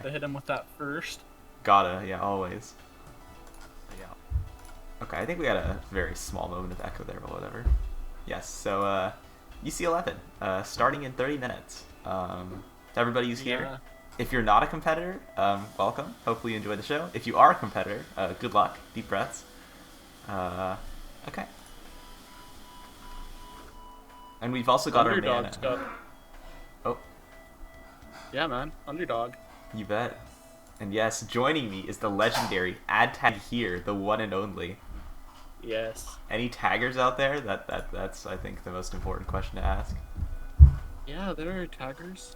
Gotta hit him with that first. Gotta, yeah, always. Yeah. Okay, I think we had a very small moment of echo there, but whatever. Yes, so UC11, starting in 30 minutes. To everybody who's here, if you're not a competitor, welcome. Hopefully you enjoy the show. If you are a competitor, good luck. Deep breaths. Okay. And we've also got Underdogs our mana. Cup. Oh. Yeah, man. Underdog. You bet. And yes, joining me is the legendary AddTagHere, the one and only. Yes. Any taggers out there? That's I think the most important question to ask. Yeah, there are taggers.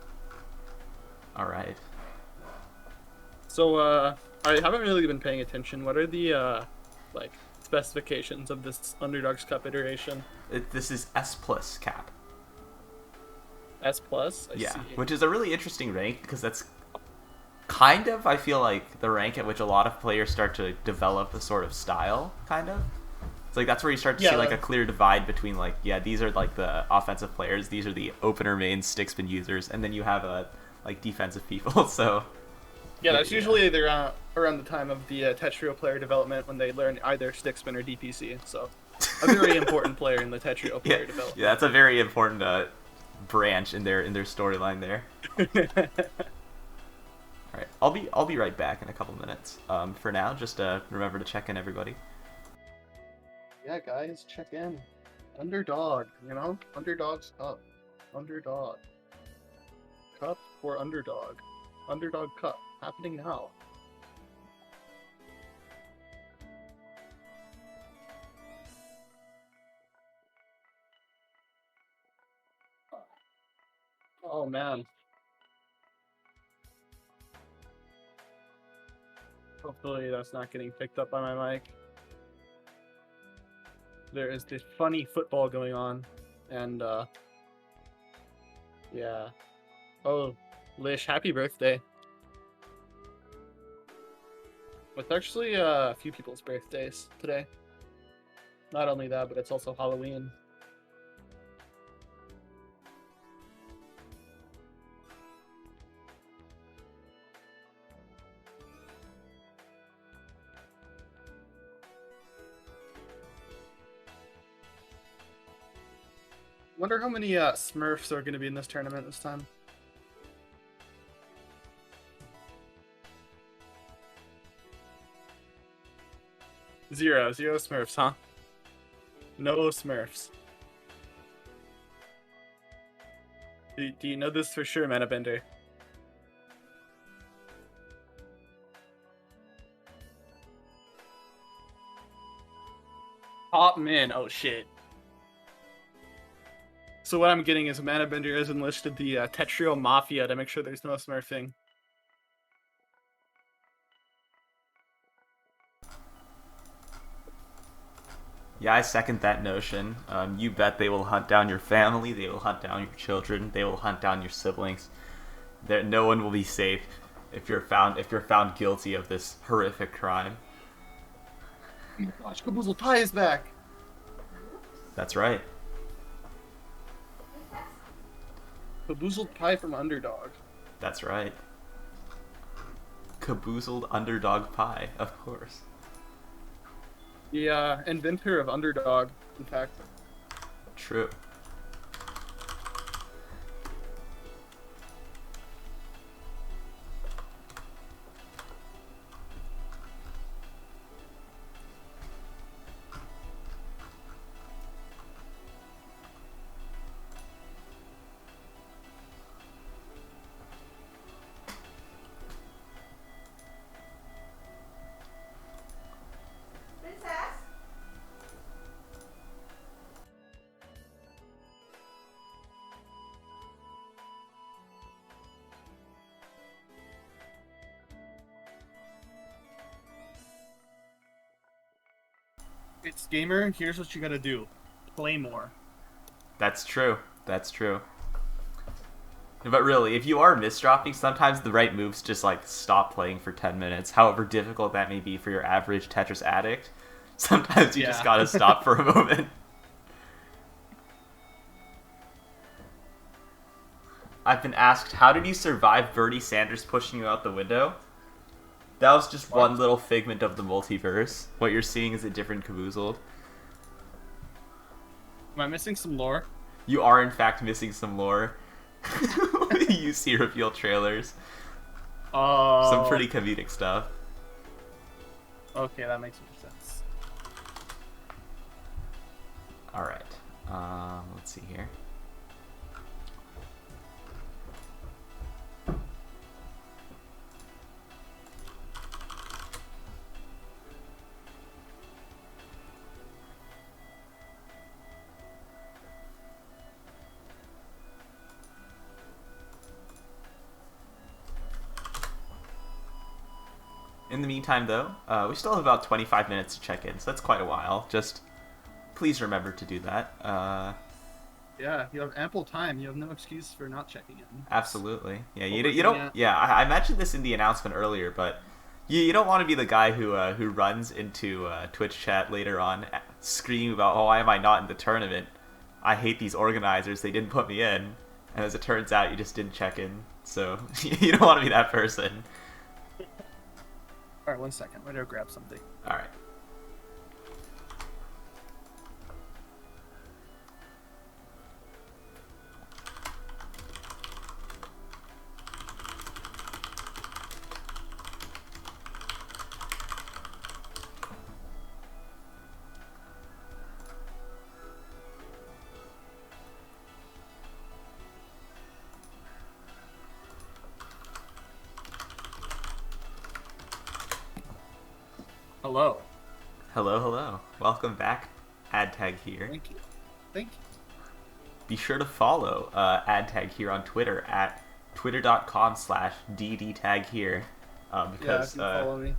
All right. So I haven't really been paying attention. What are the like specifications of this Underdogs Cup iteration? This is S plus cap. S plus. I Yeah, see. which is a really interesting rank because that's kind of, I feel like, the rank at which a lot of players start to develop a sort of style, kind of. It's like that's where you start to see like a clear divide between like, yeah, these are like the offensive players, these are the opener main stick spin users, and then you have like defensive people. So yeah, that's usually around the time of the Tetrio player development when they learn either stick spin or DPC. So a very important player in the Tetrio player development. Yeah, that's a very important branch in their storyline there. All right, I'll be right back in a couple minutes. For now, just remember to check in, everybody. Yeah, guys, check in. Underdog, you know, Underdogs Cup, Underdog Cup for Underdog, Underdog Cup happening now. Oh man. Hopefully that's not getting picked up by my mic. There is this funny football going on, and yeah. Oh, Lish, happy birthday. It's actually a few people's birthdays today. Not only that, but it's also Halloween. Wonder how many Smurfs are going to be in this tournament this time. Zero Smurfs, huh? No Smurfs. Do you know this for sure, Manabender? Top min. Oh shit. So what I'm getting is Manabender has enlisted the Tetrio Mafia to make sure there's no smurfing. Yeah, I second that notion. You bet they will hunt down your family, they will hunt down your children, they will hunt down your siblings. No one will be safe if you're found guilty of this horrific crime. Oh my gosh, Caboozled Pie is back! That's right. Caboozled Pie from Underdog. That's right. Caboozled Underdog Pie, of course. The inventor of Underdog, in fact. True. It's gamer, here's what you gotta do. Play more. That's true. That's true. But really, if you are misdropping, sometimes the right moves just like stop playing for 10 minutes. However difficult that may be for your average Tetris addict, sometimes you just gotta stop for a moment. I've been asked, how did you survive Bernie Sanders pushing you out the window? That was just one little figment of the multiverse. What you're seeing is a different Caboozled. Am I missing some lore? You are, in fact, missing some lore. You see reveal trailers. Oh. Some pretty comedic stuff. Okay, that makes more sense. Alright. Let's see here. In the meantime, though, we still have about 25 minutes to check in, so that's quite a while. Just please remember to do that. Yeah, you have ample time. You have no excuse for not checking in. Absolutely. Yeah, you don't. Yeah, I mentioned this in the announcement earlier, but you don't want to be the guy who runs into Twitch chat later on, screaming about, "Oh, why am I not in the tournament? I hate these organizers. They didn't put me in." And as it turns out, you just didn't check in. So you don't want to be that person. Alright, 1 second. I'm gonna grab something. Alright. Hello. Hello, hello. Welcome back, AddTagHere. Thank you. Thank you. Be sure to follow AddTagHere on Twitter at twitter.com/ddtaghere. Because, yeah, follow me.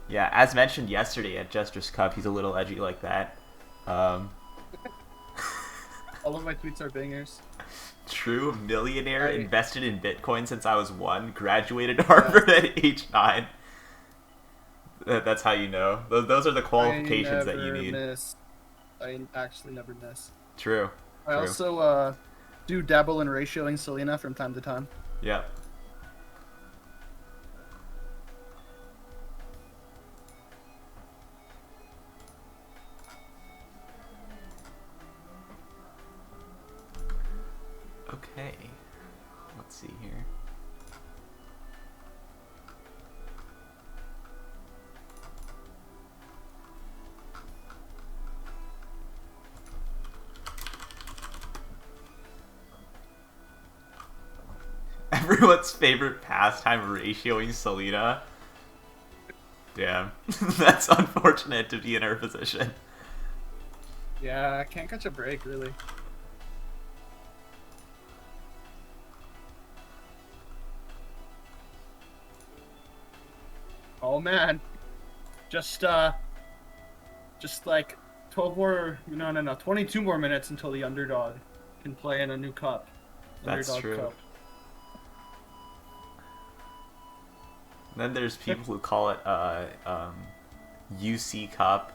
Yeah, as mentioned yesterday at Jester's Cup, he's a little edgy like that. All of my tweets are bangers. True millionaire, invested in Bitcoin since I was 1, graduated Harvard at age 9. That's how you know. Those are the qualifications that you need. I actually never miss. True. I also do dabble in ratioing Selena from time to time. Yep. Okay. Let's see here. Everyone's favorite pastime, ratioing Selena. Damn. That's unfortunate to be in her position. Yeah, I can't catch a break, really. Oh man. Just like 12 more, no, 22 more minutes until the Underdog can play in a new cup. That's Underdog true. Cup. Then there's people who call it UC Cup,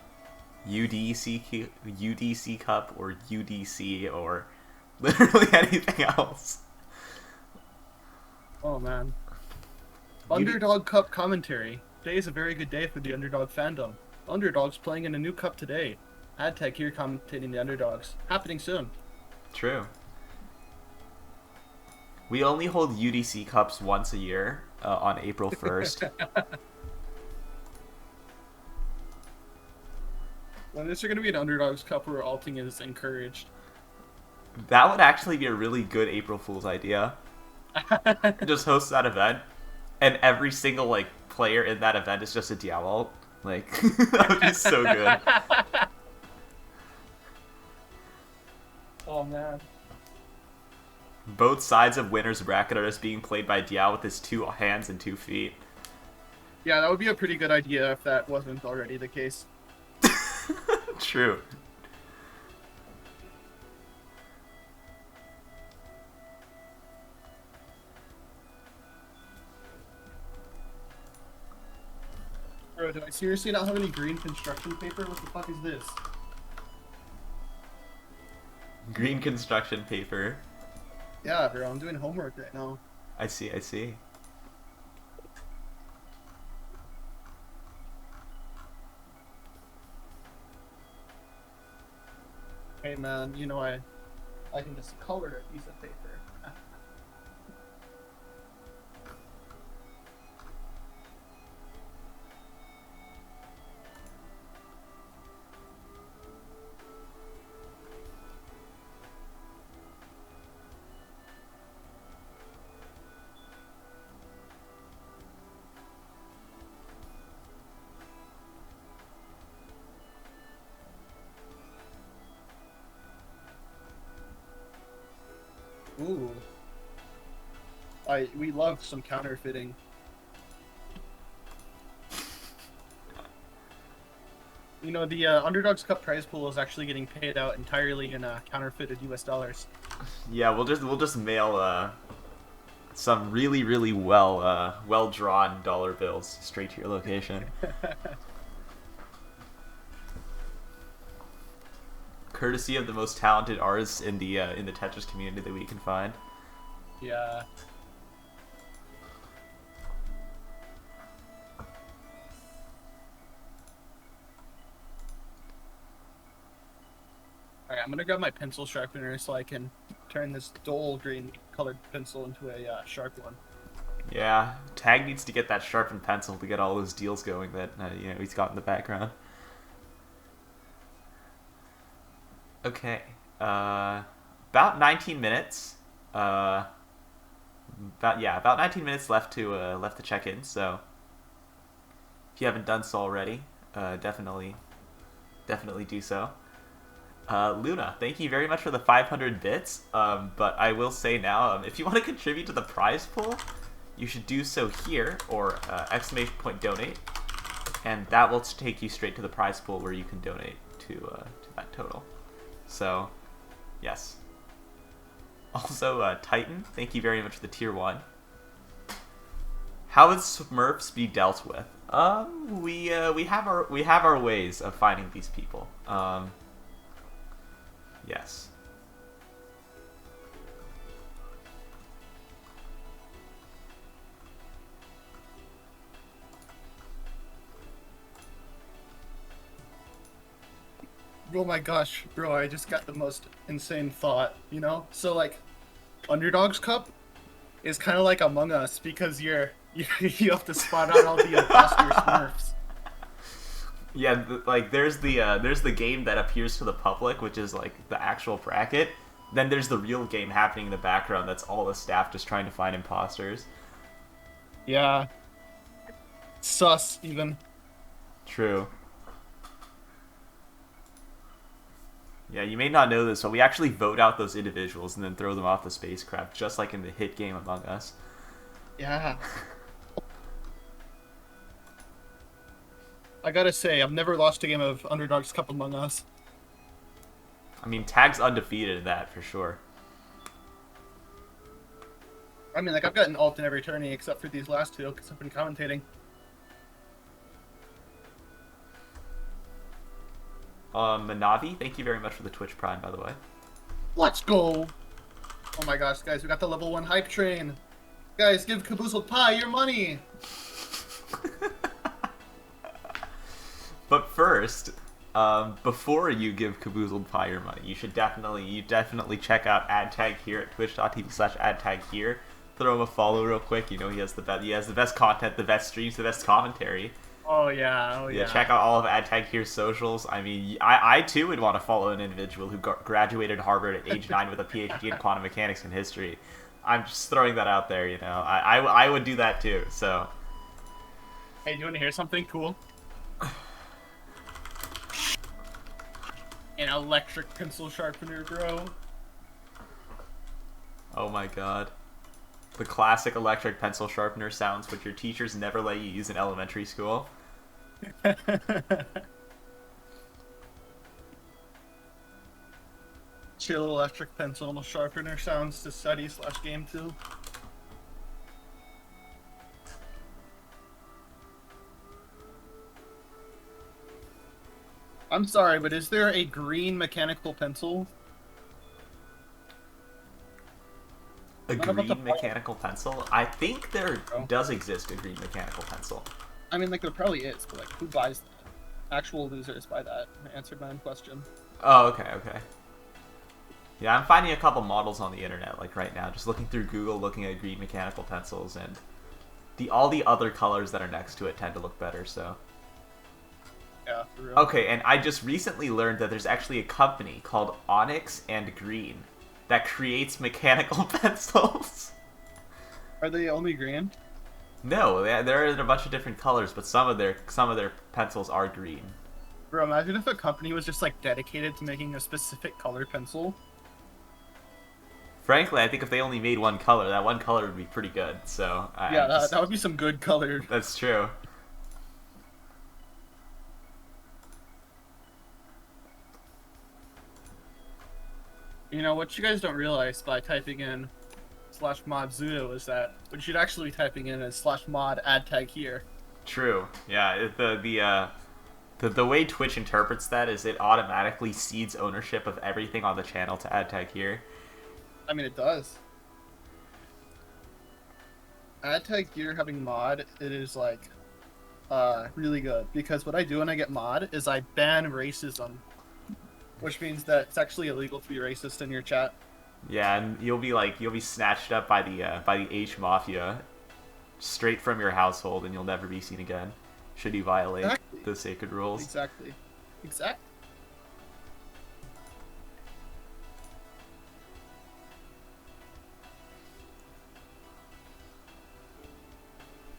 UDC Cup, or UDC, or literally anything else. Oh man. Underdog Cup commentary. Today is a very good day for the Underdog fandom. Underdogs playing in a new cup today. AddTagHere commentating the Underdogs. Happening soon. True. We only hold UDC Cups once a year on April 1st. When is there going to be an Underdogs Cup where alting is encouraged? That would actually be a really good April Fool's idea. Just host that event, and every single player in that event is just a Diablo. That would be so good. Oh man. Both sides of winner's bracket are just being played by Diao with his 2 hands and 2 feet. Yeah, that would be a pretty good idea if that wasn't already the case. True. Bro, do I seriously not have any green construction paper? What the fuck is this? Green construction paper. Yeah, bro, I'm doing homework right now. I see, I see. Hey man, you know I can just color a piece of paper. Ooh. We love some counterfeiting. You know, the Underdogs Cup prize pool is actually getting paid out entirely in counterfeited US dollars. Yeah, we'll just mail some really well drawn dollar bills straight to your location. Courtesy of the most talented artists in the Tetris community that we can find. Yeah. Alright, I'm gonna grab my pencil sharpener so I can turn this dull green colored pencil into a sharp one. Yeah, Tag needs to get that sharpened pencil to get all those deals going that he's got in the background. Okay, about 19 minutes. About 19 minutes left to check in. So if you haven't done so already, definitely do so. Luna, thank you very much for the 500 bits. But I will say now, if you want to contribute to the prize pool, you should do so here, or !donate, and that will take you straight to the prize pool where you can donate to that total. So, yes. Also, Titan, thank you very much for the tier 1. How would Smurfs be dealt with? We have our ways of finding these people. Yes. Oh my gosh, bro, I just got the most insane thought, you know? So, like, Underdogs Cup is kind of like Among Us because you have to spot out all the imposter Smurfs. Yeah, like there's the game that appears to the public, which is like the actual bracket. Then there's the real game happening in the background. That's all the staff just trying to find imposters. Yeah. Sus, even. True. Yeah, you may not know this, but we actually vote out those individuals and then throw them off the spacecraft, just like in the hit game Among Us. Yeah. I gotta say, I've never lost a game of Underdogs Cup Among Us. I mean, Tag's undefeated in that, for sure. I mean, like, I've gotten alt in every tourney except for these last two, because I've been commentating. Manavi, thank you very much for the Twitch Prime, by the way. Let's go! Oh my gosh, guys, we got the level 1 hype train! Guys, give Caboozled Pie your money! But first, before you give Caboozled Pie your money, you should definitely check out AddTagHere at twitch.tv/AddTagHere. Throw him a follow real quick. You know he has the best content, the best streams, the best commentary. Oh yeah, Yeah, check out all of AddTagHere's socials. I mean, I too would want to follow an individual who graduated Harvard at age 9 with a PhD in quantum mechanics and history. I'm just throwing that out there, you know. I would do that too, so. Hey, do you want to hear something cool? An electric pencil sharpener, bro. Oh my god. The classic electric pencil sharpener sounds which your teachers never let you use in elementary school. Chill electric pencil sharpener sounds to study/game to. I'm sorry, but is there a green mechanical pencil? A What about the green mechanical pencil? I think there Oh. does exist a green mechanical pencil. I mean, like, there probably is, but, like, who buys that? Actual losers buy that. I answered my own question. Oh, okay, okay. Yeah, I'm finding a couple models on the internet, like, right now. Just looking through Google, looking at green mechanical pencils, and all the other colors that are next to it tend to look better, so... Yeah, for real. Okay, and I just recently learned that there's actually a company called Onyx and Green that creates mechanical pencils. Are they only green? No, they're in a bunch of different colors, but some of their pencils are green. Bro, imagine if a company was just, like, dedicated to making a specific color pencil. Frankly, I think if they only made one color, that one color would be pretty good, so... Yeah, that would be some good color. That's true. You know, what you guys don't realize by typing in /mod Zudo is that what you should actually be typing in is /mod AddTagHere. True. Yeah, the way Twitch interprets that is it automatically cedes ownership of everything on the channel to AddTagHere. I mean, it does. AddTagHere having mod, it is, like, really good. Because what I do when I get mod is I ban racism. Which means that it's actually illegal to be racist in your chat. Yeah, and you'll be snatched up by the H Mafia, straight from your household, and you'll never be seen again, should you violate the sacred rules. Exactly. Exactly.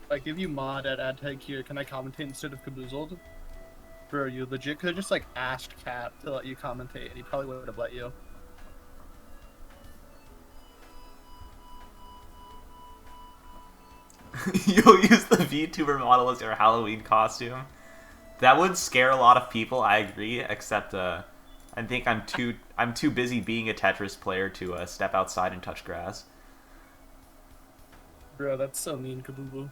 If I give you mod at AddTagHere, can I commentate instead of Caboozled? Bro, you legit could have just, like, asked Cap to let you commentate, and he probably would have let you. You'll use the VTuber model as your Halloween costume. That would scare a lot of people, I agree, except I think I'm too busy being a Tetris player to step outside and touch grass. Bro, that's so mean, Kabooboo.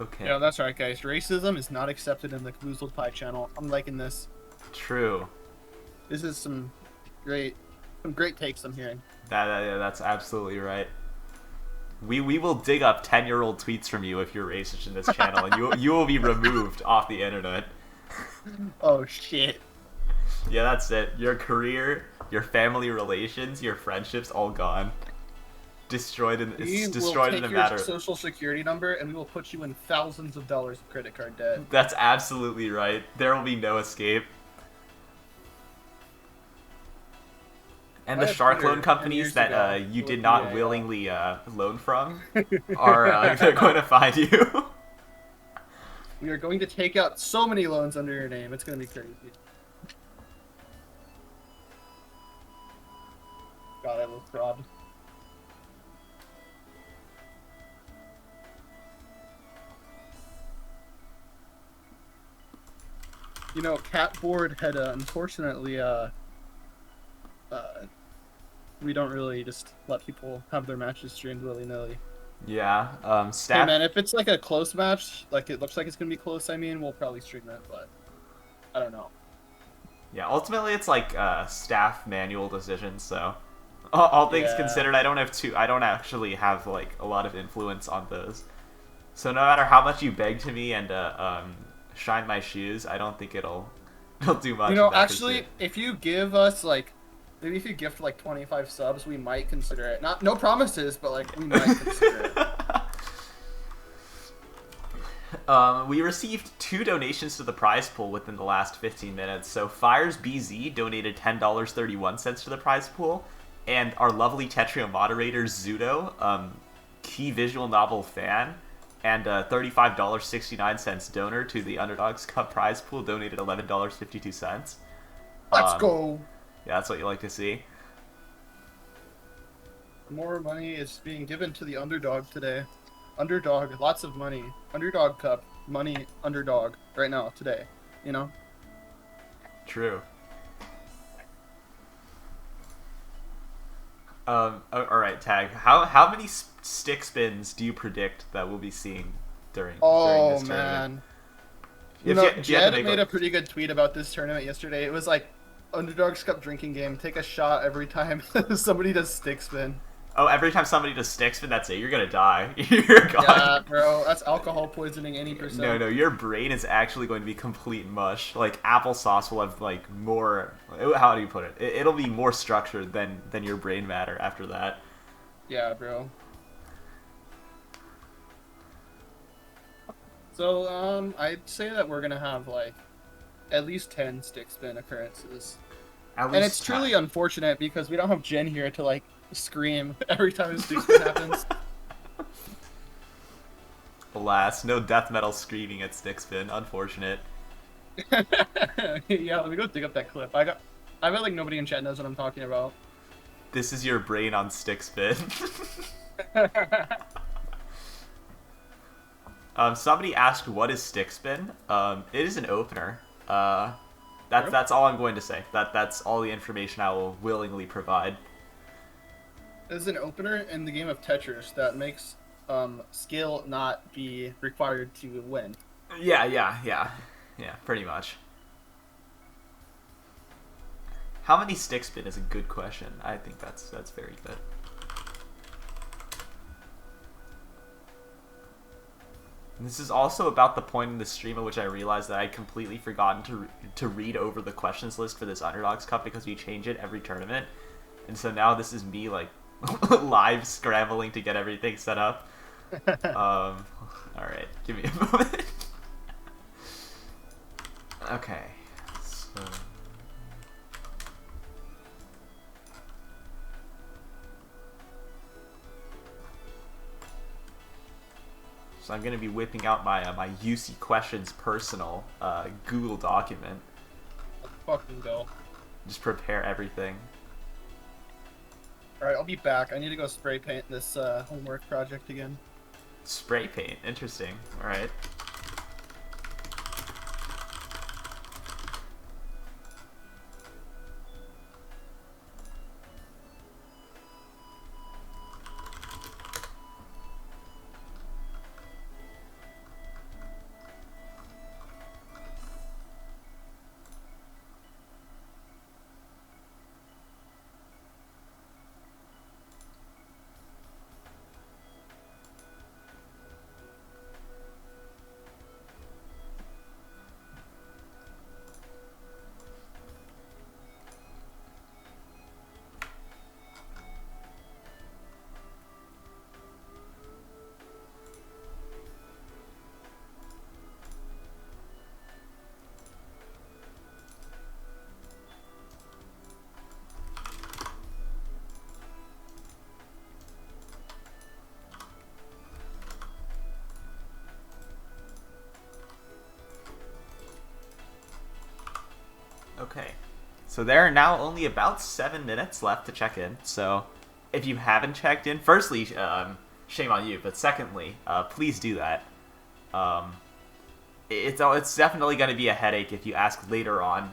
Okay. Yeah, that's right, guys. Racism is not accepted in the Caboozled Pie channel. I'm liking this. True. This is some great takes I'm hearing. That's absolutely right. We will dig up 10-year-old tweets from you if you're racist in this channel, and you will be removed off the internet. Oh shit. Yeah, that's it. Your career, your family relations, your friendships, all gone. Destroyed in a matter. We will take your social security number and we will put you in thousands of dollars of credit card debt. That's absolutely right. There will be no escape. And the shark loan companies that you did not willingly loan from are they're going to find you. We are going to take out so many loans under your name. It's going to be crazy. God, I love fraud. You know, Catboard had unfortunately we don't really just let people have their matches streamed willy-nilly. Yeah, staff... Hey man, if it's like a close match, like it looks like it's gonna be close, I mean, we'll probably stream it, but I don't know. Yeah, ultimately it's like staff manual decisions, so all things considered, I don't actually have like a lot of influence on those. So no matter how much you beg to me and shine my shoes, I don't think it'll do much. You know, actually, if you give us like, maybe if you gift like 25 subs, we might consider it. No promises, but like we might consider it. We received 2 donations to the prize pool within the last 15 minutes. So Fires BZ donated $10.31 to the prize pool, and our lovely Tetrio moderator Zudo, key visual novel fan, and $35.69 donor to the Underdogs Cup prize pool donated $11.52. Let's go. Yeah, that's what you like to see. More money is being given to the underdog today. Underdog, lots of money. Underdog Cup, money, underdog, right now, today. You know? True. Alright, Tag. How many stick spins do you predict that we'll be seeing during this tournament? Man. You If know, you have to Jed make made a pretty good tweet about this tournament yesterday. It was like, Underdogs Cup drinking game. Take a shot every time somebody does stick spin. Oh, every time somebody does stick spin, that's it. You're gonna die. You're gone. Yeah, bro. That's alcohol poisoning any percent. No, your brain is actually going to be complete mush. Like, applesauce will have, like, more... How do you put it? It'll be more structured than your brain matter after that. Yeah, bro. So, I'd say that we're gonna have, like, at least 10 stick spin occurrences. And it's truly unfortunate because we don't have Jen here to, like, scream every time a stick spin happens. Alas, no death metal screaming at stick spin. Unfortunate. Yeah, let me go dig up that clip. I bet like nobody in chat knows what I'm talking about. This is your brain on stick spin. Somebody asked, what is stick spin? It is an opener. That's all I'm going to say. That's all the information I will willingly provide. It's an opener in the game of Tetris that makes skill not be required to win. Yeah, pretty much. How many stick spin is a good question. I think that's very good. And this is also about the point in the stream at which I realized that I'd completely forgotten to read over the questions list for this Underdogs Cup because we change it every tournament. And so now this is me, like, live scrambling to get everything set up. Alright, give me a moment. Okay, so I'm going to be whipping out my my UC questions personal Google document. Let's fucking go. Just prepare everything. Alright, I'll be back. I need to go spray paint this homework project again. Spray paint, interesting. Alright. Okay, so there are now only about 7 minutes left to check in, so if you haven't checked in, firstly, shame on you, but secondly, please do that. It's definitely going to be a headache if you ask later on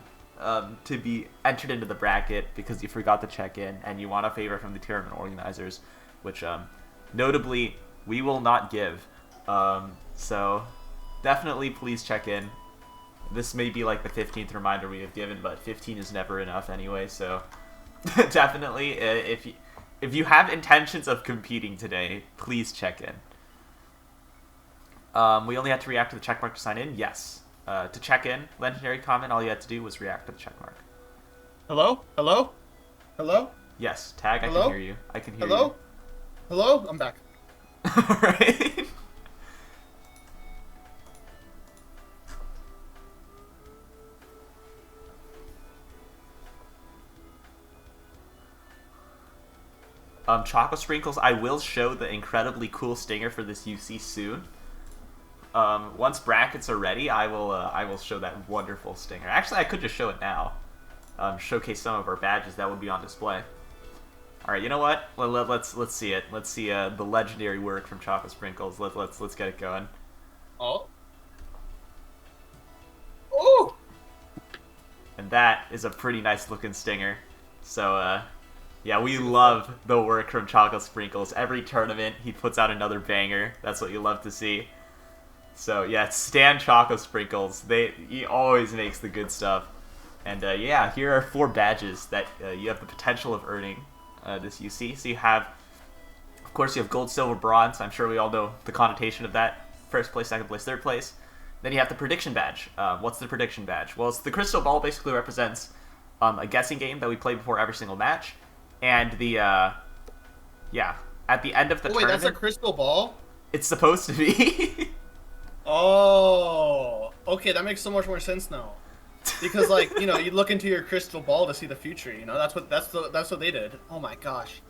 to be entered into the bracket because you forgot to check in and you want a favor from the tournament organizers, which notably we will not give. So definitely please check in. This may be like the 15th reminder we have given, but 15 is never enough anyway, so definitely, if you have intentions of competing today, please check in. We only had to react to the checkmark to sign in? Yes. To check in, legendary comment, all you had to do was react to the checkmark. Hello? Hello? Hello? Yes, Tag, I Hello? can hear you. I can hear Hello? you. Hello? I'm back. Alright. Chocolate Sprinkles, I will show the incredibly cool stinger for this UC soon. Once brackets are ready, I will show that wonderful stinger. Actually, I could just show it now. Showcase some of our badges that would be on display. All right, you know what? Let's see it. Let's see the legendary work from Chocolate Sprinkles. Let's get it going. Oh. Oh. And that is a pretty nice looking stinger. So yeah, we love the work from Chocolate Sprinkles. Every tournament, he puts out another banger. That's what you love to see. So yeah, Stan Choco Sprinkles. He always makes the good stuff. And yeah, here are 4 badges that you have the potential of earning this UC. So you have, of course, you have gold, silver, bronze. I'm sure we all know the connotation of that. First place, second place, third place. Then you have the prediction badge. What's the prediction badge? Well, it's the crystal ball. Basically represents a guessing game that we play before every single match. And the yeah, at the end of the tournament. Wait, that's a crystal ball? It's supposed to be. Oh, okay, that makes so much more sense now. Because like, you know, you look into your crystal ball to see the future, you know? That's what they did. Oh my gosh.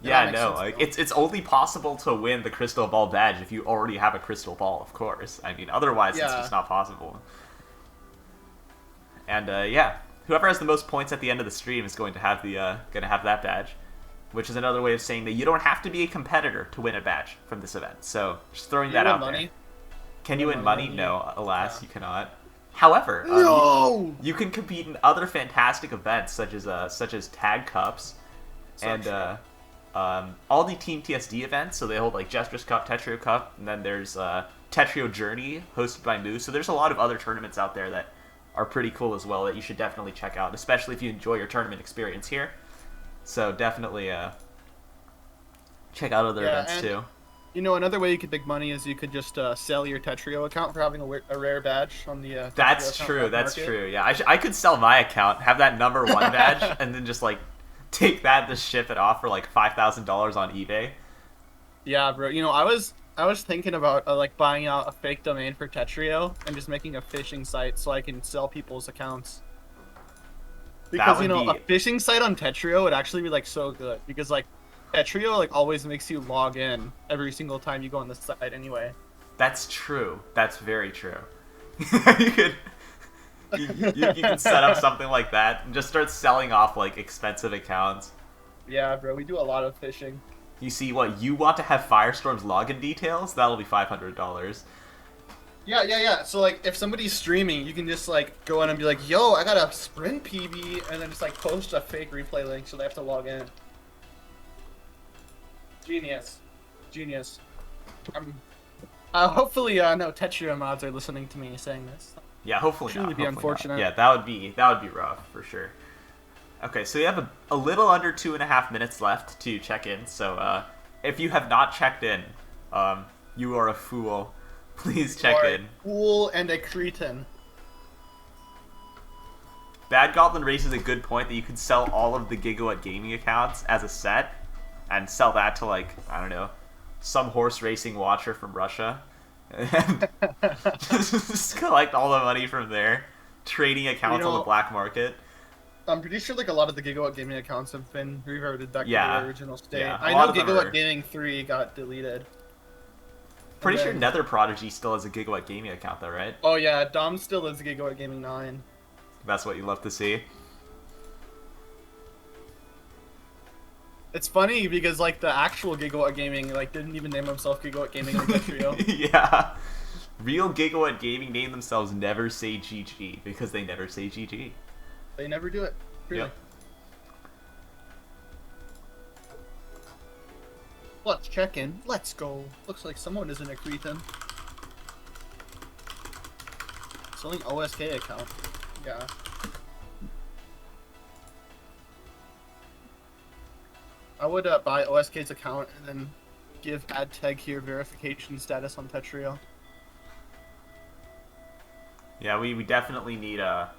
Yeah, no, like it's only possible to win the crystal ball badge if you already have a crystal ball, of course. I mean, otherwise it's just not possible. And yeah, whoever has the most points at the end of the stream is going to have that badge, which is another way of saying that you don't have to be a competitor to win a badge from this event. So just throwing that out there. Can you win money? No, alas, you cannot. However, you can compete in other fantastic events such as tag cups and all the Team TSD events. So they hold like Jester's Cup, Tetrio Cup, and then there's Tetrio Journey hosted by Moo. So there's a lot of other tournaments out there that are pretty cool as well that you should definitely check out, especially if you enjoy your tournament experience here. So definitely check out other events too. You know, another way you could make money is you could just sell your Tetrio account for having a rare badge on the That's true, that's true, yeah. I could sell my account, have that #1 badge, and then just, like, take that to ship it off for, like, $5,000 on eBay. Yeah, bro. You know, I was thinking about, like, buying out a fake domain for Tetrio and just making a phishing site so I can sell people's accounts. Because, you know, a phishing site on Tetrio would actually be, like, so good. Because, like, Tetrio like always makes you log in every single time you go on the site anyway. That's true. That's very true. you could set up something like that and just start selling off like expensive accounts. Yeah, bro, we do a lot of phishing. You see what you want to have Firestorm's login details? That'll be $500. Yeah. So like if somebody's streaming, you can just like go in and be like, "Yo, I got a sprint PB," and then just like post a fake replay link so they have to log in. Genius. Hopefully, no Tetrio mods are listening to me saying this. Yeah, hopefully not. It would be unfortunate. Yeah, that would be rough for sure. Okay, so you have a little under 2.5 minutes left to check in. So if you have not checked in, you are a fool. Please check in. A fool and a cretin. Badgoblin raises a good point that you can sell all of the Gigawatt Gaming accounts as a set. And sell that to, like, I don't know, some horse racing watcher from Russia. And just collect all the money from there. Trading accounts on the black market. I'm pretty sure, like, a lot of the Gigawatt Gaming accounts have been reverted back to their original state. Yeah, I know Gigawatt Gaming 3 got deleted. Pretty sure NetherProdigy still has a Gigawatt Gaming account, though, right? Oh, yeah, Dom still has a Gigawatt Gaming 9. That's what you love to see. It's funny because like the actual Gigawatt Gaming like didn't even name himself Gigawatt Gaming on Tetrio. Yeah. Real Gigawatt Gaming name themselves never say GG because they never say GG. They never do it. Really. Yep. Let's check in. Let's go. Looks like someone is in a cretin. Selling OSK account. Yeah. I would buy OSK's account and then give AddTagHere verification status on Tetrio. Yeah, we definitely need that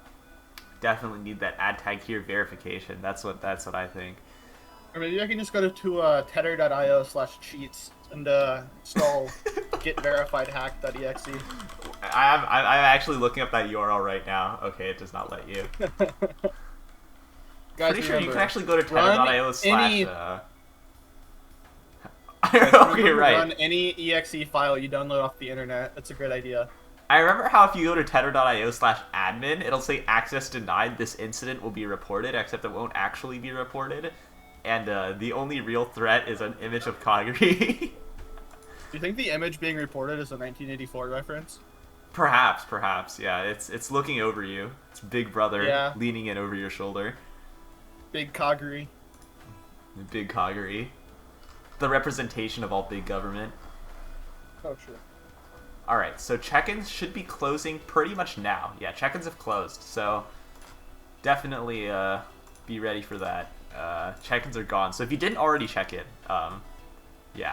AddTagHere verification. That's what I think. Or maybe I can just go to tether.io/cheats and install getverifiedhack.exe. I'm actually looking up that URL right now. Okay, it does not let you. Guys, pretty sure you can actually go to tether.io / okay, right. Run any exe file you download off the internet. That's a great idea. I remember how if you go to tether.io /admin, it'll say access denied. This incident will be reported, except it won't actually be reported. And the only real threat is an image of Kagri. Do you think the image being reported is a 1984 reference? Perhaps. Yeah, it's looking over you. It's Big Brother leaning in over your shoulder. Big Kagri. Big Kagri. The representation of all big government. Oh, sure. All right, so check-ins should be closing pretty much now. Yeah, check-ins have closed, so definitely be ready for that. Check-ins are gone. So if you didn't already check in, yeah,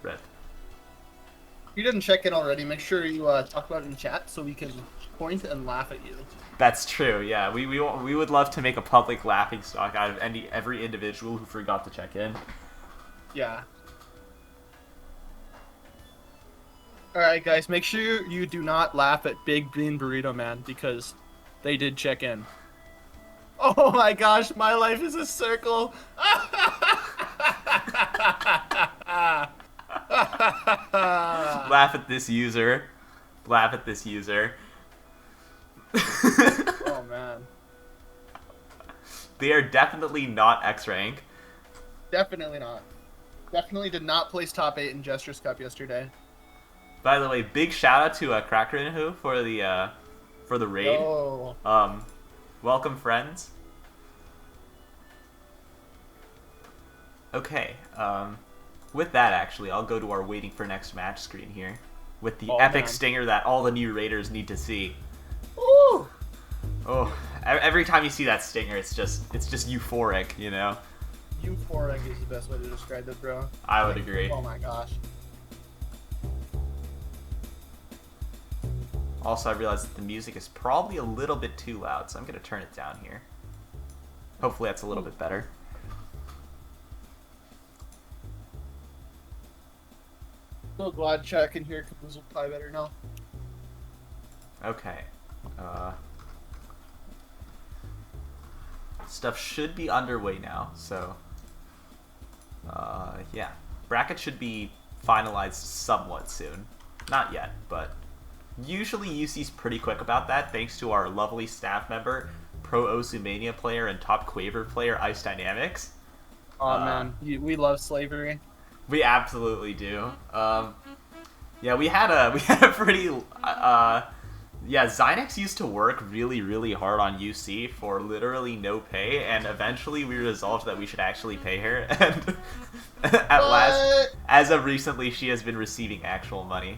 rip. If you didn't check in already, make sure you talk about it in chat so we can point and laugh at you. That's true. Yeah, we would love to make a public laughing stock out of every individual who forgot to check in. Yeah. Alright guys, make sure you do not laugh at Big Bean Burrito Man because they did check in. Oh my gosh, my life is a circle. Laugh at this user. Laugh at this user. Oh man. They are definitely not X rank. Definitely not. Definitely did not place top 8 in Jester's Cup yesterday. By the way, big shout out to Crackerinu for the raid. Oh. Welcome, friends. Okay. With that, actually, I'll go to our waiting for next match screen here, with the epic stinger that all the new raiders need to see. Ooh. Oh, every time you see that stinger, it's just euphoric, you know. Euphoric is the best way to describe it, bro. I would agree. Oh my gosh. Also, I realized that the music is probably a little bit too loud, so I'm going to turn it down here. Hopefully that's a little bit better. So glad chat can hear Caboozled play better now. Okay. Stuff should be underway now, so... yeah. Bracket should be finalized somewhat soon. Not yet, but... Usually UC's pretty quick about that, thanks to our lovely staff member, Promooooooo Mania player and top Quaver player, IceDynamix. Oh man, we love slavery. We absolutely do. Yeah, we had a pretty yeah, Xynix used to work really hard on UC for literally no pay, and eventually we resolved that we should actually pay her, and at last, as of recently, she has been receiving actual money.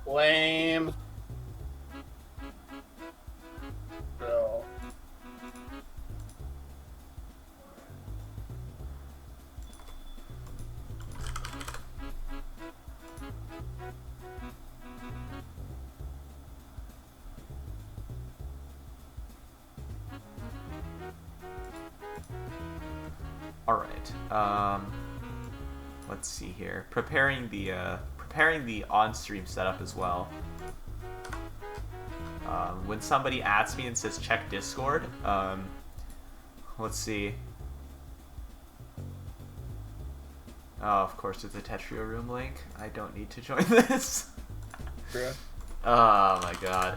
Lame. Bro. All right. Let's see here. Preparing the on-stream setup as well. When somebody asks me and says check Discord, let's see. Oh, of course, it's a Tetrio room link. I don't need to join this. Bro. Oh my god.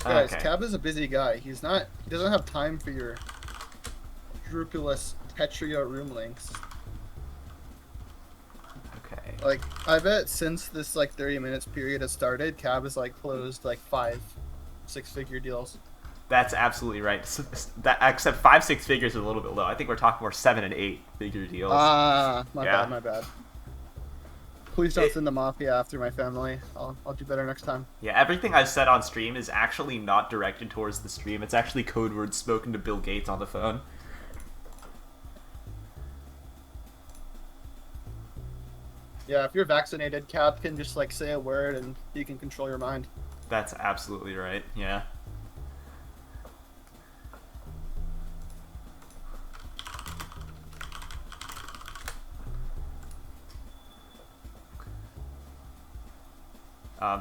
Guys, Okay. Cab is a busy guy. He doesn't have time for your scrupulous Tetrio room links. Okay. Like, I bet since this like 30 minutes period has started, Cab has like closed like 5 6-figure deals. That's absolutely right. Except 5-6 figures is a little bit low. I think we're talking more 7 and 8 figure deals. My Yeah. bad. Please don't send the mafia after my family. I'll do better next time. Yeah, everything I've said on stream is actually not directed towards the stream. It's actually code words spoken to Bill Gates on the phone. Yeah, if you're vaccinated, Cab can just like say a word and he can control your mind. That's absolutely right, yeah.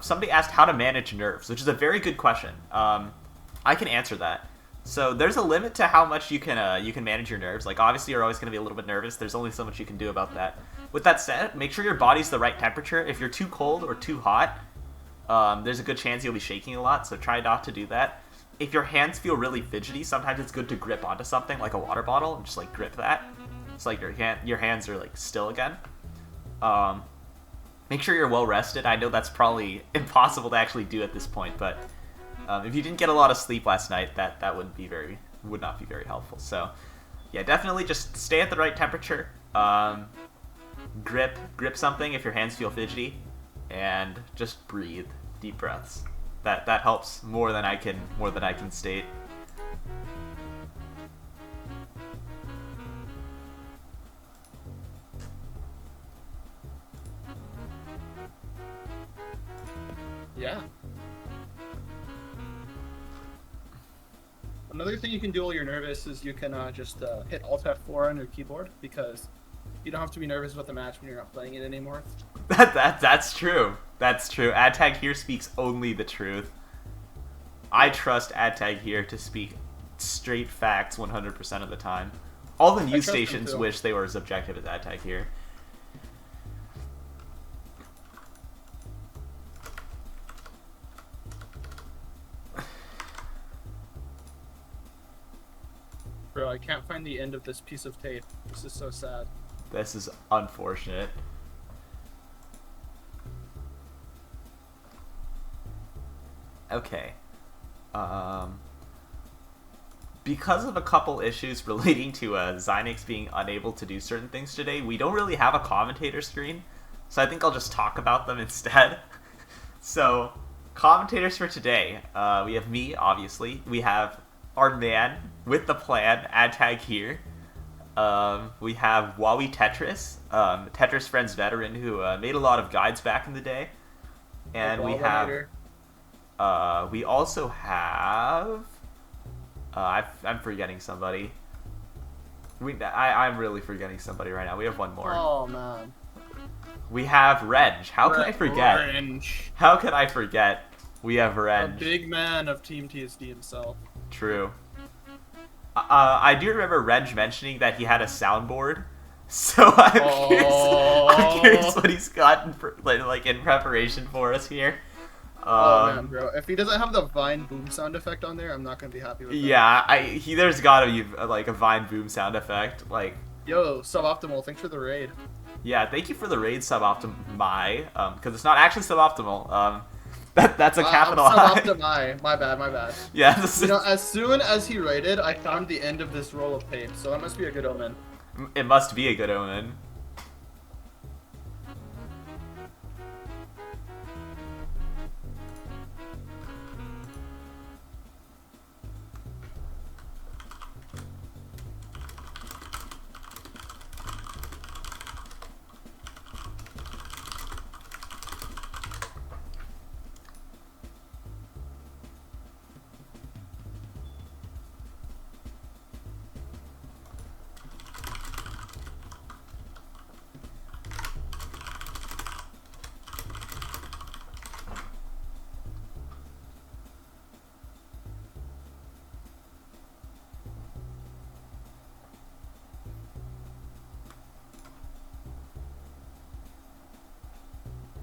Somebody asked how to manage nerves, which is a very good question. I can answer that. So there's a limit to how much you can manage your nerves. Like, obviously you're always going to be a little bit nervous. There's only so much you can do about that. With that said, make sure your body's the right temperature. If you're too cold or too hot, there's a good chance you'll be shaking a lot, so try not to do that. If your hands feel really fidgety, sometimes it's good to grip onto something like a water bottle and just like grip that. It's like your hands are like still again. Make sure you're well rested. I know that's probably impossible to actually do at this point, but if you didn't get a lot of sleep last night, that would not be very helpful. So yeah, definitely just stay at the right temperature. Grip something if your hands feel fidgety. and just breathe. Deep breaths. That helps more than I can state. Yeah. Another thing you can do while you're nervous is you can just hit Alt F4 on your keyboard, because you don't have to be nervous about the match when you're not playing it anymore. That's true. That's true. AddTagHere speaks only the truth. I trust AddTagHere to speak straight facts 100% of the time. All the news stations wish they were as objective as AddTagHere. Bro, I can't find the end of this piece of tape. This is so sad. This is unfortunate. Okay. Because of a couple issues relating to Xynix being unable to do certain things today, we don't really have a commentator screen, so I think I'll just talk about them instead. So, commentators for today, we have me, obviously. We have our man with the plan, AddTagHere. We have Wawi Tetris, Tetris Friends veteran who made a lot of guides back in the day. And we have... we also have... I'm forgetting somebody. I'm really forgetting somebody right now. We have one more. Oh, man. We have Renge. How could I forget? Renge. How could I forget? We have Renge. A big man of Team TSD himself. True. I do remember Renge mentioning that he had a soundboard. So I'm curious what he's got in preparation for us here. Oh man, bro! If he doesn't have the Vine boom sound effect on there, I'm not gonna be happy with that. Yeah, there's gotta be like a Vine boom sound effect. Like, yo, Suboptimal, thanks for the raid. Yeah, thank you for the raid, Suboptimi. Because it's not actually Suboptimal. That's a capital I. Suboptimi. My bad. Yeah. You know, as soon as he raided, I found the end of this roll of tape, so that must be a good omen. It must be a good omen.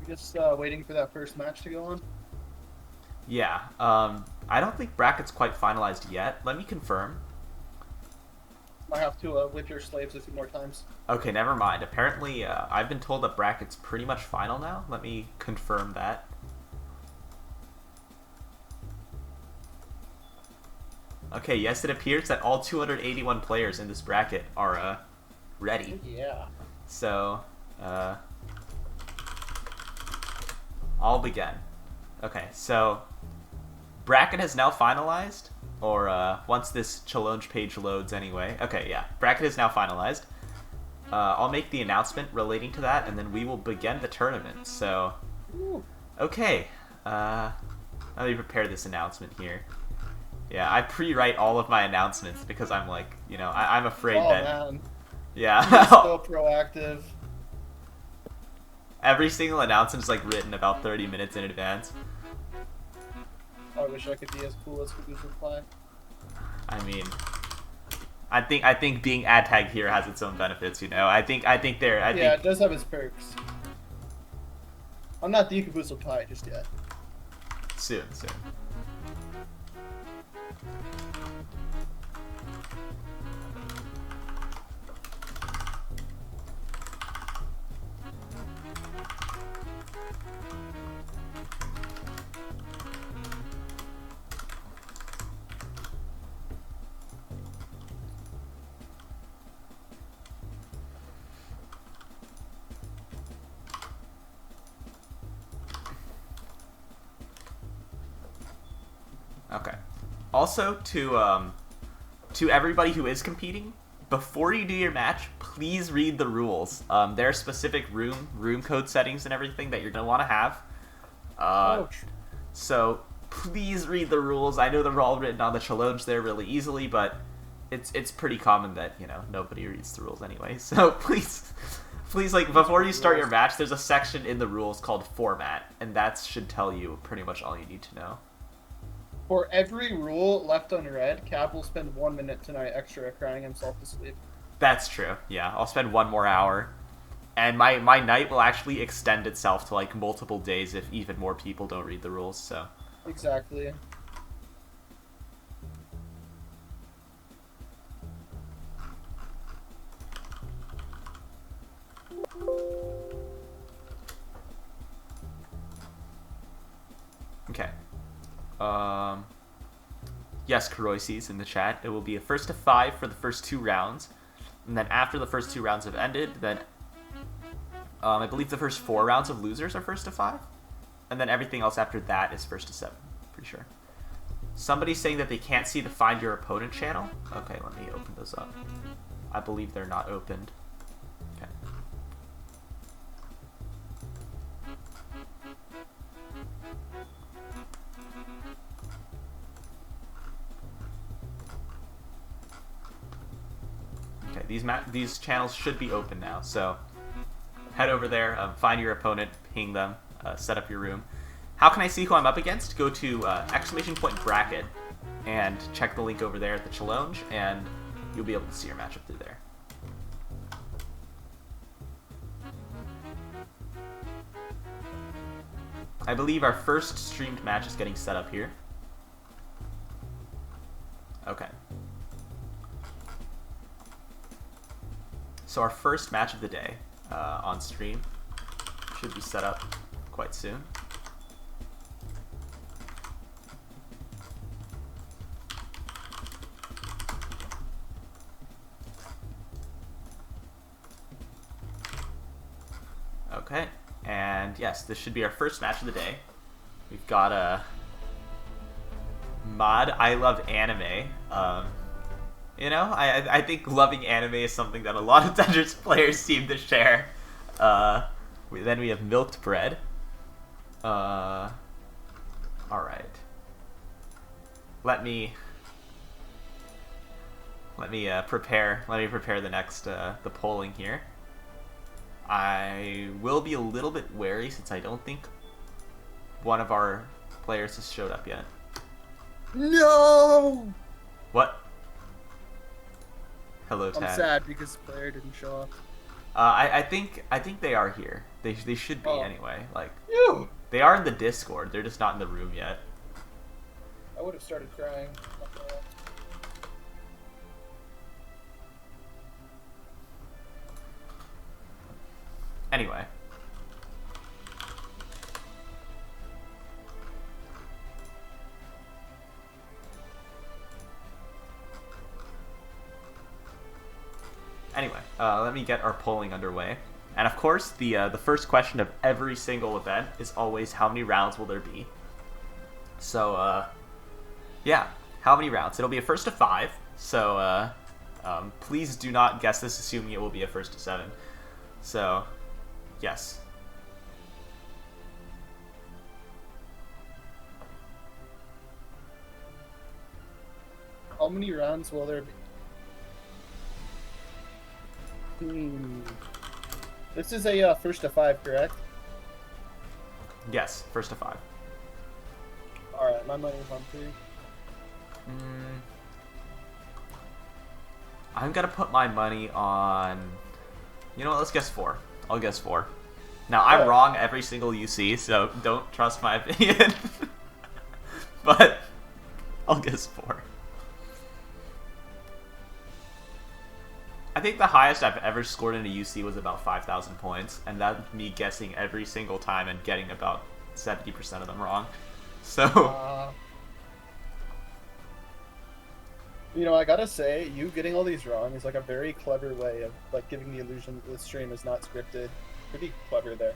Just waiting for that first match to go on. Yeah. I don't think bracket's quite finalized yet. Let me confirm. Might have to whip your slaves a few more times. Okay, never mind. Apparently, I've been told that bracket's pretty much final now. Let me confirm that. Okay, yes, it appears that all 281 players in this bracket are ready. Yeah. So, I'll begin. Okay, so bracket has now finalized, or once this challenge page loads anyway. Okay, yeah, bracket is now finalized. I'll make the announcement relating to that, and then we will begin the tournament. So, okay, let me prepare this announcement here. Yeah, I pre-write all of my announcements because I'm like, you know, I'm afraid that... Man. Yeah. You're so proactive. Every single announcement is like written about 30 minutes in advance. I wish I could be as cool as Caboozled Fly. I mean, I think being AddTagHere has its own benefits. You know, I think it does have its perks. I'm not the Caboozled Fly just yet. Soon. Also, to everybody who is competing, before you do your match, please read the rules. There are specific room code settings and everything that you're gonna want to have. So please read the rules. I know they're all written on the challenge there really easily, but it's pretty common that, you know, nobody reads the rules anyway. So please, like, before you start your match, there's a section in the rules called Format, and that should tell you pretty much all you need to know. For every rule left unread, Cab will spend 1 minute tonight extra crying himself to sleep. That's true. Yeah, I'll spend 1 more hour. And my night will actually extend itself to, like, multiple days if even more people don't read the rules, so... Exactly. Okay. Yes, Karoises in the chat. It will be a first to 5 for the first 2 rounds. And then after the first 2 rounds have ended, then... I believe the first 4 rounds of losers are first to 5. And then everything else after that is first to 7. Pretty sure. Somebody's saying that they can't see the Find Your Opponent channel. Okay, let me open those up. I believe they're not opened. Okay. Okay, these channels should be open now, so head over there, find your opponent, ping them, set up your room. How can I see who I'm up against? Go to !bracket and check the link over there at the challenge, and you'll be able to see your matchup through there. I believe our first streamed match is getting set up here. Okay. So our first match of the day on stream should be set up quite soon. Okay, and yes, this should be our first match of the day. We've got a mod I love anime. You know, I think loving anime is something that a lot of Dungeons players seem to share. Then we have milked bread. All right. Let me prepare the next the polling here. I will be a little bit wary since I don't think one of our players has showed up yet. No! What? Hello, Tad. I'm sad because the player didn't show up. I think they are here. They should be anyway. Like, Ew. They are in the Discord. They're just not in the room yet. I would have started crying. Anyway. Let me get our polling underway. And of course, the first question of every single event is always how many rounds will there be? So, yeah, how many rounds? It'll be a first to 5, so please do not guess this assuming it will be a first to 7. So, yes. How many rounds will there be? This is a first to 5, correct? Yes, first to 5. Alright, my money's on 3. I'm gonna put my money on... You know what, let's guess 4. I'll guess 4. Now, I'm wrong every single UC, so don't trust my opinion. But, I'll guess 4. I think the highest I've ever scored in a UC was about 5,000 points, and that's me guessing every single time and getting about 70% of them wrong. So... you know, I gotta say, you getting all these wrong is like a very clever way of like giving the illusion that the stream is not scripted. Pretty clever there.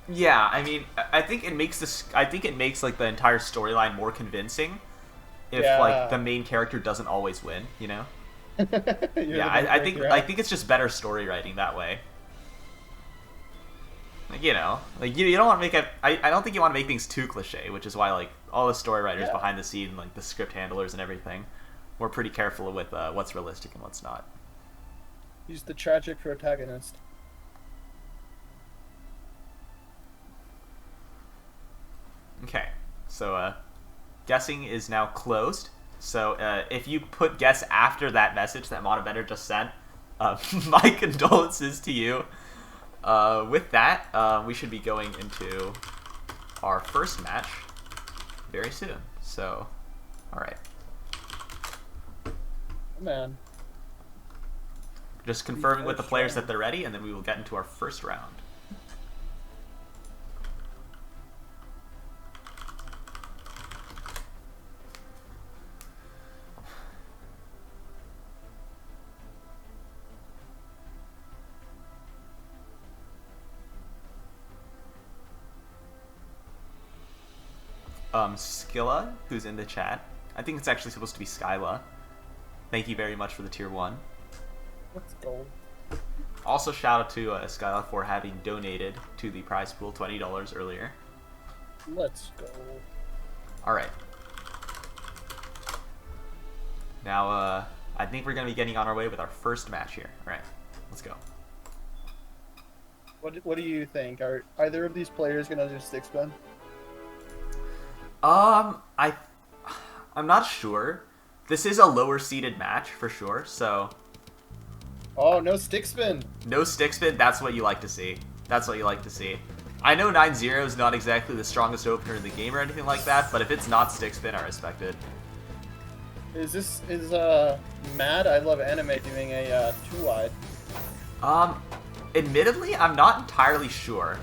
Yeah, I mean, I think it makes like the entire storyline more convincing. if Yeah. like the main character doesn't always win, you know? You're Yeah, the main I think character. I think it's just better story writing that way. Like, you know, like you don't want to make it. I don't think you want to make things too cliche, which is why like all the story writers Yeah. behind the scene, like the script handlers and everything, we're pretty careful with what's realistic and what's not. He's the tragic protagonist. Okay, so guessing is now closed. So if you put guess after that message that Manabender just sent, my condolences to you. With that, we should be going into our first match very soon. So, all right. Man. Just confirming with the players that they're ready, and then we will get into our first round. Skilla, who's in the chat. I think it's actually supposed to be Skyla. Thank you very much for the tier 1. Let's go. Also, shout out to Skyla for having donated to the prize pool $20 earlier. Let's go. Alright. Now, I think we're going to be getting on our way with our first match here. Alright, let's go. What do you think? Are either of these players gonna do stick spin? I'm not sure. This is a lower seeded match for sure, so Oh, no stick spin. no stick spin, that's what you like to see. That's what you like to see. I know 9-0 is not exactly the strongest opener in the game or anything like that, but if it's not stick spin, I respect it. Is Mad I Love Anime doing a 2-wide? Admittedly, I'm not entirely sure.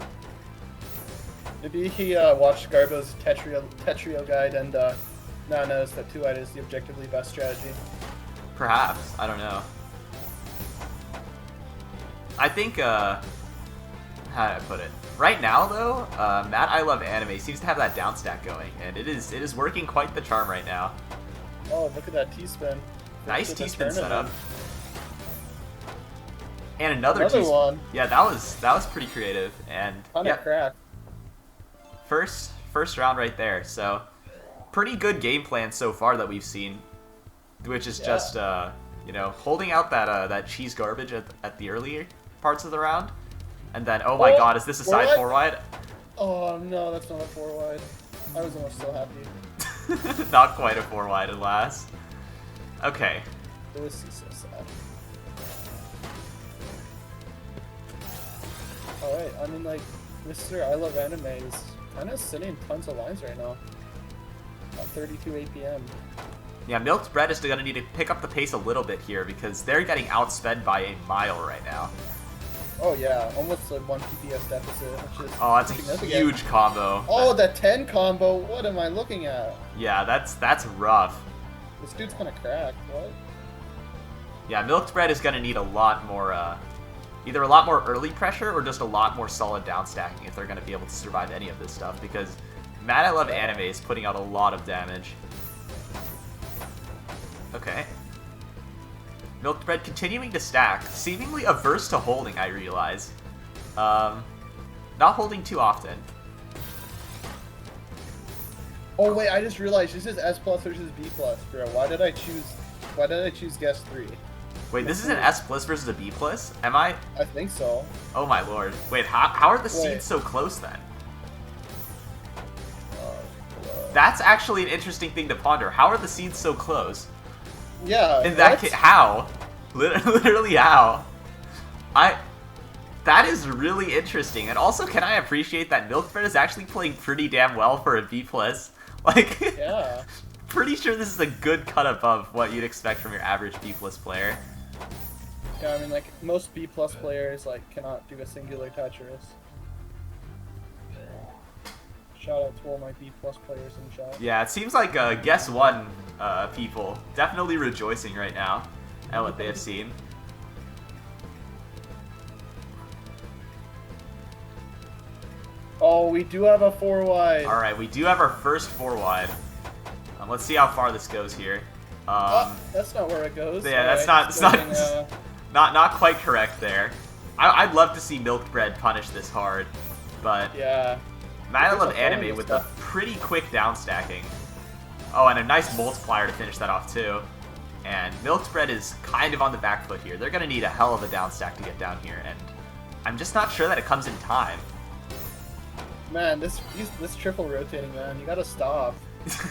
Maybe he watched Garbo's Tetrio guide and now knows that 2-wide is the objectively best strategy. Perhaps. I don't know. I think, how do I put it? Right now, though, Matt I Love Anime seems to have that down stack going, and it is working quite the charm right now. Oh, look at that T-spin. Nice Look at the T-spin setup. tournament. And another Another T-spin. one. Yeah, that was pretty creative, and Kinda yep, cracked. first round right there. So, pretty good game plan so far that we've seen, which is just you know, holding out that cheese garbage at the earlier parts of the round, and then oh my god, is this a side 4-wide? Oh no, that's not a 4-wide. I was almost so happy. Not quite a 4-wide, alas. Okay. It was so sad. Alright, I mean, like, Mr. I Love Anime is kind of sitting tons of lines right now. At 32 APM. Yeah, Milked Bread is going to need to pick up the pace a little bit here because they're getting outsped by a mile right now. Oh yeah, almost like 1 PPS deficit, which is Oh, that's a significant. huge combo. Oh, the 10 combo, what am I looking at? Yeah, that's rough. This dude's kind of cracked, what? Yeah, Milked Bread is going to need a lot more, either a lot more early pressure or just a lot more solid downstacking if they're going to be able to survive any of this stuff, because Mad I Love Anime is putting out a lot of damage. Okay. Milked Bread continuing to stack, seemingly averse to holding, I realize. Not holding too often. Oh wait, I just realized this is S plus versus B plus, bro. Why did I choose guess 3? Wait, this is an S plus versus a B plus? Am I? I think so. Oh my lord. Wait, how are the seeds so close then? That's actually an interesting thing to ponder. How are the seeds so close? Yeah. In that case, how? Literally how? That is really interesting. And also, can I appreciate that Milkbread is actually playing pretty damn well for a B plus? Like, Yeah. pretty sure this is a good cut above what you'd expect from your average B plus player. Yeah, I mean, like, most B plus players, like, cannot do a singular Tetris. Shout out to all my B plus players in the chat. Yeah, it seems like Guess One people definitely rejoicing right now at what they have seen. Oh, we do have a 4 wide. Alright, we do have our first 4 wide. Let's see how far this goes here. That's not where it goes. Yeah, that's not quite correct there. I'd love to see Milk Bread punish this hard, but yeah. Man, I love Anime with the pretty quick down stacking. Oh, and a nice multiplier to finish that off too. And Milk Bread is kind of on the back foot here. They're gonna need a hell of a down stack to get down here, and I'm just not sure that it comes in time. Man, this triple rotating, man, you gotta stop.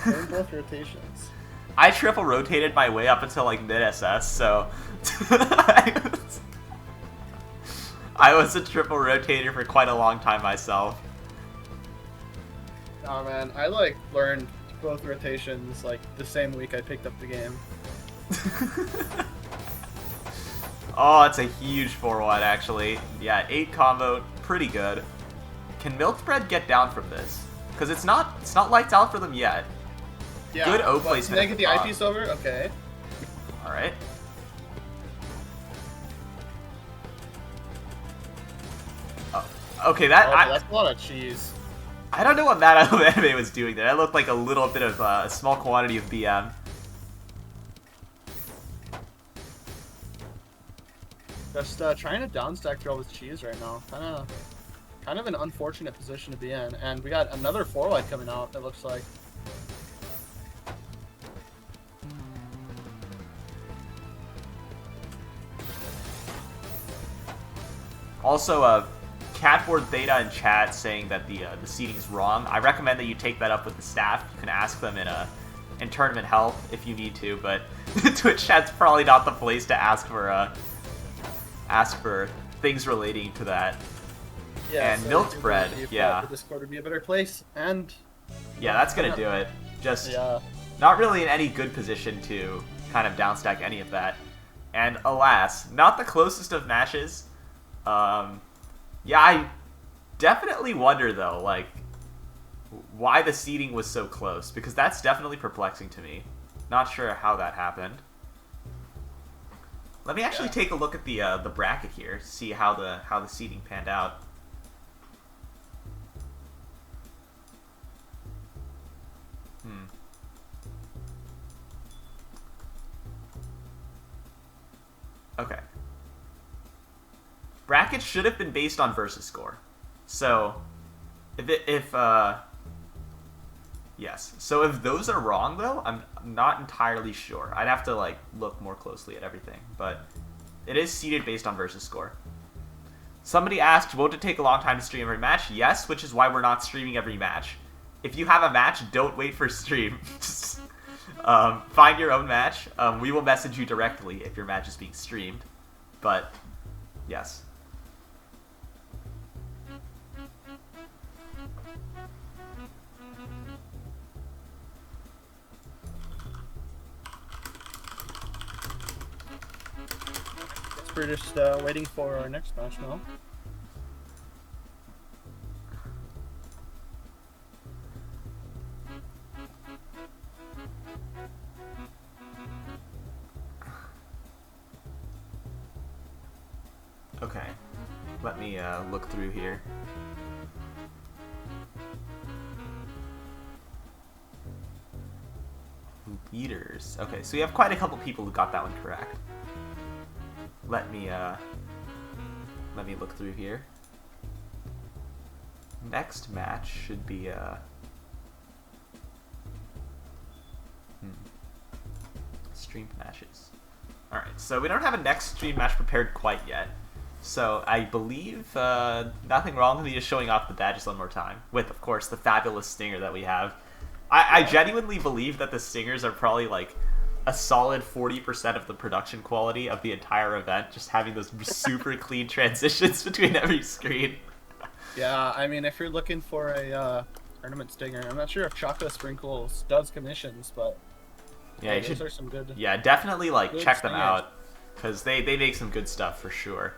Learn both rotations. I triple rotated my way up until like mid SS, so I was a triple rotator for quite a long time myself. Oh man, I like learned both rotations like the same week I picked up the game. Oh, it's a huge 4-1 actually. Yeah, 8 combo, pretty good. Can Milk Bread get down from this? Because it's not lights out for them yet. Yeah, good O placement. Can they get the eyepiece over? Okay. Alright. Oh, okay, that's a lot of cheese. I don't know what Manabender was doing there. That looked like a little bit of a small quantity of BM. Just trying to downstack through all this cheese right now. Kind of an unfortunate position to be in. And we got another 4-wide coming out, it looks like. Also, Catboard Theta in chat saying that the seating is wrong. I recommend that you take that up with the staff. You can ask them in tournament help if you need to, but Twitch chat's probably not the place to ask for things relating to that. Yeah, and so Milk Bread, yeah. The Discord would be a better place, and yeah, that's gonna do it. Just yeah. Not really in any good position to kind of downstack any of that. And alas, not the closest of matches. Yeah, I definitely wonder though, like, why the seeding was so close, because that's definitely perplexing to me. Not sure how that happened. Let me actually take a look at the bracket here, see how the seeding panned out. Okay. Brackets should have been based on versus score. So, yes. So if those are wrong though, I'm not entirely sure. I'd have to like look more closely at everything, but it is seeded based on versus score. Somebody asked, won't it take a long time to stream every match? Yes, which is why we're not streaming every match. If you have a match, don't wait for stream. Just find your own match. We will message you directly if your match is being streamed. But, yes. We're just waiting for our next match now. Okay, let me look through here. Leaders. Okay, so we have quite a couple people who got that one correct. Let me look through here. Next match should be streamed matches. Alright, so we don't have a next stream match prepared quite yet. So I believe nothing wrong with me just showing off the badges one more time. With, of course, the fabulous stinger that we have. I genuinely believe that the stingers are probably like a solid 40% of the production quality of the entire event, just having those super clean transitions between every screen. Yeah, I mean, if you're looking for a tournament stinger, I'm not sure if Chocolate Sprinkles does commissions, but yeah, those are some good. Yeah, definitely like check them stingers out, because they make some good stuff for sure.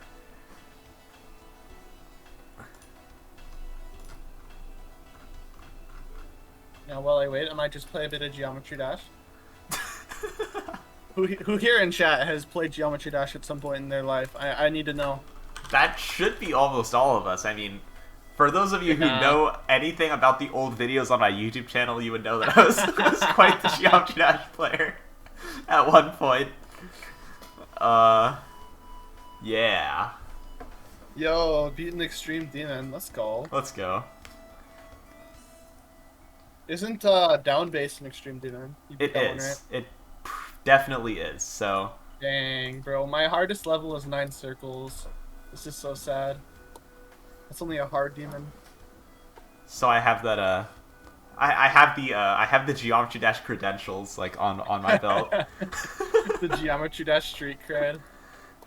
Now, while I wait, I might just play a bit of Geometry Dash. Who here in chat has played Geometry Dash at some point in their life? I need to know. That should be almost all of us. I mean, For those of you who know anything about the old videos on my YouTube channel, you would know that I was quite the Geometry Dash player at one point. Yeah. Yo, beat an extreme demon. Let's go. Let's go. Isn't down base an extreme demon? It is. Right? It definitely is. So. Dang, bro. My hardest level is 9 circles. This is so sad. That's only a hard demon. So I have that. I have the Geometry Dash credentials like on my belt. The Geometry Dash street cred.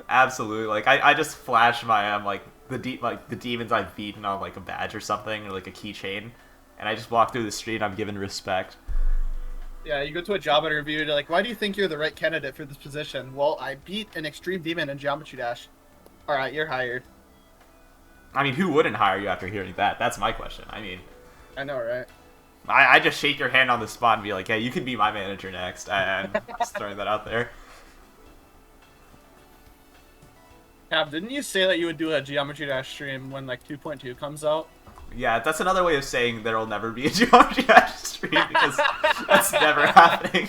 Absolutely. Like I just flash my like the demons I've beaten on like a badge or something, or like a keychain, and I just walk through the street and I'm given respect. Yeah, you go to a job interview, you're like, why do you think you're the right candidate for this position? Well, I beat an extreme demon in Geometry Dash. Alright, you're hired. I mean, who wouldn't hire you after hearing that? That's my question. I mean... I know, right? I just shake your hand on the spot and be like, hey, you can be my manager next. I'm just throwing that out there. Cap, didn't you say that you would do a Geometry Dash stream when, like, 2.2 comes out? Yeah, that's another way of saying there will never be a Geometry Dash stream, because that's never happening.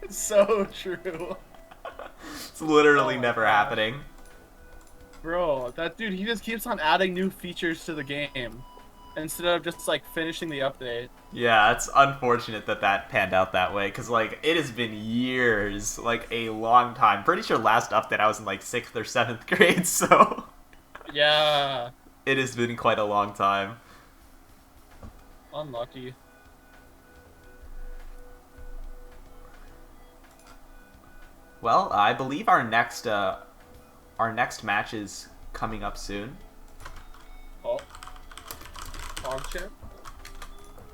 It's so true. It's literally never happening. Bro, that dude, he just keeps on adding new features to the game instead of just, like, finishing the update. Yeah, it's unfortunate that that panned out that way, because, like, it has been years, like, a long time. Pretty sure last update I was in, like, 6th or 7th grade, so... Yeah. It has been quite a long time. Unlucky. Well, I believe our next match is coming up soon. Oh. Chair.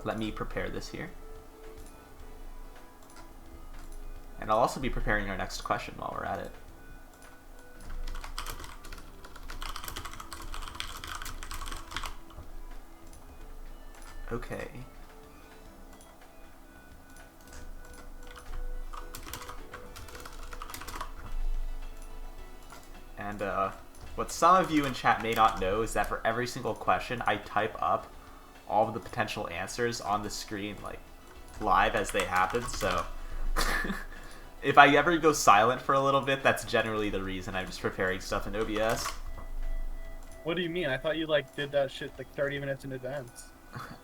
Let me prepare this here. And I'll also be preparing our next question while we're at it. Okay. And what some of you in chat may not know is that for every single question, I type up all of the potential answers on the screen, like, live as they happen, so if I ever go silent for a little bit, that's generally the reason. I'm just preparing stuff in OBS. What do you mean? I thought you, like, did that shit, like, 30 minutes in advance.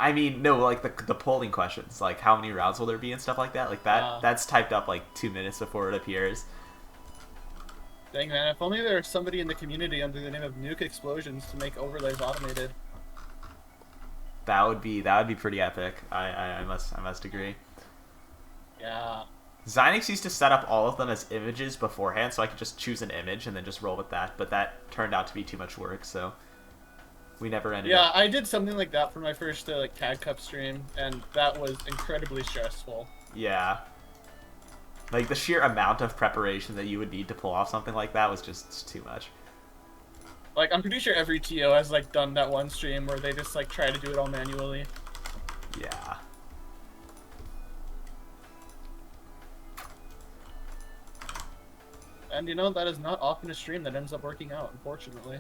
I mean, no, like, the polling questions, like, how many rounds will there be and stuff like that, that's typed up, like, 2 minutes before it appears. Dang, man, if only there was somebody in the community under the name of Nuke Explosions to make overlays automated. That would be pretty epic. I must agree. Yeah. Xynix used to set up all of them as images beforehand, so I could just choose an image and then just roll with that, but that turned out to be too much work, so we never ended up. Yeah, I did something like that for my first like Tag Cup stream, and that was incredibly stressful. Yeah. Like, the sheer amount of preparation that you would need to pull off something like that was just too much. Like, I'm pretty sure every TO has, like, done that one stream where they just, like, try to do it all manually. Yeah. And, you know, that is not often a stream that ends up working out, unfortunately.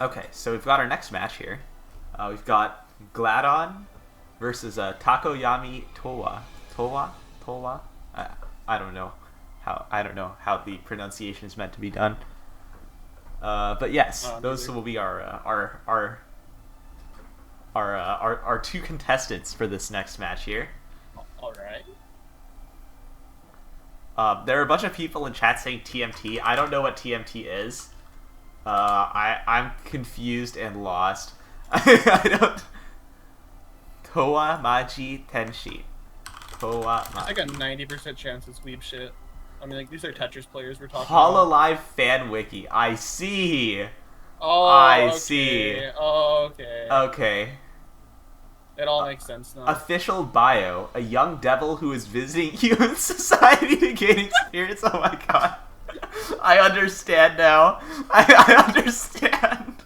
Okay, so we've got our next match here. We've got Gladon versus Takoyami Towa. Towa? I don't know how the pronunciation is meant to be done. But yes, those will be our two contestants for this next match here. All right. There are a bunch of people in chat saying TMT. I don't know what TMT is. I'm confused and lost. I don't. Towa Maji Tenshi. Towa Maji. It's like a 90% chance it's weeb shit. I mean, like, these are Tetris players we're talking Hololive Fan Wiki. I see. Oh, I okay. see. Oh, okay. Okay. It all makes sense now. Official bio: a young devil who is visiting human society to gain experience. Oh my god. I understand now. I understand.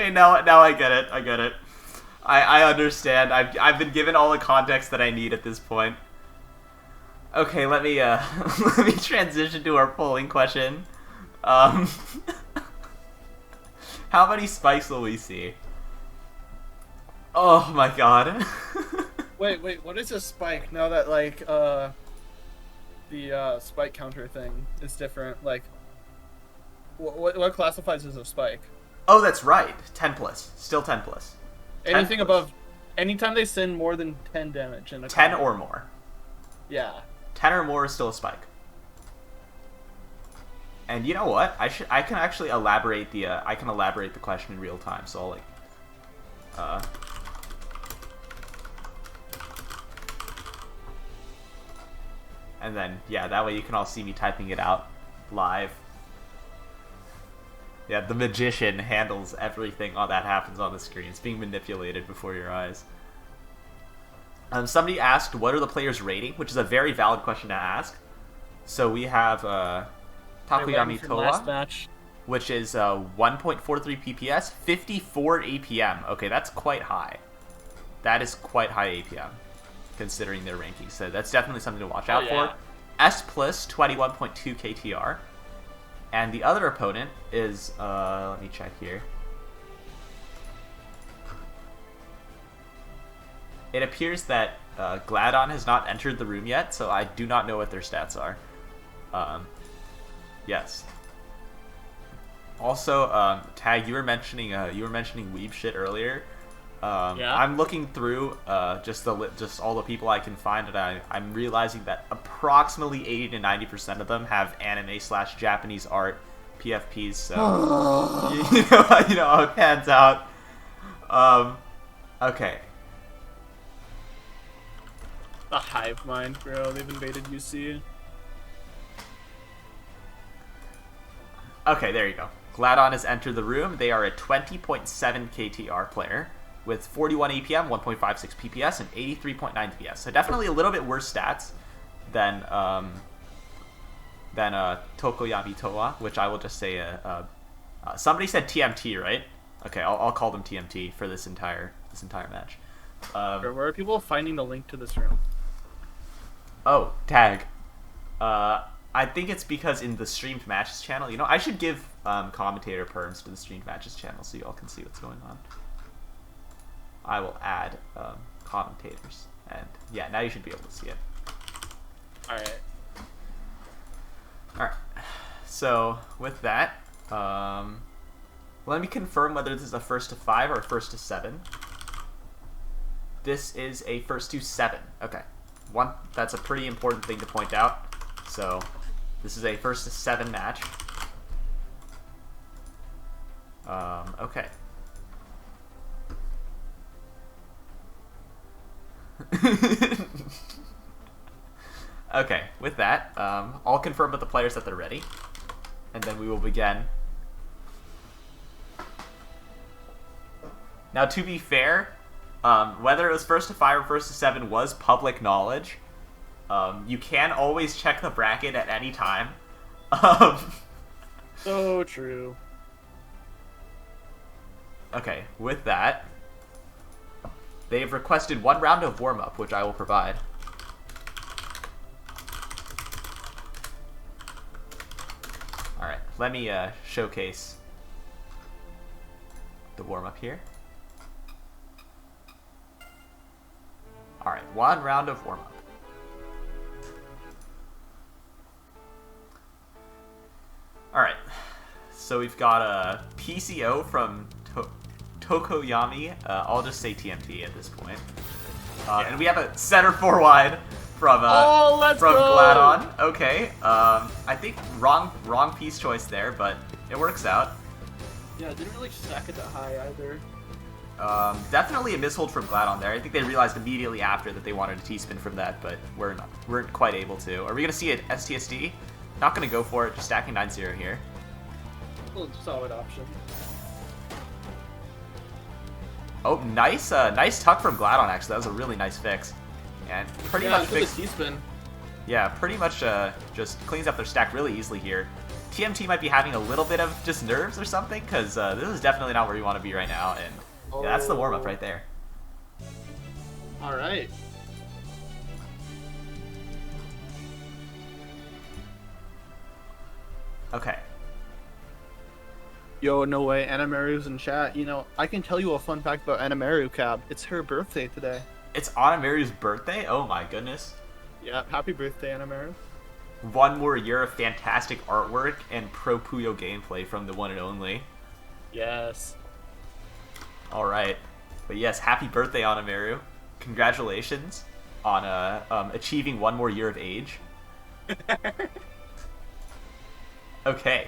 Okay, now I get it. I get it. I understand. I've been given all the context that I need at this point. Okay, let me let me transition to our polling question. How many spikes will we see? Oh my god. Wait, what is a spike? Now that like the spike counter thing is different. Like, what classifies as a spike? Oh, that's right. 10 plus. Still 10 plus. Anything above, anytime they send more than 10 damage in a 10 combo. or more. Yeah. 10 or more is still a spike. And you know what? I can actually elaborate the question in real time. So I'll like and then yeah, that way you can all see me typing it out live. Yeah, the magician handles everything that happens on the screen. It's being manipulated before your eyes. Somebody asked, what are the players' rating? Which is a very valid question to ask. So we have Takuyami Towa, which is 1.43 PPS, 54 APM. Okay, that's quite high. That is quite high APM, considering their rankings. So that's definitely something to watch out for. S plus 21.2 KTR. And the other opponent is, let me check here. It appears that Gladon has not entered the room yet, so I do not know what their stats are. Yes. Also, Tag, you were mentioning weeb shit earlier. Yeah. I'm looking through just all the people I can find, and I'm realizing that approximately 80 to 90% of them have anime/Japanese art PFPs. So you know how it pans out. Okay. The hive mind, bro. They've invaded UC. Okay, there you go. Gladon has entered the room. They are a 20.7 KTR player with 41 APM, 1.56 PPS, and 83.9 DPS. So definitely a little bit worse stats than Tokoyami Towa, which I will just say. Somebody said TMT, right? Okay, I'll call them TMT for this entire match. Where are people finding the link to this room? Oh, Tag. I think it's because in the streamed matches channel, you know, I should give commentator perms to the streamed matches channel so you all can see what's going on. I will add commentators, and yeah, now you should be able to see it. Alright. Alright. So, with that, let me confirm whether this is a first to 5 or a first to 7. This is a first to 7. Okay. That's a pretty important thing to point out. So, this is a first to 7 match. Okay. Okay, with that, I'll confirm with the players that they're ready, and then we will begin. Now, to be fair, whether it was first to 5 or first to 7 was public knowledge. You can always check the bracket at any time. So true. Okay, with that, they've requested 1 round of warm-up, which I will provide. Alright, let me showcase the warm-up here. Alright, 1 round of warm-up. Alright, so we've got a PCO from Tokoyami. I'll just say TMT at this point. And we have a center 4 wide from Gladon. Okay, I think wrong piece choice there, but it works out. Yeah, didn't really stack it that high either. Definitely a mishold from Gladon there. I think they realized immediately after that they wanted a T-spin from that, but weren't quite able to. Are we gonna see an STSD? Not gonna go for it. Just stacking 9-0 here. Well, solid option. Oh, nice tuck from Gladon. Actually, that was a really nice fix, and pretty much fixed. T-spin. Yeah, pretty much just cleans up their stack really easily here. TMT might be having a little bit of just nerves or something, because this is definitely not where you want to be right now, and yeah, that's the warm-up right there. All right. Okay. Yo, no way, Animaru's in chat. You know, I can tell you a fun fact about Animaru, Cab. It's her birthday today. It's Animaru's birthday? Oh my goodness. Yeah, happy birthday, Animaru. One more year of fantastic artwork and Promooooooo gameplay from the one and only. Yes. Alright. But yes, happy birthday, Animaru. Congratulations on achieving one more year of age. Okay.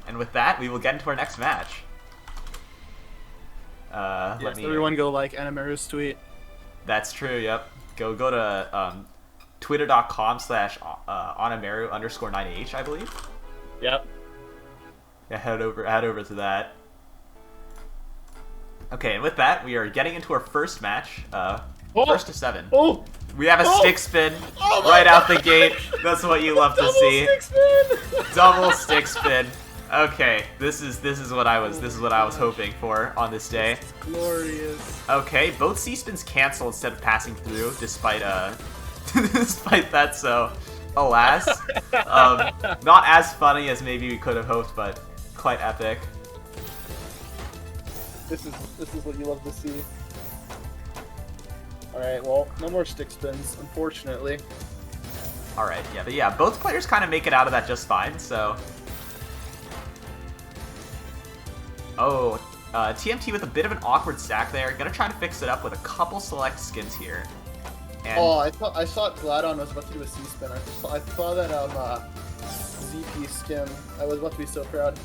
And with that, we will get into our next match. Yes, everyone go like Animaru's tweet. That's true, yep. Go to twitter.com/Animaru_9H, I believe. Yep. Yeah, head over to that. Okay, and with that, we are getting into our first match. First to 7. Oh! We have a stick spin right out the gate. That's what you love to see. Stick spin! Double stick spin. Okay, this is what I was hoping for on this day. This is glorious. Okay, both C spins cancel instead of passing through, despite despite that. So, alas, not as funny as maybe we could have hoped, but quite epic. This is what you love to see. All right, well, no more stick spins, unfortunately. All right, yeah, but yeah, both players kind of make it out of that just fine. So. Oh, TMT with a bit of an awkward stack there. Gonna try to fix it up with a couple select skins here. And Oh, I thought Gladon was about to do a C spin. I saw that ZP skin. I was about to be so proud.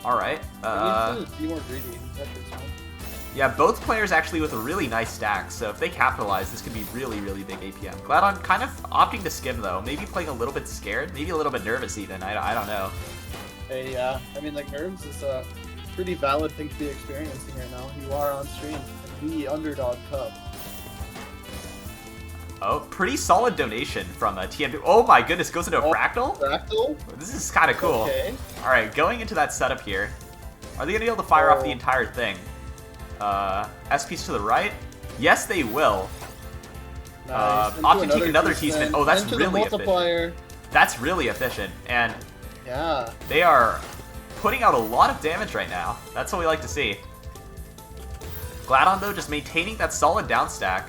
all right. I need to be more greedy. That shit's fun. Yeah, both players actually with a really nice stack. So if they capitalize, this could be really, really big APM. Gladon kind of opting to skim though. Maybe playing a little bit scared, maybe a little bit nervous even. I don't know. Hey, I mean, like, nerves is a pretty valid thing to be experiencing right now. You are on stream in the Underdog Cup. Oh, pretty solid donation from TMT. Oh my goodness, goes into a fractal? Fractal? This is kind of cool. Okay. Alright, going into that setup here. Are they going to be able to fire off the entire thing? SPs to the right? Yes, they will. Nice. Opting to take another T-spin. Oh, that's really efficient. That's really efficient. And yeah, they are putting out a lot of damage right now. That's what we like to see. Gladon, though, just maintaining that solid down stack.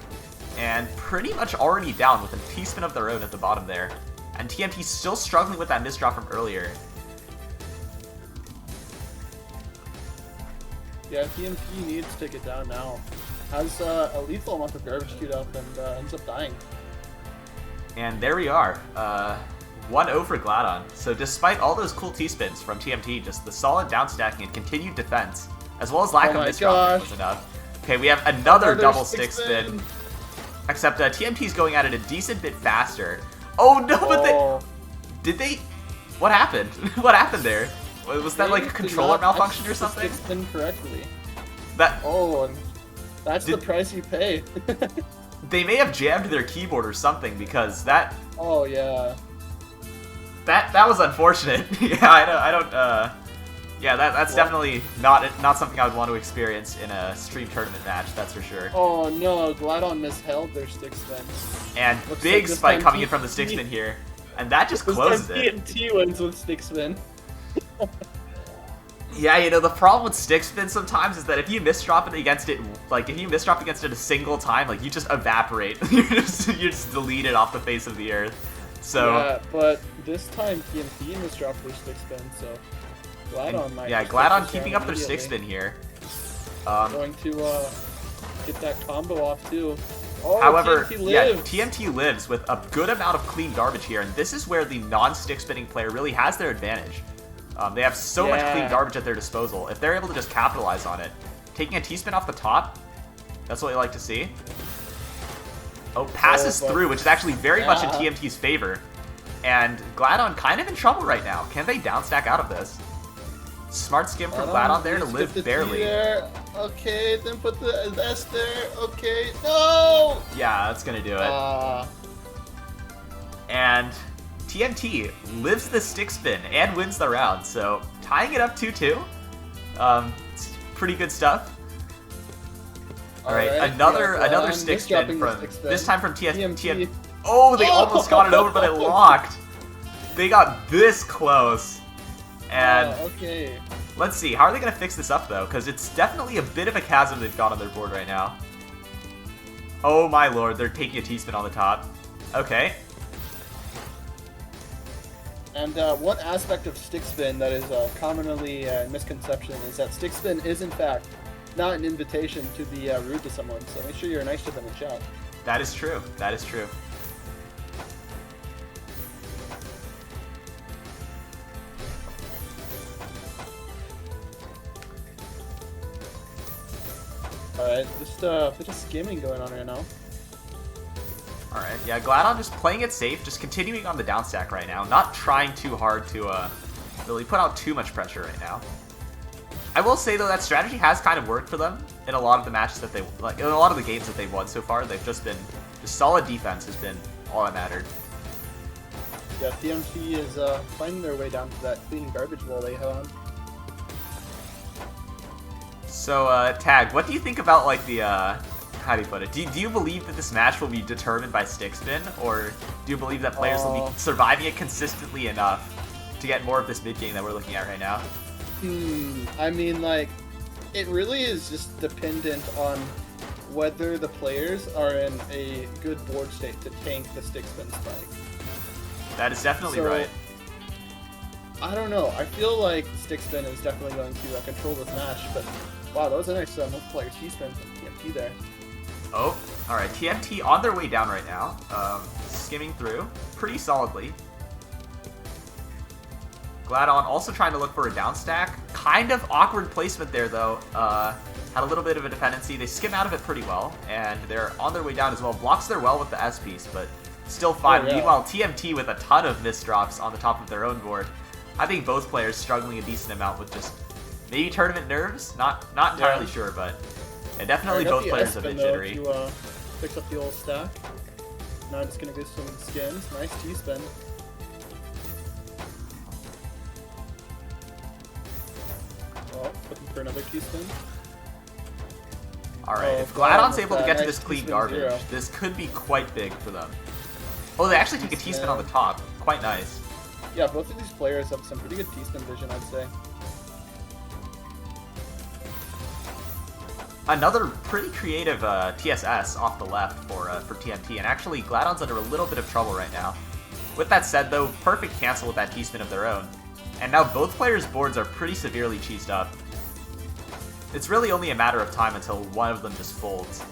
And pretty much already down with a T-spin of their own at the bottom there. And TMT still struggling with that misdraw from earlier. Yeah, TMT needs to take it down now. Has a lethal amount of garbage queued up and ends up dying. And there we are. 1-0 for Gladon. So despite all those cool T-spins from TMT, just the solid down stacking and continued defense, as well as lack of misdropping was enough. Okay, we have another double stick spin. Except TMT's going at it a decent bit faster. Oh no, but did they? What happened? What happened there? Was that like a controller malfunction or something? Stick spin correctly. That. Oh, that's the price you pay. They may have jammed their keyboard or something because that. Oh yeah. That was unfortunate. Yeah, I don't. Yeah, that's definitely not something I would want to experience in a stream tournament match. That's for sure. Oh no, Gladon misheld their stick spin. And looks big like spike coming in from the stick spin here, and that just closes it. TMT wins with stick spin. Yeah, you know, the problem with stick spin sometimes is that if you misdrop it against it, like if you misdrop against it a single time, like you just evaporate. you just delete it off the face of the earth. So yeah, but this time TMT misdropped their stick spin, so Gladon might. Yeah, Gladon keeping up their stick spin here. Going to get that combo off too. Oh, however, TMT lives. yeah, TMT lives with a good amount of clean garbage here, and this is where the non-stick spinning player really has their advantage. They have so much clean garbage at their disposal. If they're able to just capitalize on it, taking a T-spin off the top, that's what you like to see. Oh, passes through, which is actually very much in TMT's favor. And Gladon kind of in trouble right now. Can they downstack out of this? Smart skim from Gladon there to live barely. Okay, then put the S there. Okay, no! Yeah, that's gonna do it. And TMT lives the stick spin and wins the round, so tying it up 2-2. It's pretty good stuff. All right, another stick spin from this time from TMT. Oh, they almost got it over, but it locked. They got this close. And okay. Let's see, how are they gonna fix this up though? Because it's definitely a bit of a chasm they've got on their board right now. Oh my lord, they're taking a T-spin on the top. Okay. And one aspect of stick spin that is commonly misconception is that stick spin is in fact not an invitation to be rude to someone, so make sure you're nice to them in chat. That is true. That is true. Alright, just a bit of skimming going on right now. Alright, yeah, Gladon just playing it safe, just continuing on the down stack right now, not trying too hard to really put out too much pressure right now. I will say though that strategy has kind of worked for them in a lot of the matches that they like, in a lot of the games that they've won so far. They've just been the solid defense has been all that mattered. Yeah, TMT is finding their way down to that clean garbage wall they have on. So, Tag, what do you think about, like, the, how do you put it? Do you believe that this match will be determined by stick spin, or do you believe that players will be surviving it consistently enough to get more of this mid-game that we're looking at right now? I mean, like, it really is just dependent on whether the players are in a good board state to tank the stick spin spike. That is definitely right. I don't know. I feel like stick spin is definitely going to control this match, but wow, that was a nice multiplayer T-spin from TMT there. Oh, alright, TMT on their way down right now, skimming through pretty solidly. Gladon also trying to look for a down stack. Kind of awkward placement there though. Had a little bit of a dependency. They skim out of it pretty well, and they're on their way down as well. Blocks their well with the S piece, but still fine. Yeah. Meanwhile, TMT with a ton of misdrops on the top of their own board. I think both players struggling a decent amount with just maybe tournament nerves. Not entirely sure, but yeah, definitely both players a bit jittery. To fix up the old stack. Now I'm just gonna get some skins. Nice T-spin. Oh, looking for another T-spin. Alright, if Gladon's able to get to this clean garbage, this could be quite big for them. Oh, they actually took a T-spin on the top. Quite nice. Yeah, both of these players have some pretty good T-spin vision, I'd say. Another pretty creative TSS off the left for TMT, and actually Gladon's under a little bit of trouble right now. With that said though, perfect cancel with that T-spin of their own. And now both players' boards are pretty severely cheesed up. It's really only a matter of time until one of them just folds.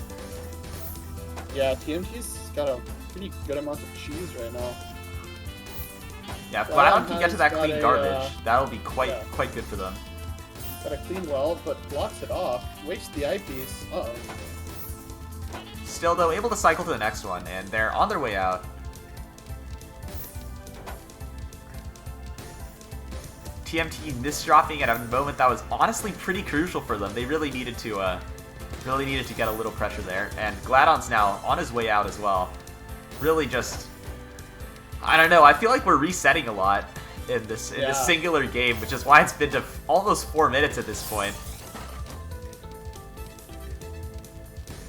Yeah, TMT's got a pretty good amount of cheese right now. Yeah, if Gladon can get to that clean garbage, that'll be quite good for them. Got a clean well, but blocks it off. Wastes the eyepiece. Uh-oh. Still, though, able to cycle to the next one, and they're on their way out. TMT misdropping at a moment that was honestly pretty crucial for them. They really needed to get a little pressure there, and Gladon's now on his way out as well. Really just, I don't know, I feel like we're resetting a lot in this singular game, which is why it's been to almost 4 minutes at this point.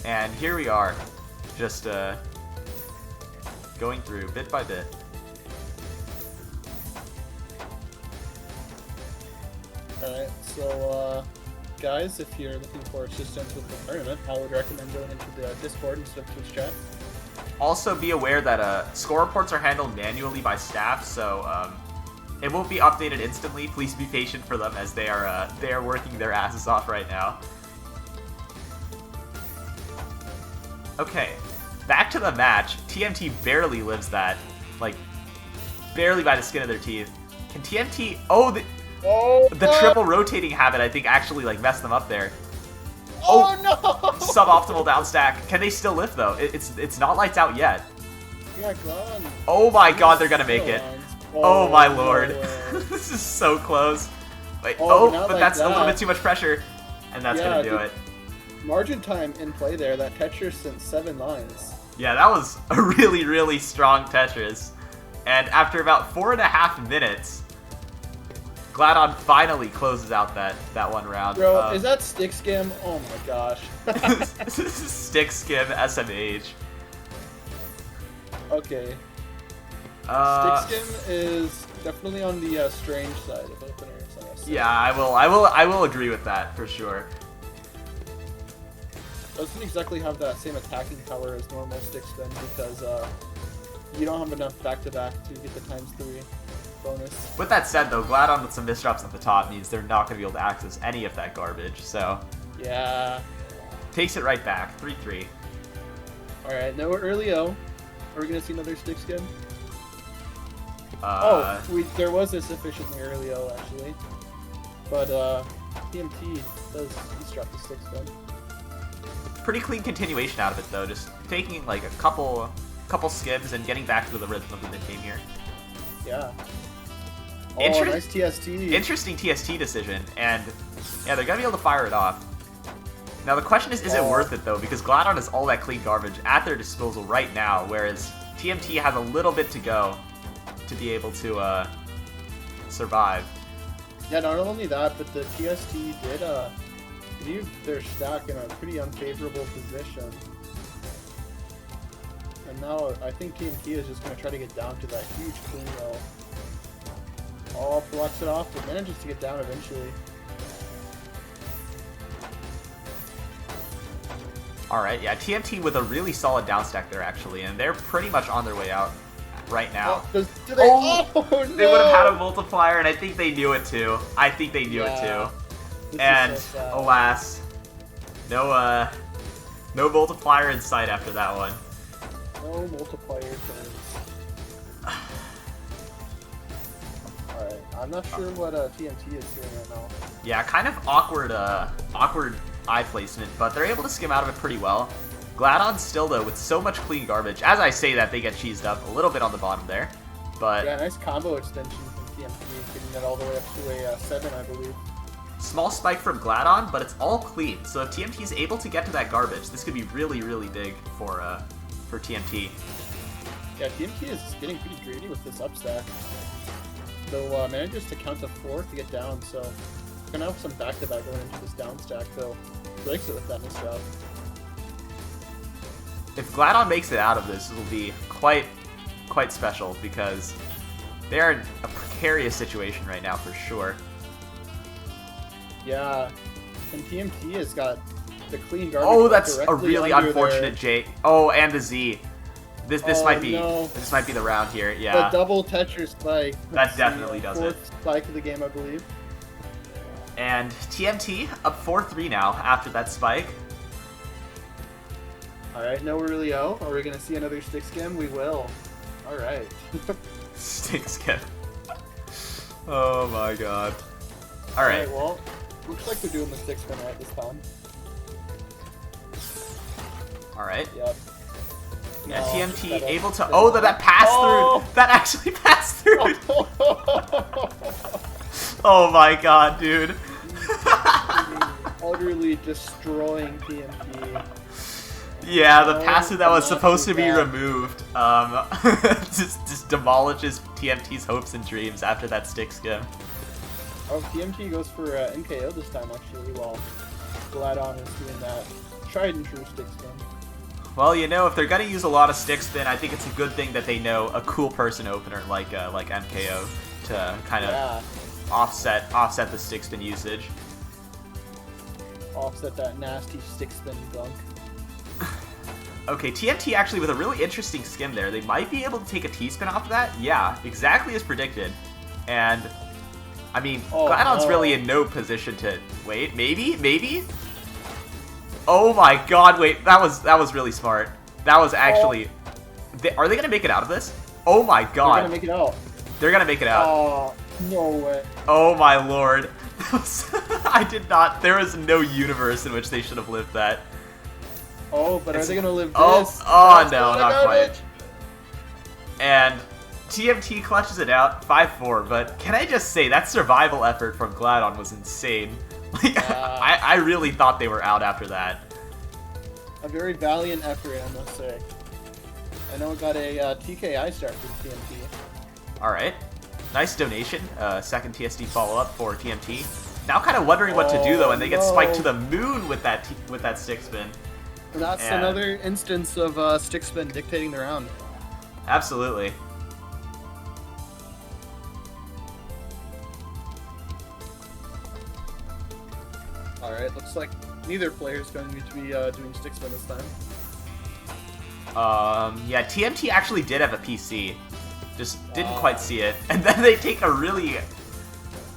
And here we are, just going through bit by bit. Alright, so guys, if you're looking for assistance with the tournament, I would recommend going into the Discord instead of Twitch chat. Also be aware that score reports are handled manually by staff, so it won't be updated instantly. Please be patient for them as they are working their asses off right now. Okay, back to the match. TMT barely lives that, like, barely by the skin of their teeth. Can TMT? Oh, the triple rotating habit I think actually like messed them up there. Oh no! Suboptimal down stack. Can they still lift though? It's not lights out yet. Yeah, Gladon. Oh my god, they're gonna make it. Oh my lord. No This is so close. Wait, but but that's a little bit too much pressure. And that's gonna do it. margin time in play there. That Tetris sent 7 lines. Yeah, that was a really, really strong Tetris. And after about 4.5 minutes, Gladon finally closes out that one round. Bro, is that Stick Skim? Oh my gosh. Stick Skim SMH. Okay. Stick Skim is definitely on the strange side of openers. Yeah, I will agree with that for sure. Doesn't exactly have that same attacking power as normal Stick Spin because you don't have enough back-to-back to get the ×3 bonus. With that said, though, Gladon with some misdrops at the top means they're not going to be able to access any of that garbage, so... Yeah. Takes it right back, 3-3. Alright, no early O. Are we going to see another Stick Skim? There was a sufficiently early O, actually. But, TMT does eavesdrop the Stick Spin. Pretty clean continuation out of it, though, just taking, like, a couple skims and getting back to the rhythm of the mid-game here. Yeah. Oh, nice TST. Interesting TST decision, and yeah, they're gonna be able to fire it off. Now the question is it worth it though? Because Gladon has all that clean garbage at their disposal right now, whereas TMT has a little bit to go to be able to survive. Yeah, not only that, but the TST did leave their stack in a pretty unfavorable position. And now I think TMT is just going to try to get down to that huge clean roll. Oh, blocks it off, but manages to get down eventually. Alright, yeah, TMT with a really solid down stack there actually, and they're pretty much on their way out right now. Do they? Oh, no! They would have had a multiplier, and I think they knew it too. I think they knew it too. And so alas, no multiplier in sight after that one. No multiplier turns. Alright, I'm not sure what TMT is doing right now. Yeah, kind of awkward eye placement, but they're able to skim out of it pretty well. Gladon still, though, with so much clean garbage. As I say that, they get cheesed up a little bit on the bottom there. But yeah, nice combo extension from TMT, getting that all the way up to a 7, I believe. Small spike from Gladon, but it's all clean. So if TMT is able to get to that garbage, this could be really, really big for TMT. Yeah, TMT is getting pretty greedy with this upstack. Though manages to count to 4 to get down, so gonna have some back-to-back going into this down stack, though breaks it with that misdrop. If Gladon makes it out of this, it'll be quite special because they're in a precarious situation right now for sure. Yeah, and TMT has got the clean garbage. Oh, that's a really unfortunate J. Oh, and the Z. This might be this might be the round here. Yeah. The double Tetris spike. That definitely does it. Fourth spike of the game, I believe. And TMT up 4-3 now after that spike. All right, no early O. Are we gonna see another stick skim? We will. All right. Stick skim. Oh my god. All right. Well, looks like they're doing the stick spin right this time. All right. Yep. Yeah, No, TMT able to. Oh, that passed through. That actually passed through. Oh my god, dude. Utterly destroying TMT. Yeah, the passive that was supposed to be removed just demolishes TMT's hopes and dreams after that stick skim. Oh, TMT goes for NKO this time, actually, while Gladon is doing that tried and true stick spin. Well, you know, if they're gonna use a lot of stick spin, I think it's a good thing that they know a cool person opener like MKO to kind of offset the stick spin usage. Offset that nasty stick spin gunk. Okay, TMT actually with a really interesting skim there. They might be able to take a T-spin off of that. Yeah, exactly as predicted. And, I mean, Gladon's really in no position to... Wait, maybe? Oh my god, wait, that was really smart. That was actually... Are they going to make it out of this? Oh my god. They're going to make it out. They're going to make it out. Oh, no way. Oh my lord. I did not... There was no universe in which they should have lived that. Oh, but are they going to live this? Oh no, not quite. And TMT clutches it out, 5-4, but can I just say, that survival effort from Gladon was insane. Like, I really thought they were out after that. A very valiant effort, I must say. I know I got a TKI start from TMT. Alright. Nice donation. Second TSD follow-up for TMT. Now kind of wondering what to do, though, and they get spiked to the moon with that stick spin. And that's another instance of stick spin dictating the round. Absolutely. Alright, looks like neither player is going to be doing stick spin this time. Yeah, TMT actually did have a PC. Just didn't quite see it. And then they take a really...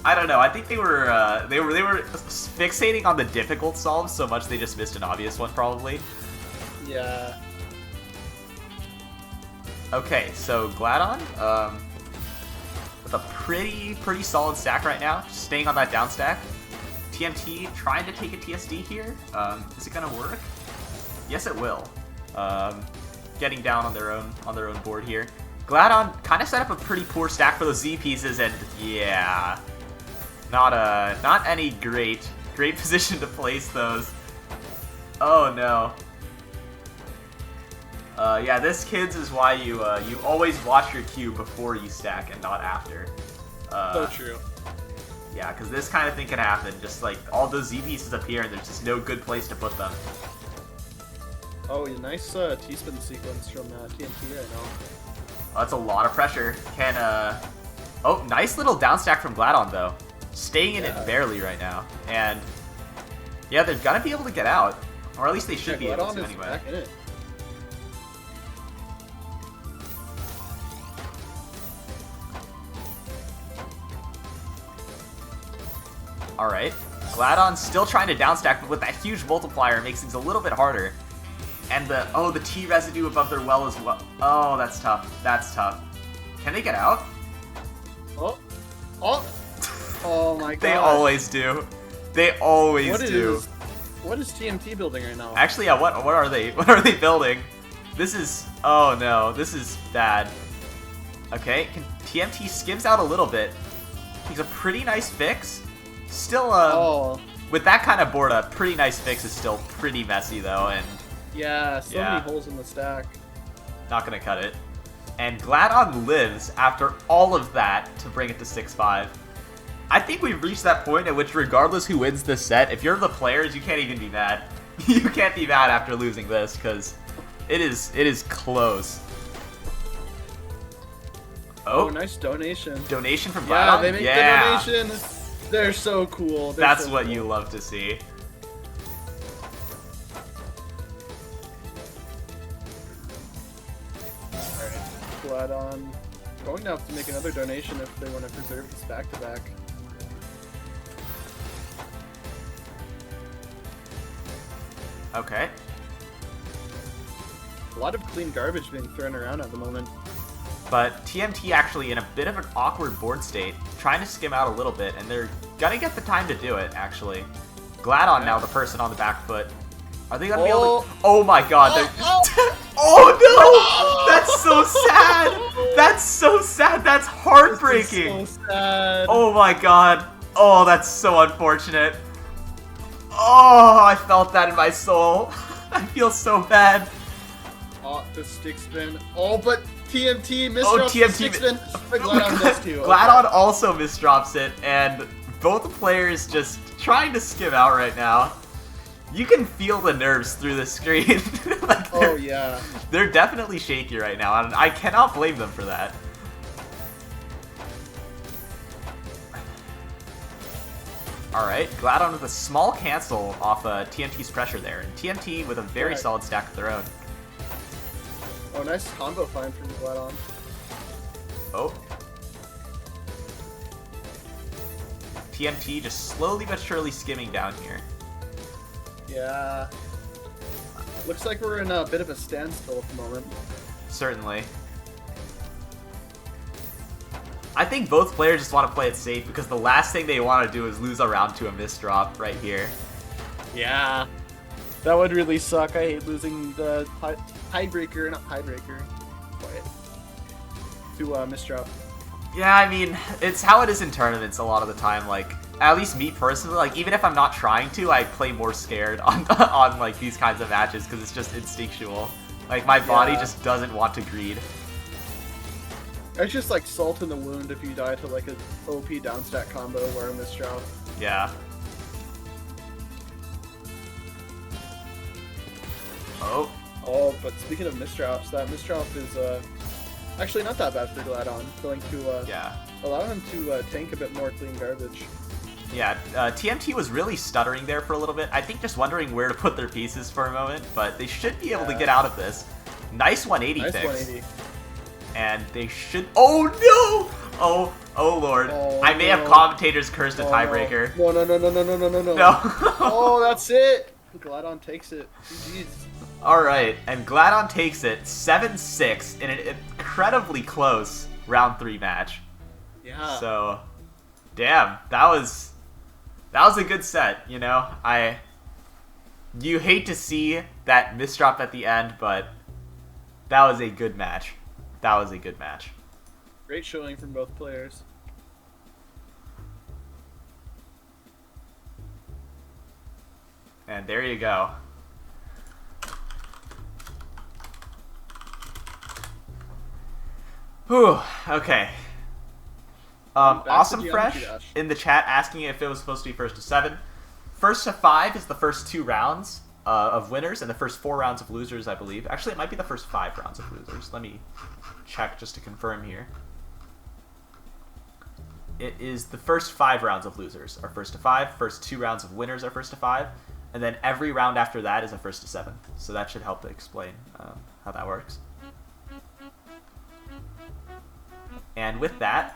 I don't know, I think they were fixating on the difficult solves so much they just missed an obvious one, probably. Yeah. Okay, so Gladon, with a pretty solid stack right now, just staying on that down stack. TMT trying to take a TSD here. Is it gonna work? Yes, it will. Getting down on their own board here. Gladon kind of set up a pretty poor stack for those Z pieces, and yeah, not any great position to place those. Oh no. Yeah, this, kids, is why you always watch your cue before you stack and not after. So true. Yeah, because this kind of thing can happen. Just like all those Z pieces appear and there's just no good place to put them. Oh, yeah, nice T-spin sequence from TMT right now. Oh, that's a lot of pressure. Oh, nice little down stack from Gladon, though. Staying in it barely right now. And yeah, they're gonna be able to get out. Or at least they should be able to anyway. Back in it. Alright. Gladon still trying to downstack, but with that huge multiplier, it makes things a little bit harder. And the T residue above their well as well. Oh, that's tough. That's tough. Can they get out? Oh. Oh. Oh my god. They always do. They always do. What is TMT building right now? Actually, yeah, what are they? What are they building? This is... Oh no, this is bad. Okay, TMT skims out a little bit. He's a pretty nice fix. Still, with that kind of board, a pretty nice fix is still pretty messy, though, and... Yeah, so many holes in the stack. Not gonna cut it. And Gladon lives after all of that to bring it to 6-5. I think we've reached that point at which, regardless who wins this set, if you're the players, you can't even be mad. You can't be mad after losing this, because it is close. Oh, nice donation. Donation from Gladon? Yeah, they make the donation. They're so cool. That's what you love to see. Alright, Gladon going to have to make another donation if they want to preserve this back-to-back. Okay. A lot of clean garbage being thrown around at the moment. But TMT actually in a bit of an awkward board state, trying to skim out a little bit, and they're gonna get the time to do it, actually. Gladon now the person on the back foot. Are they gonna be able to... Oh my god, oh no! That's so sad! That's so sad! That's heartbreaking! This is so sad. Oh my god. Oh, that's so unfortunate. Oh, I felt that in my soul. I feel so bad. Oh, the stick spin. Oh, but TMT misdrops the stick spin. But Gladon does too. Gladon also misdrops it, and both players just trying to skim out right now. You can feel the nerves through the screen. Like oh yeah. They're definitely shaky right now, and I cannot blame them for that. Alright, Gladon with a small cancel off TMT's pressure there, and TMT with a very solid stack of their own. Oh, nice combo find from Gladon. Oh. TMT just slowly but surely skimming down here. Yeah. Looks like we're in a bit of a standstill at the moment. Certainly. I think both players just want to play it safe because the last thing they want to do is lose a round to a misdrop right here. Yeah. That would really suck. I hate losing the tiebreaker, not tiebreaker, quiet, to misdrop. Yeah, I mean, it's how it is in tournaments a lot of the time. Like, at least me personally, like, even if I'm not trying to, I play more scared on on like these kinds of matches because it's just instinctual. Like, my body just doesn't want to greed. It's just like salt in the wound if you die to like a OP downstack combo or a misdrop. Yeah. Oh. Oh, but speaking of misdrops, that misdrop is actually not that bad for Gladon. Going to allow him to tank a bit more clean garbage. Yeah, TMT was really stuttering there for a little bit. I think just wondering where to put their pieces for a moment, but they should be able to get out of this. Nice 180 nice fix. 180. And they should... Oh, no! Oh, Lord. Oh, I may have Commentators cursed a tiebreaker. No. No. Oh, that's it! Gladon takes it. GG's. Alright, and Gladon takes it 7-6 in an incredibly close round 3 match. Yeah. So, damn, that was a good set, you know? You hate to see that misdrop at the end, but that was a good match. That was a good match. Great showing from both players. And there you go. Whew, okay. Awesome Fresh in the chat asking if it was supposed to be first to 7. First to 5 is the first 2 rounds of winners, and the first 4 rounds of losers, I believe. Actually, it might be the first 5 rounds of losers. Let me check just to confirm here. It is the first 5 rounds of losers are first to 5. First 2 rounds of winners are first to 5. And then every round after that is a first to 7. So that should help to explain how that works. And with that,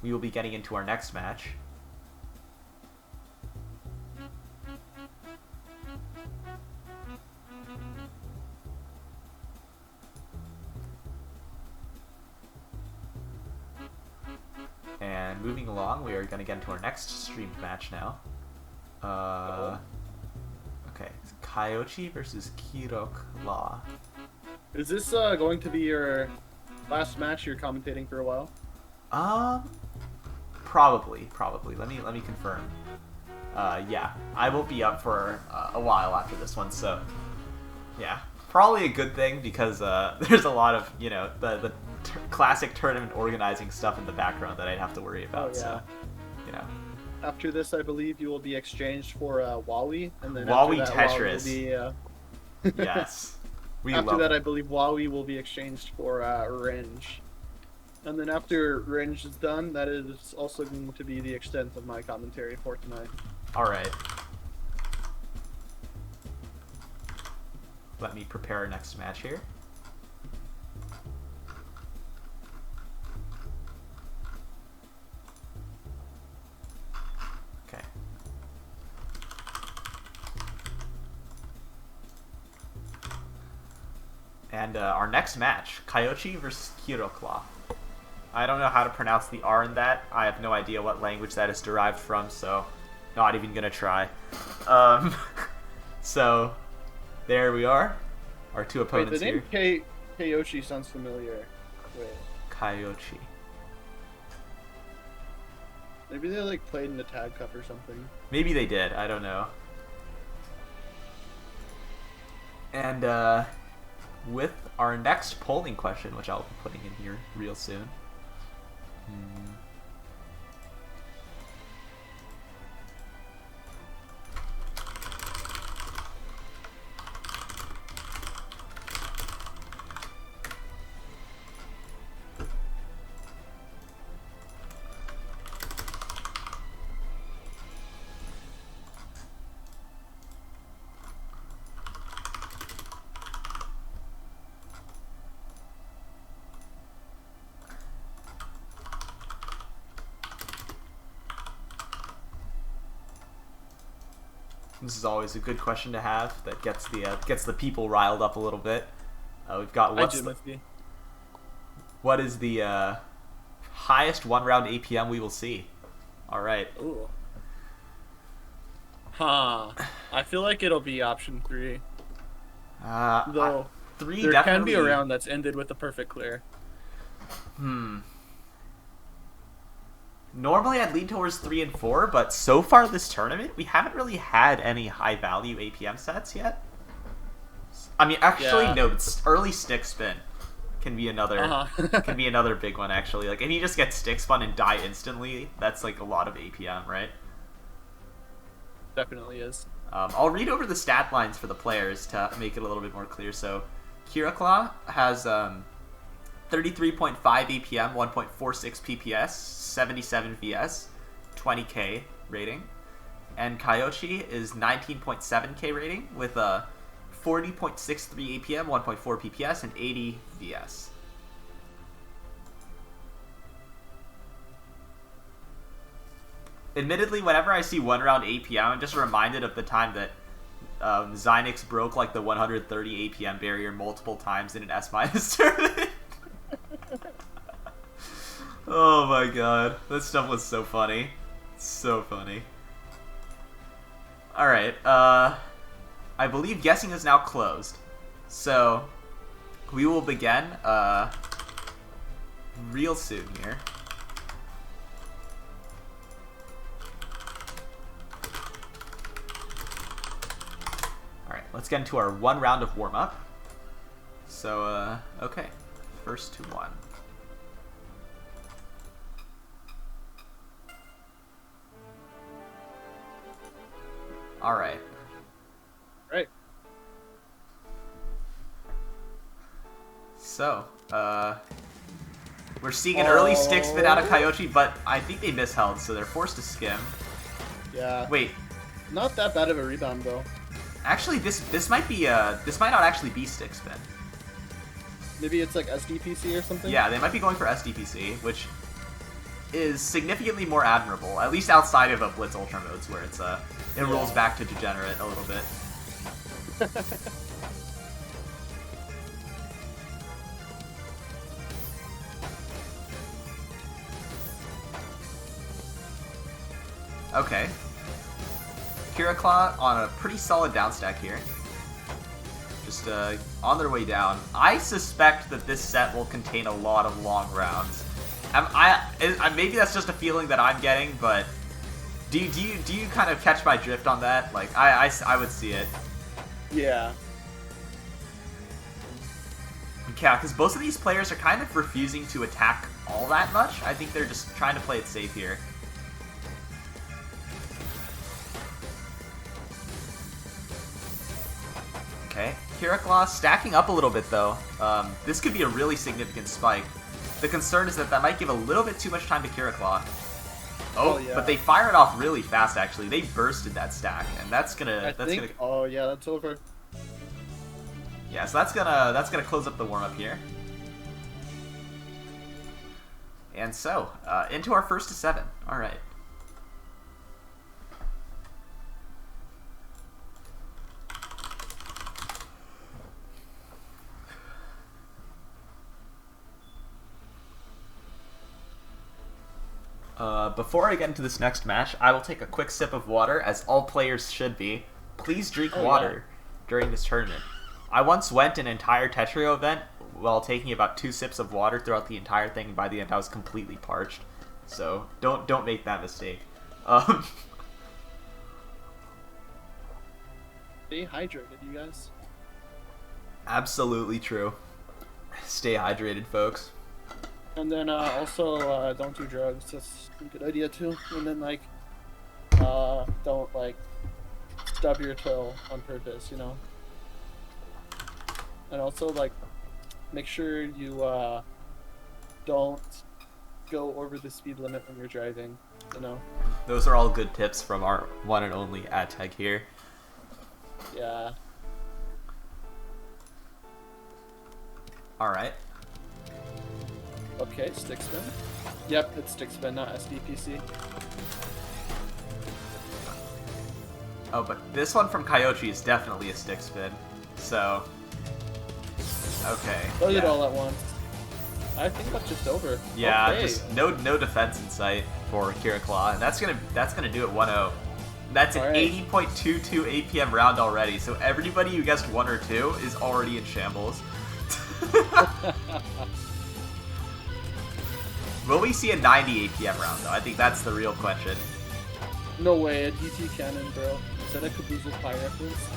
we will be getting into our next match. And moving along, we are going to get into our next streamed match now. Okay, it's Kyochi versus Kirok. Is this going to be your last match you're commentating for a while? Probably. Let me confirm. Yeah, I will be up for a while after this one, so yeah, probably a good thing because there's a lot of, you know, the classic tournament organizing stuff in the background that I'd have to worry about. Oh, yeah. So, you know. After this, I believe you will be exchanged for Wawi, and then Wawi after that, Tetris. Wawi will be, Yes. After that, I believe Wawi will be exchanged for Renge. And then after Renge is done, that is also going to be the extent of my commentary for tonight. Alright. Let me prepare our next match here. Okay. And our next match, Kyochi versus Kirokla. I don't know how to pronounce the R in that. I have no idea what language that is derived from, so not even gonna try. So there we are, our 2 opponents the name here. Kyochi sounds familiar. Wait. Kyochi. Maybe they like played in the Tag Cup or something. Maybe they did. I don't know. And with our next polling question, which I'll be putting in here real soon. This is always a good question to have that gets the people riled up a little bit. We've got what is the highest 1-round APM we will see? All right. Ooh. Huh. I feel like it'll be option 3. Though 3 there definitely can be a round that's ended with a perfect clear. Normally I'd lean towards 3 and 4, but so far this tournament, we haven't really had any high-value APM sets yet. I mean, actually, Yeah. no, early stick spin can be another can be another big one, actually. Like, if you just get stick spun and die instantly, that's like a lot of APM, right? Definitely is. I'll read over the stat lines for the players to make it a little bit more clear. So, Kiraclaw has 33.5 APM, 1.46 PPS, 77 VS, 20k rating. And Kyochi is 19.7k rating with a 40.63 APM, 1.4 PPS, and 80 VS. Admittedly, whenever I see 1 round APM, I'm just reminded of the time that Xynix broke like the 130 APM barrier multiple times in an S- tournament. Oh my god, that stuff was so funny. So funny. Alright, I believe guessing is now closed. So, we will begin real soon here. Alright, let's get into our 1 round of warm-up. So, okay. First to 1. Alright. Right. So, we're seeing an early stick spin out of Kyochi, but I think they misheld, so they're forced to skim. Yeah. Wait, Not that bad of a rebound though. actually, this might be this might not actually be stick spin. Maybe it's like SDPC or something? Yeah, they might be going for SDPC, which is significantly more admirable, at least outside of a Blitz Ultra modes where it's it rolls back to degenerate a little bit. Okay. Kiraclaw on a pretty solid down stack here. Just on their way down. I suspect that this set will contain a lot of long rounds. Maybe that's just a feeling that I'm getting, but do you kind of catch my drift on that? Like, I would see it. Yeah. Yeah, because both of these players are kind of refusing to attack all that much. I think they're just trying to play it safe here. Okay, Kiraclaw stacking up a little bit though. This could be a really significant spike. The concern is that that might give a little bit too much time to Kiraclaw. Oh, yeah. But they fire it off really fast actually. They bursted that stack, and that's gonna Oh yeah, that's over. yeah, so that's gonna close up the warm-up here. And so, into our first to 7. Alright. Before I get into this next match, I will take a quick sip of water, as all players should be. Please drink water during this tournament. I once went an entire Tetrio event while taking about 2 sips of water throughout the entire thing, and by the end I was completely parched. So don't make that mistake. Stay hydrated, you guys. Absolutely true. Stay hydrated, folks. And then also don't do drugs. That's a good idea too. And then like don't like stub your toe on purpose, you know. And also like make sure you don't go over the speed limit when you're driving, you know. Those are all good tips from our one and only AddTagHere. Yeah. Alright. Okay, stick spin. Yep, it's stick spin, not SDPC. Oh, but this one from Kyochi is definitely a stick spin. So, okay. Load it all at once. I think that's just over. Yeah, okay. just no defense in sight for Kiraclaw, and that's gonna do it 1-0. That's an 80.22 APM round already. So everybody who guessed 1 or 2 is already in shambles. Will we see a 90 APM round, though? I think that's the real question. No way, a DT cannon, bro. Is that a Caboozled Pie reference?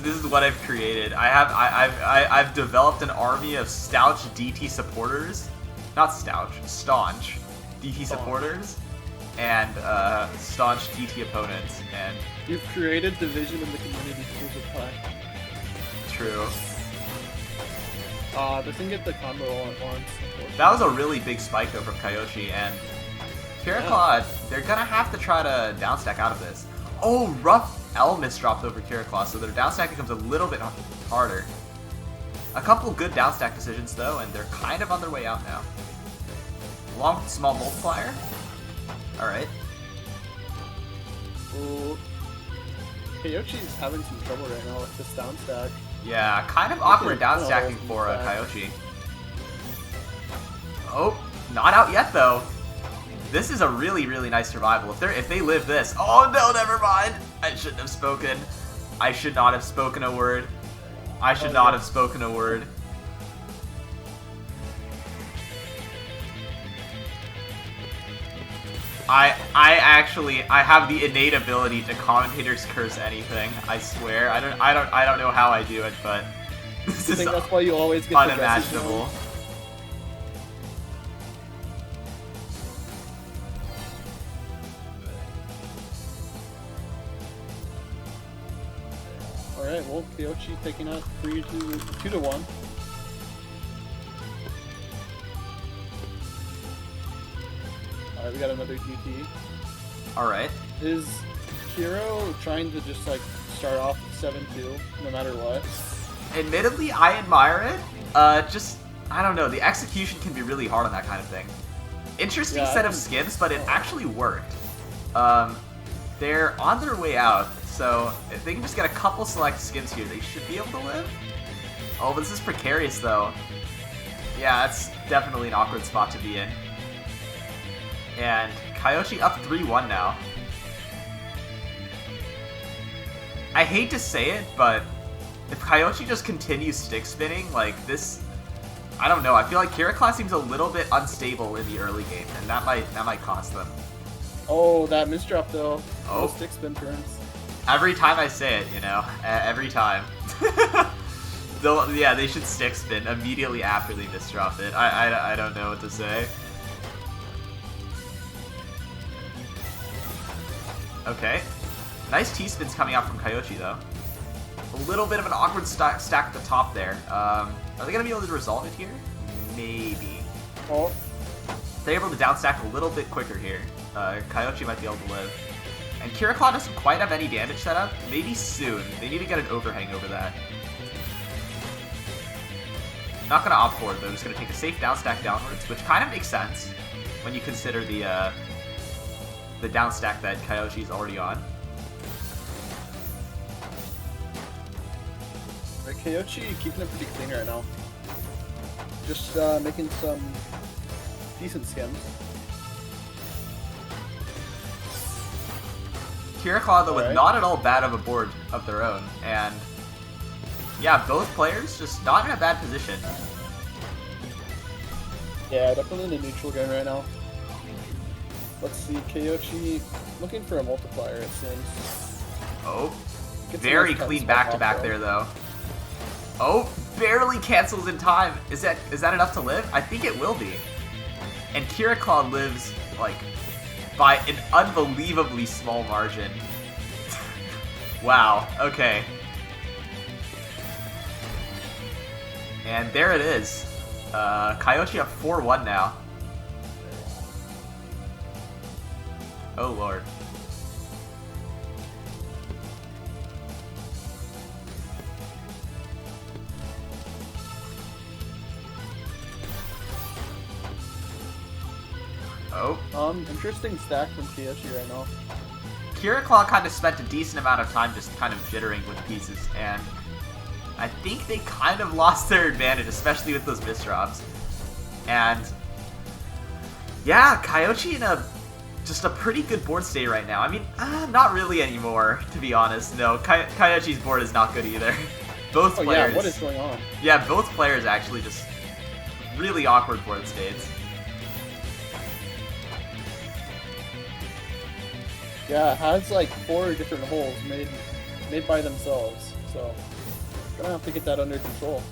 This is what I've created. I've developed an army of staunch DT supporters, not staunch DT supporters, and staunch DT opponents. And you've created division in the community for the Pie. True. Doesn't get the combo all at once. That was a really big spike though from Kyoshi, and Kiraclaw, they're gonna have to try to downstack out of this. Oh, rough L misdropped over Kiraclaw, so their downstack becomes a little bit harder. A couple good downstack decisions though, and they're kind of on their way out now. Long small multiplier. Alright. Ooh. Kyochi's having some trouble right now with this downstack. Yeah, kind of awkward downstacking for Kyoshi. Oh, not out yet though. This is a really, really nice survival. If they live this, oh no, never mind. I shouldn't have spoken. I should not have spoken a word. I should not have spoken a word. I have the innate ability to commentators curse anything. I swear. I don't know how I do it, but this is that's why you always get unimaginable. Alright, well, Kyochi taking out 2-1. Alright, we got another DT. Alright. Is Kiro trying to just, like, start off 7-2, no matter what? Admittedly, I admire it. I don't know, the execution can be really hard on that kind of thing. Interesting set of skims, but it actually worked. They're on their way out, so if they can just get a couple select skims here, they should be able to live. Oh, but this is precarious, though. Yeah, that's definitely an awkward spot to be in. And Kyoshi up 3-1 now. I hate to say it, but if Kyoshi just continues stick spinning, like this, I don't know. I feel like Kiraclaw seems a little bit unstable in the early game, and that might cost them. Oh, that misdrop though. Oh, those stick spin turns. Every time I say it, you know, every time. Yeah, they should stick spin immediately after they misdrop it. I don't know what to say. Okay. Nice T-spins coming out from Kyoshi, though. A little bit of an awkward stack at the top there. Are they going to be able to resolve it here? Maybe. Oh. They're able to downstack a little bit quicker here. Kyoshi might be able to live. And Kiraclaw doesn't quite have any damage set up. Maybe soon. They need to get an overhang over that. Not going to opt for it, though. Just going to take a safe downstack downwards, which kind of makes sense when you consider the downstack that Kyoshi's already on. Kyoshi keeping it pretty clean right now. Just making some decent skims. Kiraclaw, though, with not at all bad of a board of their own, and yeah, both players just not in a bad position. Yeah, definitely in a neutral game right now. Let's see, Kyoshi looking for a multiplier, it seems. Oh, very clean back-to-back there, though. Oh, barely cancels in time. Is that enough to live? I think it will be. And Kiraclaw lives, like, by an unbelievably small margin. Wow, okay. And there it is. Kyoshi up 4-1 now. Oh lord. Oh. Interesting stack from Kyoshi right now. Kiraclaw kind of spent a decent amount of time just kind of jittering with pieces, and I think they kind of lost their advantage, especially with those misdrops. And yeah, Kyoshi in just a pretty good board state right now. I mean, not really anymore, to be honest. No, Kyoshi's board is not good either. Both players. Yeah, what is going on? Yeah, both players actually just really awkward board states. Yeah, it has like 4 different holes made by themselves, so gonna have to get that under control.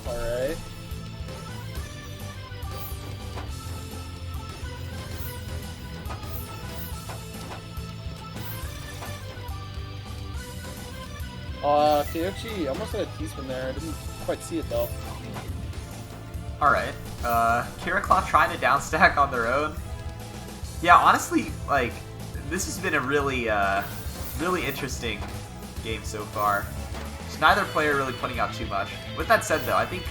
Alright. Kyochi almost had a T-spin there. I didn't quite see it though. Alright. Kiraclaw trying to downstack on their own. Yeah, honestly, like, this has been a really, really interesting game so far. Just neither player really putting out too much. With that said, though, I think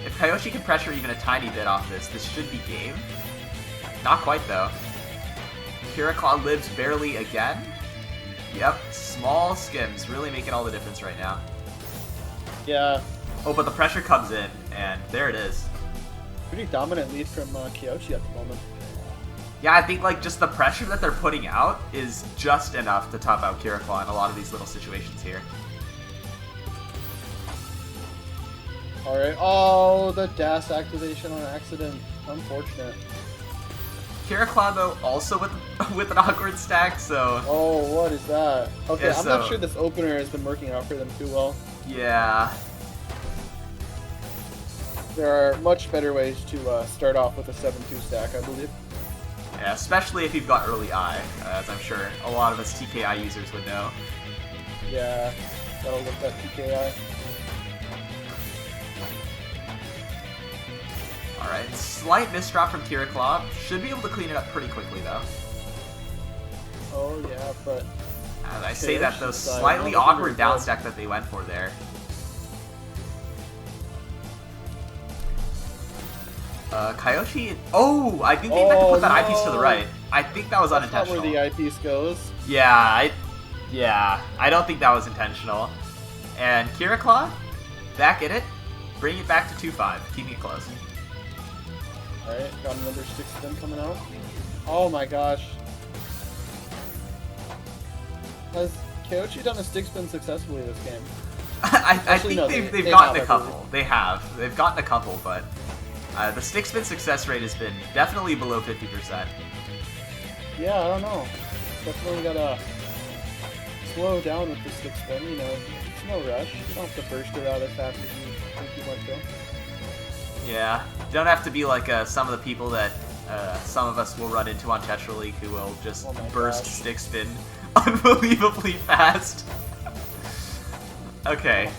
if Kyoshi can pressure even a tiny bit off this should be game. Not quite, though. Kiraclaw lives barely again. Yep, small skims, really making all the difference right now. Yeah. Oh, but the pressure comes in, and there it is. Pretty dominant lead from Kyoshi at the moment. Yeah, I think like just the pressure that they're putting out is just enough to top out Kiraclaw in a lot of these little situations here. Alright, oh, the dash activation on accident. Unfortunate. Kiraclaw, though, also with an awkward stack, so... Oh, what is that? Okay, Yeah, I'm not sure this opener has been working out for them too well. Yeah. There are much better ways to start off with a 7-2 stack, I believe. Yeah, especially if you've got early eye, as I'm sure a lot of us TKI users would know. Yeah, gotta look that TKI. Alright, slight misdrop from Kiraclaw. Should be able to clean it up pretty quickly, though. Oh, yeah, but... As I say that, though, Kyoshi side, slightly not awkward looking very good. downstack that they went for there. Kyoshi... Oh! I think they meant to put that eyepiece to the right. I think that was That's not unintentional. where the eyepiece goes. Yeah, I don't think that was intentional. And Kiraclaw, back in it, bring it back to 2-5, keeping it close. Alright, got another stick spin coming out. Oh my gosh. Has Kyoshi done a stick spin successfully this game? I Actually, think no, they've they gotten have, a I couple. They have. They've gotten a couple, but the stick spin success rate has been definitely below 50%. Yeah, I don't know. Definitely gotta slow down with the stick spin, you know. It's no rush. You don't have to burst it out as fast as you think you want to. Yeah, you don't have to be like some of the people that some of us will run into on Tetra League who will just Oh my burst gosh. stick spin unbelievably fast. Okay.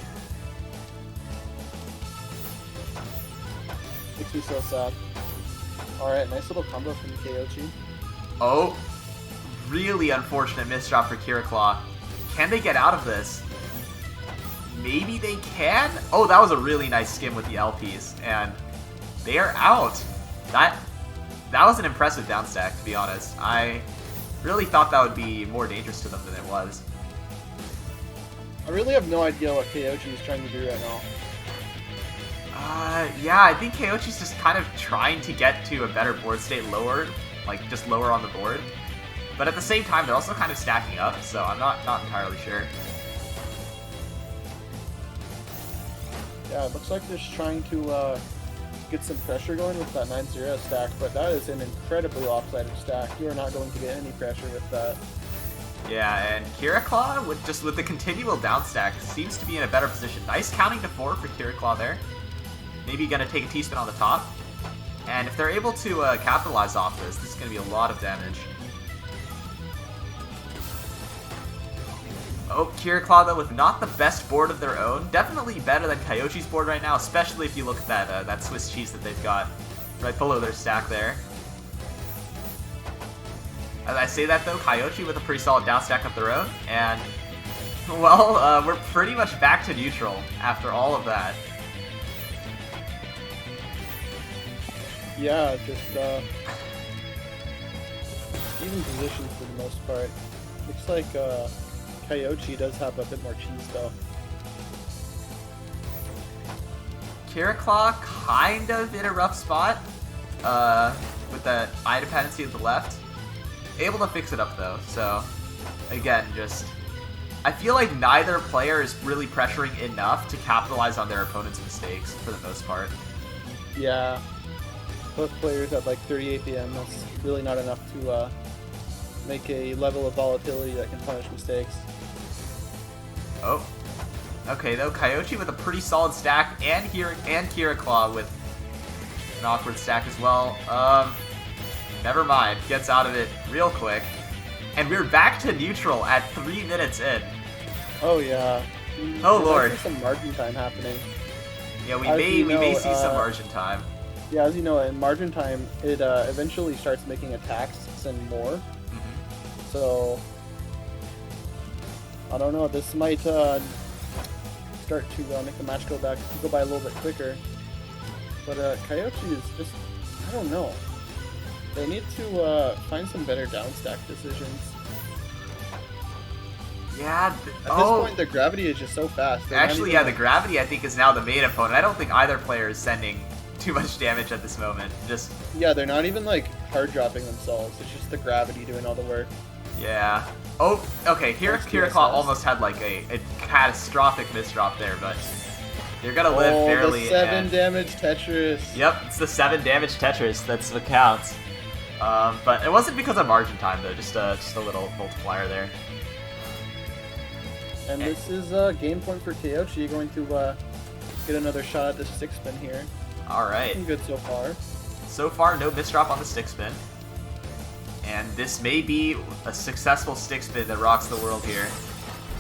Makes me so sad. Alright, nice little combo from Kyoshi. Oh, really unfortunate misdrop for Kiraclaw. Can they get out of this? Maybe they can? Oh, that was a really nice skim with the LPs, and they are out. That was an impressive downstack, to be honest. I really thought that would be more dangerous to them than it was. I really have no idea what Kyoshi is trying to do right now. Yeah, I think Kyochi's just kind of trying to get to a better board state lower, like just lower on the board. But at the same time, they're also kind of stacking up, so I'm not entirely sure. Yeah, it looks like they're just trying to get some pressure going with that 9-0 stack, but that is an incredibly lopsided stack. You are not going to get any pressure with that. Yeah, and Kiraclaw, with the continual downstack, seems to be in a better position. Nice counting to 4 for Kiraclaw there. Maybe gonna take a T-spin on the top. And if they're able to capitalize off this is gonna be a lot of damage. Oh, Kiraclaw, though, with not the best board of their own. Definitely better than Kyoshi's board right now, especially if you look at that Swiss cheese that they've got right below their stack there. As I say that, though, Kyoshi with a pretty solid down stack of their own, and, well, we're pretty much back to neutral after all of that. Yeah, just even positions for the most part. Looks like Kyoshi does have a bit more cheese though. Kiraclaw kind of in a rough spot with that eye dependency at the left. able to fix it up though. So again, just I feel like neither player is really pressuring enough to capitalize on their opponent's mistakes for the most part. Yeah. Both players at like 30 APM, that's really not enough to make a level of volatility that can punish mistakes. Oh. Okay, though, Kyochi with a pretty solid stack, and Kira Claw with an awkward stack as well. Never mind. Gets out of it real quick. And we're back to neutral at 3 minutes in. Oh, yeah. Oh, Lord. There's some margin time happening. Yeah, we may see some margin time. Yeah, as you know, in margin time, it eventually starts making attacks and more. So, I don't know. This might start to make the match go by a little bit quicker. But Kyochi is just, I don't know. They need to find some better downstack decisions. Yeah. At this point, the gravity is just so fast. Actually, yeah, the gravity I think is now the main opponent. I don't think either player is sending too much damage at this moment. Just yeah, they're not even like hard dropping themselves. It's just the gravity doing all the work. Yeah. Oh, okay. Kira Claw almost had like a catastrophic misdrop there, but you're gonna live barely. The 7 damage Tetris. Yep, it's the 7 damage Tetris. That's what counts. But it wasn't because of margin time though. Just a little multiplier there. And this is a game point for Kyochi, going to get another shot at the stick spin here. All right. Looking good so far. So far, no misdrop on the stick spin. And this may be a successful stick spin that rocks the world here.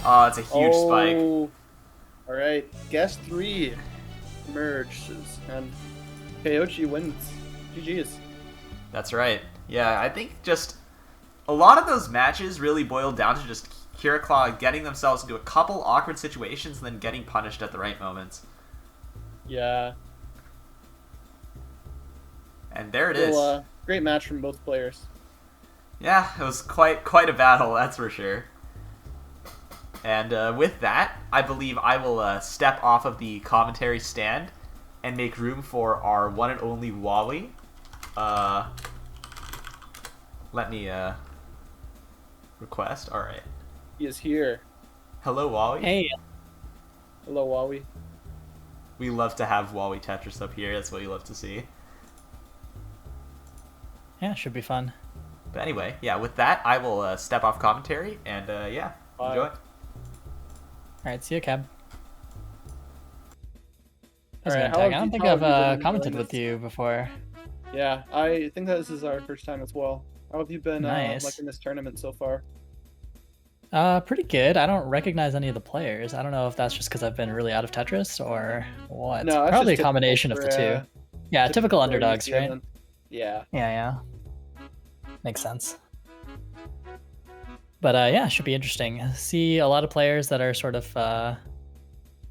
Oh, it's a huge spike. All right, guess 3 emerges, and Kyochi wins. GG's. That's right. Yeah, I think just a lot of those matches really boiled down to just Kira Claw getting themselves into a couple awkward situations and then getting punished at the right moments. Yeah. And there it is. Great match from both players. Yeah, it was quite a battle, that's for sure. And with that, I believe I will step off of the commentary stand and make room for our one and only Wawi. Let me request. All right. He is here. Hello, Wawi. Hey. Hello, Wawi. We love to have Wawi Tetris up here. That's what we love to see. Yeah, should be fun. But anyway, yeah, with that, I will step off commentary, and yeah, Bye. enjoy. Alright, see you, Cab. Alright, I don't think I've commented with you before. Yeah, I think that this is our first time as well. How have you been Nice. liking this tournament so far? Pretty good. I don't recognize any of the players. I don't know if that's just because I've been really out of Tetris or what. No, that's probably a just combination of the two. Yeah, typical underdogs, right? Yeah. Yeah. Makes sense. But yeah, should be interesting. See a lot of players that are sort of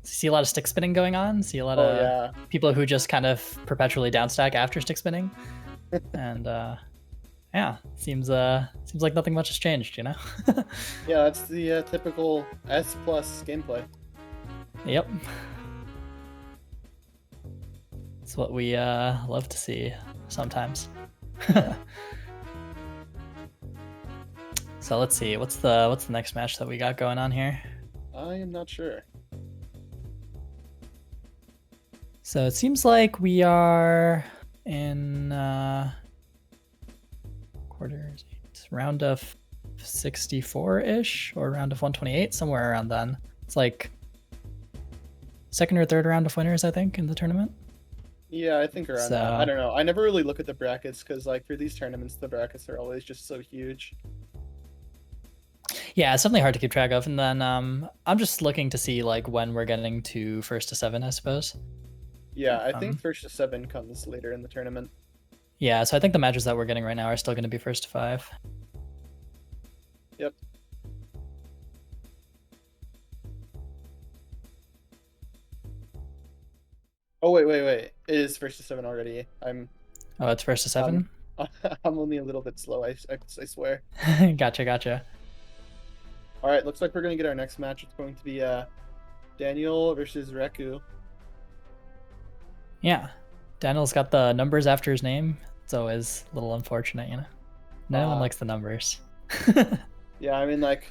see a lot of stick spinning going on. See a lot of people who just kind of perpetually downstack after stick spinning. And yeah, seems like nothing much has changed, you know? Yeah, that's the typical S+ gameplay. Yep. It's what we love to see sometimes. So let's see, what's the next match that we got going on here? I am not sure. So it seems like we are in quarters, round of 64-ish or round of 128, somewhere around then. It's like second or third round of winners, I think, in the tournament. Yeah, I think around that. I don't know. I never really look at the brackets because, like, for these tournaments, the brackets are always just so huge. Yeah, it's definitely hard to keep track of. And then I'm just looking to see like when we're getting to first to 7, I suppose. Yeah, I think first to 7 comes later in the tournament. Yeah, so I think the matches that we're getting right now are still going to be first to 5. Yep. Oh wait! It is first to 7 already. Oh, it's first to 7. I'm only a little bit slow. I swear. Gotcha. All right, looks like we're gonna get our next match. It's going to be Daniel versus Reku. Yeah, Daniel's got the numbers after his name. It's always a little unfortunate, you know. No one likes the numbers. Yeah, I mean, like,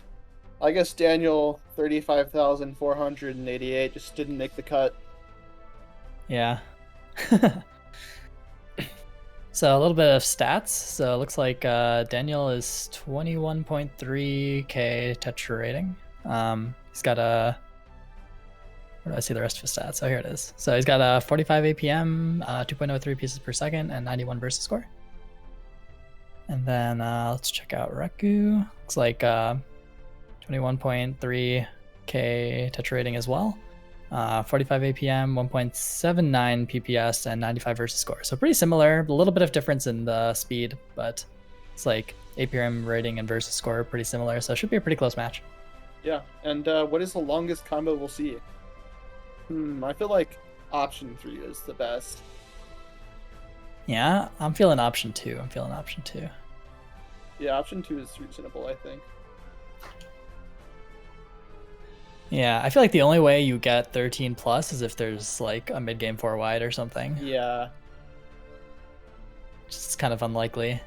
I guess Daniel 35,488 just didn't make the cut. Yeah. So a little bit of stats. So it looks like Daniel is 21.3k Tetra rating. He's got a... Where do I see the rest of his stats? Oh, here it is. So he's got a 45 APM, 2.03 pieces per second, and 91 versus score. And then let's check out Reku. Looks like 21.3k Tetra rating as well. 45 APM, 1.79 PPS, and 95 versus score. So pretty similar. A little bit of difference in the speed, but it's like APM rating and versus score are pretty similar. So it should be a pretty close match. Yeah, and what is the longest combo we'll see? I feel like option 3 is the best. Yeah, I'm feeling option 2. Yeah, option 2 is reasonable, I think. Yeah, I feel like the only way you get 13 plus is if there's like a mid game 4 wide or something. Yeah. It's kind of unlikely.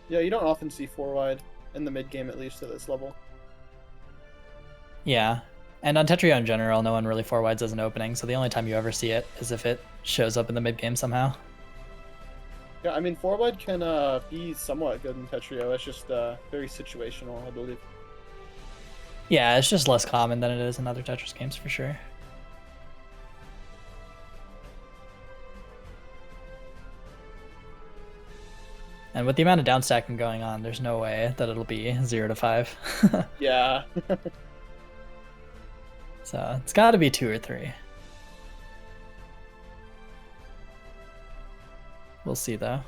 Yeah, you don't often see 4 wide in the mid game, at least at this level. Yeah. And on Tetrio in general, no one really 4 wides as an opening, so the only time you ever see it is if it shows up in the mid game somehow. Yeah, I mean, 4 wide can be somewhat good in Tetrio. It's just very situational, I believe. Yeah, it's just less common than it is in other Tetris games for sure. And with the amount of downstacking going on, there's no way that it'll be 0 to 5. Yeah. So it's got to be 2 or 3. We'll see though.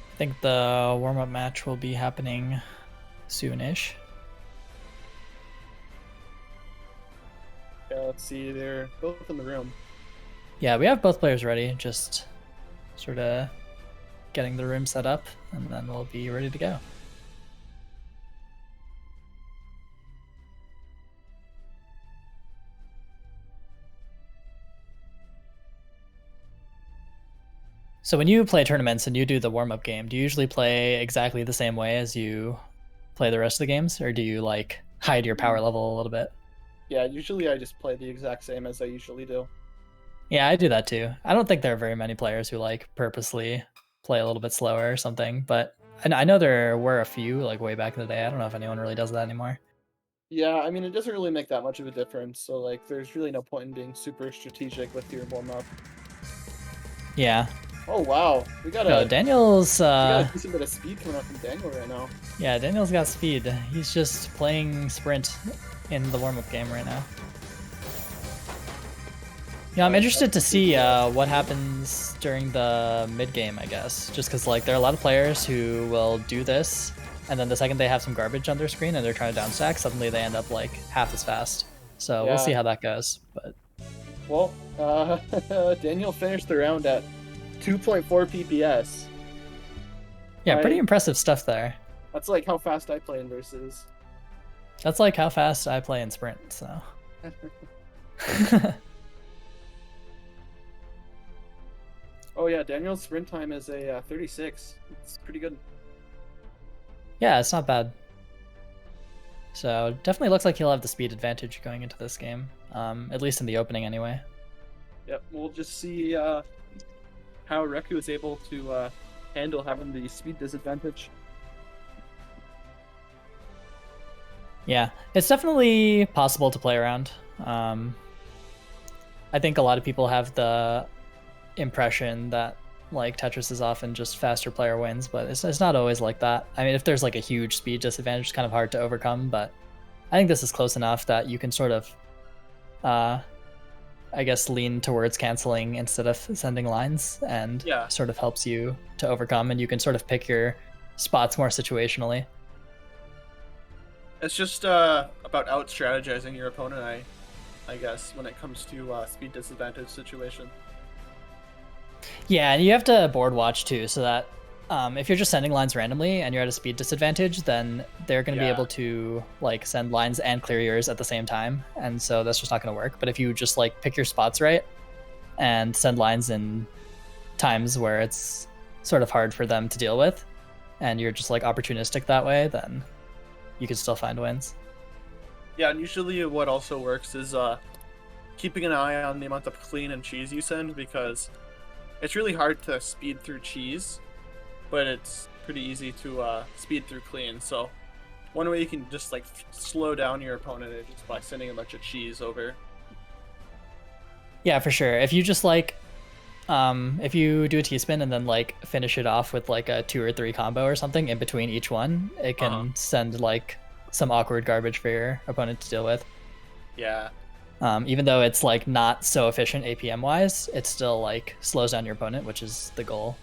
I think the warm-up match will be happening soonish. Yeah, let's see. They're both in the room. Yeah, we have both players ready. Just sort of getting the room set up, and then we'll be ready to go. So when you play tournaments and you do the warm-up game, do you usually play exactly the same way as you play the rest of the games, or do you like hide your power level a little bit? Yeah, usually I just play the exact same as I usually do. Yeah, I do that too. I don't think there are very many players who like purposely play a little bit slower or something, but I know there were a few like way back in the day. I don't know if anyone really does that anymore. Yeah, I mean, it doesn't really make that much of a difference, so like there's really no point in being super strategic with your warm-up. Yeah. Oh wow, we got Daniel's a decent bit of speed coming up from Daniel right now. Yeah, Daniel's got speed. He's just playing sprint in the warm-up game right now. Yeah, I'm interested to see what happens during the mid-game, I guess. Just because like there are a lot of players who will do this, and then the second they have some garbage on their screen and they're trying to downstack, suddenly they end up like half as fast. So we'll see how that goes. But well, Daniel finished the round at 2.4 PPS. Yeah, pretty impressive stuff there. That's like how fast I play in versus. That's like how fast I play in sprint, so. Oh yeah, Daniel's sprint time is a 36. It's pretty good. Yeah, it's not bad. So definitely looks like he'll have the speed advantage going into this game, at least in the opening anyway. Yep, we'll just see how Reku is able to handle having the speed disadvantage. Yeah, it's definitely possible to play around. I think a lot of people have the impression that like Tetris is often just faster player wins, but it's not always like that. I mean, if there's like a huge speed disadvantage, it's kind of hard to overcome, but I think this is close enough that you can sort of, I guess, lean towards canceling instead of sending lines, and sort of helps you to overcome, and you can sort of pick your spots more situationally. It's just about out-strategizing your opponent, I guess, when it comes to speed disadvantage situation. Yeah, and you have to board watch too, so that if you're just sending lines randomly and you're at a speed disadvantage, then they're going to be able to like send lines and clear yours at the same time, and so that's just not going to work. But if you just like pick your spots right and send lines in times where it's sort of hard for them to deal with, and you're just like opportunistic that way, then you can still find wins. Yeah, and usually what also works is keeping an eye on the amount of clean and cheese you send, because it's really hard to speed through cheese, but it's pretty easy to speed through clean. So one way you can just like slow down your opponent is just by sending a bunch of cheese over. Yeah, for sure. If you just like, if you do a T-spin and then like finish it off with like a 2 or 3 combo or something in between each one, it can send like some awkward garbage for your opponent to deal with. Yeah. Even though it's like not so efficient APM wise, it still like slows down your opponent, which is the goal.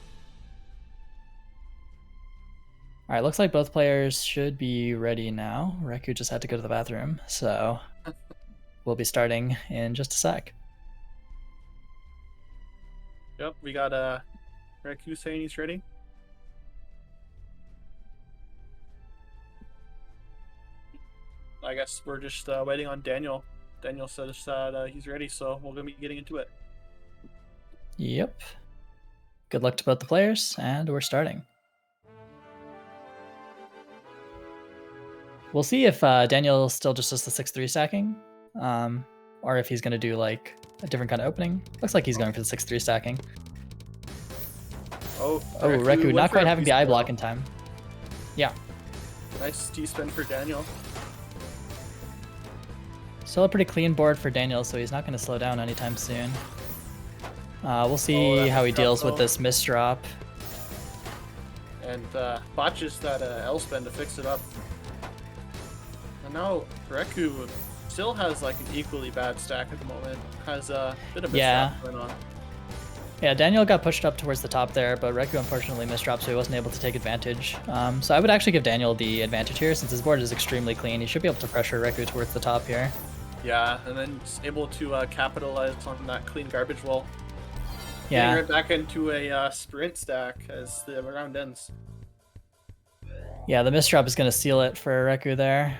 All right, looks like both players should be ready now. Reku just had to go to the bathroom, so we'll be starting in just a sec. Yep, we got Reku saying he's ready. I guess we're just waiting on Daniel. Daniel said that he's ready, so we're gonna be getting into it. Yep. Good luck to both the players, and we're starting. We'll see if Daniel still just does the 6-3 stacking, or if he's going to do like a different kind of opening. Looks like he's going for the 6-3 stacking. Oh, Reku not quite having the eye block in time. Yeah. Nice T-spin for Daniel. Still a pretty clean board for Daniel, so he's not going to slow down anytime soon. We'll see how he deals with this misdrop. And botches that L-spin to fix it up. And now Reku still has like an equally bad stack at the moment. Has a bit of misdrop going on. Yeah, Daniel got pushed up towards the top there, but Reku unfortunately misdropped, so he wasn't able to take advantage. So I would actually give Daniel the advantage here, since his board is extremely clean. He should be able to pressure Reku towards the top here. Yeah, and then he's able to capitalize on that clean garbage wall. Yeah. Getting right back into a sprint stack as the round ends. Yeah, the misdrop is going to seal it for Reku there.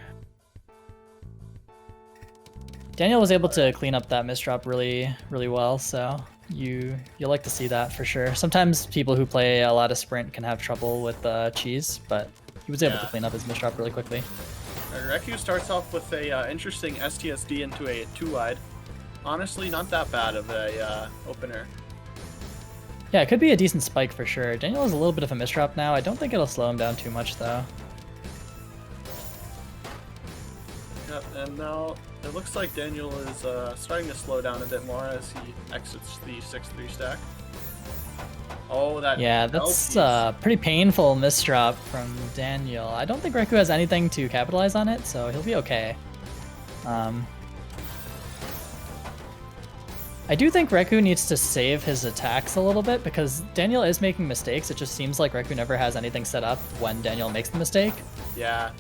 Daniel was able to clean up that misdrop really, really well, so you'll like to see that for sure. Sometimes people who play a lot of sprint can have trouble with cheese, but he was able to clean up his misdrop really quickly. Reku starts off with a interesting STSD into a 2-wide. Honestly, not that bad of a opener. Yeah, it could be a decent spike for sure. Daniel has a little bit of a misdrop now. I don't think it'll slow him down too much though. Yep, and now it looks like Daniel is starting to slow down a bit more as he exits the 6-3 stack. Oh, that's a pretty painful misdrop from Daniel. I don't think Reku has anything to capitalize on it, so he'll be okay. I do think Reku needs to save his attacks a little bit, because Daniel is making mistakes. It just seems like Reku never has anything set up when Daniel makes the mistake. Yeah.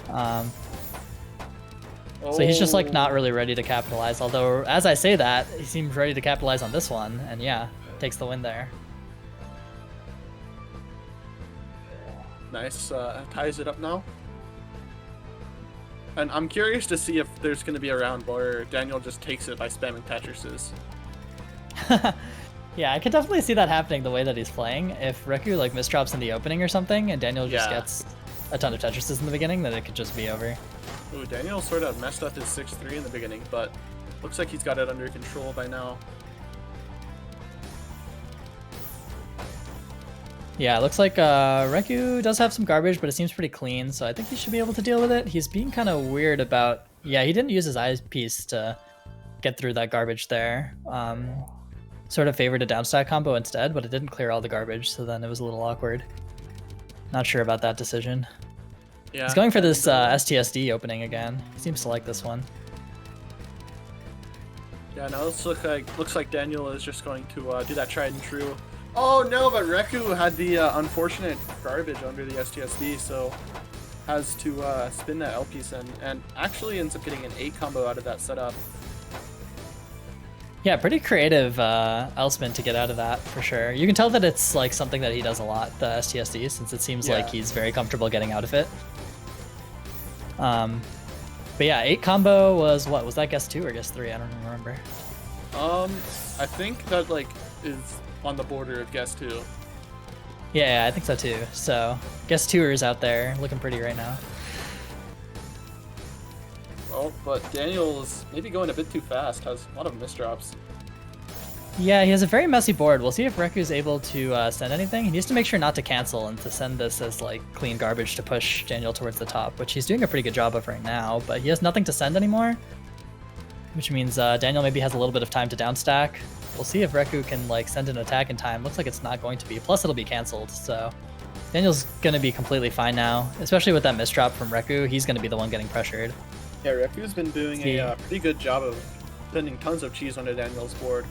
So he's just like not really ready to capitalize, although as I say that, he seems ready to capitalize on this one, and yeah, takes the win there. Nice, ties it up now. And I'm curious to see if there's going to be a round where Daniel just takes it by spamming Tetrises. Yeah, I could definitely see that happening the way that he's playing. If Reku like misdrops in the opening or something, and Daniel just gets a ton of Tetrises in the beginning, then it could just be over. Ooh, Daniel sort of messed up his 6-3 in the beginning, but looks like he's got it under control by now. Yeah, it looks like Reku does have some garbage, but it seems pretty clean, so I think he should be able to deal with it. He's being kind of weird about... Yeah, he didn't use his eyepiece to get through that garbage there. Sort of favored a downstack combo instead, but it didn't clear all the garbage, so then it was a little awkward. Not sure about that decision. Yeah, he's going for this STSD opening again. He seems to like this one. Yeah, now this looks like Daniel is just going to do that tried and true. Oh no, but Reku had the unfortunate garbage under the STSD, so has to spin that L piece in, and actually ends up getting an 8 combo out of that setup. Yeah, pretty creative Elspin to get out of that for sure. You can tell that it's like something that he does a lot, the STSD, since it seems like he's very comfortable getting out of it. But yeah, 8 combo was what? Was that guess 2 or guess 3? I don't remember. I think that like is on the border of guess 2. Yeah, I think so too. So guess 2ers out there looking pretty right now. Oh, but Daniel's maybe going a bit too fast. Has a lot of misdrops. Yeah, he has a very messy board. We'll see if Reku's able to send anything. He needs to make sure not to cancel and to send this as like clean garbage to push Daniel towards the top, which he's doing a pretty good job of right now, but he has nothing to send anymore, which means Daniel maybe has a little bit of time to downstack. We'll see if Reku can like send an attack in time. Looks like it's not going to be. Plus it'll be canceled, so Daniel's going to be completely fine now, especially with that misdrop from Reku. He's going to be the one getting pressured. Yeah, Reku's been doing a pretty good job of sending tons of cheese onto Daniel's board.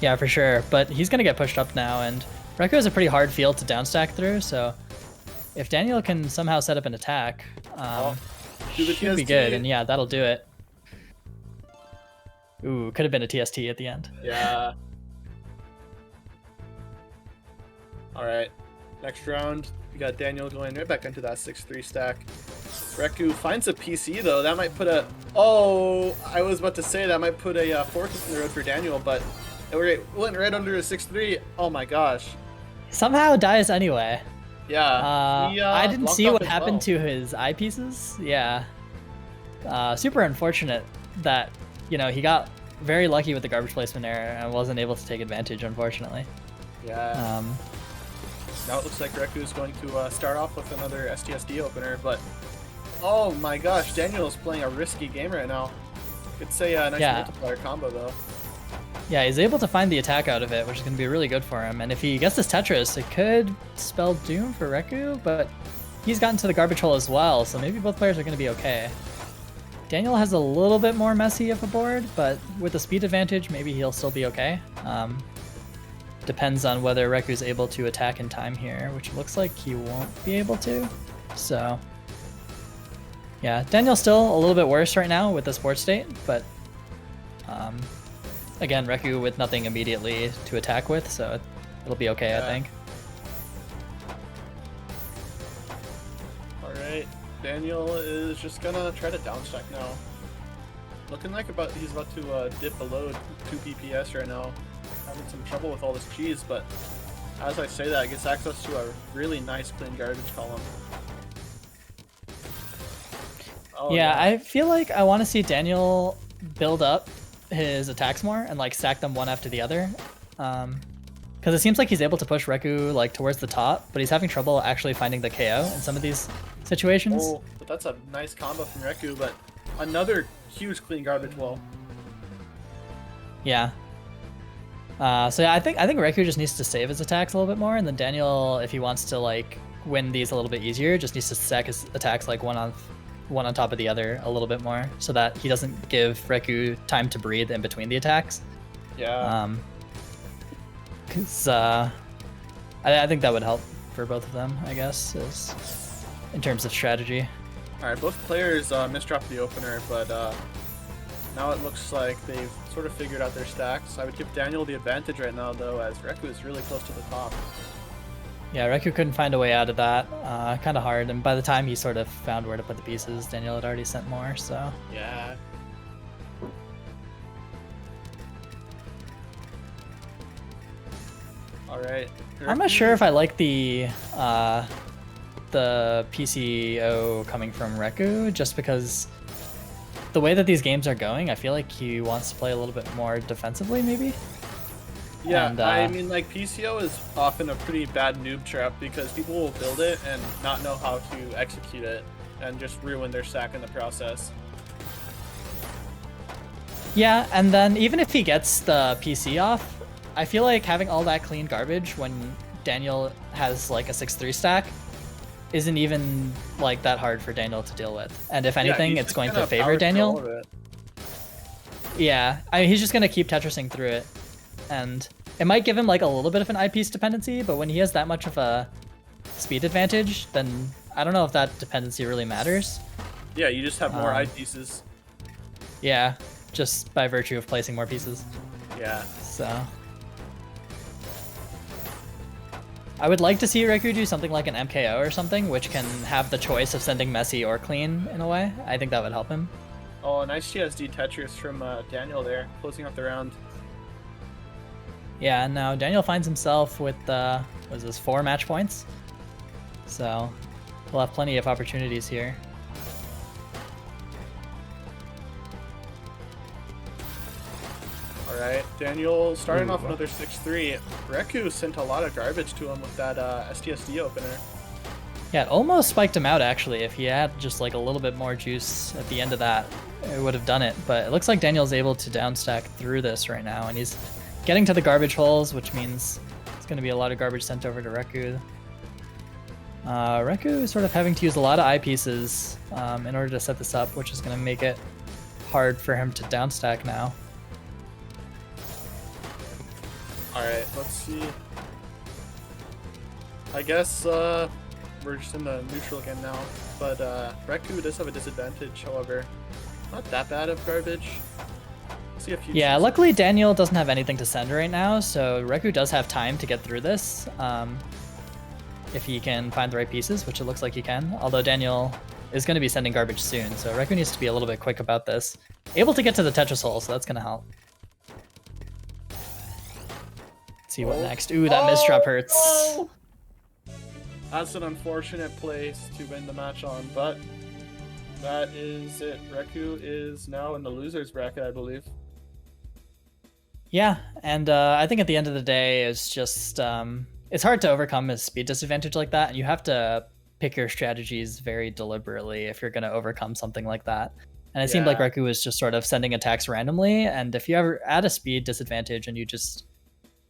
Yeah, for sure, but he's going to get pushed up now, and Reku has a pretty hard field to downstack through, so if Daniel can somehow set up an attack, should be good, and yeah, that'll do it. Ooh, could have been a TST at the end. Yeah. Alright, next round, we got Daniel going right back into that 6-3 stack. Reku finds a PC though, that might put a... Oh, I was about to say that might put a fork in the road for Daniel, but it went right under a 6-3. Oh my gosh. Somehow dies anyway. Yeah. I didn't see what happened to his eyepieces. Yeah. Super unfortunate that, you know, he got very lucky with the garbage placement error and wasn't able to take advantage, unfortunately. Yeah. Now it looks like Reku is going to start off with another STSD opener, but oh my gosh, Daniel is playing a risky game right now. Could say a nice multiplier combo though. Yeah, he's able to find the attack out of it, which is going to be really good for him. And if he gets this Tetris, it could spell doom for Reku, but he's gotten to the garbage hole as well, so maybe both players are going to be okay. Daniel has a little bit more messy of a board, but with a speed advantage, maybe he'll still be okay. Depends on whether Reku's able to attack in time here, which looks like he won't be able to. So, yeah, Daniel's still a little bit worse right now with this board state, but again, Reku with nothing immediately to attack with, so it'll be okay, I think. Alright, Daniel is just gonna try to downstack now. Looking like he's about to dip below 2 PPS right now. Having some trouble with all this cheese, but as I say that, it gets access to a really nice clean garbage column. Oh, yeah, I feel like I want to see Daniel build up his attacks more and like stack them one after the other, because it seems like he's able to push Reku like towards the top, but he's having trouble actually finding the KO in some of these situations. Oh, but that's a nice combo from Reku, but another huge clean garbage wall. Yeah. So yeah, I think Reku just needs to save his attacks a little bit more, and then Daniel, if he wants to like win these a little bit easier, just needs to stack his attacks like one on top of the other a little bit more, so that he doesn't give Reku time to breathe in between the attacks. Yeah. Because I think that would help for both of them, I guess, in terms of strategy. All right, both players misdropped the opener, but now it looks like they've sort of figured out their stacks. I would give Daniel the advantage right now, though, as Reku is really close to the top. Yeah, Reku couldn't find a way out of that. Kind of hard, and by the time he sort of found where to put the pieces, Daniel had already sent more, so... Yeah. Alright. I'm not sure if I like the PCO coming from Reku, just because the way that these games are going, I feel like he wants to play a little bit more defensively, maybe? Yeah, and, I mean, like, PCO is often a pretty bad noob trap because people will build it and not know how to execute it and just ruin their stack in the process. Yeah, and then even if he gets the PC off, I feel like having all that clean garbage when Daniel has like a 6-3 stack isn't even like that hard for Daniel to deal with. And if anything, it's going to favor Daniel. Yeah, he's just going to keep Tetrising through it. And it might give him like a little bit of an eyepiece dependency, but when he has that much of a speed advantage, then I don't know if that dependency really matters. Yeah, you just have more eyepieces. Yeah, just by virtue of placing more pieces. Yeah. So I would like to see Reku do something like an MKO or something, which can have the choice of sending messy or clean in a way. I think that would help him. Oh, nice GSD Tetris from Daniel there, closing up the round. Yeah, and now Daniel finds himself with, what is this, 4 match points? So we'll have plenty of opportunities here. Alright, Daniel starting off another 6-3. Reku sent a lot of garbage to him with that STSD opener. Yeah, it almost spiked him out actually. If he had just like a little bit more juice at the end of that, it would have done it. But it looks like Daniel's able to downstack through this right now, and he's getting to the garbage holes, which means it's going to be a lot of garbage sent over to Reku. Reku is sort of having to use a lot of eyepieces in order to set this up, which is going to make it hard for him to downstack now. Alright, let's see. I guess we're just in the neutral again now, but Reku does have a disadvantage, however. Not that bad of garbage. See a few. Yeah, luckily Daniel doesn't have anything to send right now, so Reku does have time to get through this. If he can find the right pieces, which it looks like he can. Although Daniel is going to be sending garbage soon, so Reku needs to be a little bit quick about this. Able to get to the Tetris hole, so that's going to help. Let's see what next. Ooh, that misdrop hurts. Oh! That's an unfortunate place to win the match on, but that is it. Reku is now in the loser's bracket, I believe. Yeah, and I think at the end of the day, it's just it's hard to overcome a speed disadvantage like that, and you have to pick your strategies very deliberately if you're going to overcome something like that. And it seemed like Reku was just sort of sending attacks randomly, and if you ever add a speed disadvantage and you just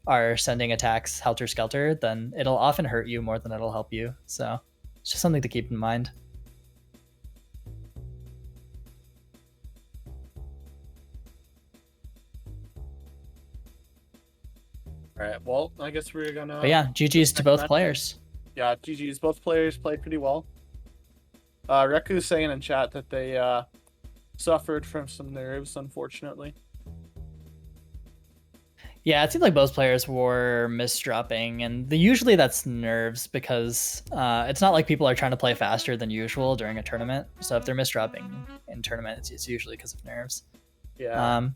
are sending attacks helter-skelter, then it'll often hurt you more than it'll help you. So it's just something to keep in mind. Alright, well, I guess we're gonna... But yeah, GG's to both players. Yeah, GG's. Both players played pretty well. Reku's saying in chat that they suffered from some nerves, unfortunately. Yeah, it seems like both players were misdropping, and usually that's nerves because it's not like people are trying to play faster than usual during a tournament. So if they're misdropping in tournament, it's usually because of nerves. Yeah.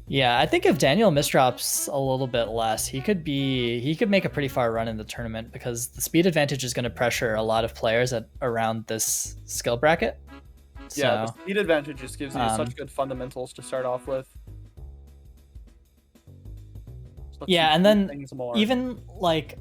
Yeah, I think if Daniel misdrops a little bit less, he could make a pretty far run in the tournament because the speed advantage is going to pressure a lot of players at around this skill bracket. Yeah, the speed advantage just gives you such good fundamentals to start off with. Yeah, and then even like,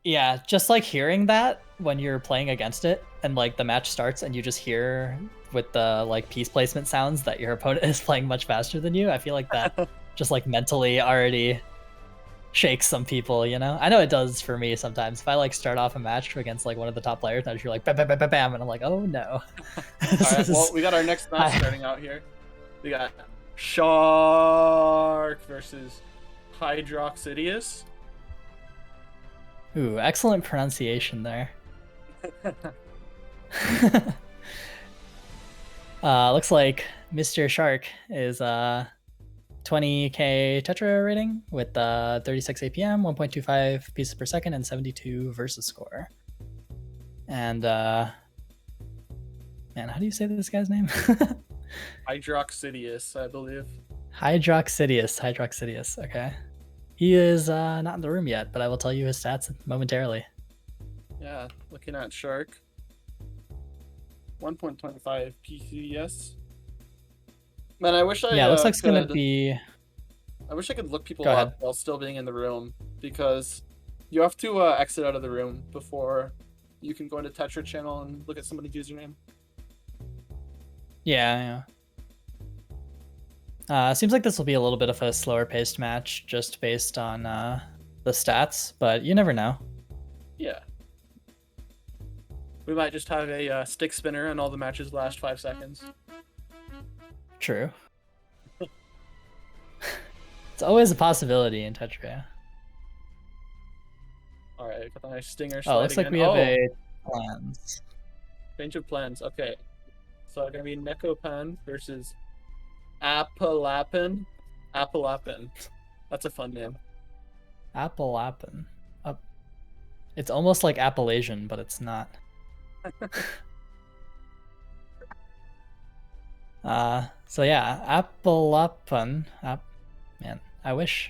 yeah, just like hearing that when you're playing against it and like the match starts and you just hear with the like piece placement sounds that your opponent is playing much faster than you, I feel like that just like mentally already shakes some people, you know? I know it does for me sometimes. If I like start off a match against like one of the top players and I just hear like bam, bam, bam, bam, bam, and I'm like, oh no. Alright, well, we got our next match starting out here. We got Shark versus Hydroxidius. Ooh, excellent pronunciation there. Looks like Mr. Shark is 20k Tetra rating with 36 APM, 1.25 pieces per second, and 72 versus score. And man, how do you say this guy's name? Hydroxidius, I believe. Hydroxidius. Okay. He is not in the room yet, but I will tell you his stats momentarily. Yeah, looking at Shark. 1.25 PCS. Man, I wish I looks like it's gonna be... I wish I could look people up while still being in the room, because you have to exit out of the room before you can go into Tetra channel and look at somebody's username. Yeah. Seems like this will be a little bit of a slower paced match just based on the stats, but you never know. Yeah. We might just have a stick spinner and all the matches last 5 seconds. True. It's always a possibility in Tetra. Alright, got the nice stinger. Oh, looks like we have a plans. Change of plans, okay. So it's gonna be Nekopan versus Appalapan. Appalapan. That's a fun name. Appalapan. It's almost like Appalachian, but it's not. So yeah, Appalapan. Man, I wish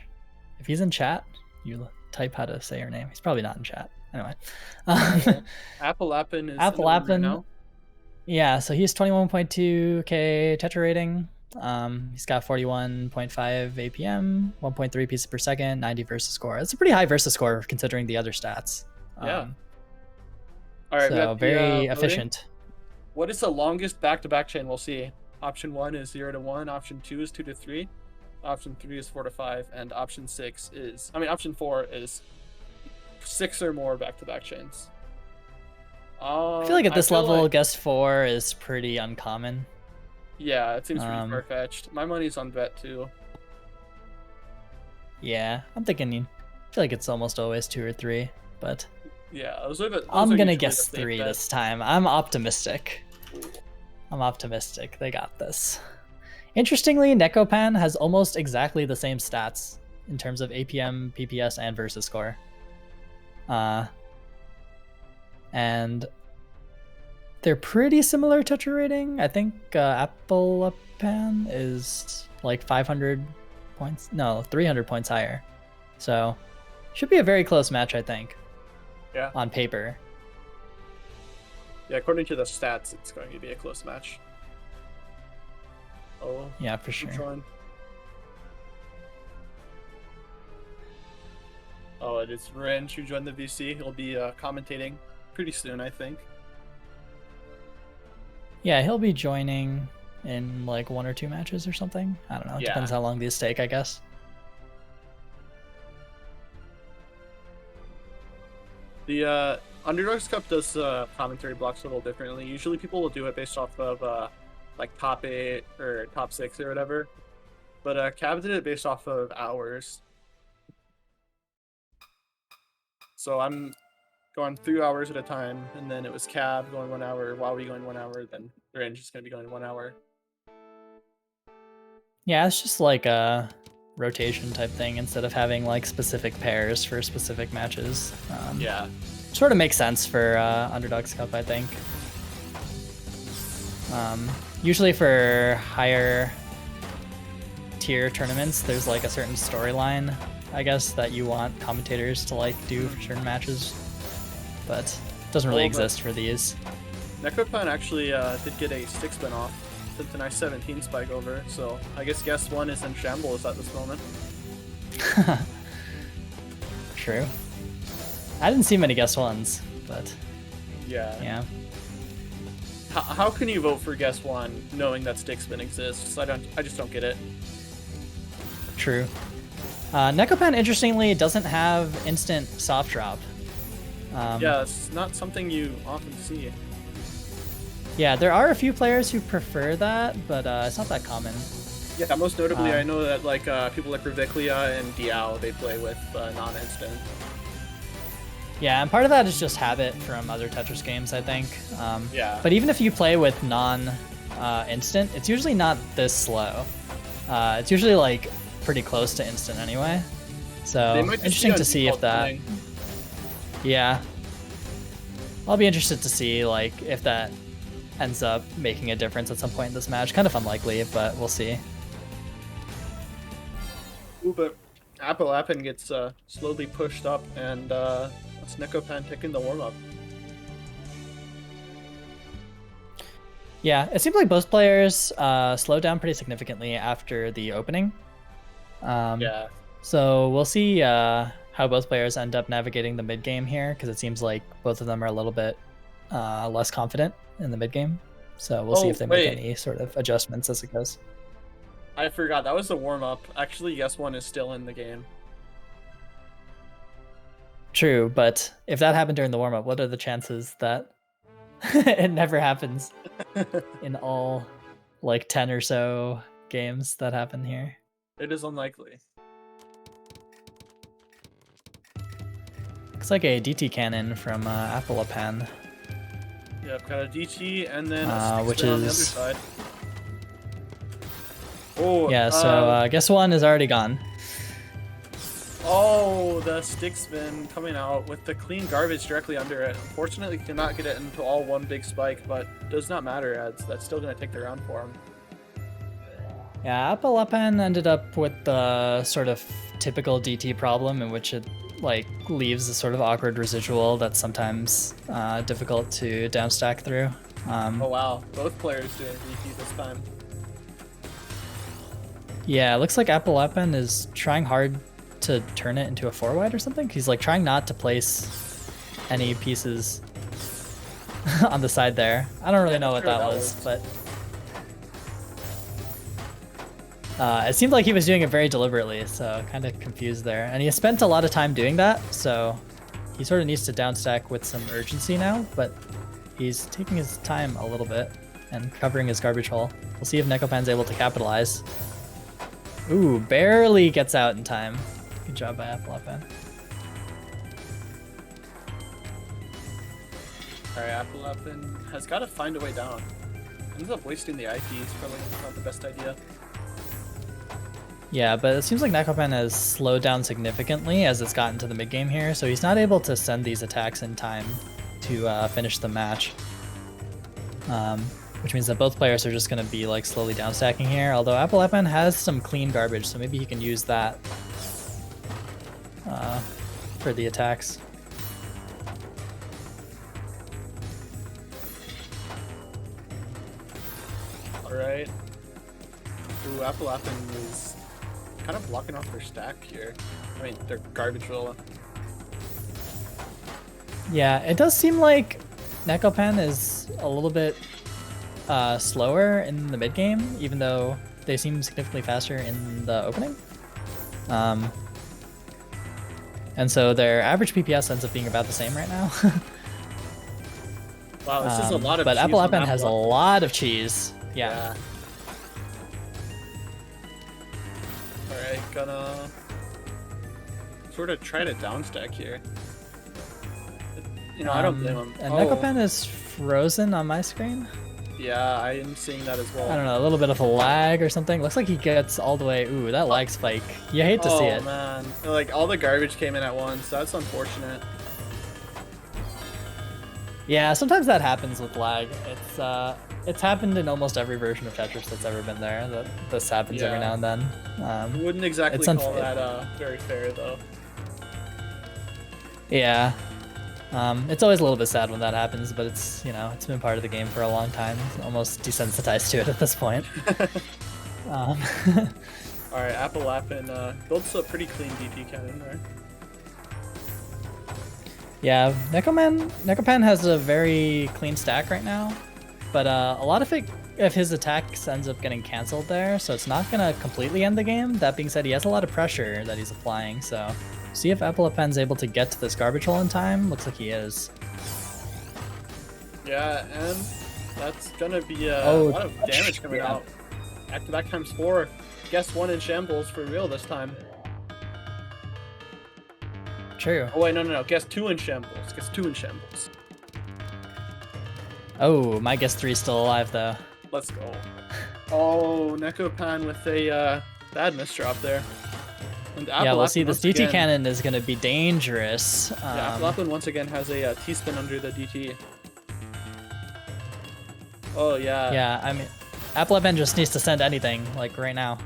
if he's in chat, you type how to say your name. He's probably not in chat. Anyway, Appalapan is Appalapan. Right now. Yeah, so he's 21.2k tetra rating. He's got 41.5 APM, 1.3 pieces per second, 90 versus score. That's a pretty high versus score considering the other stats. Yeah. All right. So very efficient. What is the longest back-to-back chain? We'll see. Option 1 is 0 to 1. Option 2 is 2 to 3. Option 3 is 4 to 5, and option 4 is 6 or more back-to-back chains. I feel like at this level, guess 4 is pretty uncommon. Yeah, it seems pretty far-fetched. My money's on bet 2. Yeah, I'm thinking. I feel like it's almost always 2 or 3, but yeah, I'm gonna guess 3 this time. I'm optimistic. They got this. Interestingly, Nekopan has almost exactly the same stats in terms of APM, PPS, and versus score. And they're pretty similar tetra rating. I think Appalapan is like 500 points. No, 300 points higher. So should be a very close match, I think. Yeah. On paper. Yeah, according to the stats, it's going to be a close match. Oh. Yeah, for sure. Oh, it is Renge who joined the VC. He'll be commentating pretty soon, I think. Yeah, he'll be joining in like 1 or 2 matches or something. I don't know. It depends how long these take, I guess. The Underdogs Cup does commentary blocks a little differently. Usually people will do it based off of like top 8 or top 6 or whatever. But Cab did it based off of hours. So I'm going 3 hours at a time, and then it was Cab going 1 hour, Wawi going 1 hour, then Renge is going to be going 1 hour. Yeah, it's just like a rotation type thing instead of having like specific pairs for specific matches. Yeah. Sort of makes sense for Underdogs Cup, I think. Usually for higher tier tournaments, there's like a certain storyline, I guess, that you want commentators to like do for certain matches, but it doesn't really exist for these. Nekopan actually did get a stick spin off since the nice 17 spike over, so I guess 1 is in shambles at this moment. True. I didn't see many guess 1s, but yeah. How can you vote for guess 1 knowing that stick spin exists? I just don't get it. True. Nekopan, interestingly, doesn't have instant soft drop. Yeah, it's not something you often see. Yeah, there are a few players who prefer that, but it's not that common. Yeah, most notably, I know that like people like Reviclia and Diao, they play with non-instant. Yeah, and part of that is just habit from other Tetris games, I think. Yeah. But even if you play with non-instant, it's usually not this slow. It's usually like pretty close to instant anyway. So interesting to see if that. Playing. Yeah. I'll be interested to see like if that ends up making a difference at some point in this match. Kind of unlikely, but we'll see. Ooh, but Appalapan gets slowly pushed up, and it's Nekopan taking the warm-up. Yeah, it seems like both players slowed down pretty significantly after the opening. Yeah. So we'll see how both players end up navigating the mid game here, because it seems like both of them are a little bit less confident in the mid game. So we'll see if they make any sort of adjustments as it goes. I forgot, that was the warm-up. Actually, guess 1 is still in the game. True, but if that happened during the warm-up, what are the chances that it never happens in all like 10 or so games that happen here? It is unlikely. Looks like a DT cannon from Appalapan. Yep, got a DT and then which on the other is side. Oh, yeah. So guess one is already gone. Oh, the stick spin coming out with the clean garbage directly under it. Unfortunately, cannot get it into all one big spike, but does not matter, as that's still going to take the round for him. Yeah, Apalapan ended up with the sort of typical DT problem in which it like leaves a sort of awkward residual that's sometimes difficult to downstack through. Oh wow, both players doing DT this time. Yeah, it looks like Apalapan is trying hard to turn it into a 4-wide or something. He's like trying not to place any pieces on the side there. I don't really know what that was, but it seemed like he was doing it very deliberately, so kind of confused there. And he spent a lot of time doing that, so he sort of needs to downstack with some urgency now, but he's taking his time a little bit and covering his garbage hole. We'll see if Nekopan's able to capitalize. Ooh, barely gets out in time. Good job by Apalapan. Alright, Apalapan has got to find a way down. Ends up wasting the IPs, probably not the best idea. Yeah, but it seems like Nekopan has slowed down significantly as it's gotten to the mid game here, so he's not able to send these attacks in time to finish the match. Which means that both players are just going to be like slowly downstacking here, although Apalapan has some clean garbage, so maybe he can use that for the attacks. Alright. Ooh, Apalapan is kind of blocking off their stack here. I mean, their garbage roll. Yeah, it does seem like Nekopan is a little bit slower in the mid game, even though they seem significantly faster in the opening. And so their average PPS ends up being about the same right now. Wow, this is a lot of but cheese. But Apalapan has a lot of cheese. Yeah. Alright, gonna sort of try to downstack here. You know, I don't blame him. And Nekopan is frozen on my screen. Yeah, I am seeing that as well. I don't know, a little bit of a lag or something. Looks like he gets all the way. Ooh, that lag spike. You hate to see it. Oh man, like all the garbage came in at once. That's unfortunate. Yeah, sometimes that happens with lag. It's happened in almost every version of Tetris that's ever been there. That this happens every now and then. I wouldn't exactly call that very fair though. Yeah. It's always a little bit sad when that happens, but it's, you know, it's been part of the game for a long time. It's almost desensitized to it at this point. Alright, Apalapan builds a pretty clean DT cannon there. Yeah, Nekopan has a very clean stack right now, but a lot of his attacks ends up getting cancelled there, so it's not going to completely end the game. That being said, he has a lot of pressure that he's applying, so see if Apalapan's able to get to this garbage hole in time. Looks like he is. Yeah, and that's gonna be a lot of damage coming out. Back-to-back times 4. Guess 1 in shambles for real this time. True. Oh wait, no. Guess 2 in shambles. Guess 2 in shambles. Oh, my guess 3 is still alive though. Let's go. Oh, Nekopan with a bad misdrop there. And yeah, we'll see. This DT cannon is going to be dangerous. Yeah, Apalapan once again has a T-spin under the DT. Oh, yeah. Yeah, I mean, Apalapan just needs to send anything, like, right now.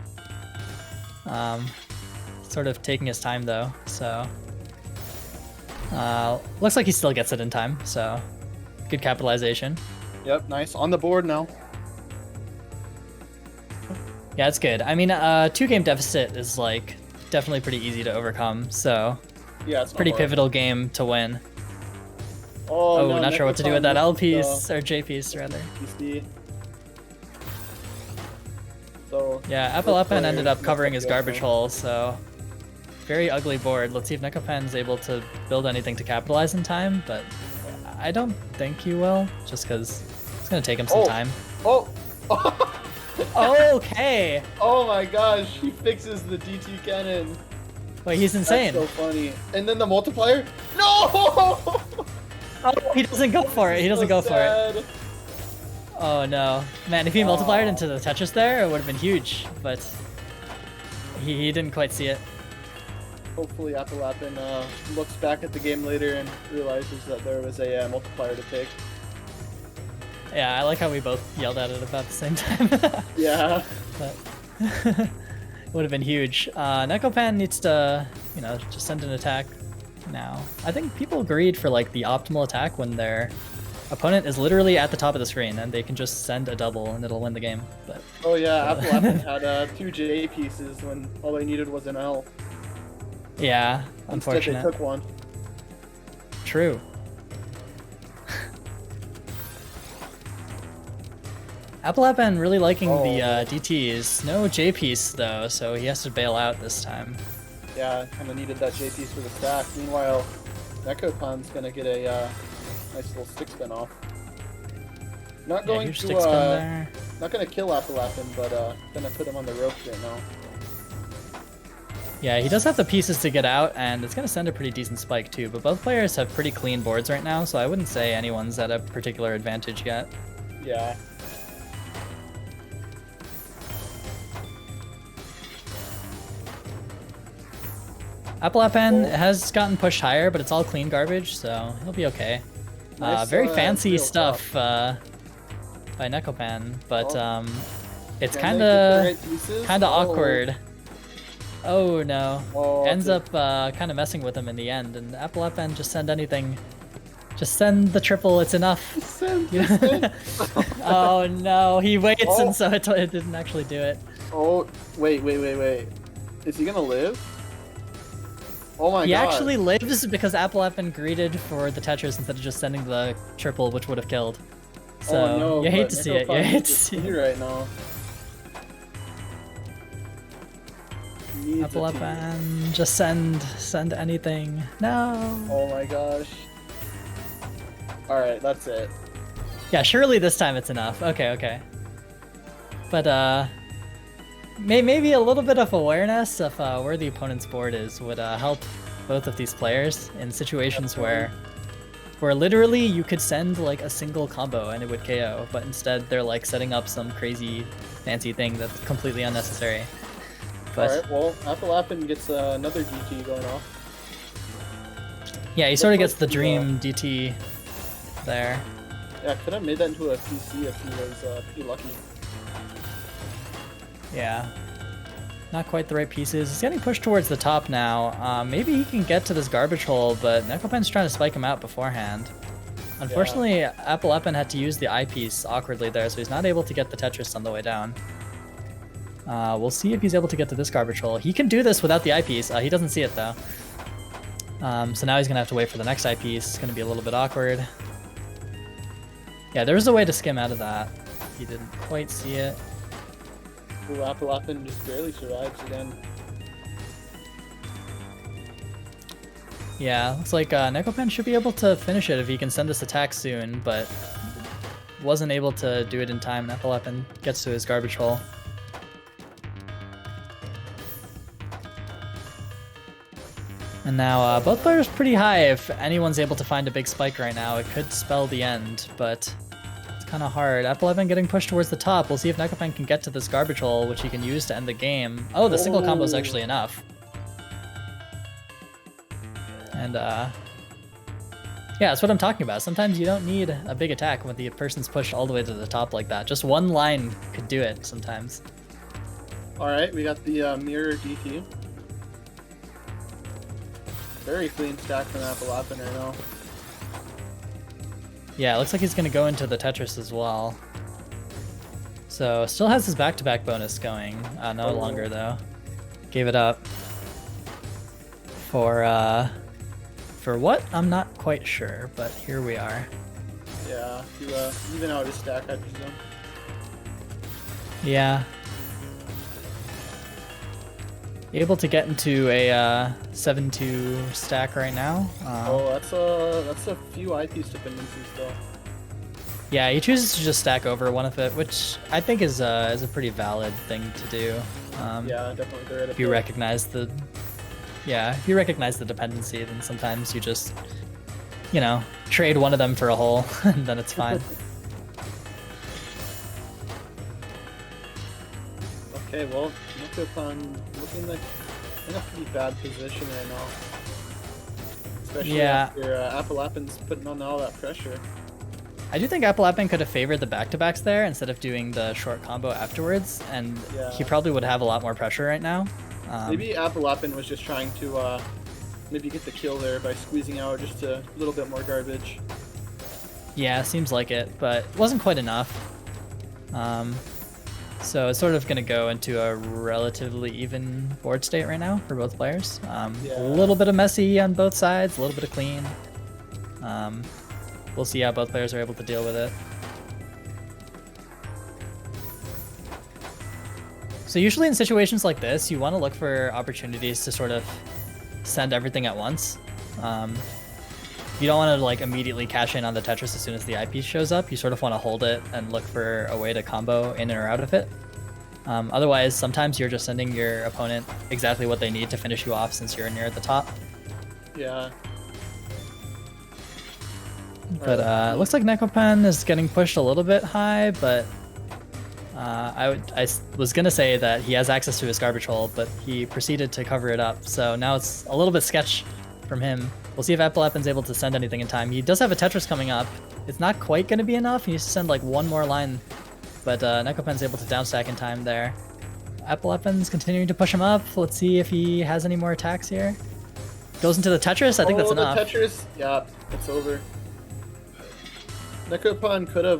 Sort of taking his time, though, so... looks like he still gets it in time, so... Good capitalization. Yep, nice. On the board now. Yeah, it's good. I mean, 2-game deficit is, like... definitely pretty easy to overcome, so yeah, it's pretty pivotal game to win. Oh, no, not sure what to do with that L piece, or J piece rather. PC. So yeah, Apalapan ended up covering his garbage hole, so very ugly board. Let's see if Nekopan's able to build anything to capitalize in time, but I don't think he will, just because it's going to take him some time. Okay. Oh my gosh, he fixes the DT cannon. Wait, he's insane. That's so funny. And then the multiplier? No! Oh, he doesn't go for it. He doesn't go for it. Oh no. Man, if he multiplied into the Tetris there, it would have been huge, but he didn't quite see it. Hopefully Appalappin looks back at the game later and realizes that there was a multiplier to take. Yeah, I like how we both yelled at it about the same time. Yeah. But would have been huge. Nekopan needs to, you know, just send an attack now. I think people agreed for like the optimal attack when their opponent is literally at the top of the screen and they can just send a double and it'll win the game. But oh yeah, Appalappin had 2 J pieces when all they needed was an L. Yeah, Instead unfortunate. they took one. True. Appalappin really liking the DTs. No J piece though, so he has to bail out this time. Yeah, kind of needed that J piece for the stack. Meanwhile, Nekopan's gonna get a nice little stick spin off. Not going to not gonna kill Appalappin, but gonna put him on the ropes right now. Yeah, he does have the pieces to get out, and it's gonna send a pretty decent spike too. But both players have pretty clean boards right now, so I wouldn't say anyone's at a particular advantage yet. Yeah. Appalappin has gotten pushed higher, but it's all clean garbage, so he'll be okay. Nice, very fancy stuff by Nekopan, but it's kind of awkward. Oh no! Ends up kind of messing with him in the end, and Appalappin just send anything. Just send the triple. It's enough. Oh no! He waits, and so it didn't actually do it. Oh wait! Is he gonna live? Oh my god. He actually lives because Appalappin greeted for the Tetris instead of just sending the triple, which would have killed. So oh, no, you hate to see it. You hate to see it right now. Appalappin, just send anything. No. Oh my gosh. All right, that's it. Yeah, surely this time it's enough. Okay. But maybe a little bit of awareness of where the opponent's board is would help both of these players in situations where literally you could send like a single combo and it would KO, but instead they're like setting up some crazy fancy thing that's completely unnecessary. But alright, well, Appalappin gets another DT going off. Yeah, he sort of gets the dream DT there. Yeah, could have made that into a PC if he was pretty lucky. Yeah. Not quite the right pieces. He's getting pushed towards the top now. Maybe he can get to this garbage hole, but Nekopan's trying to spike him out beforehand. Unfortunately, Appalappin had to use the eyepiece awkwardly there, so he's not able to get the Tetris on the way down. We'll see if he's able to get to this garbage hole. He can do this without the eyepiece. He doesn't see it though. So now he's gonna have to wait for the next eyepiece. It's gonna be a little bit awkward. Yeah, there was a way to skim out of that. He didn't quite see it. Ooh, Appalappin just barely survives again. Yeah, looks like Nekopan should be able to finish it if he can send this attack soon, but wasn't able to do it in time. Appalappin gets to his garbage hole. And now both players pretty high. If anyone's able to find a big spike right now, it could spell the end, but it's kind of hard. Appalappin getting pushed towards the top. We'll see if Nekopan can get to this garbage hole, which he can use to end the game. Oh, the single combo is actually enough. And yeah, that's what I'm talking about. Sometimes you don't need a big attack when the person's pushed all the way to the top like that. Just one line could do it sometimes. Alright, we got the mirror DT. Very clean stack from Appalappin right now. Yeah, it looks like he's going to go into the Tetris as well. So, still has his back-to-back bonus going. No longer, though. Gave it up. For what? I'm not quite sure, but here we are. Yeah, to even out his stack, I presume. Yeah. Able to get into a 7-2 stack right now. That's a few eyepiece dependencies though. Yeah, he chooses to just stack over one of it, which I think is a pretty valid thing to do. Yeah, definitely. If you recognize the dependency, then sometimes you just you know, trade one of them for a hole, and then it's fine. Okay, well, NotKaiyon looking like in a pretty bad position right now. Especially after Appalappin's putting on all that pressure. I do think Appalappin could have favored the back-to-backs there instead of doing the short combo afterwards, and he probably would have a lot more pressure right now. Maybe Appalappin was just trying to maybe get the kill there by squeezing out just a little bit more garbage. Yeah, seems like it, but it wasn't quite enough. So it's sort of going to go into a relatively even board state right now for both players. A little bit of messy on both sides, a little bit of clean. We'll see how both players are able to deal with it. So usually in situations like this, you want to look for opportunities to sort of send everything at once. You don't want to like immediately cash in on the Tetris as soon as the eyepiece shows up. You sort of want to hold it and look for a way to combo in or out of it. Otherwise, sometimes you're just sending your opponent exactly what they need to finish you off since you're near the top. Yeah. But it looks like NotKaiyon is getting pushed a little bit high, but I was going to say that he has access to his garbage hole, but he proceeded to cover it up. So now it's a little bit sketch from him. We'll see if Appalappin's able to send anything in time. He does have a Tetris coming up. It's not quite going to be enough. He needs to send like one more line, but NotKaiyon's able to downstack in time there. Appalappin's continuing to push him up. Let's see if he has any more attacks here. Goes into the Tetris. I think that's enough. The Tetris, yeah, it's over. NotKaiyon could have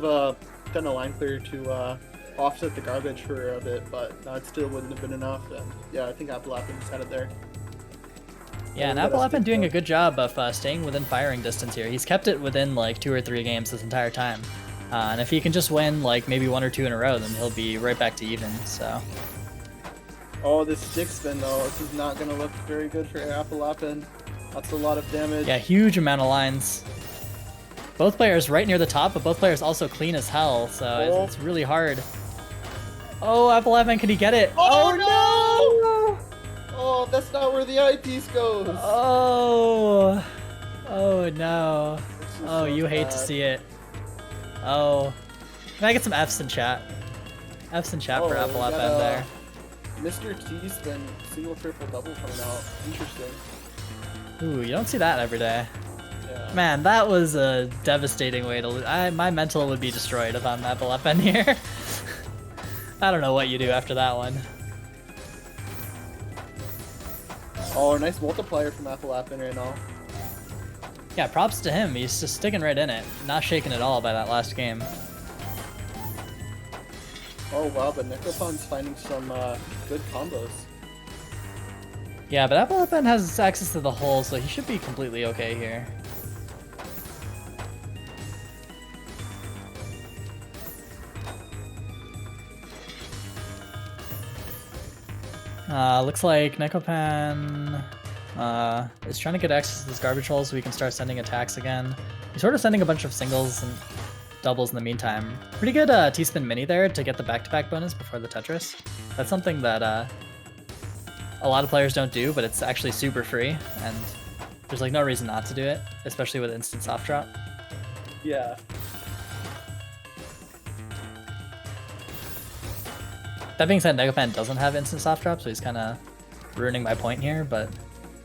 done a line clear to offset the garbage for a bit, but no, it still wouldn't have been enough. And yeah, I think Appalappin just had it there. Yeah, and Appalappin doing a good job of staying within firing distance here. He's kept it within like 2 or 3 games this entire time. And if he can just win like maybe 1 or 2 in a row, then he'll be right back to even, so. Oh, this stick spin though, this is not going to look very good for Appalappin. That's a lot of damage. Yeah, huge amount of lines. Both players right near the top, but both players also clean as hell, so it's really hard. Oh, Appalappin, can he get it? Oh no! Oh, that's not where the eyepiece goes. Oh, oh no. Oh, so you hate to see it. Oh, can I get some Fs in chat? Fs in chat for Appalappin there. Mr. T spin, single, triple, double coming out. Interesting. Ooh, you don't see that every day. Yeah. Man, that was a devastating way to lose. My mental would be destroyed if I'm Appalappin here. I don't know what you do after that one. Oh, nice multiplier from Appalappin right now. Yeah, props to him. He's just sticking right in it. Not shaken at all by that last game. Oh wow, but NotKaiyon's finding some good combos. Yeah, but Appalappin has access to the hole, so he should be completely okay here. Looks like NotKaiyon is trying to get access to this garbage hole so we can start sending attacks again. He's sort of sending a bunch of singles and doubles in the meantime. Pretty good T-spin mini there to get the back-to-back bonus before the Tetris. That's something that a lot of players don't do, but it's actually super free, and there's like no reason not to do it, especially with instant soft drop. Yeah. That being said, NotKaiyon doesn't have instant soft drop, so he's kind of ruining my point here, but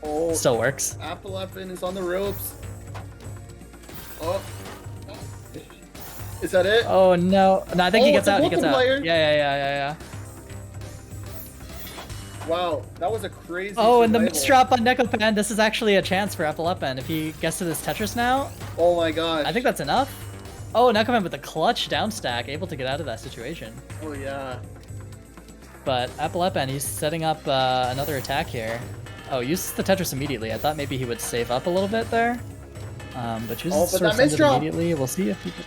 it still works. Appalappin is on the ropes. Oh. Is that it? Oh no. No, I think he gets out. He gets out. Multiplier. Yeah. Wow, that was a crazy Oh, and the survival. mix drop on NotKaiyon. This is actually a chance for Appalappin. If he gets to this Tetris now, Oh my gosh. I think that's enough. Oh, NotKaiyon with a clutch down stack, able to get out of that situation. Oh yeah. But Appalappin, he's setting up another attack here. Oh, uses the Tetris immediately. I thought maybe he would save up a little bit there. But chooses to sort of send it immediately. We'll see if he can...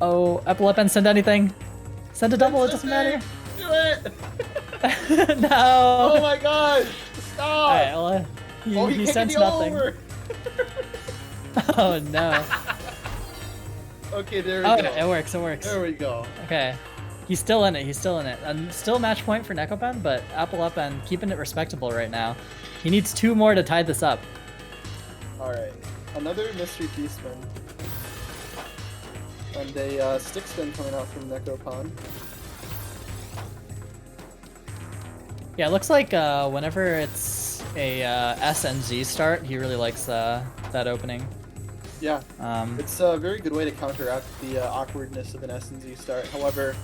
Oh, Appalappin, send anything. Send a double, it doesn't matter. Do it! No! Oh my gosh! Stop! Alright, well, he sends nothing. Oh no. Okay, there we go. It works, it works. There we go. Okay. He's still in it, he's still in it. And still match point for NotKaiyon, but Appalappin keeping it respectable right now. He needs 2 more to tie this up. Alright. another mystery P-spin. And a stick spin coming out from Nekopon. Yeah, it looks like whenever it's a S and Z start, he really likes that opening. Yeah, it's a very good way to counteract the awkwardness of an S and Z start. However,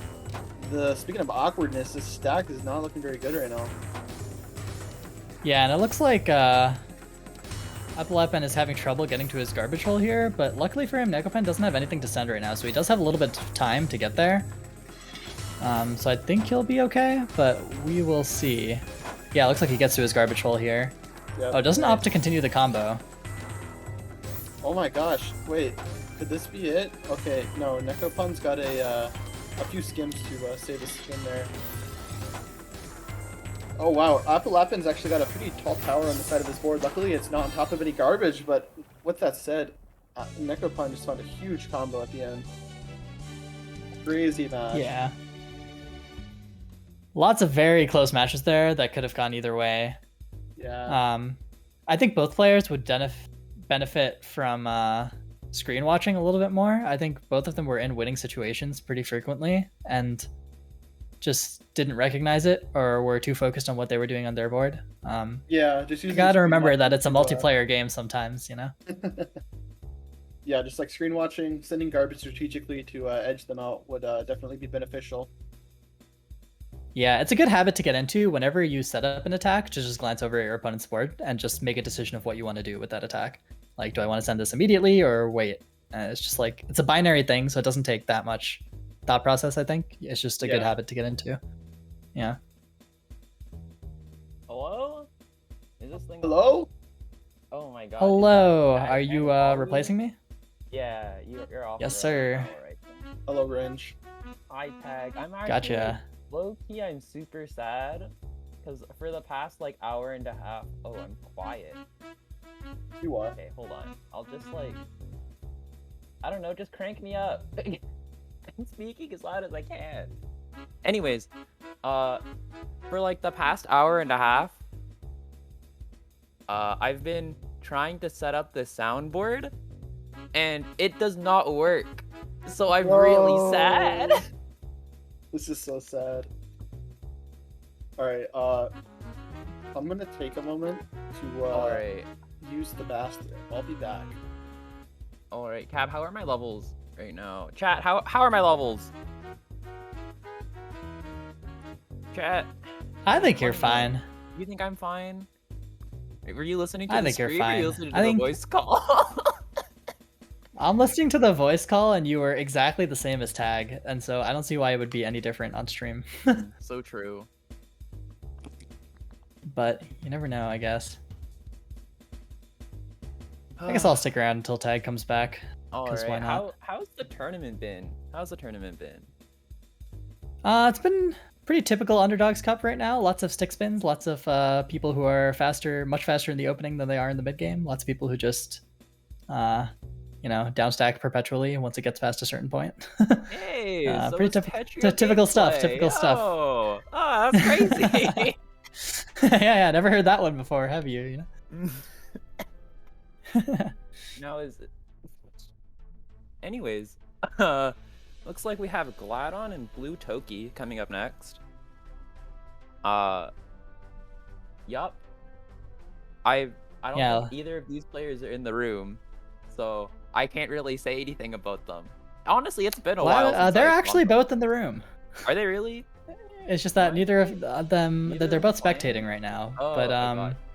speaking of awkwardness, this stack is not looking very good right now. Yeah, and it looks like Apple is having trouble getting to his garbage hole here, but luckily for him, Nekopon doesn't have anything to send right now, so he does have a little bit of time to get there. So I think he'll be okay, but we will see. Yeah, it looks like he gets to his garbage hole here. Yep. Oh, doesn't opt to continue the combo. Oh my gosh, wait, could this be it? Okay, no, Nekopon's got a few skims to save his skin there. Oh wow, Apple actually got a pretty tall tower on the side of his board. Luckily it's not on top of any garbage, but with that said, Nekopon just found a huge combo at the end. Crazy match. Yeah. Lots of very close matches there that could have gone either way. Yeah. I think both players would benefit from screen watching a little bit more. I think both of them were in winning situations pretty frequently and just didn't recognize it or were too focused on what they were doing on their board. Yeah, just you gotta remember that it's a multiplayer game sometimes, you know? Yeah, just like screen watching, sending garbage strategically to edge them out would definitely be beneficial. Yeah, it's a good habit to get into whenever you set up an attack, to just glance over at your opponent's board and just make a decision of what you want to do with that attack. Like, do I want to send this immediately or wait? It's just like, it's a binary thing, so it doesn't take that much thought process, I think. It's just a good habit to get into. Yeah. Hello? Is this thing... Hello? Oh my god. Hello, are you replacing me? Yeah, you're off. Yes, sir. Right. Hello, Renge. Hi, Tag. I'm actually... Gotcha. Low-key, I'm super sad, because for the past, like, hour and a half... Oh, I'm quiet. You are. Okay, hold on. I'll just, like... I don't know, just crank me up. I'm speaking as loud as I can. Anyways, for, like, the past hour and a half, I've been trying to set up the soundboard, and it does not work. So I'm really sad. This is so sad. Alright, I'm gonna take a moment to use the bathroom. I'll be back. Alright, Cab, how are my levels right now? Chat, how are my levels? Chat. I think you're fine. You think I'm fine? Were you listening to I the think you're stream or fine. you listening to the voice call? I'm listening to the voice call and you were exactly the same as Tag, and so I don't see why it would be any different on stream. So true. But you never know, I guess. I guess I'll stick around until Tag comes back. Alright, why not? how's the tournament been? How's the tournament been? It's been pretty typical Underdogs Cup right now. Lots of stick spins, lots of people who are faster, much faster in the opening than they are in the mid game. Lots of people who just you know, downstack perpetually once it gets past a certain point. Hey, so pretty typical stuff. Typical stuff. Oh, that's crazy. yeah, never heard that one before, have you? You know? Now is it? Anyways, looks like we have Gladon and Blue Toki coming up next. Yup. I don't think either of these players are in the room, so I can't really say anything about them. Honestly, it's been a while. They're actually both in the room. Are they really? It's just that neither of them, they're both spectating right now. Oh, but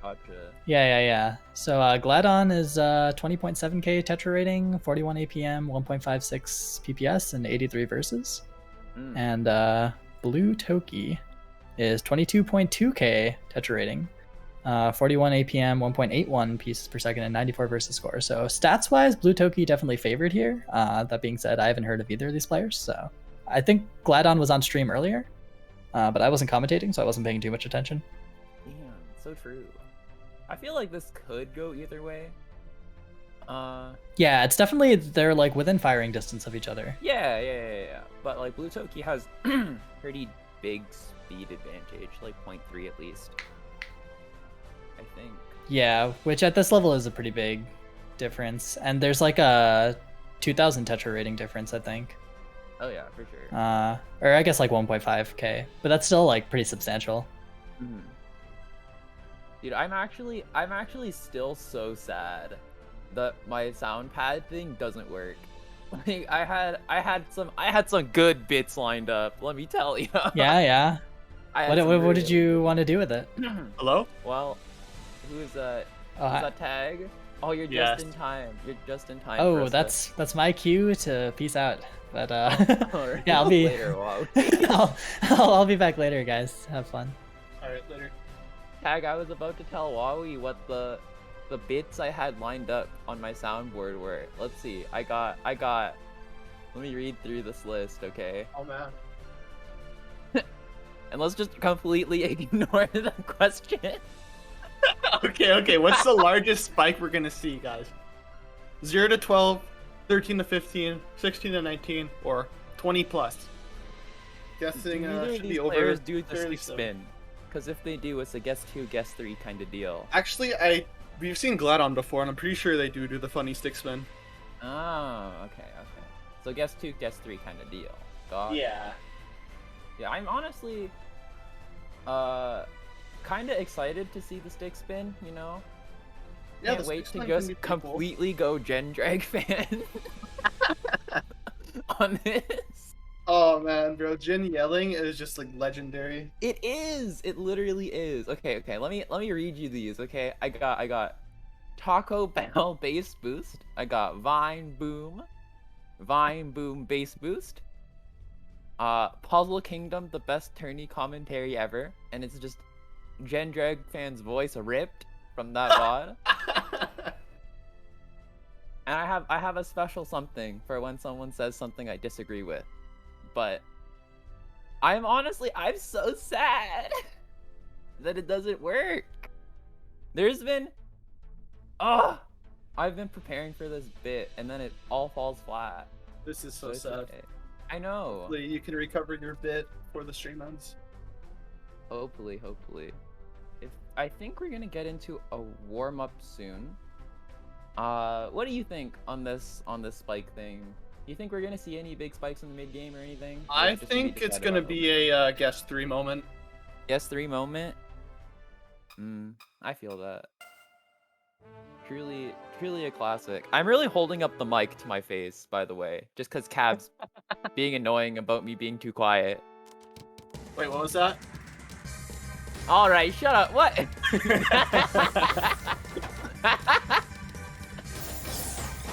gotcha. Yeah. So Gladon is 20.7k Tetra rating, 41 APM, 1.56 PPS, and 83 versus. And Blue Toki is 22.2k Tetra rating, 41 APM, 1.81 pieces per second, and 94 versus score. So stats-wise, Blue Toki definitely favored here. That being said, I haven't heard of either of these players, so I think Gladon was on stream earlier, but I wasn't commentating, so I wasn't paying too much attention. Damn, so true. I feel like this could go either way. Yeah, it's definitely, they're like within firing distance of each other. Yeah. But like Blue Toki has pretty big speed advantage, like 0.3 at least. I think. Yeah, which at this level is a pretty big difference, and there's like a 2,000 tetra rating difference, I think. Oh yeah, for sure. Or I guess like 1.5k, but that's still like pretty substantial. Mm-hmm. Dude, I'm actually still so sad that my sound pad thing doesn't work. Like I had some good bits lined up, let me tell you. Yeah. What did you want to do with it? Hello? Well, who's that tag? Oh, you're just in time. You're just in time. Oh, that's my cue to peace out. But right. yeah, I'll be later. Wow. I'll be back later, guys. Have fun. All right, later. Tag, I was about to tell Wawi what the bits I had lined up on my soundboard were. Let's see. I got. Let me read through this list, okay? Oh man. And let's just completely ignore the question. Okay. What's the largest spike we're gonna see, guys? 0 to 12, 13 to 15, 16 to 19, or 20 plus? Guessing should be over. Players do the stick spin, because if they do, it's a guess 2, guess 3 kind of deal. Actually, we've seen Gladon before, and I'm pretty sure they do the funny stick spin. Oh, okay. So guess 2, guess 3 kind of deal. Yeah. Yeah, I'm honestly, kind of excited to see the stick spin. You know. Yeah, Can't wait to just completely go Gen Drag fan on this. Oh man, bro, Jin yelling is just like legendary. It is. It literally is. Okay. Let me read you these. Okay, I got Taco Bell bass boost. I got Vine Boom bass boost. Puzzle Kingdom, the best tourney commentary ever, and it's just Gen Drag fan's voice ripped from that VOD. And I have a special something for when someone says something I disagree with. But I'm so sad that it doesn't work. There's been I've been preparing for this bit and then it all falls flat. This is so sad. Okay. I know. Hopefully you can recover your bit before the stream ends. Hopefully. I think we're gonna get into a warm-up soon. What do you think on this spike thing? You think we're gonna see any big spikes in the mid game or anything? I think it's gonna be a guess 3 moment. Guess 3 moment? I feel that. Truly a classic. I'm really holding up the mic to my face, by the way, just because Cab's being annoying about me being too quiet. Wait, what was that? All right, shut up. What?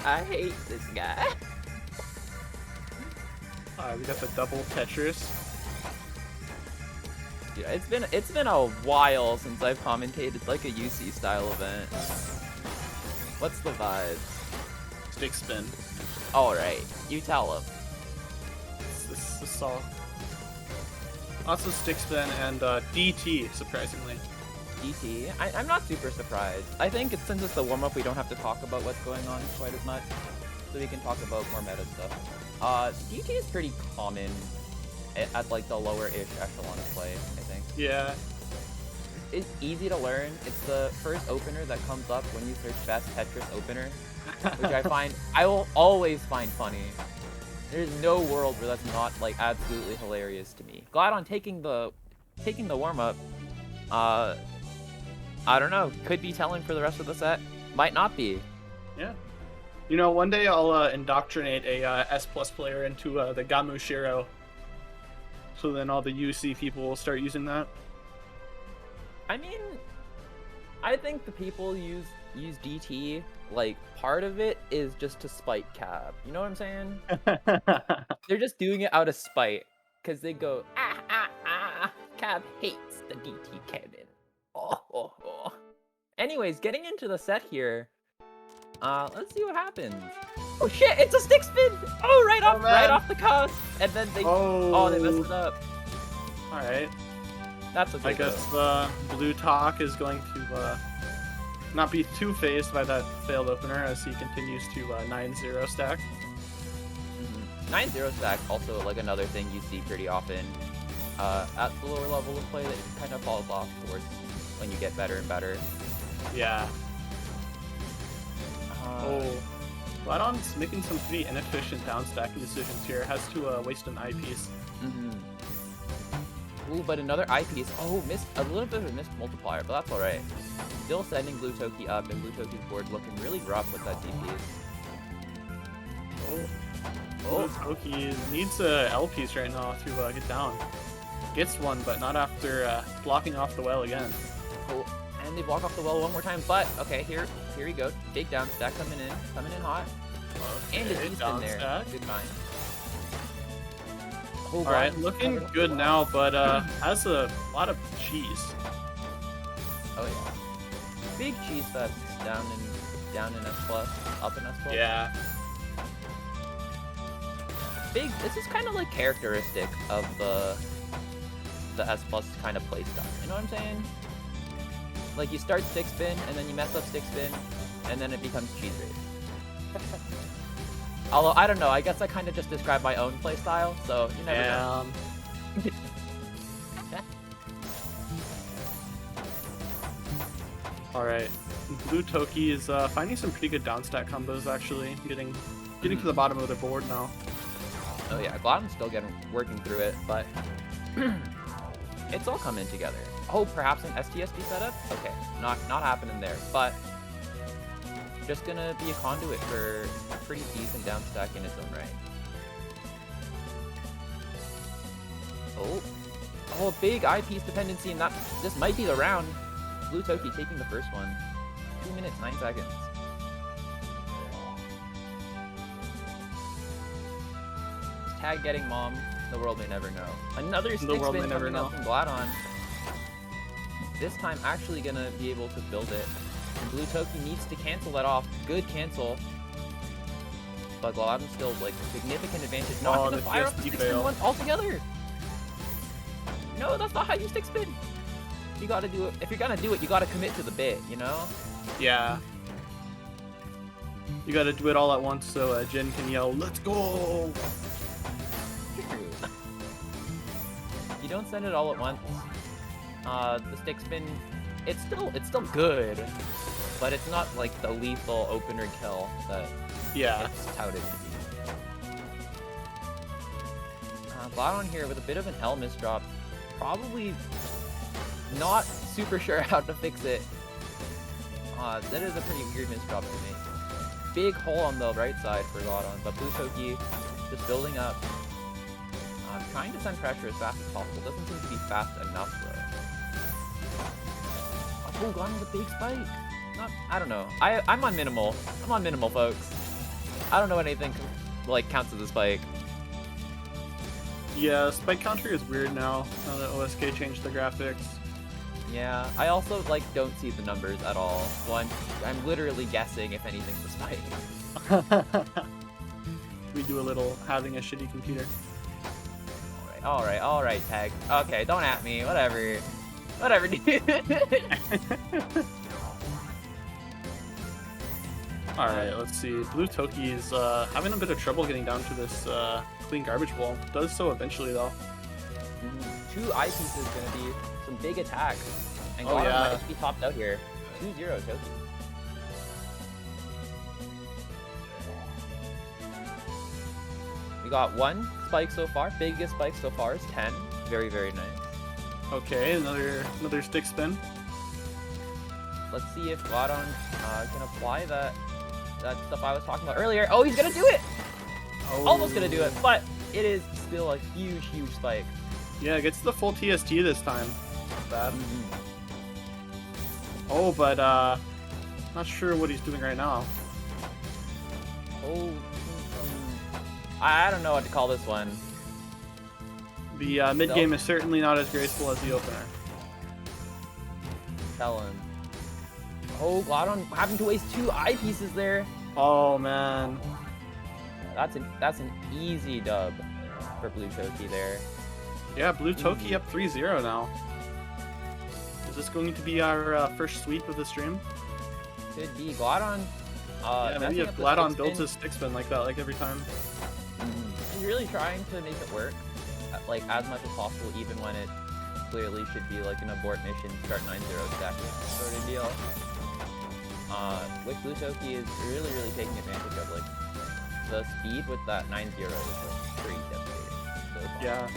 I hate this guy. We got the double Tetris. Yeah, it's been a while since I've commentated like a UC style event. What's the vibe? Stick spin. All right, you tell him. This is all. Also stick spin and DT, surprisingly. DT? I'm not super surprised. I think since it's the warm-up, we don't have to talk about what's going on quite as much. So we can talk about more meta stuff. DT is pretty common at like the lower-ish echelon of play, I think. Yeah. It's easy to learn. It's the first opener that comes up when you search best Tetris opener, which I will always find funny. There's no world where that's not like absolutely hilarious to me. Glad on taking the warm-up. I don't know. Could be telling for the rest of the set. Might not be. Yeah. You know, one day I'll indoctrinate a S+ player into the Gamu Shiro. So then all the UC people will start using that. I mean, I think the people use DT, like, part of it is just to spite Cab. You know what I'm saying? They're just doing it out of spite. Because they go, Cab hates the DT cannon. Oh. Anyways, getting into the set here, let's see what happens. Oh shit, it's a stick spin! Oh, right off the cusp! And then they, they messed it up. Alright. That's okay. I guess Blue Talk is going to not be too phased by that failed opener as he continues to 9-0 stack. 9-0 stack, also like another thing you see pretty often at the lower level of play that kind of falls off towards when you get better and better. Yeah. Ladon's making some pretty inefficient downstacking decisions here. Has to waste an eyepiece. Ooh, but another eyepiece. Oh, missed a little bit of a missed multiplier, but that's alright. Still sending Blue Toki up, and Blue Toki's board looking really rough with that DP. Blue Toki needs a L piece right now to get down. Gets one, but not after blocking off the well again. Oh, and they block off the well one more time, but okay, here we go. Big down stack coming in hot. Okay, And a beast in there. stack. Good find. Alright, looking good now, but has a lot of cheese. Oh yeah. Big cheese fest down in S+, up in S+. Yeah. Big, this is kind of like characteristic of the S+ kind of play style. You know what I'm saying? Like you start 6-spin, and then you mess up 6-spin, and then it becomes cheese raid. Although, I don't know, I guess I kind of just described my own play style, so you never know. Alright, Blue Toki is finding some pretty good downstack combos actually, getting to the bottom of the board now. Oh yeah, Glotton's still working through it, but it's all coming together. Oh, perhaps an STSD setup? Okay, not happening there, but just gonna be a conduit for a pretty decent downstack in its own right. Oh, big eyepiece dependency, and this might be the round. Blue Toki taking the first one. 2 minutes, 9 seconds. Tag getting mom. The world may never know. Another stick spin coming up from Glotton. This time actually gonna be able to build it. And Blue Toki needs to cancel that off. Good cancel. But Glotton still like significant advantage. Not gonna fire up the stick spin once altogether. No, that's not how you stick spin. You gotta do it. If you're gonna do it, you gotta commit to the bit, you know? Yeah. You gotta do it all at once so Jin can yell, "Let's go!" You don't send it all at once. The stick spin, it's still good, but it's not like the lethal opener kill that it's touted to be. Glotton here with a bit of an L misdrop, probably not super sure how to fix it. That is a pretty weird misdrop to me. Big hole on the right side for Glotton, but Blue Toki just building up. Trying to send pressure as fast as possible. Doesn't seem to be fast enough though. Oh, Glotton with a big spike. I don't know. I'm on minimal. I'm on minimal, folks. I don't know what anything like counts as a spike. Yeah, spike counter is weird now that OSK changed the graphics. Yeah, I also like don't see the numbers at all. So I'm literally guessing if anything's a spike. We do a little having a shitty computer. Alright, Tag. Okay, don't at me. Whatever, dude. Alright, let's see. Blue Toki is having a bit of trouble getting down to this clean garbage bowl. Does so eventually, though. 2 eyepieces is going to be some big attacks. And Glotton might be topped out here. 2-0 Toki. We got 1 spike so far. Biggest spike so far is 10. Very, very nice. Okay, another stick spin. Let's see if Glotton can apply that stuff I was talking about earlier. Oh, he's gonna do it! Oh. Almost gonna do it, but it is still a huge, huge spike. Yeah, gets the full TST this time. Bad. Oh, but not sure what he's doing right now. Oh, I don't know what to call this one. The mid game is certainly not as graceful as the opener. Tell him. Oh, Glotton having to waste 2 eyepieces there. Oh man, that's an easy dub for Blue Toki there. Yeah, Blue Toki up 3-0 now. Is this going to be our first sweep of the stream? Could be. Glotton. Yeah, maybe if Glotton builds his stick spin like that, like every time. He's really trying to make it work, like as much as possible, even when it clearly should be like an abort mission, start 9-0 stack sort of deal. which Blue Toki is really, really taking advantage of. Like, the speed with that 9-0 is like pretty devastating so far. Yeah.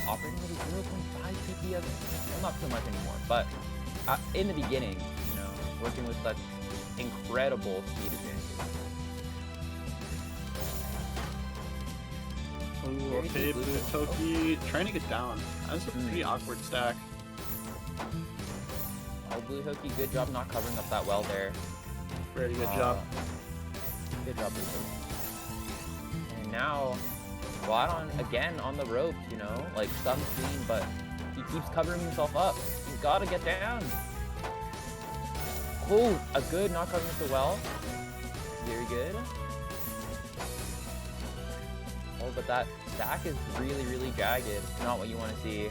Operating with a 0.5 CPS, well, not so much anymore, but in the beginning, you know, working with such incredible speed advantage. Ooh, okay, Blue Toki trying to get down. That's a pretty awkward stack. Oh, Blue Toki, good job not covering up that well there. Very good job. Good job, Blue Toki. And now, Glad again on the ropes, you know, like some clean, but he keeps covering himself up. He's gotta get down. Oh, a good not covering up the well. Very good. Oh, but that stack is really, really jagged. Not what you want to see.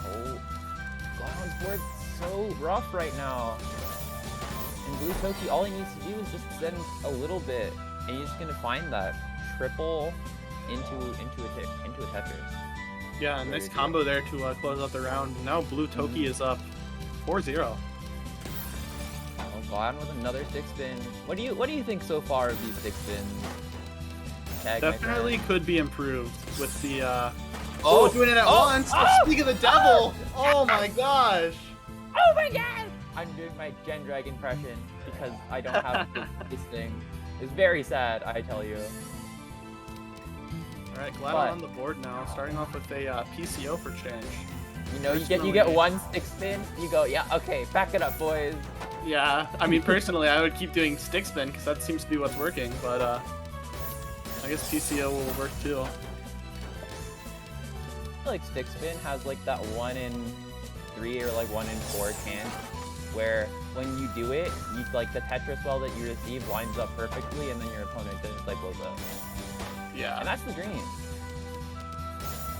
Oh, Glad board so rough right now. And Blue Toki, all he needs to do is just send a little bit, and he's just gonna find that triple into a Tetris. Yeah, nice combo there to close out the round. Now Blue Toki is up 4-0. Oh, Glad with another 6-spin. What do you think so far of these 6-spins? Definitely could be improved with the Oh, doing it at once! Speak of the devil! Oh my gosh! Oh my god! I'm doing my Gen Drag impression because I don't have this thing. It's very sad, I tell you. Alright, Glad on the board now, starting off with a PCO for change. You know, you get one 6-spin, you go, yeah, okay, back it up, boys. Yeah, I mean, personally, I would keep doing stick spin because that seems to be what's working, but I guess PCO will work too. I feel like stick spin has like that 1 in 3 or like 1 in 4 chance where when you do it, you like the Tetris well that you receive lines up perfectly, and then your opponent just like blows up. Yeah. And that's the dream.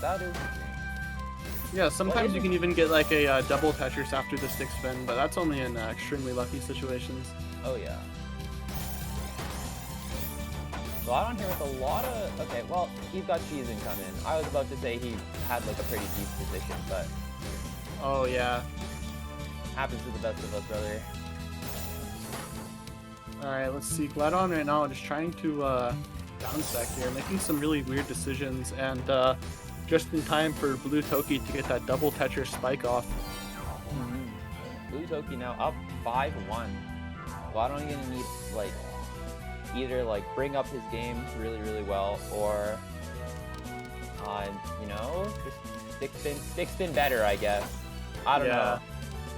That is the dream. Yeah, sometimes you can even get like a double Tetris after the stick spin, but that's only in extremely lucky situations. Oh yeah. So I don't hear with a lot of... Okay, well, he's got cheese incoming. I was about to say he had like a pretty deep position, but... Oh yeah. Happens to the best of us, brother. Alright, let's see. Gladon right now just trying to downstack here, making some really weird decisions, and just in time for Blue Toki to get that double Tetris spike off. Blue Toki now up 5-1. Gladon gonna need, like, either, like, bring up his game really, really well, or, you know, just stick spin better, I guess. I don't know.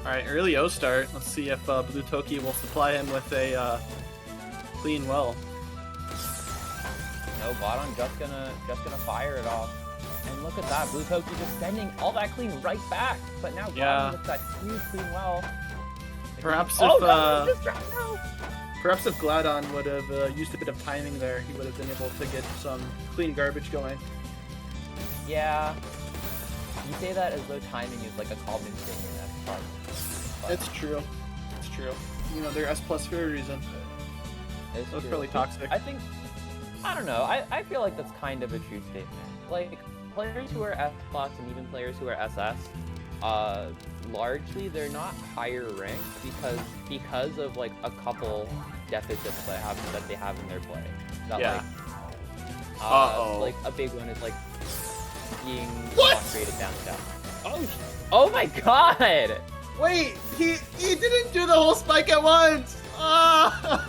Alright, early O start. Let's see if Blue Toki will supply him with a clean well. No, Gladon just gonna fire it off. And look at that, Blue Toki just sending all that clean right back. But now Gladon with that huge clean well. Perhaps if Gladon would have used a bit of timing there, he would have been able to get some clean garbage going. Yeah. You say that as though timing is like a common thing in S+. It's true. It's true. You know, they're S+ for a reason. It's That's really toxic. I think, I don't know, I feel like that's kind of a true statement. Like, players who are S+ and even players who are SS, largely they're not higher ranked because of like a couple deficits that they have in their play. That like a big one is like being upgraded down south. Oh my god! Wait, he didn't do the whole spike at once! Ah!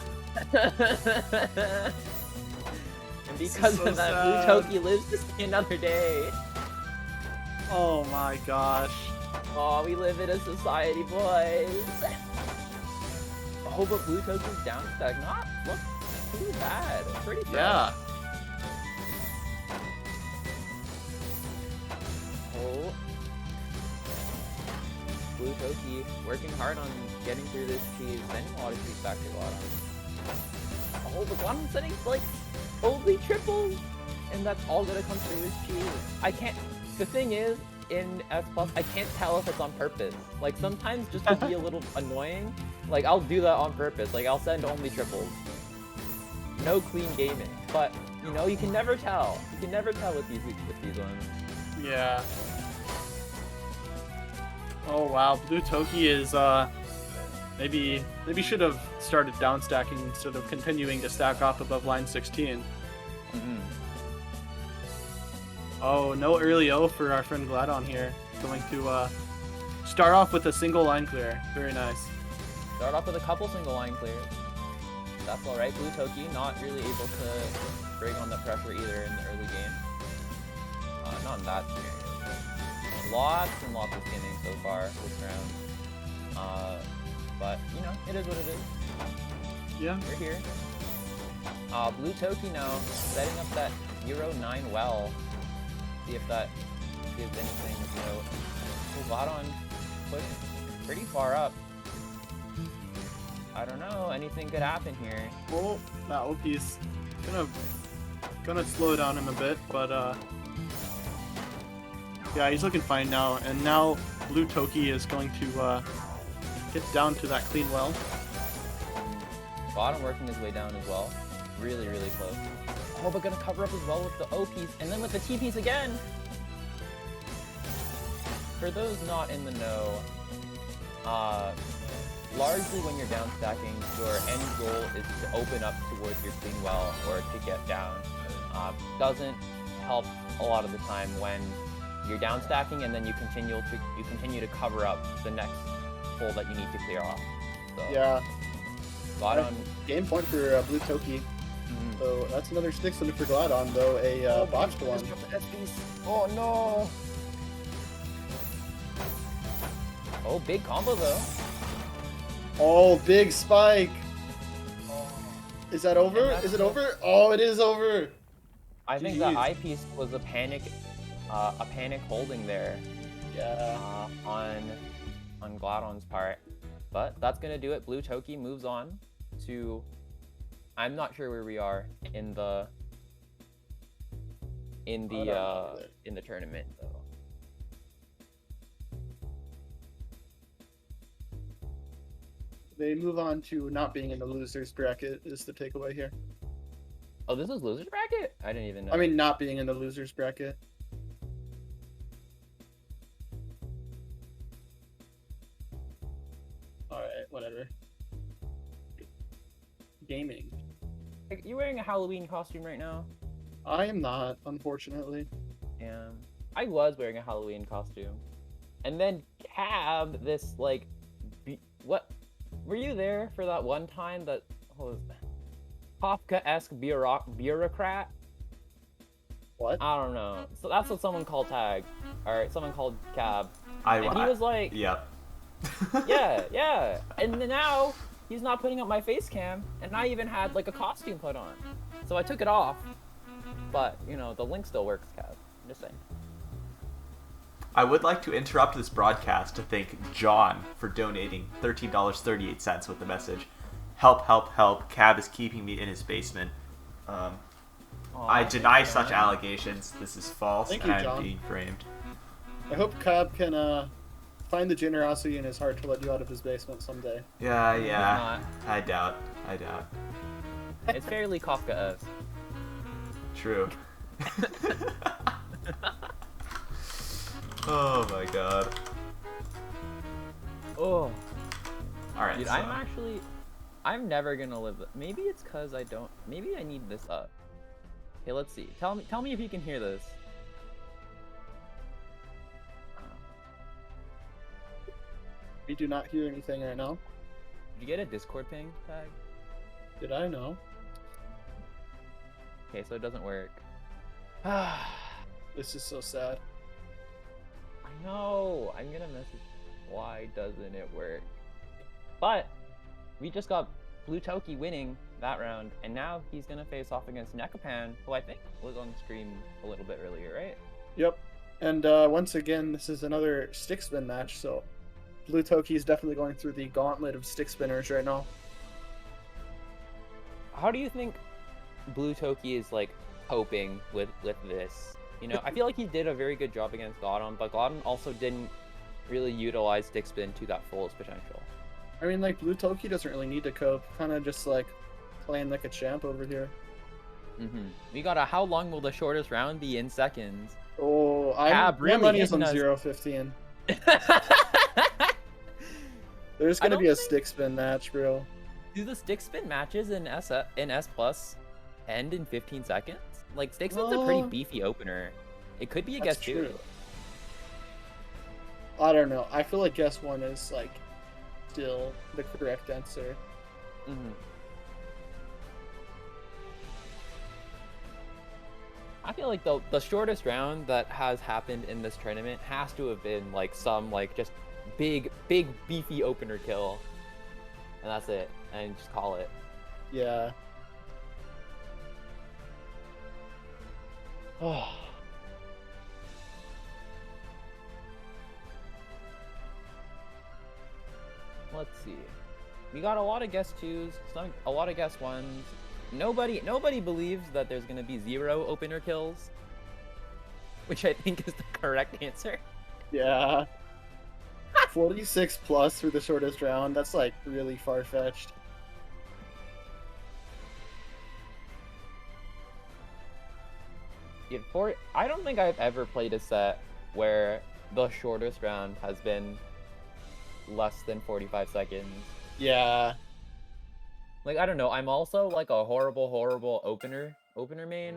And because of that, Blue Toki lives to see another day. Oh my gosh. Oh, we live in a society, boys. Oh, but Blue Toki's down stack not look too bad. Pretty bad. Yeah. Oh. Blue Toki working hard on getting through this cheese, sending a lot of cheese back to Gladon. Oh, but Gladon's sending like only triples, and that's all gonna come through his cheese. The thing is, in S+, I can't tell if it's on purpose. Like, sometimes just to be a little annoying, like, I'll do that on purpose. Like, I'll send only triples. No clean gaming. But, you know, you can never tell. You can never tell with these ones. Yeah. Oh wow, Blue Toki is maybe should have started down stacking instead of continuing to stack off above line 16. Oh, no early O for our friend Gladon here. Going to start off with a single line clear. Very nice. Start off with a couple single line clears. That's alright. Blue Toki not really able to bring on the pressure either in the early game. Not in that scenario. Lots and lots of skinning so far this round. But, you know, it is what it is. Yeah. We're here. Blue Toki now setting up that Euro 9 well. See if that gives anything, you know. Gladon pushed pretty far up. I don't know, anything could happen here. Well, that OP's gonna slow down him a bit, but yeah, he's looking fine now. And now Blue Toki is going to get down to that clean well. Gladon working his way down as well. Really, really close. Oh, but gonna cover up as well with the O piece, and then with the T piece again! For those not in the know, largely when you're down stacking, your end goal is to open up towards your clean well or to get down. Doesn't help a lot of the time when you're down stacking and then you continue to cover up the next hole that you need to clear off. So, yeah. Gladon. Game point for Blue Toki. So that's another stick spinner for Gladon, though a botched one. Oh no! Oh, big combo though. Oh, big spike! Is that over? Is it over? Oh, it is over! I think the eye piece was a panic holding there. Yeah. On Gladon's part. But that's gonna do it. Blue Toki moves on to, I'm not sure where we are in the tournament though. They move on to not being in the losers bracket is the takeaway here. Oh, this is losers bracket? I didn't even know. I mean, not being in the losers bracket. Alright, whatever. Gaming. You wearing a Halloween costume right now? I am not, unfortunately. I was wearing a Halloween costume. And then Cab, this like, what? Were you there for that one time that was Kafka-esque bureaucrat? What? I don't know. So that's what someone called Tag. Alright, someone called Cab. And he was like... Yep. yeah. And then now, he's not putting up my face cam, and I even had like a costume put on. So I took it off. But, you know, the link still works, Cab. I'm just saying. I would like to interrupt this broadcast to thank John for donating $13.38 with the message, "Help, help, help, Cab is keeping me in his basement." I deny such allegations. This is false, Thank and you, I'm John. being framed. I hope Cobb can find the generosity in his heart to let you out of his basement someday. Yeah. I doubt. It's fairly Kafka-esque. True. Oh my god. Oh. Alright, Dude, so... I'm never gonna live. Maybe it's cause I don't. Maybe I need this up. Okay, let's see. Tell me if you can hear this. We do not hear anything right now. Did you get a Discord ping, Tag? Did I know? Okay, so it doesn't work. This is so sad. I know. I'm gonna message. Why doesn't it work? But we just got Blue Toki winning that round, and now he's gonna face off against Nekapan, who I think was on stream a little bit earlier, right? Yep. And once again, this is another stick spin match, so Blue Toki is definitely going through the gauntlet of stick spinners right now. How do you think Blue Toki is like coping with this? You know, I feel like he did a very good job against Gladon, but Gladon also didn't really utilize stick spin to that fullest potential. I mean, like, Blue Toki doesn't really need to cope. Kind of just, like, playing like a champ over here. We got a how long will the shortest round be in seconds? Oh, Cab my really money is hitting on us. 0.15. There's gonna be a stick spin match, bro. Do the stick spin matches in S Plus end in 15 seconds? Like, stick spin's a pretty beefy opener. It could be a guess two. I don't know. I feel like guess one is like still the correct answer. I feel like the shortest round that has happened in this tournament has to have been like some like just big beefy opener kill, and that's it, and just call it. Yeah. Oh. Let's see. We got a lot of guess twos, a lot of guess ones. Nobody believes that there's gonna be 0 opener kills, which I think is the correct answer. Yeah. 46 plus for the shortest round. That's like really far-fetched. I don't think I've ever played a set where the shortest round has been less than 45 seconds. Yeah. Like, I don't know, I'm also like a horrible opener main.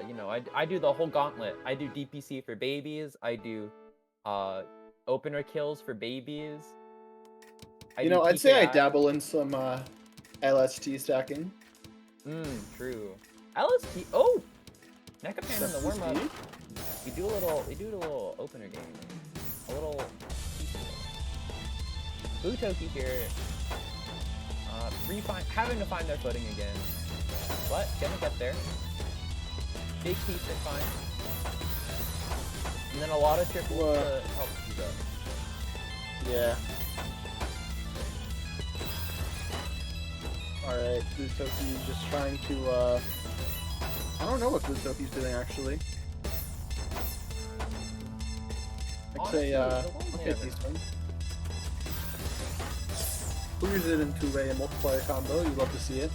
You know, I do the whole gauntlet. I do DPC for babies, I do opener kills for babies. I'd say I dabble in some LST stacking. True. LST, oh! Nekapan in the warm-up. We do a little opener game. A little Butoki here. Having to find their footing again. But gonna get there. Big piece is fine. And then a lot of triples to help you go. Yeah. Alright, Butoki just trying to I don't know what Butoki's doing actually. I'd say okay, decent. Clears it into a multiplier combo. You love to see it.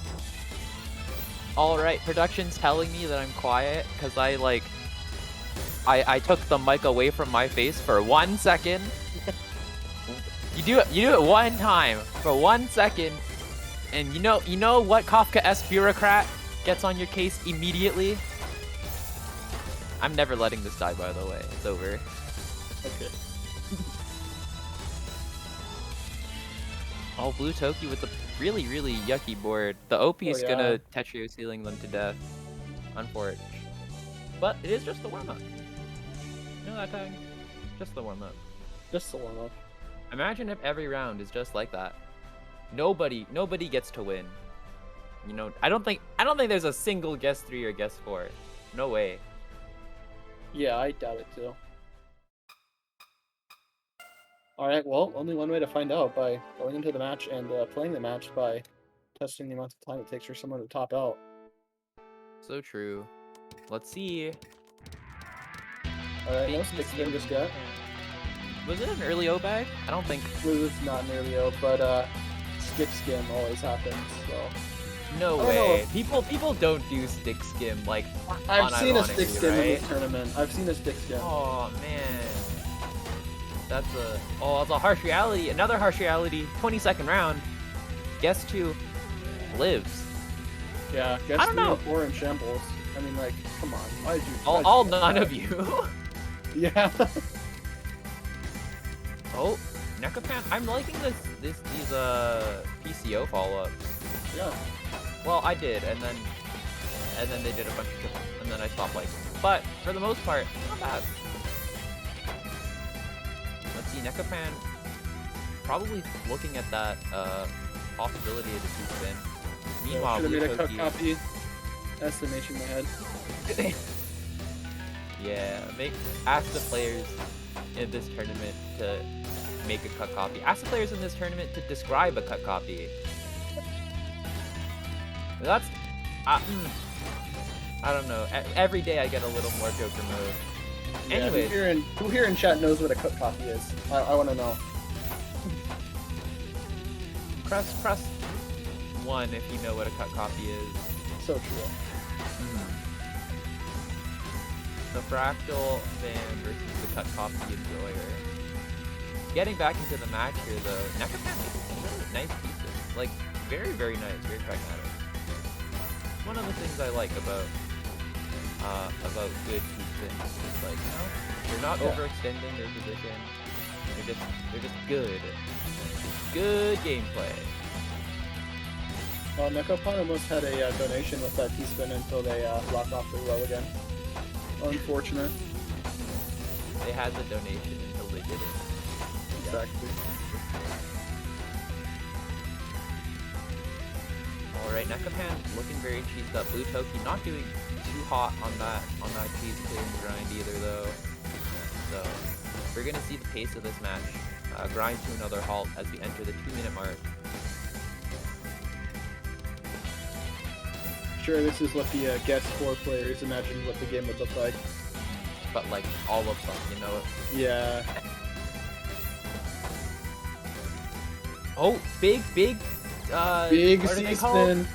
Alright, production's telling me that I'm quiet because I took the mic away from my face for 1 second. You do it one time for 1 second, and you know what Kafka-esque bureaucrat gets on your case immediately? I'm never letting this die, by the way. It's over. Okay. Oh, Blue Toki with a really yucky board. The OP is gonna Tetrio sealing them to death. Unfortunate. But it is just the warm-up. You know that tag? Just the warm-up. Just the warm-up. Imagine if every round is just like that. Nobody gets to win. You know, I don't think there's a single guess 3 or guess 4. No way. Yeah, I doubt it too. Alright, well, only one way to find out, by going into the match and playing the match by testing the amount of time it takes for someone to top out. So true. Let's see. Alright, no stick spin just yet. Was it an early O bag? I don't think. It was not an early O, but stick skim always happens, so. No way. People don't do stick skim like. I've seen a stick skim right? in this tournament. I've seen a stick skim. Oh man. That's a harsh reality. Another harsh reality. 22nd round. Guess 2 lives. Yeah, guess 3 or 4 in shambles. I mean, like, come on. Why did you? All none of you. Yeah. Oh, Nekapan. I'm liking these PCO follow-ups. Yeah. Well, I did, and then they did a bunch of triples, and then I stopped liking. But for the most part, not bad. Let's see, Nekapan probably looking at that possibility of the 2-spin. Meanwhile, should have made a cut copy. Estimation in my head. Yeah, ask the players in this tournament to make a cut copy. Ask the players in this tournament to describe a cut copy. That's I don't know. Every day I get a little more Joker mode. Yeah, Anyways, who here in chat knows what a cut copy is? I want to know. press 1 if you know what a cut copy is. So true. The fractal fan versus the cut copy enjoyer. getting back into the match here though, NetherProdigy makes some really nice pieces. Like, very, very nice, very pragmatic. One of the things I like about good piece spins is like, you know, they're not overextending their position. They're just good. Good gameplay. Well, NetherProdigy almost had a donation with that T-spin until they locked off their well again. Unfortunate. They had the donation until they didn't. Exactly. Alright, Nekapan looking very cheesed up. Blue Toki not doing too hot on that cheese clearing grind either though. So we're gonna see the pace of this match grind to another halt as we enter the 2-minute mark. Sure, this is what the guest 4 players imagined what the game would look like. But like all of them, you know? Yeah. Oh, big big C-spin.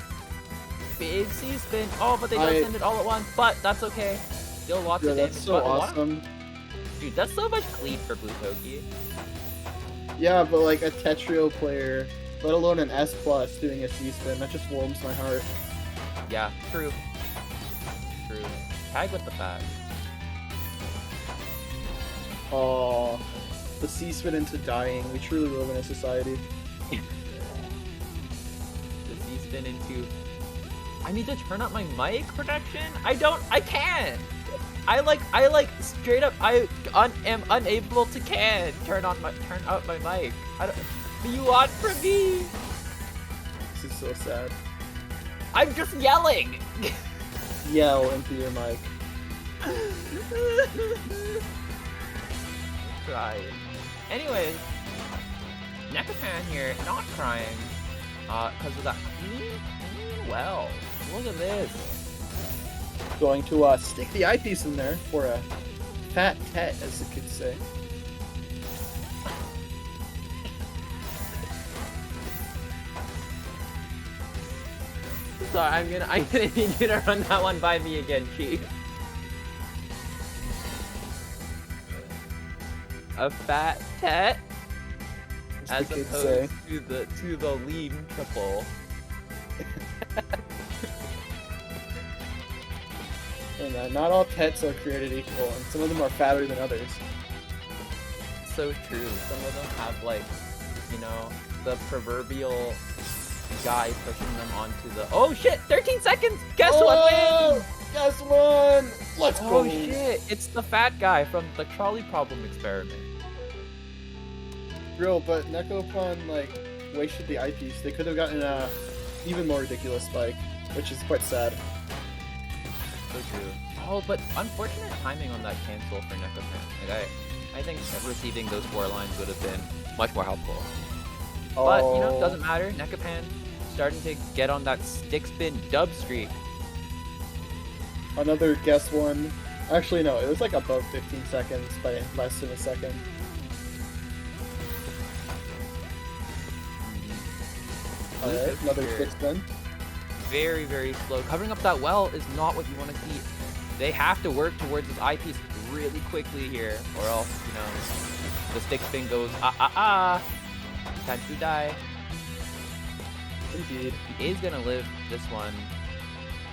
Big C-spin. Oh, but they don't send it all at once, but that's okay. Still lots of damage. That's so awesome. Dude, that's so much clean for Blue Toki. Yeah, but like a Tetrio player, let alone an S+ doing a C-spin, that just warms my heart. Yeah, true. True. Tag with the bag. Oh, the C-spin into dying. We truly live in a society. The C-spin into... I need to turn up my mic protection? I can't! I like straight up, am unable to turn out my mic. What do you want from me? This is so sad. I'm just yelling! Yell into your mic. Crying. Anyways, Nekapan here, not crying, because of that clean well. Look at this. Going to stick the eyepiece in there for a fat tet, as the kids say. Sorry, I'm gonna need you to run that one by me again, Chief. A fat tet, as opposed to the lean triple. And not all tets are created equal, and some of them are fatter than others. So true. Some of them have, like, you know, the proverbial guy pushing them onto the... Oh shit! 13 seconds! Guess what wins? Guess one! Let's go! Oh shit! It's the fat guy from the trolley problem experiment. Bro, but Nekopon, like, wasted the eyepiece. They could have gotten a even more ridiculous spike, which is quite sad. So true. Oh, but unfortunate timing on that cancel for Nekapan. Like, I think receiving those 4 lines would have been much more helpful. Oh. But, you know, doesn't matter. Nekapan starting to get on that stick spin dub streak. Another guess one. Actually, no, it was like above 15 seconds by less than a second. Alright, another stick spin. Very, very slow. Covering up that well is not what you want to see. They have to work towards this eyepiece really quickly here, or else, you know, the stick spin goes, Can't you die? Indeed. He is gonna live this one.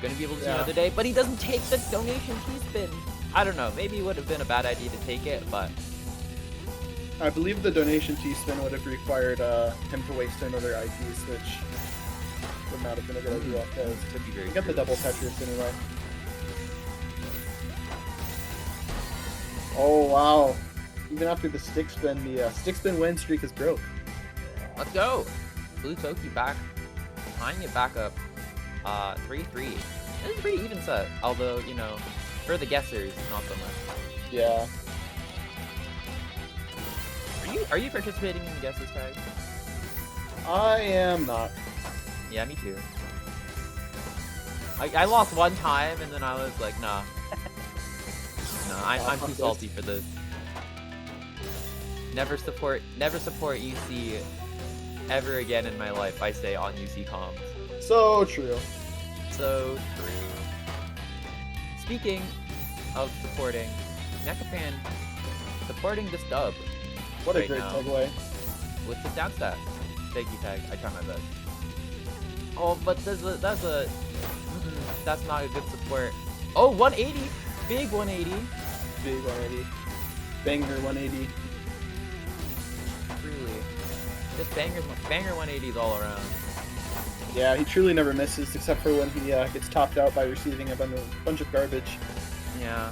Gonna be able to see another day, but he doesn't take the donation T-spin. I don't know, maybe it would have been a bad idea to take it, but... I believe the donation T-spin would have required him to waste another eyepiece, which would not have been a good idea, because he got the double Tetris anyway. Oh wow. Even after the stick spin, the stick spin win streak is broke. Let's go! Blue Toki back, tying it back up, 3-3. This is a pretty even set, although, you know, for the guessers, not so much. Yeah. Are you participating in the guessers tag? I am not. Yeah, me too. I lost one time, and then I was like, nah. No, I'm too salty for this. Never support UC ever again in my life, I say on UC comms. So true. So true. Speaking of supporting, Nekapan supporting this dub. What a right great now. segue. With the down stat. Thank you, Tag. I try my best. Oh, but that's not a good support. Oh, 180! Big 180. Big 180. Banger 180. Truly. Just banger 180s all around. Yeah, he truly never misses, except for when he gets topped out by receiving a bunch of garbage. Yeah.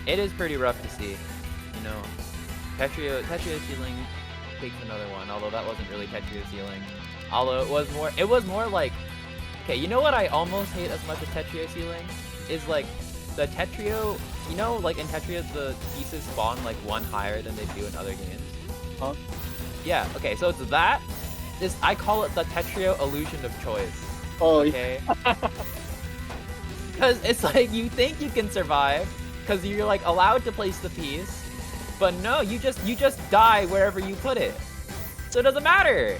It is pretty rough to see. You know, Tetrio ceiling takes another one, although that wasn't really Tetrio ceiling. Although it was more like, okay, you know what I almost hate as much as Tetrio ceiling? Is like, the Tetrio, you know, like in Tetrio the pieces spawn like one higher than they do in other games? Huh? Yeah, okay, so it's that. I call it the Tetrio illusion of choice. Oh, okay? Because it's like, you think you can survive, because you're like allowed to place the piece, but no, you just die wherever you put it. So it doesn't matter.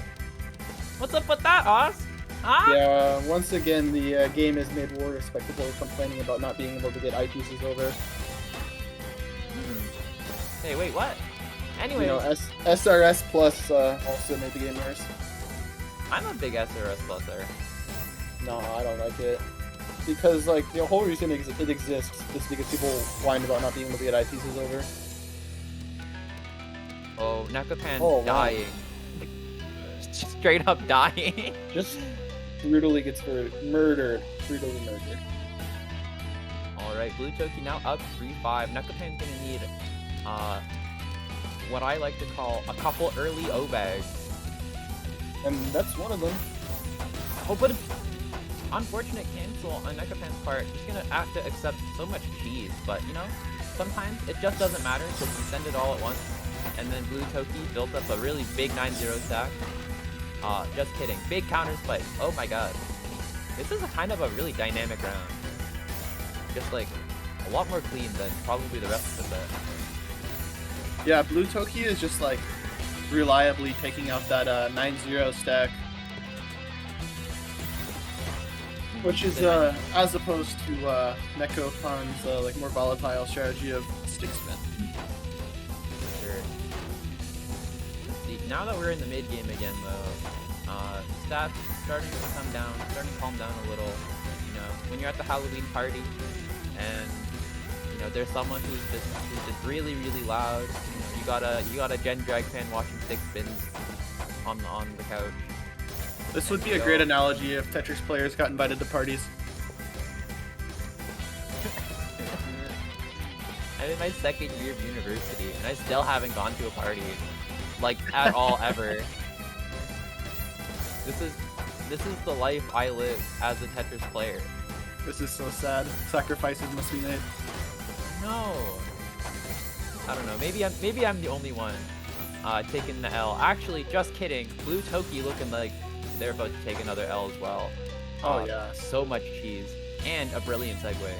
What's up with that, Oz? Huh? Yeah, once again, the game is made more respectable, complaining about not being able to get eye pieces over. Hey, wait, what? Anyway, You know, SRS Plus also made the game worse. I'm a big SRS pluser. No, I don't like it. Because, like, the whole reason it exists is because people whine about not being able to get eye pieces over. Oh, Nekapan Oh, wow. dying. Straight up dying. Just brutally gets murdered. Brutally murdered. Alright, Blue Toki now up 3-5. Nekapan's gonna need, what I like to call a couple early O-bags. And that's one of them. Oh, but unfortunate cancel on Nekapan's part. He's gonna have to accept so much cheese, but you know, sometimes it just doesn't matter because you send it all at once. And then Blue Toki built up a really big 9-0 stack. Just kidding. Big counter spike. Oh my god. This is a kind of a really dynamic round. Just like a lot more clean than probably the rest of the set. Yeah, Blue Toki is just like reliably taking out that 9-0 stack. Which is as opposed to Nekopan's like more volatile strategy of stick spin. Sure. Let's see. Now that we're in the mid game again, though, stats starting to come down, starting to calm down a little. You know, when you're at the Halloween party, and you know there's someone who's just really loud. You know, you got a Gen Drag fan watching stick spins on the couch. This would be a great analogy if Tetris players got invited to parties. I'm in my second year of university, and I still haven't gone to a party, like at all ever. This is the life I live as a Tetris player. This is so sad. Sacrifices must be made. No, I don't know. Maybe I'm the only one taking the L. Actually, just kidding. Blue Toki looking like they're about to take another L as well. Oh yeah. So much cheese and a brilliant segue.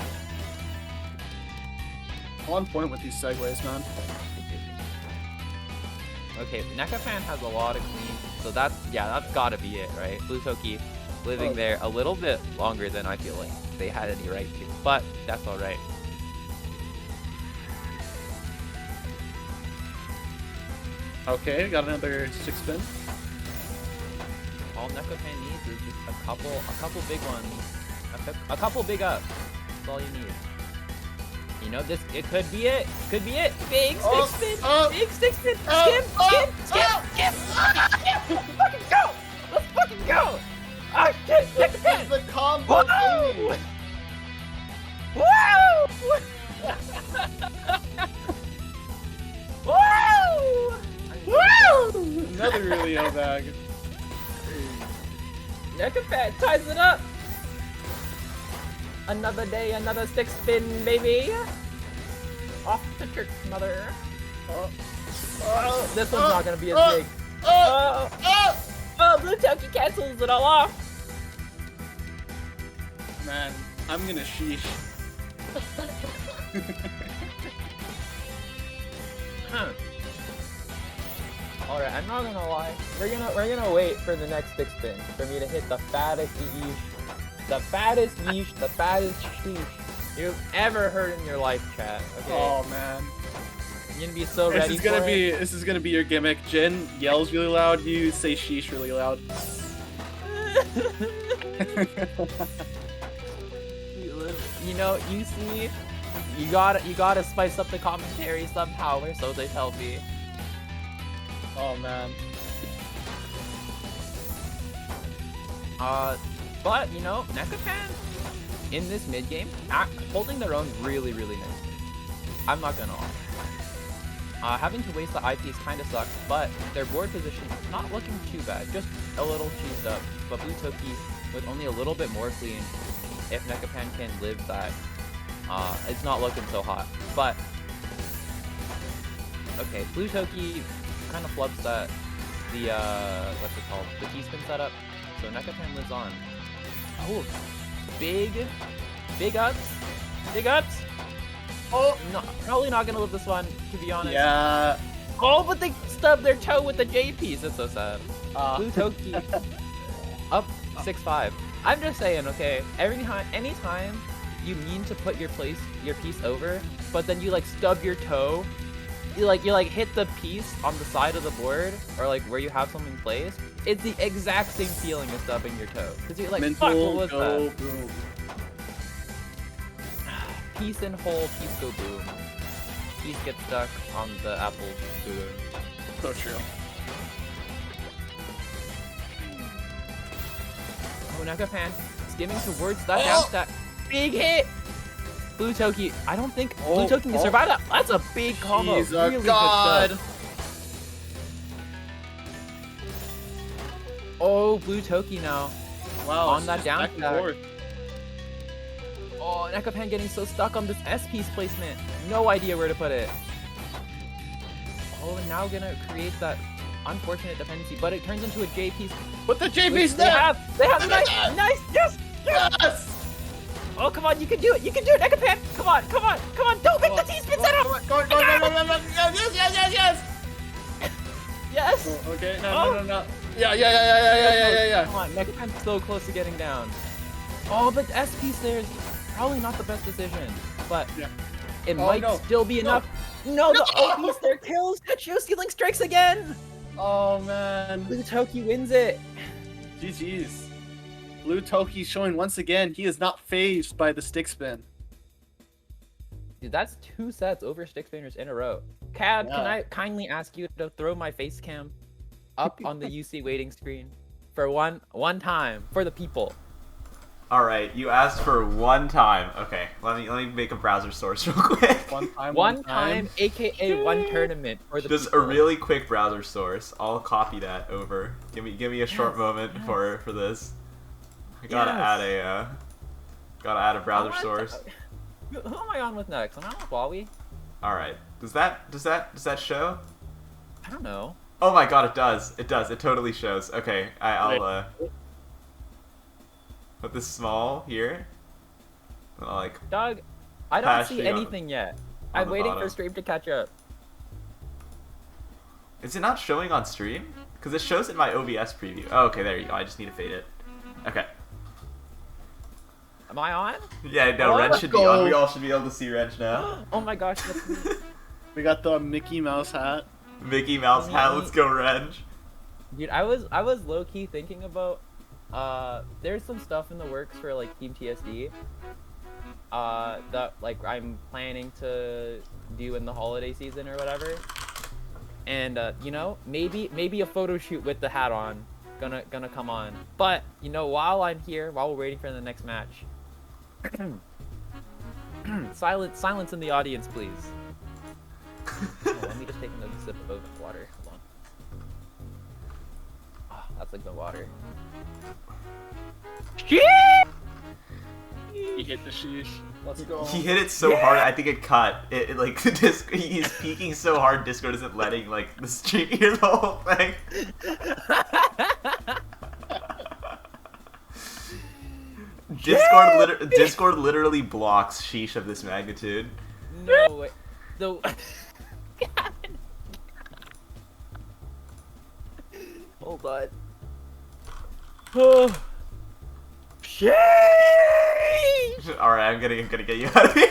On point with these segues, man. Okay, Nekapan has a lot of clean, so that's gotta be it, right? Blue Toki living there a little bit longer than I feel like they had any right to, but that's alright. Okay, got another 6 spin. All Nekapan needs is just a couple big ones, a couple big ups. That's all you need. You know, it could be it. Could be it. Big stick spin. Big stick spin. Skip. Let's fucking go. Let's fucking go. Ah, shit. It's the combo baby. Woo! Woo! Woo! Another really O bag. Nekapan ties it up. Another day, another stick spin, baby. Off to church, mother. This one's not gonna be as big. Blue Toki cancels it all off. Man, I'm gonna sheesh. Alright, I'm not gonna lie. We're gonna wait for the next stick spin for me to hit the fattest yeesh. The fattest yeesh, the fattest sheesh you've ever heard in your life, chat. Okay. Oh man. You're gonna be so ready for it. This is gonna be your gimmick. Jin yells really loud. You say sheesh really loud. You know, you see, you gotta spice up the commentary somehow, or so they tell me. Oh man. But you know, NetherProdigy in this mid game, holding their own really nicely. I'm not gonna lie. Having to waste the IPs kind of sucks, but their board position not looking too bad, just a little cheesed up. But Blue Toki with only a little bit more clean. If NetherProdigy can live that, it's not looking so hot. But okay, Blue Toki kind of flubs that what's it called? The key spin setup. So NetherProdigy lives on. Oh, big ups. Oh, no, probably not gonna live this one, to be honest. Yeah. Oh, but they stubbed their toe with the J piece. That's so sad. Blue Toki up 6-5. I'm just saying, okay. Anytime you mean to put your piece over, but then you like stub your toe, you hit the piece on the side of the board or like where you have something placed. It's the exact same feeling as stubbing your toe, because you're like, fuck, what was that? Boom. Piece in hole, piece go boom. Piece gets stuck on the apple boom. So true. Oh, NetherProdigy skimming towards that down stack. Big hit! Blue Toki, I don't think Blue Toki can survive that. That's a big combo. He's a really god. Good stuff. Oh, Blue Toki now. Wow. On that down back and stack. forth. Oh, NetherProdigy getting so stuck on this S-piece placement. No idea where to put it. Oh, and now gonna create that unfortunate dependency, but it turns into a J piece. Put the J piece They there! have nice, yes! Yes! Oh, come on, you can do it, NetherProdigy! Come on, don't make the T-spin setup! Go, yes! Yes! Oh, okay, no. Yeah. Come on, NetherProdigy's so close to getting down. Oh, but the S-piece there is probably not the best decision, but it might still be enough. No, the O-piece there kills! Show stealing strikes again! Oh man. Blue Toki wins it! GG's. Blue Toki showing once again he is not phased by the stick spin. Dude, that's 2 sets over stick spinners in a row. Cab, Yeah. can I kindly ask you to throw my face cam up on the UC waiting screen for one time for the people? All right, you asked for one time. Okay, let me make a browser source real quick. One time, aka one tournament for the Just people. a really quick browser source. I'll copy that over. Give me a short moment for this. I gotta add a browser source. Who am I on with next? Am I on with Wawi? All right. Does that show? I don't know. Oh my god, it does. It totally shows. Okay, I'll put this small here. I'll, like, Doug, I don't see Hashing anything yet. I'm the waiting for bottom. stream to catch up. Is it not showing on stream? Because it shows in my OBS preview. Oh, okay, there you go. I just need to fade it. Okay. Am I on? Yeah, no, Renge should be on. We all should be able to see Renge now. Oh my gosh, that's me. we got the Mickey Mouse hat. Mickey Mouse hat. Let's go, Renge. Dude, I was low key thinking about there's some stuff in the works for like Team TSD that like I'm planning to do in the holiday season or whatever. And you know, maybe a photo shoot with the hat on gonna come on. But you know, while I'm here, while we're waiting for the next match, silence in the audience, please. Oh, let me just take another sip of water. Hold on. Oh, that's like the water. He hit the sheesh. Let's go. He hit it so hard, I think it cut. It like he's peeking so hard, Discord isn't letting like the stream hear the whole thing. Discord literally blocks sheesh of this magnitude. No way. The hold on. Oh. Sheesh! All right, I'm gonna get you out of here.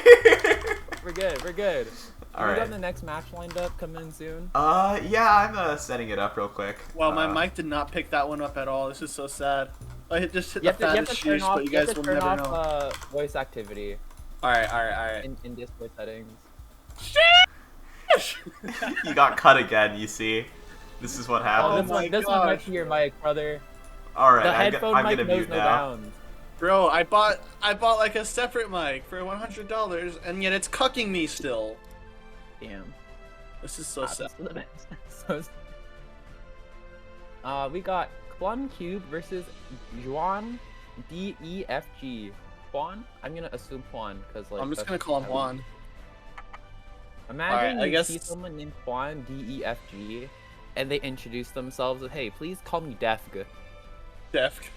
We're good. All You right. got the next match lined up coming soon? Yeah, I'm setting it up real quick. Wow, my mic did not pick that one up at all. This is so sad. I just hit You the have fattest to turn sheesh, off, but you guys will never know. voice activity Alright. in Discord settings. You got cut again, you see. This is what Oh, happens. this one might be your mic, brother. Alright, The I'm headphone mic gonna knows mute no now. bounds. Bro, I bought like a separate mic for $100, and yet it's cucking me still. Damn. This is so sad. So we got Plum Cube versus Juan DEFG. Juan? I'm gonna assume Juan because like. I'm just gonna call him Juan. Imagine Alright, you see someone named Juan DEFG, and they introduce themselves with, "Hey, please call me Defg." Defg.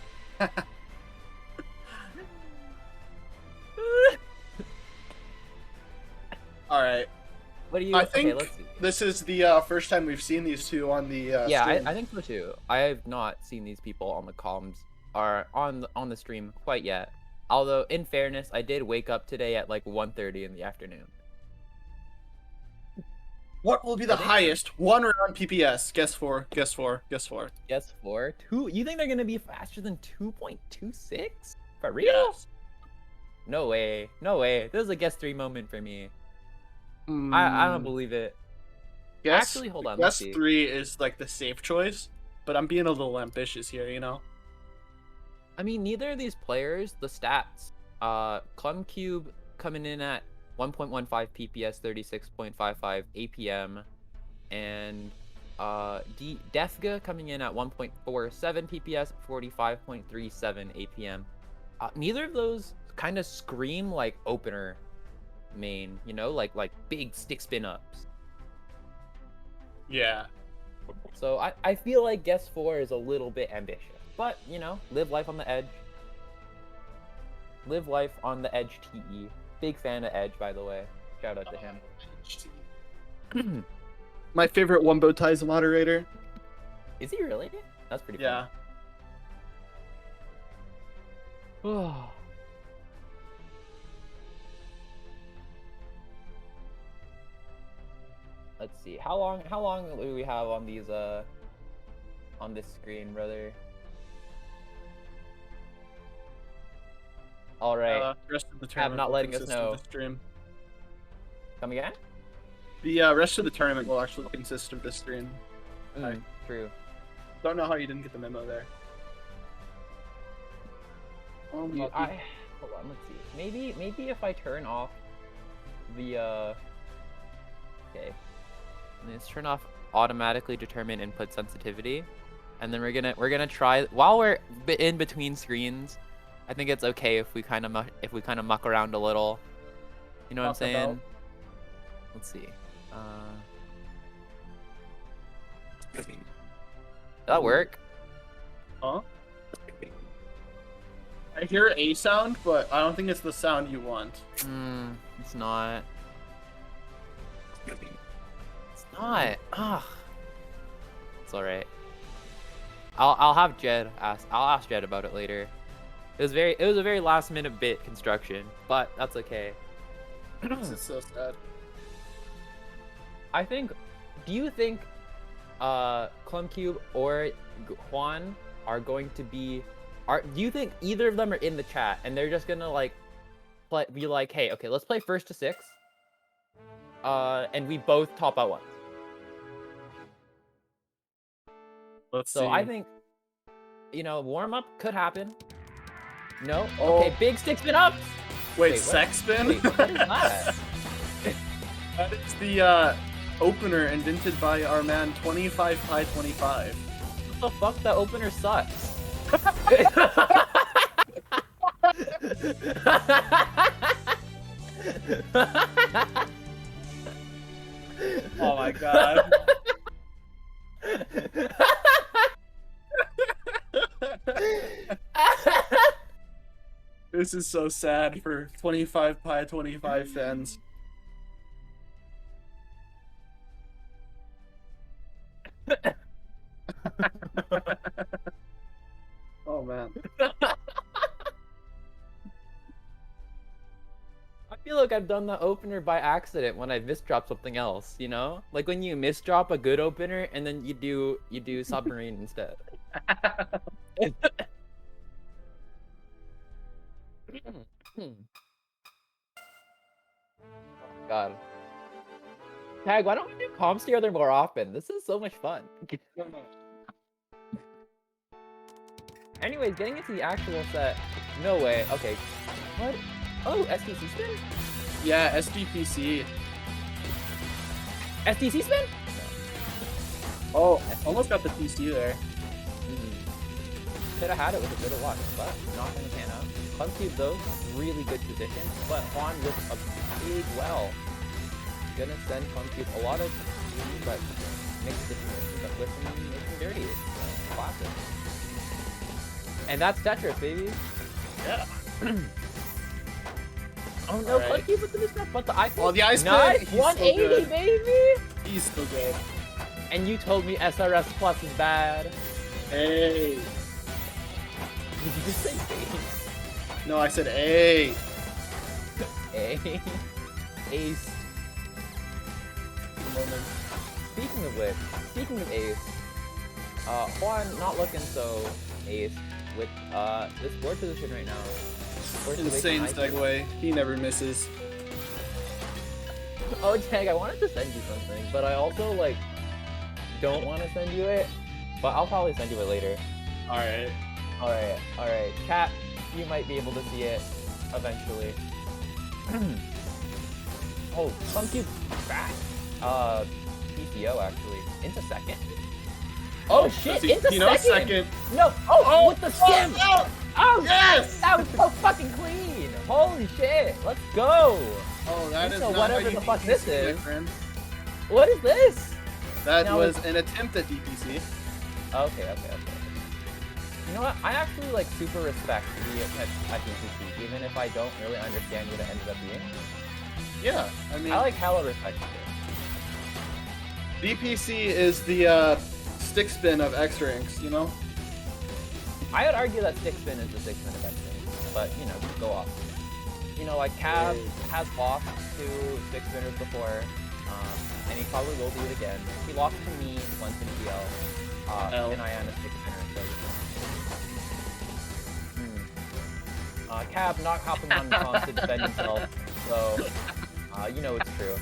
Alright. What do you? I think let's see. this is the first time we've seen these two on the Yeah, stream. I think so too. I have not seen these people on the comms or on the stream quite yet. Although, in fairness, I did wake up today at like 1:30 in the afternoon. What will be the highest one round PPS? Guess four. Guess four. Two. You think they're gonna be faster than 2.26? For real? Yes. No way. No way. This is a guess 3 moment for me. I don't believe it. Actually, hold on. Let's Guess see. 3 is like the safe choice, but I'm being a little ambitious here, you know. I mean, neither of these players, the stats, Clum Cube coming in at 1.15 PPS, 36.55 APM, and Defga coming in at 1.47 PPS, 45.37 APM. Neither of those kind of scream like opener main, you know, like big stick spin ups. Yeah. So I feel like guess 4 is a little bit ambitious, but you know, live life on the edge. Live life on the edge. TE. Big fan of Edge, by the way. Shout out to him. My favorite Wumbo Ties moderator. Is he really? That's pretty Yeah. funny. Let's see. How long do we have on these on this screen, brother? All right. Rest of the Have tournament not will letting us consist of know. the stream. Come again? The rest of the tournament will actually consist of this stream. True. Don't know how you didn't get the memo there. Hold on, let's see. Maybe if I turn off the okay. Let's turn off automatically determine input sensitivity. And then we're gonna try while we're in between screens. I think it's okay if we kind of muck around a little. You know what I'm saying? Let's see. Did that work? Huh? I hear a sound, but I don't think it's the sound you want. It's not. It's not. Ugh. It's alright. I'll have Jed ask. I'll ask Jed about it later. It was a very last minute bit construction, but that's okay. This is so sad. Do you think Clumcube or Juan are going to be do you think either of them are in the chat and they're just gonna like be like, hey, okay, let's play first to 6 and we both top out once? Let's see. So I think, you know, warm up could happen. No? Oh. Okay, big stick spin ups! Wait, sex spin? Wait, what is that? That is the opener invented by our man 25Pi25. What the fuck? That opener sucks. Oh my god. This is so sad for 25Pi25 fans. Oh man. feel like I've done the opener by accident when I misdropped something else, you know? Like when you misdrop a good opener and then you do submarine instead. God. Tag, why don't we do comps together more often? This is so much fun. Anyways, getting into the actual set. No way. Okay. What? Oh, SDC spin? Yeah, SDPC. SDC spin? Oh, almost got the PC there. Could have had it with a bit of luck, but not gonna pan out. Clumcube though, really good position, but Juan with a big well. Gonna send Clumcube a lot of speed, but mixed situation, but with him making dirty. Classic. And that's Tetris, baby. Yeah. Oh no, Right. Clumcube with the misstep, but the ice. Oh, the ice nice, pick, 180, baby. He's still good. And you told me SRS Plus is bad. Hey. Did you just say face? No, I said hey. A. Ace. Moment. Speaking of which, speaking of Ace, Juan not looking so Ace with this board position right now. Board Insane position, segue. He never misses. Oh, Tag, I wanted to send you something, but I also like don't want to send you it. But I'll probably send you it later. All right. All right. Cat, you might be able to see it eventually. Oh, Clumcube back. PTO actually into second. Oh shit! Into second. No. Oh, with the skim. Oh Yes! That was so fucking clean. Holy shit! Let's go. Oh, that is So not whatever how you the fuck DPC, this my is. friend. What is this? That Now was an attempt at DPC. Okay. You know what? I actually like super respect the attempt at DPC, even if I don't really understand what it ended up being. Yeah, I mean, I like hella respect it. DPC is the stick spin of X ranks, you know? I would argue that stick spin is the 6 minute X but you know, go off. You know, like Cab has lost to stick spinners before, and he probably will do it again. He lost to me once in PL, and I am a stick spinner. So. Cab not hopping on the comms to defend himself, so you know it's true.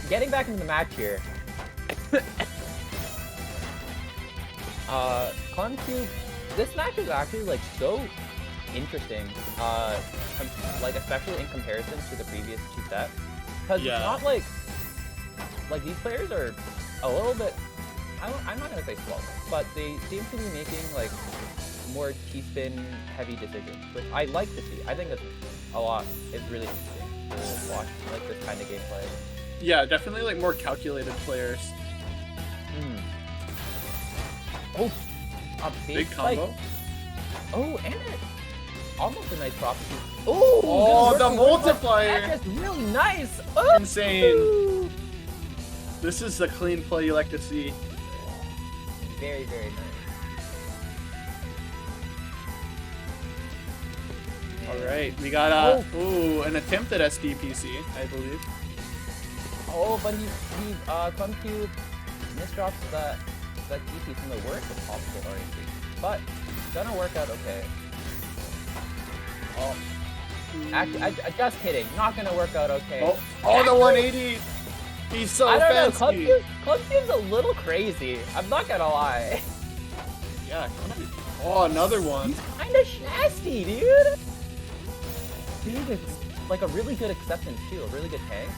Getting back into the match here. Clumcube, this match is actually like so interesting, like especially in comparison to the previous two sets, because it's not like these players are a little bit, I'm not gonna say slow, but they seem to be making like more T-spin heavy decisions, which I like to see. I think that's a lot. It's really interesting to watch like this kind of gameplay. Yeah, definitely like more calculated players. Oh, a Big combo. Like, oh, and it almost a nice prophecy. Oh, Oh, the multiplier! That's really nice. Oh. Insane. This is the clean play you like to see. Very, very nice. All right, we got an attempt at SDPC, I believe. Oh, but he Clumcube misdrops that DP from the worst of possible orientation, but gonna work out okay. Oh, actually, I just kidding. Not gonna work out okay. Oh, the 180. He's so I don't fancy. know. Clumcube's a little crazy. I'm not gonna lie. Yeah. Oh, another one. He's kind of nasty, dude. Dude, it's like a really good acceptance too. A really good tank.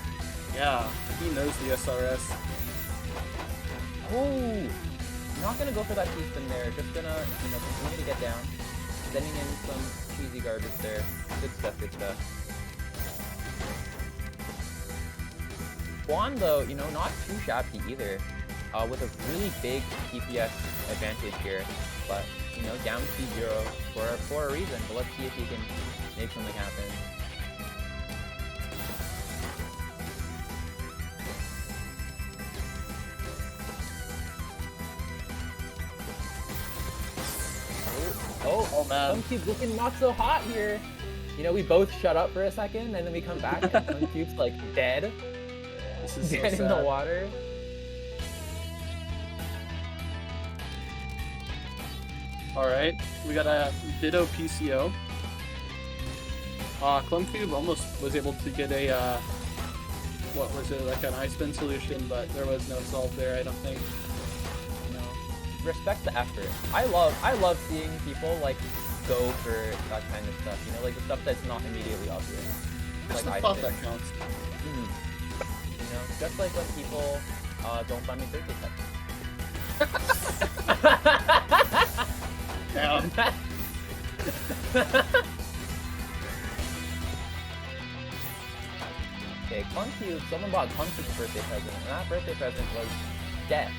Yeah, he knows the SRS. Oh, not gonna go for that T-spin there. Just gonna, you know, continue to get down. Sending in some cheesy garbage there. Good stuff, good stuff. Juan, though, you know, not too shabby either. With a really big DPS advantage here. But, you know, down 2-0 for a reason. But let's see if he can make something happen. Oh man. Clumcube's looking not so hot here. You know, we both shut up for a second, and then we come back, and Clumcube's like dead. This is so Dead in the sad. water. Alright, we got a Ditto PCO. Clumcube almost was able to get a, what was it, like an ice-spin solution, but there was no solve there, I don't think. You know, respect the effort. I love seeing people like go for that kind of stuff. You know, like the stuff that's not immediately obvious. Just Like the thought that counts. You know, just like when people don't buy me birthday presents. Damn. Okay, Clumcube, someone bought Clumcube's birthday present, and that birthday present was death.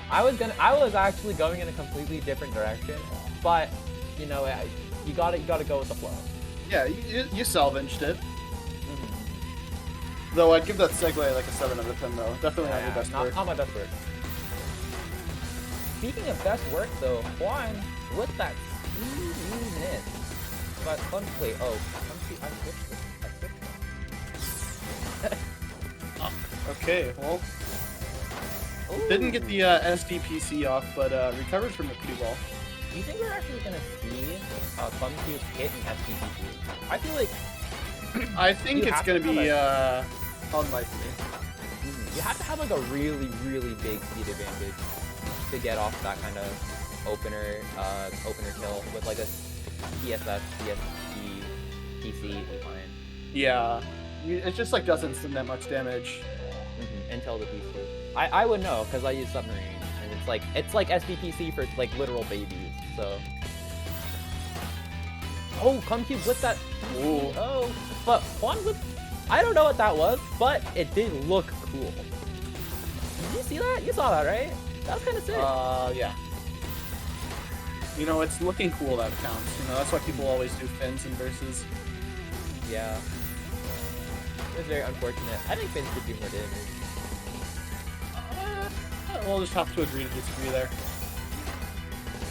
I was actually going in a completely different direction, but you know, you gotta go with the flow. Yeah, you salvaged it. Though I'd give that segue like a 7 out of 10 though. Definitely not your best work. Not my best work. Speaking of best work though, Juan with that sweetness. But wait, I switched this. Okay, well, Ooh. didn't get the SDPC off, but recovered from it pretty well. Do you think we're actually gonna see Clumcube hit an SDPC? I feel like I think it's gonna be unlikely. you have to have like a really, really big speed advantage to get off that kind of opener kill with like a PSS, PSP, PC line. Yeah, it just like doesn't send that much damage. Until the PC. I would know because I use submarine, and it's like SDPC for like literal babies. So. Oh, Clumcube with that. Ooh. Oh, but Juan with. I don't know what that was, but it did look cool. Did you see that? You saw that, right? That was kind of sick. Yeah. You know, it's looking cool that counts. You know, that's why people always do fins and versus. Yeah. It was very unfortunate. I think Fins could do more damage. We'll just have to agree to disagree there.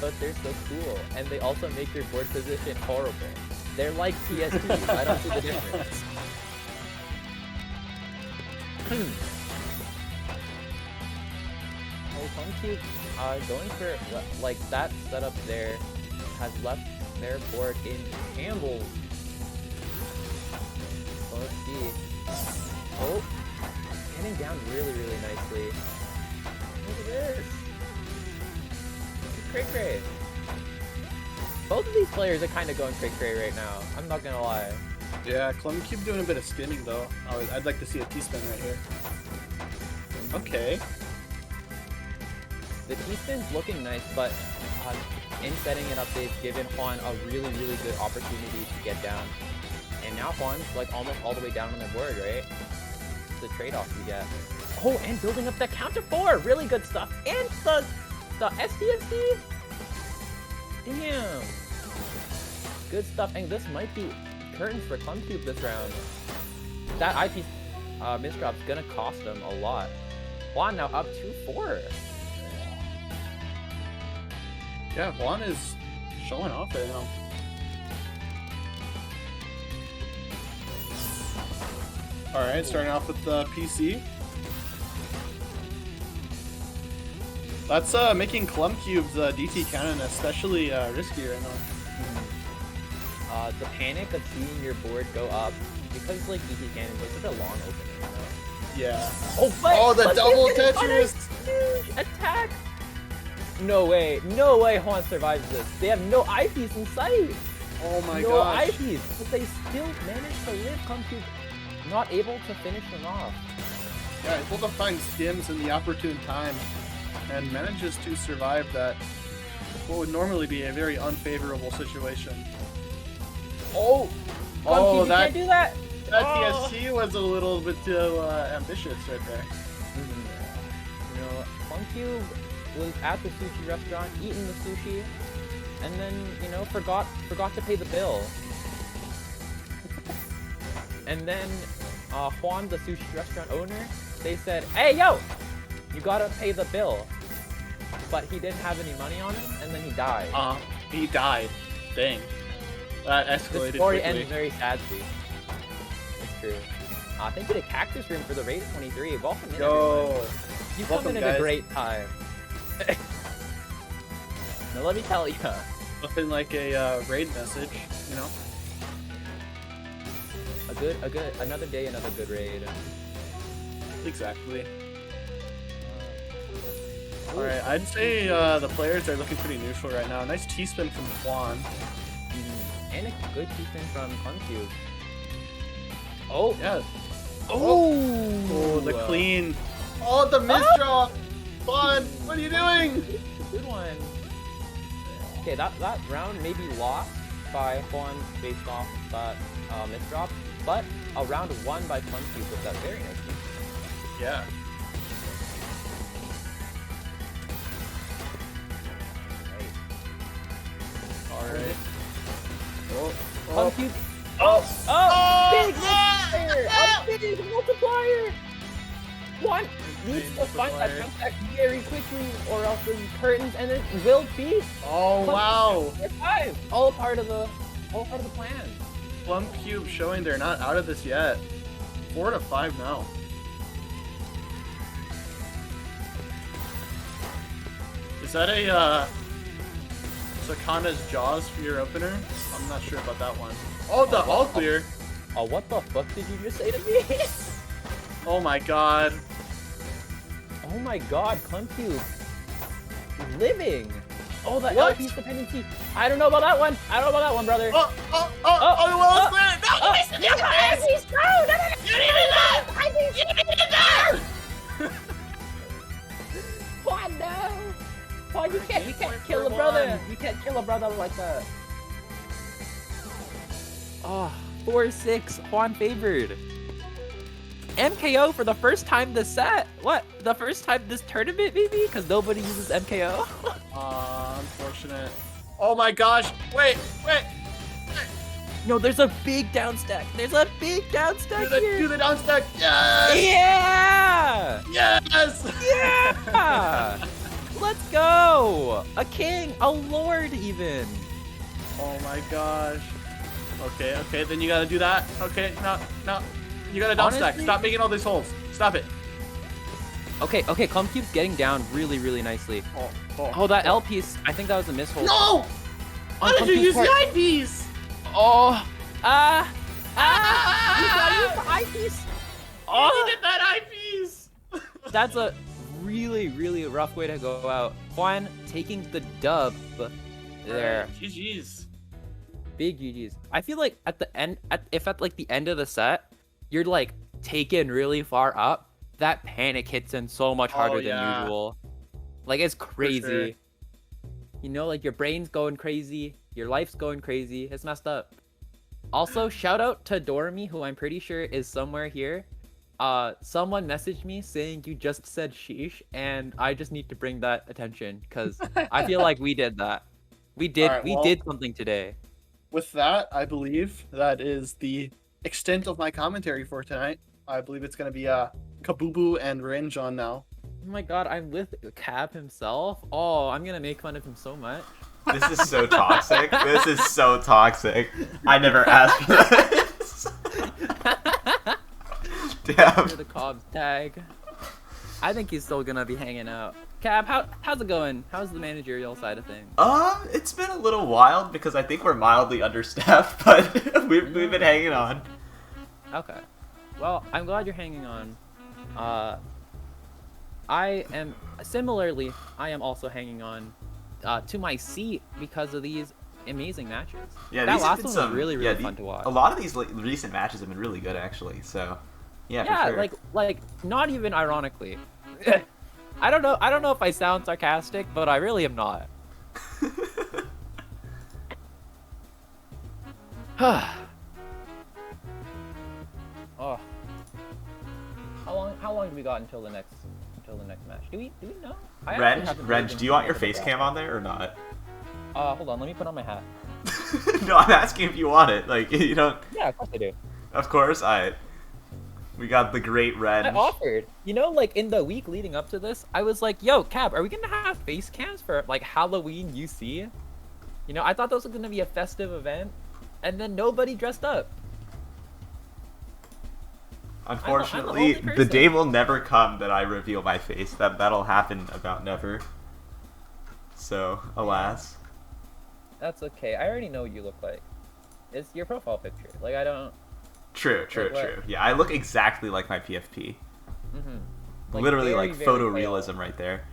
But they're so cool, and they also make your board position horrible. They're like PSPs. I don't see the difference. Oh, Clumcube, going for like that setup there has left their board in shambles. So let's see. Oh, getting down really, really nicely. Look at this. Cray-cray. Both of these players are kind of going cray-cray right now. I'm not gonna lie. Yeah, Clumcube doing a bit of spinning though. I'd like to see a T-spin right here. Okay. The T-spin's looking nice, but in setting it up, they've given Juan a really, really good opportunity to get down. And now Juan's like almost all the way down on the board, right? It's the trade-off you get. Oh, and building up that counter 4! Really good stuff. And the SDSD? Damn. Good stuff. And this might be curtains for Clumcube this round. That IP misdrop's gonna cost them a lot. Juan now up 2-4. Yeah, Juan is showing off right now. Alright, starting off with the PC. That's making Clumcube's DT cannon especially risky right now. The panic of seeing your board go up, because like DT cannon is such a long opening, you know? Yeah. Oh, the double Tetris! Tetris! Attack! No way Juan survives this. They have no eyepiece in sight! Oh my no gosh. eyepiece! But they still manage to live. Clumcube not able to finish them off. Yeah, able to find skims in the opportune time and manages to survive that what would normally be a very unfavorable situation. Oh! Clumcube, you can't do that! That TSC was a little bit too ambitious right there. You know, Clumcube was at the sushi restaurant eating the sushi, and then, you know, forgot to pay the bill. And then Juan, the sushi restaurant owner, they said, "Hey, yo, you gotta pay the bill." But he didn't have any money on him, and then he died. He died. Dang. That The escalated story quickly. ends very sadly. It's true. Thank you to Cactus Room for the raid 23. Welcome in, Yo. everyone. You come Welcome, in at guys. a great time. Now let me tell you. Nothing like a raid message, you know? Another day, another good raid. Exactly. Alright, I'd say the players are looking pretty neutral right now. Nice T-spin from Juan. And a good defense from Uncu. Oh! Yeah. Oh! The clean. Oh, the miss drop! Fun! What are you doing? Good one. Okay, that round may be lost by Juan based off that misdrop, but a round won by Uncu with that very nice defense. Yeah. Alright. Oh. Uncu. Big multiplier! A big multiplier! One needs to find that jump back very quickly, or else the curtains and it will be. Oh, wow. 5. All part of the plan. Plum Cube showing they're not out of this yet. 4 to 5 now. Is that a Sakana's Jaws for your opener? I'm not sure about that one. Oh, the all clear. Oh, what the fuck did you just say to me? Oh my god. Oh my god, Cluncube. Living. Oh, the What? LP's dependency. I don't know about that one. I don't know about that one, brother. Well, it's clear. No, You needed that! You needed that! What, no? Oh, you can't kill a brother. You can't kill a brother like that. Oh, 4-6, Juan favored. MKO for the first time this set. What? The first time this tournament, maybe? Because nobody uses MKO. Unfortunate. Oh my gosh. Wait. No, there's a big down stack. There's a big down stack here. Do the down stack. Yes. Yeah! Yes. Yeah! Let's go! A king, a lord even. Oh my gosh. Okay, then you gotta do that. Okay, no. You gotta down stack. Honestly- Stop making all these holes. Stop it. Okay, Clumcube's getting down really, really nicely. Oh, that L piece, I think that was a miss hold. No! Why did you use the eyepiece? Oh! You gotta use the eyepiece! Oh, he did that eyepiece! That's a really, really rough way to go out. Juan taking the dub there. GG's. Big GG's. I feel like at the end, if at like the end of the set, you're like taken really far up, that panic hits in so much harder than usual. Like it's crazy. sure. You know, like your brain's going crazy, your life's going crazy. It's messed up. Also, shout out to Dormy, who I'm pretty sure is somewhere here. Someone messaged me saying you just said sheesh, and I just need to bring that attention because I feel like we did that. We did something today. With that, I believe that is the extent of my commentary for tonight. I believe it's going to be Kabooboo and Renge on now. Oh my god, I'm with Cab himself. Oh, I'm gonna make fun of him so much. This is so toxic. This is so toxic. I never asked for this. Damn. Here's the Cobb's tag. I think he's still gonna be hanging out. Cab, how's it going? How's the managerial side of things? It's been a little wild because I think we're mildly understaffed, but we've been hanging on. Okay. Well, I'm glad you're hanging on. I am also hanging on to my seat because of these amazing matches. Yeah, that these have last been one some, was really fun to watch. A lot of these recent matches have been really good, actually. So, yeah, for sure. like not even ironically. I don't know if I sound sarcastic, but I really am not. Oh. How long do we got until the next match? Do we know? Renge, do you want your face cam on there or not? Hold on, let me put on my hat. No, I'm asking if you want it. Like, you don't. Yeah, of course I do. Of course, we got the great Renge. I offered. You know, like in the week leading up to this, I was like, "Yo, Cab, are we gonna have face cams for like Halloween UC?" You know, I thought this was gonna be a festive event. and then nobody dressed up. Unfortunately, I'm the only the day person. will never come that I reveal my face. That'll happen about never. So, alas. That's okay. I already know what you look like. It's your profile picture. Like, I don't... True. what? Yeah, I look exactly like my PFP. Mm-hmm. Literally, very, like, very photorealism pale. right there.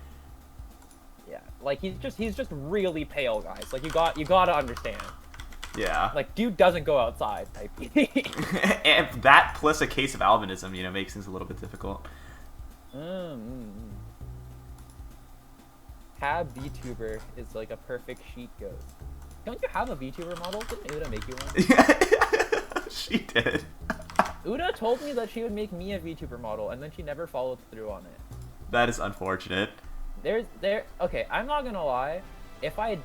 Yeah. Like, he's just really pale, guys. Like, you gotta understand. Yeah. Like, dude doesn't go outside type. And that plus a case of albinism, you know, makes things a little bit difficult. Cab VTuber is like a perfect sheet ghost. Don't you have a VTuber model? Didn't Uda make you one? She did. Uda told me that she would make me a VTuber model, and then she never followed through on it. That is unfortunate. Okay, I'm not gonna lie. If I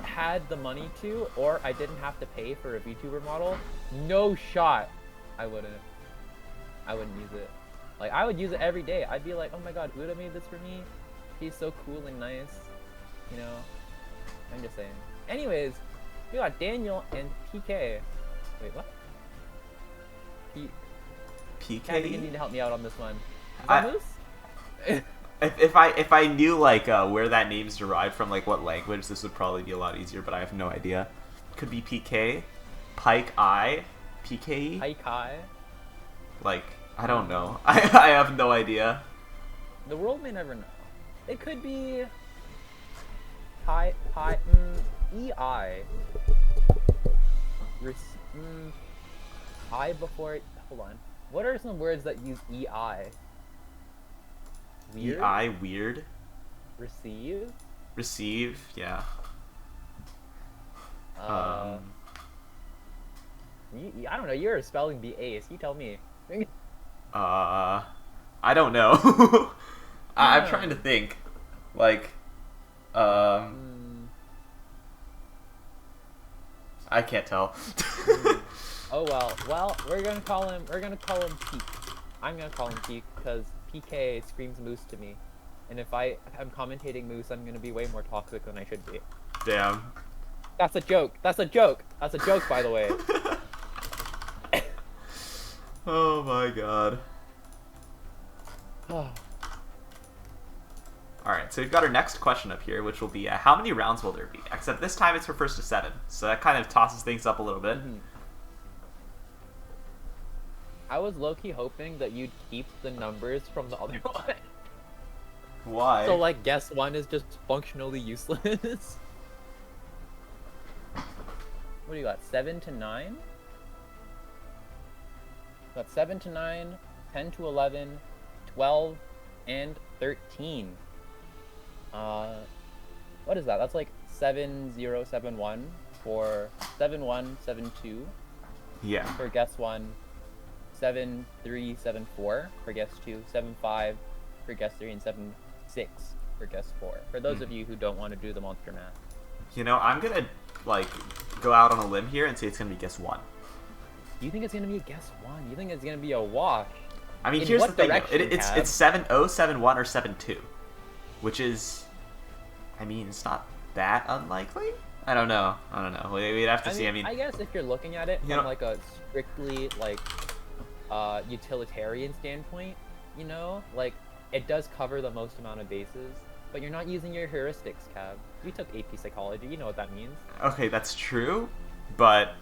had the money to, or I didn't have to pay for a VTuber model, no shot, I wouldn't use it. Like, I would use it every day. I'd be like, oh my god, Uda made this for me. He's so cool and nice. You know? I'm just saying. Anyways, we got Daniel and PK. Wait, what? Cat, you need to help me out on this one. Is that Moose? If I knew like where that name's derived from, like what language, this would probably be a lot easier. But I have no idea. Could be PK, Pike I, PKE. Pike I. Like I don't know. I have no idea. The world may never know. It could be EI. I before it. Hold on. What are some words that use EI? Weird? EI weird. Receive? Receive, yeah. I don't know. You're a spelling bee ace. You tell me. I don't know. I'm trying to think. Like, I can't tell. Oh well. Well, we're gonna call him Peak. I'm gonna call him Peak because PK screams Moose to me, and if I'm commentating Moose, I'm gonna be way more toxic than I should be. Damn. That's a joke. That's a joke. That's a joke, by the way. Oh my god. Alright, so we've got our next question up here, which will be, how many rounds will there be? Except this time it's for first to 7, so that kind of tosses things up a little bit. I was low-key hoping that you'd keep the numbers from the other one. Why? So, like, guess 1 is just functionally useless. What do you got? 7 to 9? Got 7 to 9, 10 to 11, 12, and 13. What is that? That's like 7071 for 7172. Yeah. For guess 1, 7374 for guess 2, 75 for guess 3, and 76 for guess 4. For those of you who don't want to do the monster math. You know, I'm gonna, like, go out on a limb here and say it's gonna be guess 1. You think it's gonna be a guess 1? You think it's gonna be a wash? I mean, In here's the what thing, though. direction, It's Cab? 7-0, 7-1, or 7-2. Which is, I mean, it's not that unlikely? I don't know. We'd have to see. I guess if you're looking at it you from know, like a strictly like utilitarian standpoint, you know, like it does cover the most amount of bases, but you're not using your heuristics, Cab. We took AP psychology. You know what that means. Okay, that's true, but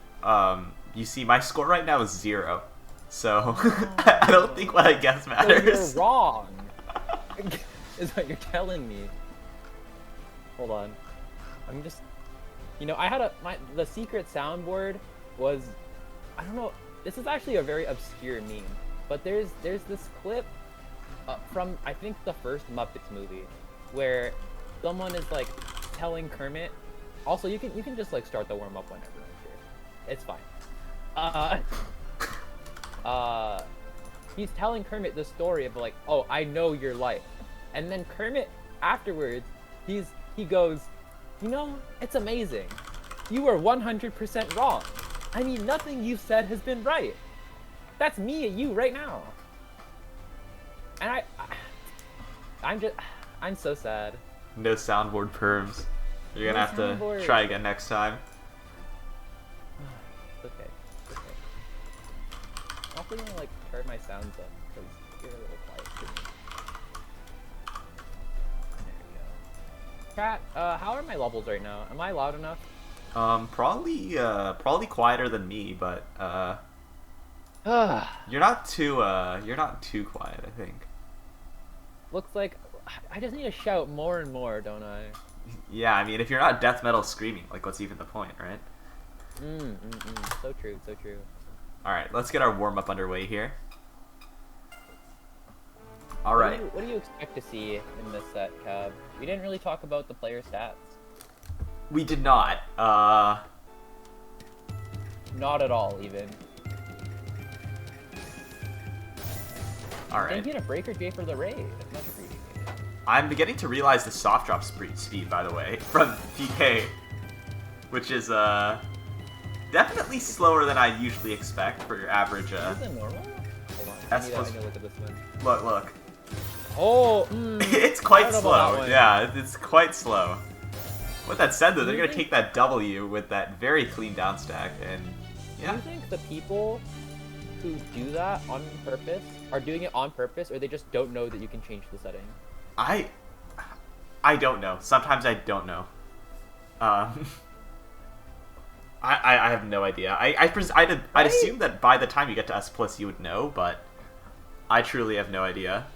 you see, my score right now is 0, so I don't think what I guess matters. So you're wrong. Is what you're telling me. Hold on. I'm just, you know, I had the secret soundboard was, I don't know. This is actually a very obscure meme, but there's this clip from I think the first Muppets movie where someone is like telling Kermit. Also, you can just like start the warm up whenever. It's fine. He's telling Kermit the story of like, oh, I know your life, and then Kermit afterwards, he goes, you know, it's amazing. You were 100% wrong. I mean, nothing you've said has been right. That's me and you right now. And I'm so sad. No soundboard perms. You're gonna have to try again next time. The actually gonna like turn my sounds up because you're a little quiet to me. There we go. Chat, how are my levels right now? Am I loud enough? Probably quieter than me, but you're not too quiet, I think. Looks like I just need to shout more and more, don't I? Yeah, I mean, if you're not death metal screaming, like, what's even the point, right? So true, so true. Alright, let's get our warm-up underway here. Alright. What do you expect to see in this set, Cab? We didn't really talk about the player stats. We did not. Not at all, even. Alright. Thank you to Breaker J for the raid. Much appreciated. I'm beginning to realize the soft drop speed, by the way, from PK, which is definitely slower than I usually expect for your average. Is it normal? Hold on. That's I need to look at this one. Look. Oh, it's quite slow. Yeah, it's quite slow. With that said, though, they're gonna take that W with that very clean down stack, and yeah. Do you think the people who do that on purpose are doing it on purpose, or they just don't know that you can change the setting? I don't know. Sometimes I don't know. I have no idea. I'd assume that by the time you get to S+, you would know, but I truly have no idea.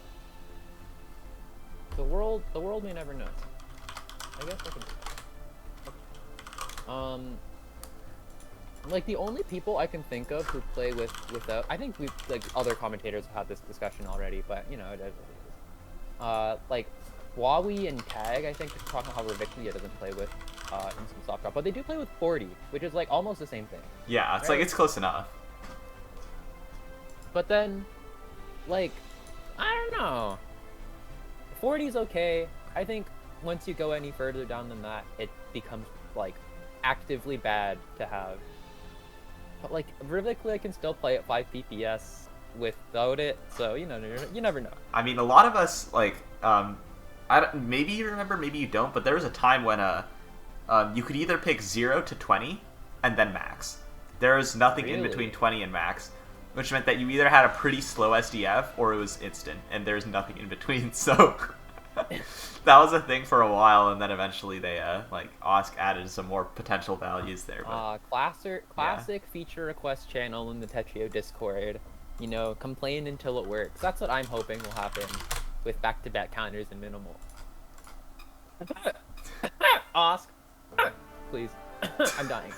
The world may never know. I guess I can. Like the only people I can think of who play without. I think we've like other commentators have had this discussion already, but you know it is what it is. Like Wawi and Tag, I think, are talking about how Renge doesn't play with instant soft drop, but they do play with 40, which is like almost the same thing. Yeah, it's right? like it's close enough. But then, like, I don't know. 40's okay. I think once you go any further down than that, it becomes like actively bad to have. But like, realistically, I can still play at 5 PPS without it, so you know, you never know. I mean, a lot of us like, maybe you remember, maybe you don't, but there was a time when you could either pick 0 to 20 and then max. There was nothing in between 20 and max, which meant that you either had a pretty slow SDF or it was instant, and there's nothing in between. So that was a thing for a while, and then eventually they like OSC added some more potential values there. But classic feature request channel in the TETRIO Discord. You know, complain until it works. That's what I'm hoping will happen with back-to-back counters and minimal. OSC, please. I'm dying.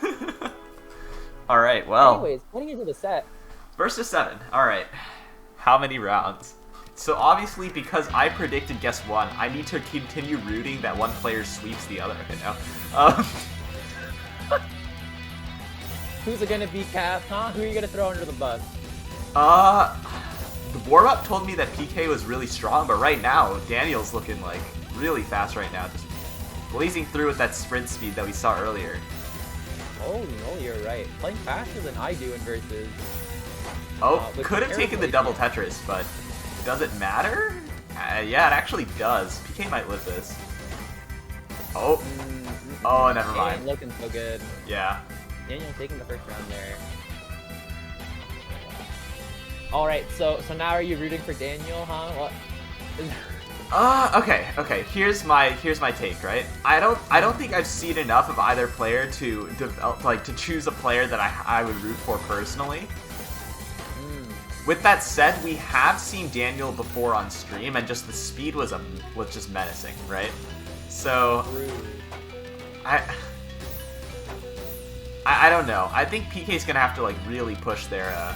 All right, well. Anyways, getting into the set. First to 7. All right. How many rounds? So obviously, because I predicted guess 1, I need to continue rooting that one player sweeps the other. You know. Who's it gonna be, Cass? Huh? Who are you gonna throw under the bus? The warm-up told me that PK was really strong, but right now, Daniel's looking like really fast right now, just blazing through with that sprint speed that we saw earlier. Oh no, you're right. Playing faster than I do in versus. Oh, could have taken the double Tetris, but does it matter? Yeah, it actually does. PK might live this. Oh, oh, never mind. Looking so good. Yeah. Daniel taking the first round there. All right, so now are you rooting for Daniel, huh? What? Okay. Here's my take, right? I don't think I've seen enough of either player to develop, like, to choose a player that I would root for personally. With that said, we have seen Daniel before on stream, and just the speed was just menacing, right? So I don't know. I think PK's gonna have to like really push their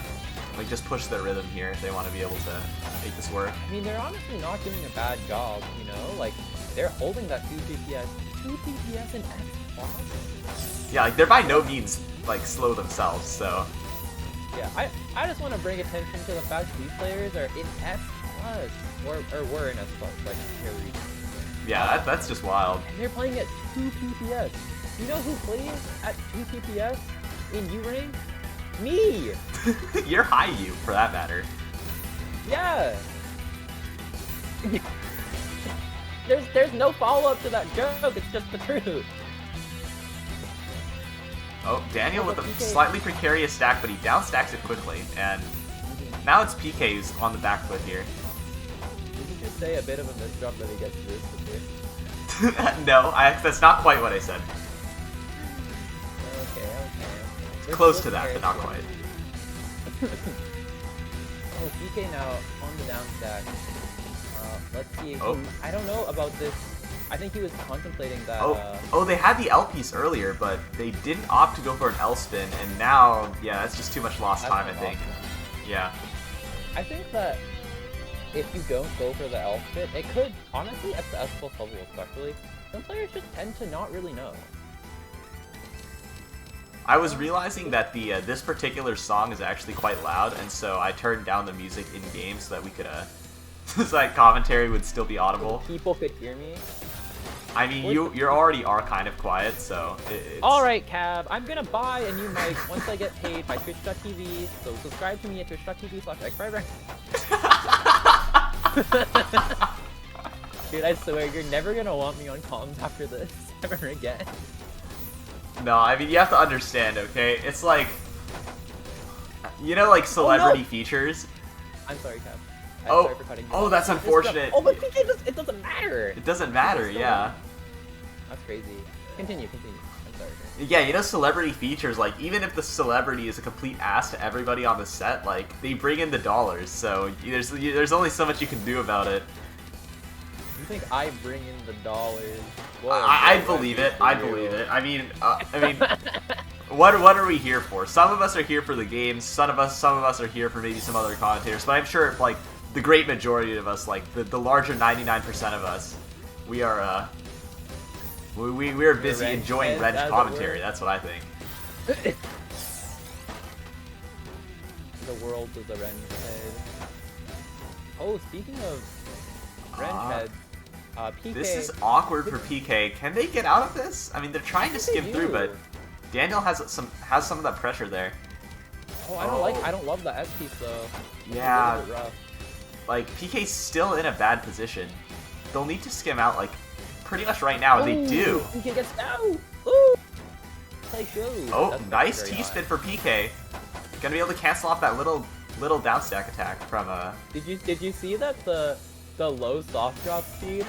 just push their rhythm here if they want to be able to make this work. I mean, they're honestly not doing a bad job, you know? Like, they're holding that 2 PPS. 2 PPS in S+. Yeah, like, they're by no means, like, slow themselves, so. Yeah, I just want to bring attention to the fact these players are in S+, or were in S+, like, Harry. Yeah, that's just wild. And they're playing at 2 PPS. You know who plays at 2 PPS in U rank? Me! You're high U, for that matter. Yeah! There's no follow-up to that joke, it's just the truth. Oh, Daniel with a slightly precarious stack, but he downstacks it quickly, and Now it's PK who's on the back foot here. Did you just say a bit of a misdrop that he gets this here? No, that's not quite what I said. Okay. It's close to that, but not quite. Oh, PK now on the down stack. Let's see. Oh. I don't know about this. I think he was contemplating that. Oh, they had the L piece earlier, but they didn't opt to go for an L spin, and now, yeah, that's just too much lost time, I think. Yeah. I think that if you don't go for the L spin, it could, honestly, at the S+ level especially, some players just tend to not really know. I was realizing that the this particular song is actually quite loud, and so I turned down the music in game so that we could, so that commentary would still be audible. So people could hear me. I mean, you already are kind of quiet, so it's... Alright, Cab, I'm gonna buy a new mic once I get paid by Twitch.tv, so subscribe to me at twitch.tv/Xfire. Dude, I swear, you're never gonna want me on comms after this ever again. No, I mean, you have to understand, okay? It's like... You know, like, celebrity features? I'm sorry, Cab. Sorry for cutting you off. That's unfortunate. Oh, but PK it doesn't matter. It doesn't matter, yeah. That's crazy. Continue. I'm sorry. Yeah, you know, celebrity features, like, even if the celebrity is a complete ass to everybody on the set, like, they bring in the dollars, so there's only so much you can do about it. You think I bring in the dollars? I'd believe it. I'd believe it. I mean, what are we here for? Some of us are here for the games. Some of us are here for maybe some other commentators. But I'm sure, like, the great majority of us, like the larger 99% of us, we are we're busy enjoying Renge commentary. That's what I think. The world is a Renge head. Oh, speaking of Renge heads, PK. This is awkward for PK. Can they get out of this? I mean, they're trying to skim through, but Daniel has some of that pressure there. Oh, I don't love the S piece though. Yeah. It's a little bit rough. Like, PK's still in a bad position. They'll need to skim out, like, pretty much right now, and they do. PK gets down! Ooh! Oh, nice T-spin for PK. Gonna be able to cancel off that little downstack attack from, Did you see that the low soft drop speed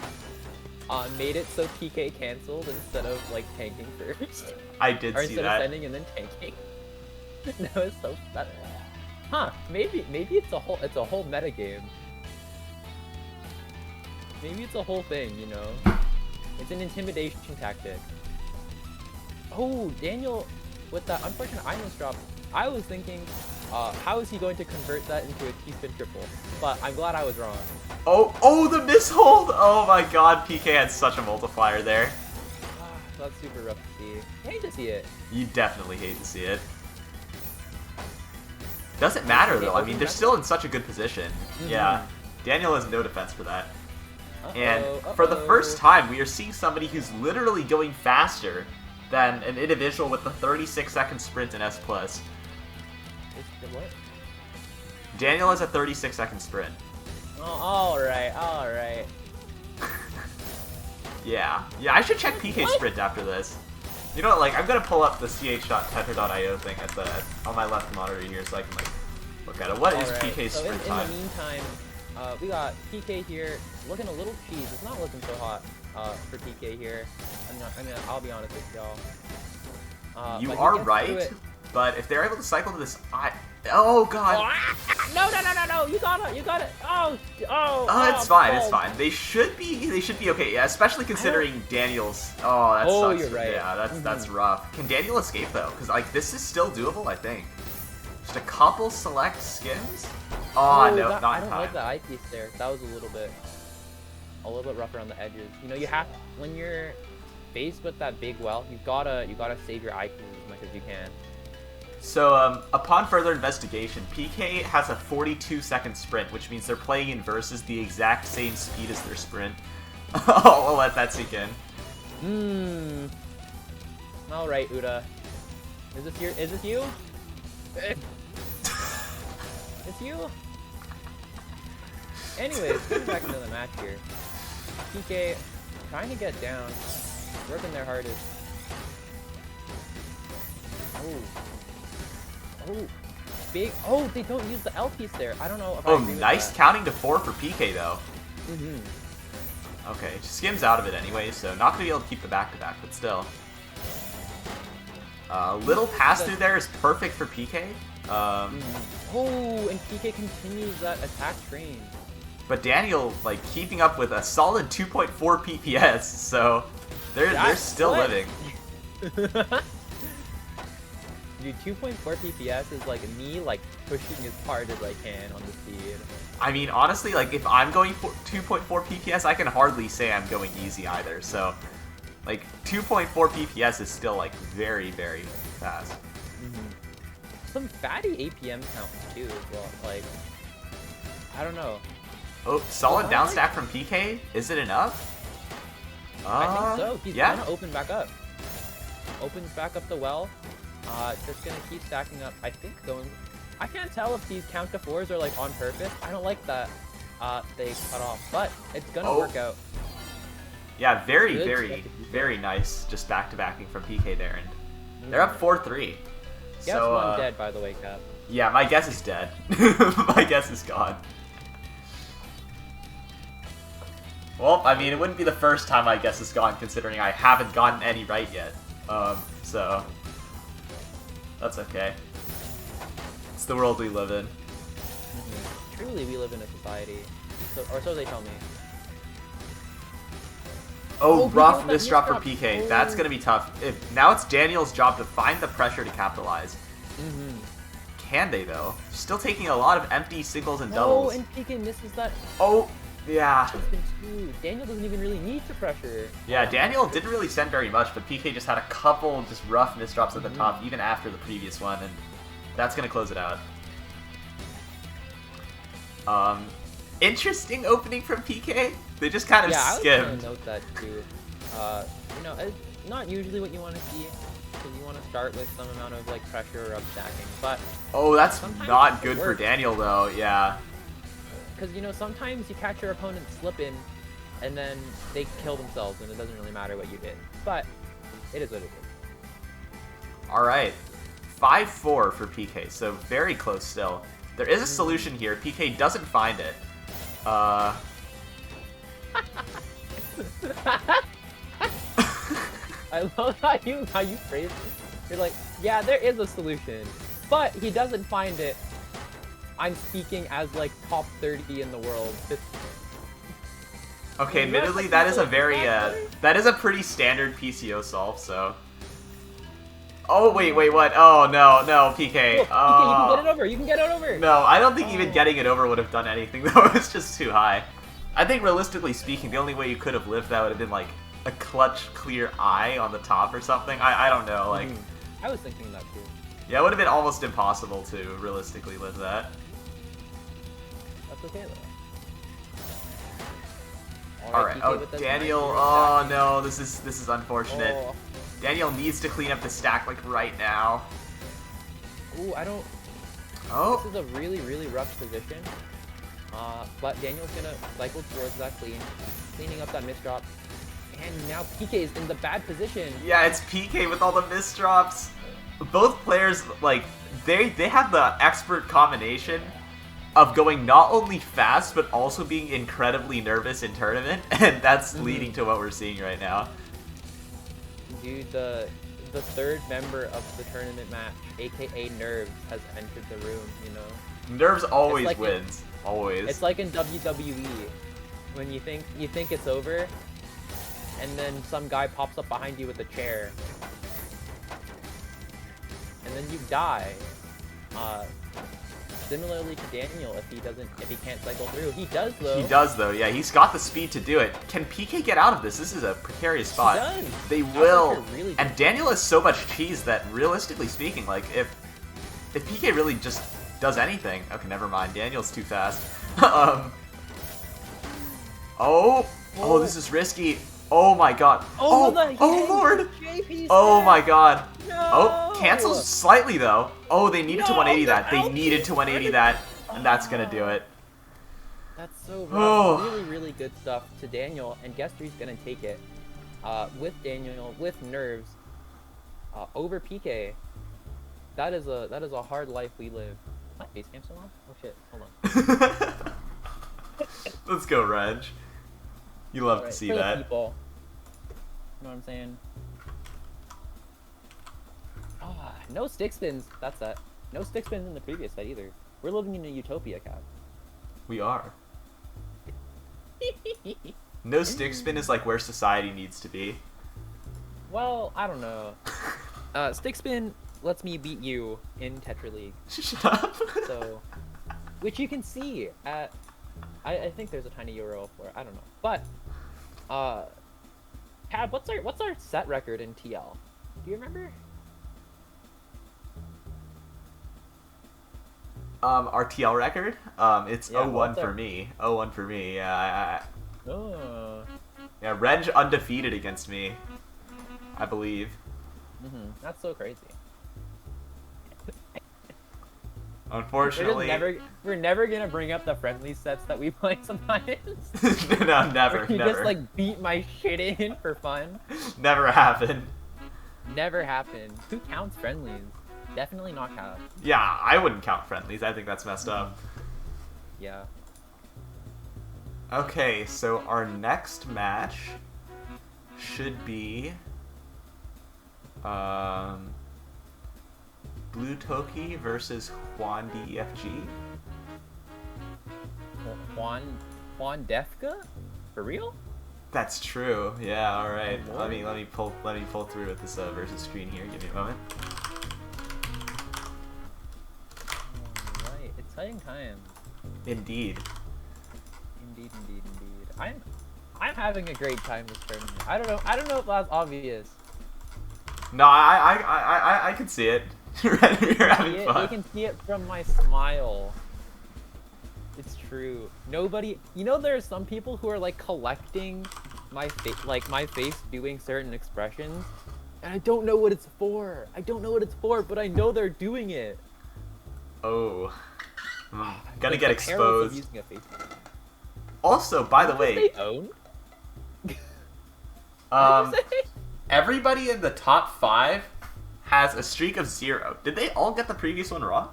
made it so PK canceled instead of, like, tanking first? I did see that. Or instead of sending and then tanking. No, it's so better. Huh, maybe it's a whole meta game. Maybe it's a whole thing, you know? It's an intimidation tactic. Oh, Daniel, with that unfortunate Islands drop, I was thinking, how is he going to convert that into a T-spin triple? But I'm glad I was wrong. Oh, the mishold! Oh my god, PK had such a multiplier there. That's super rough to see. I hate to see it. You definitely hate to see it. Doesn't matter though, I mean, they're still in such a good position. Yeah, Daniel has no defense for that. And for the first time, we are seeing somebody who's literally going faster than an individual with the 36-second sprint in S+. What? Daniel has a 36-second sprint. Oh, alright. Yeah, I should check PK sprint after this. You know what, like, I'm gonna pull up the ch.tether.io thing on my left monitor here so I can, like, look at it. What is PK's sprint time? In the meantime, we got PK here looking a little cheese. It's not looking so hot for PK here. I'll be honest with y'all. You are right, but if they're able to cycle to this, oh god! No! You got it! Oh, it's fine. It's fine. They should be okay. Yeah, especially considering Daniel's. Oh, that sucks. You're right. Yeah, that's rough. Can Daniel escape though? Because like this is still doable, I think. Just a couple select skims. Oh no, not in time. I don't like the eyepiece there. That was a little bit rough around the edges. You know, you have when you're faced with that big well, you gotta save your IQ as much as you can. So, upon further investigation, PK has a 42-second sprint, which means they're playing in versus the exact same speed as their sprint. I'll let that sink in. Alright, Uda. Is this you? It's you? Anyways, getting back into the match here. PK trying to get down, working their hardest. big. Oh, they don't use the L piece there. I don't know if I Oh, agree with nice that. counting to 4 for PK though. Mhm. Okay, skims out of it anyway, so not gonna be able to keep the back-to-back, but still. Little pass-through there is perfect for PK. Oh, and PK continues that attack train. But Daniel, like, keeping up with a solid 2.4 PPS, so they're still living. Dude, 2.4 PPS is like me, like, pushing as hard as I can on the speed. I mean, honestly, like, if I'm going for 2.4 PPS, I can hardly say I'm going easy either, so, like, 2.4 PPS is still, like, very, very fast. Some fatty APM counts, too, as well. Like, I don't know. Oh, solid down stack from PK? Is it enough? I think so. He's yeah. gonna open back up. Opens back up the well. Just gonna keep stacking up. I think going. I can't tell if these count to 4s are like on purpose. I don't like that they cut off, but it's gonna work out. Yeah, very, Good very, stuff. very nice. Just back-to-backing from PK there, and they're up 4-3. Guess So, one dead, by the way, Cap. Yeah, my guess is dead. My guess is gone. Well, I mean, it wouldn't be the first time my guess is gone, considering I haven't gotten any right yet. So that's okay. It's the world we live in. Truly, we live in a society, or so they tell me. Oh, rough PK with misdrop for that PK. misdrop. That's gonna be tough. Now it's Daniel's job to find the pressure to capitalize. Can they though? Still taking a lot of empty singles and Oh, doubles. and PK misses that. Oh, yeah. Daniel doesn't even really need to pressure. Yeah, Daniel didn't really send very much, but PK just had a couple just rough misdrops at the top, even after the previous one, and that's gonna close it out. Interesting opening from PK. They just kind of skimmed. I was gonna note that too. You know, it's not usually what you want to see, because you want to start with some amount of like pressure or up stacking, but oh, that's sometimes not it good for works. Daniel though. Yeah. Because, you know, sometimes you catch your opponent slipping, and then they kill themselves, and it doesn't really matter what you did. But it is what it is. All right, 5-4 for PK, so very close still. There is a solution here. PK doesn't find it. I love how you phrase it. You're like, yeah, there is a solution, but he doesn't find it. I'm speaking as like top 30 in the world. Okay, admittedly, that is a very that is a pretty standard PCO solve. So. Oh wait, what? Oh no, PK. Look, PK, you can get it over. You can get it over. No, I don't think even getting it over would have done anything though. It's just too high. I think realistically speaking, the only way you could have lived that would have been like a clutch clear eye on the top or something. I don't know, like. I was thinking that too. Yeah, it would have been almost impossible to realistically live that. That's okay though. All right. Oh, Daniel. Oh no, this is unfortunate. Oh. Daniel needs to clean up the stack like right now. Ooh, I don't. Oh. This is a really, really rough position. But Daniel's gonna cycle towards that cleaning up that misdrop. And now PK is in the bad position. Yeah, it's PK with all the misdrops. Both players, like, they have the expert combination of going not only fast, but also being incredibly nervous in tournament, and that's leading to what we're seeing right now. Dude, the third member of the tournament match, aka Nerves, has entered the room, you know? Nerves always like wins. Always. It's like in WWE, when you think it's over, and then some guy pops up behind you with a chair. And then you die. Similarly to Daniel, if he can't cycle through. He does though. He does though, yeah. He's got the speed to do it. Can PK get out of this? This is a precarious spot. He does. They That's will. like a really And Daniel has so much cheese that realistically speaking, like if PK really just does anything. Okay, never mind. Daniel's too fast. Oh, this is risky. Oh my god. Oh lord. Oh my god. No. Oh, cancels slightly though. Oh, they needed to 180 that. They needed to 180 that, and that's gonna do it. That's so rough. Really, really good stuff to Daniel, and guess who's gonna take it? With Daniel, with Nerves, over PK. That is a hard life we live. My face cam still on? Oh shit, hold on. Let's go, Reg. You love to Alright, see for the that. people. You know what I'm saying? Ah, no stick spins. That's that. No stick spins in the previous set either. We're living in a utopia, Cap. We are. No stick spin is like where society needs to be. Well, I don't know. Stick spin lets me beat you in Tetra League. Shut up. So, which you can see at. I think there's a tiny URL for it. I don't know, but Cab, what's our set record in TL? Do you remember? Our TL record? It's Yeah, 0-1 for me. 0-1 for me. Yeah, Oh. yeah, Reg undefeated against me, I believe. That's so crazy. Unfortunately, We're never gonna bring up the friendly sets that we play sometimes. no, never, You never. just like beat my shit in for fun. Never happened. Never happened. Who counts friendlies? Definitely not count. Yeah, I wouldn't count friendlies. I think that's messed up. Yeah. Okay, so our next match should be Blue Toki versus Juan DEFG. Juan Defka? For real? That's true. Yeah. All right. Oh, Let me pull through with this versus screen here. Give me a moment. Alright, exciting times. Indeed. Indeed. I'm having a great time this tournament. I don't know if that's obvious. No, I can see it. You're having You fun. can see it from my smile. It's true. Nobody, there are some people who are like collecting my face doing certain expressions, and I don't know what it's for. But I know they're doing it. Oh. Gonna Like, get the perils of exposed. using a face. Also, by the What way, did they own? What did you say? everybody in the top 5 has a streak of 0. Did they all get the previous one wrong?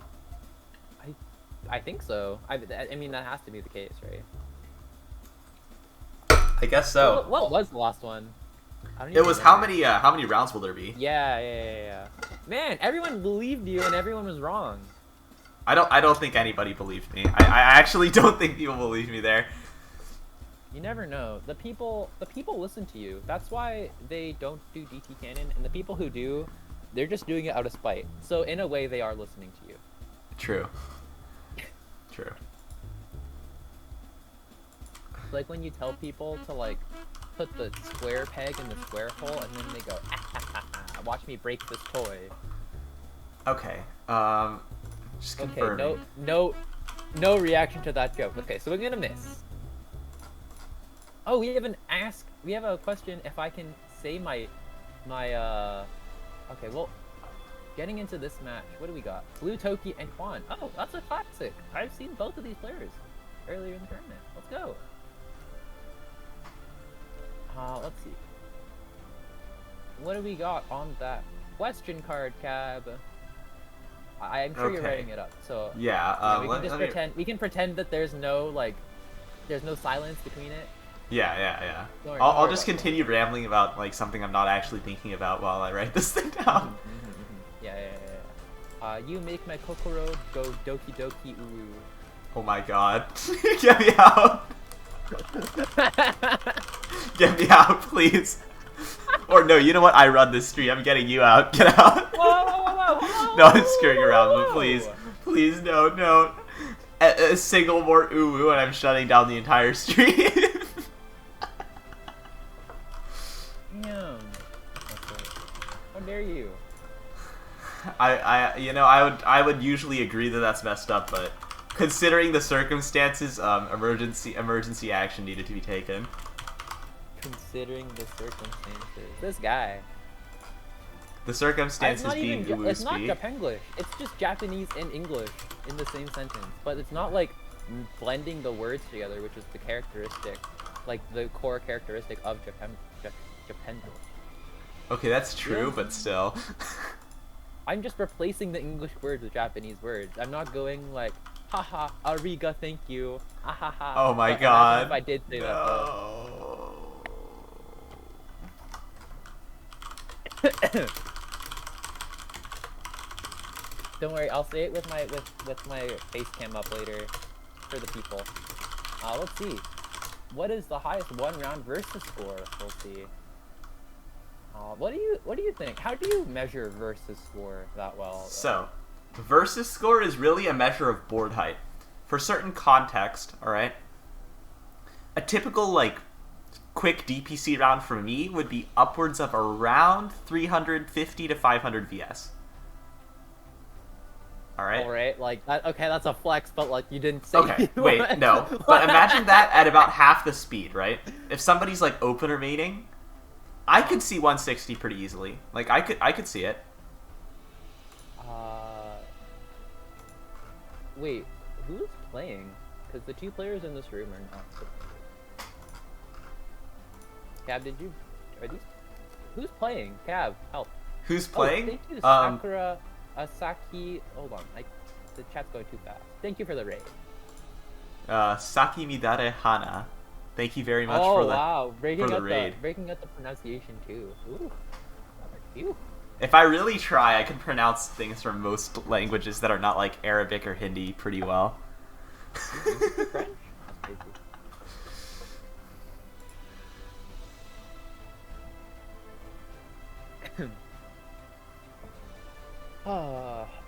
I think so. I mean, that has to be the case, right? I guess so. What was the last one? I don't It even was remember. how many rounds will there be? Yeah. Man, everyone believed you and everyone was wrong. I don't think anybody believed me. I actually don't think people believed me there. You never know. The people listen to you. That's why they don't do DT Cannon, and the people who do, they're just doing it out of spite. So in a way, they are listening to you. True. True. It's like when you tell people to like put the square peg in the square hole, and then they go, watch me break this toy. Okay. Just Okay, confirming. no reaction to that joke. Okay, so we're gonna miss. Oh, we have a question if I can say my okay, well, getting into this match, what do we got? Blue Toki and Quan. Oh, that's a classic. I've seen both of these players earlier in the tournament. Let's go. Let's see. What do we got on that question card, Cab? I'm sure you're Okay. writing it up, so Yeah. we can just pretend. We can pretend that there's no silence between it. Yeah. Don't worry I'll about just that. continue rambling about like something I'm not actually thinking about while I write this thing down. Yeah. You make my kokoro go doki doki uru. Oh my god. Get me out. Get me out, please. Or no, you know what? I run this stream. I'm getting you out. Get out. Whoa. No, I'm screwing around, but please. Please, no. A single more uwu and I'm shutting down the entire stream. Damn. How dare you? I would usually agree that that's messed up, but considering the circumstances, emergency action needed to be taken. Considering the circumstances. This guy. The circumstances being It's not uwu Japanglish. It's just Japanese and English in the same sentence. But it's not like blending the words together, which is the characteristic, like the core characteristic of Japanglish. Okay, that's true, Yeah. but still. I'm just replacing the English words with Japanese words. I'm not going like, haha, ariga, thank you, ahaha. Oh my But god. if I did say that though. Don't worry, I'll say it with my face cam up later for the people. Let's see. What is the highest one-round versus score? We'll see. What do you think? How do you measure versus score that well? So, versus score is really a measure of board height. For certain context, alright? A typical, like, quick DPC round for me would be upwards of around 350 to 500 VS. Alright, like, okay, that's a flex, but, like, you didn't say... Okay, wait, no. But imagine that at about half the speed, right? If somebody's, like, opener mating, I could see 160 pretty easily. Like, I could see it. Wait, who's playing? Because the two players in this room are not... Cab, are these... Who's playing? Cab, help. Who's playing? Thank you to Sakura... Asaki, hold on, the chat's going too fast. Thank you for the raid. Saki Midare Hana. Thank you very much for the raid. Breaking up the pronunciation too. Ooh. Phew. If I really try, I can pronounce things from most languages that are not like Arabic or Hindi pretty well. French? That's crazy.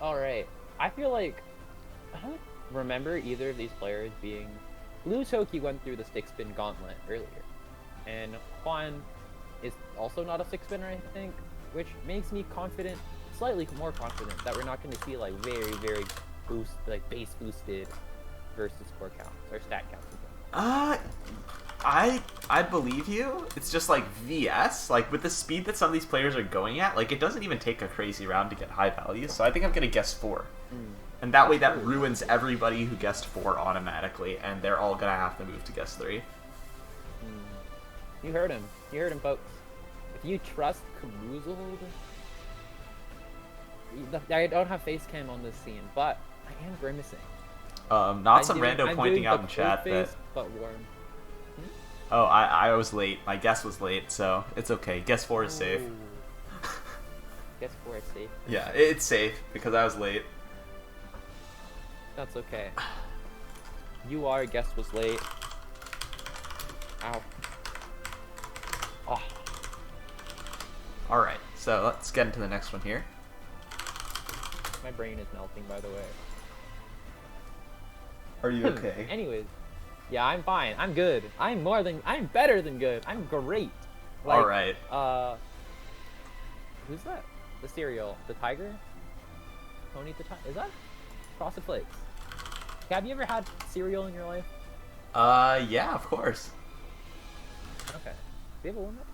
Alright. I feel like I don't remember either of these players being... Blue Toki went through the stick spin gauntlet earlier. And Juan is also not a stick spinner, I think, which makes me confident, slightly more confident, that we're not going to see like very, very base boosted versus score counts or stat counts again. I believe you. It's just like VS, like with the speed that some of these players are going at, like it doesn't even take a crazy round to get high values. So I think I'm gonna guess 4, and that way that ruins everybody who guessed 4 automatically, and they're all gonna have to move to guess 3. You heard him. You heard him, folks. If you trust Caboozled, I don't have face cam on this scene, but I am grimacing. Not some rando pointing out in chat that. But warm. Oh, I was late. My guess was late, so it's okay. Guess 4 is safe. Guess 4 is safe. Yeah, it's safe because I was late. That's okay. You are guess was late. Ow. Oh. Alright, so let's get into the next one here. My brain is melting, by the way. Are you okay? Anyways. Yeah, I'm fine. I'm good. I'm better than good. I'm great. Like, alright. Who's that? The cereal. The tiger? Tony the tiger? Is that? Frosted Flakes. Have you ever had cereal in your life? Yeah, of course. Okay. Do you have a warm-up?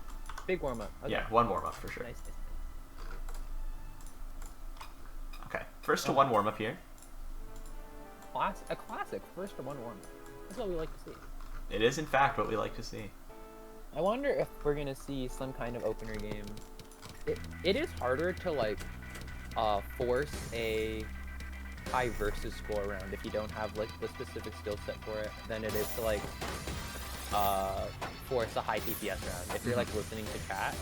Big warm-up. Okay. Yeah, one warm-up for sure. Nice. Okay, first to one warm-up here. A classic first to one warm-up. That's what we like to see. It is, in fact, what we like to see. I wonder if we're gonna see some kind of opener game. It is harder to, like, force a high versus score round if you don't have, like, the specific skill set for it than it is to, like, force a high TPS round. If you're, like, listening to chat,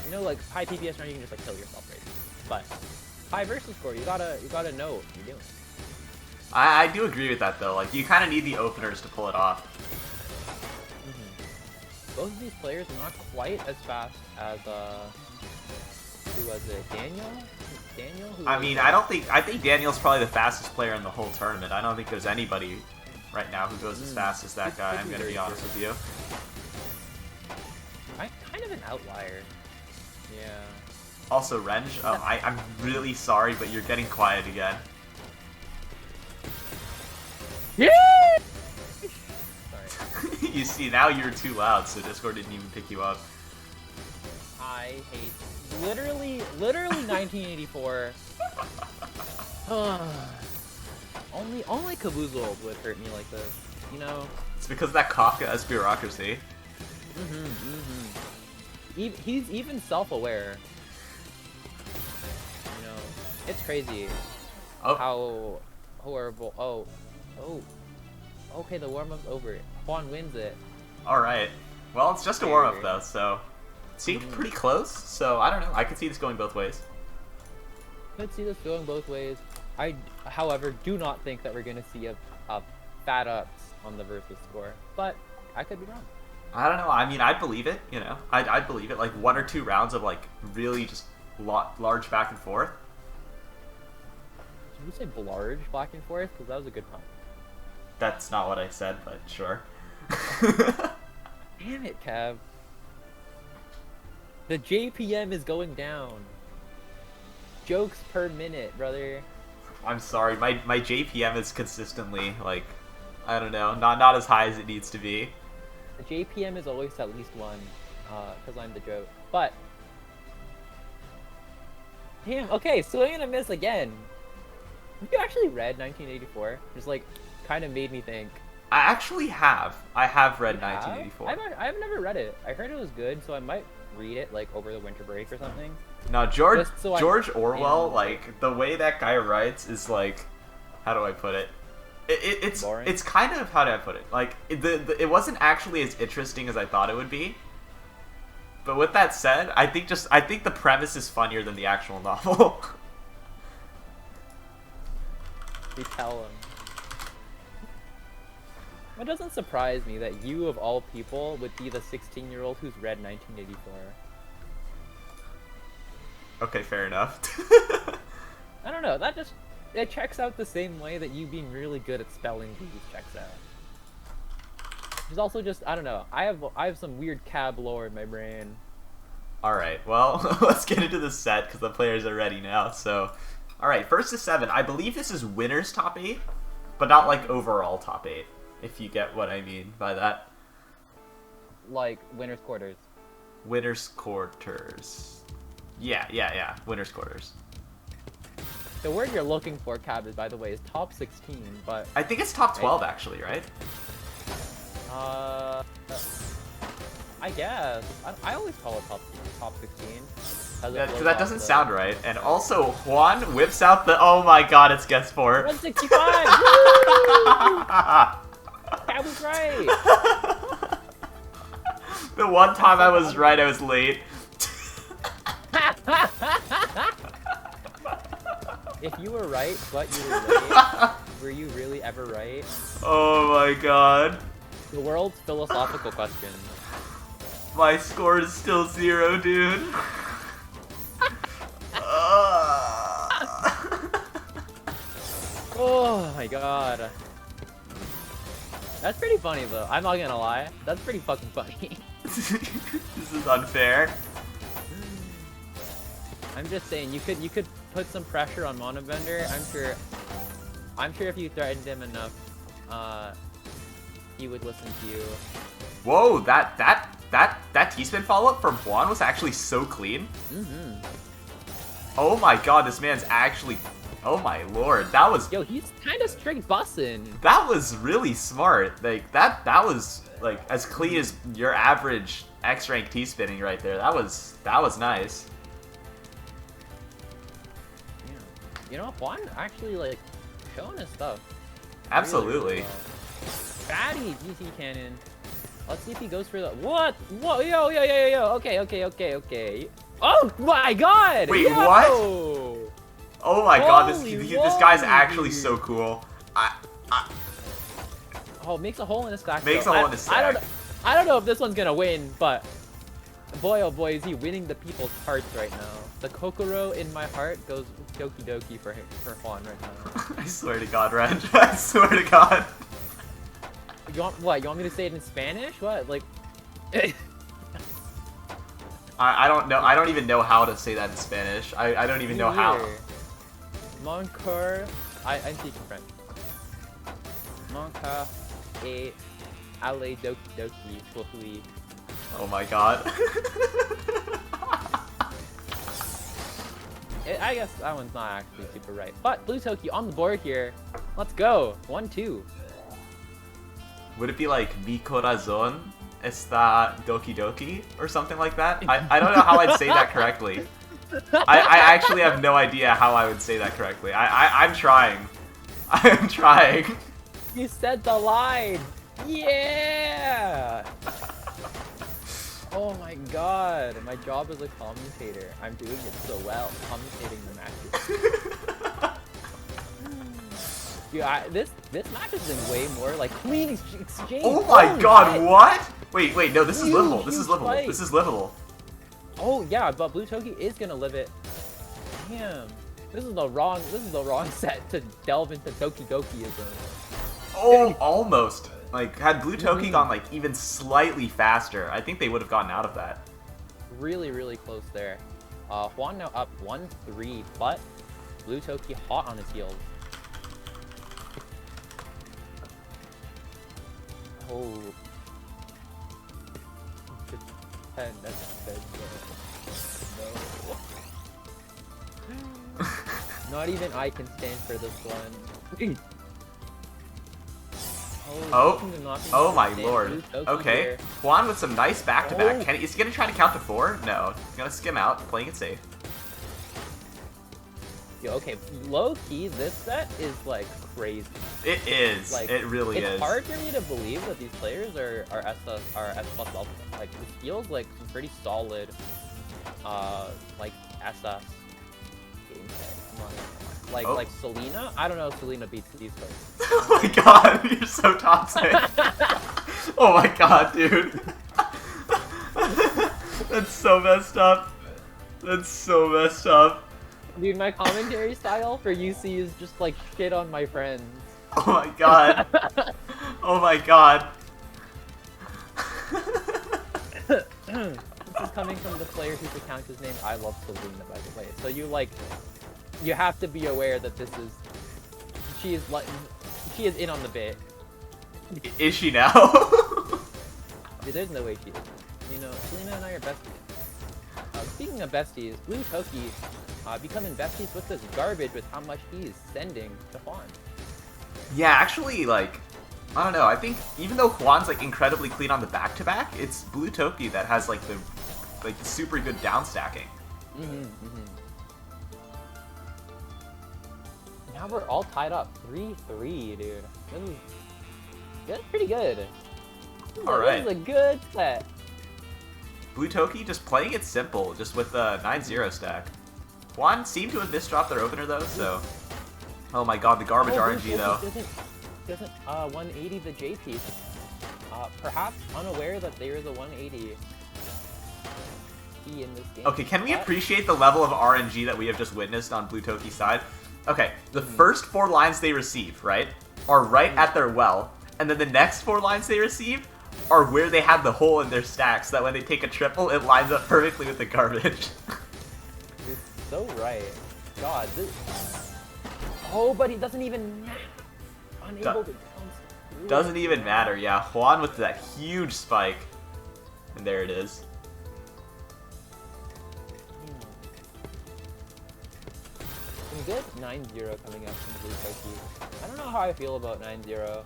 you know, like, high TPS round, you can just, like, kill yourself right. But high versus score, you gotta know what you're doing. I do agree with that, though. Like, you kind of need the openers to pull it off. Both of these players are not quite as fast as, who was it? Daniel? I mean, I think Daniel's probably the fastest player in the whole tournament. I don't think there's anybody right now who goes as fast as that guy, I'm gonna be honest with you. I'm kind of an outlier. Yeah. Also, Renge, I'm really sorry, but you're getting quiet again. Yeah! Sorry. You see, now you're too loud, so Discord didn't even pick you up. I hate literally 1984. only Caboozled would hurt me like this, you know. It's because of that Kafka-esque bureaucracy. He's even self-aware. You know. It's crazy Oh, how horrible. Oh. Okay, the warm-up's over. Juan wins it. alright. Well, it's just a warm-up, though, so... It seemed pretty close, so I don't know. I could see this going both ways. Could see this going both ways. I, however, do not think that we're going to see a fat ups on the versus score, but I could be wrong. I don't know. I mean, I'd believe it, you know. I'd believe it. Like, 1 or 2 rounds of, like, really just large back and forth. Did you say large back and forth? Because that was a good pun. That's not what I said, but sure. Damn it, Kev. The JPM is going down. Jokes per minute, brother. I'm sorry. My JPM is consistently, like, I don't know, not as high as it needs to be. The JPM is always at least 1, because I'm the joke. But, damn, okay, swing and a miss again. Have you actually read 1984? Just, like, kind of made me think. I actually have. I have read You have? 1984. I've never read it. I heard it was good, so I might read it, like, over the winter break or something. No, George So Orwell, like, the way that guy writes is, like, how do I put it? It's boring. It's kind of, how do I put it? Like, it wasn't actually as interesting as I thought it would be. But with that said, I think the premise is funnier than the actual novel. You tell him. It doesn't surprise me that you, of all people, would be the 16-year-old who's read 1984. Okay, fair enough. I don't know, it checks out the same way that you being really good at spelling bees checks out. There's also just, I don't know, I have some weird cab lore in my brain. Alright, well, let's get into the set, because the players are ready now, so... Alright, first to 7. I believe this is winner's top 8, but not, like, overall top 8, if you get what I mean by that. Like, winner's quarters. Winner's quarters. Yeah, winner's quarters. The word you're looking for, Cab, is, by the way, is top 16, but... I think it's top 12, actually, right? I guess. I always call it top 16. Yeah, because that doesn't sound right. And also, Juan whips out the... Oh my god, it's guess 4. 165! That was right! The one time I was right, I was late. If you were right, but you were late, were you really ever right? Oh my god. The world's philosophical question. My score is still 0, dude. Oh my god. That's pretty funny though, I'm not gonna lie. That's pretty fucking funny. This is unfair. I'm just saying, you could put some pressure on Manabender. I'm sure if you threatened him enough, he would listen to you. Whoa, that T-spin follow-up from Juan was actually so clean. Mm-hmm. Oh my god, this man's actually... Oh my lord, that was... Yo, he's kind of straight bussin'. That was really smart. Like, that was, like, as clean as your average X-rank T-spinning right there. That was nice. Yeah. You know, Juan actually, like, showing his stuff. Absolutely. Really Fatty DC cannon. Let's see if he goes for the... What? Whoa, yo. Okay. Oh my god! Wait, yo! what? Oh my god, this guy's moly, actually dude. so cool. Oh, makes a hole in his stack. Makes though. a hole in his stack. I don't know if this one's gonna win, but boy oh boy is he winning the people's hearts right now. The Kokoro in my heart goes doki doki for Juan right now. I swear to god, Renge. I swear to god. You want what? You want me to say it in Spanish? What? Like I don't know. I don't even know how to say that in Spanish. I don't even know how. Mon cœur, I'm speaking French. Mon cœur est allé doki doki pour lui. Oh my god. I guess that one's not actually super right. But Blue Toki on the board here. Let's go. 1-2. Would it be like Mi corazón está doki doki or something like that? I don't know how I'd say that correctly. I actually have no idea how I would say that correctly. I'm trying. I'm trying. You said the line! Yeah! Oh my god, my job as a commentator. I'm doing it so well, commentating the matches. Dude, this match has been way more like clean exchange. Oh my god, what? Wait, no, this is livable. This is livable. Fight. This is livable. Oh yeah, but Blue Toki is gonna live it. Damn. This is the wrong set to delve into Toki Gokiism. Oh, almost. Like, had Blue Toki gone, like, even slightly faster, I think they would have gotten out of that. Really, really close there. Juan now up 1-3, but Blue Toki hot on his heels. Oh. 10, that's 10. No. Not even I can stand for this one. Oh my lord. Okay, here. Juan with some nice back-to-back. Oh. Is he gonna try to count to 4? No, he's gonna skim out, playing it safe. Yo, okay, low-key, this set is, like, crazy. It is. Like, it really is. It's hard for me to believe that these players are S plus level. Like, this feels like some pretty solid, like, SS gameplay. Come on. Like Selena? I don't know if Selena beats these folks. Oh my god, you're so toxic. Oh my god, dude. That's so messed up. That's so messed up. Dude, my commentary style for UC is just like shit on my friends. Oh my god. Oh my god. This is coming from the player whose account is named I Love Selena, by the way. So you have to be aware that she is in on the bit. Is she now? Dude, there's no way she is. You know, Selena and I are besties. Speaking of besties, Blue Toki becoming besties with this garbage with how much he's sending to Juan. Yeah, actually, like, I don't know. I think even though Juan's like incredibly clean on the back-to-back, it's Blue Toki that has like the super good down stacking. Now we're all tied up 3-3, dude. This is pretty good. Alright. This is a good set. Blue Toki just playing it simple, just with the 9-0 stack. Juan seemed to have misdropped their opener though, so... Oh my god, the garbage RNG though. Doesn't 180 the J piece. Perhaps unaware that there is a 180 in this game. Okay, can we appreciate the level of RNG that we have just witnessed on Blue Toki's side? Okay, the first 4 lines they receive, right, are right at their well, and then the next 4 lines they receive are where they have the hole in their stack, so that when they take a triple, it lines up perfectly with the garbage. You're so right. God, this... Oh, but he doesn't even... Unable to bounce. Doesn't even matter, yeah. Juan with that huge spike. And there it is. Some good 9-0 coming up from Blue Toki. I don't know how I feel about 9-0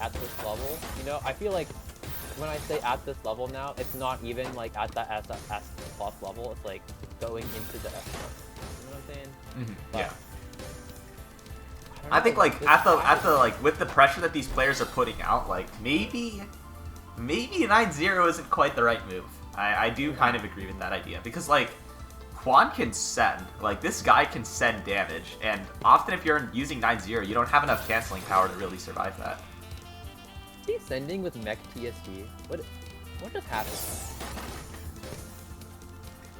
at this level. You know, I feel like when I say at this level now, it's not even like at the S plus level. It's like going into the S plus. You know what I'm saying? Mm-hmm. Yeah. I think like at the like with the pressure that these players are putting out, like maybe 9-0 isn't quite the right move. I do kind of agree with that idea, because like Juan can send, like this guy can send damage, and often if you're using 9-0, you don't have enough canceling power to really survive that. Is he sending with mech TSD? What just happened?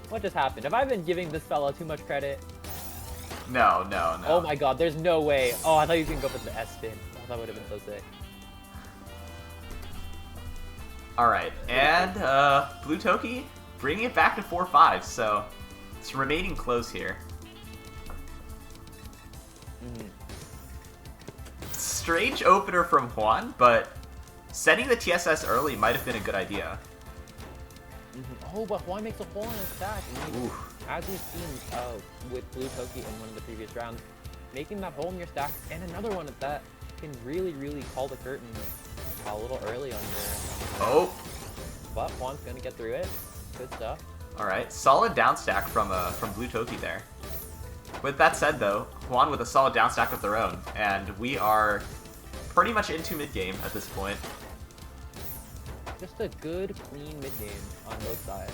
What just happened? Have I been giving this fella too much credit? No. Oh my god, there's no way. Oh, I thought you was gonna go for the S spin. Oh, that would have been so sick. Alright, and Blue Toki bringing it back to 4-5, so it's remaining close here. Strange opener from Juan, but setting the TSS early might have been a good idea. Oh, but Juan makes a hole in his stack. And as we've seen with Blue Toki in one of the previous rounds, making that hole in your stack, and another one at that, can really, really call the curtain a little early on your... Oh! But Juan's gonna get through it. Good stuff. All right, solid down stack from Blue Toki there. With that said, though, Juan with a solid down stack of their own, and we are pretty much into mid game at this point. Just a good, clean mid game on both sides.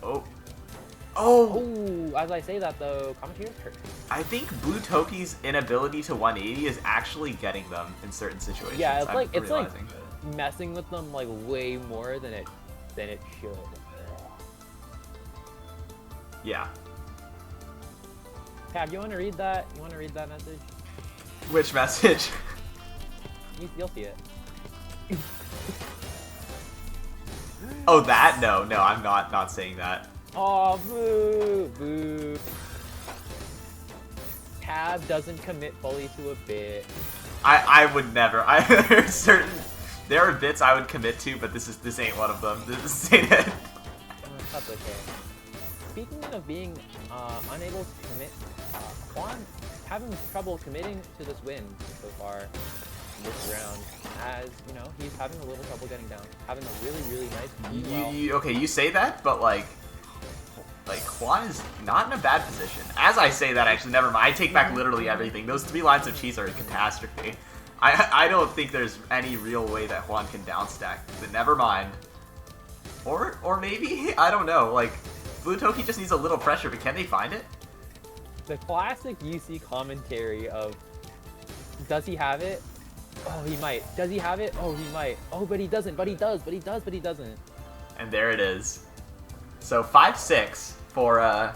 Oh. Oh! As I say that though, Commentators hurt. I think Blue Toki's inability to 180 is actually getting them in certain situations. Yeah, it's like realizing. messing with them like way more than it should. Yeah. Cab, you want to read that? You want to read that message? Which message? You'll see it. Oh, that? No, I'm not saying that. Oh, boo, boo. Cab doesn't commit fully to a bit. I would never. There are bits I would commit to, but this ain't one of them. This ain't it. That's okay. Speaking of being unable to commit, Juan having trouble committing to this win so far in this round, as you know, he's having a little trouble getting down, having a really nice. Okay, you say that, but like Juan is not in a bad position. As I say that, actually, never mind. I take back literally everything. Those 3 lines of cheese are a catastrophe. I don't think there's any real way that Juan can downstack, but never mind. Or maybe, I don't know, like, Blue Toki just needs a little pressure, but can they find it? The classic UC commentary of, does he have it? Oh, he might. Does he have it? Oh, he might. Oh, but he doesn't. But he does. But he does. But he doesn't. And there it is. So 5-6 for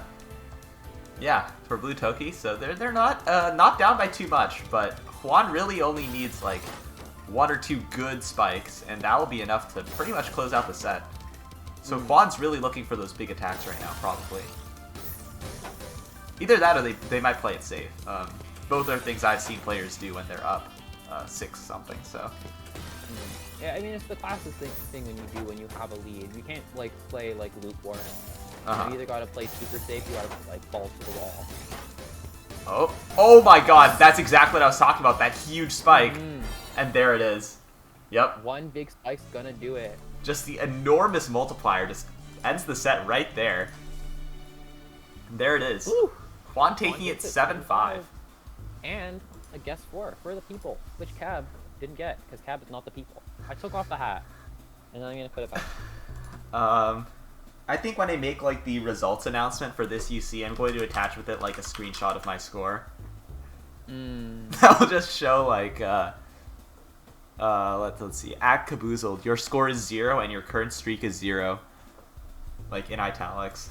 for Blue Toki. So they're not down by too much, but Juan really only needs like 1 or 2 good spikes, and that will be enough to pretty much close out the set. So Juan's really looking for those big attacks right now, probably. Either that or they might play it safe. Both are things I've seen players do when they're up 6-something, so. Yeah, I mean, it's the classic thing when you do when you have a lead. You can't, like, play, like, lukewarm. You either gotta play super safe, you gotta, like, fall to the wall. Oh my god, that's exactly what I was talking about, that huge spike. And there it is. Yep. 1 big spike's gonna do it. Just the enormous multiplier just ends the set right there. And there it is. Woo! Juan taking it 7-5. And a guess for the people, which Cab didn't get, because Cab is not the people. I took off the hat, and then I'm gonna put it back. I think when I make like the results announcement for this UC, I'm going to attach with it like a screenshot of my score. That'll just show like let's see, at Caboozled, your score is 0 and your current streak is 0, like in italics.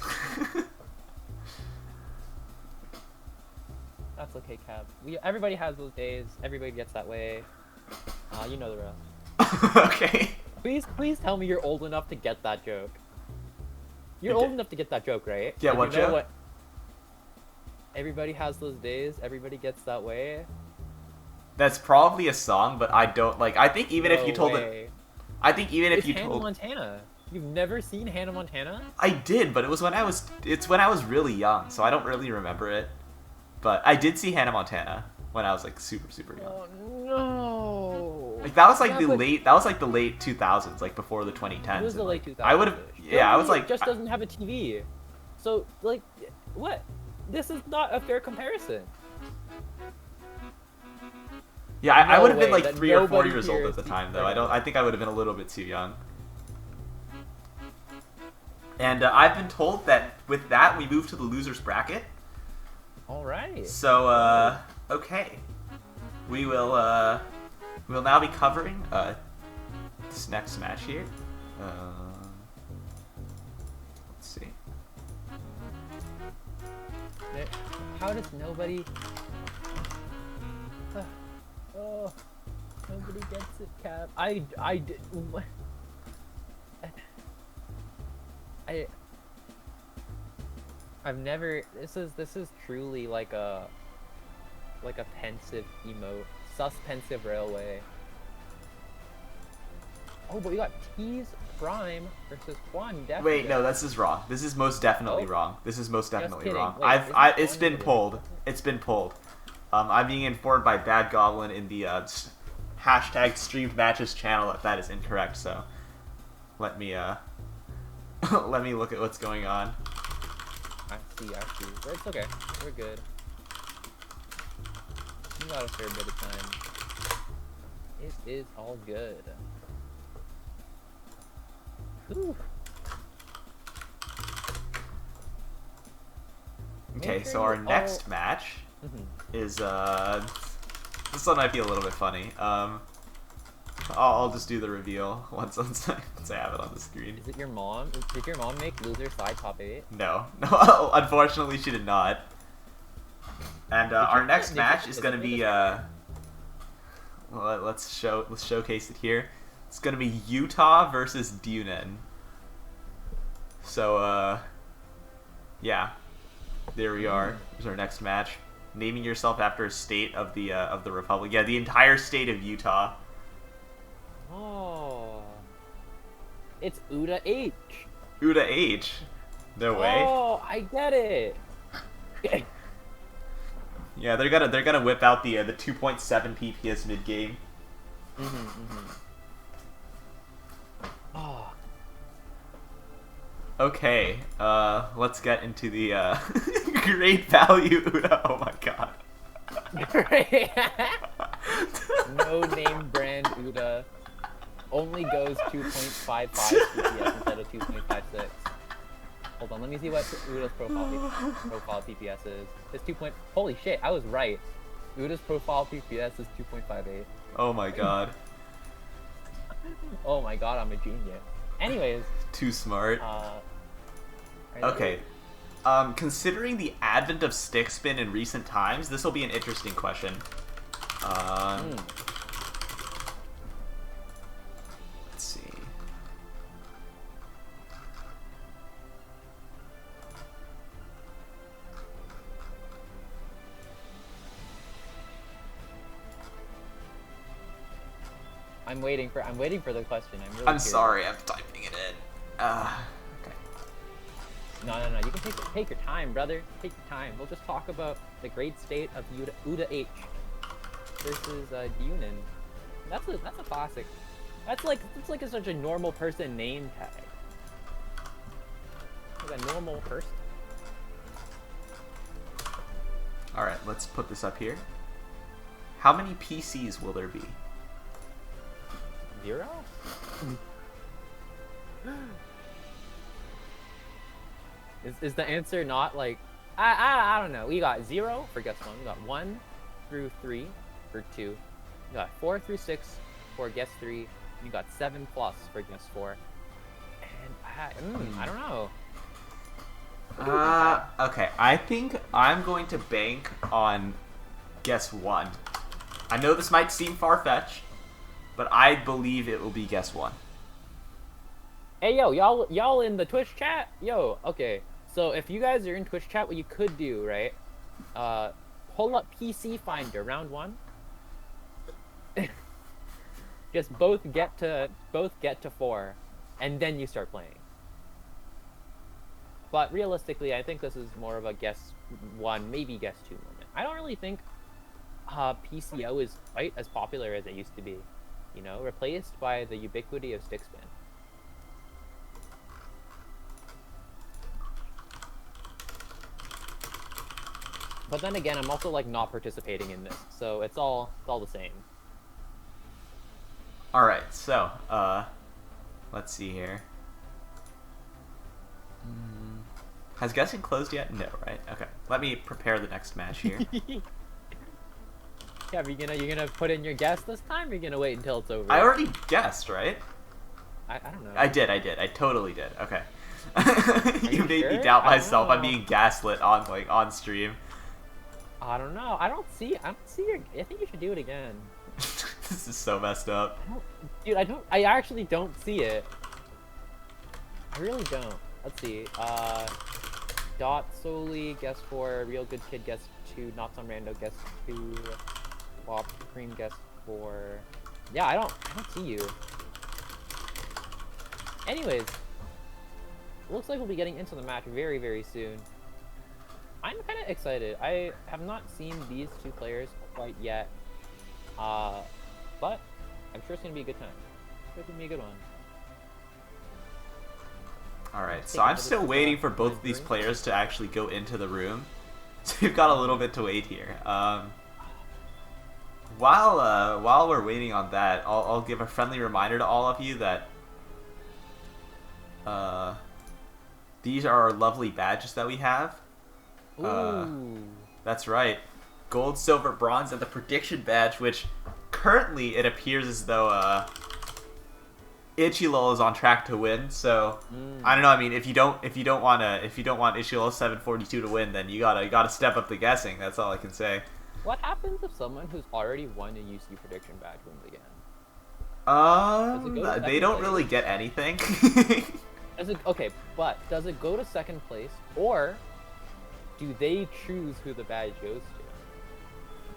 That's okay, Cab. Everybody has those days. Everybody gets that way. You know the rest. Okay. Please tell me you're old enough to get that joke. You're old enough to get that joke, right? Yeah, like, what you know joke? What? Everybody has those days. Everybody gets that way. That's probably a song, but I don't like. I think even if you told it, I think even if you Hannah told Montana. You've never seen Hannah Montana? I did, but it was when I was. It's when I was really young, so I don't really remember it. But I did see Hannah Montana when I was like super young. Oh no! Like that was like the late. That was like the late 2000s, like before the 2010s. It was the late 2000s. I would have. Yeah, I was like. Just doesn't have a TV, so like, what? This is not a fair comparison. Yeah, I would have been like that 3 or 4 nobody years old here at the is time, though. I think I would have been a little bit too young. And I've been told that with that we move to the losers bracket. All right. So okay, we will now be covering this next match here. Let's see. How does nobody? Oh, nobody gets it, Cap. I did. I've never. This is truly like a pensive emote, suspensive railway. Oh, but we got T's Prime versus Juan. Wait, no, this is wrong. This is most definitely wrong. This is most definitely wrong. Wait, it's been pulled. It's been pulled. I'm being informed by badgoblin in the hashtag streamed matches channel that is incorrect. So let me Let me look at what's going on. I see. But it's okay. We're good. We got a fair bit of time. It is all good. Whew. Okay, so our next match is this one might be a little bit funny. I'll just do the reveal once I have it on the screen. Is it your mom? Did your mom make loser side top 8? No, unfortunately she did not. And our next match is gonna be well, let's showcase it here. It's gonna be Utah versus Dunen. So yeah, there we are. Here's our next match. Naming yourself after a state of the republic. Yeah, the entire state of Utah. Oh, it's Uda H. Uda H. No way. Oh, I get it. Yeah, they're gonna whip out the 2.7 PPS mid game. Oh. Okay, let's get into the great value Uda. Oh my god. No name brand Uda. Only goes 2.55 PPS instead of 2.56. Hold on, let me see what Uda's profile PPS is. It's 2. Holy shit, I was right. Uda's profile PPS is 2.58. Oh my god. Oh my god, I'm a genius. Anyways. Too smart. Okay. Considering the advent of stick spin in recent times, this will be an interesting question. Let's see. I'm waiting for the question. I'm really curious. Sorry, I'm typing it in. Okay. No. You can take your time, brother. Take your time. We'll just talk about the great state of Uda H versus Dunen. That's a classic. That's like such a normal person name tag. Like a normal person. All right, let's put this up here. How many PCs will there be? 0? Is the answer not like I don't know. We got 0 for guess 1. We got 1 through 3 for 2. You got 4 through 6 for guess 3. You got 7+ for guess 4. And I don't know. Okay. I think I'm going to bank on guess 1. I know this might seem far-fetched, but I believe it will be guess 1. Hey yo, y'all in the Twitch chat? Yo, okay. So if you guys are in Twitch chat, what you could do, right? Pull up PC Finder round 1. Just both get to 4, and then you start playing. But realistically, I think this is more of a guess 1, maybe guess 2 moment. I don't really think PCO is quite as popular as it used to be. You know, replaced by the ubiquity of stick spin. But then again, I'm also like not participating in this, so it's all the same. All right, so let's see here. Has guessing closed yet? No, right? Okay, let me prepare the next match here. Yeah, you're gonna put in your guess this time, or you're gonna wait until it's over? I already guessed, right? I don't know. I did. I totally did. Okay. You made me sure? doubt myself. I'm being gaslit on stream. I don't know. I don't see your. I think you should do it again. This is so messed up. I actually don't see it. I really don't. Let's see. Dot solely guess 4. Real good kid guess 2. Not some rando guess 2. Wop cream guess 4. Yeah, I don't see you. Anyways, looks like we'll be getting into the match very, very soon. I'm kind of excited. I have not seen these two players quite yet, but I'm sure it's gonna be a good time. It's gonna be a good one. Alright, so I'm still waiting for both of these players to actually go into the room. So we've got a little bit to wait here. While we're waiting on that, I'll give a friendly reminder to all of you that these are our lovely badges that we have. Ooh. That's right. Gold, silver, bronze, and the prediction badge, which currently it appears as though Ichilol is on track to win. So I don't know. I mean, if you don't want Ichilol 742 to win, then you gotta step up the guessing. That's all I can say. What happens if someone who's already won a UC prediction badge wins again? They don't really get anything. Okay, but does it go to second place, or do they choose who the badge goes to?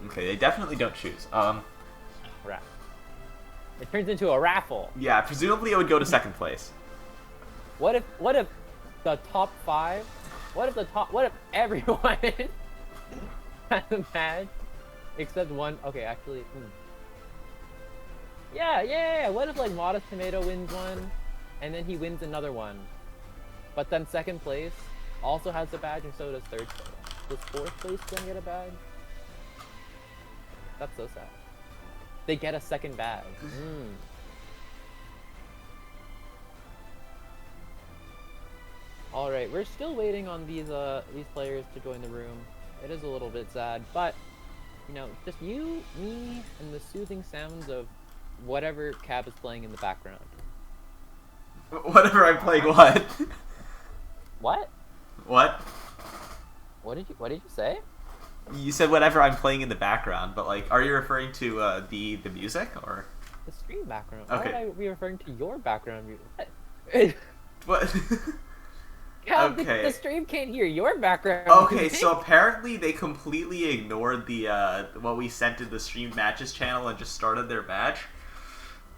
Okay, they definitely don't choose. Right. It turns into a raffle. Yeah, presumably it would go to second place. What if the top 5? What if everyone has a badge except one? Okay, actually. Yeah. What if like Modest Tomato wins one, and then he wins another one, but then second place also has the badge, and so does third place. Does fourth place then get a badge? That's so sad. They get a second badge. All right, we're still waiting on these players to join the room. It is a little bit sad, but you know, just you, me, and the soothing sounds of whatever Cab is playing in the background. Whatever I'm playing, what? What? What? What did you say? You said whatever I'm playing in the background, but like, are you referring to the music or the stream background? Okay. Why would I be referring to your background music? What? Cab, Okay. the stream can't hear your background. Okay, music. so apparently they completely ignored the what we sent to the stream matches channel and just started their match.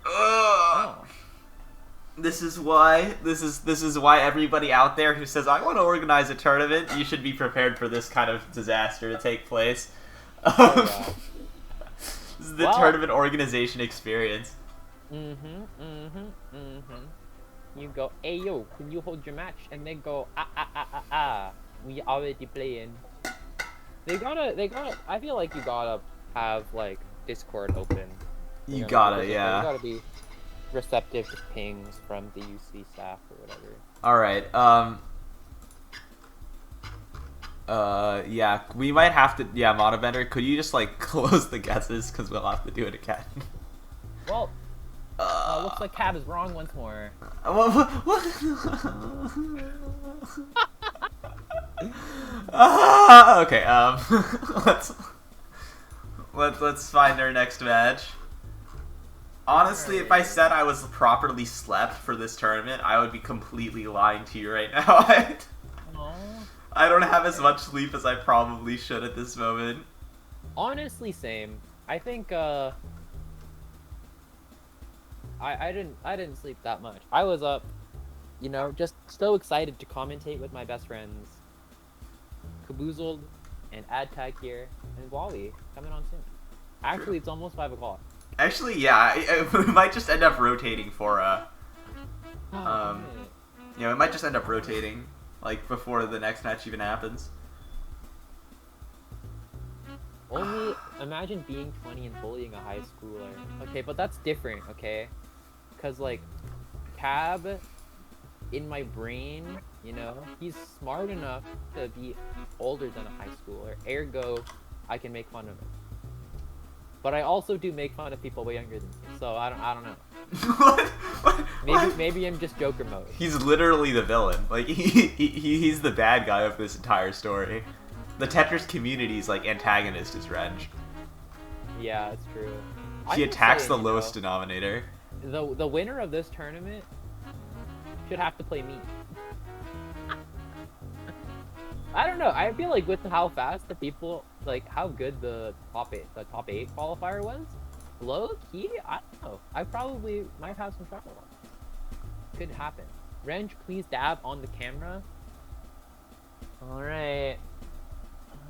Oh. This is why everybody out there who says I want to organize a tournament, you should be prepared for this kind of disaster to take place. Oh, this is the tournament organization experience. You go, hey yo, can you hold your match? And they go, we already playing. They gotta. I feel like you gotta have like Discord open. You gotta, yeah. You gotta be receptive to pings from the UC staff or whatever. Alright, yeah, we might have to, yeah, Manabender, could you just, like, close the guesses, because we'll have to do it again. Well, looks like Cab is wrong once more. Okay, let's find our next match. Honestly, if I said I was properly slept for this tournament, I would be completely lying to you right now. I don't have as much sleep as I probably should at this moment. Honestly, same. I think I didn't sleep that much. I was up, you know, just so excited to commentate with my best friends, Caboozled and AddTagHere and Wawi coming on soon. Actually, it's almost 5 o'clock. Actually, yeah, we might just end up rotating for you know, it might just end up rotating like before the next match even happens. Only imagine being 20 and bullying a high schooler. Okay, but that's different, okay? Cause like Cab, in my brain, you know, he's smart enough to be older than a high schooler. Ergo, I can make fun of him. But I also do make fun of people way younger than me, so I don't know. What? Maybe I'm just Joker mode. He's literally the villain. Like he's the bad guy of this entire story. The Tetris community's like antagonist is Renge. Yeah, it's true. He attacks the lowest denominator. The winner of this tournament should have to play me. I don't know. I feel like with how fast the people, like how good the top eight qualifier was, low key, I don't know. I probably might have some trouble. Could happen. Renge, please dab on the camera. All right.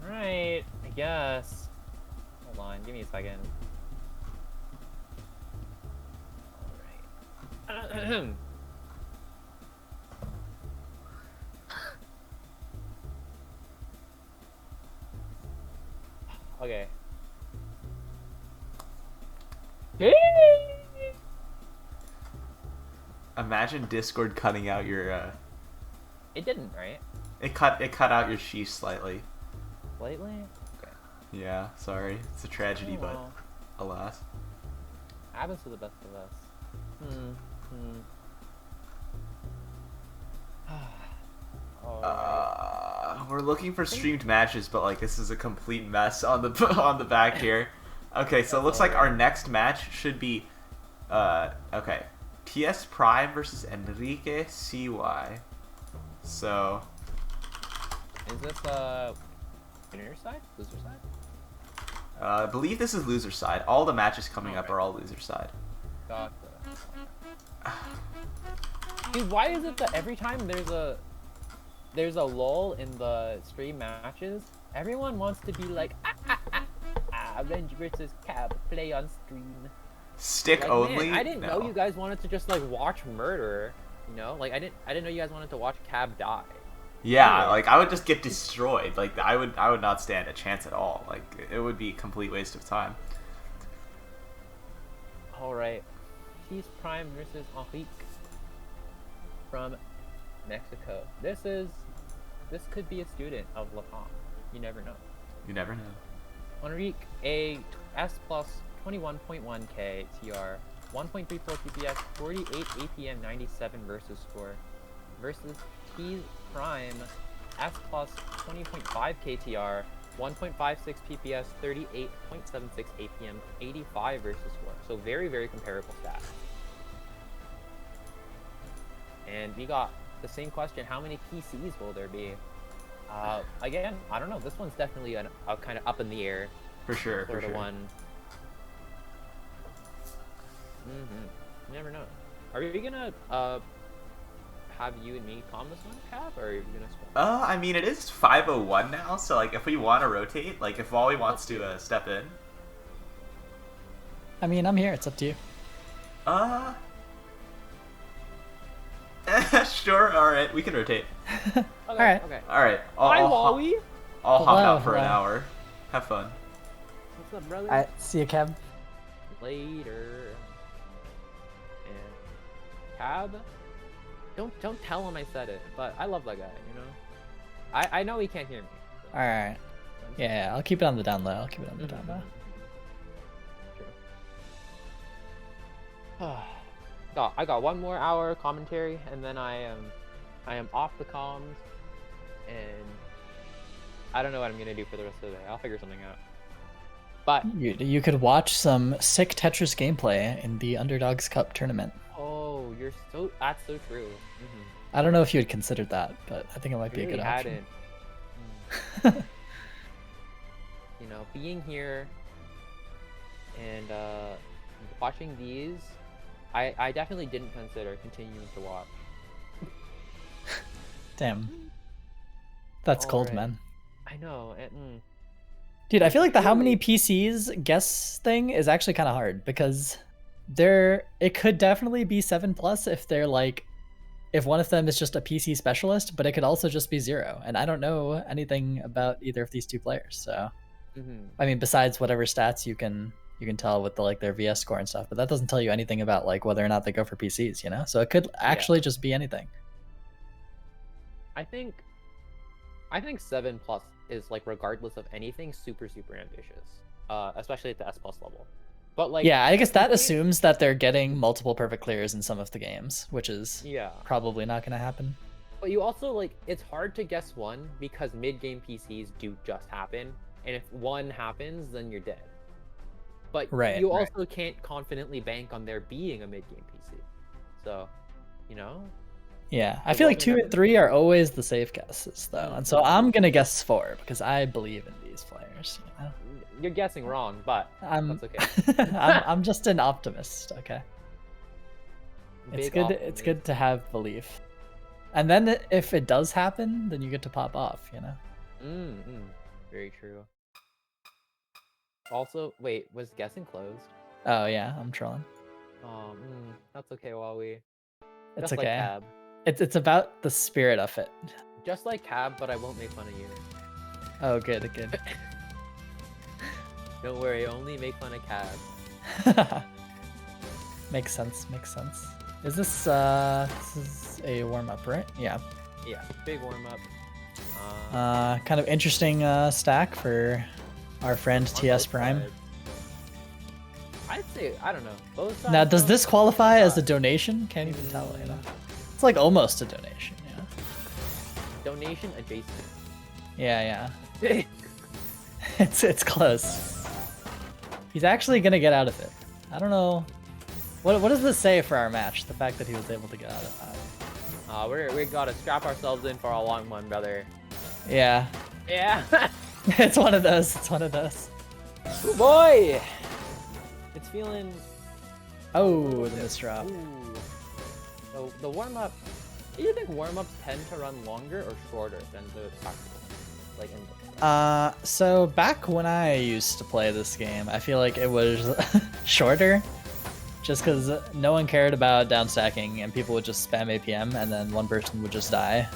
I guess. Hold on. Give me a second. All right. Okay. Imagine Discord cutting out your. It didn't, right? It cut out your sheesh slightly. Slightly? Okay. Yeah, sorry. It's a tragedy, Oh, well. but alas. Happens to the best of us. Alright. We're looking for streamed matches, but like this is a complete mess on the on the back here. Okay, so it looks like our next match should be okay. TS Prime versus Enrique CY. So Is this winner side? Loser side? I believe this is loser side. All the matches coming up are all loser side. Gotcha. Dude, why is it that every time there's a lull in the stream matches, everyone wants to be like, Renge versus Cab, play on stream. Stick Like, only? Man, I didn't know No. you guys wanted to just like watch murder, you know? Like I didn't know you guys wanted to watch Cab die. Yeah, Anyway. like I would just get destroyed. Like I would not stand a chance at all. Like it would be a complete waste of time. Alright. He's Prime versus Enrique from Mexico. This could be a student of Lacan. You never know. You never know. Enrique, a S plus 21.1k TR, 1.34 PPS, 48 APM, 97 versus score, versus He's Prime, S plus 20.5k TR, 1.56 PPS, 38.76 APM, 85 versus score. So very, very comparable stats. And we got the same question, how many PCs will there be? Again, I don't know. This one's definitely a kind of up in the air For sure, sort for of sure. one. You never know. Are we gonna have you and me calm this one, Cap, or are you gonna split? I mean it is 5:01 now, so like if we want to rotate, like if Wawi wants to step in. I mean, I'm here. It's up to you. Sure, alright, we can rotate. Okay, Alright. Okay. Alright, Hi, I'll Wawi. hop Hello, out for an hello. hour. Have fun. What's up, brother? Alright, see you, Kev. Later. And Cab. Don't tell him I said it, but I love that guy. You know. I know he can't hear me. so- Alright. Yeah, I'll keep it on the down low. I'll keep it on the down low. True. I got 1 more hour commentary, and then I am off the comms, and I don't know what I'm gonna do for the rest of the day. I'll figure something out. But You could watch some sick Tetris gameplay in the Underdogs Cup tournament. oh, that's so true. I don't know if you had considered that, but I think it might be a Really good option. hadn't. You know, being here and watching these, I definitely didn't consider continuing to watch. Damn. That's cold, Alright. man. I know. And, Dude, I feel like the how many PCs guess thing is actually kind of hard because it could definitely be 7+ if they're like, if one of them is just a PC specialist, but it could also just be 0. And I don't know anything about either of these two players. So, I mean, besides whatever stats you can tell with their VS score and stuff, but that doesn't tell you anything about like whether or not they go for PCs, you know? So it could actually just be anything. I think 7+ is like regardless of anything super ambitious, especially at the S+ level. But like Yeah, I guess that assumes that they're getting multiple perfect clears in some of the games, which is yeah. probably not going to happen. But you also like it's hard to guess one because mid-game PCs do just happen, and if one happens, then you're dead. But Right, you right. also can't confidently bank on there being a mid-game PC. So, you know, Yeah, I The feel like Golden 2 and Evan. 3 are always the safe guesses, though, and so I'm gonna guess 4 because I believe in these players. You know? you're guessing wrong, but I'm that's okay. I'm just an optimist. Okay, it's Big good. It's optimist. good to have belief, and then if it does happen, then you get to pop off. You know. Very true. Also, wait, was guessing closed? Oh yeah, I'm trolling. That's okay, Wawi. It's Just like okay. Cab. It's about the spirit of it. Just like Cab, but I won't make fun of you. Oh, good, good. Don't worry, only make fun of Cab. Makes sense. Makes sense. Is this is a warm up, right? Yeah. Yeah, big warm up. Kind of interesting stack for our friend TS Prime. I'd say, I don't know. Both sides Now, does don't- this qualify as a donation? Can't even tell. You know, it's like almost a donation. Yeah. Donation adjacent. Yeah. It's close. He's actually gonna get out of it. I don't know. What does this say for our match? The fact that he was able to get out of that. We gotta strap ourselves in for a long one, brother. Yeah. Yeah. It's one of those. It's one of those. Ooh, boy. It's feeling. Oh, the misdrop. Ooh. So the warm up. Do you think warm ups tend to run longer or shorter than the practical ones? Like in. So back when I used to play this game, I feel like it was shorter. Just because no one cared about downstacking and people would just spam APM and then one person would just die.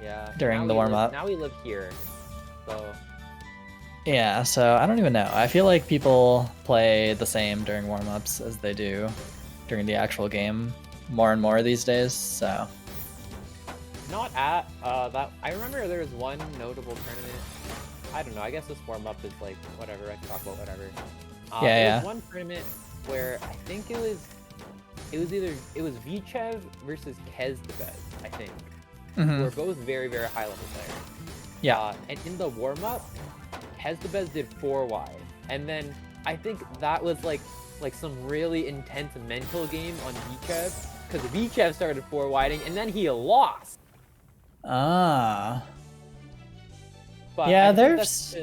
Yeah. During now the we live- warm-up. Now we live here, so. Yeah, so I don't even know. I feel like people play the same during warm-ups as they do during the actual game more and more these days, so. Not at that. I remember there was one notable tournament. I don't know. I guess this warm up is like whatever. I can talk about whatever. There was one tournament where I think it was Vichev versus Kezdebez. I think who were both very high level players. Yeah. And in the warm up, Kezdebez did 4 wide, and then I think that was like some really intense mental game on Vichev because Vichev started 4 widing and then he lost. Ah. But Yeah, I think there's.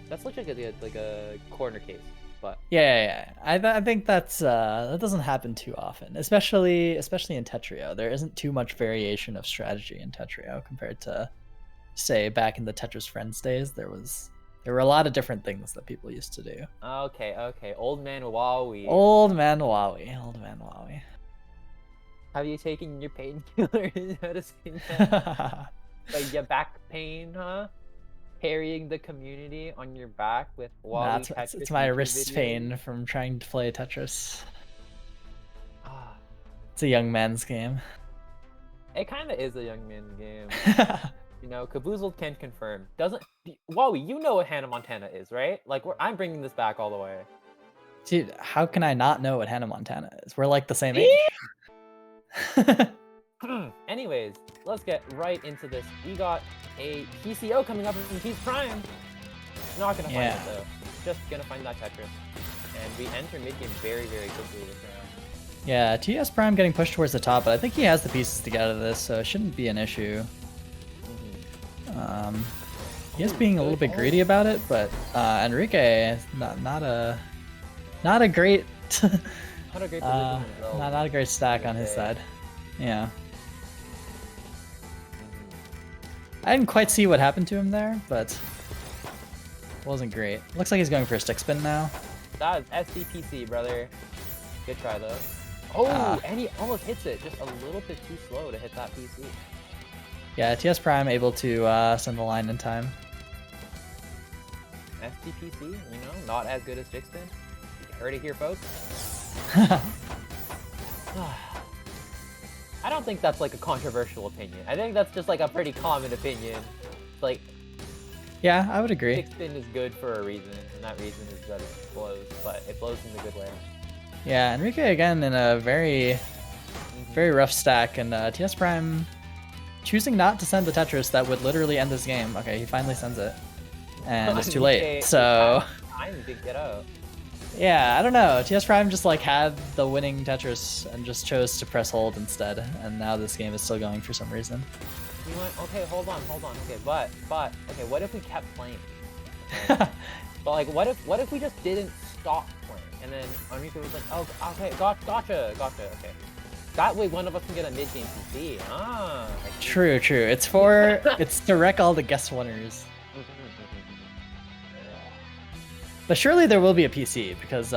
that's like a corner case, but Yeah. I think that's that doesn't happen too often, especially in Tetrio. There isn't too much variation of strategy in Tetrio compared to, say, back in the Tetris Friends days. There were a lot of different things that people used to do. okay. Old man Wawi. Old man Wawi. Have you taken your painkillers? How to say that? Like your back pain, huh? Carrying the community on your back with Wawi. It's my wrist pain from trying to play Tetris. It's a young man's game. It kind of is a young man's game. You know, Caboozled can confirm. Wawi, you know what Hannah Montana is, right? Like, I'm bringing this back all the way. Dude, how can I not know what Hannah Montana is? We're like the same age. Anyways, let's get right into this. We got a PCO coming up in Tees Prime. Not gonna find it though. Just gonna find that Tetris. And we enter mid-game very quickly this round. Yeah, TS Prime getting pushed towards the top, but I think he has the pieces to get out of this, so it shouldn't be an issue. He is being a little bit greedy about it, but Enrique not a great Not a great position himself. not a great stack on his side. Yeah. I didn't quite see what happened to him there, but it wasn't great. Looks like he's going for a stick spin now. That is SDPC, brother. Good try though. Oh, and he almost hits it. Just a little bit too slow to hit that PC. Yeah, TS Prime able to send the line in time. SDPC, you know, not as good as stick spin. You heard it here, folks. I don't think that's like a controversial opinion. I think that's just like a pretty common opinion. Like, yeah, I would agree. stick spin is good for a reason, and that reason is that it blows, but it blows in a good way. Yeah, Enrique again in a very rough stack, and TS Prime choosing not to send the Tetris that would literally end this game. Okay, he finally sends it, and it's too late. So Time to get out. yeah, I don't know. TS Prime just like had the winning Tetris and just chose to press hold instead, and now this game is still going for some reason. We went, okay, hold on. Okay, but okay, what if we kept playing? But like, what if we just didn't stop playing? And then Enrique was like, oh, okay, gotcha, okay. That way one of us can get a mid-game PC. True. It's to wreck all the guest winners. But surely there will be a PC because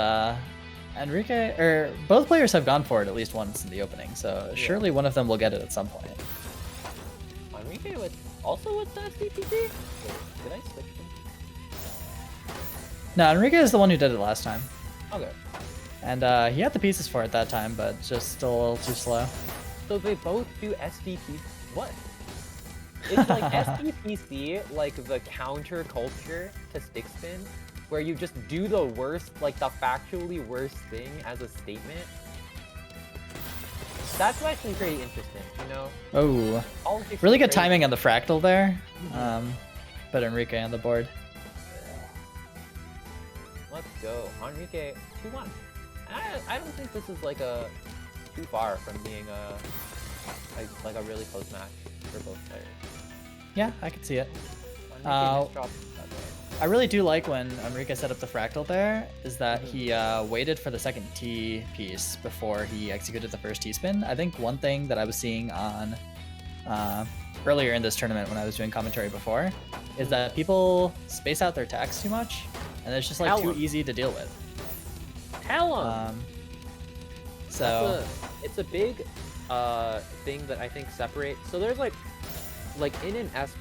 both players have gone for it at least once in the opening, so surely one of them will get it at some point. Enrique with the SDPC? Wait, did I switch them? No, Enrique is the one who did it last time. Okay. And he had the pieces for it that time, but just still a little too slow. So they both do SDP. What? It's like SDPC, like the counter culture to stick spin, where you just do the worst, like the factually worst thing as a statement. That's actually pretty interesting, you know? Oh, really good timing on the fractal there. But Enrique on the board. Let's go. Enrique, 2-1. I don't think this is like too far from being like a really close match for both players. Yeah, I can see it. Enrique I really do like when Enrique set up the fractal there, is that he waited for the second T piece before he executed the first T-spin. I think one thing that I was seeing on earlier in this tournament when I was doing commentary before is that people space out their attacks too much, and it's just like too easy to deal with. Tell him! So it's a big thing that I think separates. So there's like in an S+,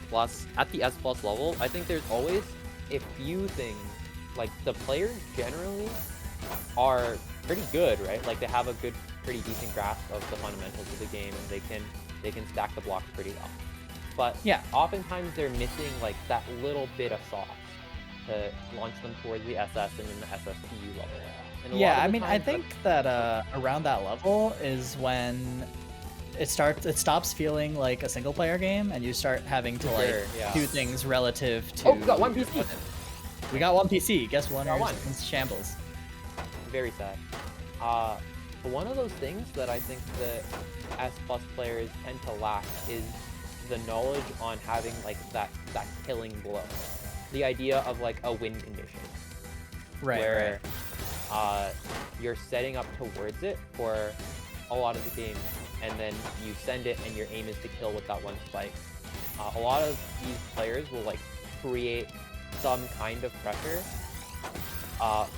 at the S+ level, I think there's always a few things, like the players generally are pretty good, right? Like they have a pretty decent grasp of the fundamentals of the game, and they can stack the blocks pretty well. But yeah, oftentimes they're missing like that little bit of sauce to launch them towards the SS and then the SSPU level. And yeah, I mean, I think that around that level is when it stops feeling like a single player game, and you start having to do things relative to. Oh, we got one PC. We got one PC. Guess winner's shambles. Very sad. But one of those things that I think the S+ players tend to lack is the knowledge on having like that killing blow. The idea of like a win condition. Right. Where you're setting up towards it for a lot of the game, and then you send it and your aim is to kill with that one spike. A lot of these players will like create some kind of pressure,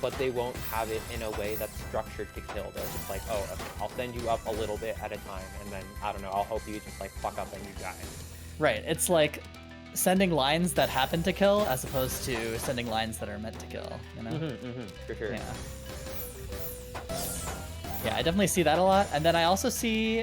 but they won't have it in a way that's structured to kill. They're just like, oh, okay, I'll send you up a little bit at a time, and then, I don't know, I'll hope you just like fuck up and you die. Right, it's like sending lines that happen to kill as opposed to sending lines that are meant to kill, you know? For sure. Yeah, I definitely see that a lot. And then I also see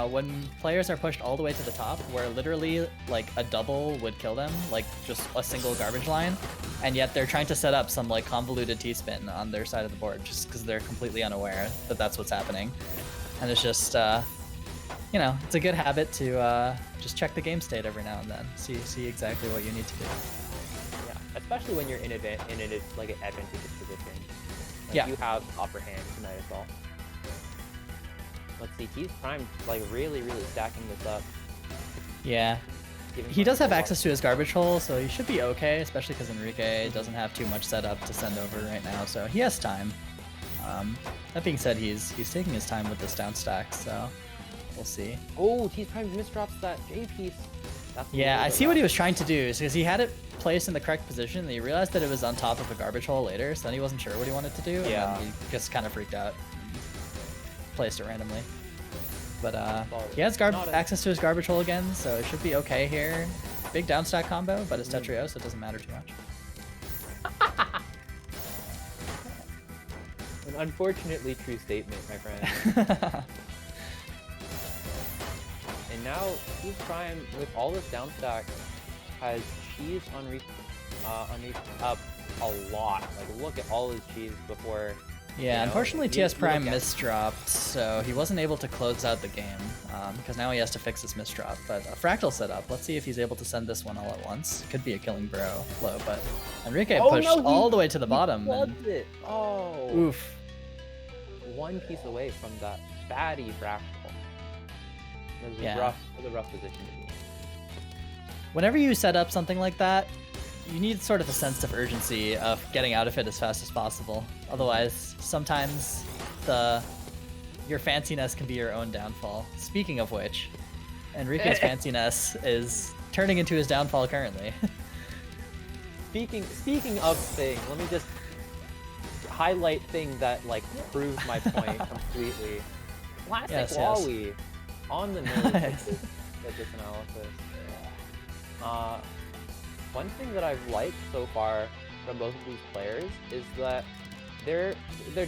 when players are pushed all the way to the top, where literally like a double would kill them, like just a single garbage line, and yet they're trying to set up some like convoluted T-spin on their side of the board just because they're completely unaware that that's what's happening. And it's just, you know, it's a good habit to just check the game state every now and then, see exactly what you need to do. Yeah, especially when you're in an advantageous position. Like, yeah, you have upper hand tonight as well. Let's see, T's Prime like really stacking this up. Yeah. He does have access to his garbage hole, so he should be okay, especially because Enrique doesn't have too much set up to send over right now, so he has time. That being said, he's taking his time with this down stack, so we'll see. Oh, T's Prime misdrops that J piece. Yeah, I see what he was trying to do, because he had it placed in the correct position, and he realized that it was on top of a garbage hole later, so then he wasn't sure what he wanted to do, and then he just kind of freaked out. Placed it randomly. But he has access to his garbage hole again, so it should be okay here. Big down stack combo, but it's Tetrio, so it doesn't matter too much. An unfortunately true statement, my friend. And now T's Prime, with all this down stack, has cheese on up a lot. Like, look at all his cheese before. Yeah, unfortunately TS Prime misdropped, so he wasn't able to close out the game, because now he has to fix his misdrop. But a fractal setup, let's see if he's able to send this one all at once. Could be a killing blow, but Enrique pushed all the way to the bottom. And... Oh, oof. One piece away from that baddie fractal. It was a rough position to be in. Whenever you set up something like that, you need sort of a sense of urgency of getting out of it as fast as possible. Otherwise, sometimes your fanciness can be your own downfall. Speaking of which, Enrique's fanciness is turning into his downfall currently. Speaking of thing, let me just highlight thing that like proves my point completely. Classic Wawi on the nose with this analysis. One thing that I've liked so far from both of these players is that their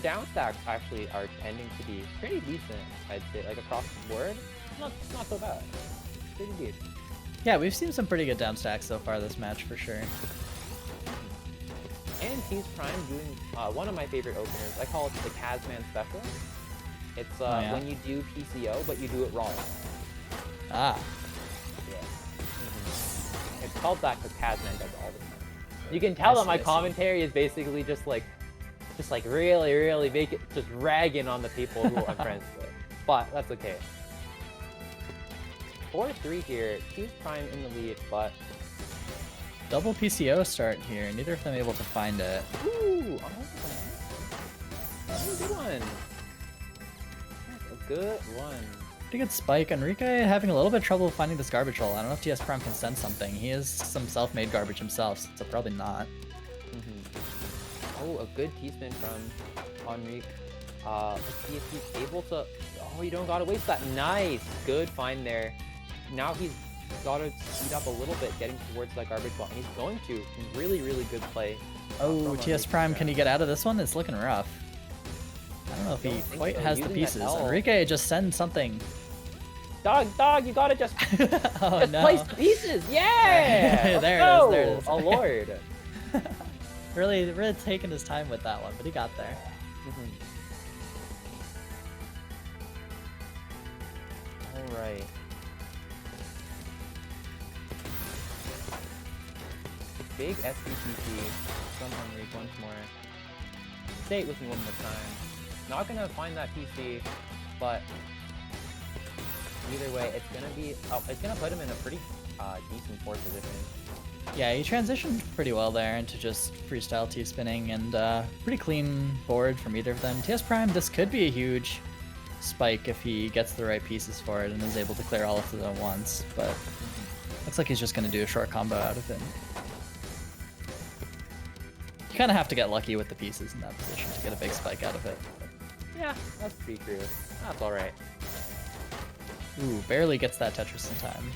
down stacks actually are tending to be pretty decent, I'd say, like across the board. Not so bad. Pretty decent. Yeah, we've seen some pretty good down stacks so far this match for sure. And T's Prime doing one of my favorite openers. I call it the Kazman special. It's when you do PCO, but you do it wrong. Ah. Yeah. It's called that because Kazman does all the time. You can tell that my commentary is basically just like really make it just ragging on the people who I'm friends with. But that's okay. 4-3 here. T's Prime in the lead, but double PCO start here. Neither of them able to find it. Ooh, that's a good one. That's a good one. Pretty good spike. Enrique having a little bit of trouble finding this garbage hole. I don't know if TS Prime can sense something. He is some self-made garbage himself, so probably not. Oh, a good T-spin from Enrique. Let's see if he's able to... Oh, you don't gotta waste that. Nice. Good find there. Now he's gotta speed up a little bit getting towards that garbage ball. And he's going to. Really, really good play. Oh, TS Prime, can he get out of this one? It's looking rough. I don't know if he quite has the pieces. Enrique, just send something. Dog, you gotta just, oh, no. place the pieces. Yeah! There it is. Oh, Lord. really taking his time with that one, but he got there. All right. Big SBTT from Enrique once more. Say it with me one more time. Not gonna find that PC, but either way, it's gonna put him in a pretty decent fourth position. Yeah, he transitioned pretty well there into just freestyle T-spinning and pretty clean board from either of them. TS Prime, this could be a huge spike if he gets the right pieces for it and is able to clear all of it at once, but looks like he's just going to do a short combo out of it. You kind of have to get lucky with the pieces in that position to get a big spike out of it. Yeah, that's pretty true. That's alright. Ooh, barely gets that Tetris in time.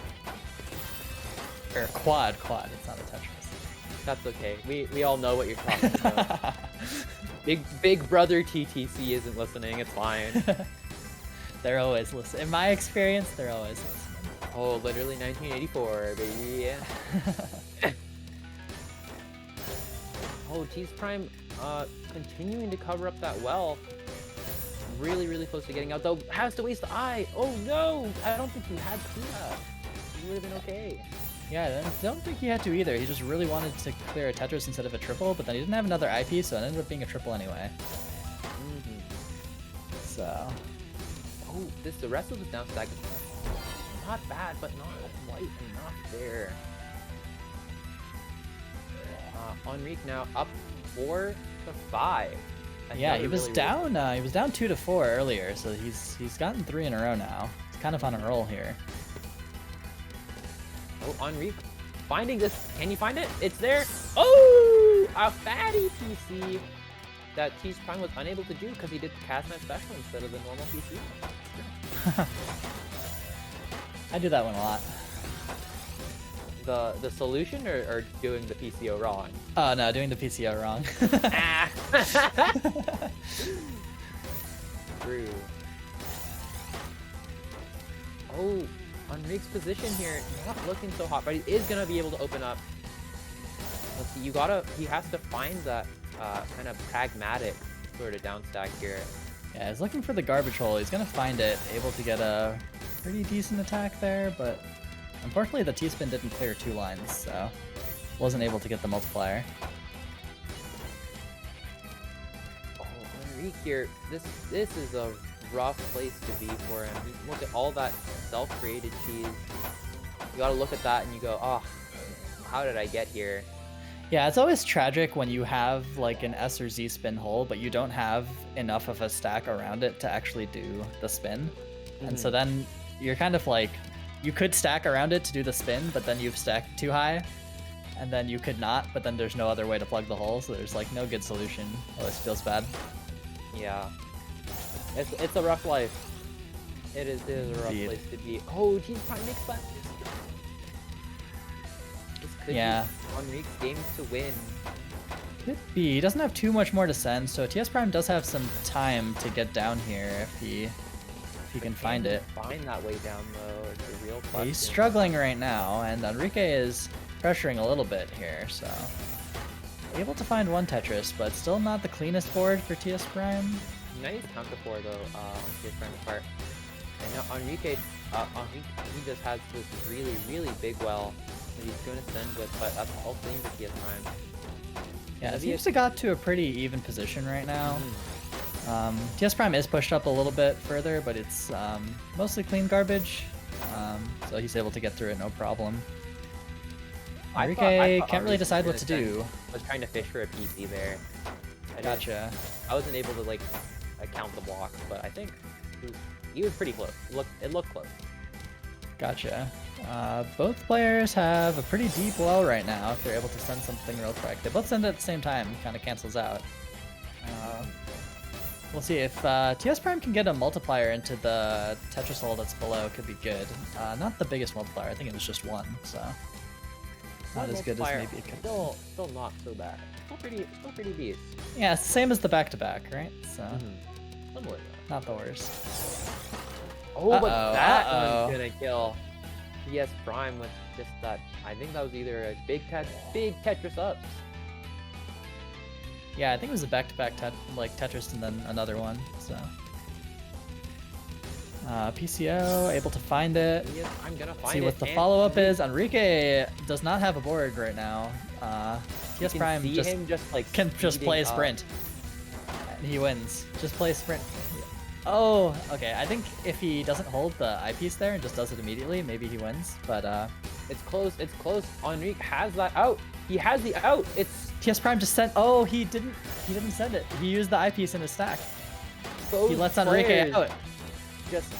Or quad, it's not a Tetris. That's okay. We all know what you're talking about. Big brother TTC isn't listening, it's fine. They're always listening. In my experience, they're always listening. Oh, literally 1984, baby. Oh, T's Prime continuing to cover up that well. Really, really close to getting out, though. Has to waste the eye. Oh, no. I don't think he had to do that. He would have been okay. Yeah, I don't think he had to either. He just really wanted to clear a Tetris instead of a triple, but then he didn't have another IP, so it ended up being a triple anyway. So... Oh, the rest of this down stack is not bad, but not quite enough there. Enrique now up 4-5. Yeah, he was down. He was down 2-4 earlier, so he's gotten 3 in a row now. He's kind of on a roll here. Oh, Enrique finding this. Can you find it? It's there. Oh, a fatty PC that T's Prime was unable to do because he did the Kazman special instead of the normal PC. I do that one a lot. The solution or doing the PCO wrong? Oh no, doing the PCO wrong. True. Oh, Enrique's position here, not looking so hot, but he is gonna be able to open up. Let's see, he has to find that kind of pragmatic sort of down stack here. Yeah, he's looking for the garbage hole. He's gonna find it, able to get a pretty decent attack there, but unfortunately the T-spin didn't clear 2 lines, so wasn't able to get the multiplier. Oh, Enrique here, this is a rough place to be for him. You look at all that self-created cheese. You gotta look at that and you go, oh, how did I get here? Yeah, it's always tragic when you have like an S or Z spin hole, but you don't have enough of a stack around it to actually do the spin. And so then you're kind of like, you could stack around it to do the spin, but then you've stacked too high. And then you could not, but then there's no other way to plug the hole, so there's like no good solution. Always feels bad. Yeah. It's a rough life. It is a rough place to be. Oh, T's Prime makes that. This could be Enrique's game to win. Could be. He doesn't have too much more to send, so TS Prime does have some time to get down here if he can find it. Find that way down though. It's a real question. He's struggling right now, and Enrique is pressuring a little bit here, so able to find one Tetris, but still not the cleanest board for TS Prime. Nice counter 4 though on TS Prime's part. And now Enrique, he just has this really big well that he's going to send with, but that's all clean for TS Prime. Yeah, it seems to got to a pretty even position right now. TS Prime is pushed up a little bit further, but it's mostly clean garbage, so he's able to get through it no problem. Enrique can't really decide what to do. I was trying to fish for a PC there. Gotcha. I wasn't able to like count the blocks, but I think he was pretty close. It looked close. Gotcha. Both players have a pretty deep well right now if they're able to send something real quick. They both send it at the same time, kind of cancels out. We'll see if TS Prime can get a multiplier into the Tetris hole that's below. Could be good. Not the biggest multiplier. I think it was just one, so not as good as maybe it could. Still not so bad. Still pretty decent. Yeah, it's the same as the back-to-back, right? So Similar. not the worst. Oh, but that one's gonna kill TS Prime with just that. I think that was either a big Tetris ups. Yeah, I think it was a back-to-back Tetris and then another one. So PCO able to find it. Yes, I'm gonna find See it. what the follow-up is. Enrique does not have a board right now. TS Prime can just play a sprint. And he wins. Just play a sprint. Oh, okay. I think if he doesn't hold the eyepiece there and just does it immediately, maybe he wins. But it's close. It's close. Enrique has that out. He has the out. It's TS Prime just sent. Oh, he didn't send it. He used the eyepiece in his stack. He lets Enrique out. Just,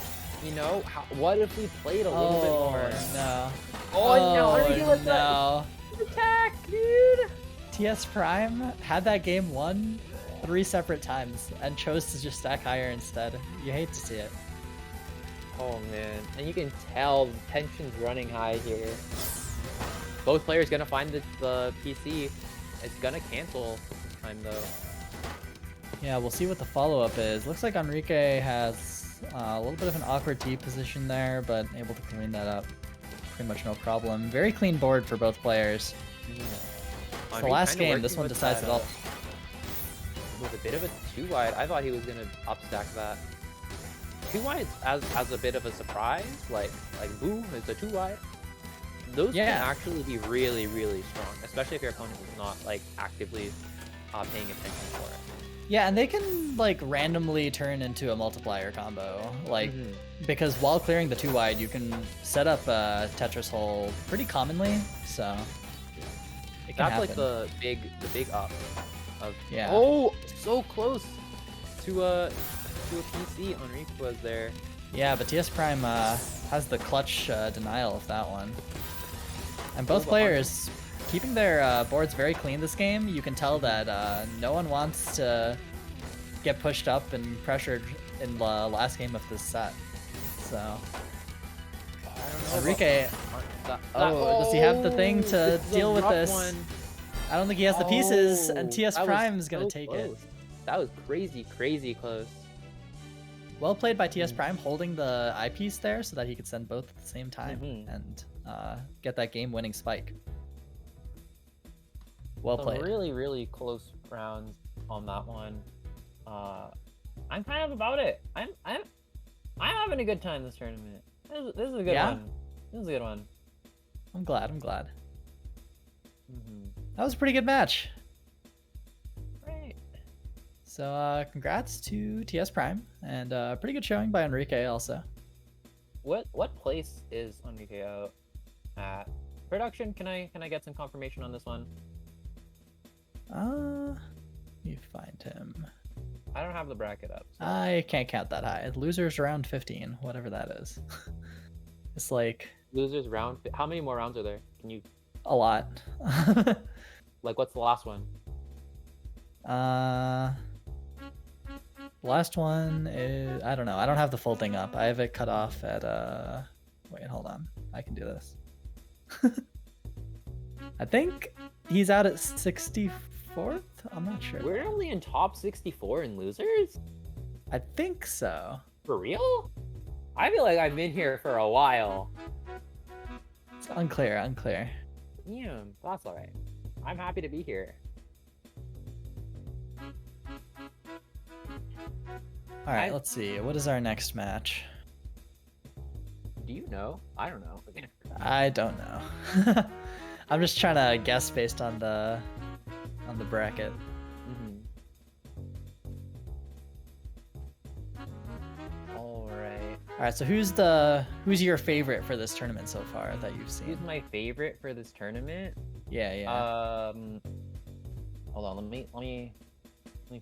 what if we played a little bit more? No. Oh no! Enrique lets no. Attack, dude. TS Prime had that game won 3 separate times and chose to just stack higher instead. You hate to see it. Oh man, and you can tell the tension's running high here. Both players gonna find the PC. It's gonna cancel this time though. Yeah, we'll see what the follow-up is. Looks like Enrique has a little bit of an awkward T position there, but able to clean that up pretty much no problem. Very clean board for both players. It's the last game. This one decides it all. With a bit of a 2-wide, I thought he was gonna upstack that. 2-wide as a bit of a surprise, like boo, it's a 2-wide. Those can actually be really strong, especially if your opponent is not like actively paying attention for it. Yeah, and they can like randomly turn into a multiplier combo, like because while clearing the 2-wide, you can set up a Tetris hole pretty commonly. So it can happen. Like the big up. Yeah. Oh, so close to a PC. Enrique was there. Yeah, but TS Prime has the clutch denial of that one. And both players keeping their boards very clean this game. You can tell that no one wants to get pushed up and pressured in the last game of this set. So I don't know. Enrique, does he have the thing to deal with this? I don't think he has the pieces, and TS Prime is going to take it. That was crazy close. Well played by TS Prime, holding the eyepiece there so that he could send both at the same time and get that game-winning spike. Well played. Really close rounds on that one. I'm kind of about it. I'm having a good time this tournament. This is a good one. This is a good one. I'm glad. That was a pretty good match. Right. So congrats to TS Prime, and pretty good showing by Enrique also. What place is Enrique out at? Production, can I get some confirmation on this one? Let me find him. I don't have the bracket up. So. I can't count that high. Losers round 15, whatever that is. It's like losers round. How many more rounds are there? Can you? A lot. Like, what's the last one? Last one is, I don't know. I don't have the full thing up. I have it cut off at wait, hold on. I can do this. I think he's out at 64 64th? I'm not sure. We're only in top 64 in losers? I think so. For real? I feel like I've been here for a while. It's unclear. Yeah, that's alright. I'm happy to be here. Alright, let's see. What is our next match? Do you know? I don't know. I don't know. I'm just trying to guess based on the bracket. Alright, so who's your favorite for this tournament so far that you've seen? Who's my favorite for this tournament? Yeah. Hold on, let me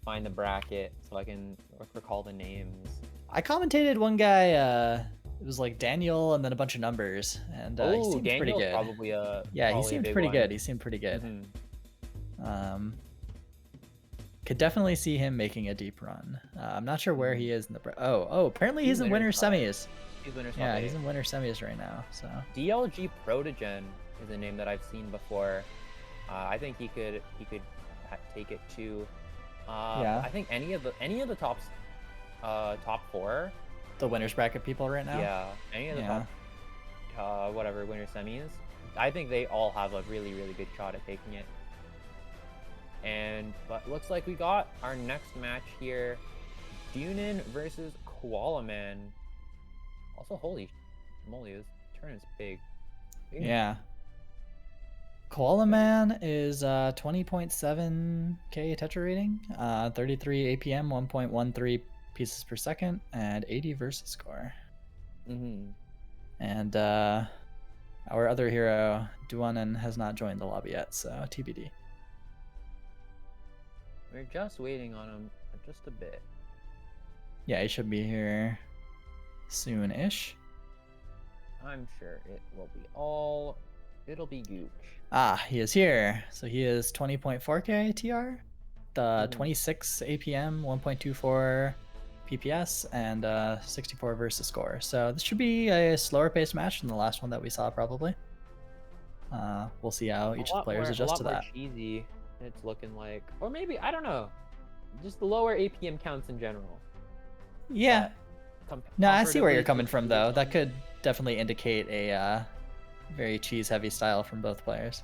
find the bracket so I can recall the names. I commentated one guy, it was like Daniel and then a bunch of numbers, and he seemed Daniel's pretty good. Probably he seemed pretty good. He seemed pretty good. Could definitely see him making a deep run. I'm not sure where he is in the apparently he's in winter semis. Yeah, he's in winter semis right now. So DLG Protogen is a name that I've seen before. I think he could take it too. Yeah. I think any of the top 4. The winners bracket people right now. Yeah, any of the top winner semis. I think they all have a really good shot at taking it. But looks like we got our next match here, Dunin versus Koala Man. Also, holy moly, this turn is big. Yeah. Koala Man is 20.7k Tetra rating, 33 APM, 1.13 pieces per second, and 80 versus score. And our other hero, Duanen, has not joined the lobby yet, so TBD. We're just waiting on him just a bit. Yeah, he should be here soon-ish. I'm sure it'll be gooch. He is here. So he is 20.4k TR, the 26 APM, 1.24 PPS, and 64 versus score. So this should be a slower paced match than the last one that we saw, probably. We'll see how each of the players adjust to that. Cheesy. It's looking like, or maybe, I don't know, just the lower APM counts in general. Yeah. No, I see where you're coming from, though. That could definitely indicate a very cheese-heavy style from both players.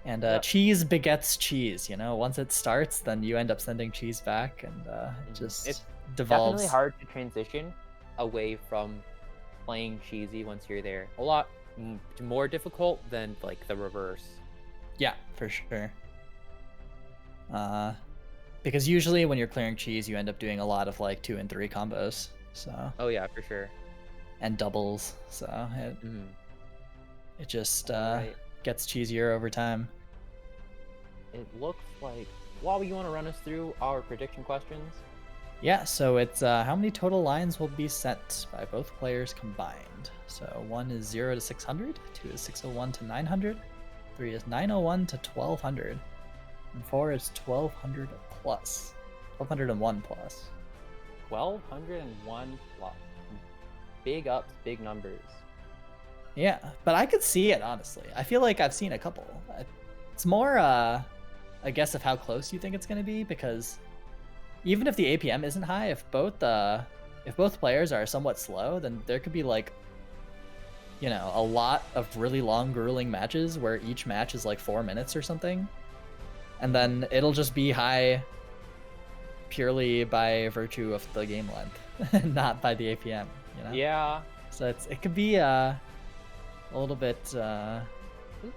And cheese begets cheese, you know? Once it starts, then you end up sending cheese back, and it just devolves. Definitely hard to transition away from playing cheesy once you're there. A lot more difficult than, like, the reverse. Yeah, for sure. Because usually when you're clearing cheese, you end up doing a lot of like 2 and 3 combos. So. Oh yeah, for sure. And doubles. So it just gets cheesier over time. It looks like. Wawi, you want to run us through our prediction questions? Yeah. So it's how many total lines will be sent by both players combined. So 1 is 0 to 600, 2 is 601 to 900. 3 is 901 to 1200, and 4 is 1200 plus. 1201 plus. 1201 plus. Big ups, big numbers. Yeah, but I could see it, honestly. I feel like I've seen a couple. It's more a guess of how close you think it's going to be, because even if the APM isn't high, if both players are somewhat slow, then there could be like, you know, a lot of really long, grueling matches where each match is like 4 minutes or something. And then it'll just be high purely by virtue of the game length, not by the APM, you know? Yeah. So it could be a little bit... It's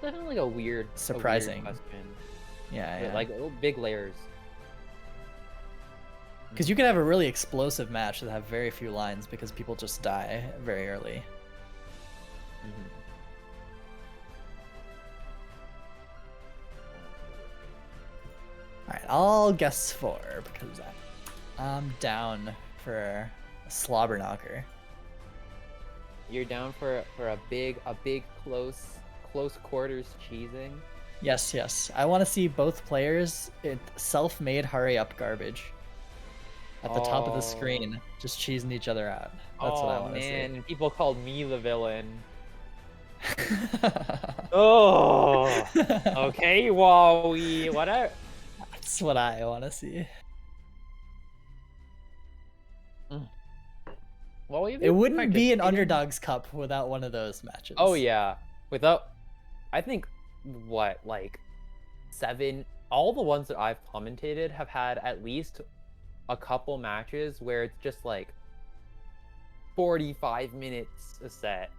definitely a weird... surprising. A weird question. Yeah. Like big layers. Because you could have a really explosive match that have very few lines because people just die very early. Alright, I'll guess 4 because I'm down for a slobber knocker. You're down for a big close quarters cheesing? Yes. I want to see both players in self-made hurry up garbage at the top of the screen, just cheesing each other out. That's what I want to see. Man, people called me the villain. Oh, okay, Wawi. Whatever. That's what I want to see. Well, it wouldn't be an Underdogs Cup without one of those matches. Oh yeah, without, I think, what, like 7, all the ones that I've commentated have had at least a couple matches where it's just like 45 minutes a set.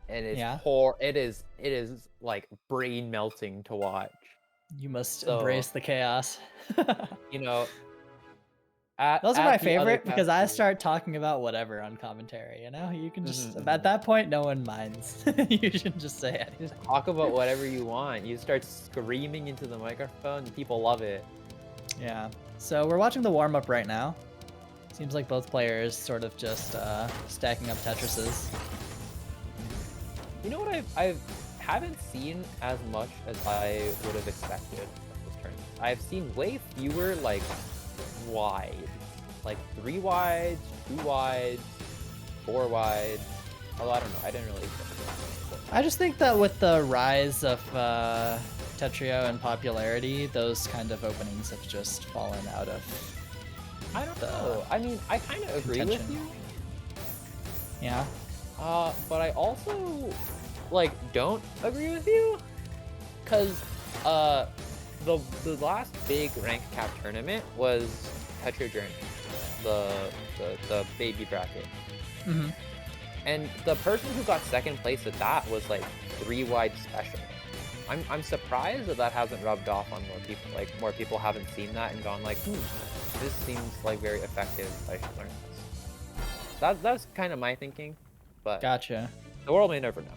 And it's it is like brain melting to watch. You must embrace the chaos. You know, those are my favorite because I start talking about whatever on commentary. You know, you can just at that point, no one minds. You should just say anything. Just talk about whatever you want. You start screaming into the microphone, and people love it. Yeah. So we're watching the warm up right now. Seems like both players sort of just stacking up Tetrises. You know what I haven't seen as much as I would have expected at this tournament. I've seen way fewer like wide, like 3 wides, 2 wides, 4 wides. Oh, I don't know. I didn't really expect that. I just think that with the rise of Tetrio and popularity, those kind of openings have just fallen out of. I don't know. I mean, I kind of agree with you. Yeah. But I also like don't agree with you, cause the last big rank cap tournament was Tetrio Journey, the baby bracket. Mm-hmm. And the person who got second place at that was like 3 wide special. I'm surprised that hasn't rubbed off on more people. Like more people haven't seen that and gone like, this seems like very effective. I should learn this. That's kind of my thinking. But gotcha. The world may never know.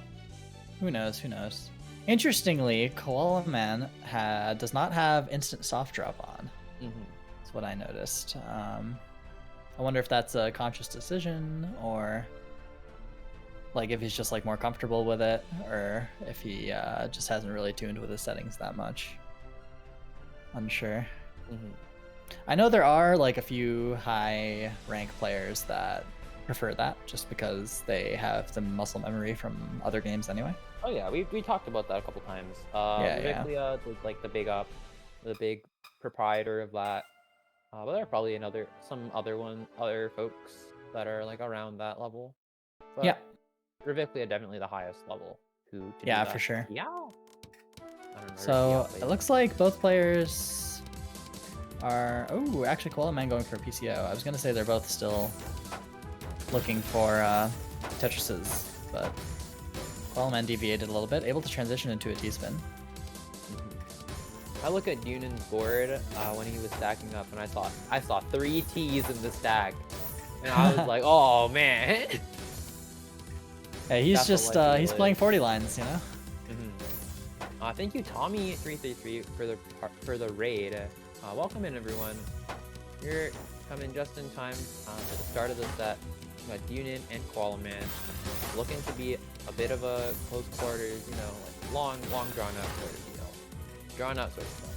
Who knows? Who knows? Interestingly, Koala Man does not have instant soft drop on. That's what I noticed. I wonder if that's a conscious decision, or like if he's just like more comfortable with it, or if he just hasn't really tuned with his settings that much. Unsure. I know there are like a few high rank players that prefer that just because they have the muscle memory from other games anyway. Oh yeah, we talked about that a couple times. Yeah. Like the big proprietor of that. But there are probably some other folks that are like around that level. But yeah. Reviclia definitely the highest level to yeah, for sure. Yeah. So it looks like both players are. Oh, actually, Koala Man going for a PCO. I was gonna say they're both still looking for Tetrises, but Koala Man deviated a little bit, able to transition into a T-spin. I look at Dunan's board when he was stacking up, and I saw 3 T's in the stack, and I was like, oh man. Hey, he's just he's playing 40 lines, you know. Thank you, Tommy333 for the raid. Welcome in, everyone. You're coming just in time for the start of the set. We got Dunan and Koala Man looking to be a bit of a close quarters, you know, like long drawn out sort of deal. Drawn out sort of stuff.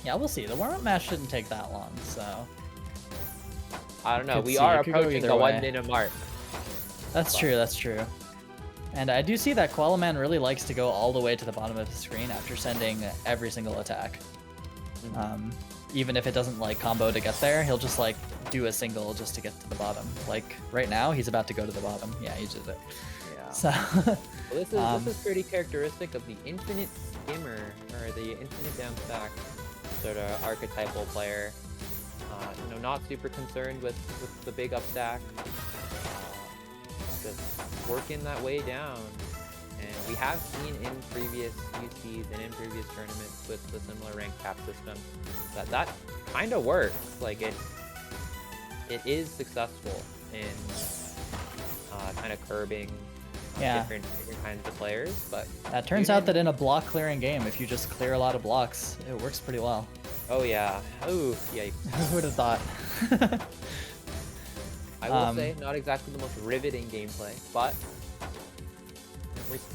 Yeah, we'll see. The warm-up match shouldn't take that long, so. I don't know. We are approaching the 1 minute mark. That's true. That's true. And I do see that Koala Man really likes to go all the way to the bottom of the screen after sending every single attack. Even if it doesn't like combo to get there, he'll just like do a single just to get to the bottom. Like right now, he's about to go to the bottom. Yeah, he did it. Yeah. So. Well, this is pretty characteristic of the infinite skimmer, or the infinite down stack sort of archetypal player. You know, not super concerned with the big up stack. Just working that way down. And we have seen in previous UCs and in previous tournaments with the similar rank cap system that kind of works. Like it is successful in kind of curbing different kinds of players. But that turns out that in a block clearing game, if you just clear a lot of blocks, it works pretty well. Oh yeah. Ooh, yikes. Who would have thought? I will say, not exactly the most riveting gameplay, but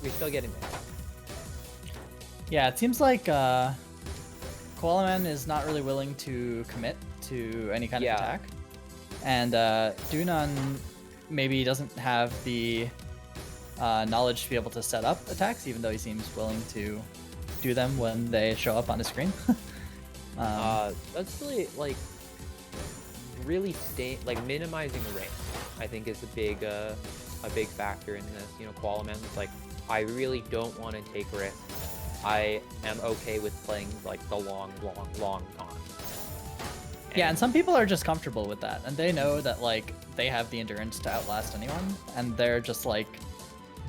we're still getting there. Yeah, it seems like Koala Man is not really willing to commit to any kind of attack. And Dunan maybe doesn't have the knowledge to be able to set up attacks, even though he seems willing to do them when they show up on his screen. That's really like minimizing the range. I think is a big factor in this. You know, Koalaman was like, I really don't want to take risks. I am okay with playing like the long con. Yeah, and some people are just comfortable with that, and they know that like they have the endurance to outlast anyone, and they're just like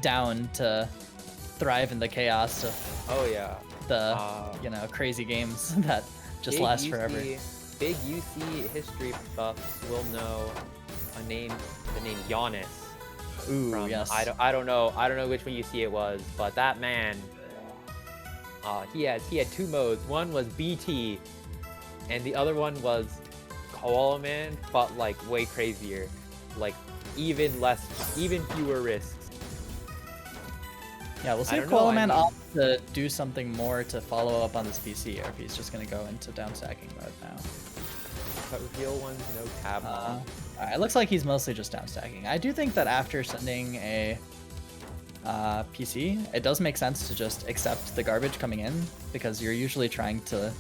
down to thrive in the chaos of the you know, crazy games that just last forever. Big UC history buffs will know the name Giannis. Ooh, from, yes. I don't know which one UC it was, but that man, he had 2 modes. One was BT, and the other one was Koalaman, but like way crazier, like even fewer risks. Yeah, we'll see if Koalaman opts to do something more to follow up on this PC, or if he's just gonna go into downstacking mode now. But reveal one's no Kazman. It looks like he's mostly just downstacking. I do think that after sending a PC, it does make sense to just accept the garbage coming in, because you're usually trying to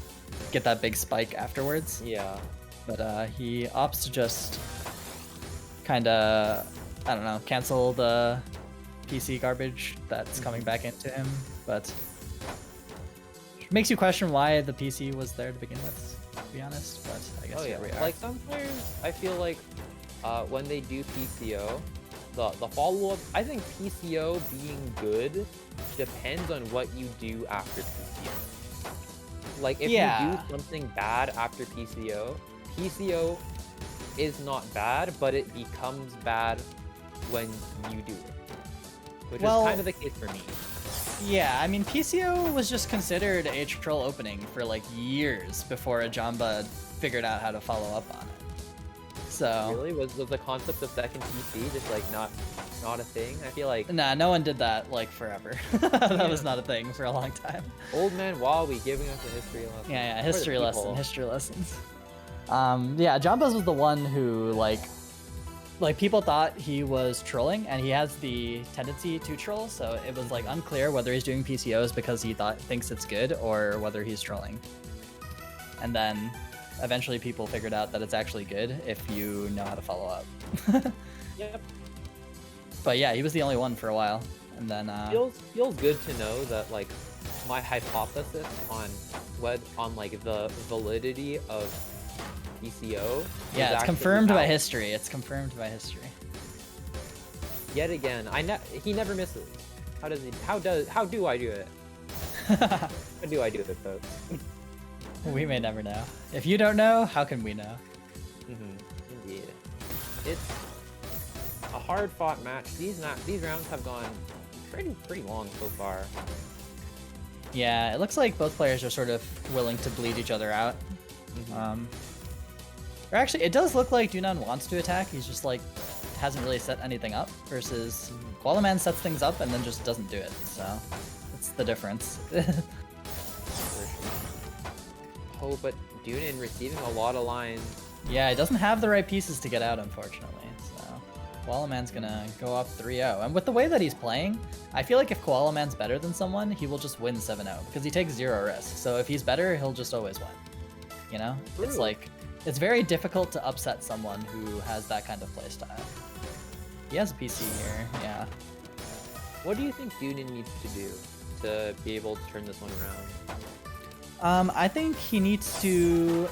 get that big spike afterwards. Yeah. But he opts to just kind of, I don't know, cancel the PC garbage that's coming back into him, but it makes you question why the PC was there to begin with, to be honest, but I guess here we are. Like some players, I feel like when they do PCO, the follow-up, I think PCO being good depends on what you do after PCO. Like if you do something bad after PCO, PCO is not bad, but it becomes bad when you do it. Which is kind of the case for me. Yeah, I mean, PCO was just considered a troll opening for like years before Ajamba figured out how to follow up on it. So really, was the concept of second PC just like not a thing? I feel like no one did that like forever. That was not a thing for a long time. Old man Wawi giving us a history lesson. Yeah, history lessons. Yeah, Jambas was the one who like people thought he was trolling, and he has the tendency to troll, so it was like unclear whether he's doing PCOs because he thinks it's good or whether he's trolling. And then eventually people figured out that it's actually good if you know how to follow up. Yep. But yeah, he was the only one for a while, and then feels good to know that like my hypothesis on like the validity of PCO. Yeah, it's confirmed by history. It's confirmed by history. Yet again, he never misses. How do I do it? How do I do it, folks? We may never know. If you don't know, how can we know? Indeed. It's a hard-fought match. These rounds have gone pretty long so far. Yeah, it looks like both players are sort of willing to bleed each other out. Or actually, it does look like Dunan wants to attack. He's just like hasn't really set anything up, versus Koalaman sets things up and then just doesn't do it. So that's the difference. Oh, but Dunan receiving a lot of lines. Yeah, he doesn't have the right pieces to get out, unfortunately. So Koalaman's gonna go up 3-0. And with the way that he's playing, I feel like if Koalaman's better than someone, he will just win 7-0 because he takes 0 risk. So if he's better, he'll just always win. You know? True. It's like, it's very difficult to upset someone who has that kind of playstyle. He has a PC here, yeah. What do you think Dunan needs to do to be able to turn this one around? I think he needs to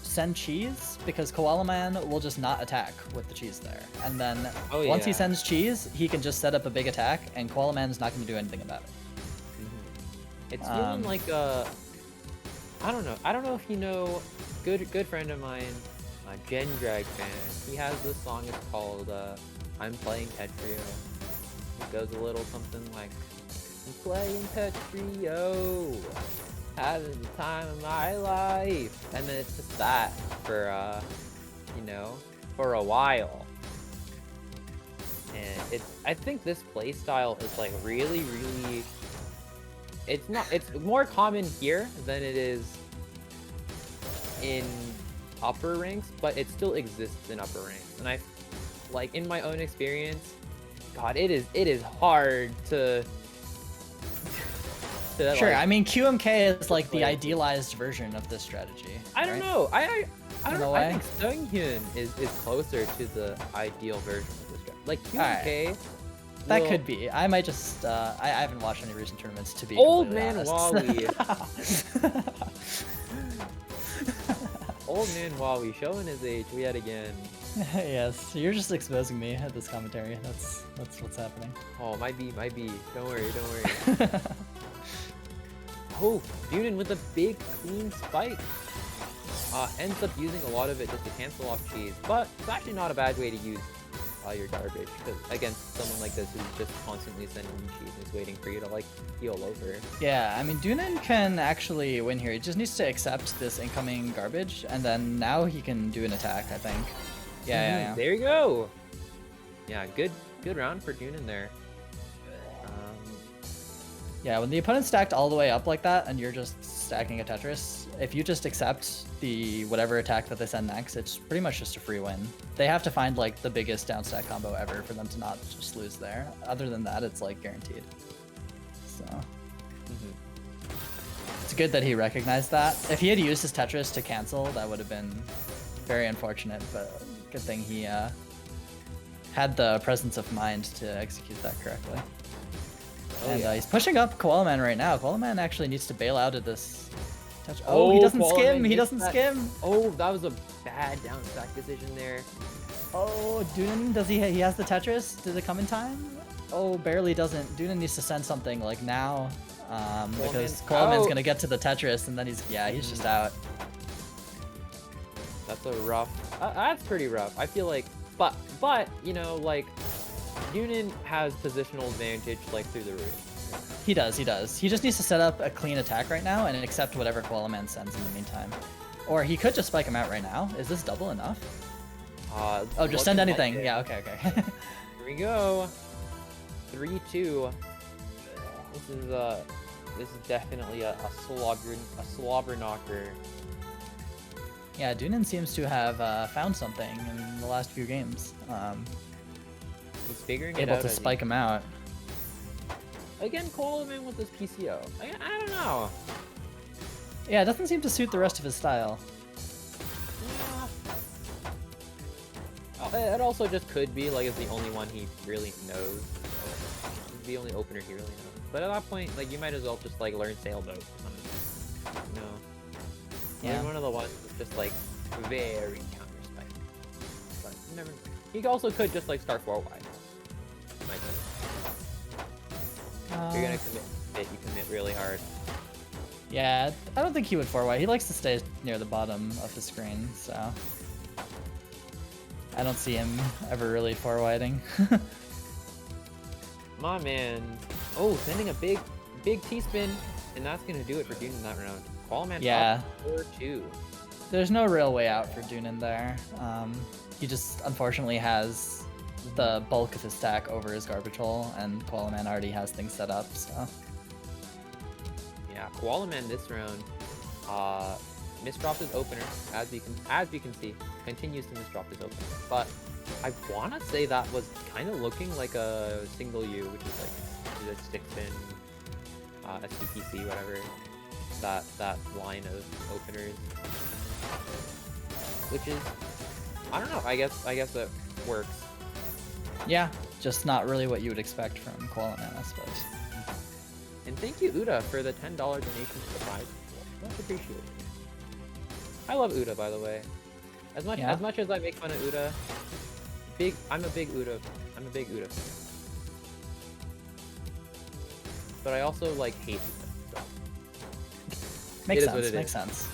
send cheese, because Koalaman will just not attack with the cheese there. And then once he sends cheese, he can just set up a big attack, and Koalaman's not going to do anything about it. It's feeling like a... I don't know if you know, good friend of mine, Gen Drag fan, he has this song, it's called I'm Playing Tetrio. It goes a little something like, I'm playing Tetrio, having the time of my life. And then it's just that for, for a while. And I think this playstyle is like really, it's more common here than it is in upper ranks, but it still exists in upper ranks. And like in my own experience, God, it is hard to Sure, like, I mean QMK is like the idealized version of this strategy. I don't right? know. I don't know. I way? think Kaiyon is closer to the ideal version of this strategy. Like QMK. That will- could be. I might just. I haven't watched any recent tournaments to be. Old completely man honest. Wawi. Old man Wawi showing his age yet again. Yes, you're just exposing me at this commentary. That's what's happening. Oh, might be. Don't worry. Oh, Dunin with a big clean spike. Ends up using a lot of it just to cancel off cheese, but it's actually not a bad way to use your garbage, because against someone like this who's just constantly sending you cheese and is waiting for you to like heal over. Yeah, I mean Dunin can actually win here. He just needs to accept this incoming garbage, and then now he can do an attack. I think. Yeah. There you go. Yeah, good round for Dunin there. Yeah, when the opponent's stacked all the way up like that, and you're just stacking a Tetris, if you just accept the whatever attack that they send next, it's pretty much just a free win. They have to find like the biggest down stack combo ever for them to not just lose there. Other than that, it's like guaranteed. So it's good that he recognized that. If he had used his Tetris to cancel, that would have been very unfortunate, but good thing he had the presence of mind to execute that correctly. He's pushing up Koala Man right now. Koala Man actually needs to bail out of this touch. Oh, he doesn't skim. He doesn't skim. Oh, that was a bad down stack decision there. Oh, Dunin, does he has the Tetris? Does it come in time? Oh, barely doesn't. Dunin needs to send something like now, because Koala Man's gonna get to the Tetris and then he's just out. That's a rough. That's pretty rough. I feel like, but you know, like Dunin has positional advantage like through the roof. He does. He just needs to set up a clean attack right now and accept whatever Koala Man sends in the meantime. Or he could just spike him out right now. Is this double enough? Oh, just send anything. Yeah, okay. Here we go. 3-2. This is definitely a slobber knocker. Yeah, Dunin seems to have found something in the last few games. He's figuring it out. Able to spike him out. Again, Koala Man with his PCO. I don't know. Yeah, it doesn't seem to suit the rest of his style. It also just could be like it's the only one he really knows. It's the only opener he really knows. But at that point, like you might as well just like learn sailboat. You know. Yeah. Like, one of the ones that's just like very counter spike. But you never. He also could just like start 4 wide. If you're gonna commit, you commit really hard. Yeah, I don't think he would 4-wide. He likes to stay near the bottom of the screen, so I don't see him ever really 4-widing. My man. Oh, sending a big T-spin, and that's gonna do it for Dunin in that round. Koala Man up 4-2. There's no real way out for Dunin there. He just unfortunately has the bulk of his stack over his garbage hole, and Koala Man already has things set up, so. Yeah, Koala Man this round misdropped his opener, as we can see, continues to misdrop his opener. But I wanna say that was kind of looking like a single U, which is like the stick spin, SPPC, whatever. That line of openers, which is, I don't know. I guess it works. Yeah, just not really what you would expect from Koala Man, I suppose. And thank you, Uda, for the $10 donation to the prize. Much appreciated. I love Uda, by the way. As much as I make fun of Uda, I'm a big Uda fan. But I also like hate Uda. So. Makes sense.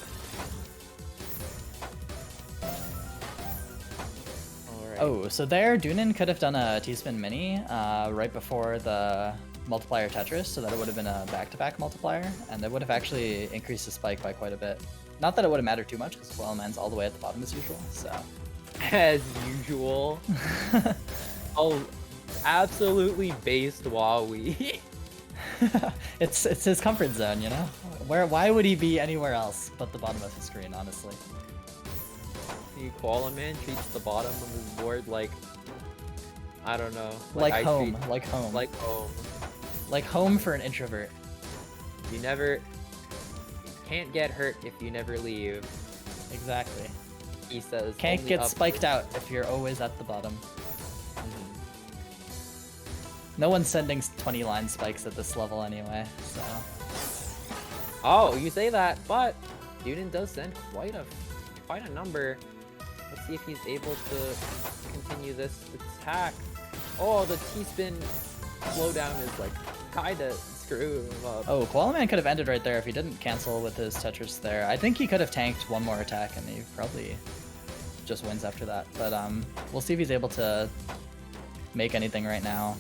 Oh, so there, Dunin could have done a T-spin mini right before the multiplier Tetris, so that it would have been a back-to-back multiplier, and that would have actually increased the spike by quite a bit. Not that it would have mattered too much, because Koala Man's all the way at the bottom as usual, so. As usual. Oh, absolutely based Wawi. It's his comfort zone, you know? Why would he be anywhere else but the bottom of the screen, honestly? The Koala Man treats the bottom of his board like I don't know. Like ice home, cream. like home. Like home. Like home for an introvert. You can't get hurt if you never leave. Exactly. He says. Can't only get up. spiked out if you're always at the bottom. Mhm. No one's sending 20 line spikes at this level anyway, so. Oh, you say that, but Dunin does send quite a number. Let's see if he's able to continue this attack. Oh, the T-spin slowdown is like kinda screwing him up. Oh, Koalaman could have ended right there if he didn't cancel with his Tetris there. I think he could have tanked one more attack and he probably just wins after that. But we'll see if he's able to make anything right now.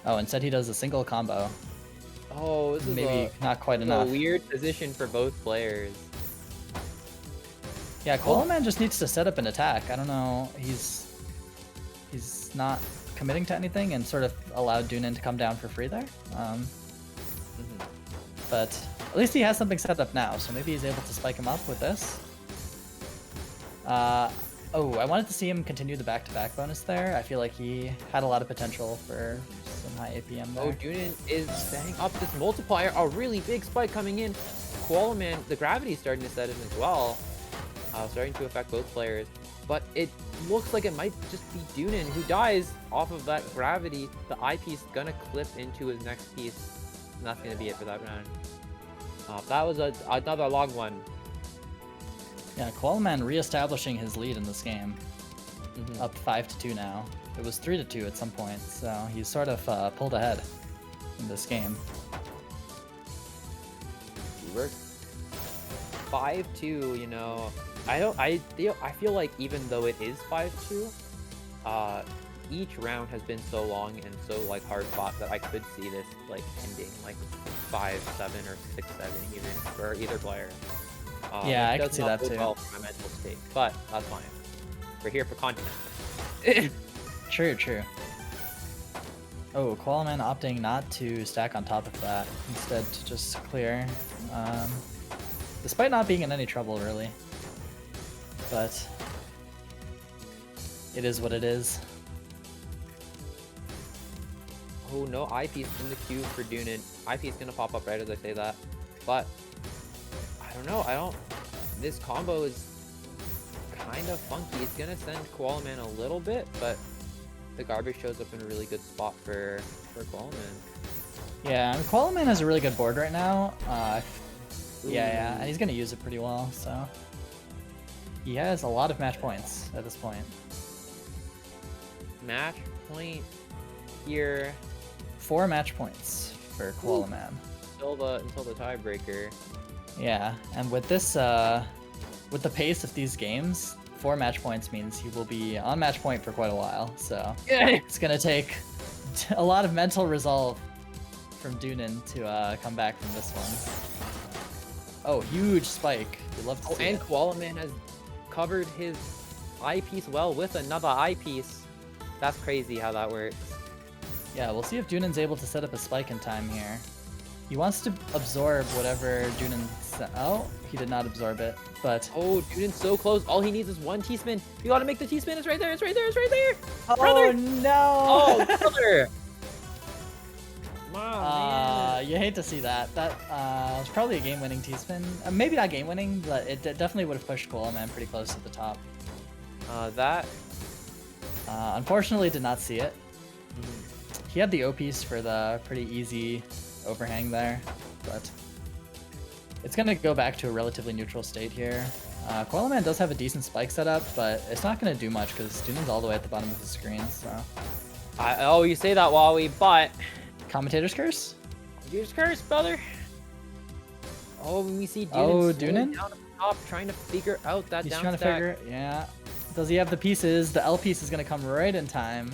Oh, instead he does a single combo. Oh, this is maybe not quite enough. a weird position for both players. Yeah, Koalaman just needs to set up an attack. I don't know. He's not committing to anything and sort of allowed Dunin to come down for free there. But at least he has something set up now, so maybe he's able to spike him up with this. Oh, I wanted to see him continue the back-to-back bonus there. I feel like he had a lot of potential for some high APM there. Oh, Dunin is setting up this multiplier. A really big spike coming in. Koalaman, the gravity's starting to set in as well. Starting to affect both players. But it looks like it might just be Dunin who dies off of that gravity. The eye piece gonna clip into his next piece. And that's gonna be it for that round. That was another long one. Yeah, Koalaman reestablishing his lead in this game. Mm-hmm. Up 5-2 now. It was 3-2 at some point, so he's sort of pulled ahead in this game. We're 5-2, you know. I feel like even though it is 5-2, each round has been so long and so like hard fought that I could see this like ending like 5-7 or 6-7 even for either player. Yeah, I could could see that too. Well for my mental state, but that's fine. We're here for content. True, true. Oh, Koalaman opting not to stack on top of that, instead to just clear. Despite not being in any trouble, really. But it is what it is. Oh, no eyepiece in the queue for Dunin. Eyepiece gonna pop up right as I say that. But I don't know, this combo is kind of funky. It's gonna send Koalaman a little bit, but the garbage shows up in a really good spot for Koalaman. Yeah, and Koalaman has a really good board right now. Yeah, and he's gonna use it pretty well, so he has a lot of match points at this point. Match point here. 4 match points for Koalaman. Until the tiebreaker. Yeah, and with this, with the pace of these games, 4 match points means he will be on match point for quite a while. So it's gonna take a lot of mental resolve from Dunin to come back from this one. Oh, huge spike. We love to see and it. Koalaman has covered his eyepiece well with another eyepiece. That's crazy how that works. Yeah, we'll see if Dunin's able to set up a spike in time here. He wants to absorb whatever Dunin... Oh, he did not absorb it, but... Oh, Dunin's so close. All he needs is one T-spin. You gotta make the T-spin. It's right there. It's right there. It's right there. Oh, brother! no! Oh, brother! Man. You hate to see that. That was probably a game-winning T-spin. Maybe not game-winning, but it definitely would have pushed Koalaman pretty close to the top. That... Unfortunately, did not see it. He had the O-piece for the pretty easy overhang there, but it's going to go back to a relatively neutral state here. Koalaman does have a decent spike setup, but it's not going to do much because Dunin's all the way at the bottom of the screen, so... oh, you say that, Wawi, but... Commentator's Curse? Commentator's Curse, brother! Oh, we see Dunin Dunin? down at the top, trying to figure out that He's down trying stack. to figure... Yeah. Does he have the pieces? The L piece is going to come right in time.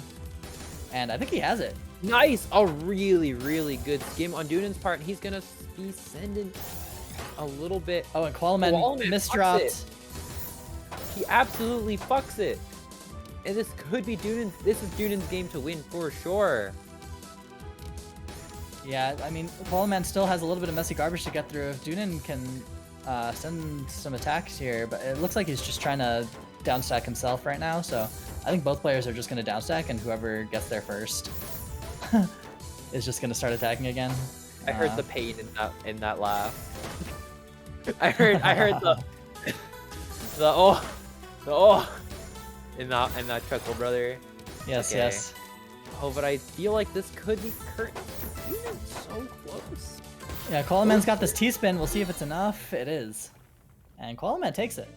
And I think he has it. Nice! A really, really good skim on Dunin's part. He's gonna be sending a little bit. Oh, and Koalaman misdropped. Fucks it. He absolutely fucks it. And this could be Dunin. This is Dunin's game to win for sure. Yeah, I mean, Koalaman still has a little bit of messy garbage to get through. If Dunin can send some attacks here, but it looks like he's just trying to downstack himself right now, so I think both players are just going to downstack, and whoever gets there first is just going to start attacking again. I heard the pain in that laugh. I heard the oh in that chuckle, brother. Yes, Okay. yes. Oh, but I feel like this could be so close. Yeah, Koalaman's got this T-spin. We'll see if it's enough. It is. And Koalaman takes it.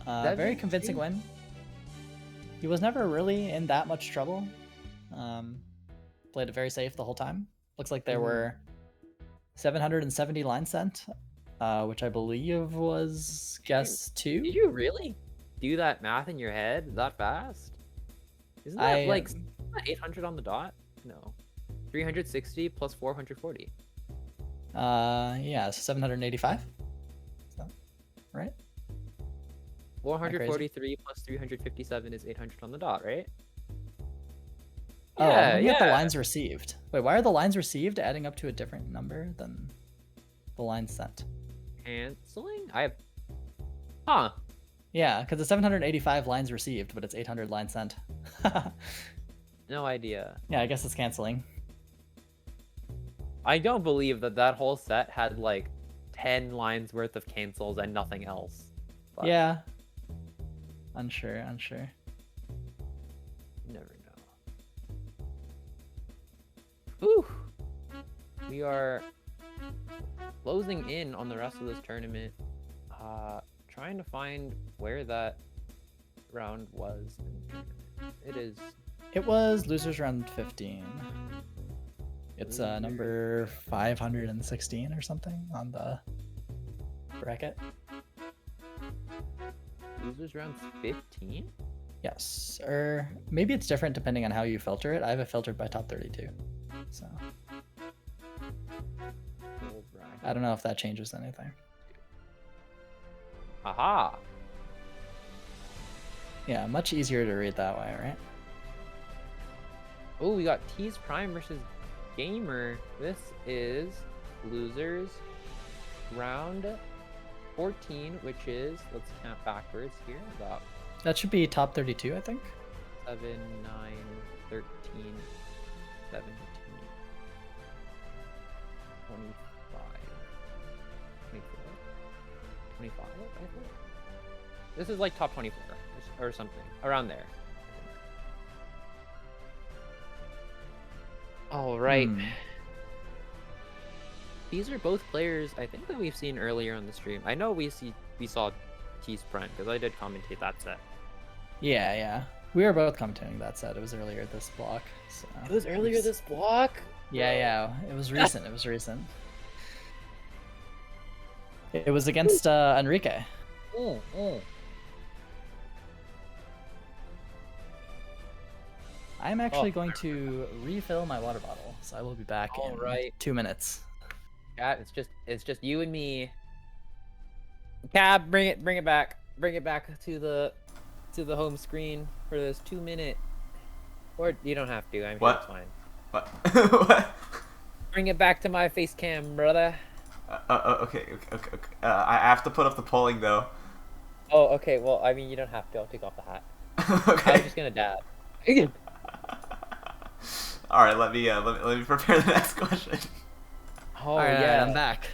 Very convincing win. He was never really in that much trouble. Played it very safe the whole time. Looks like there were 770 lines sent, which I believe was guess 2. Did you really do that math in your head that fast? Isn't that like 800 on the dot? No. 360 plus 440. Yeah, so 785. So, right? 443 plus 357 is 800 on the dot, right? Oh, I'm looking at the lines received. Wait, why are the lines received adding up to a different number than the lines sent? Canceling? Huh. Yeah, because it's 785 lines received, but it's 800 lines sent. No idea. Yeah, I guess it's canceling. I don't believe that whole set had like 10 lines worth of cancels and nothing else. But yeah. Unsure. you never know. Whew. We are closing in on the rest of this tournament. Trying to find where that round was in the tournament. It is. It was losers round 15. It's number 516 or something on the bracket. Losers round 15? Yes, or maybe it's different depending on how you filter it. I have it filtered by top 32, so I don't know if that changes anything. Aha! Yeah, much easier to read that way, right? Oh, we got T's Prime versus Gamer. This is losers round 14, which is, let's count backwards here. About That should be top 32, I think. 7, 9, 13, 17, 25, 24, 25, I think. This is like top 24 or something, around there. All right. These are both players I think that we've seen earlier on the stream. I know we saw T's Prime because I did commentate that set. Yeah. We were both commentating that set. It was earlier this block. So It was earlier this block? Yeah. It was recent. It was recent. It was against Enrique. I'm actually going to refill my water bottle, so I will be back in 2 minutes. Yeah, it's just you and me. Cab, bring it back to the home screen for this 2-minute. Or you don't have to. I'm sure it's fine. What? What? Bring it back to my face cam, brother. Okay. I have to put up the polling though. Oh, okay. Well, I mean, you don't have to. I'll take off the hat. Okay. I was just gonna dab. All right, let me prepare the next question. Oh, All right, yeah, I'm back.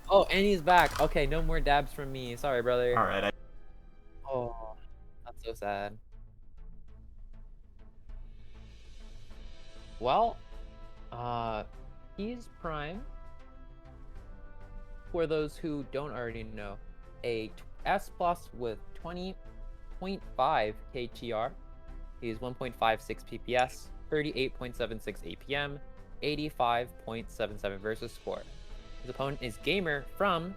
Oh, and he's back. Okay, no more dabs from me. Sorry, brother. All right. Oh, that's so sad. Well, he's Prime. For those who don't already know, a S plus with 20.5 KTR. He's 1.56 PPS, 38.76 APM, 85.77 versus score. His opponent is Gamer from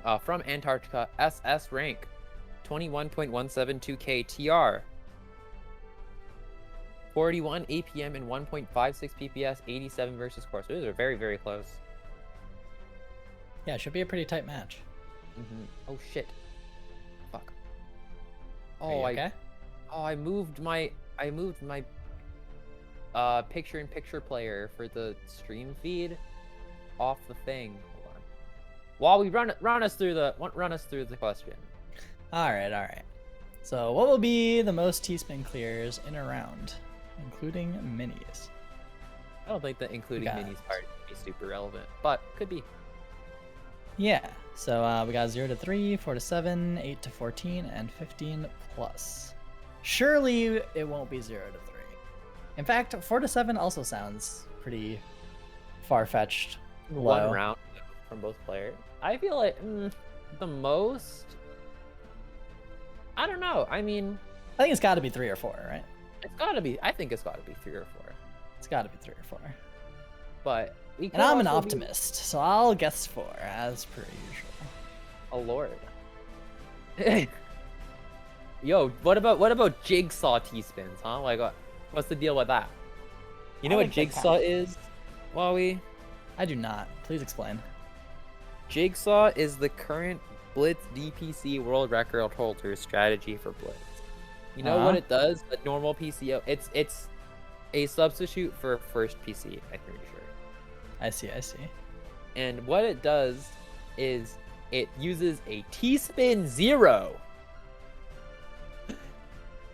Antarctica, SS rank, 21.172 KTR, 41 APM and 1.56 PPS, 87 versus score. So those are very, very close. Yeah, it should be a pretty tight match. Oh shit! Fuck. Are you okay? I moved my picture-in-picture player for the stream feed off the thing. Hold on. While we run us through the question. All right. So what will be the most T-spin clears in a round, including minis? I don't think the including Got minis part would be super relevant, but could be. Yeah, so we got 0 to 3, 4 to 7, 8 to 14, and 15 plus. Surely it won't be 0 to 3. In fact, 4 to 7 also sounds pretty far-fetched. One round from both players. I feel like the most. I don't know. I mean, I think it's got to be 3 or 4, right? it's gotta be. I think it's gotta be 3 or 4. It's got to be 3 or 4. But we And I'm an also be- optimist, so I'll guess 4 as per usual. Oh lord. Yo, what about jigsaw T-spins, huh? Like, what's the deal with that? You know I what think they jigsaw count. is, Wawi? I do not. Please explain. Jigsaw is the current Blitz DPC world record holder strategy for Blitz. You know what it does? The normal PCO. It's a substitute for first PC. I'm pretty sure. I see. And what it does is it uses a T-spin 0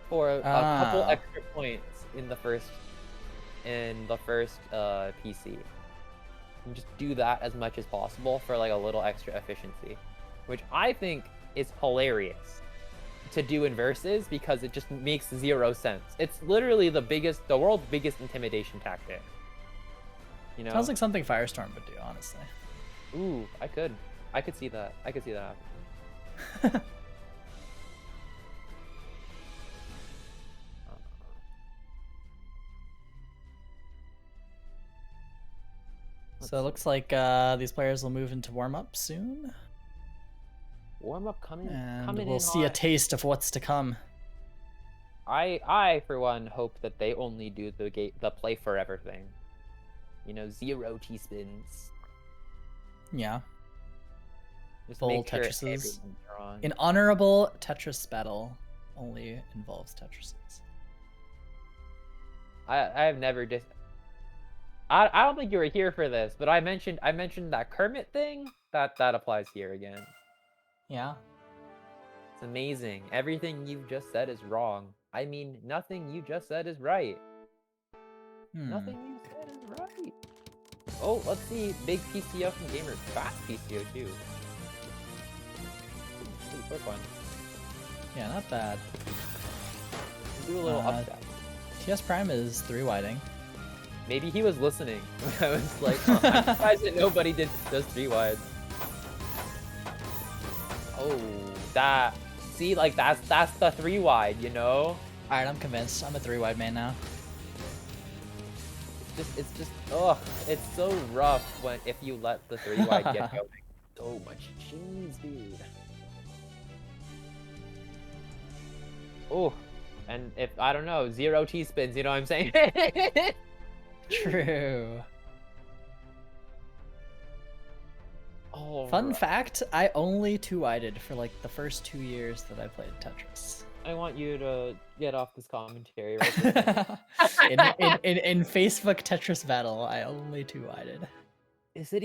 for a couple extra points in the first PC. And just do that as much as possible for like a little extra efficiency, which I think is hilarious to do in versus because it just makes 0 sense. It's literally the world's biggest intimidation tactic. You know? Sounds like something Firestorm would do, honestly. Ooh, I could see that. I could see that happen. So it looks like these players will move into warm-up soon. Warm up coming And in we'll see a hot. taste of what's to come. I for one hope that they only do the play forever thing. You know, 0 T-spins. Yeah. Just Full make sure Tetrises. everyone's drawn. An honorable Tetris battle only involves Tetrises. I have never I don't think you were here for this, but I mentioned that Kermit thing. That applies here again. Yeah. It's amazing. Everything you've just said is wrong. I mean, nothing you just said is right. Nothing you said is right. Oh, let's see. Big PCO from gamers. Fast PCO too. Pretty quick one. Yeah, not bad. Do a little upstep. TS Prime is 3-widing. Maybe he was listening. I was like, oh, I'm surprised that nobody does 3 wides. Oh, that. See, like that's the 3 wide, you know? Alright, I'm convinced. I'm a 3-wide man now. It's just, ugh, it's so rough if you let the 3 wide get going. So much cheese, dude. Oh, and if I don't know, 0 T-spins, you know what I'm saying? True. Oh, Fun fact, I only 2-wided for like the first 2 years that I played Tetris. I want you to get off this commentary right now. in Facebook Tetris Battle, I only 2-wided. Is it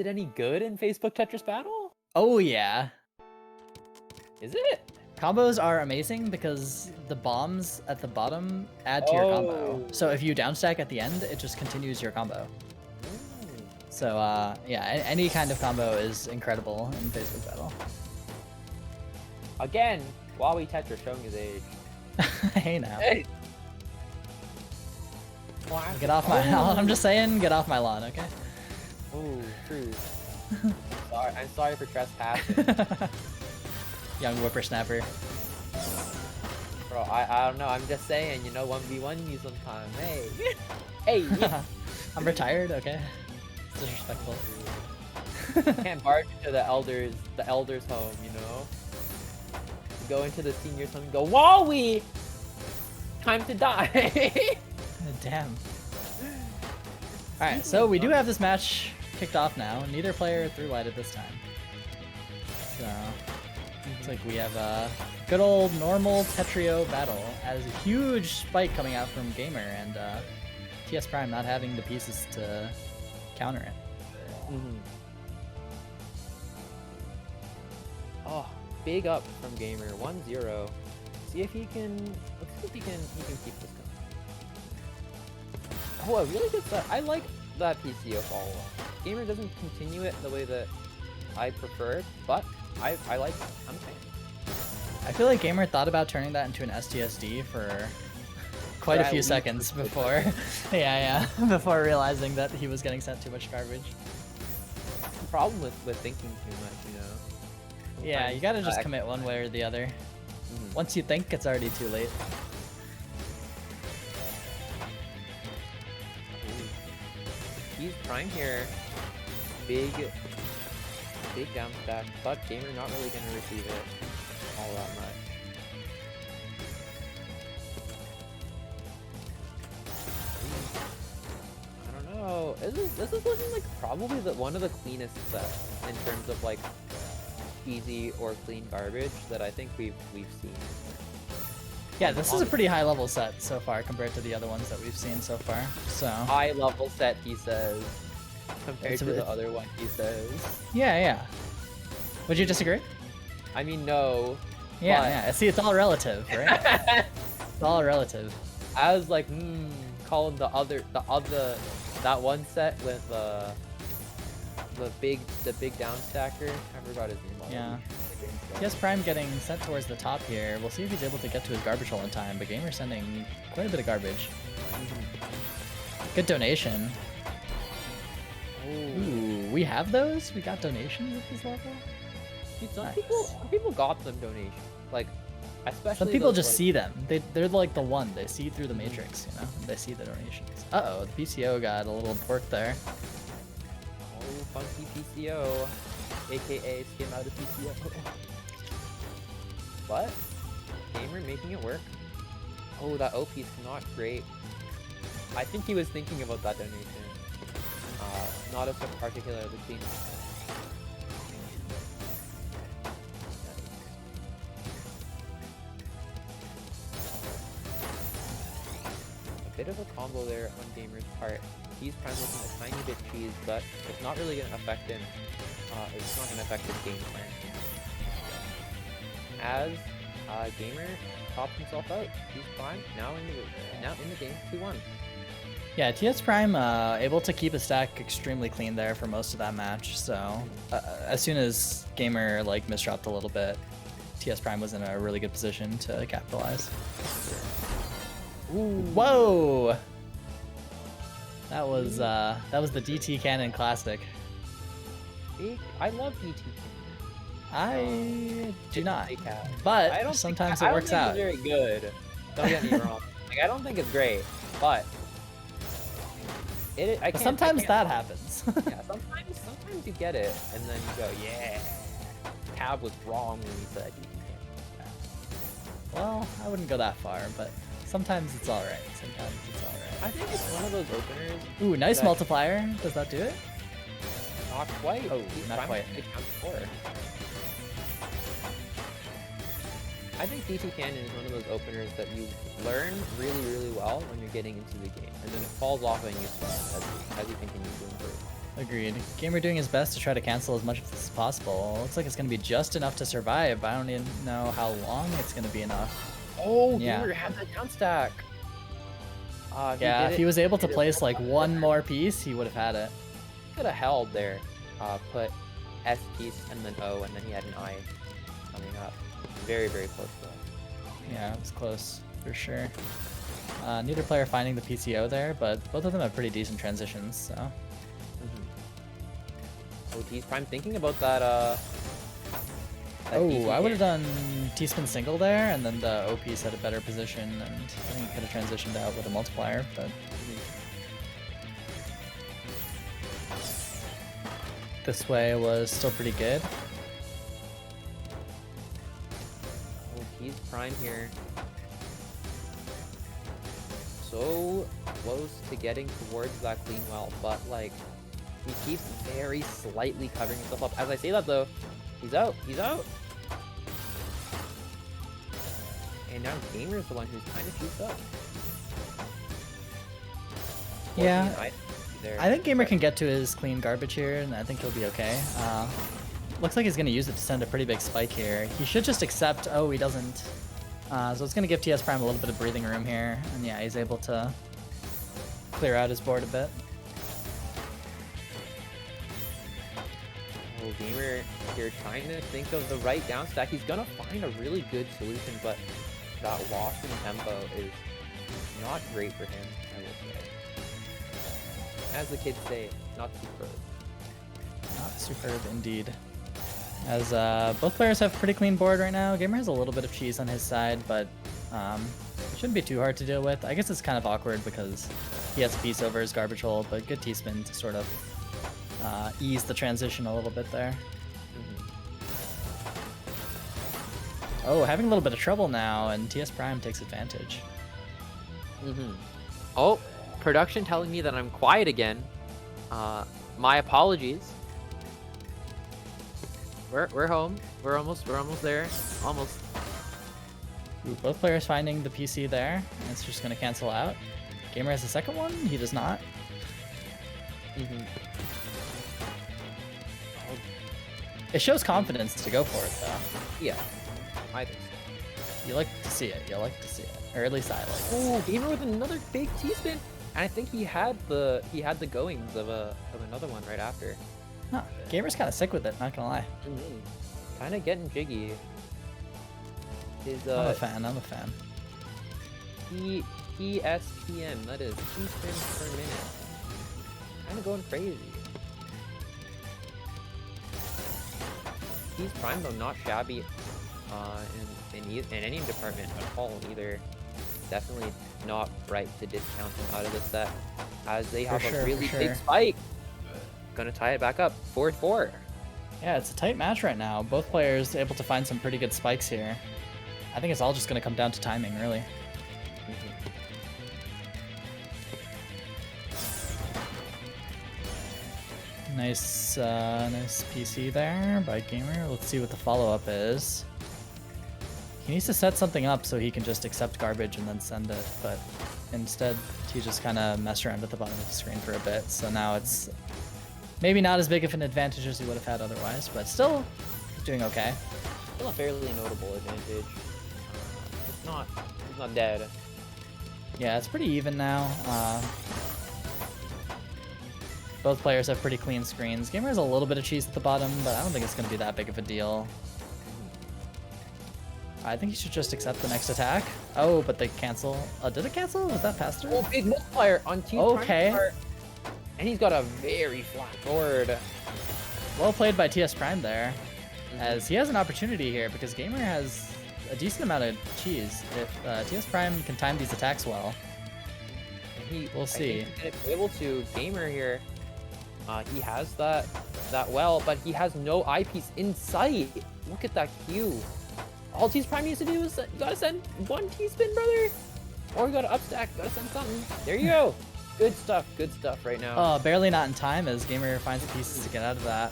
any good in Facebook Tetris Battle? Oh yeah. Is it? Combos are amazing because the bombs at the bottom add to your combo. So if you downstack at the end, it just continues your combo. So yeah, any kind of combo is incredible in Facebook Battle. Again, Wawi Tetris showing his age. Hey now. Hey. Get off my I'm just saying, get off my lawn, okay? Oh, true. I'm sorry for trespassing. Young whippersnapper. Bro, I don't know, I'm just saying, you know, 1v1 me sometime. Hey. Hey. I'm retired, okay? It's disrespectful. Can't barge into the elders home, you know? Go into the seniors home and go, Wawi! Time to die! Damn. Alright, so we do have this match kicked off now. Neither player 3-wided this time. So, looks like we have a good old normal Tetrio battle. As a huge spike coming out from Gamer and TS Prime not having the pieces to counter it. Oh, big up from Gamer, 1-0. see if he can. Let's see if he can keep this going. Oh, a really good set. I like that PCO follow-up. Gamer doesn't continue it the way that I prefer, but I like it. I'm a fan. I feel like Gamer thought about turning that into an STSD for quite a few seconds before, before realizing that he was getting sent too much garbage. The problem with thinking too much, you know. Yeah, you gotta just commit one way or the other. Once you think, it's already too late. He's prime here. Big down stack, but Gamer not really gonna receive it all that much. I don't know. This is looking like probably one of the cleanest sets in terms of like easy or clean garbage that I think we've seen. Yeah, this is a pretty high level set so far compared to the other ones that we've seen so far. So high level set, he says, compared to the other one, he says. Yeah. Would you disagree? I mean, no. Yeah. See, it's all relative, right? It's all relative. I was like, calling that one set with the big down stacker. I forgot his name. Yeah. Yes, Prime getting sent towards the top here. We'll see if he's able to get to his garbage hole in time, but Gamer's sending quite a bit of garbage. Good donation. Ooh, we have those? We got donations at this level? Dude, some people got them donations. Like, especially some people those, just like, see them. They're like the one. They see through the matrix, you know? They see the donations. Uh-oh, the PCO got a little pork there. Oh, funky PCO. AKA skim out of PCO. What? Gamer making it work? Oh, that OP's not great. I think he was thinking about that donation. Not as a particularly clean. A bit of a combo there on Gamer's part. He's prime looking a tiny bit cheese, but it's not really going to affect him. It's not going to affect his game plan. As Gamer tops himself out, he's prime now in the game 2-1. Yeah, TS Prime able to keep his stack extremely clean there for most of that match. So as soon as Gamer like misdropped a little bit, TS Prime was in a really good position to capitalize. Ooh. Whoa! That was the DT Cannon Classic. I love DT Cannon. I do not, but sometimes it works out. I don't think it's very good. Don't get me wrong. Like, I don't think it's great, but sometimes that happens. Yeah, sometimes you get it, and then you go, yeah, Cab was wrong when he said DT Cannon. Well, I wouldn't go that far, but sometimes it's alright. I think it's one of those openers. Ooh, nice multiplier. Does that do it? Not quite. Oh, not quite. I think DT Cannon is one of those openers that you learn really, really well when you're getting into the game, and then it falls off and you swell as you continue to improve. Agreed. Gamer doing his best to try to cancel as much of this as possible. Looks like it's going to be just enough to survive, but I don't even know how long it's going to be enough. Oh, Gamer had that down stack. Yeah, if he was able to place like one more piece, he would have had it. Could have held there. Put S piece and then O, and then he had an I coming up. Very, very close though. Yeah, it was close for sure. Neither player finding the PCO there, but both of them have pretty decent transitions. So. OT's Prime thinking about that. Oh, I would have done T-spin single there, and then the OP set a better position, and I think he could have transitioned out with a multiplier, but... This way was still pretty good. Oh, he's Prime here. So close to getting towards that clean well, but like, he keeps very slightly covering himself up. As I say that though, he's out. And now Gamer's the one who's kind of shoots up. Yeah, I think Gamer can get to his clean garbage here, and I think he'll be okay. Looks like he's going to use it to send a pretty big spike here. He should just accept, oh, he doesn't. So it's going to give TS Prime a little bit of breathing room here. And yeah, he's able to clear out his board a bit. Oh, Gamer here trying to think of the right down stack. He's going to find a really good solution, but that loss in tempo is not great for him, I will say. As the kids say, not superb. Not superb indeed. As both players have pretty clean board right now. Gamer has a little bit of cheese on his side, but it shouldn't be too hard to deal with. I guess it's kind of awkward because he has a piece over his garbage hole, but good T-spin to sort of ease the transition a little bit there. Oh, having a little bit of trouble now, and TS Prime takes advantage. Oh, production telling me that I'm quiet again. My apologies. We're home. We're almost there. Almost. Ooh, both players finding the PC there. And it's just going to cancel out. Gamer has a second one. He does not. It shows confidence to go for it, though. Yeah, I think so. You like to see it. You like to see it. Or at least I like it. Oh, Gamer with another big T-spin. And I think he had the goings of another one right after. Huh. Gamer's kind of sick with it, not gonna lie. Kind of getting jiggy. His, I'm a fan, I'm a fan. ESPN, that is 2 spins per minute. Kind of going crazy. He's Prime though, not shabby in any department at all either. Definitely not right to discount him out of the set, as they have a really big spike. Gonna tie it back up, 4-4. Yeah, it's a tight match right now. Both players able to find some pretty good spikes here. I think it's all just gonna come down to timing, really. Nice, nice PC there by Gamer. Let's see what the follow-up is. He needs to set something up so he can just accept garbage and then send it, but instead he just kind of messed around at the bottom of the screen for a bit. So now it's maybe not as big of an advantage as he would have had otherwise, but still doing okay. Still a fairly notable advantage. It's not dead. Yeah, it's pretty even now. Both players have pretty clean screens. Gamer has a little bit of cheese at the bottom, but I don't think it's going to be that big of a deal. I think he should just accept the next attack. Oh, but they cancel. Did it cancel? Was that pass through? Oh, big multiplier on T. Okay. And he's got a very flat board. Well played by TS Prime there, as he has an opportunity here because Gamer has a decent amount of cheese. If TS Prime can time these attacks well, we'll see. He's gonna be able to. Gamer here, he has that well, but he has no eyepiece in sight. Look at that Q. All TS Prime needs to do is you gotta send one T-spin, brother, or you gotta upstack. Gotta send something. There you go. Good stuff right now. Oh, barely not in time as Gamer finds the pieces to get out of that.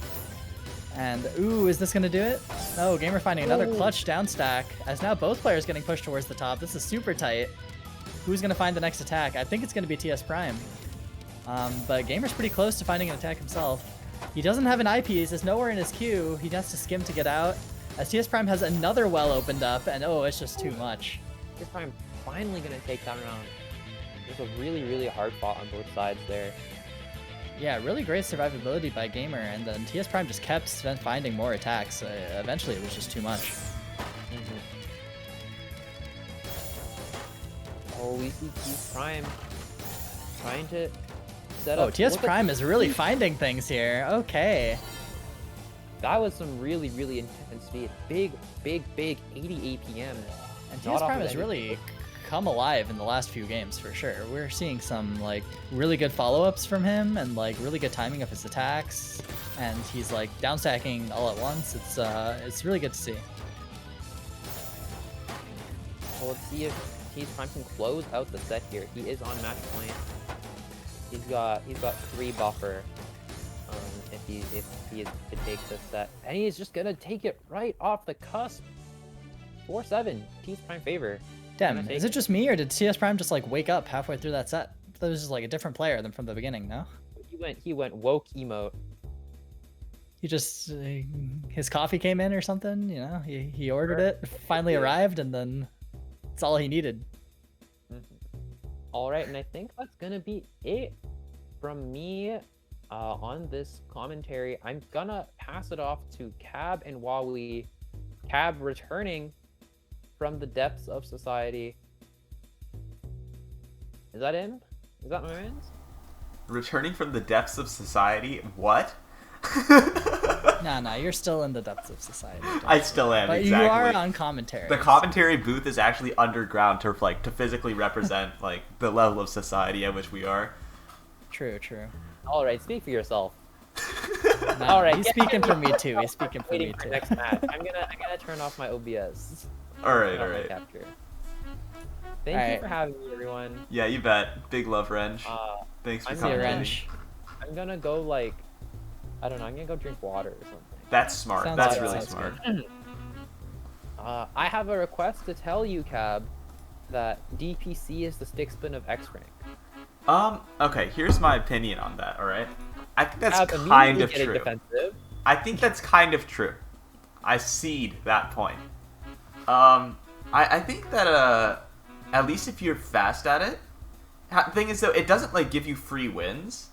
And, ooh, is this going to do it? No, Gamer finding another clutch down stack, as now both players getting pushed towards the top. This is super tight. Who's going to find the next attack? I think it's going to be TS Prime. But Gamer's pretty close to finding an attack himself. He doesn't have an eyepiece. There's nowhere in his queue. He has to skim to get out. As TS Prime has another well opened up, and oh, it's just too much. TS Prime finally going to take that round. There's a really hard fought on both sides there. Yeah, really great survivability by Gamer, and then TS Prime just kept finding more attacks. Eventually, it was just too much. Oh, we see TS Prime trying to set up. Oh, TS Prime is really finding things here. Okay. That was some really intense speed. Big 80 APM. And TS Prime has really come alive in the last few games for sure. We're seeing some like really good follow-ups from him and like really good timing of his attacks, and he's like down stacking all at once. It's really good to see. Well, let's see if TS Prime can close out the set here. He is on match point. He's got 3 buffer. If he is to take this set, and he's just gonna take it right off the cusp. 4-7, TS Prime favor. Damn, is it just me, or did TS Prime just like wake up halfway through that set? That was just like a different player than from the beginning, no? He went woke emote. He just his coffee came in or something, you know? He ordered it, finally arrived, and then That's all he needed. All right, and I think that's gonna be it from me on this commentary. I'm gonna pass it off to Cab and Wawi. Cab returning from the depths of society. Is that him? Is that my man's? Returning from the depths of society? What? Nah, you're still in the depths of society. I still am, but exactly. You are on commentary. The commentary booth is actually underground to physically represent like the level of society at which we are. True. All right, speak for yourself. Nah, all right, he's speaking for me too. He's speaking for me too. Next match. I'm gonna turn off my OBS. All right. Capture. Thank you for having me, everyone. Yeah, you bet. Big love, Renge. Thanks for coming. Renge. I'm gonna go like, I don't know. I'm gonna go drink water or something. That's smart. That's really smart. I have a request to tell you, Cab, that DPC is the stick spin of X rank. Okay. Here's my opinion on that. All right. I think that's Cab kind of getting true. Defensive. I think that's kind of true. I cede that point. I think that at least if you're fast at it, the thing is though, it doesn't like give you free wins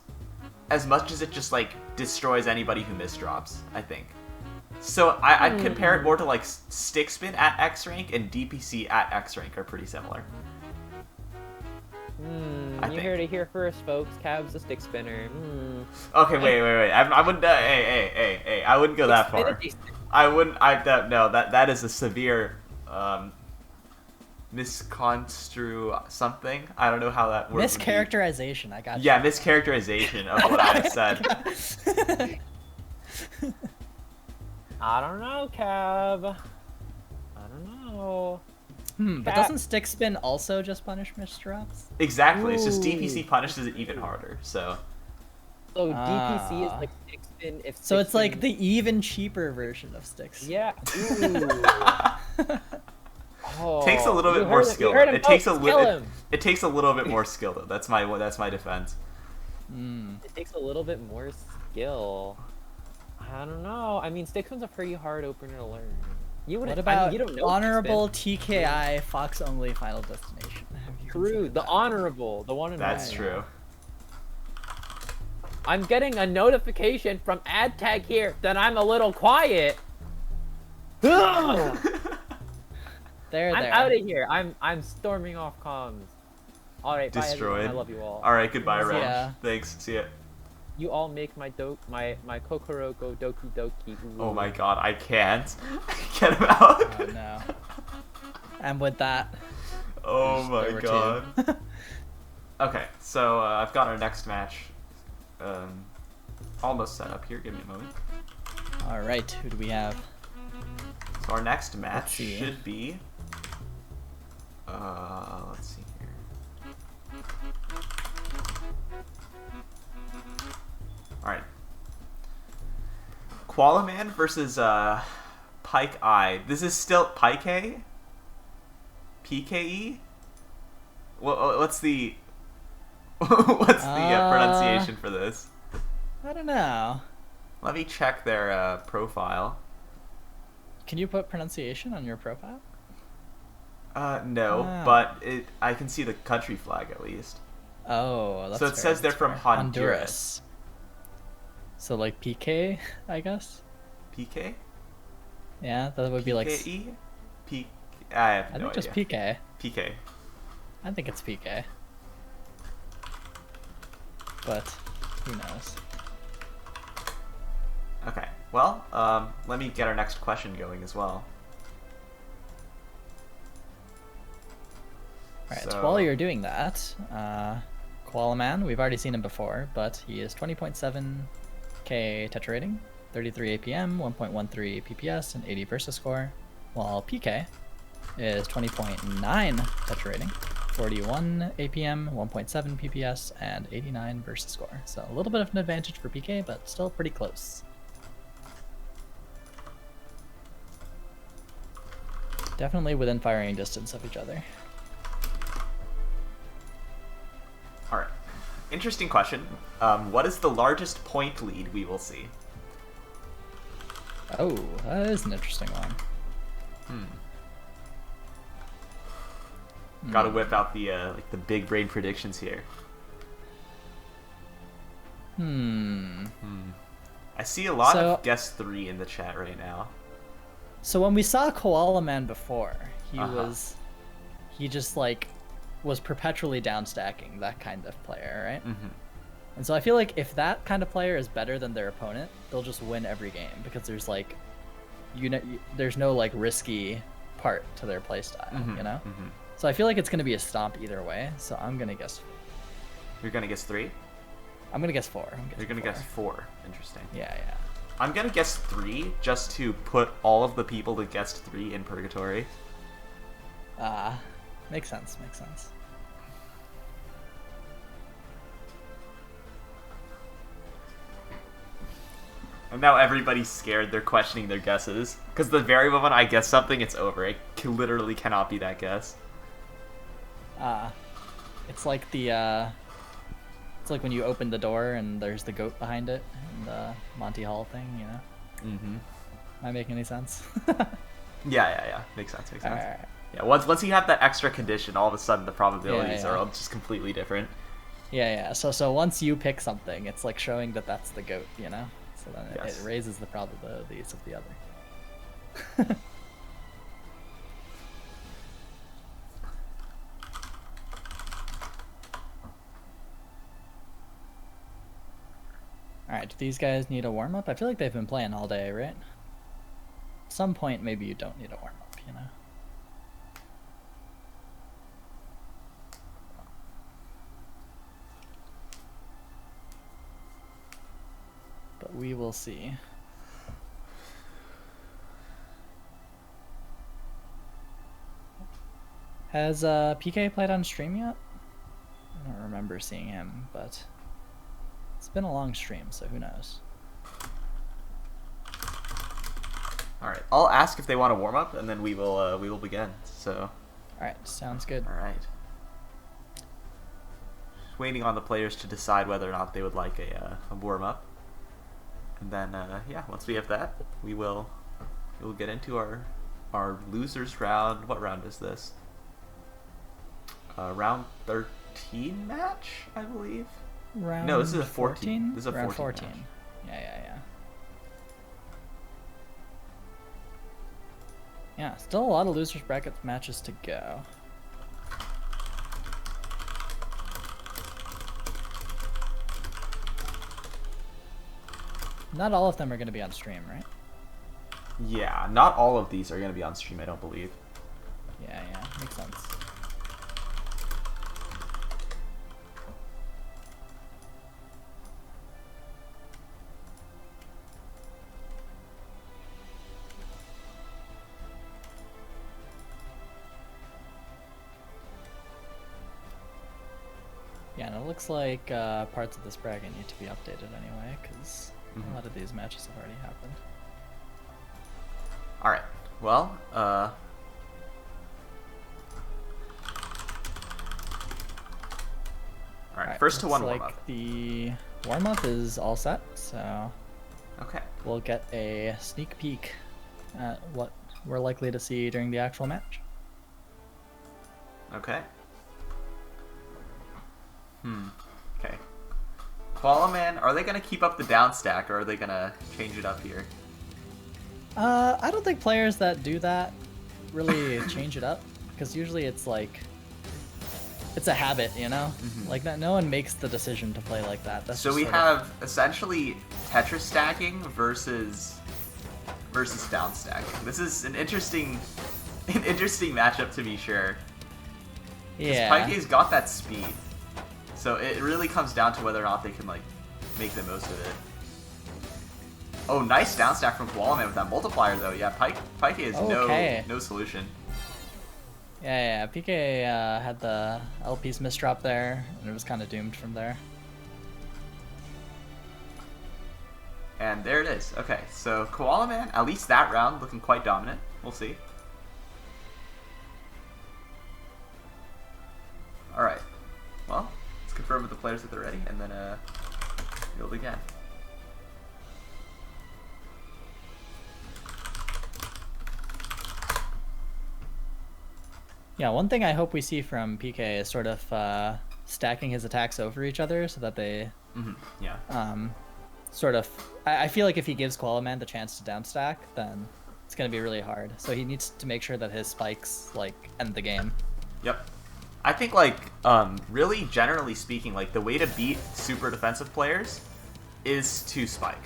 as much as it just like destroys anybody who misdrops, I think. So I'd compare it more to like stick spin at X rank and DPC at X rank are pretty similar. You heard it here first, folks. Cab's a stick spinner. Okay, wait. I wouldn't. Hey! I wouldn't go that far. I wouldn't. No. That is a severe misconstrue something. I don't know how that works. Mischaracterization. I got you. Yeah, mischaracterization of what I said. I don't know, Cab. I don't know. But doesn't stick spin also just punish misdrops? Exactly. It's just DPC punishes it even harder. So DPC is like stick spin. So it's like the even cheaper version of stick spin. Yeah. Takes a little bit more skill. It takes a little bit more skill though. That's my defense. It takes a little bit more skill. I don't know. I mean, stick spin's a pretty hard opener to learn. What about you don't know honorable TKI Fox only Final Destination? True, the honorable, the one and That's true. I'm getting a notification from AddTagHere that I'm a little quiet. I'm out of here. I'm storming off comms. All right, destroyed. Bye, everyone. I love you all. All right, goodbye, Renge. Yeah. Thanks. See ya. You all make my Kokoro go Doki Doki. Ooh. Oh my god, I can't. Get him out. Oh no. And with that. Oh my god. Okay, so I've got our next match almost set up here. Give me a moment. All right, who do we have? So our next match should be. Let's see here. Alright. Qualaman versus Pike I. This is still Pike? PKE? What's the pronunciation for this? I don't know. Let me check their profile. Can you put pronunciation on your profile? No, but I can see the country flag at least. Oh, that's so it says they're from Honduras. So like PK, I guess. PK? Yeah, that would be like. PKE? I have no idea. I think just PK. PK. I think it's PK. But who knows? Okay. Well, let me get our next question going as well. Alright, so while you're doing that, Qualaman, we've already seen him before, but he is 20.7k Tetra rating, 33 APM, 1.13 PPS, and 80 Versus score, while PK is 20.9 Tetra rating, 41 APM, 1.7 PPS, and 89 Versus score. So a little bit of an advantage for PK, but still pretty close. Definitely within firing distance of each other. Alright. Interesting question. What is the largest point lead we will see? Oh, that is an interesting one. Gotta whip out the like the big brain predictions here. I see a lot of guess 3 in the chat right now. So when we saw Koala Man before, he just like was perpetually downstacking, that kind of player, right? And so I feel like if that kind of player is better than their opponent, they'll just win every game because there's like, there's no like risky part to their playstyle, you know? So I feel like it's gonna be a stomp either way. So I'm gonna guess. You're gonna guess 3? I'm gonna guess 4. You're gonna guess 4. Interesting. Yeah. I'm gonna guess 3 just to put all of the people that guessed 3 in purgatory. Makes sense. And now everybody's scared. They're questioning their guesses. Because the very moment I guess something, it's over. It literally cannot be that guess. It's like the, it's like when you open the door and there's the goat behind it, and the Monty Hall thing, you know? Am I making any sense? Yeah. Makes sense. Right. Yeah, once you have that extra condition, all of a sudden the probabilities are all just completely different. Yeah. So once you pick something, it's like showing that that's the goat, you know? So then it raises the probabilities of the other. Alright, do these guys need a warm-up? I feel like they've been playing all day, right? At some point, maybe you don't need a warm-up, you know? But we will see. Has PK played on stream yet? I don't remember seeing him, but it's been a long stream, so who knows. All right, I'll ask if they want to warm up, and then we will begin. So. All right, sounds good. All right. Waiting on the players to decide whether or not they would like a warm up, and then once we have that, we'll get into our losers round. What round is this? Round 13 match, I believe. No, this is a 14. This is a round 14. Match. Yeah. Yeah, still a lot of losers bracket matches to go. Not all of them are going to be on stream, right? Yeah, not all of these are going to be on stream, I don't believe. Yeah, makes sense. Yeah, and it looks like parts of this bracket need to be updated anyway, because a lot of these matches have already happened. Alright, well, Alright, first to one warm-up. Looks like the warm-up is all set, so okay, we'll get a sneak peek at what we're likely to see during the actual match. Okay. Okay. Koala Man, are they going to keep up the down stack, or are they going to change it up here? I don't think players that do that really change it up, because usually it's like, it's a habit, you know? Like that, no one makes the decision to play like that. That's so we have essentially Tetris stacking versus down stacking. This is an interesting matchup to be sure. Yeah. Pike's got that speed. So it really comes down to whether or not they can like make the most of it. Oh, nice down stack from Koala Man with that multiplier though. Yeah, Pike is no solution. Yeah. PK had the LP's misdrop there, and it was kind of doomed from there. And there it is. Okay, so Koala Man, at least that round, looking quite dominant. We'll see. Alright. Well, let's confirm with the players that they're ready, and then we'll begin. Yeah, one thing I hope we see from PK is sort of stacking his attacks over each other so that they Yeah. Sort of. I feel like if he gives Koalaman the chance to downstack, then it's going to be really hard. So he needs to make sure that his spikes like end the game. Yep. I think like really generally speaking, like the way to beat super defensive players is to spike.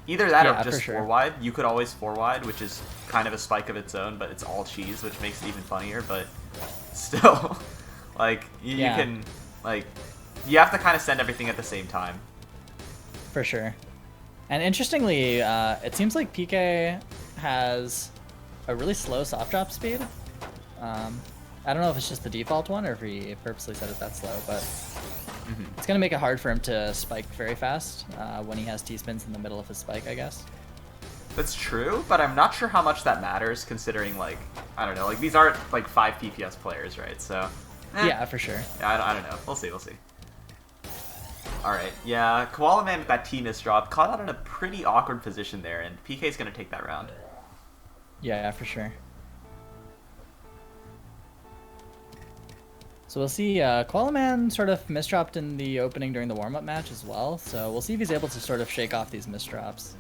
Either that or just 4-wide. You could always 4-wide, which is kind of a spike of its own, but it's all cheese, which makes it even funnier. But still, like you can like you have to kind of send everything at the same time. For sure. And interestingly, it seems like PK has a really slow soft drop speed. I don't know if it's just the default one or if he purposely set it that slow, but it's going to make it hard for him to spike very fast when he has T-spins in the middle of his spike, I guess. That's true, but I'm not sure how much that matters considering, like, I don't know, like these aren't like 5 PPS players, right? So yeah, for sure. Yeah, I don't know. We'll see. Alright, yeah, Koalaman with that T misdrop caught out in a pretty awkward position there, and PK's gonna take that round. Yeah, for sure. So we'll see, Koalaman sort of misdropped in the opening during the warm-up match as well, so we'll see if he's able to sort of shake off these misdrops.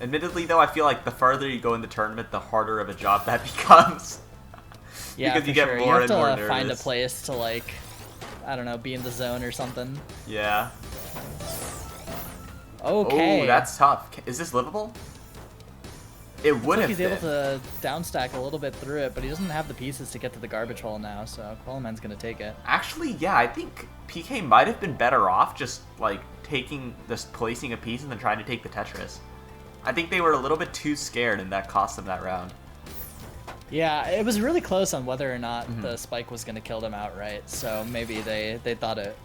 Admittedly, though, I feel like the farther you go in the tournament, the harder of a job that becomes. Yeah, because you get more and more nervous. You have to find a place to, like, I don't know, be in the zone or something. Yeah. Okay. Oh, that's tough. Is this livable? It would have been. He's able to downstack a little bit through it, but he doesn't have the pieces to get to the garbage hole now, so Koalaman's gonna take it. Actually, yeah, I think PK might have been better off just, like, placing a piece and then trying to take the Tetris. I think they were a little bit too scared, and that cost them that round. Yeah, it was really close on whether or not the spike was going to kill them outright, so maybe they thought it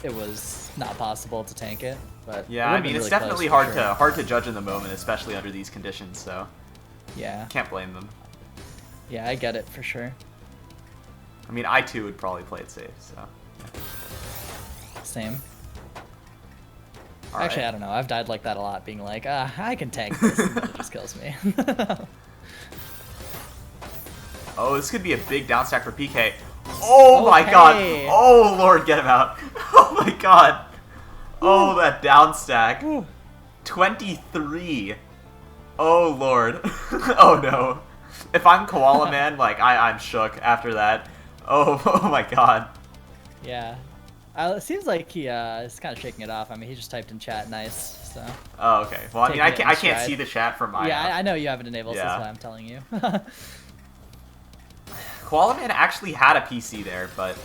was not possible to tank it. But yeah, I mean, it's definitely hard to judge in the moment, especially under these conditions, so yeah, can't blame them. Yeah, I get it for sure. I mean, I too would probably play it safe, so yeah. Same. All Actually, right. I don't know. I've died like that a lot, being like, I can tank this, and then it just kills me. Oh, this could be a big downstack for PK. Oh my god! Oh lord, get him out! Oh my god! Oh, that downstack. 23. Oh lord. Oh no. If I'm Koalaman, like I'm shook after that. Oh my god. Yeah. It seems like he is kind of shaking it off. I mean, he just typed in chat, nice. So. Oh, okay. Well, I mean, I can't see the chat from my. Yeah, I know you have it enabled, so that's why I'm telling you. Koalaman actually had a PC there, but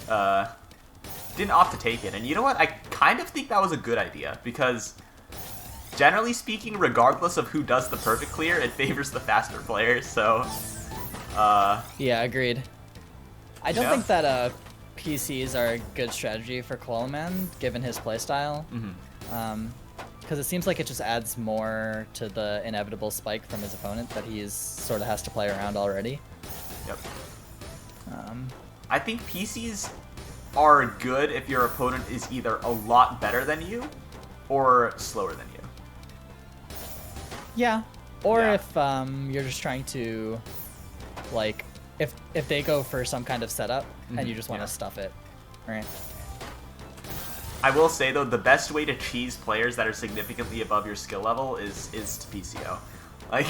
didn't opt to take it. And you know what? I kind of think that was a good idea, because generally speaking, regardless of who does the perfect clear, it favors the faster players, so... yeah, agreed. I don't think that PCs are a good strategy for Koalaman, given his playstyle. Because it seems like it just adds more to the inevitable spike from his opponent that he's sort of has to play around already. Yep. I think PCs are good if your opponent is either a lot better than you or slower than you. Yeah. Or if you're just trying to, like, if they go for some kind of setup and you just want to stuff it, right? I will say though, the best way to cheese players that are significantly above your skill level is to PCO. Like,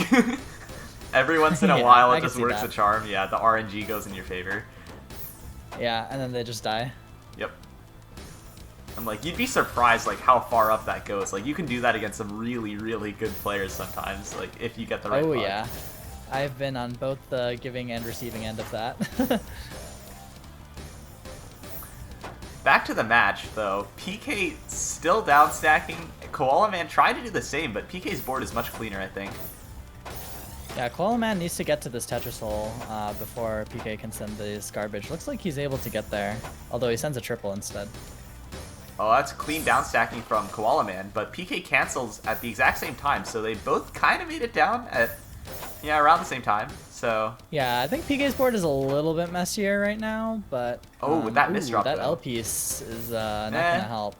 every once in a while it just works a charm. Yeah, the RNG goes in your favor. Yeah, and then they just die. Yep. I'm like, you'd be surprised like how far up that goes. Like, you can do that against some really, really good players sometimes, like if you get the right bug. Yeah. I've been on both the giving and receiving end of that. Back to the match, though. PK still down stacking. Koalaman tried to do the same, but PK's board is much cleaner, I think. Yeah, Koalaman needs to get to this Tetris hole before PK can send this garbage. Looks like he's able to get there, although he sends a triple instead. Oh, that's clean down stacking from Koalaman, but PK cancels at the exact same time, so they both kind of made it down at, around the same time. So yeah, I think PK's board is a little bit messier right now, but with that misdrop, that though. L piece is not gonna help.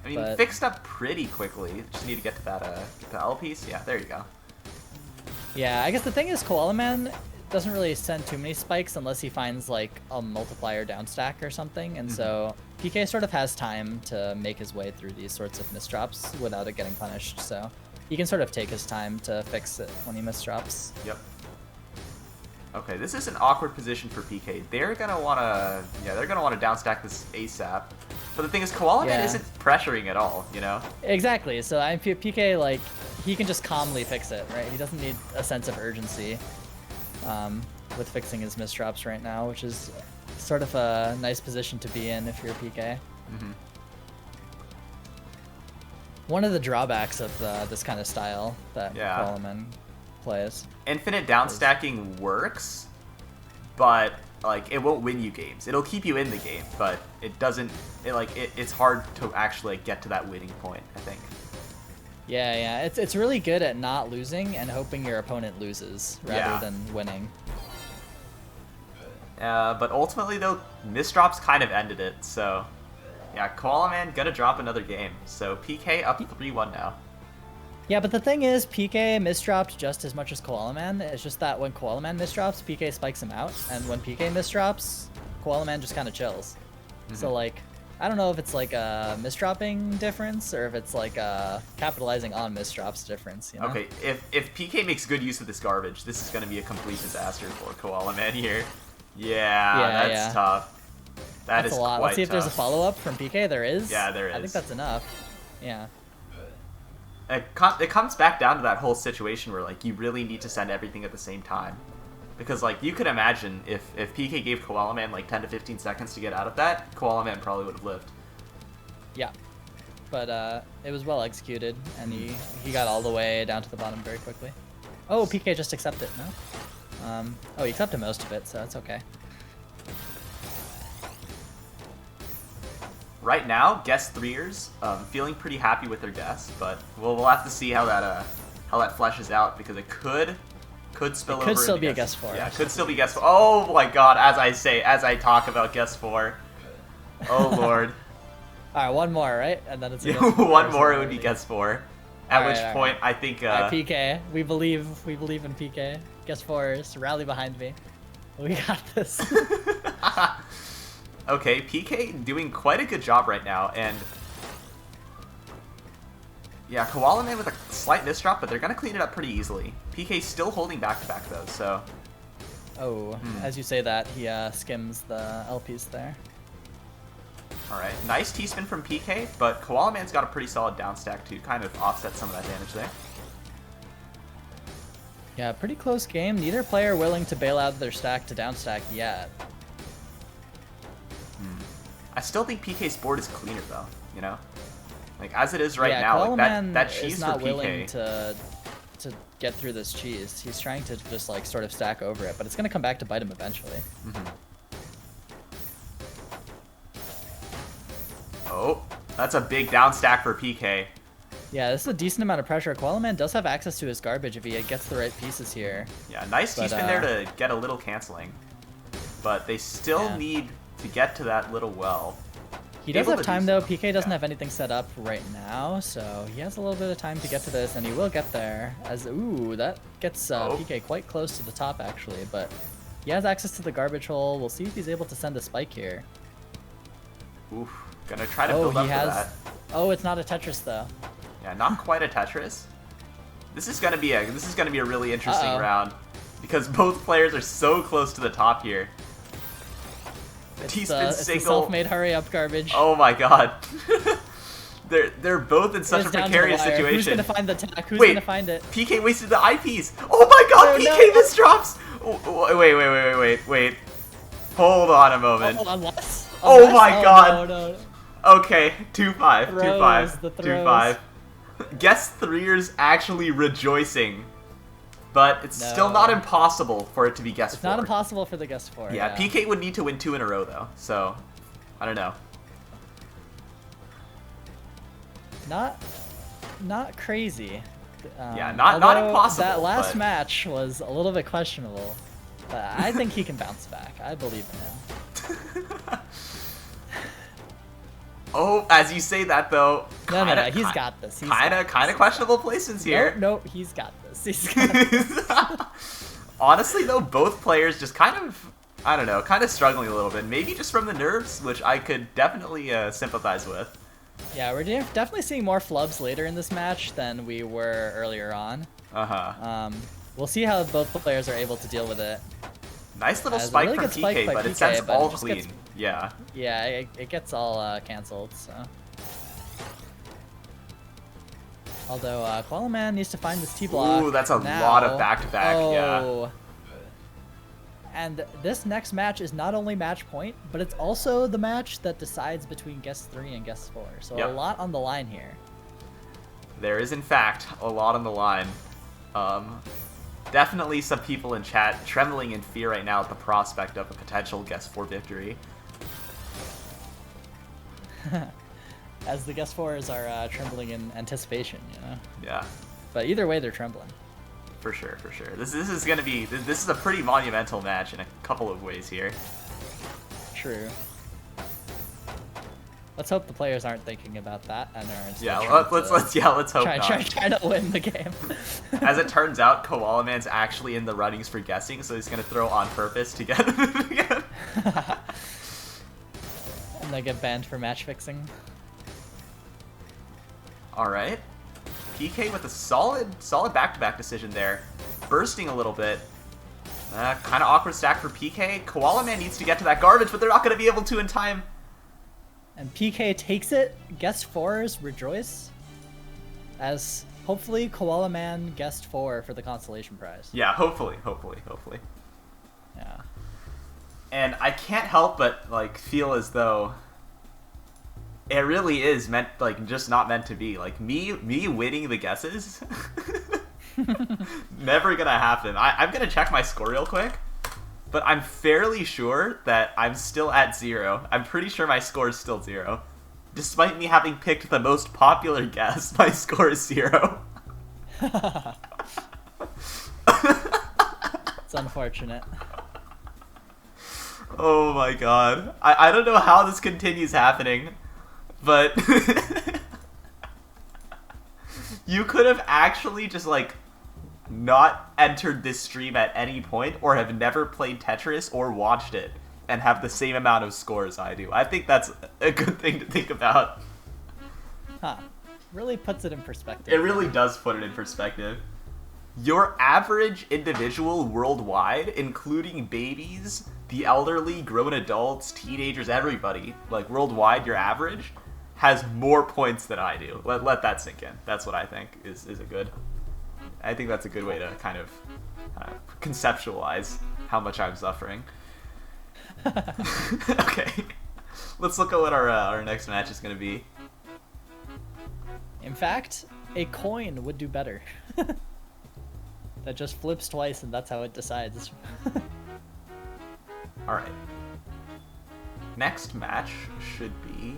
I mean, fixed up pretty quickly. Just need to get to that get the L piece. Yeah, there you go. Yeah, I guess the thing is Koalaman doesn't really send too many spikes unless he finds like a multiplier down stack or something, and so PK sort of has time to make his way through these sorts of misdrops without it getting punished. So he can sort of take his time to fix it when he misdrops. Yep. Okay, this is an awkward position for PK. They're gonna wanna, they're gonna wanna downstack this ASAP. But the thing is, Koala Man isn't pressuring at all, you know? Exactly. So PK, like, he can just calmly fix it, right? He doesn't need a sense of urgency with fixing his misdrops right now, which is sort of a nice position to be in if you're PK. One of the drawbacks of this kind of style that Koala Man plays. Infinite downstacking works, but like it won't win you games. It'll keep you in the game, but it doesn't. It's hard to actually get to that winning point, I think. Yeah. It's really good at not losing and hoping your opponent loses rather than winning. But ultimately, though, misdrops kind of ended it. So yeah, Koala Man gonna drop another game. So PK up 3-1 now. Yeah, but the thing is, PK misdropped just as much as Koala Man. It's just that when Koala Man misdrops, PK spikes him out, and when PK misdrops, Koala Man just kind of chills. So, like, I don't know if it's like a misdropping difference or if it's like a capitalizing on misdrops difference, you know? Okay, if PK makes good use of this garbage, this is going to be a complete disaster for Koala Man here. Yeah, that's tough. That's a lot. Let's see if there's a follow-up from PK. There is. Yeah, there is. I think that's enough. Yeah. It comes back down to that whole situation where, like, you really need to send everything at the same time. Because, like, you could imagine if PK gave Koala Man, like, 10 to 15 seconds to get out of that, Koala Man probably would have lived. Yeah. But it was well executed, and he got all the way down to the bottom very quickly. Oh, PK just accepted, no? Oh, he accepted most of it, so that's okay. Right now, guess 3ers, feeling pretty happy with their guess, but we'll have to see how that fleshes out, because it could spill over. Could still be a guess 4. Yeah, could still be guess 4. Oh my god! As I talk about guess 4. Oh lord. All right, one more, right? And then it's a guess 4. One more, it would be guess 4. At which point, I think. PK, we believe in PK. Guess 4s, rally behind me. We got this. Okay, PK doing quite a good job right now, and yeah, Koala Man with a slight misdrop, but they're gonna clean it up pretty easily. PK still holding back-to-back though, so. Oh, as you say that, he skims the LPs there. All right, nice T-spin from PK, but Koala Man's got a pretty solid down stack to kind of offset some of that damage there. Yeah, pretty close game. Neither player willing to bail out their stack to down stack yet. I still think PK's board is cleaner though, you know? Like, as it is right now, Koala like, Man that cheese is not for PK... willing to get through this cheese. He's trying to just, like, sort of stack over it, but it's going to come back to bite him eventually. Oh, that's a big down stack for PK. Yeah, this is a decent amount of pressure. Koala Man does have access to his garbage if he gets the right pieces here. Yeah, nice T-spin there to get a little canceling. But they still need to get to that little well. He does have time though. PK doesn't have anything set up right now, so he has a little bit of time to get to this, and he will get there. As that gets PK quite close to the top actually, but he has access to the garbage hole. We'll see if he's able to send a spike here. Oof, gonna try to build up to that. Oh, it's not a Tetris though. Yeah, not quite a Tetris. This is gonna be a really interesting round because both players are so close to the top here. T-spin it's single. The self-made hurry-up garbage. Oh my god. they're both in such a precarious situation. Who's gonna find the tack? Who's gonna find it? PK wasted the eyepiece. Oh my god, PK misdrops! Wait. Hold on a moment. Oh my god. No. Okay, 2-5. 2-5. Guess 3ers actually rejoicing. But it's still not impossible for it to be guess 4. It's not impossible for the guess 4. Yeah, PK would need to win 2 in a row though, so I don't know. Not crazy. Yeah, not impossible. That last match was a little bit questionable, but I think he can bounce back. I believe in him. Oh, as you say that though, no, he's got this. Kind of questionable placements here. Nope, he's got this. He's got this. Honestly, though, both players just kind of, I don't know, kind of struggling a little bit. Maybe just from the nerves, which I could definitely sympathize with. Yeah, we're definitely seeing more flubs later in this match than we were earlier on. We'll see how both players are able to deal with it. Nice little spike really from good spike PK, by but it PK, sends but all it just clean. gets- Yeah. Yeah, it gets all cancelled, so. Although, Koala Man needs to find this T-block. Ooh, that's a now. lot of back-to-back, yeah. Oh. And this next match is not only match point, but it's also the match that decides between guest 3 and guest 4. So Yep. a lot on the line here. There is, in fact, a lot on the line. Definitely some people in chat trembling in fear right now at the prospect of a potential guest 4 victory. As the guest 4s are trembling in anticipation, you know? Yeah. But either way, they're trembling. For sure, for sure. This is gonna be this is a pretty monumental match in a couple of ways here. True. Let's hope the players aren't thinking about that and are instead Yeah, trying let's hope not. try to win the game. As it turns out, Koala Man's actually in the runnings for guessing, so he's gonna throw on purpose to get him again. And they get banned for match fixing. All right. PK with a solid back-to-back decision there. Bursting a little bit. Kind of awkward stack for PK. Koala Man needs to get to that garbage, but they're not going to be able to in time. And PK takes it. Guest 4s rejoice. As hopefully Koala Man guest 4 for the consolation prize. Yeah, hopefully. Yeah. And I can't help but like feel as though it really is meant, like, just not meant to be. Like, me winning the guesses, never gonna happen. I'm gonna check my score real quick, but I'm fairly sure that I'm still at 0. I'm pretty sure my score is still 0. Despite me having picked the most popular guess, my score is 0. It's unfortunate. Oh my god. I don't know how this continues happening. But you could have actually just, like, not entered this stream at any point or have never played Tetris or watched it and have the same amount of scores I do. I think that's a good thing to think about. Huh. Really puts it in perspective. It really does put it in perspective. Your average individual worldwide, including babies, the elderly, grown adults, teenagers, everybody, like, worldwide, your average has more points than I do. Let that sink in. That's what I think is a good. I think that's a good way to kind of conceptualize how much I'm suffering. Okay, let's look at what our next match is going to be. In fact, a coin would do better. That just flips twice and that's how it decides. All right. Next match should be.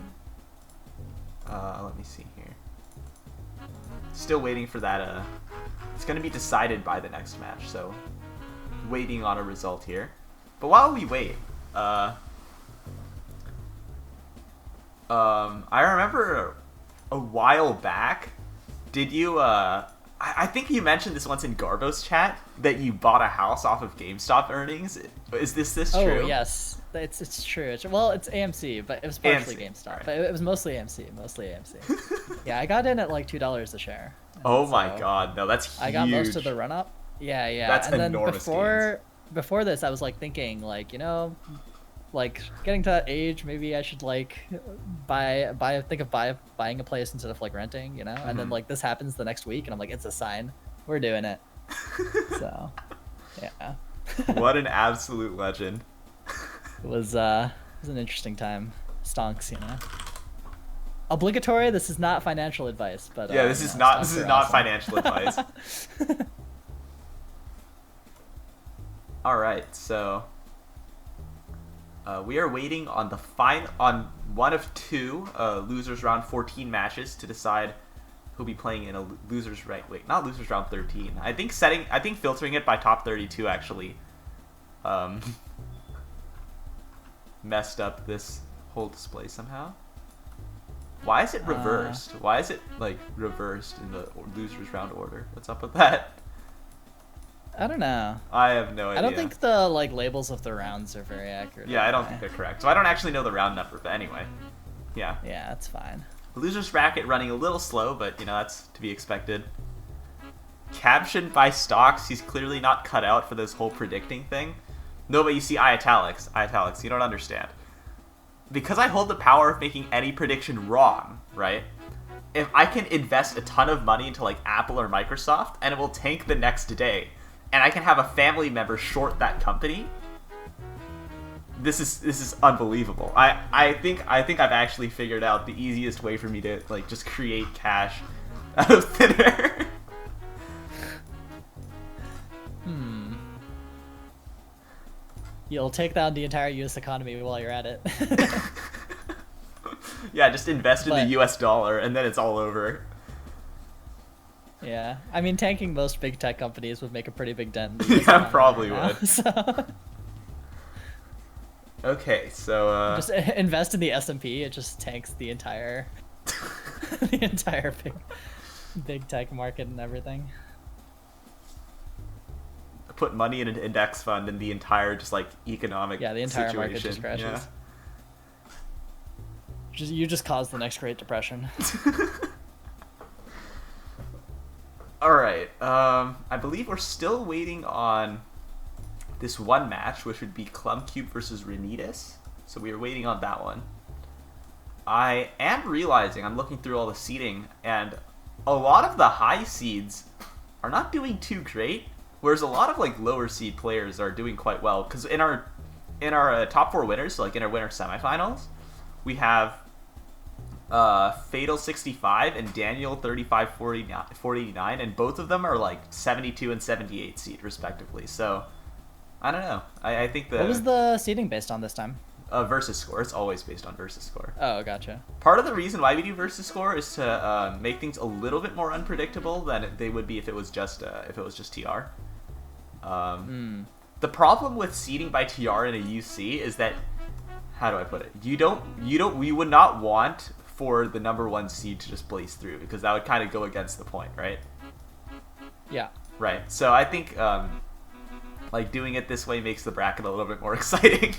Let me see here. Still waiting for that. It's going to be decided by the next match, so waiting on a result here. But while we wait, I remember a while back, did you, I think you mentioned this once in Garbo's chat, that you bought a house off of GameStop earnings. Is this true? Oh, yes. It's true. Well, it's AMC, but it was partially AMC, GameStop. right. But it was mostly AMC. Yeah, I got in at like $2 a share. Oh So my god, no, that's huge. I got most of the run up. Yeah. That's and then enormous before this, I was like thinking, like, you know, like getting to that age, maybe I should like buying a place instead of like renting, you know. And then like this happens the next week, and I'm like, it's a sign, we're doing it. So, yeah. What an absolute legend. It was an interesting time. Stonks, you know. Obligatory. This is not financial advice, but Yeah, this is not financial advice. All right, so we are waiting on on one of two losers round 14 matches to decide who'll be playing in a losers not losers round 13. I think filtering it by top 32 actually messed up this whole display somehow. Why is it reversed? Why is it like reversed in the losers round order? What's up with that? I don't know. I have no idea. I don't think the like labels of the rounds are very accurate. Yeah, I don't think they're correct. So I don't actually know the round number, but anyway. Yeah. Yeah, that's fine. Loser's bracket running a little slow, but you know, that's to be expected. Captioned by Stocks, he's clearly not cut out for this whole predicting thing. No, but you see iitalics. iitalics, you don't understand. Because I hold the power of making any prediction wrong, right? If I can invest a ton of money into like Apple or Microsoft, and it will tank the next day, and I can have a family member short that company, this is unbelievable. I think I've actually figured out the easiest way for me to like just create cash out of thin air. You'll take down the entire U.S. economy while you're at it. Yeah, just invest in the U.S. dollar, and then it's all over. Yeah, I mean, tanking most big tech companies would make a pretty big dent. Yeah, probably right would. So... Okay, so just invest in the S&P. It just tanks the entire, the entire big tech market and everything. Put money in an index fund, and the entire just like economic the entire situation. Market just crashes. Yeah. You just caused the next Great Depression. All right, I believe we're still waiting on this one match, which would be Clumcube versus Renitas. So we are waiting on that one. I am realizing, I'm looking through all the seeding, and a lot of the high seeds are not doing too great, whereas a lot of like lower seed players are doing quite well. Because in our top 4 winners, so like in our winner semifinals, we have Fatal 65 and Daniel 3549, and both of them are like 72 and 78 seed respectively. So I don't know. I think what was the seeding based on this time? Versus score. It's always based on versus score. Oh, gotcha. Part of the reason why we do versus score is to make things a little bit more unpredictable than they would be if it was just TR. The problem with seeding by TR in a UC is that, how do I put it? We would not want for the number 1 seed to just blaze through, because that would kind of go against the point, right? Yeah. Right. So I think like doing it this way makes the bracket a little bit more exciting.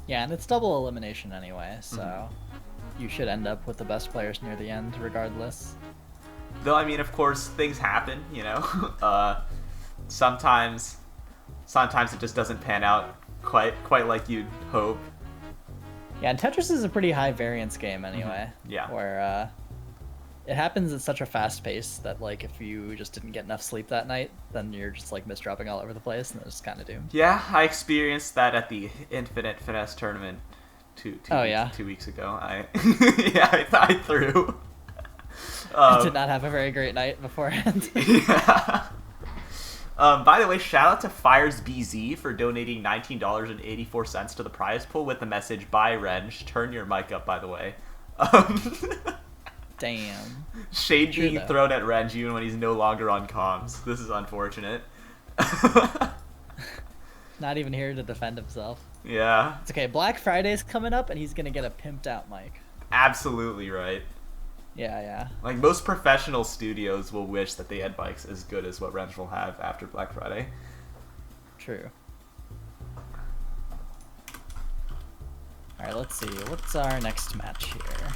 Yeah, and it's double elimination anyway, so you should end up with the best players near the end regardless. Though, I mean, of course, things happen, you know? Sometimes it just doesn't pan out quite like you'd hope. Yeah, and Tetris is a pretty high variance game anyway. Yeah. Where it happens at such a fast pace that like if you just didn't get enough sleep that night, then you're just like misdropping all over the place and it's kind of doomed. Yeah, I experienced that at the Infinite Finesse tournament two weeks ago. I threw. I did not have a very great night beforehand. Yeah. By the way, shout out to Fires BZ for donating $19.84 to the prize pool with the message, "Bye, Renge. Turn your mic up," by the way. Damn. Shade being thrown at Renge even when he's no longer on comms. This is unfortunate. Not even here to defend himself. Yeah. It's okay. Black Friday's coming up, and he's gonna get a pimped out mic. Absolutely right. Yeah. Like, most professional studios will wish that they had mics as good as what Renge will have after Black Friday. True. Alright, let's see. What's our next match here?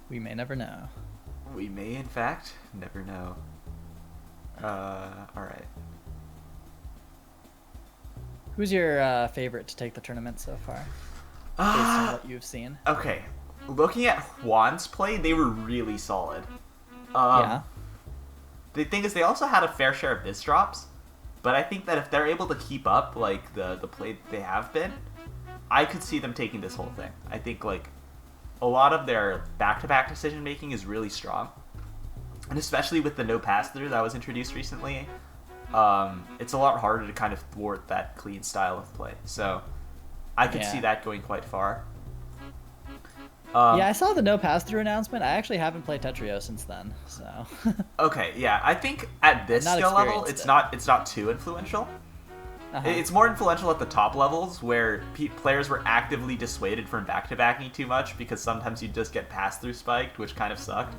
We may never know. We may, in fact, never know. Alright. Who's your favorite to take the tournament so far? Based on what you've seen. Okay. Looking at Juan's play, they were really solid. Yeah. The thing is, they also had a fair share of miss drops, but I think that if they're able to keep up, like, the play that they have been, I could see them taking this whole thing. I think, like, a lot of their back-to-back decision-making is really strong. And especially with the no pass-through that was introduced recently, it's a lot harder to kind of thwart that clean style of play. So I could see that going quite far. Yeah, I saw the no pass-through announcement. I actually haven't played Tetrio since then, so. Okay, yeah, I think at this skill level, it's not too influential. It's more influential at the top levels where players were actively dissuaded from back-to-backing too much because sometimes you just get pass-through spiked, which kind of sucked.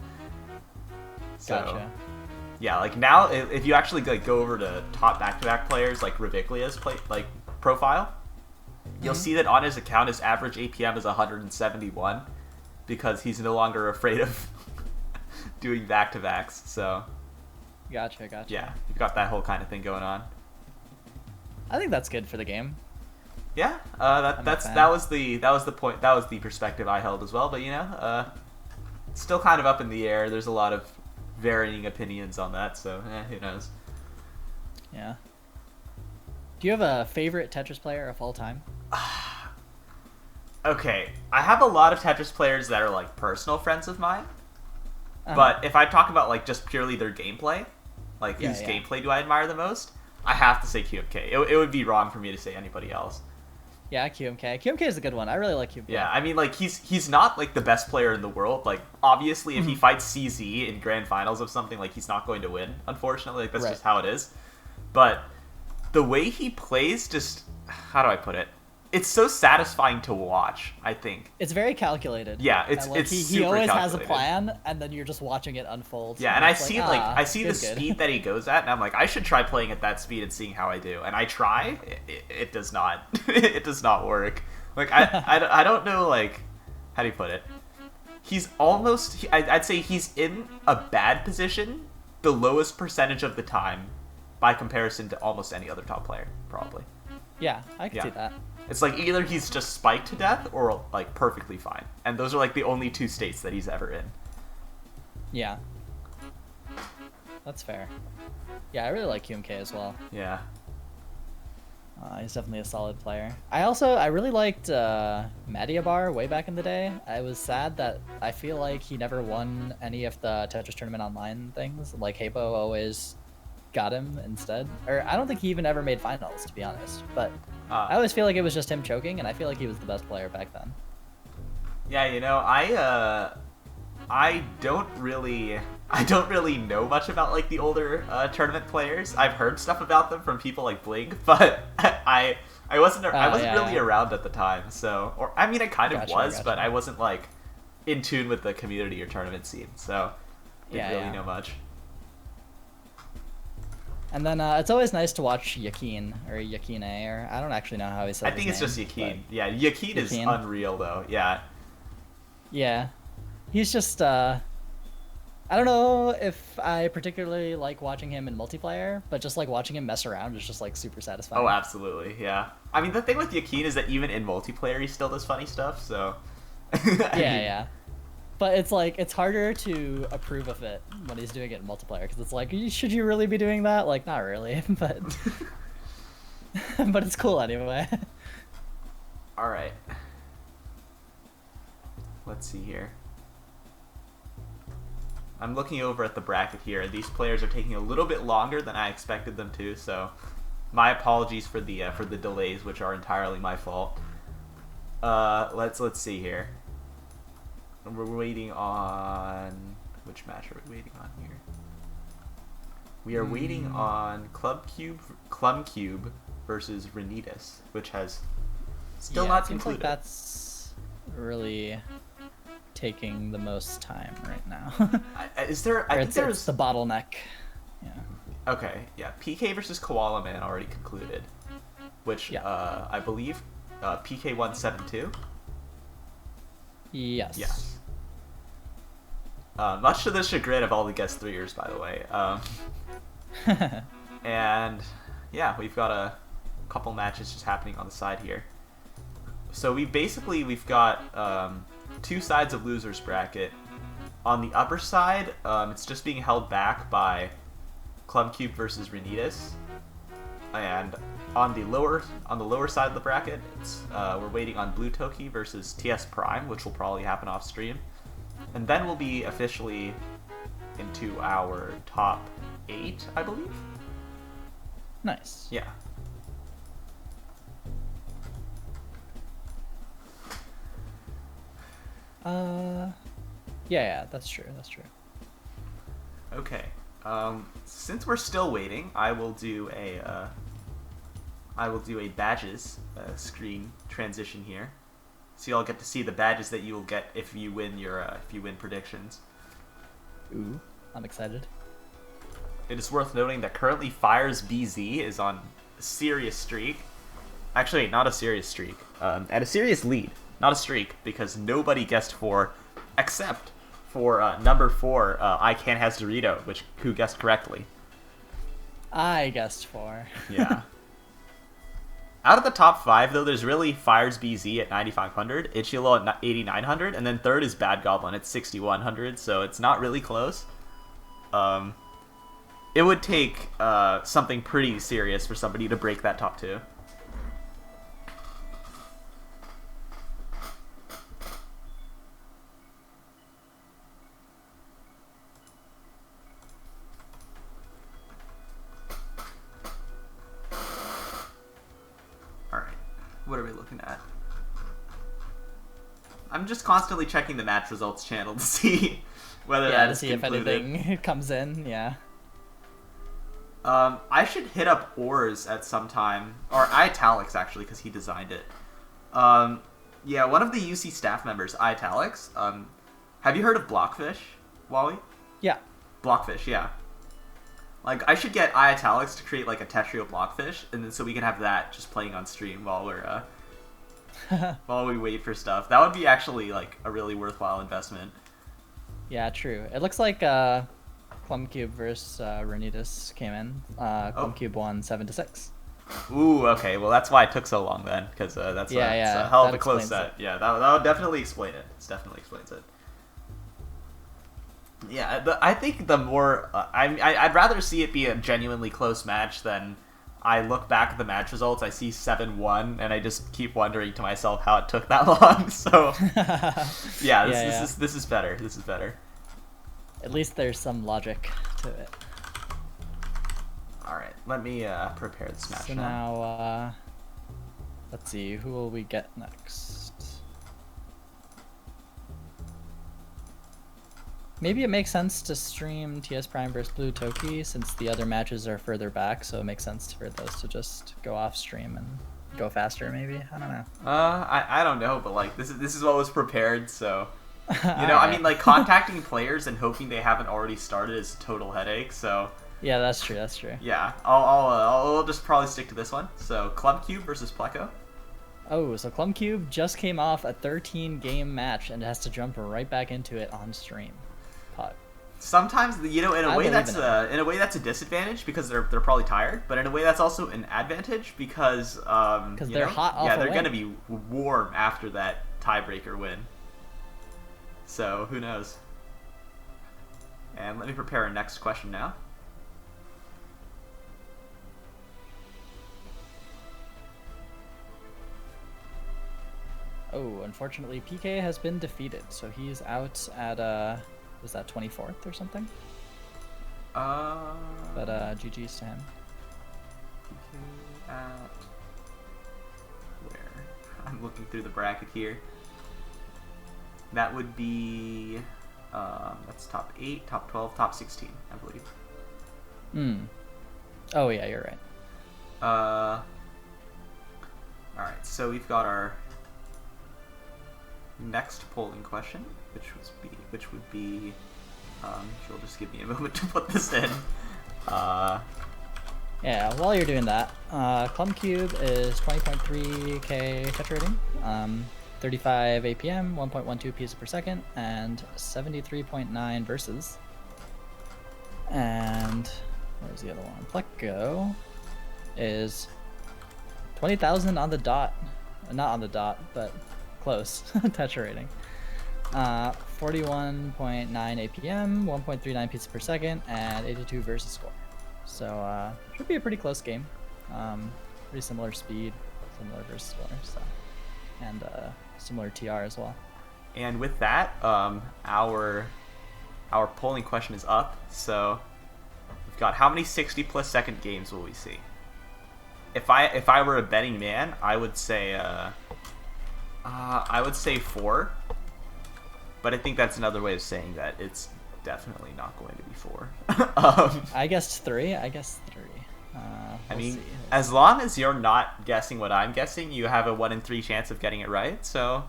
So, gotcha. Yeah, like now, if you actually like go over to top back-to-back players like Raviclia's profile, you'll see that on his account his average APM is 171 because he's no longer afraid of doing back-to-backs. So, Gotcha. yeah, you've got that whole kind of thing going on. I think that's good for the game. Yeah, that was the point. That was the perspective I held as well. But it's still kind of up in the air. There's a lot of varying opinions on that. So who knows? Yeah. Do you have a favorite Tetris player of all time? Okay, I have a lot of Tetris players that are like personal friends of mine. But if I talk about like just purely their gameplay, like whose gameplay do I admire the most? I have to say QMK. It would be wrong for me to say anybody else. Yeah, QMK. QMK is a good one. I really like QMK. Yeah, I mean, like, he's not, like, the best player in the world. Like, obviously, if he fights CZ in grand finals of something, like, he's not going to win, unfortunately. Like, that's just how it is. But the way he plays just... How do I put it? It's so satisfying to watch, I think. It's very calculated. Yeah, it's super he always calculated. Has a plan, and then you're just watching it unfold. Yeah, and I see the speed that he goes at, and I'm like, I should try playing at that speed and seeing how I do. And I try, it does not, it does not work. Like I don't know, like, how do you put it? He's almost, I'd say he's in a bad position the lowest percentage of the time by comparison to almost any other top player, probably. Yeah, I can see that. It's like either he's just spiked to death or like perfectly fine. And those are like the only two states that he's ever in. Yeah. That's fair. Yeah, I really like QMK as well. Yeah. He's definitely a solid player. I really liked Madiabar way back in the day. I was sad that I feel like he never won any of the Tetris Tournament Online things. Like Hapo always got him instead. Or I don't think he even ever made finals, to be honest. But I always feel like it was just him choking, and I feel like he was the best player back then. Yeah, you know, I don't really know much about like the older tournament players. I've heard stuff about them from people like Blink, but I wasn't really around at the time. So, or I mean, I kind of was, but I wasn't like in tune with the community or tournament scene. So, didn't really know much. And then it's always nice to watch Yakin, or Yakine, or I don't actually know how he says I think it's just Yakin. Yeah, Yakin is unreal, though. Yeah. Yeah. He's just, I don't know if I particularly like watching him in multiplayer, but just like watching him mess around is just like super satisfying. Oh, absolutely, yeah. I mean, the thing with Yakin is that even in multiplayer, he still does funny stuff, so... Yeah. But it's like, it's harder to approve of it when he's doing it in multiplayer, because it's like, should you really be doing that? Like, not really, but... but it's cool anyway. Alright. Let's see here. I'm looking over at the bracket here, and these players are taking a little bit longer than I expected them to, so... My apologies for the delays, which are entirely my fault. Let's see here. We're waiting on... Which match are we waiting on here? We are waiting on Clumcube versus Renitas, which has still not concluded. Like that's really taking the most time right now. Is there... I think there's... It's the bottleneck. Yeah. Okay, yeah. PK versus Koala Man already concluded, which I believe PK won 7-2. Yes. Yes. Much to the chagrin of all the guest threeers, by the way. And yeah, we've got a couple matches just happening on the side here. So we've got two sides of losers bracket. On the upper side, it's just being held back by Clumcube versus Renitas. And on the lower side of the bracket, we're waiting on Blue Toki versus TS Prime, which will probably happen off stream. And then we'll be officially into our top 8, I believe. Nice. Yeah. Yeah, that's true. That's true. Okay. Since we're still waiting, I will do a badges screen transition here, so y'all get to see the badges that you will get if you win predictions. Ooh, I'm excited. It is worth noting that currently Fire's BZ is on a serious streak. Actually, not a serious streak. At a serious lead, not a streak, because nobody guessed 4 except for number 4, I Can Has Dorito, who guessed correctly. I guessed 4. Yeah. Out of the top 5, though, there's really Fire's BZ at 9,500, Ichilo at 8,900, and then third is Badgoblin at 6,100, so it's not really close. It would take something pretty serious for somebody to break that top 2. What are we looking at? I'm just constantly checking the match results channel to see whether that is concluded. If anything comes in, yeah. I should hit up Ors at some time, or iitalics actually, because he designed it. Yeah, one of the UC staff members, iitalics. Have you heard of Blockfish, Wawi? Yeah. Blockfish, yeah. Like, I should get iitalics to create like a Tetrio Blockfish, and then so we can have that just playing on stream while we're while we wait for stuff. That would be actually like a really worthwhile investment. Yeah, true. It looks like Clumcube versus Renitas came in. Clumcube won 7-6. Ooh, okay. Well, that's why it took so long then, because that's a hell of a close set. Yeah, that would definitely explain it. It definitely explains it. Yeah, I think the more I'd rather see it be a genuinely close match than I look back at the match results, I see 7-1, and I just keep wondering to myself how it took that long. So this is better. This is better. At least there's some logic to it. All right, let me prepare this match. So now, let's see, who will we get next? Maybe it makes sense to stream TS Prime versus Blue Toki since the other matches are further back, so it makes sense for those to just go off stream and go faster. Maybe, I don't know. I don't know, but like this is what was prepared, so you know, I mean, like contacting players and hoping they haven't already started is a total headache. So yeah, that's true. That's true. Yeah, I'll just probably stick to this one. So Clumcube versus Pleco. Oh, so Clumcube just came off a 13-game match and has to jump right back into it on stream. Sometimes, you know, in a way that's a disadvantage because they're probably tired, but in a way that's also an advantage because they're hot. Yeah, they're gonna be warm after that tiebreaker win. So who knows? And let me prepare our next question now. Oh, unfortunately, PK has been defeated, so he's out at was that 24th or something? But GG's to him. PK at where? I'm looking through the bracket here. That would be that's top 8, top 12, top 16, I believe. Oh yeah, you're right. All right, so we've got our next polling question, which would be she'll just give me a moment to put this in. Yeah, while you're doing that, Clumcube is 20.3k touch rating, 35 APM, 1.12 pieces per second, and 73.9 versus. And where's the other one? Pleco is 20,000 on the dot, not on the dot, but close touch rating. 41.9 APM, 1.39 pieces per second, and 82 versus score. So should be a pretty close game. Pretty similar speed, similar versus score, so, and similar TR as well. And with that, our polling question is up. So we've got how many 60+ second games will we see? If I were a betting man, I would say 4. but I think that's another way of saying that it's definitely not going to be 4. I guessed 3. I mean, as long as you're not guessing what I'm guessing, you have a 1 in 3 chance of getting it right, so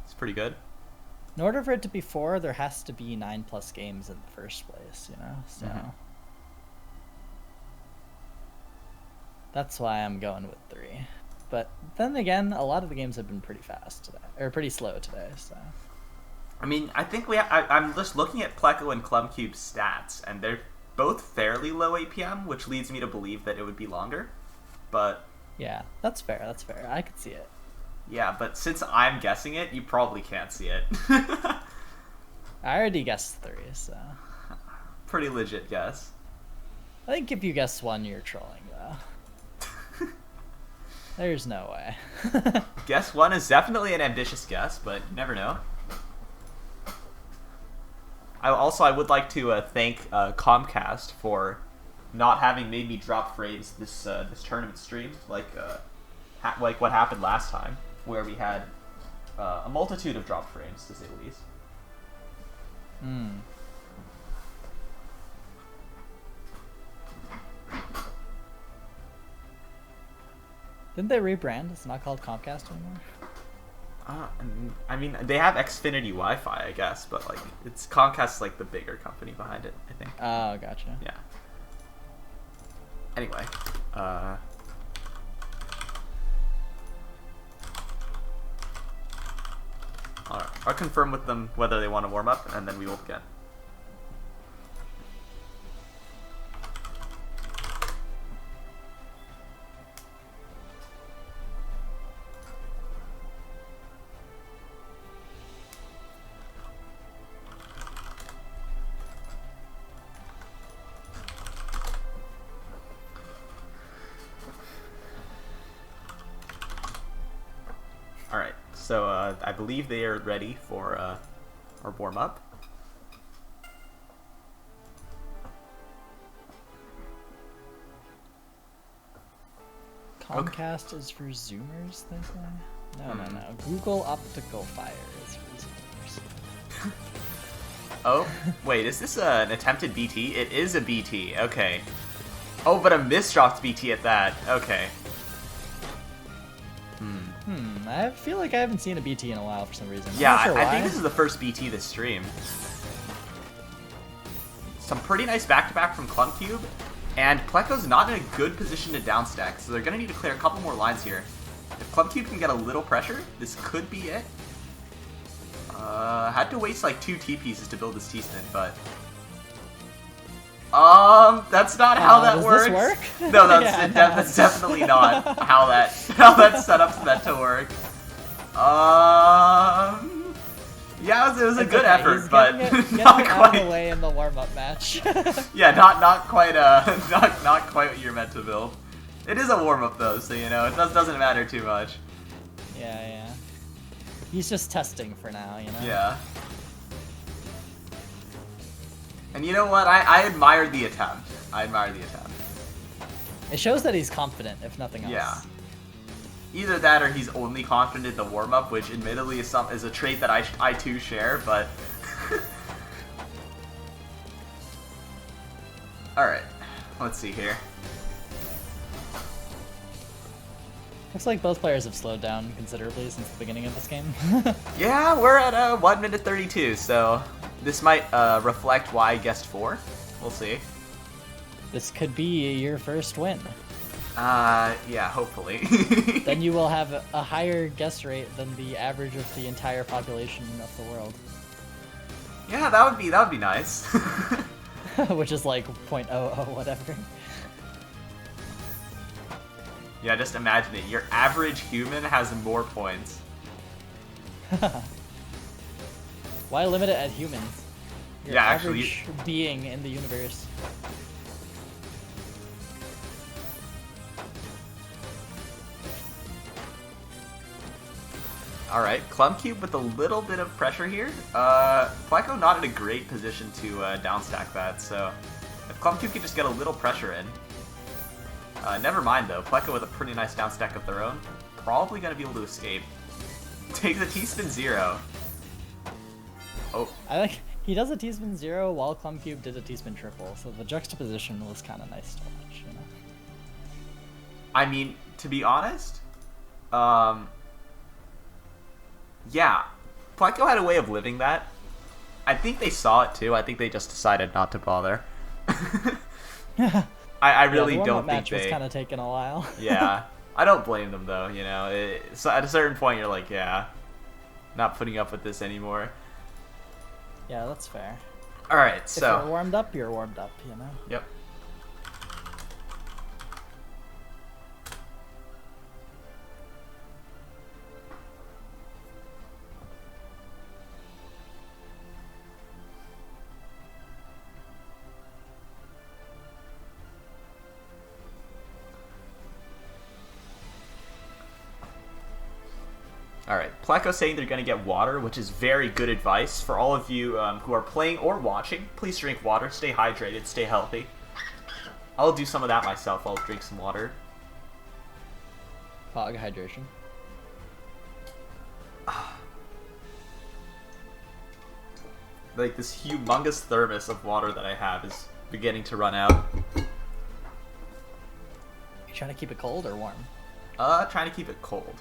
it's pretty good. In order for it to be 4, there has to be 9+ games in the first place, you know? So that's why I'm going with 3. But then again, a lot of the games have been pretty fast today, or pretty slow today, so. I mean, I think I'm just looking at Pleco and Clumcube's stats, and they're both fairly low APM, which leads me to believe that it would be longer, but... Yeah, that's fair, I could see it. Yeah, but since I'm guessing it, you probably can't see it. I already guessed 3, so... Pretty legit guess. I think if you guess 1, you're trolling, though. There's no way. Guess 1 is definitely an ambitious guess, but you never know. I would like to thank Comcast for not having made me drop frames this tournament stream, like what happened last time, where we had a multitude of drop frames, to say the least. Didn't they rebrand? It's not called Comcast anymore? I mean, they have Xfinity Wi-Fi, I guess, but like it's Comcast's like the bigger company behind it, I think. Oh, gotcha. Yeah. Anyway, alright, I'll confirm with them whether they want to warm up, and then we will begin. Alright, so I believe they are ready for our warm-up. Comcast is for Zoomers, they say? No. Google Optical Fire is for Zoomers. Oh, wait, is this an attempted BT? It is a BT, okay. Oh, but a misdropped BT at that, okay. I feel like I haven't seen a BT in a while for some reason. Yeah, Sure I think this is the first BT this stream. Some pretty nice back-to-back from Clumcube, and Pleco's not in a good position to downstack, so they're going to need to clear a couple more lines here. If Clumcube can get a little pressure, this could be it. Had to waste like 2 T-pieces to build this T-spin, but... that's not how that works. Does this work? No, that's definitely not how that's set up for that to work. Yeah, it was a good effort, but not quite. Out of the way in the warm-up match. Yeah, not quite not quite what you're meant to build. It is a warm-up though, so you know it doesn't matter too much. Yeah. He's just testing for now, you know. Yeah. And you know what? I admired the attempt. It shows that he's confident, if nothing else. Yeah. Either that or he's only confident in the warm-up, which admittedly is a trait that I too share, but... Alright, let's see here. Looks like both players have slowed down considerably since the beginning of this game. Yeah, we're at 1 minute 32, so this might reflect why I guessed 4. We'll see. This could be your first win. Yeah, hopefully. Then you will have a higher guess rate than the average of the entire population of the world. Yeah, that would be nice. Which is like 0.00 whatever. Yeah, just imagine it. Your average human has more points. Why limit it at humans? Your Yeah, average being in the universe. Alright, Clumcube with a little bit of pressure here. Pleco not in a great position to downstack that, so if Clumcube can just get a little pressure in. Never mind though, Pleco with a pretty nice downstack of their own. Probably going to be able to escape. Take the T-spin 0. Oh. I like he does a T-spin 0 while Clumcube did a T-spin triple, so the juxtaposition was kind of nice to watch, you know. I mean, to be honest, yeah, Pleco had a way of living that. I think they saw it too. I think they just decided not to bother. I really don't think match was kind of taking a while. Yeah, I don't blame them though. You know, so at a certain point you're like, yeah, not putting up with this anymore. Yeah, that's fair. All right, so if you're warmed up, you know. Yep. Alright, Pleco's saying they're going to get water, which is very good advice for all of you who are playing or watching. Please drink water, stay hydrated, stay healthy. I'll do some of that myself, I'll drink some water. Fog hydration. Like, this humongous thermos of water that I have is beginning to run out. You trying to keep it cold or warm? Trying to keep it cold.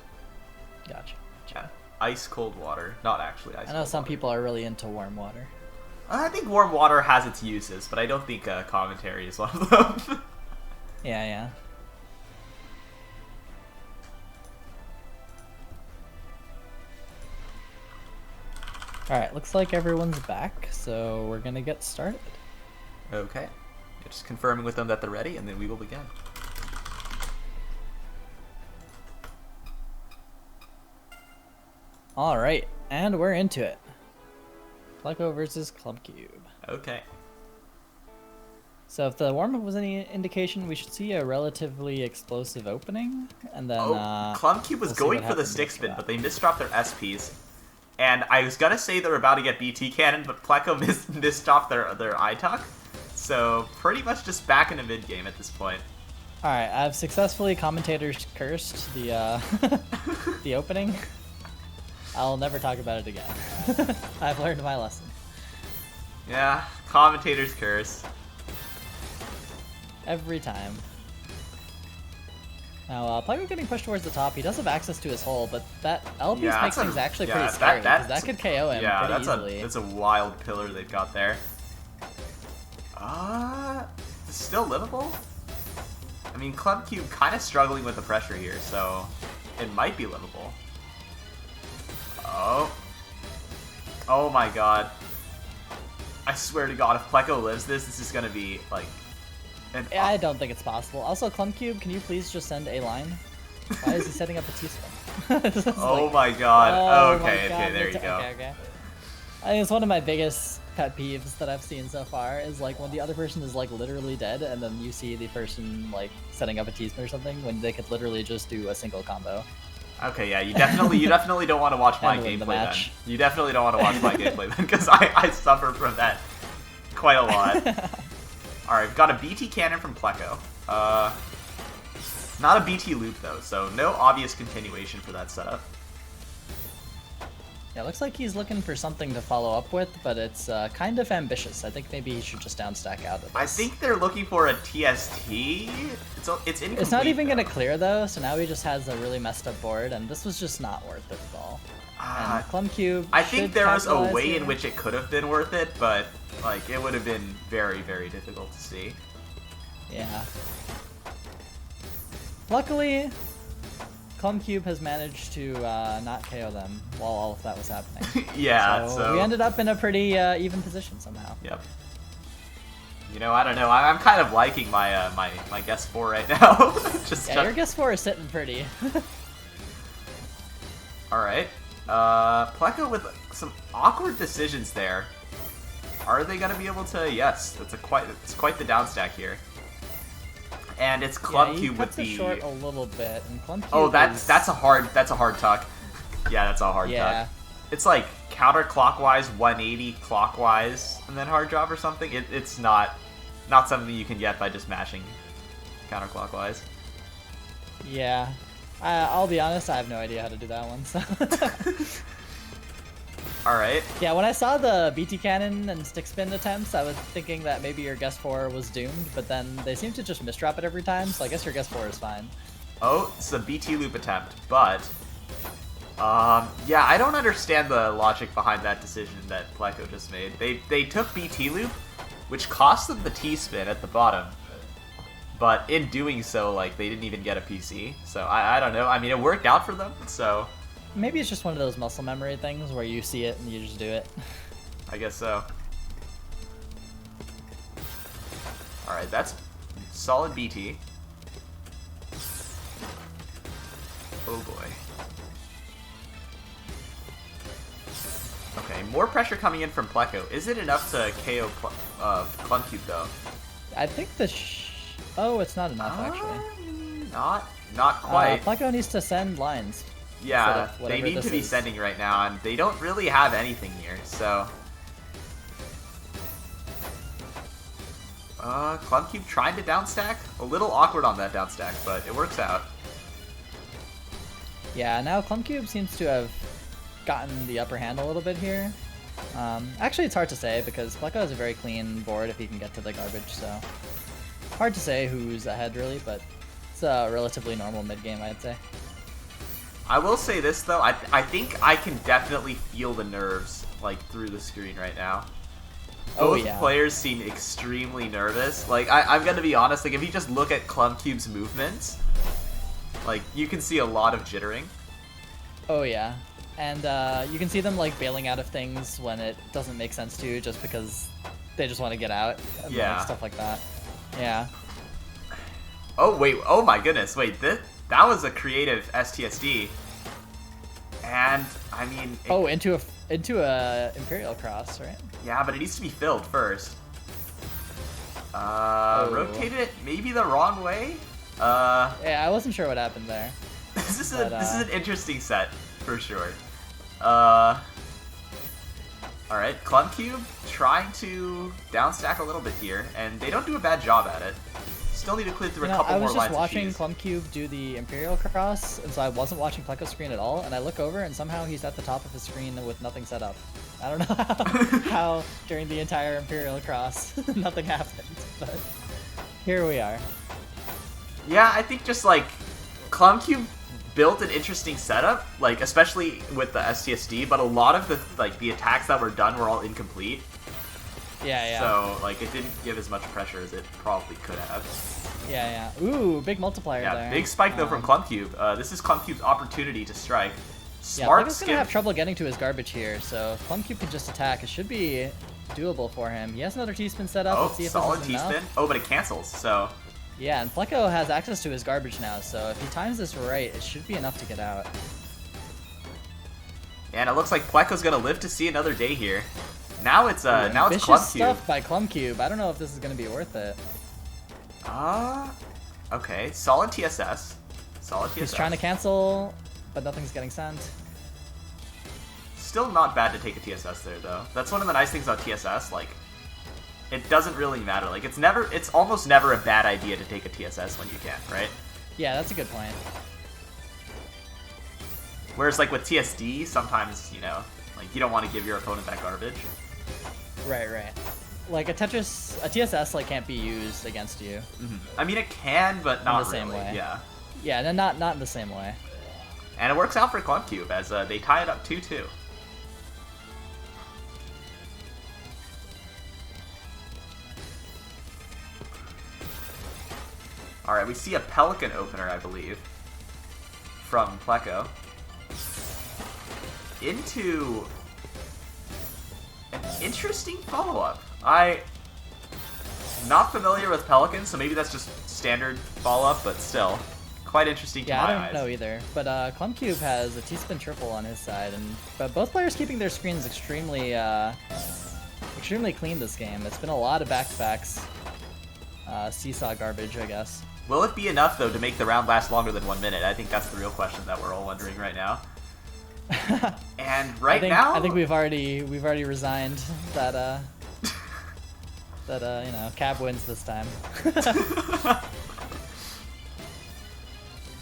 Gotcha. Yeah, ice cold water. Not actually ice cold. I know some people are really into warm water. I think warm water has its uses, but I don't think commentary is one of them. Yeah. Alright, looks like everyone's back, so we're gonna get started. Okay. Just confirming with them that they're ready, and then we will begin. Alright, and we're into it. Pleco versus Clumcube. Okay. So if the warm-up was any indication, we should see a relatively explosive opening, and then Clumcube was going for the stick spin, but they misdropped their SPs. And I was gonna say they're about to get BT cannon, but Pleco misdropped their iTalk. So pretty much just back in the mid game at this point. Alright, I've successfully Commentators cursed the the opening. I'll never talk about it again. I've learned my lesson. Yeah, Commentators curse. Every time. Now, Pleco getting pushed towards the top. He does have access to his hole, but that L piece makes things actually pretty scary, because that could KO him pretty easily. That's a wild pillar they've got there. It's still livable? I mean, Clumcube kind of struggling with the pressure here, so it might be livable. Oh my god. I swear to god, if Pleco lives this is gonna be, like... I don't think it's possible. Also, Clumcube, can you please just send a line? Why is he setting up a T-spin? Oh my god. Okay, there you go. Okay. I think it's one of my biggest pet peeves that I've seen so far, is like when the other person is like literally dead, and then you see the person like setting up a T-spin or something, when they could literally just do a single combo. Okay, yeah, you definitely don't want to watch my gameplay then. You definitely don't want to watch my gameplay then, because I suffer from that quite a lot. Alright, we've got a BT cannon from Pleco. Not a BT loop though, so no obvious continuation for that setup. Yeah, it looks like he's looking for something to follow up with, but it's kind of ambitious. I think maybe he should just downstack out of this. I think they're looking for a TST. It's incomplete. It's not even going to clear though, so now he just has a really messed up board, and this was just not worth it at all. And Clumcube I think there was a way in which it could have been worth it, but like it would have been very, very difficult to see. Yeah. Luckily, Clumcube has managed to not KO them while all of that was happening. Yeah, so we ended up in a pretty even position somehow. Yep. You know, I don't know. I'm kind of liking my my guess 4 right now. Your guess 4 is sitting pretty. All right. Pleco with some awkward decisions there. Are they gonna be able to? Yes, it's quite the downstack here. And it's Clumcube with the short a little bit, and Clumcube. Oh, that's a hard tuck. Yeah, that's a hard tuck. It's like counterclockwise, 180 clockwise, and then hard drop or something. It's not something you can get by just mashing counterclockwise. Yeah, I'll be honest, I have no idea how to do that one. So. Alright. Yeah, when I saw the BT cannon and stick spin attempts, I was thinking that maybe your guess 4 was doomed, but then they seem to just misdrop it every time, so I guess your guess 4 is fine. Oh, it's a BT loop attempt, but... yeah, I don't understand the logic behind that decision that Pleco just made. They took BT loop, which cost them the T-spin at the bottom, but in doing so, like, they didn't even get a PC, so I don't know. I mean, it worked out for them, so... Maybe it's just one of those muscle memory things where you see it and you just do it. I guess so. Alright, that's solid BT. Oh boy. Okay, more pressure coming in from Pleco. Is it enough to KO Clunkcube though? I think the oh, it's not enough actually. Not quite. Pleco needs to send lines. Yeah, they need to be sending right now, and they don't really have anything here, so... Clunkcube trying to downstack? A little awkward on that downstack, but it works out. Yeah, now Clunkcube seems to have gotten the upper hand a little bit here. Actually, it's hard to say, because Pleco has a very clean board if he can get to the garbage, so... Hard to say who's ahead, really, but it's a relatively normal mid-game, I'd say. I will say this though, I think I can definitely feel the nerves like through the screen right now. Both players seem extremely nervous. Like I'm gonna be honest, like if you just look at Clunkcube's movements, like you can see a lot of jittering. Oh yeah, and you can see them like bailing out of things when it doesn't make sense to, just because they just want to get out. And, like, stuff like that. Yeah. Oh wait, oh my goodness, wait, that was a creative STSD, and I mean... into a Imperial Cross, right? Yeah, but it needs to be filled first. Rotated it maybe the wrong way? Yeah, I wasn't sure what happened there. This is an interesting set, for sure. Alright, Clunkcube trying to downstack a little bit here, and they don't do a bad job at it. Still need to clear through a couple more lines of I was just watching Clunkcube do the Imperial Cross, and so I wasn't watching Pleco's screen at all, and I look over, and somehow he's at the top of his screen with nothing set up. I don't know how during the entire Imperial Cross nothing happened, but here we are. Yeah, I think just, like, Clunkcube built an interesting setup, like, especially with the STSD, but a lot of the attacks that were done were all incomplete. Yeah. So, like, it didn't give as much pressure as it probably could have. Yeah. Ooh, big multiplier there. Yeah, big spike, though, from Clunkcube. This is Cluncube's opportunity to strike. Smart Pleco's gonna have trouble getting to his garbage here, so if Clunkcube can just attack, it should be doable for him. He has another T-spin set up. Let's see if solid T-spin. Oh, but it cancels, so... Yeah, and Pleco has access to his garbage now, so if he times this right, it should be enough to get out. And it looks like Pleco's gonna live to see another day here. Now it's now it's Vicious Clunkcube. Stuff by Clunkcube. I don't know if this is gonna be worth it. Okay, solid TSS. He's trying to cancel, but nothing's getting sent. Still not bad to take a TSS there, though. That's one of the nice things about TSS. Like, it doesn't really matter. Like, it's almost never a bad idea to take a TSS when you can, right? Yeah, that's a good point. Whereas, like, with TSD, sometimes, you know, like, you don't want to give your opponent that garbage. Right. Like, a TSS, like, can't be used against you. Mm-hmm. I mean, it can, but not in the same really. way. Yeah. Yeah, not in the same way. And it works out for Clunkcube, as they tie it up 2-2. Alright, we see a Pelican opener, I believe, from Pleco. Into an interesting follow-up. I'm not familiar with Pelican, so maybe that's just standard follow-up, but still, quite interesting to my eyes. Yeah, I don't know either. But Clunkcube has a T-spin triple on his side, but both players keeping their screens extremely clean this game. It's been a lot of back-to-backs. Seesaw garbage, I guess. Will it be enough, though, to make the round last longer than 1 minute? I think that's the real question that we're all wondering right now. And now, I think we've already resigned that you know, Cab wins this time.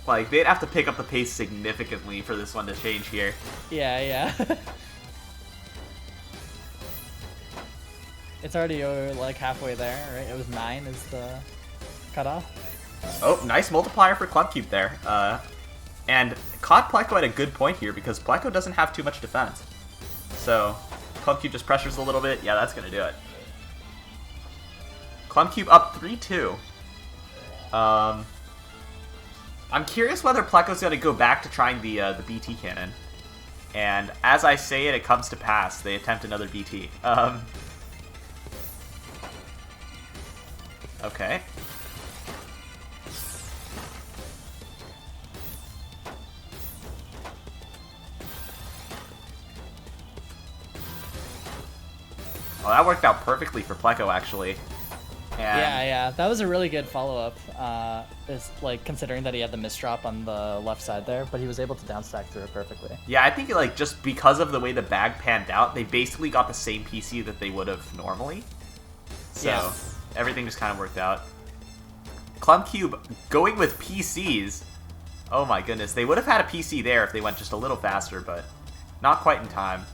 Like, they'd have to pick up the pace significantly for this one to change here. Yeah. It's already like halfway there, right? It was 9 is the cutoff. Oh, nice multiplier for Clubcube there. And caught Pleco at a good point here because Pleco doesn't have too much defense. So Clubcube just pressures a little bit. Yeah, that's going to do it. Clubcube up 3-2. I'm curious whether Pleco's going to go back to trying the BT cannon. And as I say it, it comes to pass. They attempt another BT. Okay. Well, that worked out perfectly for Pleco, actually. And Yeah, that was a really good follow-up. Is like considering that he had the misdrop on the left side there, but he was able to downstack through it perfectly. Yeah, I think like just because of the way the bag panned out, they basically got the same PC that they would have normally. So Yeah. everything just kind of worked out. Clubcube going with PCs. Oh my goodness, they would have had a PC there if they went just a little faster, but not quite in time.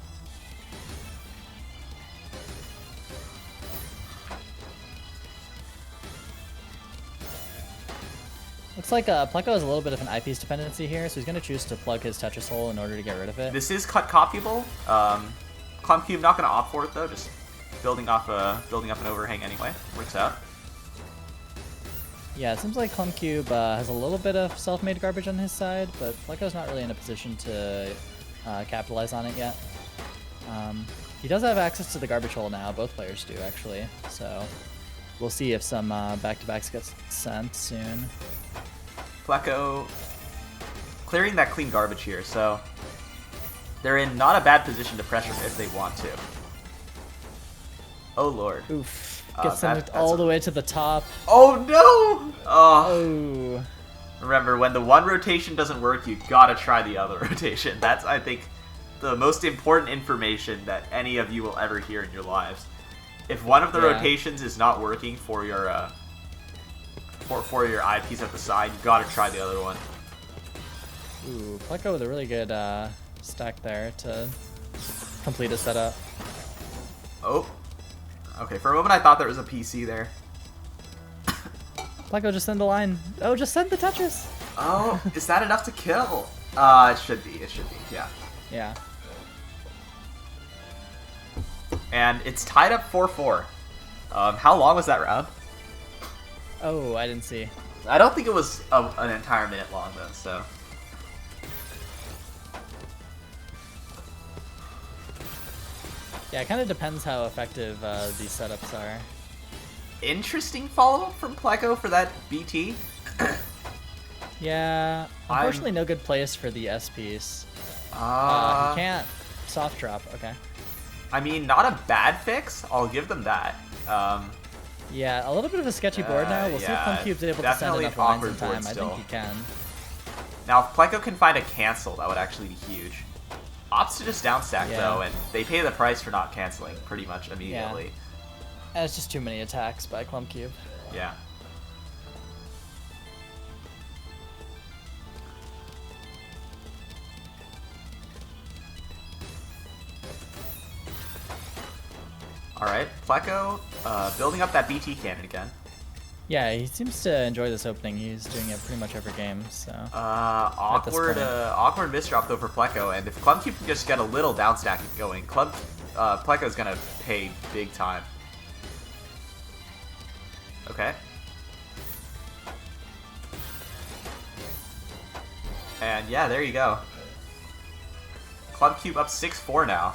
Looks like Pleco has a little bit of an eyepiece dependency here, so he's going to choose to plug his Tetris hole in order to get rid of it. This is cut copyable. Clubcube not going to opt for it though, just building up an overhang anyway. Works out. Yeah, it seems like Clubcube has a little bit of self-made garbage on his side, but Pleco's not really in a position to capitalize on it yet. He does have access to the garbage hole now, both players do actually, so we'll see if some back-to-backs get sent soon. Pleco clearing that clean garbage here, so they're in not a bad position to pressure if they want to. Oh lord. Oof. Gets sent all the way to the top. Oh no! Oh. Remember, when the one rotation doesn't work, you gotta try the other rotation. That's, I think, the most important information that any of you will ever hear in your lives. If one of the rotations is not working for your eyepiece at the side, you gotta try the other one. Ooh, Pleco with a really good stack there to complete his setup. Oh. Okay, for a moment I thought there was a PC there. Pleco, just send the line. Oh, just send the Tetris. Oh, is that enough to kill? It should be, yeah. Yeah. And it's tied up 4-4. How long was that round? Oh, I didn't see. I don't think it was an entire minute long, though, so... Yeah, it kind of depends how effective these setups are. Interesting follow-up from Pleco for that BT. Yeah, unfortunately no good place for the S piece. He can't soft drop, okay. I mean, not a bad fix, I'll give them that. Yeah, a little bit of a sketchy board now. We'll see if Clubcube's able to send enough lines in time. I think he can. Now, if Pleco can find a cancel, that would actually be huge. Opts to just downstack, though, and they pay the price for not canceling pretty much immediately. Yeah. And it's just too many attacks by Clubcube. Yeah. Alright, Pleco building up that BT cannon again. Yeah, he seems to enjoy this opening. He's doing it pretty much every game, so... Awkward misdrop though for Pleco, and if Clubcube can just get a little downstacking going, Pleco's gonna pay big time. Okay. And yeah, there you go. Clubcube up 6-4 now.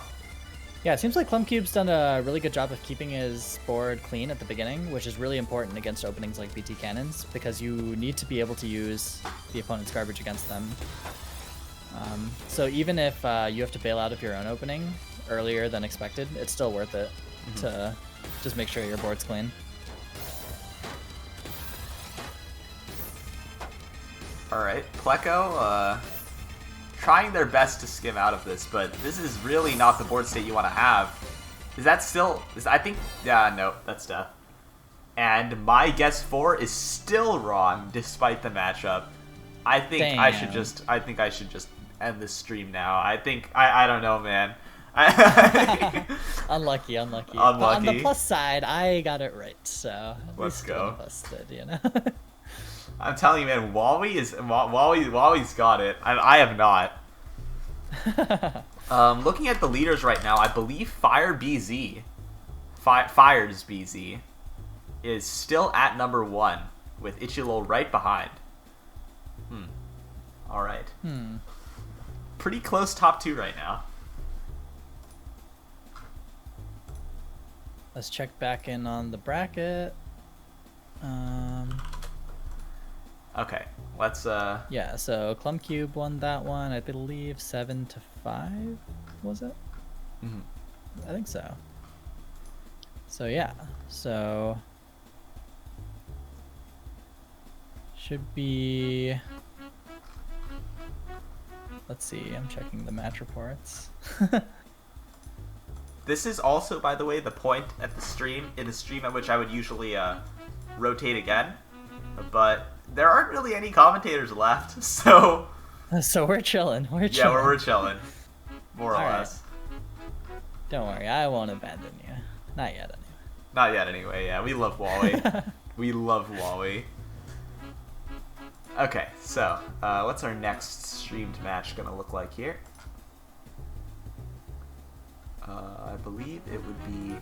Yeah, it seems like Clubcube's done a really good job of keeping his board clean at the beginning, which is really important against openings like BT cannons, because you need to be able to use the opponent's garbage against them. So even if you have to bail out of your own opening earlier than expected, it's still worth it to just make sure your board's clean. Alright, Pleco, trying their best to skim out of this, but this is really not the board state you want to have. Is that still... I think... Yeah, no, that's death. And my guess 4 is still wrong, despite the matchup. I think I should just end this stream now. I don't know, man. Unlucky. Unlucky. But on the plus side, I got it right, so let's go. One of us did, you know. I'm telling you, man, Wawi's got it. I have not. Looking at the leaders right now, I believe Fire's BZ is still at number 1 with Ichilol right behind. All right. Pretty close top 2 right now. Let's check back in on the bracket. Okay, let's Yeah, so Clumcube won that one, I believe 7-5, was it? I think so. So yeah, so should be, let's see, I'm checking the match reports. This is also, by the way, the point at the stream at which I would usually rotate again, but there aren't really any commentators left, so we're chilling. We're chilling, more or less. Don't worry, I won't abandon you. Not yet, anyway. Not yet, anyway. Yeah, we love Wawi. We love Wawi. Okay, so what's our next streamed match gonna look like here? I believe it would be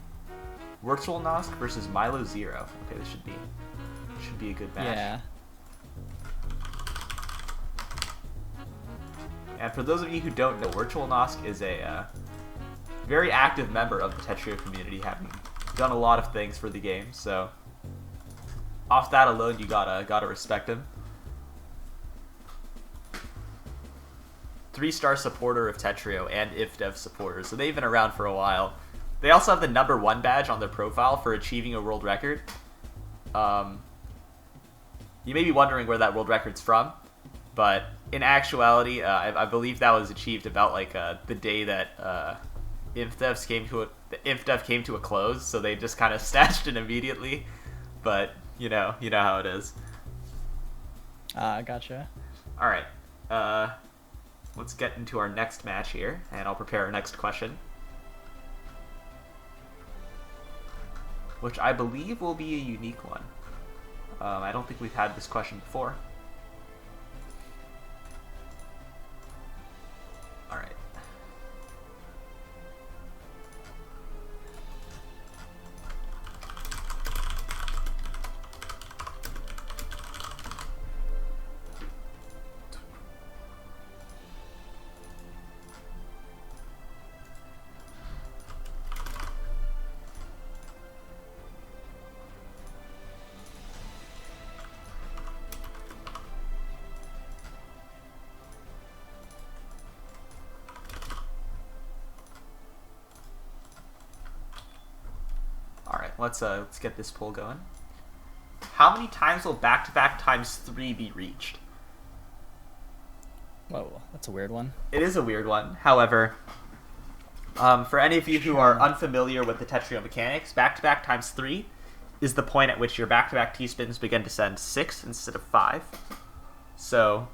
Wertj versus Milo Zero. Okay, this should be a good match. Yeah. And for those of you who don't know, Wertj is a very active member of the Tetrio community, having done a lot of things for the game. So off that alone, you gotta respect him. 3-star supporter of Tetrio and IfDev supporter, so they've been around for a while. They also have the number 1 badge on their profile for achieving a world record. You may be wondering where that world record's from, but in actuality, I believe that was achieved about like the day that IfDev came to a close, so they just kind of stashed it immediately. But you know how it is. Gotcha. All right. Let's get into our next match here, and I'll prepare our next question, which I believe will be a unique one. I don't think we've had this question before. All right. Let's get this poll going. How many times will back-to-back times 3 be reached? Whoa, that's a weird one. It is a weird one. However, for any of you who are unfamiliar with the Tetrio mechanics, back-to-back times 3 is the point at which your back-to-back T-spins begin to send 6 instead of 5. So,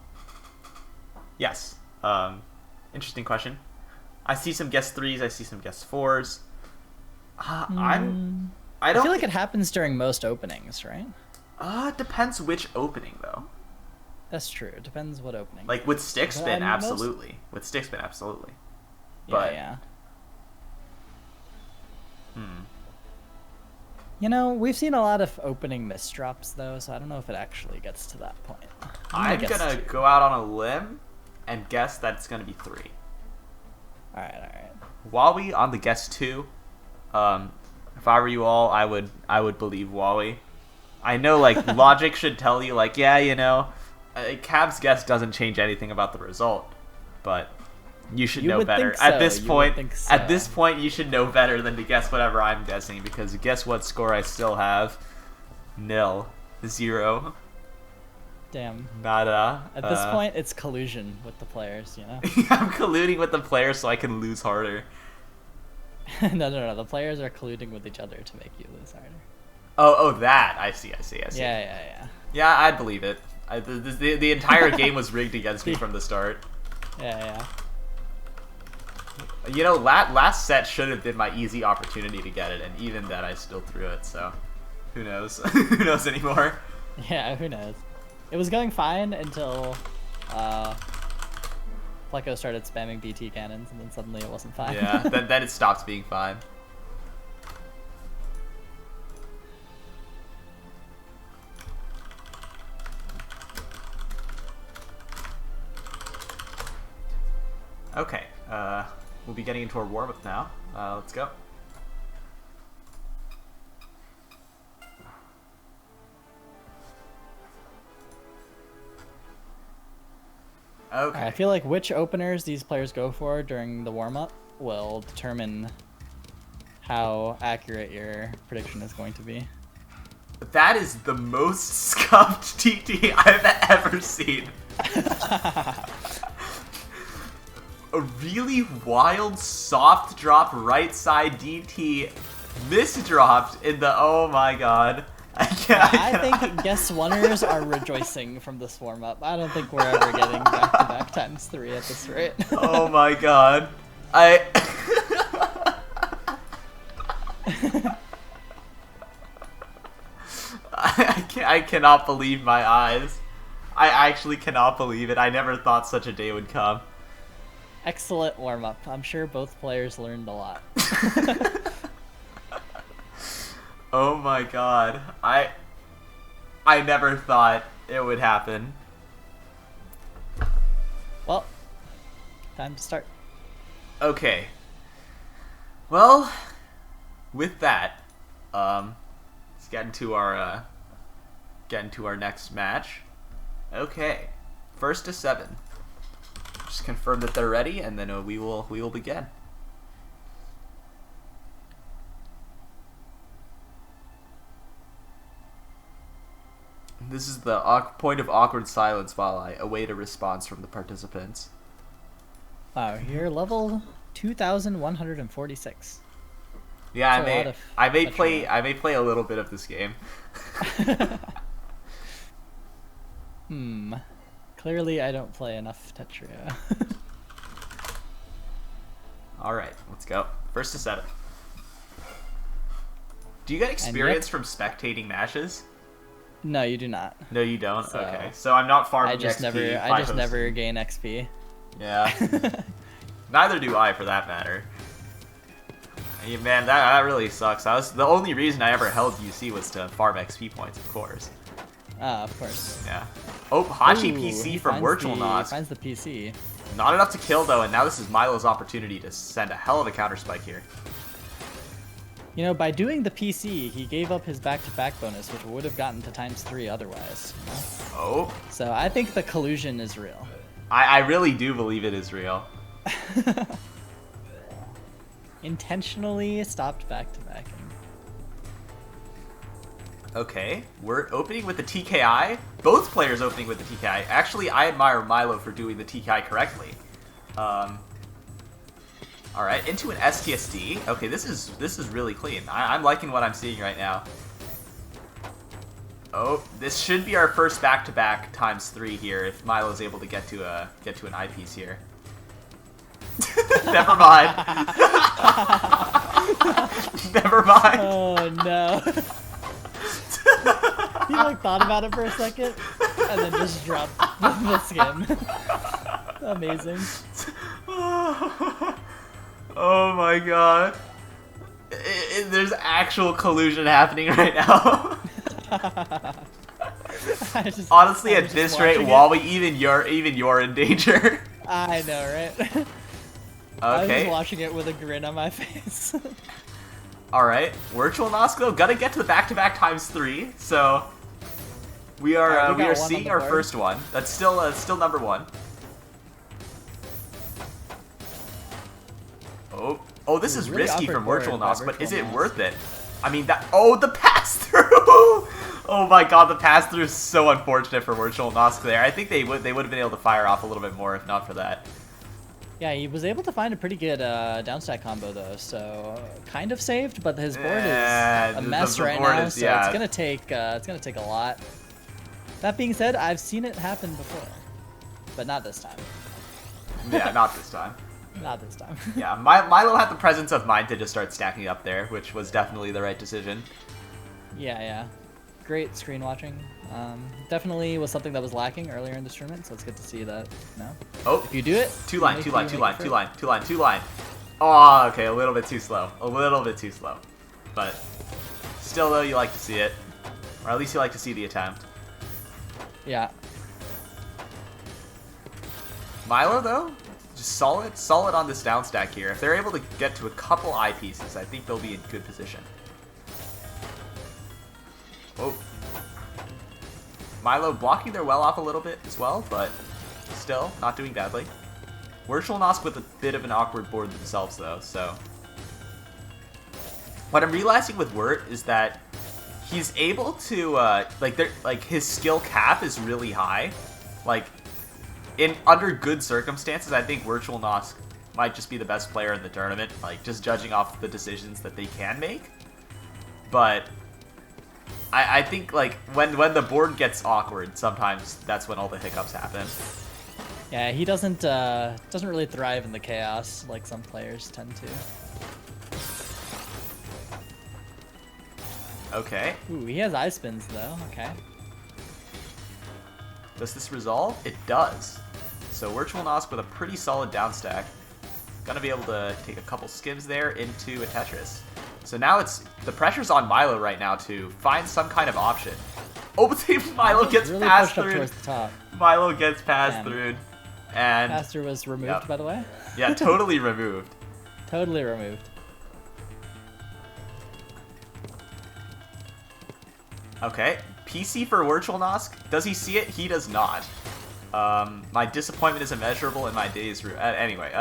yes. Interesting question. I see some guess 3s, I see some guess 4s. I feel like it happens during most openings, right? It depends which opening, though. That's true. It depends what opening. Like with stick spin, absolutely. With stick spin, absolutely. But, yeah. You know, we've seen a lot of opening misdrops, though, so I don't know if it actually gets to that point. I'm gonna go out on a limb and guess that it's gonna be 3. Alright. Wawi on the guess 2. If I were you all, I would believe Wawi. I know, like, logic should tell you, like, yeah, you know, Cab's guess doesn't change anything about the result, but you should know better. At this point, you should know better than to guess whatever I'm guessing, because guess what score I still have? 0. Damn. Nada. At this point, it's collusion with the players, you know? I'm colluding with the players so I can lose harder. No. The players are colluding with each other to make you lose harder. Oh, that. I see. Yeah. Yeah, I'd believe it. The entire game was rigged against me from the start. Yeah. You know, last set should have been my easy opportunity to get it, and even then I still threw it, so who knows? Who knows anymore? Yeah, who knows? It was going fine until Pleco started spamming BT cannons, and then suddenly it wasn't fine. Yeah, then it stops being fine. Okay, we'll be getting into our warm-up now. Let's go. Okay. I feel like which openers these players go for during the warm-up will determine how accurate your prediction is going to be. That is the most scuffed TT I've ever seen. A really wild soft drop right side DT misdropped in the, oh my god. I think guess oneers are rejoicing from this warm up. I don't think we're ever getting back to back ×3 at this rate. Oh my god. I cannot believe my eyes. I actually cannot believe it. I never thought such a day would come. Excellent warm up. I'm sure both players learned a lot. Oh my god. I never thought it would happen. Well, time to start. Okay. Well, with that, let's get into our next match. Okay. First to 7. Just confirm that they're ready, and then we will begin. This is the point of awkward silence while I await a response from the participants. Wow, you're level 2,146. Yeah, I may play a little bit of this game. Clearly, I don't play enough Tetria. All right, let's go. First to 7. Do you get experience from spectating matches? No, you do not. No, you don't. So, okay, so I'm not farming XP. I just never gain XP. Yeah. Neither do I, for that matter. Yeah, man, that really sucks. The only reason I ever held UC was to farm XP points, of course. Of course. Yeah. Oh, Hachi PC from Wertj. Finds the PC. Not enough to kill, though, and now this is Milo's opportunity to send a hell of a counter spike here. You know, by doing the PC, he gave up his back-to-back bonus, which would have gotten to ×3 otherwise. You know? Oh. So I think the collusion is real. I really do believe it is real. Intentionally stopped back-to-backing. Okay, we're opening with the TKI. Both players opening with the TKI. Actually, I admire Milo for doing the TKI correctly. Alright, into an STSD. Okay, this is really clean. I'm liking what I'm seeing right now. Oh, this should be our first back-to-back ×3 here if Milo's able to get to an eyepiece here. Never mind. Never mind. Oh no. He like thought about it for a second and then just dropped the skin. Amazing. Oh my god. There's actual collusion happening right now. Honestly, at this rate, Wawi, even you're in danger. I know, right? Okay. I was just watching it with a grin on my face. Alright, Wertj though, gotta get to the back-to-back ×3, so we are seeing our first one. That's still number 1. Oh, this is really risky from Wertj, but is it worth it? I mean, the pass-through! Oh my god, the pass-through is so unfortunate for Wertj there. I think they would have been able to fire off a little bit more if not for that. Yeah, he was able to find a pretty good downstack combo though, so kind of saved, but his board is a mess right now, so it's gonna take a lot. That being said, I've seen it happen before, but not this time. Yeah, not this time. Not this time. Yeah, Milo had the presence of mind to just start stacking up there, which was definitely the right decision. Yeah. Great screen watching. Definitely was something that was lacking earlier in this tournament, so it's good to see that. Oh, if you do it, two line. Oh, okay, a little bit too slow. But still, though, you like to see it, or at least you like to see the attempt. Yeah. Milo, though, just solid on this down stack here. If they're able to get to a couple eye pieces, I think they'll be in good position. Whoa. Milo blocking their well off a little bit as well, but still not doing badly. Wertj with a bit of an awkward board themselves, though, so... What I'm realizing with Wertj is that he's able to, his skill cap is really high. Like, under good circumstances, I think Wertj might just be the best player in the tournament, like, just judging off the decisions that they can make. But I think, like, when the board gets awkward, sometimes that's when all the hiccups happen. Yeah, he doesn't really thrive in the chaos like some players tend to. Okay. Ooh, he has eye spins though. Okay. Does this resolve? It does. So Wertj with a pretty solid down stack. Gonna be able to take a couple skims there into a Tetris. So now the pressure's on Milo right now to find some kind of option. Oh, but Milo gets really passed pushed through. Up towards the top. Milo gets passed through. And Pastor was removed, by the way. Yeah, totally removed. Totally removed. Okay, PC for Wertj. Does he see it? He does not. My disappointment is immeasurable and my day is ruined. Anyway,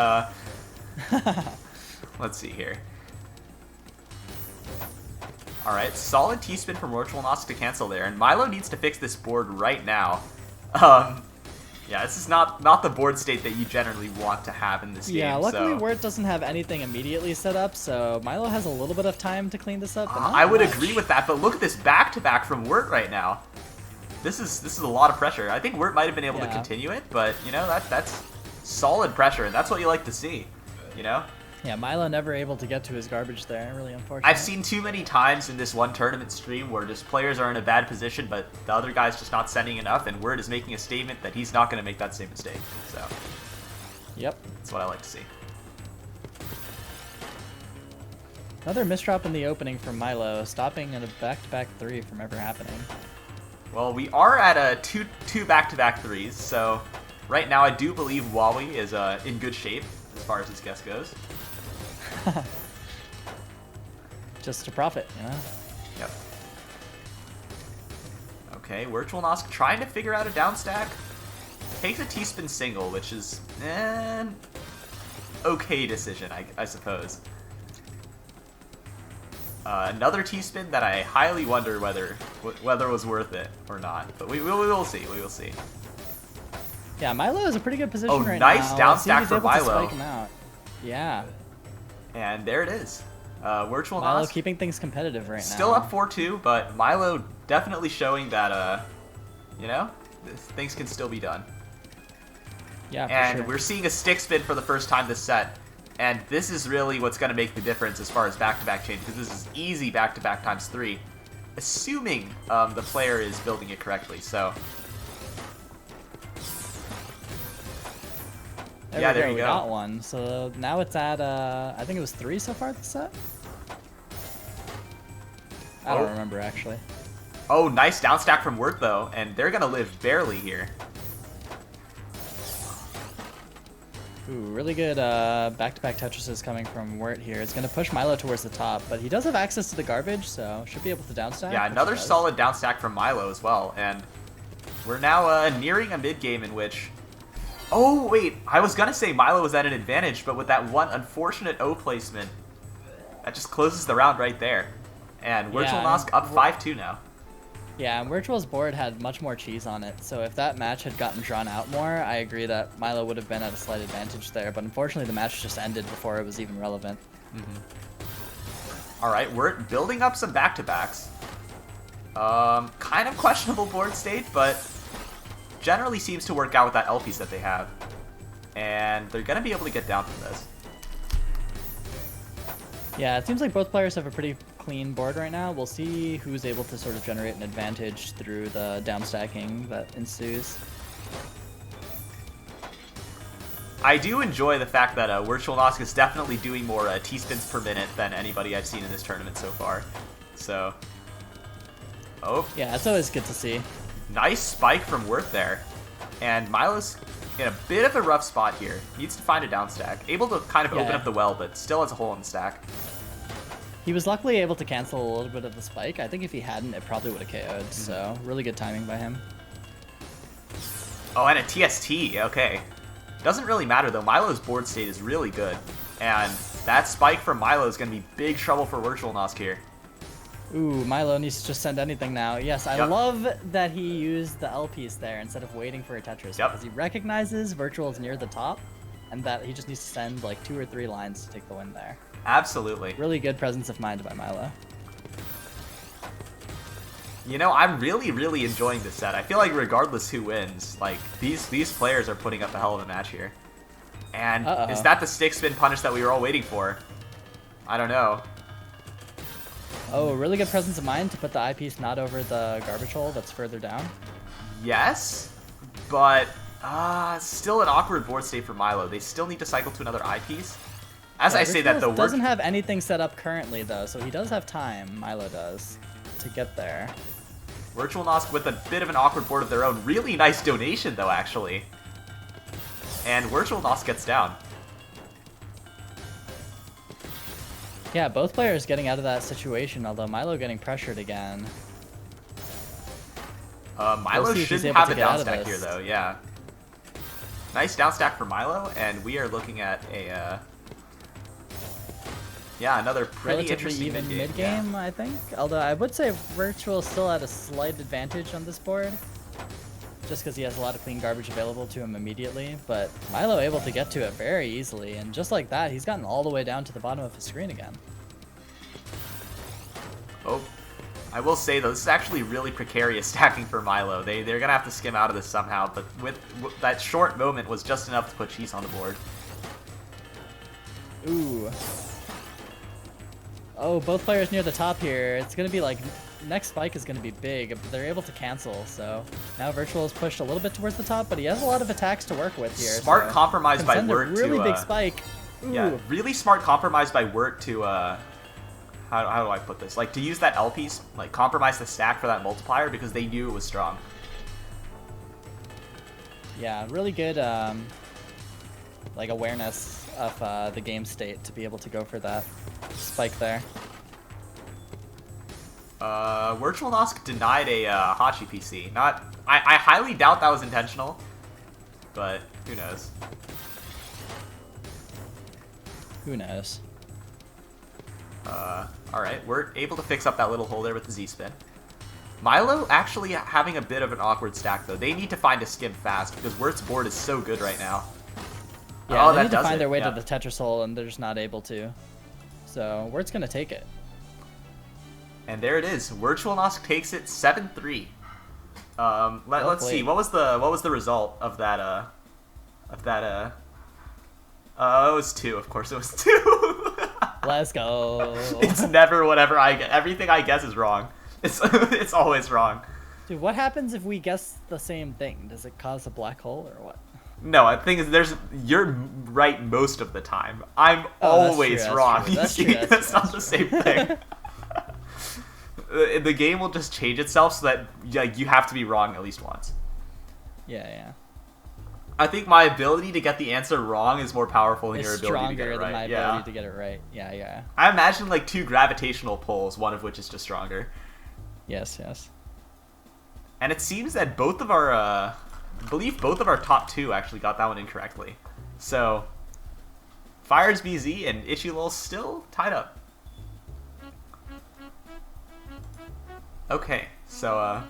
let's see here. Alright, solid T-spin from Wertj to cancel there, and Milo needs to fix this board right now. Yeah, this is not the board state that you generally want to have in this game. Yeah, luckily so. Wertj doesn't have anything immediately set up, so Milo has a little bit of time to clean this up. But I would agree with that, but look at this back-to-back from Wertj right now. This is a lot of pressure. I think Wertj might have been able to continue it, but you know that's solid pressure, and that's what you like to see. You know. Yeah, Milo never able to get to his garbage there. Really unfortunate. I've seen too many times in this one tournament stream where just players are in a bad position, but the other guy's just not sending enough, and Wertj is making a statement that he's not going to make that same mistake. So, yep, that's what I like to see. Another misdrop in the opening from Milo, stopping at a back-to-back 3 from ever happening. Well, we are at a two back-to-back 3s, so right now I do believe Wawi is in good shape as far as his guess goes. Just to profit, you know? Yep. Okay, Wertj trying to figure out a down stack. Takes a T-spin single, which is an okay decision, I suppose. Another T-spin that I highly wonder whether it was worth it or not, but we will see. We will see. Yeah, Milo is a pretty good position right now. Oh, nice down stack for Milo. Spike him out. Yeah. And there it is. Wertj Milo keeping things competitive right now. Still up 4-2, but Milo definitely showing that, you know, things can still be done. Yeah, for and sure. We're seeing a stick spin for the first time this set. And this is really what's going to make the difference as far as back-to-back change, because this is easy back-to-back times 3, assuming the player is building it correctly. Yeah, there you go. We got one. So now it's at, I think it was 3 so far this set? I don't remember, actually. Oh, nice down stack from Wertj, though, and they're going to live barely here. Ooh, really good back-to-back Tetrises coming from Wertj here. It's going to push Milo towards the top, but he does have access to the garbage, so should be able to downstack. Yeah, another solid down stack from Milo as well, and we're now nearing a mid-game in which... Oh, wait, I was going to say Milo was at an advantage, but with that one unfortunate O placement, that just closes the round right there. And Wertj up 5-2 now. Yeah, and Wertj's board had much more cheese on it, so if that match had gotten drawn out more, I agree that Milo would have been at a slight advantage there, but unfortunately the match just ended before it was even relevant. Alright, we're building up some back-to-backs. Kind of questionable board state, but generally seems to work out with that L piece that they have. And they're going to be able to get down from this. Yeah, it seems like both players have a pretty clean board right now. We'll see who's able to sort of generate an advantage through the downstacking that ensues. I do enjoy the fact that Wertj is definitely doing more T-spins per minute than anybody I've seen in this tournament so far. So, oh. Yeah, it's always good to see. Nice spike from Wertj there. And Milo's in a bit of a rough spot here. Needs to find a downstack. Able to kind of open up the well, but still has a hole in the stack. He was luckily able to cancel a little bit of the spike. I think if he hadn't, it probably would have KO'd. So, really good timing by him. Oh, and a TST. Okay. Doesn't really matter, though. Milo's board state is really good. And that spike from Milo is going to be big trouble for Wertj here. Ooh, Milo needs to just send anything now. Yes, I love that he used the L piece there instead of waiting for a Tetris. Because he recognizes Virtual is near the top, and that he just needs to send like 2 or 3 lines to take the win there. Absolutely. Really good presence of mind by Milo. You know, I'm really, really enjoying this set. I feel like regardless who wins, like, these players are putting up a hell of a match here. And is that the stick spin punish that we were all waiting for? I don't know. Oh, really good presence of mind to put the eyepiece not over the garbage hole that's further down. Yes, but still an awkward board state for Milo. They still need to cycle to another eyepiece. As I say that, though, doesn't have anything set up currently, though, so he does have time, Milo does, to get there. Wertj with a bit of an awkward board of their own. Really nice donation, though, actually. And Wertj gets down. Yeah, both players getting out of that situation, although Milo getting pressured again. Milo shouldn't have a downstack here, though, yeah. Nice downstack for Milo, and we are looking at a... yeah, another pretty interesting even mid-game, I think. Although I would say Virtual still had a slight advantage on this board, just because he has a lot of clean garbage available to him immediately. But Milo able to get to it very easily, and just like that, he's gotten all the way down to the bottom of his screen again. Oh, I will say though, this is actually really precarious stacking for Milo. They're gonna have to skim out of this somehow, but with that short moment was just enough to put cheese on the board. Ooh. Oh, both players near the top here. It's going to be like, next spike is going to be big, but they're able to cancel, so now Virtual is pushed a little bit towards the top, but he has a lot of attacks to work with here. Smart compromise by Wertj to... really big spike. Ooh. Yeah, really smart compromise by Wertj to, how do I put this? Like, to use that L piece, like, compromise the stack for that multiplier because they knew it was strong. Yeah, really good, like, awareness of the game state to be able to go for that spike there. Wertj denied a Hachi PC. I highly doubt that was intentional, but who knows? Who knows? Alright, we're able to fix up that little hole there with the Z-spin. Milo actually having a bit of an awkward stack, though. They need to find a skim fast, because Wertj's board is so good right now. Yeah, they need to find their way to the Tetris hole, and they're just not able to. So, Wertj's going to take it. And there it is. Wertj takes it 7-3. Let's see. What was the result of that? It was 2. Of course, it was 2. Let's go. It's never whatever I get. Everything I guess is wrong. It's always wrong. Dude, what happens if we guess the same thing? Does it cause a black hole or what? No, I think you're right most of the time. I'm always wrong. That's not the same thing. The game will just change itself so that you have to be wrong at least once. Yeah. I think my ability to get the answer wrong is more powerful than your ability to get it right. Stronger than my ability to get it right. Yeah. I imagine like 2 gravitational pulls, one of which is just stronger. Yes. And it seems that both of our, I believe both of our top 2 actually got that one incorrectly. So, Fires BZ and Ichilol still tied up. Okay, so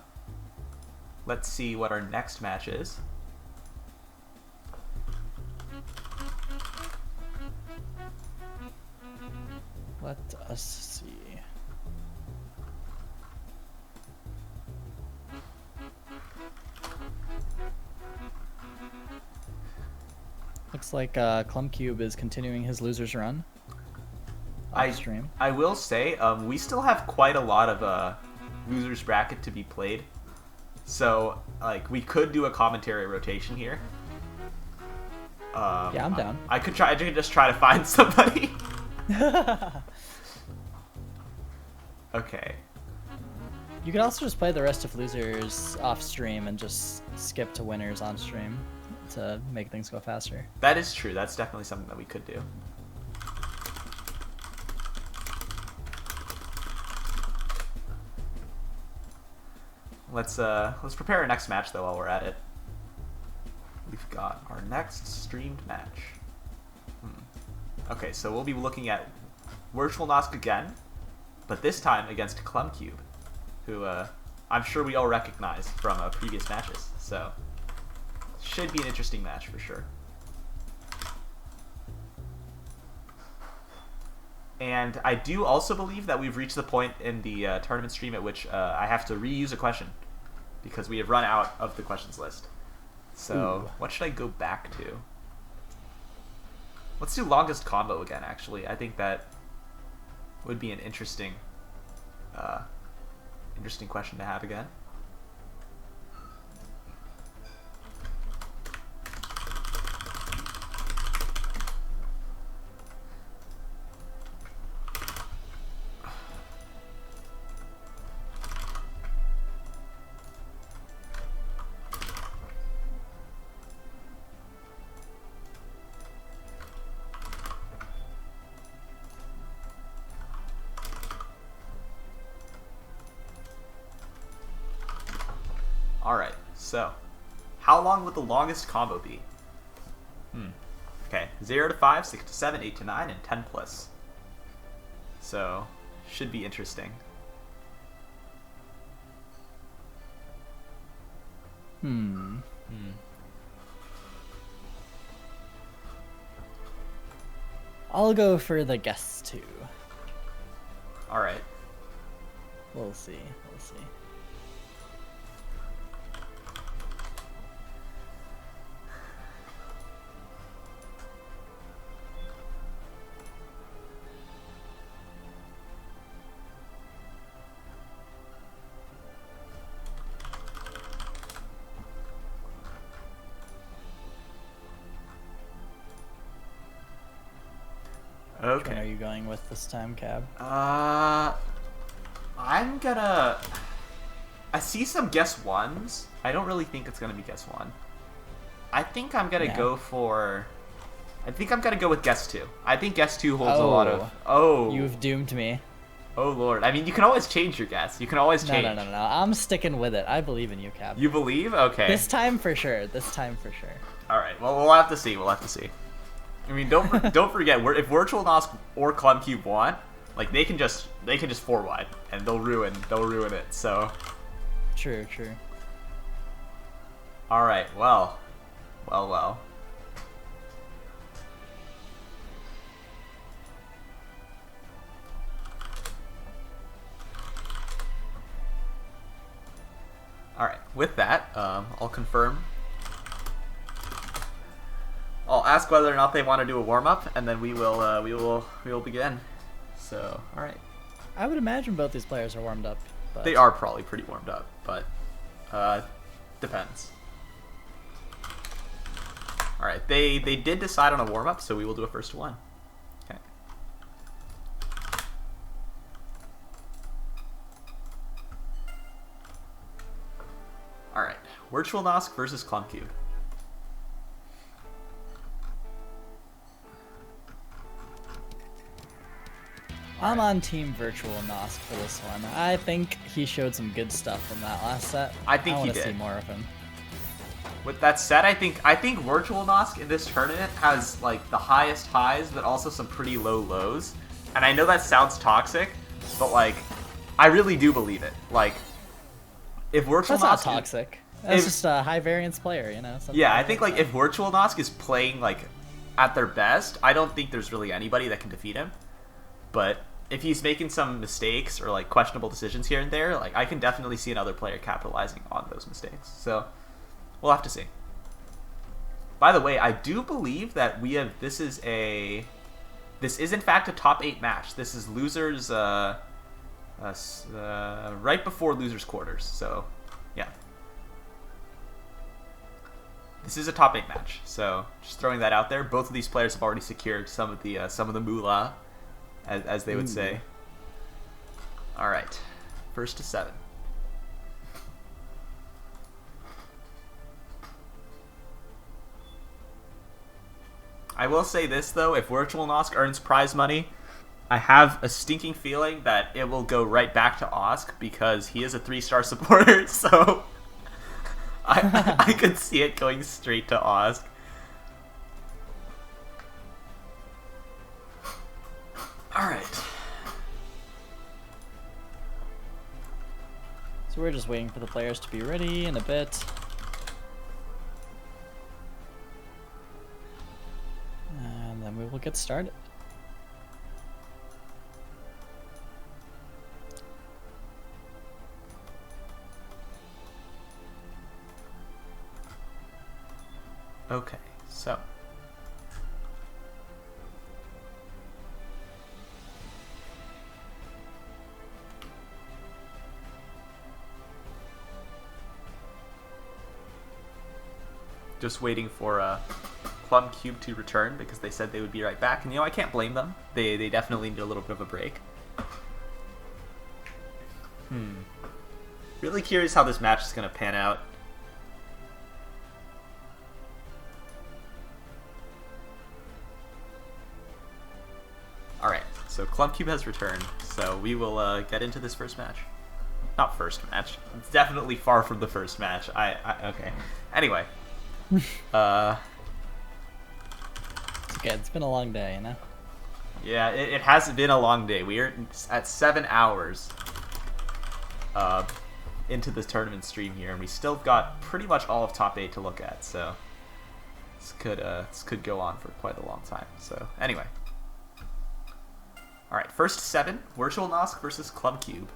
let's see what our next match is. Let us see. Looks like Clumcube is continuing his loser's run. Stream. I will say, we still have quite a lot of losers bracket to be played. So, like, we could do a commentary rotation here. Yeah, I'm down. I could just try to find somebody. Okay. You could also just play the rest of losers off stream and just skip to winners on stream to make things go faster. That is true. That's definitely something that we could do. Let's prepare our next match though while we're at it. We've got our next streamed match. Okay, so we'll be looking at Wertj again, but this time against Clumcube, who I'm sure we all recognize from previous matches. So should be an interesting match for sure. And I do also believe that we've reached the point in the tournament stream at which I have to reuse a question because we have run out of the questions list. So what should I go back to? Let's do longest combo again, actually. I think that would be an interesting question to have again. Alright, so how long would the longest combo be? Okay, 0 to 5, 6 to 7, 8 to 9, and 10 plus. So, should be interesting. I'll go for the guess 2. Alright. We'll see. We'll see. Okay. Which one are you going with this time, Cab? I'm gonna... I see some guess 1s. I don't really think it's gonna be guess 1. I think I'm gonna go for... I think I'm gonna go with guess 2. I think guess 2 holds a lot of... Oh. You've doomed me. Oh, Lord. I mean, you can always change your guess. You can always change. No. I'm sticking with it. I believe in you, Cab. You believe? Okay. This time for sure. Alright, well, we'll have to see. I mean, don't forget, if Wertj or Clumcube want, like they can just 4-wide and they'll ruin it. So. True. All right. Well. All right. With that, I'll confirm. I'll ask whether or not they want to do a warm-up, and then we will begin. So, all right. I would imagine both these players are warmed up. But... They are probably pretty warmed up, but depends. All right, they did decide on a warm-up, so we will do a first to one. Okay. All right, Wertj versus Clumcube. I'm on Team Virtual Nosk for this one. I think he showed some good stuff in that last set. I think he did. I want to see more of him. With that said, I think Virtual Nosk in this tournament has like the highest highs, but also some pretty low lows. And I know that sounds toxic, but like, I really do believe it. Like, if Virtual Nosk... That's not toxic. That's just a high variance player, you know? Yeah, I think like if Virtual Nosk is playing like at their best, I don't think there's really anybody that can defeat him. But if he's making some mistakes or like questionable decisions here and there, like I can definitely see another player capitalizing on those mistakes. So we'll have to see. By the way, I do believe that this is in fact a top 8 match. This is losers, right before losers quarters. So, yeah. This is a top 8 match. So, just throwing that out there. Both of these players have already secured some of the moolah, as they would say. All right, first to 7. I will say this, though, if WirtualNosk earns prize money, I have a stinking feeling that it will go right back to Osk because he is a 3-star supporter, so I could see it going straight to Osk. Alright. So we're just waiting for the players to be ready in a bit. And then we will get started. Okay, so. Just waiting for Plum Cube to return because they said they would be right back, and I can't blame them. They definitely need a little bit of a break. Really curious how this match is going to pan out. Alright, so Clumcube has returned, so we will get into this first match. Not first match. It's definitely far from the first match. Okay. Anyway. It's okay, it's been a long day, you know? Yeah, it has been a long day. We are at 7 hours into the tournament stream here, and we still got pretty much all of top 8 to look at, so this could go on for quite a long time. So, anyway. Alright, first 7, WirtualNosk versus Clumcube.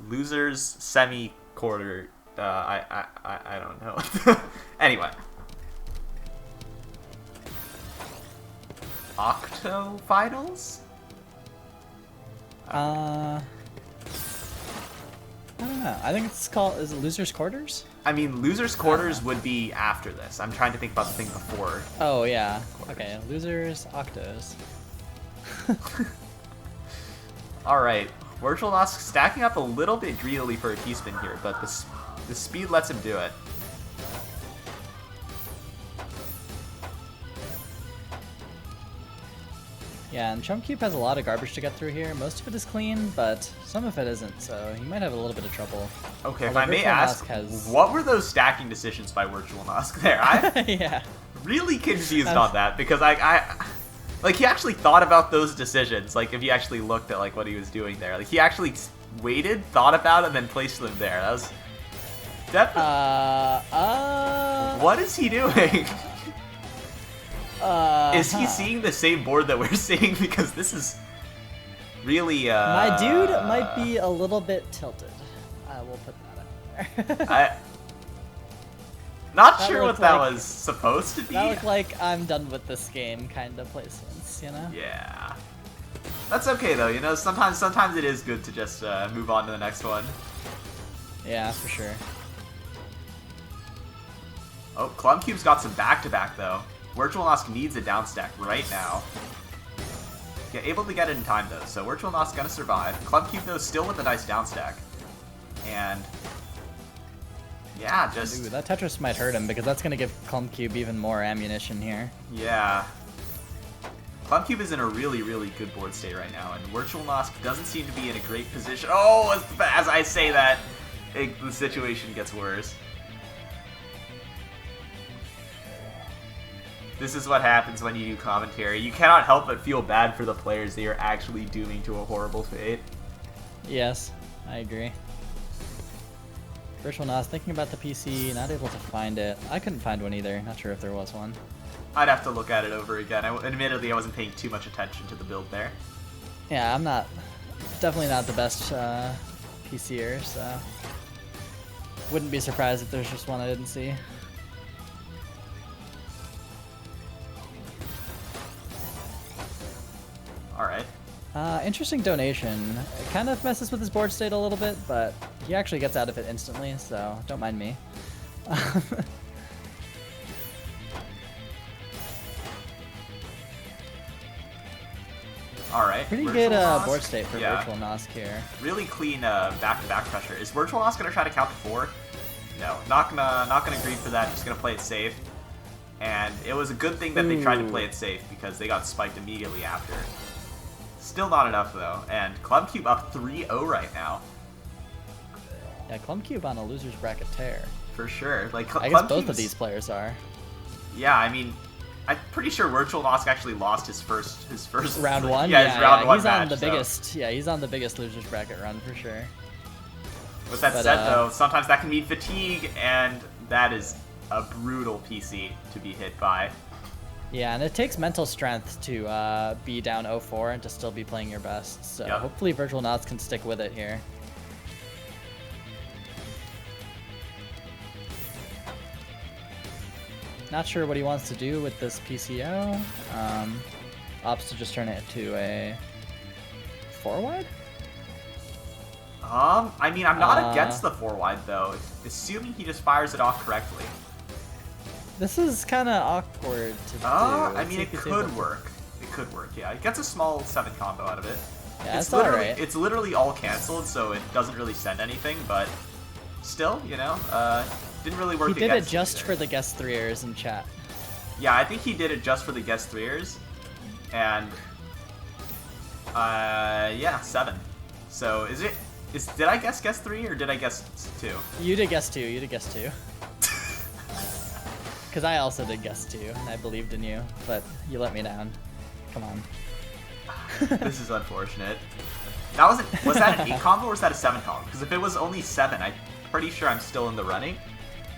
Losers semi-quarter. I don't know. Anyway. Octo finals? I don't know. I think it's called, is it Losers Quarters? I mean, Losers Quarters would be after this. I'm trying to think about the thing before. Oh, yeah. Quarters. Okay, Losers, Octos. Alright, WirtualNosk stacking up a little bit greedily for a T-spin here, but the speed lets him do it. Yeah, and Chumcube has a lot of garbage to get through here. Most of it is clean, but some of it isn't, so he might have a little bit of trouble. Okay, if I may ask, what were those stacking decisions by WirtualNosk there? I'm yeah. really confused on that, because like, he actually thought about those decisions, like, if you actually looked at, like, what he was doing there. Like, he actually waited, thought about it, and then placed them there. That was definitely... What is he doing? Is he seeing the same board that we're seeing? Because this is really, My dude might be a little bit tilted. I will put that out there. Not sure what that was supposed to be. That looked like I'm done with this game kind of placements, you know? Yeah. That's okay though, sometimes it is good to just move on to the next one. Yeah, for sure. Oh, Clumcube's got some back-to-back though. WirtualNosk needs a downstack right now. Yeah, able to get it in time though, so WirtualNosk gonna survive. Clumcube though still with a nice downstack. And yeah, just... Ooh, that Tetris might hurt him, because that's going to give Clumcube even more ammunition here. Yeah. Clumcube is in a really, really good board state right now, and WirtualNosk doesn't seem to be in a great position. Oh, as I say that, the situation gets worse. This is what happens when you do commentary. You cannot help but feel bad for the players they are actually dooming to a horrible fate. Yes, I agree. WirtualNosk, thinking about the PC, not able to find it. I couldn't find one either, not sure if there was one. I'd have to look at it over again. Admittedly, I wasn't paying too much attention to the build there. Yeah, I'm definitely not the best PCer, so wouldn't be surprised if there's just one I didn't see. Interesting donation. It kind of messes with his board state a little bit, but he actually gets out of it instantly, so don't mind me. Alright. Pretty good board state for Virtual Nosk here. Really clean back-to-back pressure. Is Virtual Nosk gonna try to count to 4? No, not gonna agree for that. Just gonna play it safe. And it was a good thing that they tried to play it safe because they got spiked immediately after. Still not enough though. And Clubcube up 3-0 right now. Yeah, Clubcube on a loser's bracket tear. For sure. Like I guess both of these players are. Yeah, I mean, I'm pretty sure Virtual Nosk actually lost his first round one. Yeah, his round one he's match, on the biggest. Yeah, he's on the biggest losers bracket run for sure. With that said, though, sometimes that can mean fatigue, and that is a brutal PC to be hit by. Yeah, and it takes mental strength to be down 0-4 and to still be playing your best. So hopefully Virtual Nosk can stick with it here. Not sure what he wants to do with this PCO. Opts to just turn it to a 4-wide? I mean, I'm not against the 4-wide, though, assuming he just fires it off correctly. This is kind of awkward to do. I mean, it could work. It could work, yeah. It gets a small 7 combo out of it. Yeah, it's alright. It's literally all cancelled, so it doesn't really send anything, but still, you know, didn't really work. He did it just for the guest 3ers in chat. Yeah, I think he did it just for the guest 3ers, and yeah, 7. So did I guess 3 or did I guess 2? You did guess 2. You did guess 2. Because I also did guess 2, and I believed in you, but you let me down. Come on. This is unfortunate. Was that an 8 combo or was that a 7 combo? Because if it was only 7, I'm pretty sure I'm still in the running.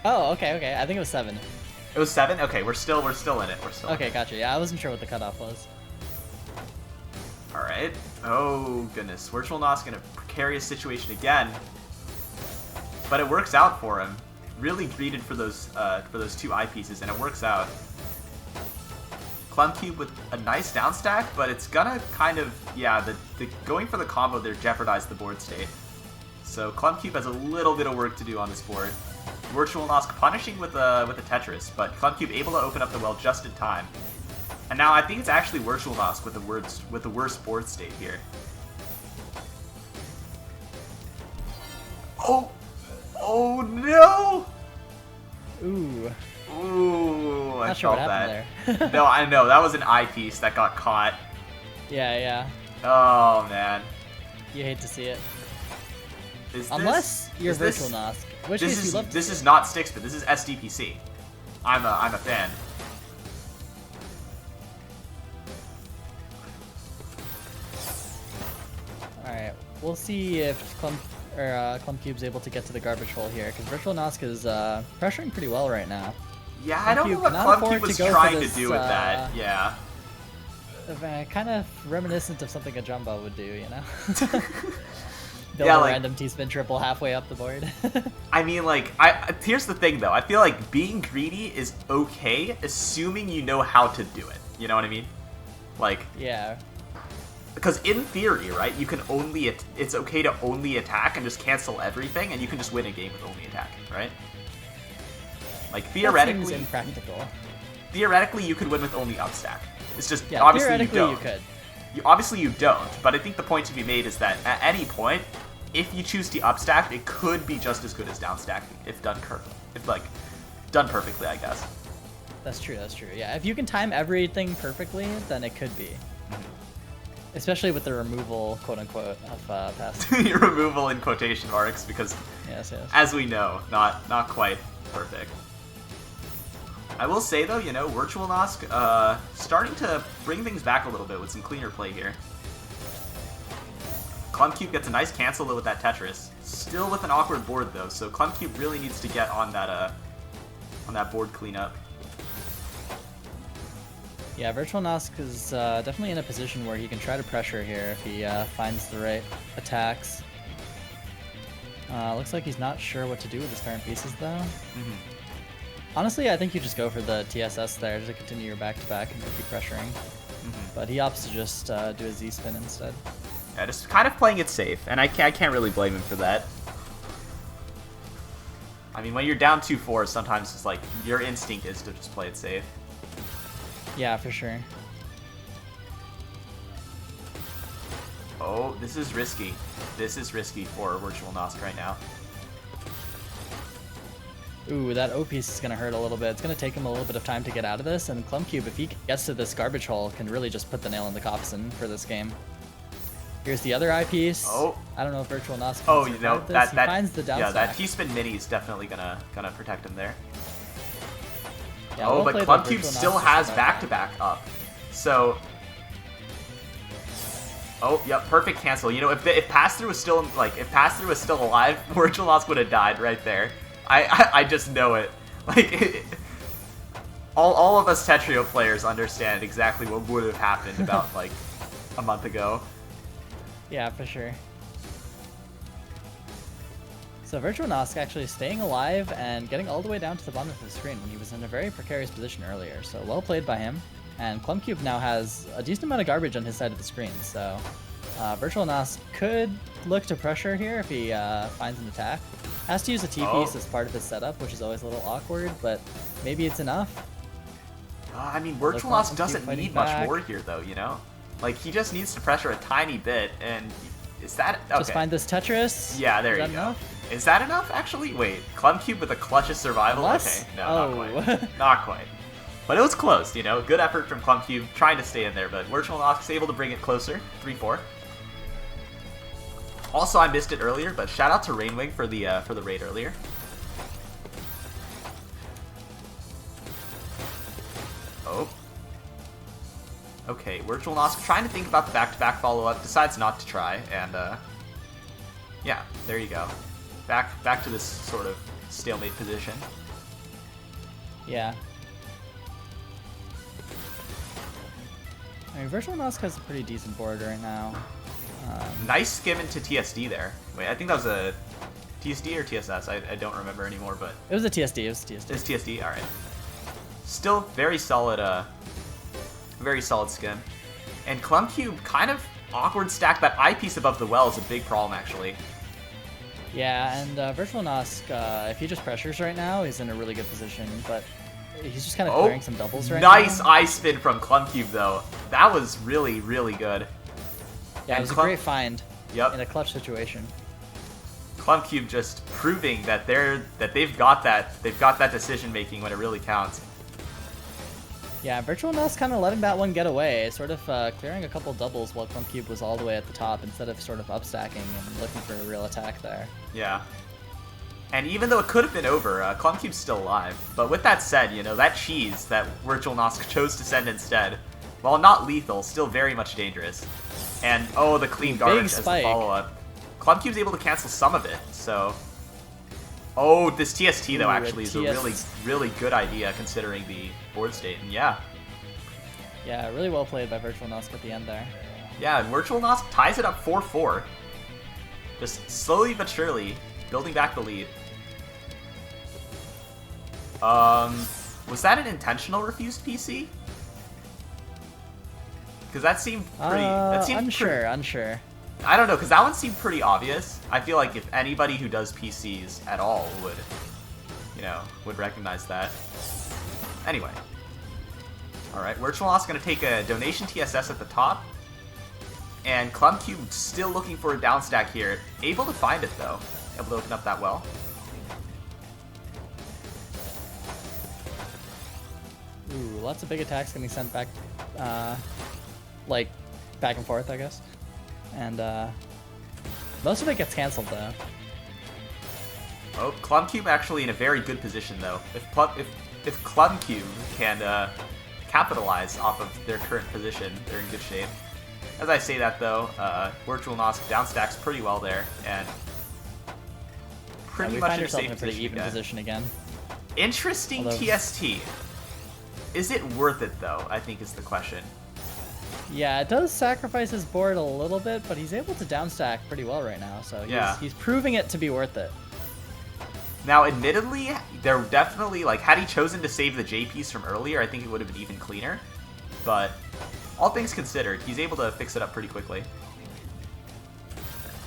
Oh, okay. I think it was 7. It was 7? Okay, we're still in it. Okay, gotcha. Yeah, I wasn't sure what the cutoff was. Alright. Oh, goodness. Virtual Nosk in a precarious situation again. But it works out for him. Really greeted for those 2 eyepieces, and it works out. Clubcube with a nice down stack, but it's gonna kind of, the going for the combo there jeopardized the board state. So Clubcube has a little bit of work to do on this board. Virtual Nosk punishing with a Tetris, but Clubcube able to open up the well just in time. And now I think it's actually Virtual Nosk with the worst board state here. Oh no! Ooh, I felt that. There. No, I know, that was an eyepiece that got caught. Yeah. Oh man. You hate to see it. Unless you're Virtual Nosk. Which this is not Stickspin, this is SDPC. I'm a fan. Alright, we'll see if Clubcube's able to get to the garbage hole here, because Virtual Nosk is pressuring pretty well right now. Yeah, I don't know what Clubcube was trying to do with that. Yeah. Kind of reminiscent of something a Jumbo would do, you know? Build a random T-spin triple halfway up the board. I mean, like, here's the thing, though. I feel like being greedy is okay, assuming you know how to do it. You know what I mean? Like... Yeah. Because in theory, right, you can it's okay to only attack and just cancel everything, and you can just win a game with only attacking, right? Like, theoretically... That seems impractical. Theoretically, you could win with only upstack. It's just, yeah, obviously you don't. You could. Obviously you don't, but I think the point to be made is that at any point, if you choose to upstack, it could be just as good as downstacking if done done perfectly, I guess. That's true. Yeah, if you can time everything perfectly, then it could be. Especially with the removal, quote unquote, of pass. Removal in quotation marks, because yes. As we know, not quite perfect. I will say though, you know, Virtual Nosk starting to bring things back a little bit with some cleaner play here. Clubcube gets a nice cancel though with that Tetris. Still with an awkward board though, so Clubcube really needs to get on that board cleanup. Yeah, Virtual Nosk is definitely in a position where he can try to pressure here if he finds the right attacks. Looks like he's not sure what to do with his current pieces though. Honestly, I think you just go for the TSS there to continue your back-to-back and keep pressuring. but he opts to just do a Z-spin instead. Yeah, just kind of playing it safe, and I can't really blame him for that. I mean, when you're down 2-4, sometimes it's like your instinct is to just play it safe. Yeah, for sure. Oh, this is risky. This is risky for Virtual Nosk right now. Ooh, that O piece is going to hurt a little bit. It's going to take him a little bit of time to get out of this, and Clumcube, if he gets to this garbage hole, can really just put the nail in the coffin for this game. Here's the other eye piece. Oh. I don't know if Virtual Nosk can Oh, you know, this. He finds the down yeah, stack. that T-spin mini is definitely gonna protect him there. Yeah, oh, well but played by Clumcube Virtual still Nosk has to back-to-back up. So... Oh, yep, perfect cancel. You know, if Pass-Through was still alive, Virtual Nosk would have died right there. I just know it. Like, all of us Tetrio players understand exactly what would have happened about, like, a month ago. Yeah, for sure. So Virtual Nosk actually staying alive and getting all the way down to the bottom of the screen when he was in a very precarious position earlier. So well played by him. And Clumcube now has a decent amount of garbage on his side of the screen. So Virtual Nosk could look to pressure here if he finds an attack. Has to use a T-piece as part of his setup, which is always a little awkward, but maybe it's enough. I mean, Virtual Nosk doesn't need much more here, though, you know? Like, he just needs to pressure a tiny bit, and is that... Okay. Just find this Tetris. Yeah, there you go. Enough? Is that enough, actually? Wait, Clumcube with a clutch's survival? Unless... Okay, no, not quite. Not quite. But it was close, you know? Good effort from Clumcube, trying to stay in there, but Virtual Nosk's able to bring it closer, 3-4. Also, I missed it earlier, but shout out to Rainwing for the raid earlier. Oh. Okay, Virtual Nosk trying to think about the back-to-back follow-up, decides not to try, and yeah, there you go. Back to this sort of stalemate position. Yeah. I mean, Virtual Nosk has a pretty decent board right now. Nice skim into TSD there. Wait, I think that was a TSD or TSS? I don't remember anymore, but... It was a TSD, it was a TSD. It's TSD, alright. Still very solid skim. And Clumcube kind of awkward stack. That eyepiece above the well is a big problem, actually. Yeah, and Virtual Nosk, if he just pressures right now, he's in a really good position, but he's just kind of clearing some doubles right now. Nice eye spin from Clumcube, though. That was really, really good. Yeah, it was a great find in a clutch situation. Clumcube just proving that they've got that decision making when it really counts. Yeah, Virtual Nosk kind of letting that one get away, sort of clearing a couple doubles while Clumcube was all the way at the top instead of sort of upstacking and looking for a real attack there. Yeah. And even though it could have been over, Clumcube's still alive. But with that said, you know, that cheese that Virtual Nosk chose to send instead, while not lethal, still very much dangerous. And, oh, the clean garbage as the follow-up. Clumcube's able to cancel some of it, so... Oh, this TST, though, actually is a really, really good idea considering the board state, and yeah. Yeah, really well played by Virtual Nosk at the end there. Yeah, and Virtual Nosk ties it up 4-4. Just slowly but surely building back the lead. Was that an intentional refused PC? Because that seemed pretty... Unsure. I don't know, because that one seemed pretty obvious. I feel like if anybody who does PCs at all would, you know, would recognize that. Anyway. Alright, Virtual Nosk going to take a donation TSS at the top. And Clumcube still looking for a down stack here. Able to find it, though. Able to open up that well. Ooh, lots of big attacks getting sent back, like, back and forth, I guess. And most of it gets cancelled, though. Oh, Clumcube actually in a very good position, though. If Clumcube can capitalize off of their current position, they're in good shape. As I say that, though, Virtual Nosk downstacks pretty well there, and pretty much in a safe in a pretty even position again. Interesting TST. Is it worth it, though, I think is the question. Yeah, it does sacrifice his board a little bit, but he's able to downstack pretty well right now, so he's proving it to be worth it. Now, admittedly, they're definitely, like, had he chosen to save the J piece from earlier, I think it would have been even cleaner. But all things considered, he's able to fix it up pretty quickly.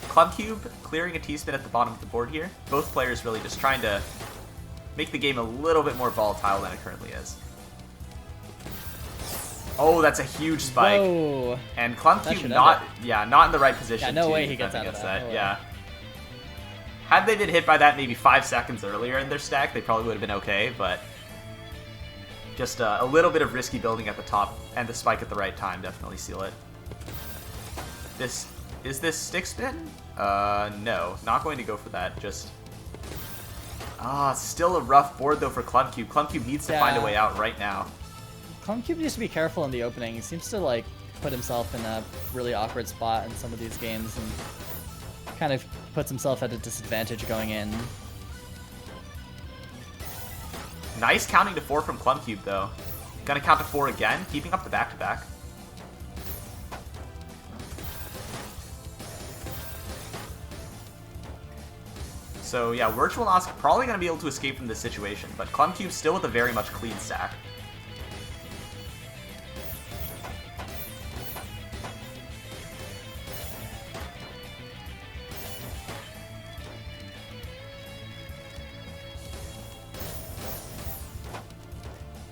Clubcube clearing a T-spin at the bottom of the board here. Both players really just trying to make the game a little bit more volatile than it currently is. Oh, that's a huge spike. Whoa. And Clubcube not in the right position. Yeah, no to way he gets defend out of against that. No way. Yeah. Had they been hit by that maybe 5 seconds earlier in their stack, they probably would have been okay, but just a little bit of risky building at the top and the spike at the right time definitely seal it. Is this stick spin? No, not going to go for that. Just still a rough board though for Clubcube. Clubcube needs to find a way out right now. Clubcube needs to be careful in the opening. He seems to like put himself in a really awkward spot in some of these games and kind of puts himself at a disadvantage going in. Nice counting to 4 from Clubcube though. Gonna count to 4 again, keeping up the back-to-back. So yeah, Virtual Nosk probably going to be able to escape from this situation, but Clubcube still with a very much clean stack.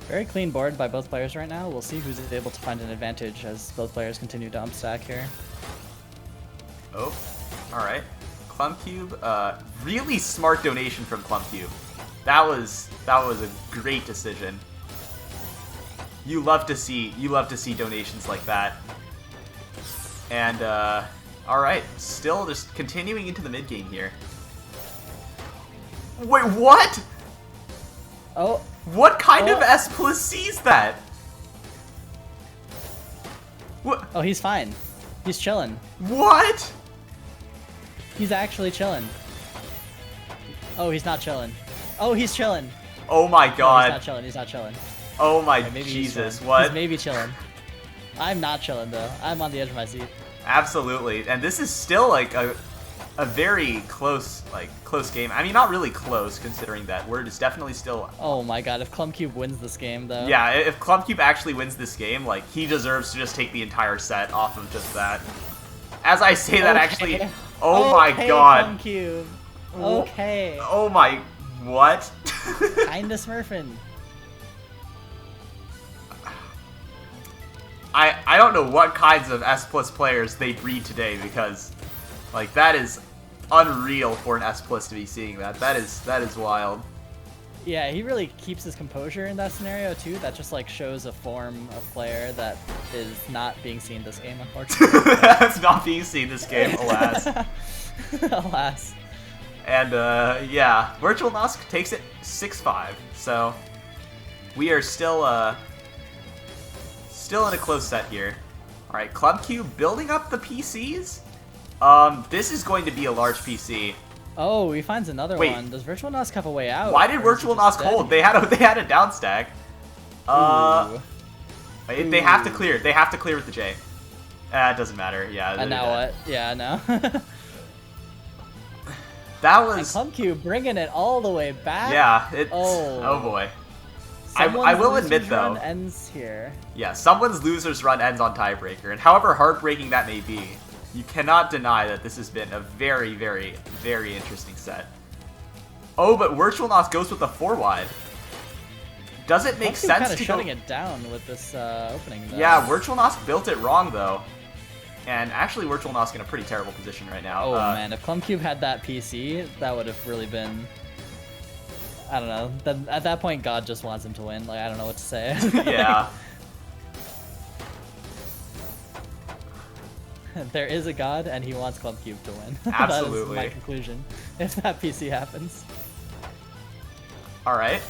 Very clean board by both players right now. We'll see who's able to find an advantage as both players continue to stack here. Oh, alright. Clubcube, really smart donation from Clubcube. That was a great decision. You love to see donations like that. And alright, still just continuing into the mid game here. Wait, what? Oh. What kind of S plus C is that? What? Oh, he's fine. He's chilling. What? He's actually chilling. Oh, he's not chilling. Oh, he's chilling. Oh my god. No, he's not chilling. He's not chilling. Oh my Okay, maybe Jesus, he's what? He's maybe chilling. I'm not chilling though. I'm on the edge of my seat. Absolutely. And this is still like a very close game. I mean, not really close considering that Wertj is definitely still. Oh my god, if Clubcube wins this game though. Yeah, if Clubcube actually wins this game, like he deserves to just take the entire set off of just that. As I say that, actually, oh my god. Clubcube. Okay. Oh my, what? Kinda smurfing. I don't know what kinds of S plus players they breed today, because like that is unreal for an S plus to be seeing that. That is wild. Yeah, he really keeps his composure in that scenario too. That just like shows a form of player that is not being seen this game, unfortunately. That's not being seen this game, alas. Alas. And yeah, Virtual Nosk takes it 6-5. So we are still in a close set here. All right, Clubcube building up the PCs. This is going to be a large PC. Oh, he finds another one. Does Virtual Nosk have a way out? Why did Virtual Nosk hold? They had a down stack. They have to clear. They have to clear with the J. It doesn't matter. Yeah. And now what? Yeah, no. That was. And Clubcube bringing it all the way back. Yeah. It's. Oh boy. I will admit though. Run ends here. Yeah, someone's loser's run ends on tiebreaker, and however heartbreaking that may be, you cannot deny that this has been a very, very, very interesting set. Oh, but Virtual Nosk goes with the 4-wide. Does it make sense kind of to shutting go... it down with this opening, though. Yeah, Virtual Nosk built it wrong, though. And actually, Virtual Nosk in a pretty terrible position right now. Oh, man, if Clubcube had that PC, that would have really been... I don't know. At that point, God just wants him to win. Like, I don't know what to say. Yeah. There is a God, and he wants Clubcube to win. Absolutely. That is my conclusion, if that PC happens. Alright.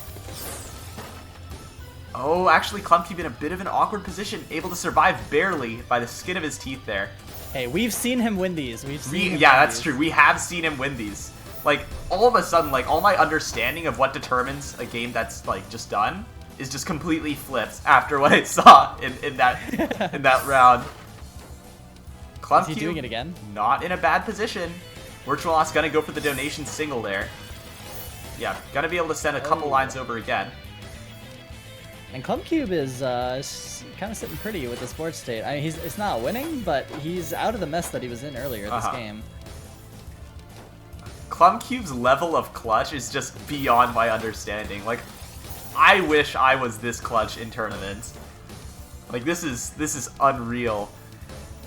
Oh, actually, Clubcube in a bit of an awkward position, able to survive barely by the skin of his teeth there. Hey, we've seen him win these. Yeah, that's true. We have seen him win these. Like, all of a sudden, like, all my understanding of what determines a game that's, like, just done is just completely flipped after what I saw in that round. Clubcube, is he doing it again? Not in a bad position. Virtual Nosk gonna go for the donation single there. Yeah, gonna be able to send a couple lines over again. And Clumcube is kind of sitting pretty with the sports state. I mean, it's not winning, but he's out of the mess that he was in earlier this game. Clumcube's level of clutch is just beyond my understanding. Like, I wish I was this clutch in tournaments. Like, this is unreal.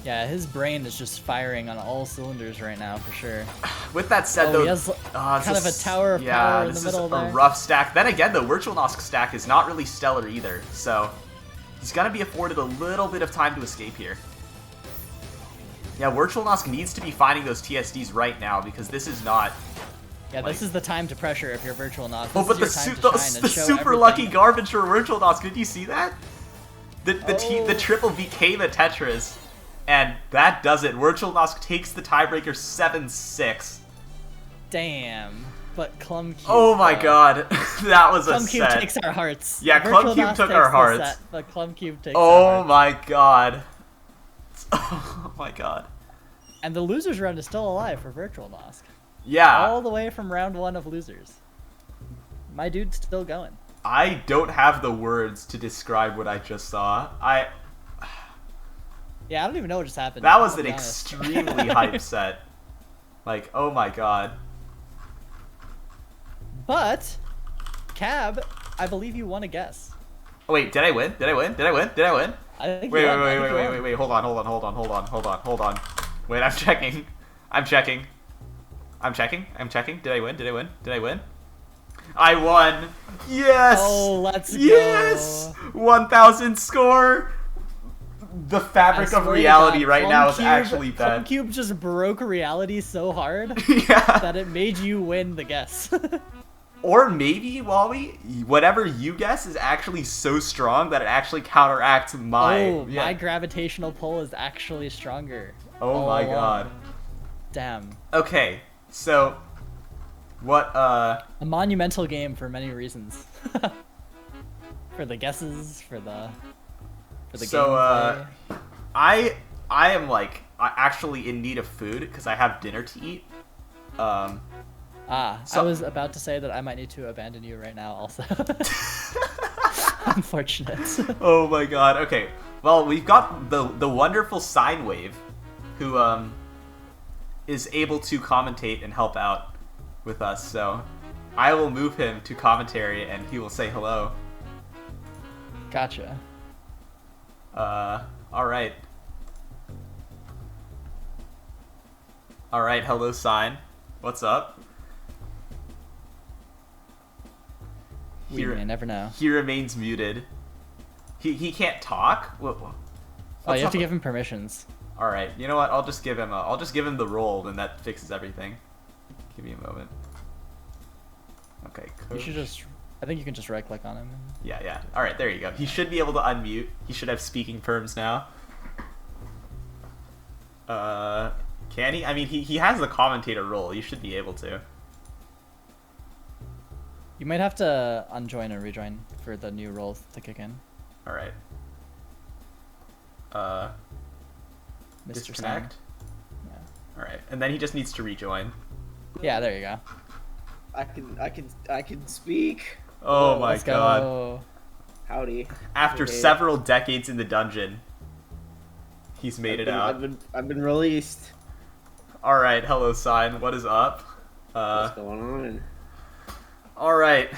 Yeah, his brain is just firing on all cylinders right now, for sure. With that said, though, he has kind of a tower of power in the middle there. Yeah, this is a rough stack. Then again, the Wertj stack is not really stellar either, so he's gonna be afforded a little bit of time to escape here. Yeah, Wertj needs to be finding those TSDs right now because this is not. Yeah, this is the time to pressure if you're Virtual Nos. Oh, but the super lucky garbage for Virtual Nos. Did you see that? The triple became a Tetris, and that does it. Virtual Nos takes the tiebreaker 7-6. Damn. But Clumcube. Oh my god, that was a set. Clumcube takes our hearts. Yeah, Clumcube took our hearts. Set, but Clumcube takes our hearts. My god. Oh my god. And the losers round is still alive for Virtual Nos. Yeah. All the way from round 1 of losers. My dude's still going. I don't have the words to describe what I just saw. Yeah, I don't even know what just happened. That was an extremely hype set. Like, oh my god. But, Cab, I believe you won a guess. Oh wait, did I win? Did I win? Did I win? Did I win? I think wait, hold on. Wait, I'm checking. Did I win? Did I win? I won! Yes! Oh, let's go! Yes! 1,000 score! The fabric of reality right now is actually bad. Clumcube just broke reality so hard that it made you win the guess. Or maybe, Wawi, whatever you guess is actually so strong that it actually counteracts my... Oh, my gravitational pull is actually stronger. Oh my god. Damn. Okay, so... What, A monumental game for many reasons. For the guesses, for the gameplay. I am, like, actually in need of food, because I have dinner to eat. I was about to say that I might need to abandon you right now also. Unfortunate. Oh my god, okay. Well, we've got the wonderful Sinewave, who, is able to commentate and help out with us, so I will move him to commentary and he will say hello. Gotcha. Alright. Alright, hello Sign. What's up? We may never know. He remains muted. He can't talk? Oh, you have to give him permissions. Alright, you know what? I'll just give him the role, and that fixes everything. Give me a moment. Okay, cool. You should just... I think you can just right-click on him. Yeah. Alright, there you go. He should be able to unmute. He should have speaking perms now. Can he? I mean, he has the commentator role. You should be able to. You might have to unjoin or rejoin for the new roles to kick in. Alright. Mr. Disconnect? Yeah. Alright, and then he just needs to rejoin. Yeah, there you go. I can speak. Oh my god. Go. Howdy. After several decades in the dungeon, he's made it out. I've been released. Alright, hello Sign, what is up? What's going on? Alright.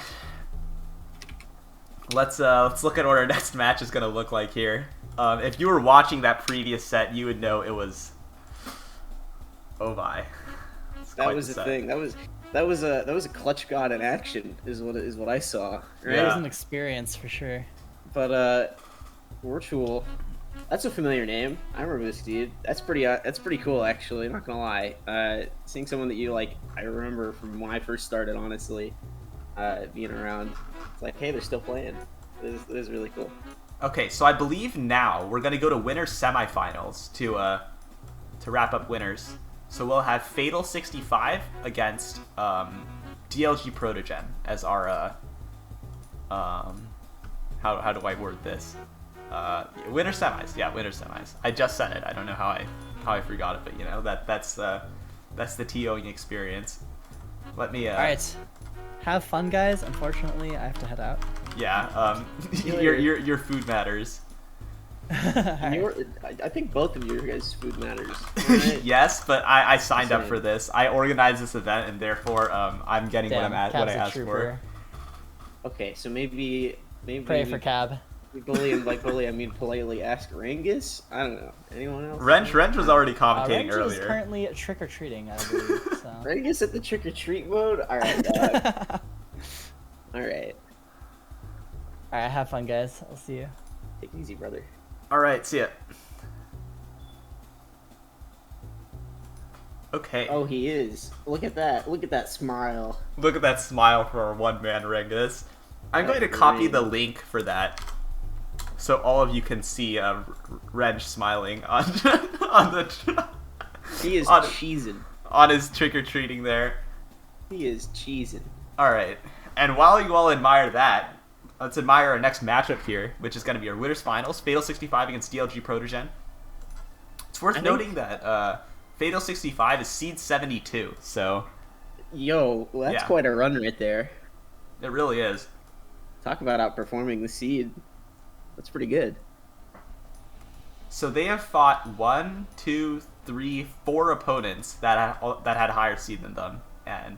Let's look at what our next match is gonna look like here. If you were watching that previous set, you would know it was... Oh my. That was the thing. That was a clutch god in action, is what I saw. Right? It was an experience for sure. But Virtual, that's a familiar name. I remember this dude. That's pretty cool actually. Not gonna lie. Seeing someone that you like, I remember from when I first started. Honestly, being around, it's like, hey, they're still playing. It is really cool. Okay, so I believe now we're gonna go to winners semifinals to wrap up winners. So we'll have Fatal 65 against DLG Protogen as our how do I word this? Winner semis. Yeah, winner semis. I just said it. I don't know how I forgot it, but you know that's the TOing experience. Let me. All right. Have fun, guys. Unfortunately, I have to head out. Yeah, your food matters. I think both of your guys' food matters. Right? Yes, but I signed up for this. I organized this event, and therefore I'm getting what I asked for. Okay, so maybe pray for Cab. Bully, and by bully I mean politely ask Rengus. I don't know. Anyone else? Wrench was already commentating Wrench earlier. is currently trick or treating, I believe. So. Rengus at the trick or treat mode. All right, dog. All right. All right, have fun, guys. I'll see you. Take it easy, brother. All right, see ya. Okay. Oh, he is. Look at that. Look at that smile. Look at that smile for our one-man Rengus. I'm going to copy the link for that, so all of you can see Wrench smiling on on the. He is cheesing. On his trick-or-treating there. He is cheesing. All right, and while you all admire that, let's admire our next matchup here, which is going to be our Winners Finals, Fatal 65 against DLG Protogen. It's worth noting that Fatal 65 is seed 72, so... Yo, well, that's quite a run right there. It really is. Talk about outperforming the seed. That's pretty good. So they have fought 1, 2, 3, 4 opponents that had higher seed than them, and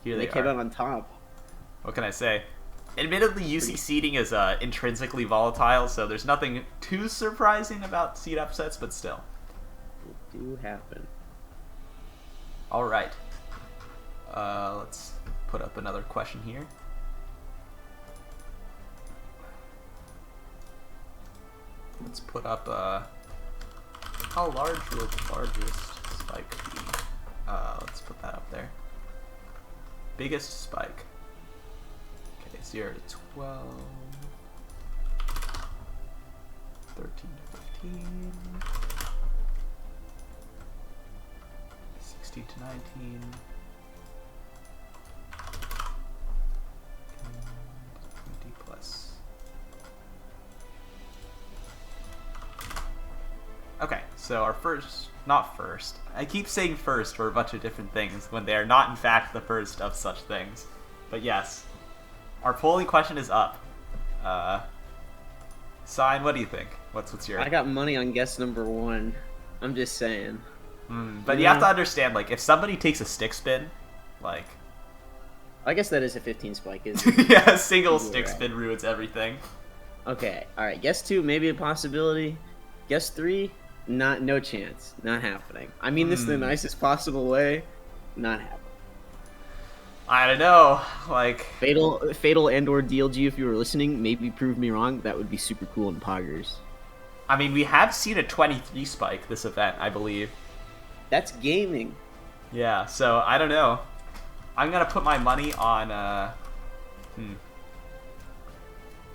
here they came out on top. What can I say? Admittedly, UC seeding is intrinsically volatile, so there's nothing too surprising about seed upsets, but still. It do happen. All right. Let's put up another question here. Let's put up, how large will the largest spike be? Let's put that up there. Biggest spike. Okay, 0 to 12. 13 to 15. 16 to 19. 20 plus. Okay, so our not first. I keep saying first for a bunch of different things when they are not in fact the first of such things. But yes, our polling question is up. Sign, what do you think? What's your... I got money on guess number 1. I'm just saying. But you have to understand, like, if somebody takes a stick spin, like... I guess that is a 15 spike, isn't it? Yeah, a single stick spin ruins everything. Okay, alright, guess 2, maybe a possibility. Guess 3, no chance. Not happening. I mean this the nicest possible way. Not happening. I don't know, like... Fatal and or DLG, if you were listening, maybe prove me wrong. That would be super cool in Poggers. I mean, we have seen a 23 spike this event, I believe. That's gaming. Yeah, so I don't know. I'm gonna put my money on,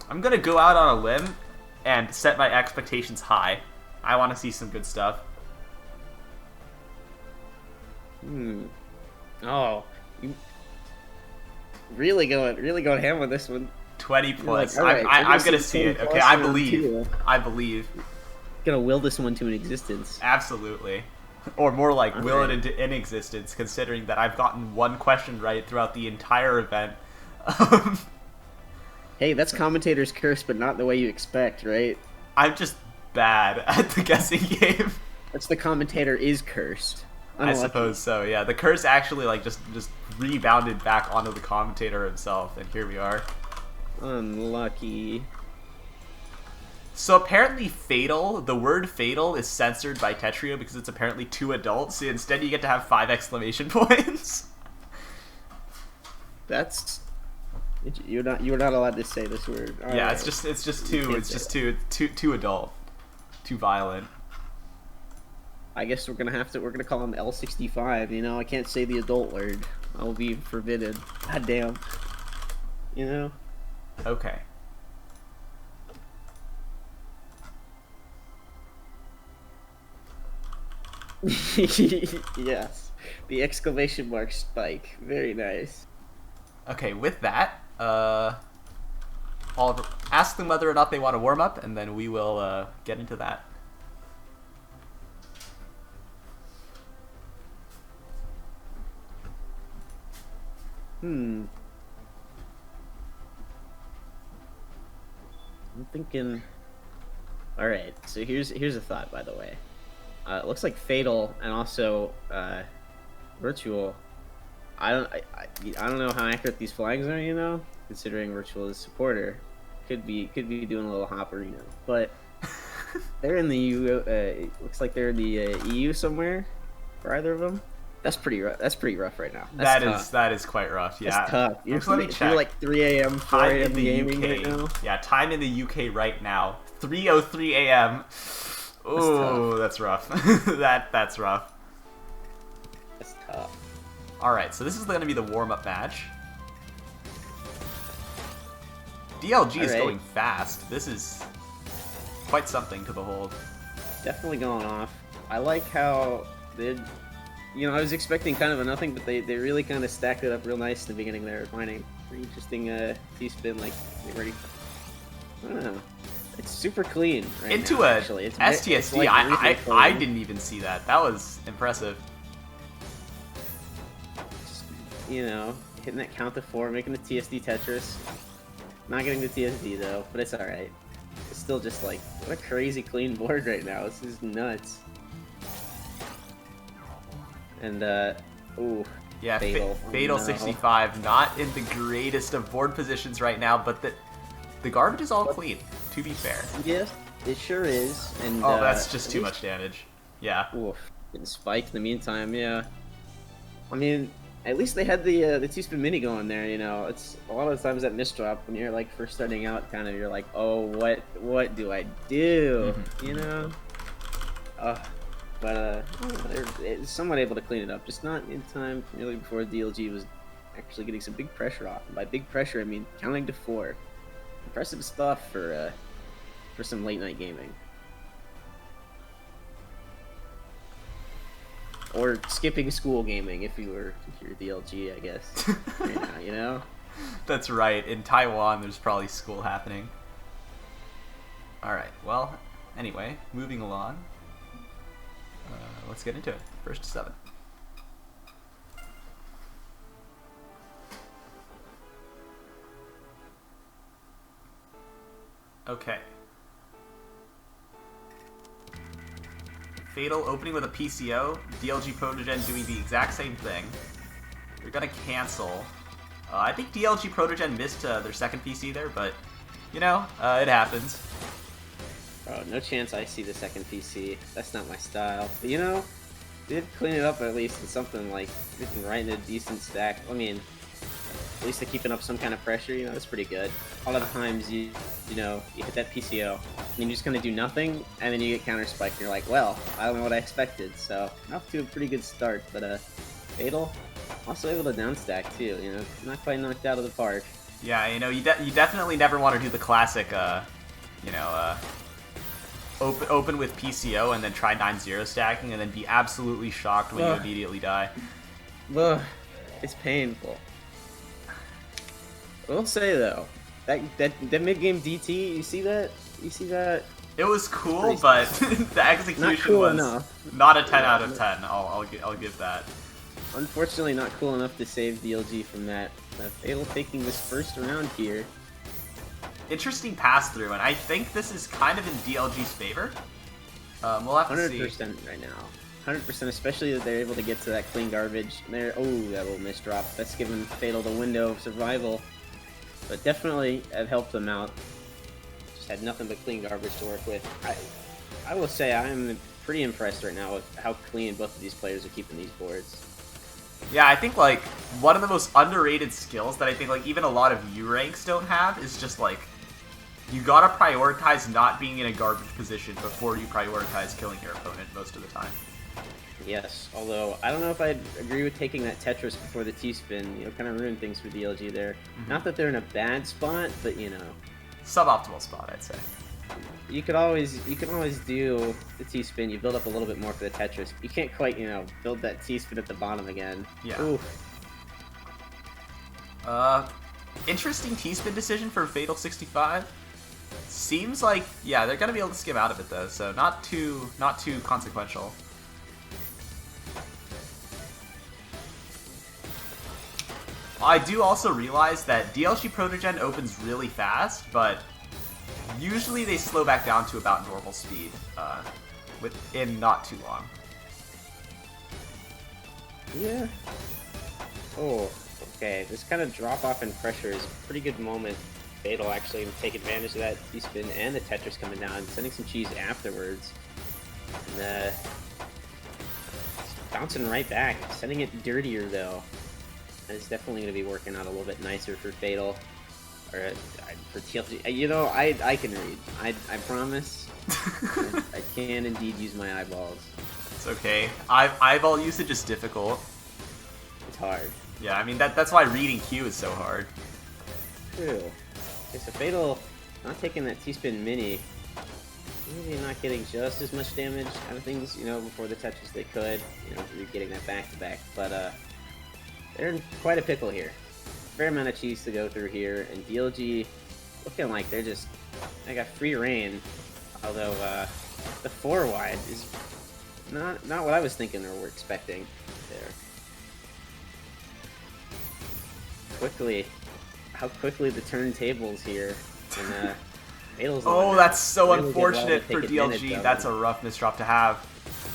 I'm gonna go out on a limb and set my expectations high. I want to see some good stuff. Oh, you really going ham on this one. 20 plus. Like, I'm gonna see it. Okay, I believe. I believe. Gonna will this one to an existence. Absolutely. Or more like will it into inexistence, considering that I've gotten one question right throughout the entire event. Hey, that's commentator's curse, but not the way you expect, right? I'm just bad at the guessing game. That's the commentator is cursed. Unlucky. I suppose so, yeah. The curse actually like just rebounded back onto the commentator himself, and here we are. Unlucky. So apparently the word fatal is censored by Tetrio because it's apparently too adult, so instead you get to have 5 exclamation points. That's... You're not allowed to say this word. All yeah, right. it's just too adult. Too violent. I guess we're gonna call him L65, you know? I can't say the adult word. I'll be forbidden. God damn. You know? Okay. Yes. The exclamation mark spike. Very nice. Okay, with that, I'll ask them whether or not they want to warm up, and then we will get into that. I'm thinking. All right, so here's a thought, by the way. It looks like Fatal and also Virtual. I don't know how accurate these flags are, you know, considering Virtual is a supporter. Could be doing a little hopper, you know, but they're in the EU. It looks like they're in the EU somewhere for either of them. That's pretty rough. That's pretty rough right now. That is quite rough. Yeah, that's tough. Let me check. You're like 3 a.m. 4 Time a.m. in the gaming UK. right now. Yeah, time in the UK right now. 3:03 a.m. Oh, that's rough. That's rough. That's tough. All right, so this is going to be the warm-up match. DLG is going fast. This is quite something to behold. Definitely going off. I like how they, you know, I was expecting kind of a nothing, but they really kind of stacked it up real nice in the beginning there. Finding pretty interesting T-spin, like, get ready. I don't know. It's super clean right Into now, a actually. It's STSD, like I didn't even see that. That was impressive. Just, you know, hitting that count to 4, making the TSD Tetris. Not getting the TSD though, but it's alright. It's still just like, what a crazy clean board right now. This is nuts. And, ooh. Yeah, Fatal. Fatal No. 65, not in the greatest of board positions right now, but the garbage is all clean, to be fair. Yes, it sure is. And oh, that's just too much damage. Yeah. Oof, getting spiked in the meantime, yeah. I mean, at least they had the T-Spin Mini going there, you know. It's a lot of the times that misdrop when you're like first starting out, kind of you're like, oh, what do I do? You know? But they're somewhat able to clean it up, just not in time nearly before DLG was actually getting some big pressure off. And by big pressure, I mean counting to 4. Impressive stuff for some late night gaming. Or skipping school gaming if you're DLG, I guess. Right now, you know? That's right. In Taiwan, there's probably school happening. Alright, well, anyway, moving along. Let's get into it. First to 7. Okay. Fatal opening with a PCO. DLG Protogen doing the exact same thing. You're gonna cancel. I think DLG Protogen missed their second PC there, but, you know, it happens. Oh, no chance I see the second PC. That's not my style. But, you know, did clean it up at least in something like getting right in a decent stack. I mean, at least they're keeping up some kind of pressure, you know, that's pretty good. A lot of times you know, you hit that PCO, and you just kind of do nothing, and then you get counter spiked, and you're like, well, I don't know what I expected, so off to a pretty good start, but Fatal, also able to downstack too, you know, not quite knocked out of the park. Yeah, you know, you definitely never want to do the classic, you know, open with PCO and then try 9-0 stacking and then be absolutely shocked when you immediately die. Ugh, it's painful. I will say though, that mid-game DT, you see that? It was cool, but the execution was not a 10 out of 10. I'll give that. Unfortunately, not cool enough to save DLG from that. Fatal taking this first round here. Interesting pass through, and I think this is kind of in DLG's favor. We'll have to see. 100% right now. 100%, especially that they're able to get to that clean garbage. There, oh, that little misdrop. That's given Fatal the window of survival. But definitely have helped them out. Just had nothing but clean garbage to work with. I will say I'm pretty impressed right now with how clean both of these players are keeping these boards. Yeah, I think like one of the most underrated skills that I think like even a lot of U ranks don't have is just like you gotta prioritize not being in a garbage position before you prioritize killing your opponent most of the time. Yes, although I don't know if I'd agree with taking that Tetris before the T-spin. You know, kind of ruined things for DLG there. Not that they're in a bad spot, but you know, suboptimal spot, I'd say. You can always do the T-spin. You build up a little bit more for the Tetris. You can't quite, you know, build that T-spin at the bottom again. Yeah. Oof. Interesting T-spin decision for Fatal 65. Seems like, yeah, they're gonna be able to skim out of it though, so not too consequential. I do also realize that DLG Protogen opens really fast, but Usually they slow back down to about normal speed within not too long. Yeah. Oh, okay. This kind of drop off in pressure is a pretty good moment. Fatal actually take advantage of that T-spin and the Tetris coming down, sending some cheese afterwards. And bouncing right back, sending it dirtier though. And it's definitely going to be working out a little bit nicer for Fatal. Or for TLG. You know, I can read. I promise. I can indeed use my eyeballs. It's okay. Eyeball usage is difficult. It's hard. Yeah, I mean that's why reading Q is so hard. True. Okay, so Fatal not taking that T-spin mini. Maybe not getting just as much damage out of things, you know, before the Tetris they could. You know, getting that back to back. But they're in quite a pickle here. Fair amount of cheese to go through here, and DLG looking like they got free reign. Although the 4 wide is not what I was thinking or were expecting there. How quickly the turntables here, and Fatal's oh, that's so really unfortunate for DLG. That's a rough misdrop to have.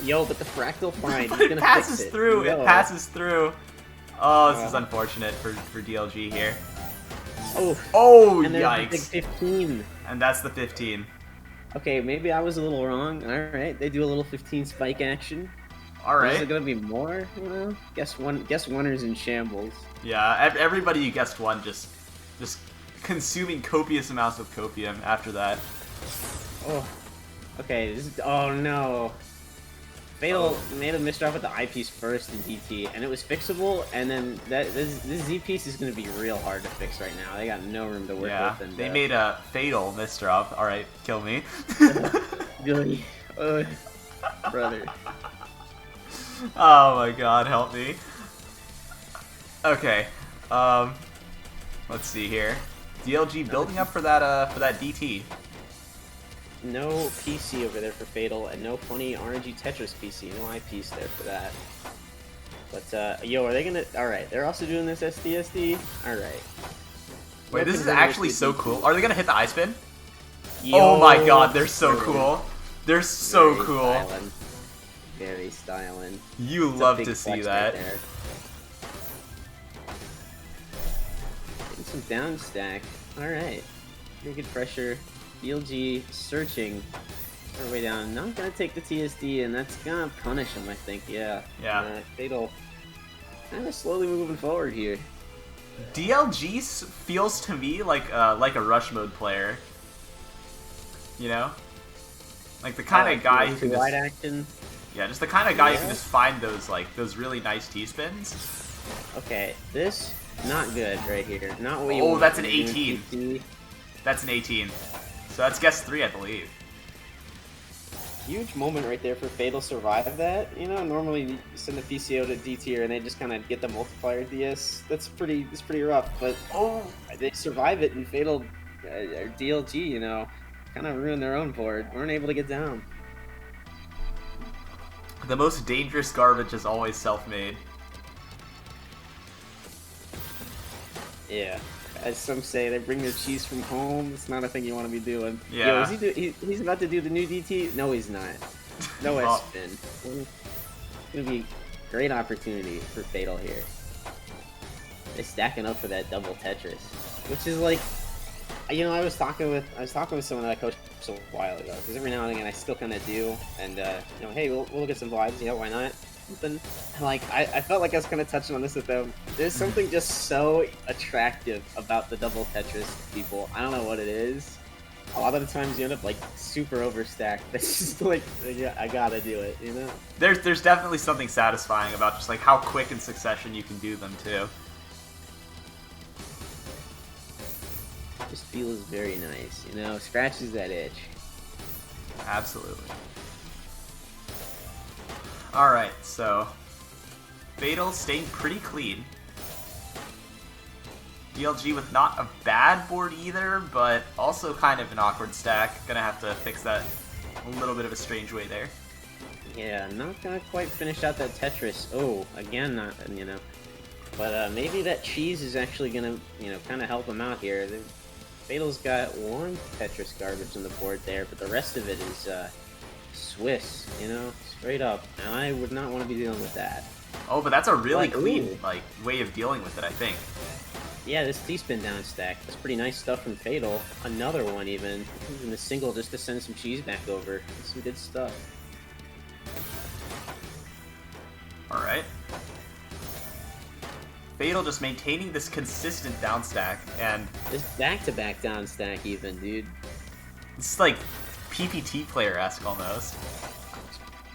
Yo, but the fractal find, he's gonna passes fix it. through. Yo. It passes through. Oh, this is unfortunate for DLG here. Oh, and there's yikes. the big 15. And that's the 15. Okay, maybe I was a little wrong. Alright, they do a little 15 spike action. Alright. Is it gonna be more? You know? Guess oneers in shambles. Yeah, everybody who guessed one just consuming copious amounts of copium after that. Oh. Okay, oh no. Fatal made a misdrop with the eyepiece first in DT, and it was fixable, and then this Z piece is going to be real hard to fix right now. They got no room to work with. And, they made a fatal misdrop. Alright, kill me. Really? Brother. Oh my god, help me. Okay, let's see here. DLG building up for that DT. No PC over there for Fatal, and no funny RNG Tetris PC. No eyepiece there for that. But, yo, are they gonna... Alright, they're also doing this SDSD? Alright. Wait, this is actually so cool. Are they gonna hit the eye spin? Yo, oh my god, they're so cool. They're so very cool. Stylin'. Very styling. You love to see that. Right there. Getting some down stack. Alright. Pretty good pressure. DLG searching their way down. Not gonna take the TSD, and that's gonna punish him, I think. Yeah. Yeah. Fatal kind of slowly moving forward here. DLG feels to me like a rush mode player. You know, like the kind of guy who can wide just, action. Yeah, just the kind of guy who can just find those really nice T spins. Okay, this not good right here. Not what you Oh, want. that's an 18. That's an 18. So that's guess 3, I believe. Huge moment right there for Fatal survive that. You know, normally you send the PCO to D tier and they just kind of get the multiplier DS. That's pretty rough, but they survive it, and Fatal or DLG, you know, kind of ruined their own board. Weren't able to get down. The most dangerous garbage is always self-made. Yeah. As some say, they bring their cheese from home. It's not a thing you want to be doing. Yeah. Yo, he's about to do the new DT? No, he's not. No S-spin. It's going to be a great opportunity for Fatal here. They're stacking up for that double Tetris. Which is like, you know, I was talking with someone that I coached a while ago. Because every now and again I still kind of do. And, you know, hey, we'll get some vibes. You know, why not? Something like I felt like I was kind of touching on this with them. There's something just so attractive about the double Tetris people. I don't know what it is. A lot of the times you end up like super overstacked. It's just like, yeah, I gotta do it, you know. There's definitely something satisfying about just like how quick in succession you can do them too. Just feels very nice, you know. Scratches that itch. Absolutely. Alright, so Fatal staying pretty clean. DLG with not a bad board either, but also kind of an awkward stack. Gonna have to fix that a little bit of a strange way there. Yeah, not gonna quite finish out that Tetris. Oh, again, not, you know. But maybe that cheese is actually gonna, you know, kind of help him out here. Fatal's got one Tetris garbage on the board there, but the rest of it is Swiss, you know, straight up. And I would not want to be dealing with that. Oh, but that's a really Like, clean ooh. like way of dealing with it, I think. Yeah, this T-spin down stack. That's pretty nice stuff from Fatal. Another one even the single just to send some cheese back over. That's some good stuff. Alright. Fatal just maintaining this consistent down stack, and This back-to-back down stack even, dude. it's like PPT player-esque almost.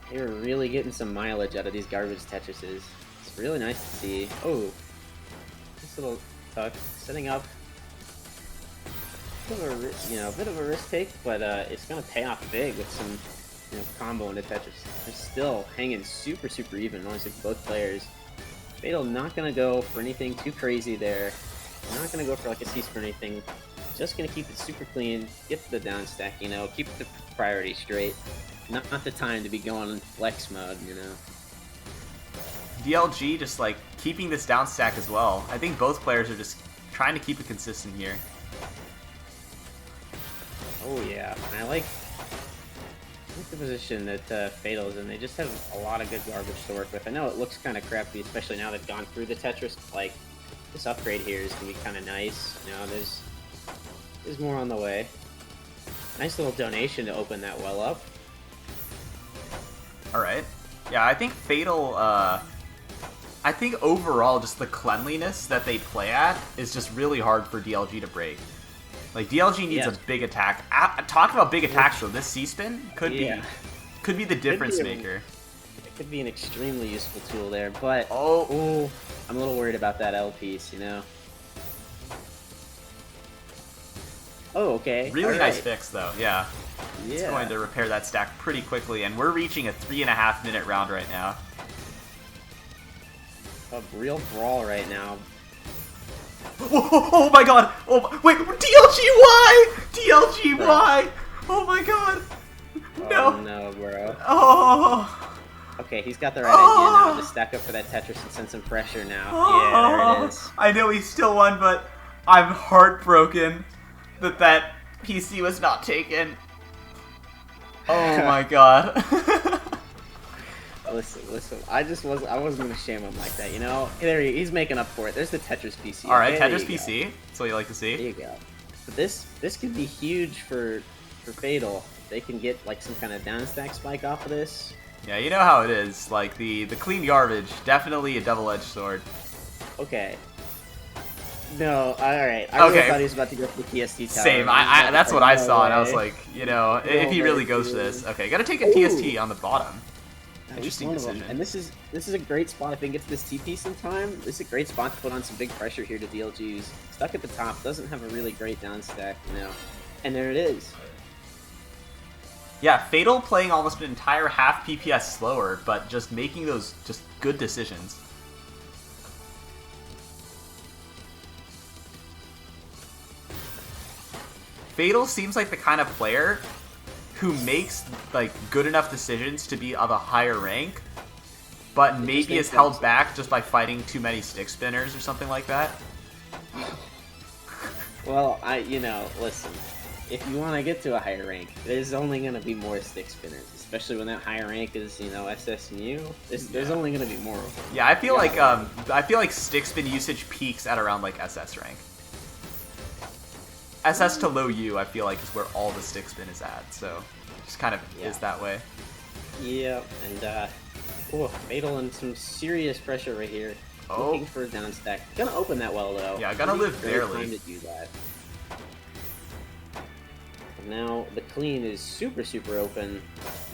They were really getting some mileage out of these garbage Tetrises. It's really nice to see. Oh, this little tuck setting up. Bit of a risk take, but it's gonna pay off big with some, combo into Tetris. They're still hanging super even, honestly, for both players. Fatal not gonna go for anything too crazy there. Not gonna go for like a C-spin or anything. Just gonna keep it super clean, get to the down stack, keep the priority straight. Not the time to be going in flex mode, DLG just like keeping this down stack as well. I think both players are just trying to keep it consistent here. Oh yeah, I like the position that Fatal's in. They just have a lot of good garbage to work with. I know it looks kind of crappy, especially now they've gone through the Tetris. Like, this upgrade here is gonna be kind of nice. There's more on the way. Nice little donation to open that well up. Alright. Yeah, I think Fatal, I think overall just the cleanliness that they play at is just really hard for DLG to break. Like, DLG needs a big attack. Talk about big attacks though, this C-spin could be the difference maker. It could be an extremely useful tool there, but oh, I'm a little worried about that L piece, Oh, okay. Really nice fix though, yeah. Yeah. It's going to repair that stack pretty quickly, and we're reaching a 3.5 minute round right now. A real brawl right now. Oh my god! Oh, wait, DLGY! DLGY! Oh my god! No! Oh no, bro. Oh! Okay, he's got the right idea now to stack up for that Tetris and send some pressure now. Yeah, there it is. I know he still won, but I'm heartbroken that PC was not taken. Oh my god. Listen. I wasn't gonna shame him like that, There he's making up for it. There's the Tetris PC. All right, okay, Tetris PC. That's what you like to see. There you go. But this could be huge for Fatal. They can get like some kind of downstack spike off of this. Yeah, you know how it is. Like the clean garbage, definitely a double-edged sword. Okay. No, alright. I really thought he was about to go for the TST tower. Same, that's what I saw, and I was like, if he really goes for this. Okay, gotta take a TST on the bottom. Interesting decision. And this is a great spot if they can get to this T piece in time. This is a great spot to put on some big pressure here to DLG's. Stuck at the top, doesn't have a really great down stack, And there it is. Yeah, Fatal playing almost an entire half PPS slower, but just making those just good decisions. Fatal seems like the kind of player who makes like good enough decisions to be of a higher rank, but maybe is held back just by fighting too many stick spinners or something like that. Well, listen, if you want to get to a higher rank, there's only going to be more stick spinners, especially when that higher rank is, SS and U. There's only going to be more of them. Yeah, I feel like stick spin usage peaks at around like SS rank. SS to low U, I feel like, is where all the stick spin is at, so it just kind of is that way. Yeah, and Fatal in some serious pressure right here. Oh. Looking for a down stack. Gonna open that well though. Yeah, gonna live barely. Time to do that. Now the clean is super open.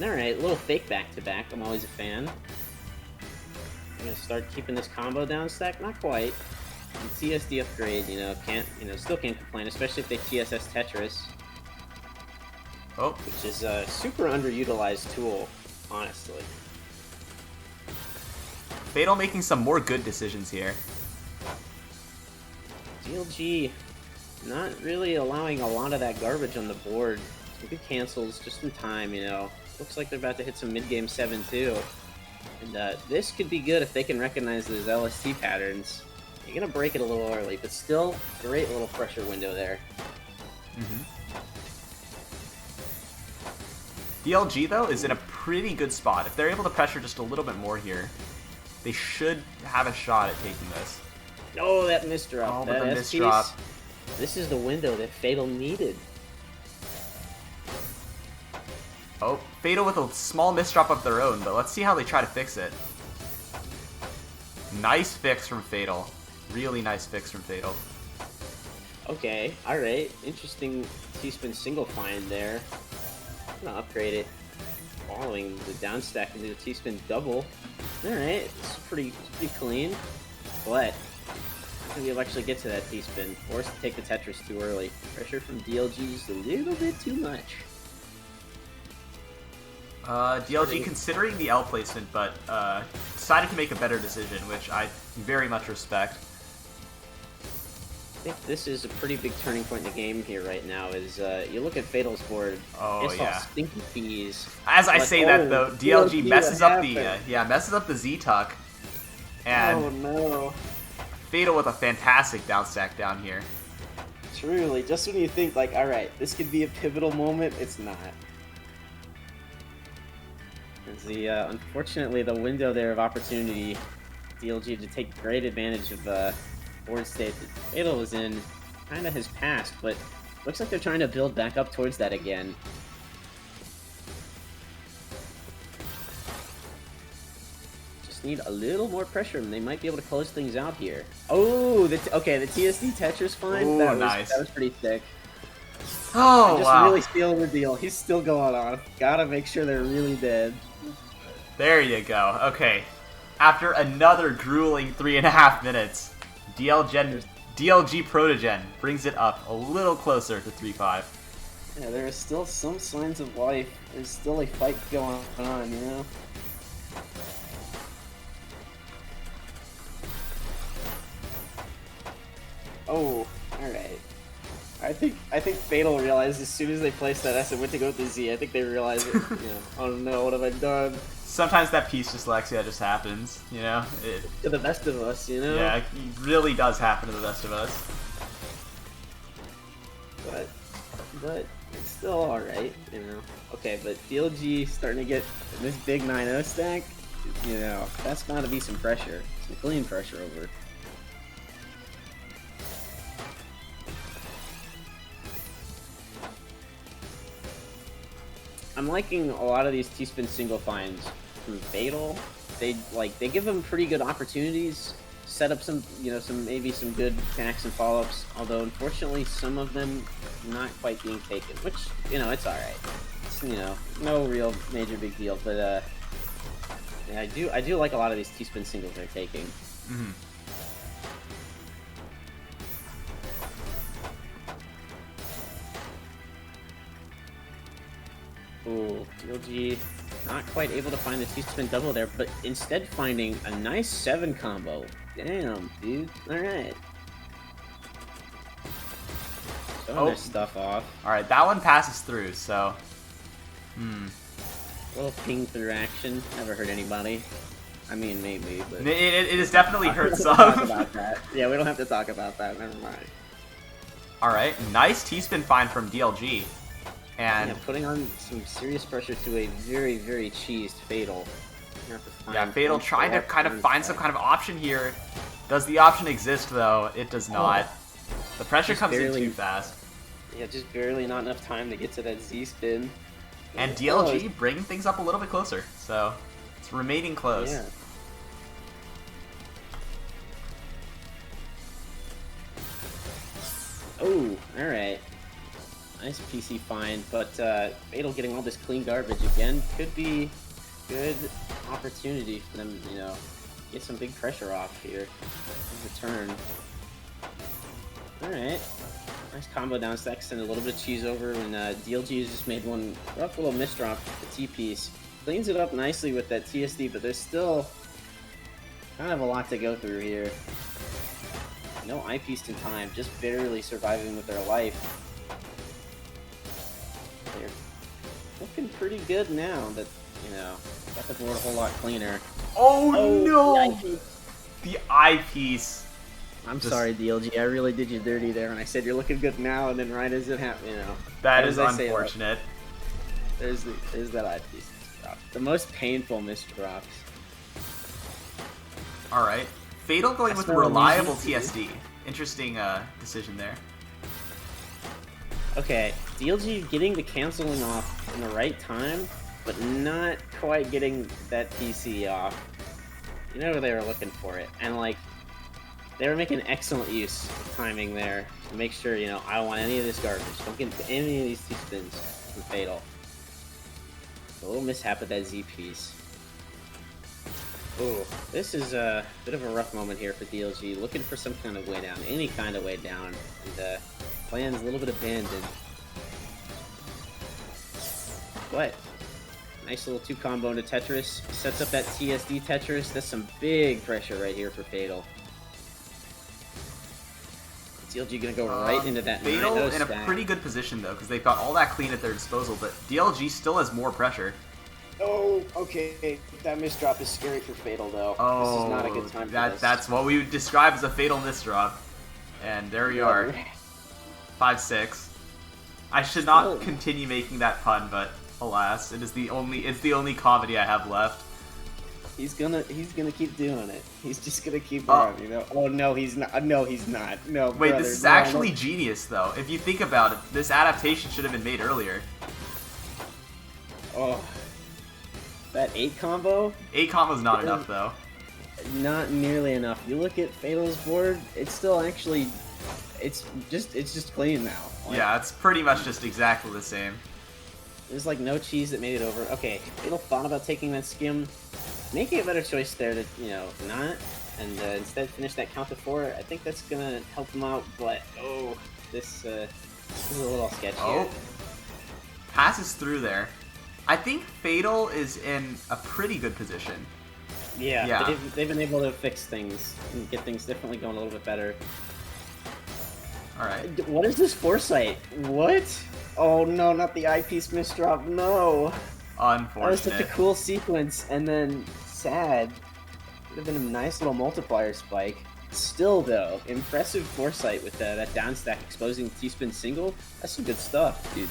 Alright, a little fake back to back. I'm always a fan. I'm gonna start keeping this combo down stack. Not quite. The TSD upgrade, still can't complain, especially if they TSS Tetris. Oh. Which is a super underutilized tool, honestly. Fatal making some more good decisions here. DLG not really allowing a lot of that garbage on the board. Some good cancels just in time, Looks like they're about to hit some mid-game 7 too. And this could be good if they can recognize those LST patterns. You're gonna break it a little early, but still, great little pressure window there. DLG, though, is in a pretty good spot. If they're able to pressure just a little bit more here, they should have a shot at taking this. Oh, that misdrop. Oh, that but the S piece. misdrop. This is the window that Fatal needed. Oh, Fatal with a small misdrop of their own, but let's see how they try to fix it. Nice fix from Fatal. Really nice fix from Fatal. Okay, alright. Interesting T-spin single find there. I'm gonna upgrade it following the down stack into the T-spin double. Alright, it's pretty clean. But I think we'll actually get to that T-spin. Forced to take the Tetris too early. Pressure from DLG is a little bit too much. DLG considering the L placement, but decided to make a better decision, which I very much respect. I think this is a pretty big turning point in the game here right now. Is you look at Fatal's board, Oh, it's yeah. all stinky peas. As I But, say that though, DLG what messes up the happened? messes up the Z tuck, and Oh no! Fatal with a fantastic down stack down here. Truly, just when you think like, all right, this could be a pivotal moment, it's not. It's the unfortunately the window there of opportunity, DLG to take great advantage of board state that Fatal was in, kind of has passed, but looks like they're trying to build back up towards that again. Just need a little more pressure, and they might be able to close things out here. Oh, okay, the TSD Tetris find. Ooh, That nice. was pretty sick. Oh Just wow! really sealing the deal. He's still going on. Gotta make sure they're really dead. There you go. Okay, after another grueling 3.5 minutes, DLG Protogen brings it up a little closer to 3-5. Yeah, there are still some signs of life. There's still a fight going on, you know? Oh, alright. I think Fatal realized as soon as they placed that S and went to go with the Z, I think they realized it, oh no, what have I done? Sometimes that piece dyslexia just happens, you know? To the best of us, you know? Yeah, it really does happen to the best of us. But it's still alright, you know? Okay, but DLG starting to get this big 9-0 stack, you know, that's gotta be some pressure. Some clean pressure over. I'm liking a lot of these T-spin single finds from Fatal. They give them pretty good opportunities, set up some maybe some good attacks and follow-ups. Although unfortunately some of them not quite being taken, which it's all right. It's, no real major big deal. But yeah, I do like a lot of these T-spin singles they're taking. Mm-hmm. Ooh, DLG not quite able to find the T-spin double there, but instead finding a nice 7 combo. Damn, dude. Alright. Showing their stuff off. Alright, that one passes through, so... A little ping through action. Never hurt anybody. I mean, maybe, but... It has definitely hurt some. Talk about that. Yeah, we don't have to talk about that. Never mind. Alright, nice T-spin find from DLG. And yeah, putting on some serious pressure to a very, very cheesed Fatal. Yeah, Fatal trying to kind of find some kind of option here. Does the option exist, though? It does not. The pressure comes in too fast. Yeah, just barely not enough time to get to that Z-spin. And DLG bringing things up a little bit closer, so it's remaining close. Yeah. Oh, alright. Nice PC find, but Fatal getting all this clean garbage again could be good opportunity for them, get some big pressure off here in return. Alright. Nice combo down stack, send a little bit of cheese over, and DLG has just made one rough little misdrop with the T-piece. Cleans it up nicely with that TSD, but there's still kind of a lot to go through here. No eye-piece in time, just barely surviving with their life. They're looking pretty good now that, got the board a whole lot cleaner. Oh no! The The eyepiece. I'm sorry, DLG. I really did you dirty there, and I said you're looking good now, and then right as it happened, you know. That is unfortunate. There's that eyepiece drop. The most painful misdrops. All right, Fatal going with reliable TSD. Interesting decision there. Okay, DLG getting the canceling off in the right time, but not quite getting that TC off. You know, they were looking for it, and like, they were making excellent use of timing there to make sure, you know, I don't want any of this garbage. Don't get any of these two spins from Fatal. A little mishap with that Z piece. Ooh, this is a bit of a rough moment here for DLG, looking for some kind of way down, any kind of way down, and plan's a little bit abandoned. But nice little 2 combo into Tetris, sets up that TSD Tetris. That's some big pressure right here for Fatal. DLG gonna go right into that Fatal 9-0 in a stack. pretty good position though, because they've got all that clean at their disposal, but DLG still has more pressure. Oh, okay. That misdrop is scary for Fatal though. This is not a good time for this. That's what we would describe as a Fatal misdrop. And there we are. 5-6. I should not continue making that pun, but alas, it's the only comedy I have left. He's gonna keep doing it. He's just gonna keep going, you know. Oh no, he's not. No, he's not. No. Wait, brother, this is no, actually genius, though. If you think about it, this adaptation should have been made earlier. Oh, that 8 combo. 8 combo's not enough, though. Not nearly enough. You look at Fatal's board; it's still actually, it's just clean now. Like, yeah, it's pretty much just exactly the same. There's like no cheese that made it over. Okay, Fatal thought about taking that skim. Making a better choice there to, you know, not, and instead finish that count to 4. I think that's gonna help him out, but this is a little sketchy. Oh, passes through there. I think Fatal is in a pretty good position. Yeah. They've been able to fix things and get things definitely going a little bit better. All right. What is this foresight? What? Oh no, not the eyepiece misdrop. No. Unfortunate. That was such a cool sequence, and then sad. Would have been a nice little multiplier spike. Still, though, impressive foresight with that down stack exposing T-spin single. That's some good stuff, dude.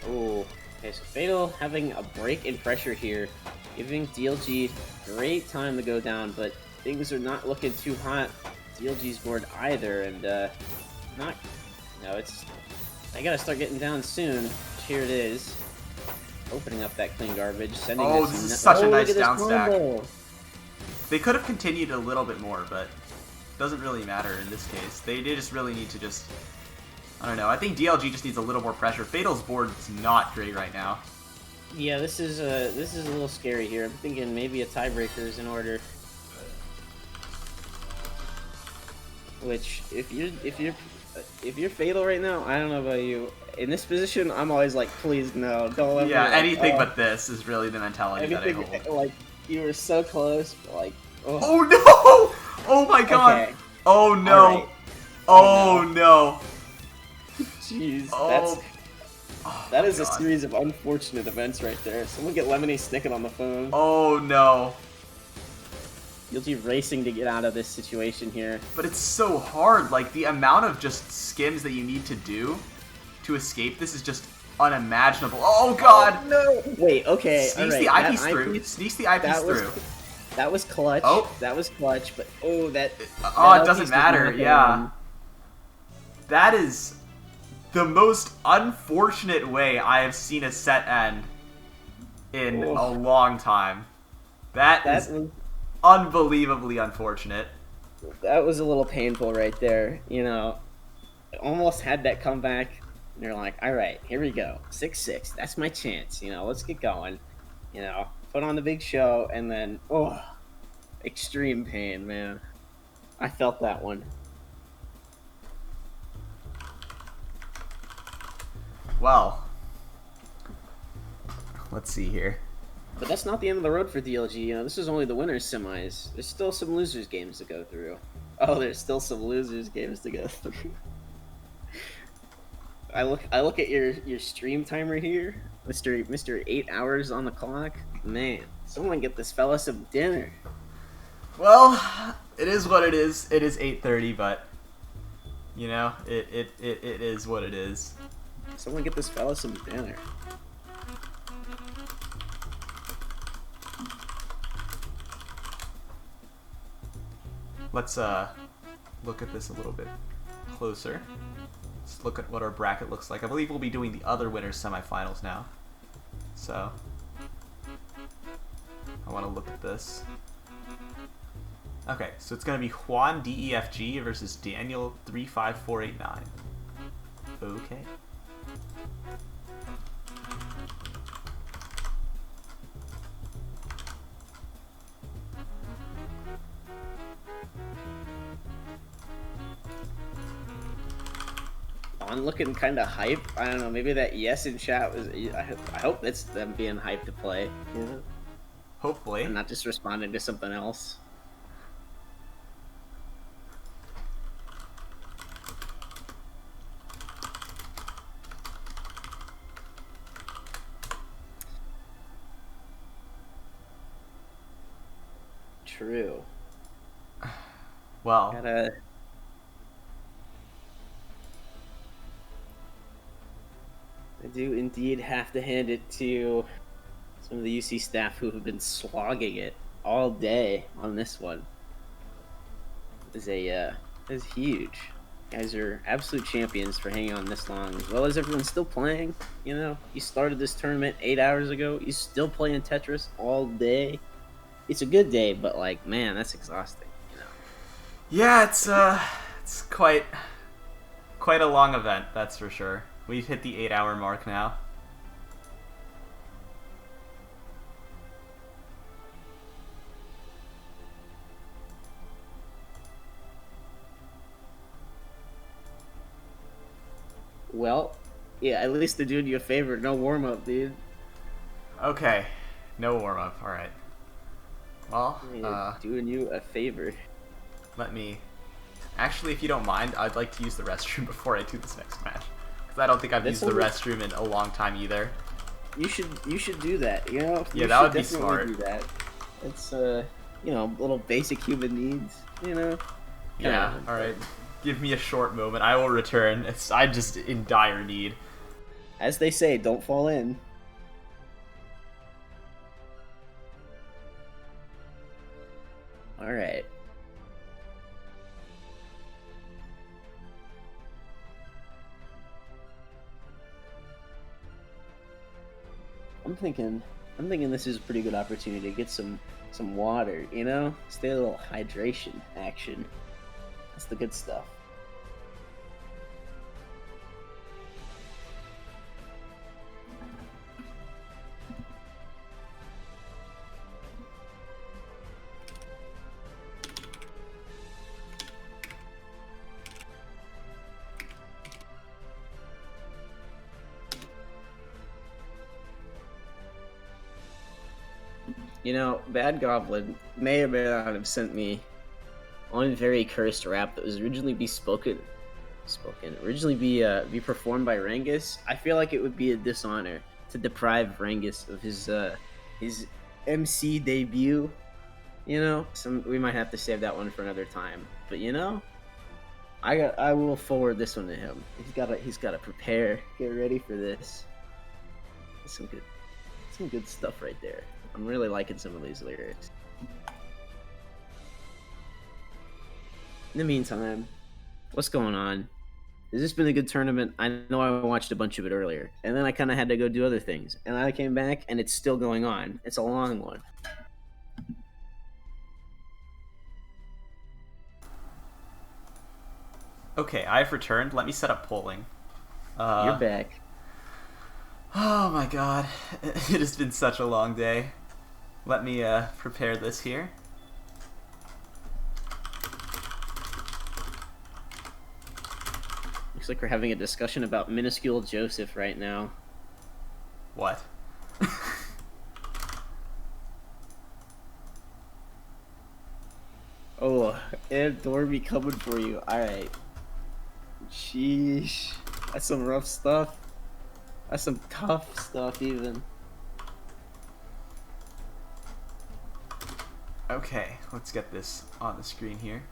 Oh, okay, so Fatal having a break in pressure here, giving DLG great time to go down, but things are not looking too hot. DLG's board either, and I gotta start getting down soon. Here it is, opening up that clean garbage, sending. Oh, this is such a nice down stack. They could have continued a little bit more, but it doesn't really matter in this case. They just really need to I don't know. I think DLG just needs a little more pressure. Fatal's board is not great right now. Yeah, this is a little scary here. I'm thinking maybe a tiebreaker is in order. Which, if you're Fatal right now, I don't know about you. In this position, I'm always like, please no, don't ever. Yeah, anything but this is really the mentality that I hold. Like, you were so close, but like, oh no! Oh my god! Okay. Oh no! Right. Oh no! Jeez, Oh. that is a series of unfortunate events right there. Someone get Lemony Snicket on the phone. Oh no! DLG racing to get out of this situation here. But it's so hard. Like, the amount of just skims that you need to do to escape this is just unimaginable. Oh god! Oh, no! Wait, okay. Sneaks right. the eyepiece through. Sneaks the eyepiece through. That was clutch. Oh. That was clutch, but that it doesn't matter. Yeah. That is the most unfortunate way I have seen a set end in a long time. That is unbelievably unfortunate. That was a little painful right there. You know, almost had that comeback. And you're like, all right, here we go. 6-6. That's my chance. You know, let's get going. You know, put on the big show, and then, extreme pain, man. I felt that one. Well, let's see here. But that's not the end of the road for DLG. You know, this is only the winners semis. There's still some losers games to go through. Oh, there's still some losers games to go through. I look at your stream timer here. Mr. 8 hours on the clock. Man, someone get this fella some dinner. Well, it is what it is. It is 8:30, but you know, it is what it is. Someone get this fella some dinner. Let's look at this a little bit closer. Let's look at what our bracket looks like. I believe we'll be doing the other winners semifinals now. So I want to look at this. Okay, so it's going to be Juan DEFG versus Daniel 35489. Okay. I'm looking kind of hype. I don't know. Maybe that yes in chat was. I hope it's them being hyped to play. You know? Hopefully. And not just responding to something else. True. Well. I do indeed have to hand it to some of the UC staff who have been slogging it all day on this one. This is huge. You guys are absolute champions for hanging on this long, as well as everyone's still playing. You know, you started this tournament 8 hours ago. You still playing Tetris all day. It's a good day, but like, man, that's exhausting. You know. Yeah, it's quite a long event, that's for sure. We've hit the 8-hour mark now. Well, yeah, at least they're doing you a favor. No warm-up, dude. Okay, no warm-up. All right. Well, doing you a favor. Let me... Actually, if you don't mind, I'd like to use the restroom before I do this next match. Because I don't think I've used the restroom in a long time either. You should do that, you know? Yeah, that would be smart. Do that. It's, you know, little basic human needs, you know? Yeah, alright. Give me a short moment. I will return. I'm just in dire need. As they say, don't fall in. Alright. I'm thinking this is a pretty good opportunity to get some water, you know? Stay a little hydration action. That's the good stuff. You know, badgoblin may or may not have sent me one very cursed rap that was originally be performed by Renge. I feel like it would be a dishonor to deprive Renge of his MC debut. You know, we might have to save that one for another time. But you know, I will forward this one to him. He's gotta prepare, get ready for this. Some good stuff right there. I'm really liking some of these lyrics. In the meantime, what's going on? Has this been a good tournament? I know I watched a bunch of it earlier, and then I kind of had to go do other things, and I came back, and it's still going on. It's a long one. Okay, I've returned. Let me set up polling. You're back. Oh my god. It has been such a long day. Let me prepare this here. Looks like we're having a discussion about minuscule Joseph right now. What? Oh, and Dorby coming for you. Alright. Sheesh. That's some rough stuff. That's some tough stuff, even. Okay, let's get this on the screen here.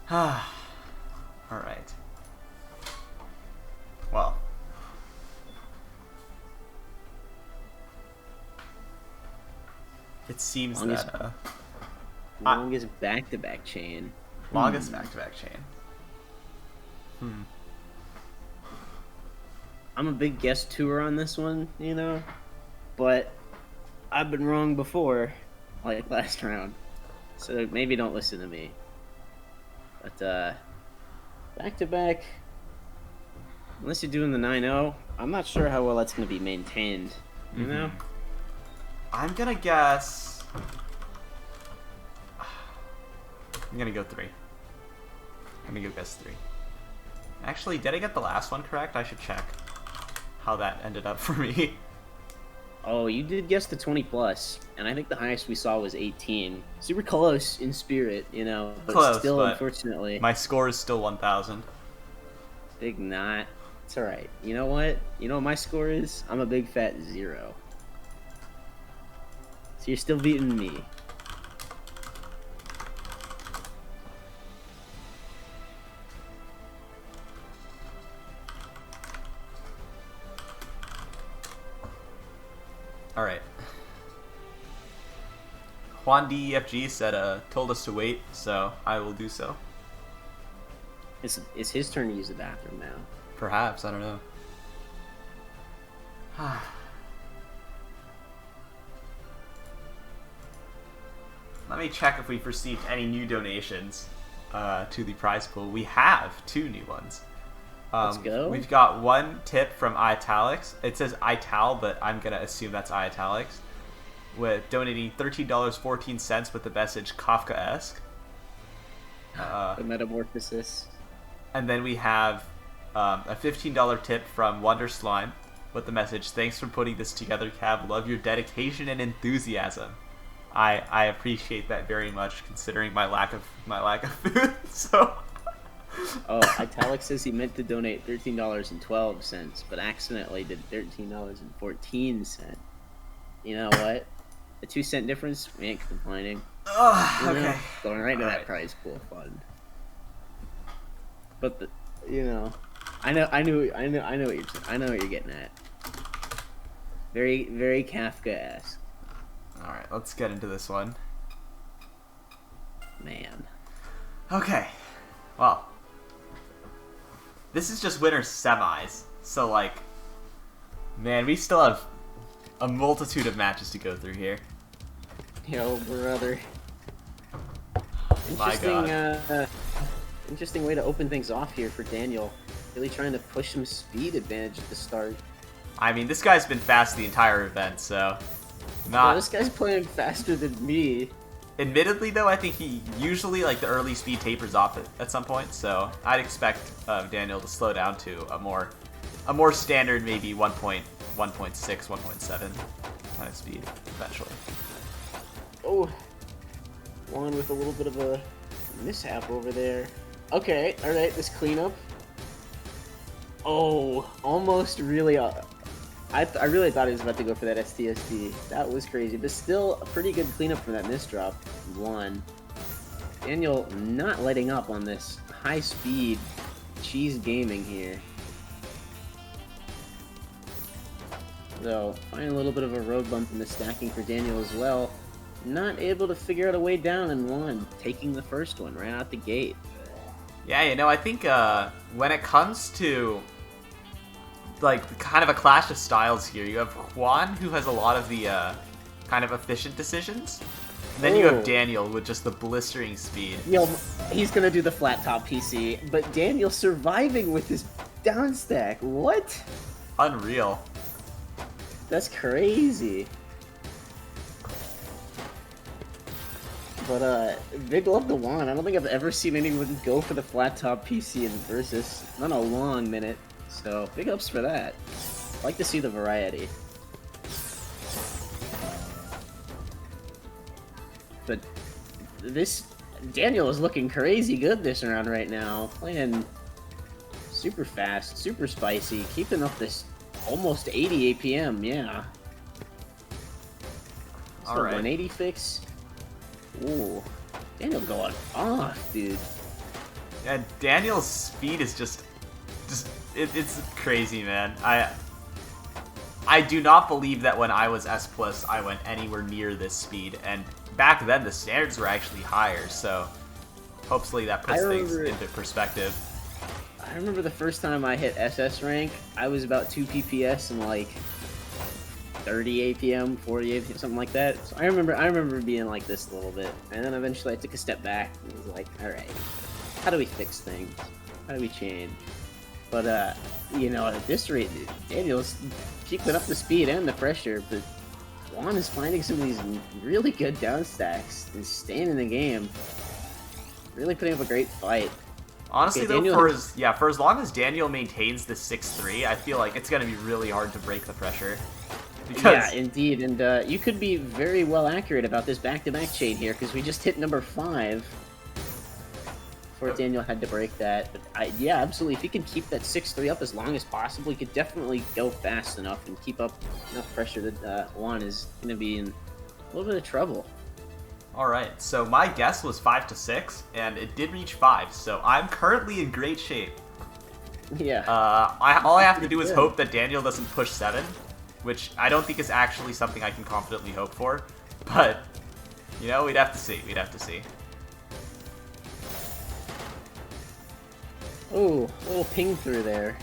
Ah, all right. Well, it seems Longest- that Longest back-to-back chain. longest back-to-back chain. I'm a big guest tour on this one, you know, but I've been wrong before, like last round. So maybe don't listen to me. But back-to-back, unless you're doing the 9-0, I'm not sure how well that's going to be maintained, you know? I'm gonna guess. I'm gonna go 3. I'm gonna go guess 3. Actually, did I get the last one correct? I should check how that ended up for me. Oh, you did guess the 20 plus, and I think the highest we saw was 18. Super close in spirit, you know, but Close, still, but unfortunately, My score is still 1,000. big not. It's all right. You know what? You know what my score is? I'm a big fat 0. So you're still beating me. All right. Juan DEFG said, told us to wait, so I will do so. It's his turn to use the bathroom now. Perhaps, I don't know. Let me check if we've received any new donations to the prize pool. We have 2 new ones. Let's go. We've got one tip from iitalics. It says ital, but I'm going to assume that's iitalics. With donating $13.14 with the message Kafkaesque. The metamorphosis. And then we have a $15 tip from Wonder Slime with the message, "Thanks for putting this together, Cav. Love your dedication and enthusiasm." I appreciate that very much, considering my lack of food. So. Oh, Italics says he meant to donate $13.12, but accidentally did $13.14. You know what? A 2-cent difference, we ain't complaining. Oh, You know, okay. going right to All that right. prize pool fund. But you know, I know what you're getting at. Very, very Kafka-esque. All right, let's get into this one. Man. Okay. Well, this is just winner's semis, so like, man, we still have a multitude of matches to go through here. Yo, brother. My God. Interesting way to open things off here for Daniel. Really trying to push some speed advantage at the start. I mean, this guy's been fast the entire event, so Well, this guy's playing faster than me. Admittedly, though, I think he usually, like, the early speed tapers off at some point, so I'd expect Daniel to slow down to a more standard, maybe 1.6, 1.7 kind of speed eventually. Oh, one with a little bit of a mishap over there. Okay, all right, this cleanup. Oh, almost really. I really thought he was about to go for that STSD. That was crazy, but still a pretty good cleanup from that misdrop. 1. Daniel not letting up on this high-speed cheese gaming here. Though, finding a little bit of a road bump in the stacking for Daniel as well. Not able to figure out a way down in 1, taking the first one right out the gate. Yeah, you know, I think when it comes to like kind of a clash of styles here, you have Juan, who has a lot of the kind of efficient decisions, and then you have Daniel with just the blistering speed. Yo, he's gonna do the flat top PC, but Daniel surviving with his down stack. What? Unreal. That's crazy. But big love to Juan. I don't think I've ever seen anyone go for the flat top PC in Versus. Not a long minute. So big ups for that. Like to see the variety. But this Daniel is looking crazy good this round right now. Playing super fast, super spicy, keeping up this almost 80 APM, yeah. All right. 180 fix. Ooh. Daniel going off, dude. Yeah, Daniel's speed is just it's crazy, man. I do not believe that when I was S+, I went anywhere near this speed, and back then the standards were actually higher, so hopefully that puts things into perspective. I remember the first time I hit SS rank, I was about 2 PPS and like 30 APM, 40 APM, something like that. So I remember being like this a little bit, and then eventually I took a step back and was like, all right, how do we fix things? How do we change? But you know, at this rate, Daniel's keeping up the speed and the pressure, but Juan is finding some of these really good down stacks and staying in the game. Really putting up a great fight. Honestly, okay, though, Daniel... for as long as Daniel maintains the 6-3, I feel like it's gonna be really hard to break the pressure. Because... Yeah, indeed, and you could be very well accurate about this back-to-back chain here, because we just hit number 5 before Daniel had to break that. But yeah, absolutely. If he can keep that 6-3 up as long as possible, he could definitely go fast enough and keep up enough pressure that Juan is going to be in a little bit of trouble. All right, so my guess was 5-6, and it did reach 5, so I'm currently in great shape. Yeah. All I have to do is hope that Daniel doesn't push 7, which I don't think is actually something I can confidently hope for, but, you know, we'd have to see. We'd have to see. Ooh, a little ping through there.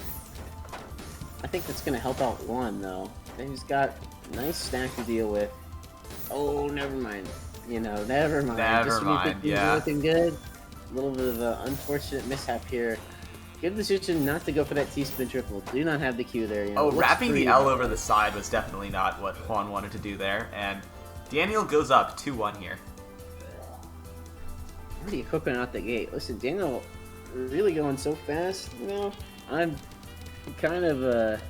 I think that's going to help out Juan, though. And he's got a nice stack to deal with. Oh, never mind. You know, never mind. Never mind, yeah. Looking good. A little bit of an unfortunate mishap here. Good decision not to go for that T-spin triple. Do not have the Q there. You know, wrapping the L over the side was definitely not what Juan wanted to do there, and Daniel goes up 2-1 here. Already cooking out the gate. Listen, Daniel really going so fast, you know? I'm kind of,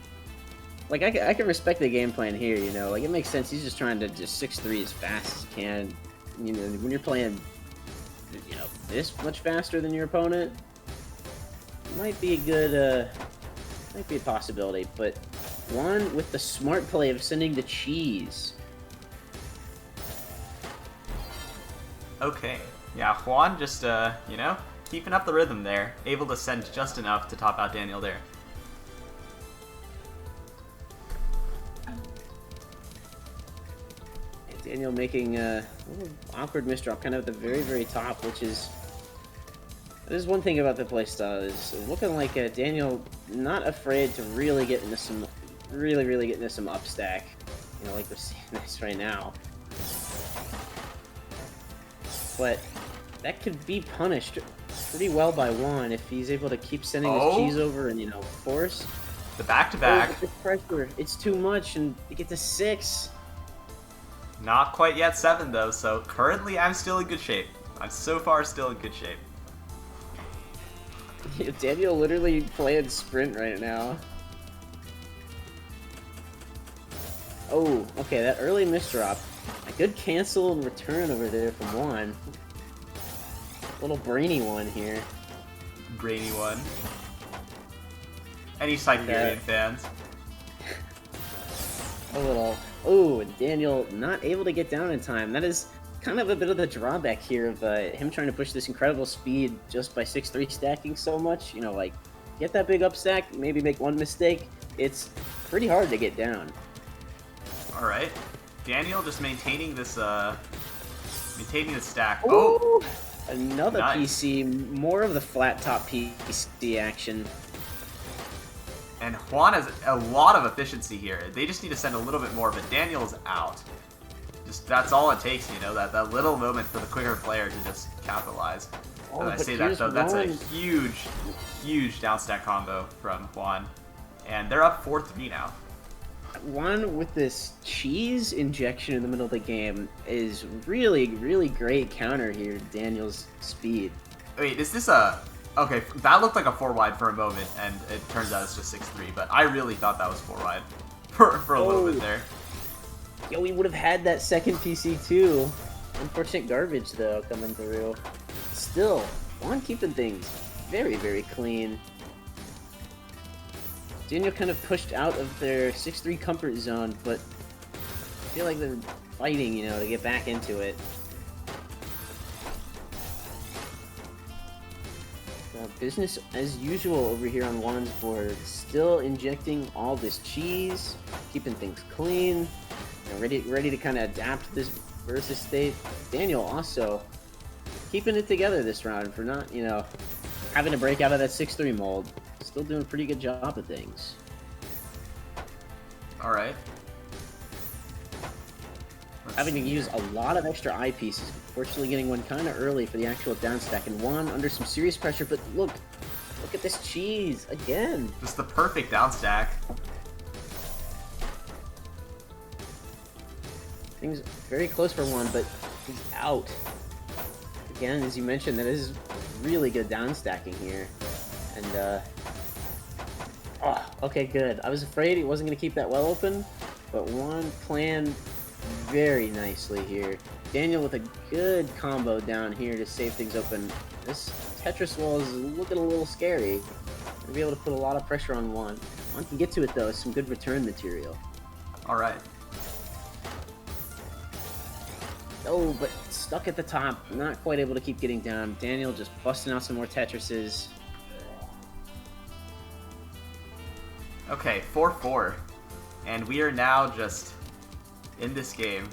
like, I can respect the game plan here, you know? Like, it makes sense. He's just trying to just 6-3 as fast as he can. You know, when you're playing, you know, this much faster than your opponent, might be a good, might be a possibility. But Juan with the smart play of sending the cheese. Okay. Yeah, Juan just, you know, keeping up the rhythm there. Able to send just enough to top out Daniel there. Daniel making a little awkward misdrop kind of at the very, very top, which is... There's one thing about the playstyle is looking like Daniel not afraid to really get into some... Really get into some upstack. You know, like we're seeing this right now. But that could be punished pretty well by Juan if he's able to keep sending his cheese over and, you know, force. The back-to-back. The pressure. It's too much, and you get to 6. Not quite yet 7, though, so currently I'm still in good shape. I'm so far still in good shape. Daniel literally playing sprint right now. Oh, okay, that early misdrop. A good cancel and return over there from Juan. Little brainy one here. Brainy one. Any Siberian fans? A little. Oh, and Daniel not able to get down in time. That is kind of a bit of the drawback here of him trying to push this incredible speed just by 6-3 stacking so much. You know, like, get that big up stack, maybe make one mistake. It's pretty hard to get down. Alright. Daniel just maintaining this stack. Ooh, oh! Another Nice. PC, more of the flat top PC action. And Juan has a lot of efficiency here. They just need to send a little bit more, but Daniel's out. Just that's all it takes, you know, that little moment for the quicker player to just capitalize. Oh, As I say that, though, that's a huge downstack combo from Juan. And they're up 4-3 now. Juan with this cheese injection in the middle of the game is really great counter here to Daniel's speed. Wait, is this a... Okay, that looked like a 4-wide for a moment, and it turns out it's just 6-3, but I really thought that was 4-wide for a little bit there. Yo, we would have had that second PC too. Unfortunate garbage, though, coming through. still, Juan keeping things very, very clean. Daniel kind of pushed out of their 6-3 comfort zone, but I feel like they're fighting, you know, to get back into it. Business as usual over here on Juan's board. Still injecting all this cheese, keeping things clean, and ready to kind of adapt to this versus state. Daniel also keeping it together this round for not, you know, having to break out of that 6-3 mold. Still doing a pretty good job of things. All right. Having to use a lot of extra eyepieces. Unfortunately, getting one kind of early for the actual down stack, and Juan under some serious pressure. But look at this cheese again. Just the perfect down stack. Things very close for Juan, but he's out. Again, as you mentioned, that is really good down stacking here. And oh, okay, good. I was afraid he wasn't going to keep that well open, but Juan planned very nicely here. Daniel with a good combo down here to save things open. This Tetris wall is looking a little scary. We'll be able to put a lot of pressure on Juan. Juan can get to it though, with some good return material. Alright. Oh, but stuck at the top. Not quite able to keep getting down. Daniel just busting out some more Tetrises. Okay, 4-4. And we are now just in this game.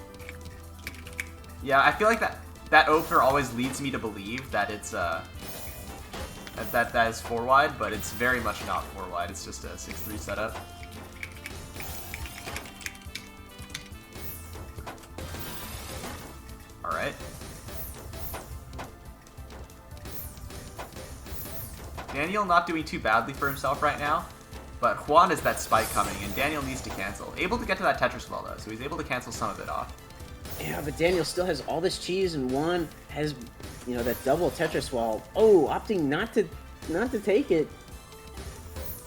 Yeah, I feel like that opener always leads me to believe that it's that is 4 wide, but it's very much not 4 wide. It's just a 6-3 setup. All right. Daniel not doing too badly for himself right now, but Juan is that spike coming, and Daniel needs to cancel. Able to get to that Tetris well though, so he's able to cancel some of it off. Yeah, but Daniel still has all this cheese, and Juan has, you know, that double Tetris wall. Oh, opting not to take it.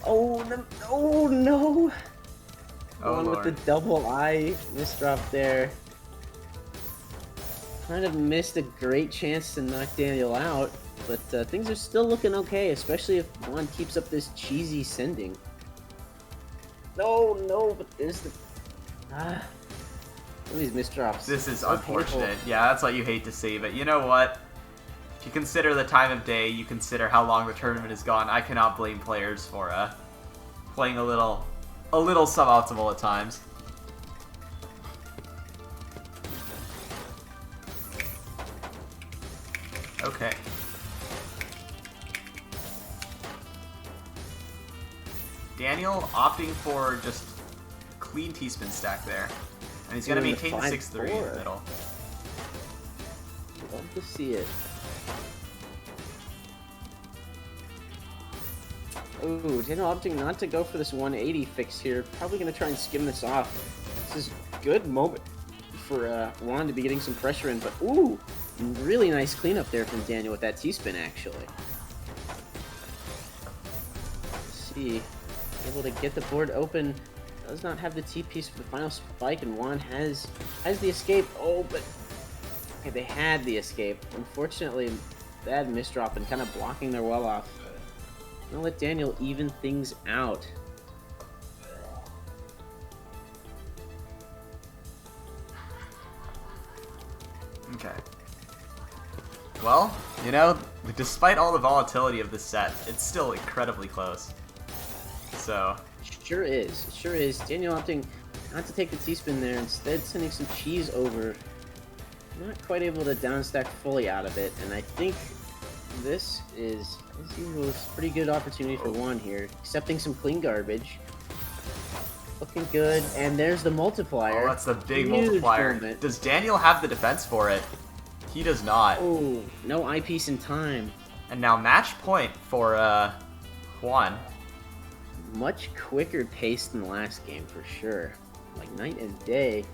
Oh, oh no! Oh, Juan with the double eye misdrop there. Kind of missed a great chance to knock Daniel out, but things are still looking okay, especially if Juan keeps up this cheesy sending. No, but there's the... Some of these misdrops. This is so unfortunate. painful. Yeah, that's what you hate to see, but you know what? If you consider the time of day, you consider how long the tournament has gone, I cannot blame players for playing a little suboptimal at times. Okay. Daniel opting for just clean T-spin stack there. And he's going to maintain the 6-3 in the middle. Love to see it. Ooh, Daniel opting not to go for this 180 fix here. Probably going to try and skim this off. This is a good moment for Juan to be getting some pressure in, but ooh, really nice cleanup there from Daniel with that T-spin actually. Let's see. Able to get the board open. Does not have the T-piece for the final spike, and Juan has the escape. Oh, but okay, they had the escape. Unfortunately, bad misdrop and kind of blocking their well off. I'm gonna let Daniel even things out. Okay. Well, you know, despite all the volatility of this set, it's still incredibly close. So... Sure is. It sure is. Daniel opting not to take the T-spin there, instead sending some cheese over. Not quite able to downstack fully out of it, and I think this is, as usual, a pretty good opportunity for Juan here. Accepting some clean garbage. Looking good, and there's the multiplier. Oh, that's the big Huge multiplier. moment. Does Daniel have the defense for it? He does not. Oh, no eyepiece in time. And now match point for Juan. Much quicker pace than the last game for sure. Like night and day.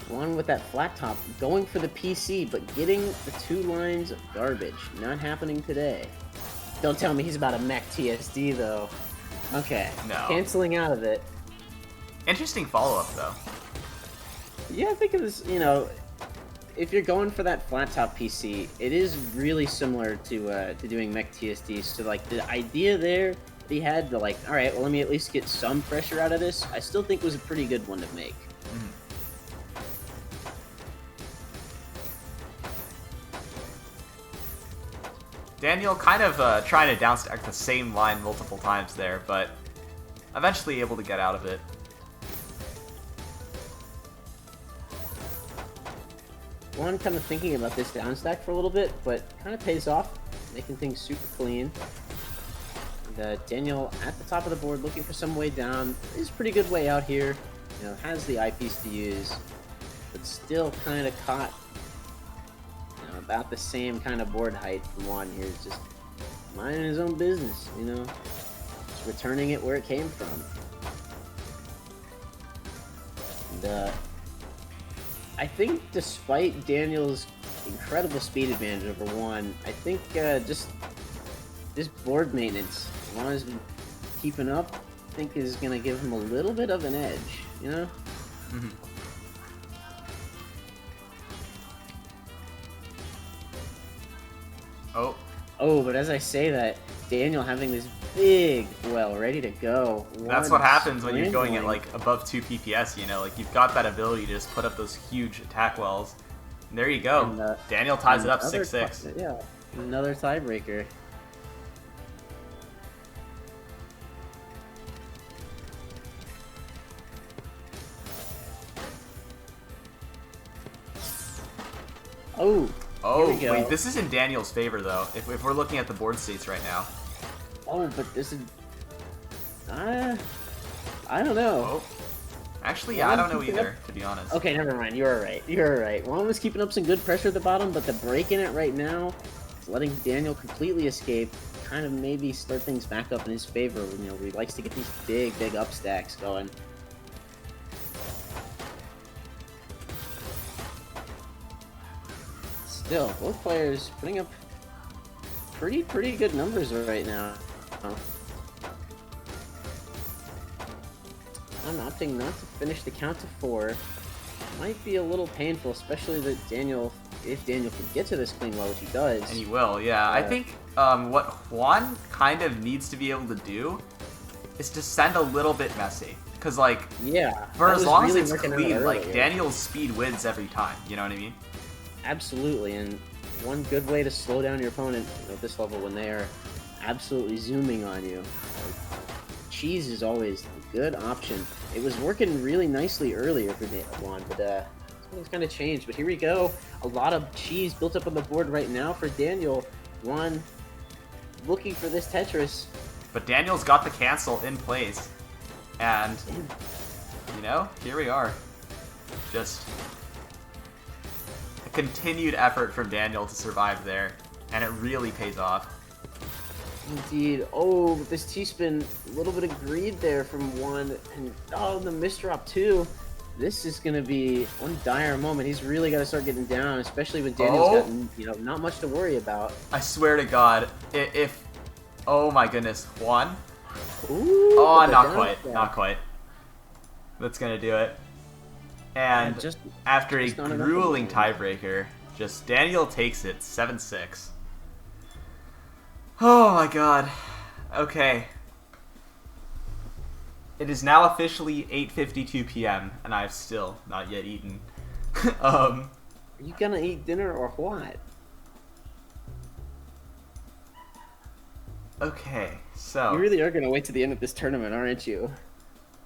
Juan with that flat top, going for the PC, but getting the 2 lines of garbage. Not happening today. Don't tell me he's about to mech TSD though. Okay. No. Canceling out of it. Interesting follow-up though. Yeah, I think it was, you know, if you're going for that flat top PC, it is really similar to doing mech TSDs. So like the idea there that he had to like, all right, well let me at least get some pressure out of this. I still think was a pretty good one to make. Daniel kind of trying to downstack the same line multiple times there, but eventually able to get out of it. Well, I'm kind of thinking about this downstack for a little bit, but kind of pays off, making things super clean. And Daniel at the top of the board looking for some way down. Is a pretty good way out here. You know, has the eyepiece to use, but still kind of caught about the same kind of board height from Juan here. Just minding his own business, you know, just returning it where it came from. And I think despite Daniel's incredible speed advantage over Juan, I think just this board maintenance Juan has been keeping up, I think is going to give him a little bit of an edge, you know? Mm-hmm. Oh, but as I say that, Daniel having this big well ready to go. That's what happens when you're going at like above 2 PPS, you know, like you've got that ability to just put up those huge attack wells. And there you go. And, Daniel ties it up 6-6. Yeah, another tiebreaker. Oh, wait, this is in Daniel's favor, though, if we're looking at the board states right now. Oh, but this is... I don't know. Oh. Actually, yeah, I don't know either, to be honest. Okay, never mind. You're right. You're right. Juan was keeping up some good pressure at the bottom, but the break in it right now is letting Daniel completely escape, kind of maybe start things back up in his favor. You know, he likes to get these big up stacks going. Still, both players putting up pretty good numbers right now. I'm opting not to finish the count to 4. Might be a little painful, especially that Daniel, if Daniel can get to this clean well, which he does. And he will, yeah. I think what Juan kind of needs to be able to do is to send a little bit messy. Because, like, yeah, for as long really as it's clean, like, Daniel's speed wins every time, you know what I mean? Absolutely, and one good way to slow down your opponent at this level when they are absolutely zooming on you. Cheese is always a good option. It was working really nicely earlier for Juan, but it's kind of changed. But here we go. A lot of cheese built up on the board right now for Daniel. Juan looking for this Tetris. But Daniel's got the cancel in place. And, you know, here we are. Just a continued effort from Daniel to survive there. And it really pays off. Indeed. Oh, but this T-spin, a little bit of greed there from Juan. And, oh, the misdrop too. This is going to be one dire moment. He's really got to start getting down, especially when Daniel's got, you know, not much to worry about. I swear to God, if oh my goodness, Juan. Ooh, oh, not quite, not quite. That's going to do it. And just after a grueling tiebreaker, just Daniel takes it 7-6. Oh my God. Okay. It is now officially 8:52 p.m. and I've still not yet eaten. Are you gonna eat dinner or what? Okay, so you really are gonna wait to the end of this tournament, aren't you?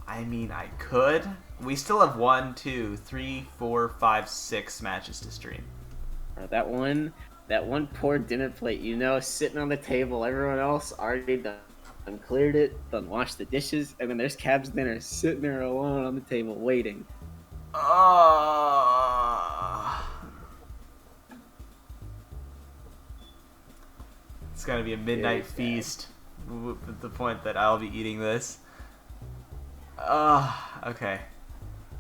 I mean, I could. We still have 1, 2, 3, 4, 5, 6 matches to stream. That one poor dinner plate, you know, sitting on the table. Everyone else already done cleared it, done washed the dishes, and then there's Cab's dinner sitting there alone on the table waiting. It's gonna be a midnight feast at the point that I'll be eating this. Okay.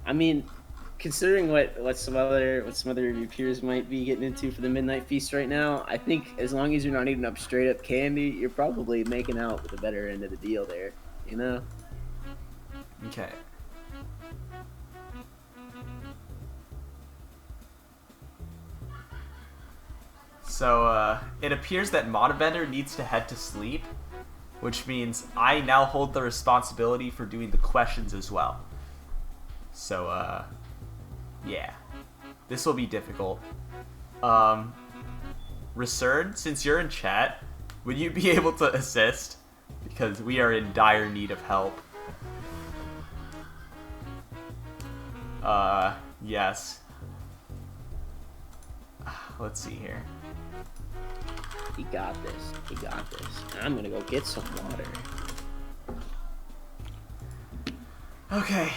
I mean, considering what some other of your peers might be getting into for the midnight feast right now, I think as long as you're not eating up straight up candy, you're probably making out with the better end of the deal there, you know? Okay. So, it appears that Manabender needs to head to sleep, which means I now hold the responsibility for doing the questions as well. So, yeah. This will be difficult. Resurn, since you're in chat, would you be able to assist? Because we are in dire need of help. Yes. Let's see here. We got this. We got this. I'm gonna go get some water. Okay.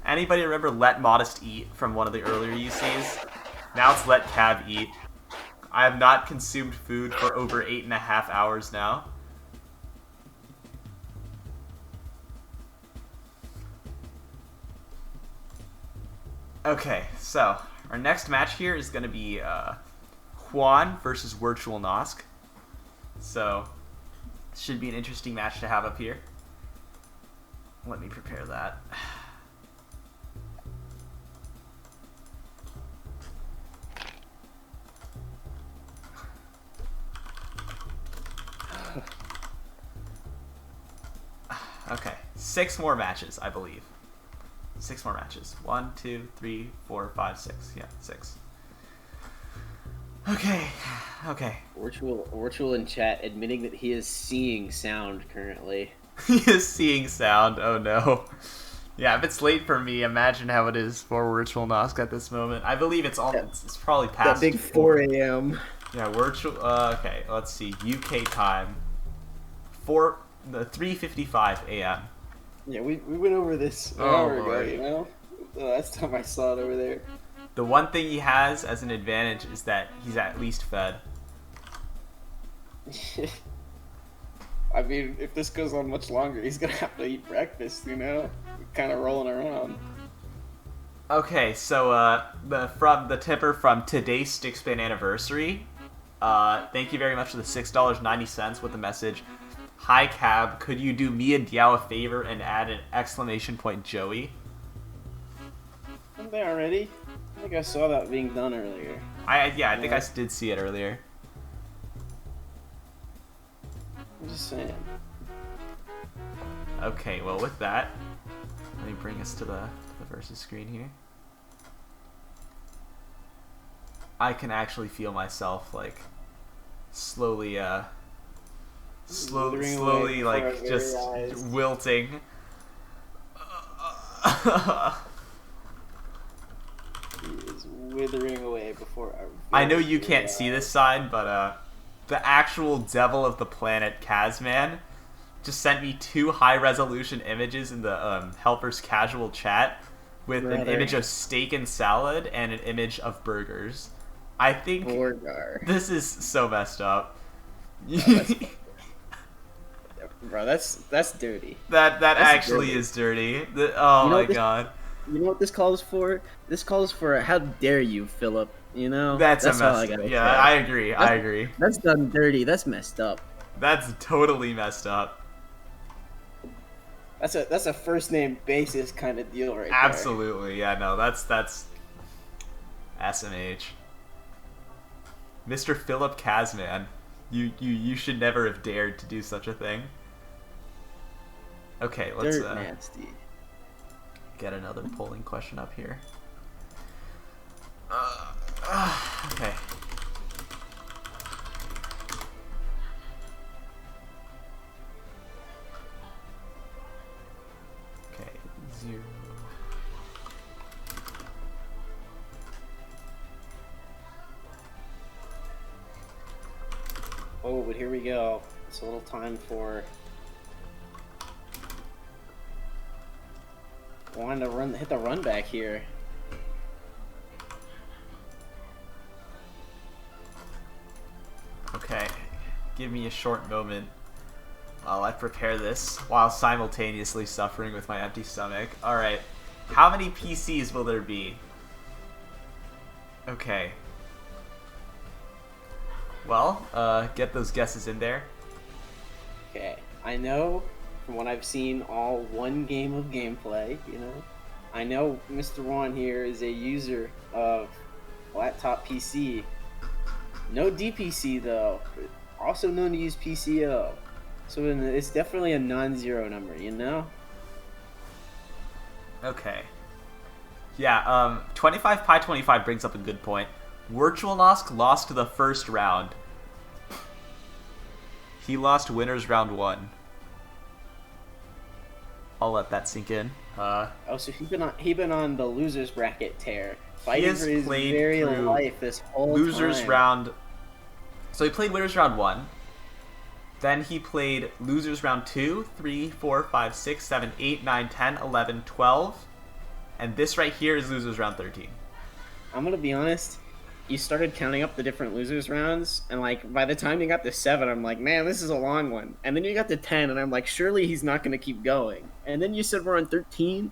Anybody remember Let Modest Eat from one of the earlier UCs? Now it's Let Cab Eat. I have not consumed food for over 8.5 hours now. Okay, so our next match here is going to be Juan versus Wertj. So, this should be an interesting match to have up here. Let me prepare that. Okay, 6 more matches, I believe. 6 more matches. 1, 2, 3, 4, 5, 6. Yeah, 6. Okay. Wertj in chat admitting that he is seeing sound currently. He is seeing sound. Oh no. Yeah, if it's late for me, imagine how it is for Wertj at this moment. I believe it's it's probably past. That big 4 a.m. Yeah, Wertj. Okay, let's see. UK time. 3:55 a.m. Yeah, we went over this an hour ago, you know? Last time I saw it over there. The one thing he has as an advantage is that he's at least fed. I mean, if this goes on much longer, he's gonna have to eat breakfast, you know? Kind of rolling around. Okay, so the tipper from today's Stickspin anniversary. Thank you very much for the $6.90 with the message. Hi Cab, could you do me and Diao a favor and add an exclamation point Joey? Aren't they already? I think I saw that being done earlier. I think I did see it earlier. I'm just saying. Okay, well with that, let me bring us to the versus screen here. I can actually feel myself like slowly like just wilting. He is withering away before our I know you can't see this side, but the actual devil of the planet Kazman just sent me 2 high-resolution images in the helpers casual chat with an image of steak and salad and an image of burgers. I think this is so messed up. Bro, that's dirty. That's actually dirty. Is dirty. Oh my god. You know what this calls for? This calls for how dare you, Philip? You know? That's a mess. Yeah, I agree. I agree. That's done dirty. That's messed up. That's totally messed up. That's a first name basis kind of deal right Absolutely. Yeah, no, that's SMH. Mr. Philip Kazman, you should never have dared to do such a thing. Okay, let's nasty. Get another polling question up here. Okay. Okay, 0. Oh, but here we go. It's a little time for wanting to hit the run back here. Okay, give me a short moment while I prepare this, while simultaneously suffering with my empty stomach. Alright, how many PCs will there be? Okay. Well, get those guesses in there. Okay, I know from what I've seen all one game of gameplay, you know. I know Mr. Juan here is a user of laptop PC, No DPC though. Also known to use PCO. So it's definitely a non-zero number, you know? Okay. Yeah, 25 Pi 25 brings up a good point. Virtualnosk lost the first round. He lost winners round 1. I'll let that sink in. Oh, so he been on the losers bracket tear, fighting for his played very through life this whole losers time. round. So he played winners round 1. Then he played losers round 2, 3, 4, 5, 6, 7, 8, 9, 10, 11, 12. And this right here is losers round 13. I'm gonna be honest. You started counting up the different losers rounds, and like by the time you got to 7, I'm like, man, this is a long one. And then you got to 10, and I'm like, surely he's not gonna keep going. And then you said we're on 13.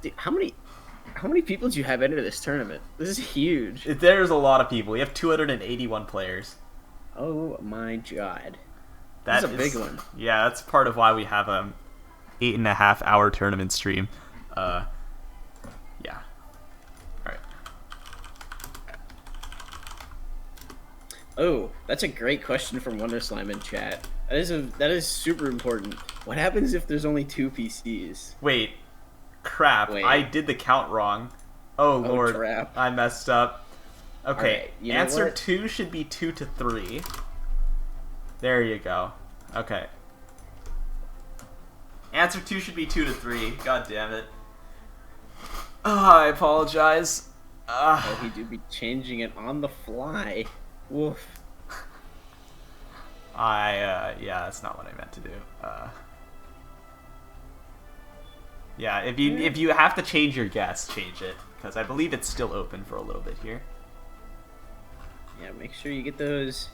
Dude, how many people do you have enter this tournament? This is huge. There's a lot of people. We have 281 players. Oh my god. That is a big one. Yeah, that's part of why we have a 8.5 hour tournament stream. Yeah. All right. Oh, that's a great question from WonderSlime in chat. That is super important. What happens if there's only 2 PCs? Wait, crap! Wait. I did the count wrong. Oh lord, crap. I messed up. Okay, Alright, you know answer what? 2 should be 2 to 3. There you go. Okay. Answer 2 should be 2 to 3. God damn it. I apologize. Oh, he do be changing it on the fly. Woof. Yeah, that's not what I meant to do. Yeah, if you have to change your guess, change it, because I believe it's still open for a little bit here. Yeah, make sure you get those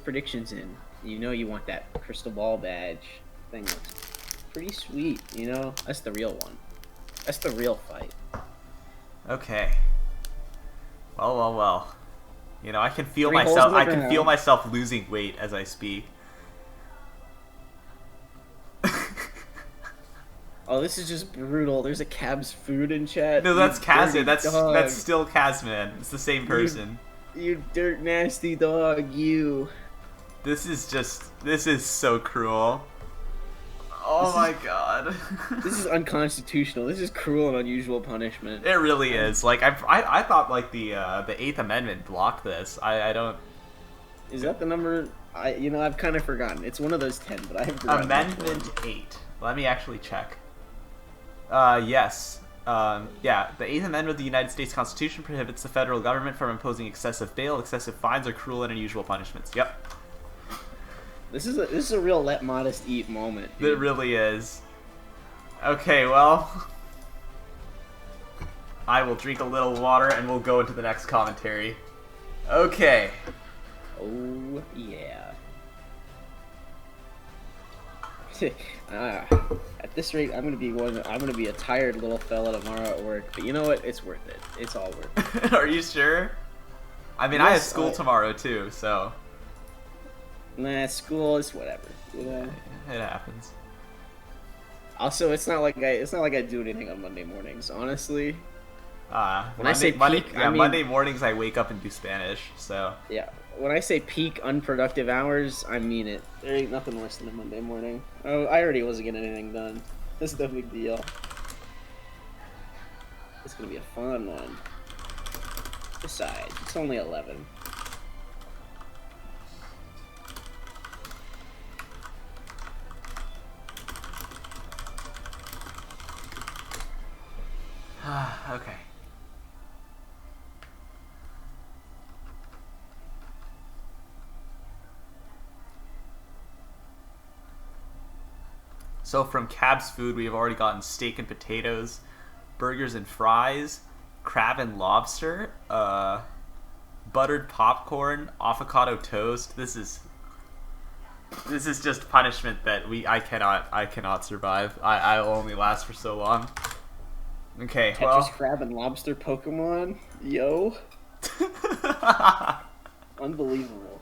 predictions in. You know you want that crystal ball badge. Thing looks pretty sweet, you know? That's the real one. That's the real fight. Okay. Well. You know, I can feel 3 holes myself. in the I can ground. feel myself losing weight as I speak. Oh, this is just brutal. There's a Cab's food in chat. No, that's You Kazman. dirty dog. That's still Kazman. It's the same person. You dirt nasty dog, you. This is so cruel. Oh my god. This is unconstitutional. This is cruel and unusual punishment. It really is. Like I thought like the 8th Amendment blocked this. I don't. Is that the number? I've kind of forgotten. It's one of those 10, but I have forgotten. Amendment 8. Let me actually check. Yes. Yeah, the 8th Amendment of the United States Constitution prohibits the federal government from imposing excessive bail, excessive fines, or cruel and unusual punishments. Yep. This is a real let modest eat moment. Dude. It really is. Okay, well, I will drink a little water and we'll go into the next commentary. Okay. Oh yeah. At this rate, I'm gonna be a tired little fella tomorrow at work. But you know what? It's worth it. It's all worth it. Are you sure? I mean, I have school tomorrow too, so. Nah, school is whatever. You know? It happens. Also, it's not like I do anything on Monday mornings. Honestly. When I say peak, I mean, Monday mornings I wake up and do Spanish. So. Yeah. When I say peak unproductive hours, I mean it. There ain't nothing worse than a Monday morning. Oh, I already wasn't getting anything done. This is no big deal. It's gonna be a fun one. Besides, it's only 11. Okay. So from Cab's Food, we have already gotten steak and potatoes, burgers and fries, crab and lobster, buttered popcorn, avocado toast. This is just punishment that I cannot survive. I'll only last for so long. Okay, Tetris well. crab and lobster Pokemon, yo. Unbelievable.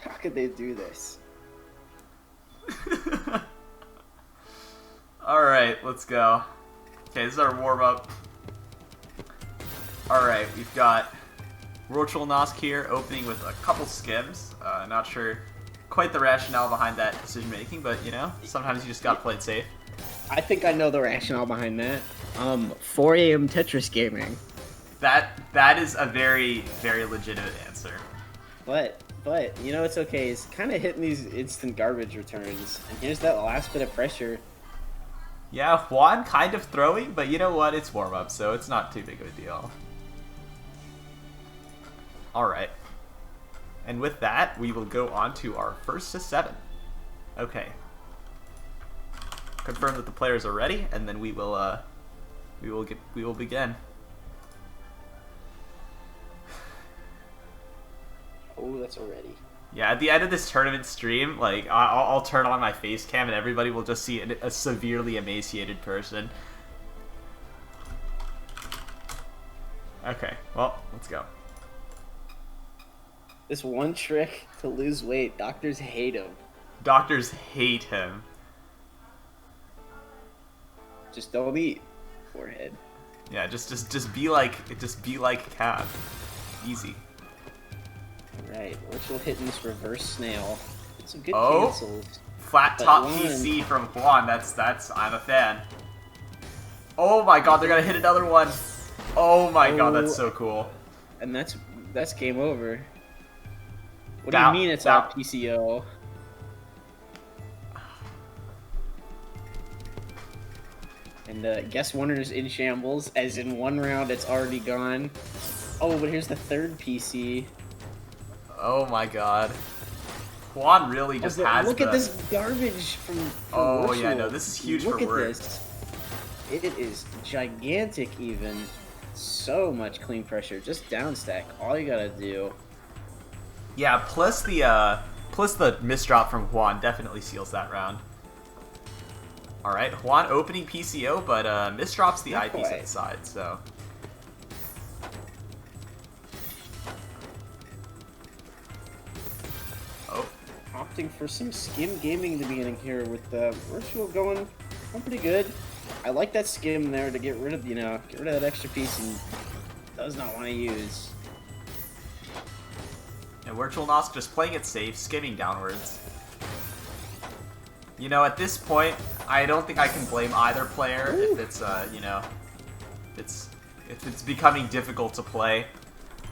How could they do this? Alright, let's go. Okay, this is our warm-up. Alright, we've got Nosk here, opening with a couple skims. Not sure quite the rationale behind that decision making, but you know, sometimes you just gotta play it safe. I think I know the rationale behind that. 4 a.m. Tetris gaming. That is a very, very legitimate answer. But you know it's okay. It's kind of hitting these instant garbage returns, and here's that last bit of pressure. Yeah, Juan kind of throwing, but you know what? It's warm up, so it's not too big of a deal. All right, and with that, we will go on to our first to 7. Okay. Confirm that the players are ready, and then we will begin. Oh, that's already. Yeah, at the end of this tournament stream, like I'll turn on my face cam and everybody will just see a severely emaciated person. Okay, well, let's go. This one trick to lose weight, doctors hate him. Doctors hate him. Just don't eat, forehead. Yeah, just be like Cav. Easy. Alright, Wertj hitting this reverse snail. Some good Oh, cancels. flat top PC from Juan. That's I'm a fan. Oh my god, they're gonna hit another one. Oh my god, that's so cool. And that's game over. What do you mean it's all PCO? And guest winner's in shambles, as in one round it's already gone. Oh, but here's the third PC. Oh my god. Juan really just has Look at this garbage from Oh Wertj. yeah, no, this is huge for Look at Wertj. this. It is gigantic even. So much clean pressure. Just down stack. All you gotta do. Yeah, plus the misdrop from Juan definitely seals that round. Alright, Juan opening PCO, but misdrops the eyepiece at the side, so. Oh. Opting for some skim gaming in the beginning here with Wertj going pretty good. I like that skim there to get rid of, get rid of that extra piece he does not want to use. And Wertj just playing it safe, skimming downwards. You know, at this point, I don't think I can blame either player if it's, if it's becoming difficult to play.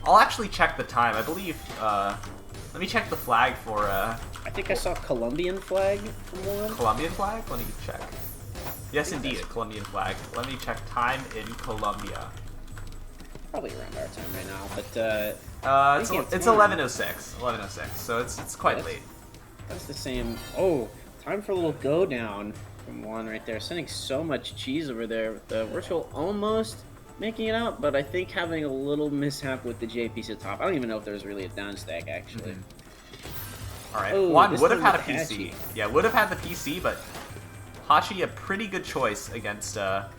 I'll actually check the time. I believe, let me check the flag for, I think I saw Colombian flag from one. Colombian flag? Let me check. Yes, indeed, a Colombian flag. Let me check time in Colombia. Probably around our time right now, but, it's 11:06. 11:06, so it's quite late. That's the same. Oh, time for a little go down from one right there. Sending so much cheese over there. With the Wertj almost making it out, but I think having a little mishap with the J piece at top. I don't even know if there was really a down stack actually. All right, Juan would have had a PC. Yeah, would have had the PC, but Hachi a pretty good choice against that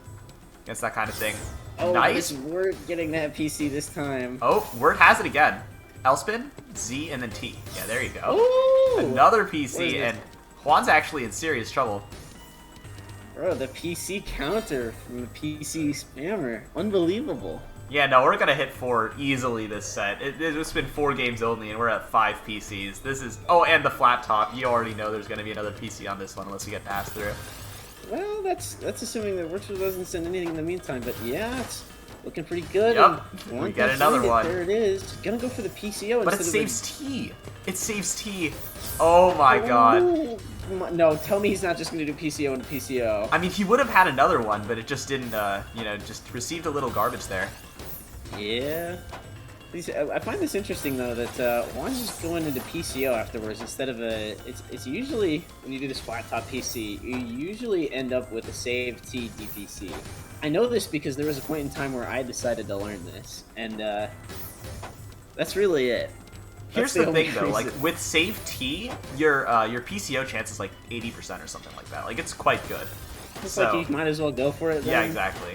kind of thing. Oh, nice. Wertj getting that PC this time. Oh, Wertj has it again. L-spin, Z, and then T. Yeah, there you go. Ooh! Another PC, and Juan's actually in serious trouble. Bro, the PC counter from the PC spammer. Unbelievable. Yeah, no, we're gonna hit 4 easily this set. It's been 4 games only, and we're at 5 PCs. This is... Oh, and the flat top. You already know there's gonna be another PC on this one unless you get passed through. Well, that's assuming that Wertj doesn't send anything in the meantime, but yeah, it's looking pretty good. Yep, we get another one. There it is. Gonna go for the PCO but it instead saves T. It saves T. Oh my god. No, tell me he's not just gonna do PCO and PCO. I mean, he would have had another one, but it just didn't, just received a little garbage there. Yeah. I find this interesting though that Juan's just going into PCO afterwards instead of it's usually when you do this flat top PC you usually end up with a save T DPC. I know this because there was a point in time where I decided to learn this, and that's really it. Here's the thing though, like with save T, your PCO chance is like 80% or something like that. Like it's quite good. It's like you might as well go for it then. Yeah, exactly.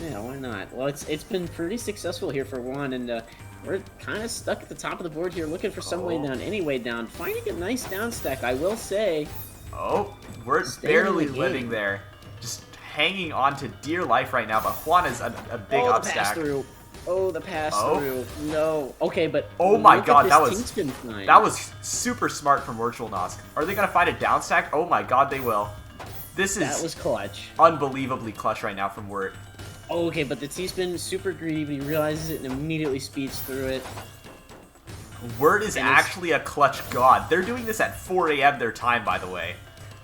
Yeah, why not? Well, it's been pretty successful here for Juan, and we're kind of stuck at the top of the board here, looking for some way down, any way down. Finding a nice down stack, I will say. Oh, we're barely living there. Just hanging on to dear life right now, but Juan is a big up stack. Oh, the pass Oh. through. No. Okay, but Oh my look at god, this that was T-spin find. that was super smart from WertjNosk. Are they gonna find a down stack? Oh my god, they will. This That is was clutch. unbelievably clutch right now from Wertj. Oh, okay, but the T-spin super greedy, but he realizes it and immediately speeds through it. Wertj is And it's- actually a clutch god. They're doing this at 4 a.m. their time, by the way.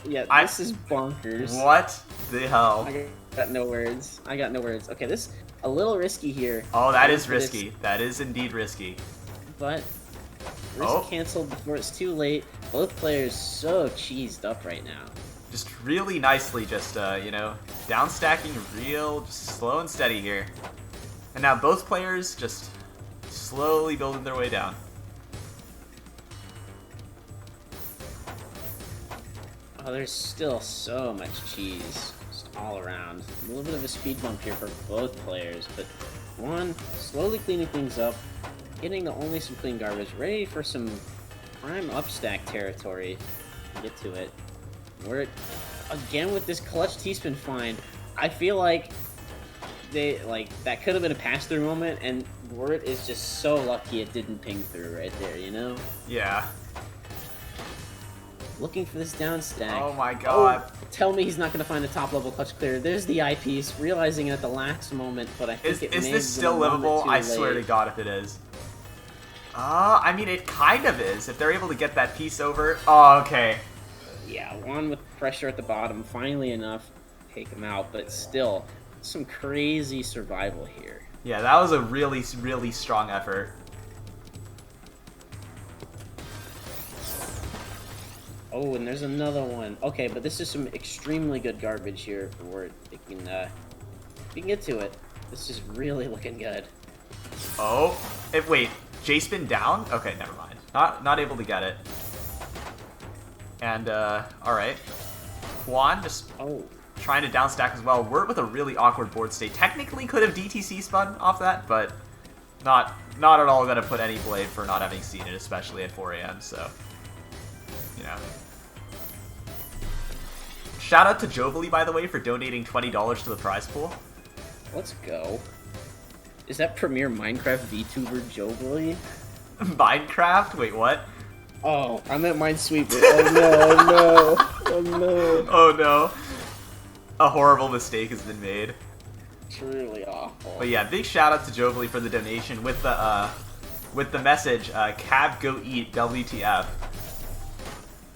Yeah, I- this is bonkers. What the hell? I got no words. I got no words. Okay, this a little risky here. Oh, that is For this, risky. That is indeed risky. But risk Oh. canceled before it's too late. Both players so cheesed up right now. Just really nicely, just, you know, down stacking real, just slow and steady here. And now both players just slowly building their way down. Oh, there's still so much cheese just all around. A little bit of a speed bump here for both players, but one slowly cleaning things up, getting to only some clean garbage, ready for some prime upstack territory. Get to it. We're again with this clutch T-spin find. I feel like that could have been a pass-through moment, and Wertj is just so lucky it didn't ping through right there, you know? Yeah. Looking for this down stack. Oh my god. Oh, tell me he's not going to find the top level clutch clear. There's the eyepiece, realizing it at the last moment, but I think Is this still livable? I swear to god if it is. I mean, it kind of is. If they're able to get that piece over. Oh, okay. Yeah, one with pressure at the bottom, finally enough to take him out, but still, some crazy survival here. Yeah, that was a really, really strong effort. Oh, and there's another one. Okay, but this is some extremely good garbage here for Wertj. We can get to it. This is really looking good. Oh, wait, J-spin down? Okay, never mind. Not able to get it. And, alright. Juan just trying to down stack as well. Wertj with a really awkward board state. Technically could have DTC spun off that, but not at all gonna put any blame for not having seen it, especially at 4 a.m., so, you know. Shout out to Jovely, by the way, for donating $20 to the prize pool. Let's go. Is that premier Minecraft VTuber Jovely? Minecraft? Wait, what? Oh, I meant Minesweeper. Oh no, oh no. Oh no. A horrible mistake has been made. Truly awful. But yeah, big shout out to Jovely for the donation with the message, Cab Go Eat WTF.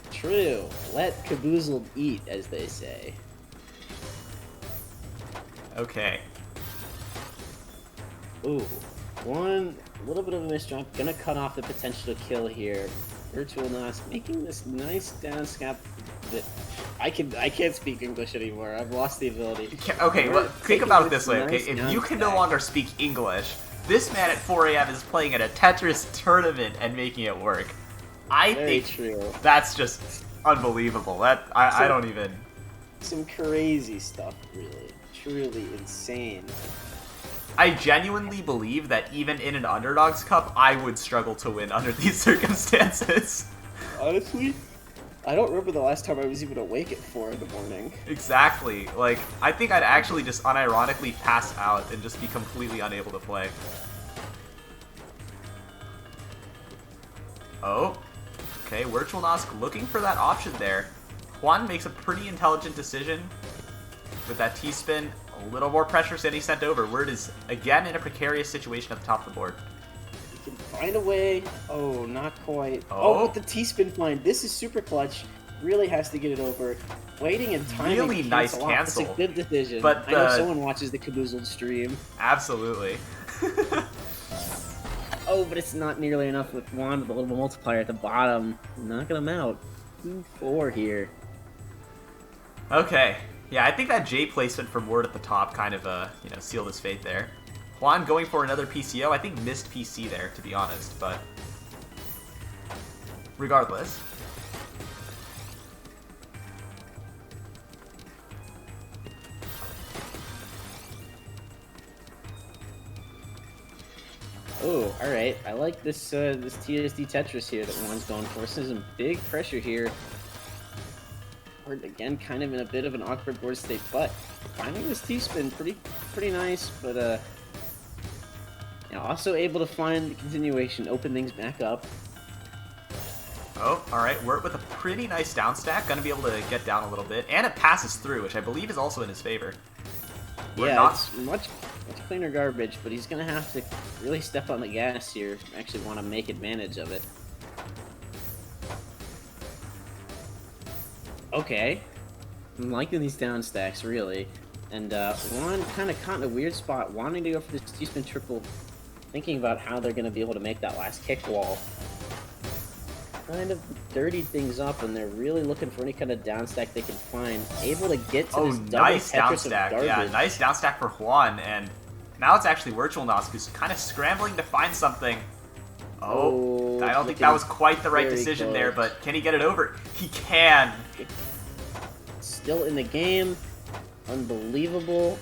True. Let Caboozled eat, as they say. Okay. Ooh. One little bit of a misjump. Gonna cut off the potential to kill here. WertjNosk making this nice down scap that I can't speak English anymore. I've lost the ability. Okay, well, think about it this way, okay? If you can no longer speak English, this man at 4 a.m. is playing at a Tetris tournament and making it work. I think that's just unbelievable. I don't even... Some crazy stuff, really. Truly insane. I genuinely believe that even in an Underdogs Cup, I would struggle to win under these circumstances. Honestly, I don't remember the last time I was even awake at 4 in the morning. Exactly. Like, I think I'd actually just unironically pass out and just be completely unable to play. Oh. Okay, WertjNosk looking for that option there. Juan makes a pretty intelligent decision with that T-spin. A little more pressure than he sent over. Wertj is, again, in a precarious situation at the top of the board. He can find a way. Oh, not quite. Oh. Oh, with the T-spin find. This is super clutch. Really has to get it over. Waiting and timing. Really nice cancel. That's a good decision. But I know someone watches the Caboozled stream. Absolutely. Oh, but it's not nearly enough with Juan with a little multiplier at the bottom. Knocking him out. 2-4 here. Okay. Yeah, I think that J placement from Wertj at the top kind of, sealed his fate there. Juan going for another PCO. I think missed PC there, to be honest, but regardless. Oh, alright. I like this this TSD Tetris here that Juan's going for. This is some big pressure here. We're again kind of in a bit of an awkward board state, but finding this T-spin pretty nice, but Now also able to find the continuation, open things back up. Oh, alright, Wertj with a pretty nice down stack, gonna be able to get down a little bit, and it passes through, which I believe is also in his favor. It's much cleaner garbage, but he's gonna have to really step on the gas here. Actually want to make advantage of it. Okay, I'm liking these down stacks really, and Juan kind of caught in a weird spot, wanting to go for this two-spin triple, thinking about how they're gonna be able to make that last kick wall. Kind of dirtied things up, and they're really looking for any kind of down stack they can find. Able to get to this double nice down Tetris stack. of Yeah, garbage. nice down stack for Juan, and now it's actually Wertj who's kind of scrambling to find something. Oh, I don't think that was quite the right decision there, but can he get it over? He can. Still in the game. Unbelievable.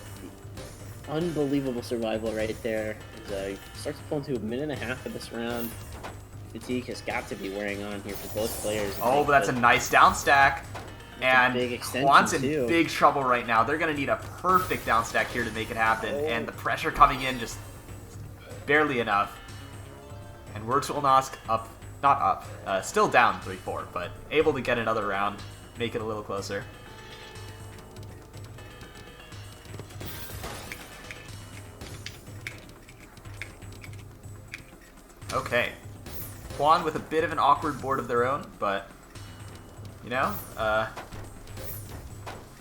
Unbelievable survival right there. He starts to pull into 1.5 minutes of this round. Fatigue has got to be wearing on here for both players. Oh, but that's a nice down stack. And Juan's in big trouble right now. They're going to need a perfect down stack here to make it happen. Oh. And the pressure coming in just barely enough. And Wertj up, not up, still down 3-4, but able to get another round, make it a little closer. Okay. Juan with a bit of an awkward board of their own, but, you know,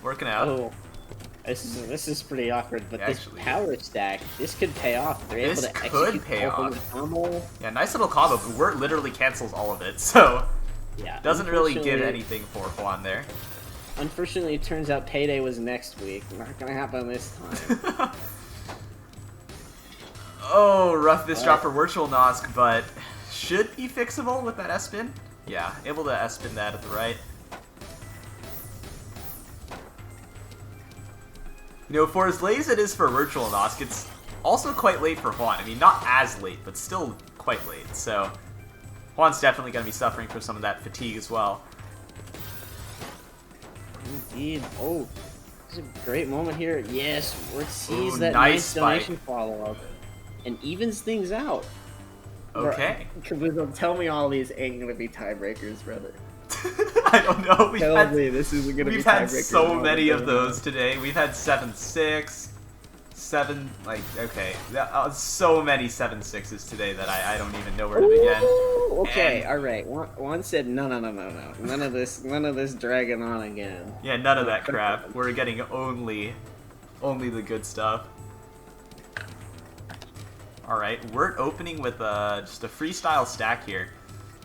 working out. Oh, this is pretty awkward, but this power stack, this could pay off. They're able to execute pay off. Combo. Yeah, nice little combo, but Wertj literally cancels all of it, so yeah, doesn't really give anything for Juan there. Unfortunately, it turns out payday was next week. Not gonna happen this time. Oh, rough this drop for Wertj, but should be fixable with that S-spin. Yeah, able to S-spin that at the right. You know, for as late as it is for Wertj, it's also quite late for Juan. I mean, not as late, but still quite late. So, Juan's definitely going to be suffering from some of that fatigue as well. Indeed. Oh, this is a great moment here. Yes, Wertj sees that nice donation follow-up and evens things out. Okay. Caboozled, tell me all these ain't going to be tiebreakers, brother. I don't know. This isn't gonna be we've had so many of those today. We've had 7-6, 7 okay, so many 7-6s today that I don't even know where to begin. Okay, all right. One said no, none of this dragging on again. Yeah, none of that crap. We're getting only the good stuff. All right, we're opening with just a freestyle stack here.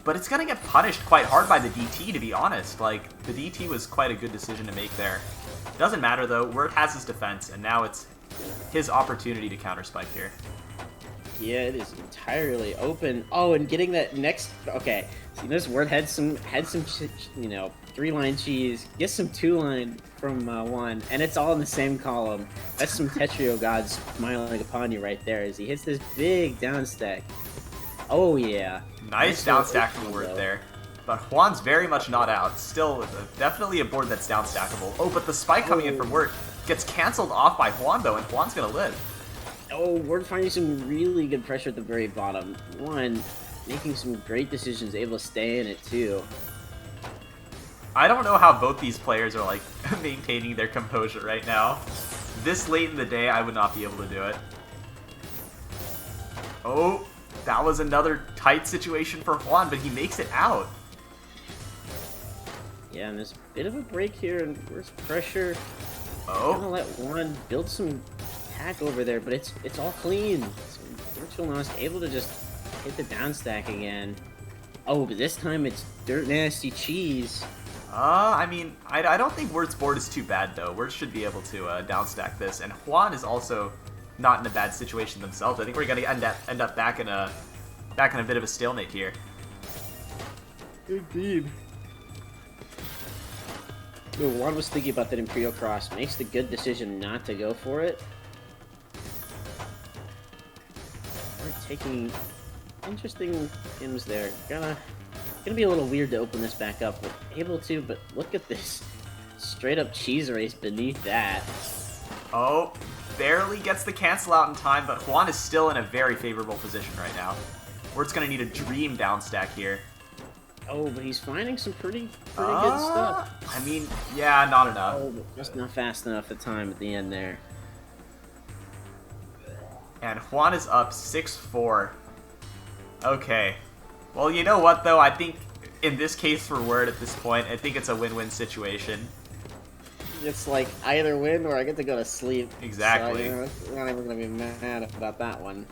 But it's going to get punished quite hard by the DT, to be honest. Like, the DT was quite a good decision to make there. Doesn't matter, though. Wertj has his defense, and now it's his opportunity to counter-spike here. Yeah, it is entirely open. Oh, and getting that next... Okay, so this Wertj had some you know, 3-line cheese. Get some 2-line from one, and it's all in the same column. That's some Tetrio gods smiling upon you right there as he hits this big down stack. Oh, yeah. Nice down stack from Wertj there. But Juan's very much not out. Still, definitely a board that's down stackable. Oh, but the spike coming in from Wertj gets canceled off by Juan, though, and Juan's going to live. Oh, Wertj finding some really good pressure at the very bottom. One, making some great decisions, able to stay in it, too. I don't know how both these players are, like, maintaining their composure right now. This late in the day, I would not be able to do it. Oh, that was another tight situation for Juan, but he makes it out. Yeah, and there's a bit of a break here, and where's pressure? Oh. I'm gonna let Juan build some attack over there, but it's all clean. So Wertj able to just hit the down stack again. Oh, but this time it's dirt nasty cheese. I mean, I don't think Wertj's board is too bad, though. Wertj should be able to down stack this, and Juan is also not in a bad situation themselves. I think we're gonna end up back in a bit of a stalemate here. Indeed. No, Juan was thinking about that Imperial Cross. Makes the good decision not to go for it. We're taking interesting games there. Gonna be a little weird to open this back up, but able to. But look at this straight up cheese race beneath that. Oh, barely gets the cancel out in time, but Juan is still in a very favorable position right now. Wertj's gonna need a dream down stack here. Oh, but he's finding some pretty good stuff. I mean, yeah, not enough. Oh, but just not fast enough at time at the end there. And Juan is up 6-4. Okay. Well, you know what, though? I think in this case for Wertj at this point, I think it's a win-win situation. It's like either win or I get to go to sleep. Exactly. So, you know, I'm not even going to be mad about that one.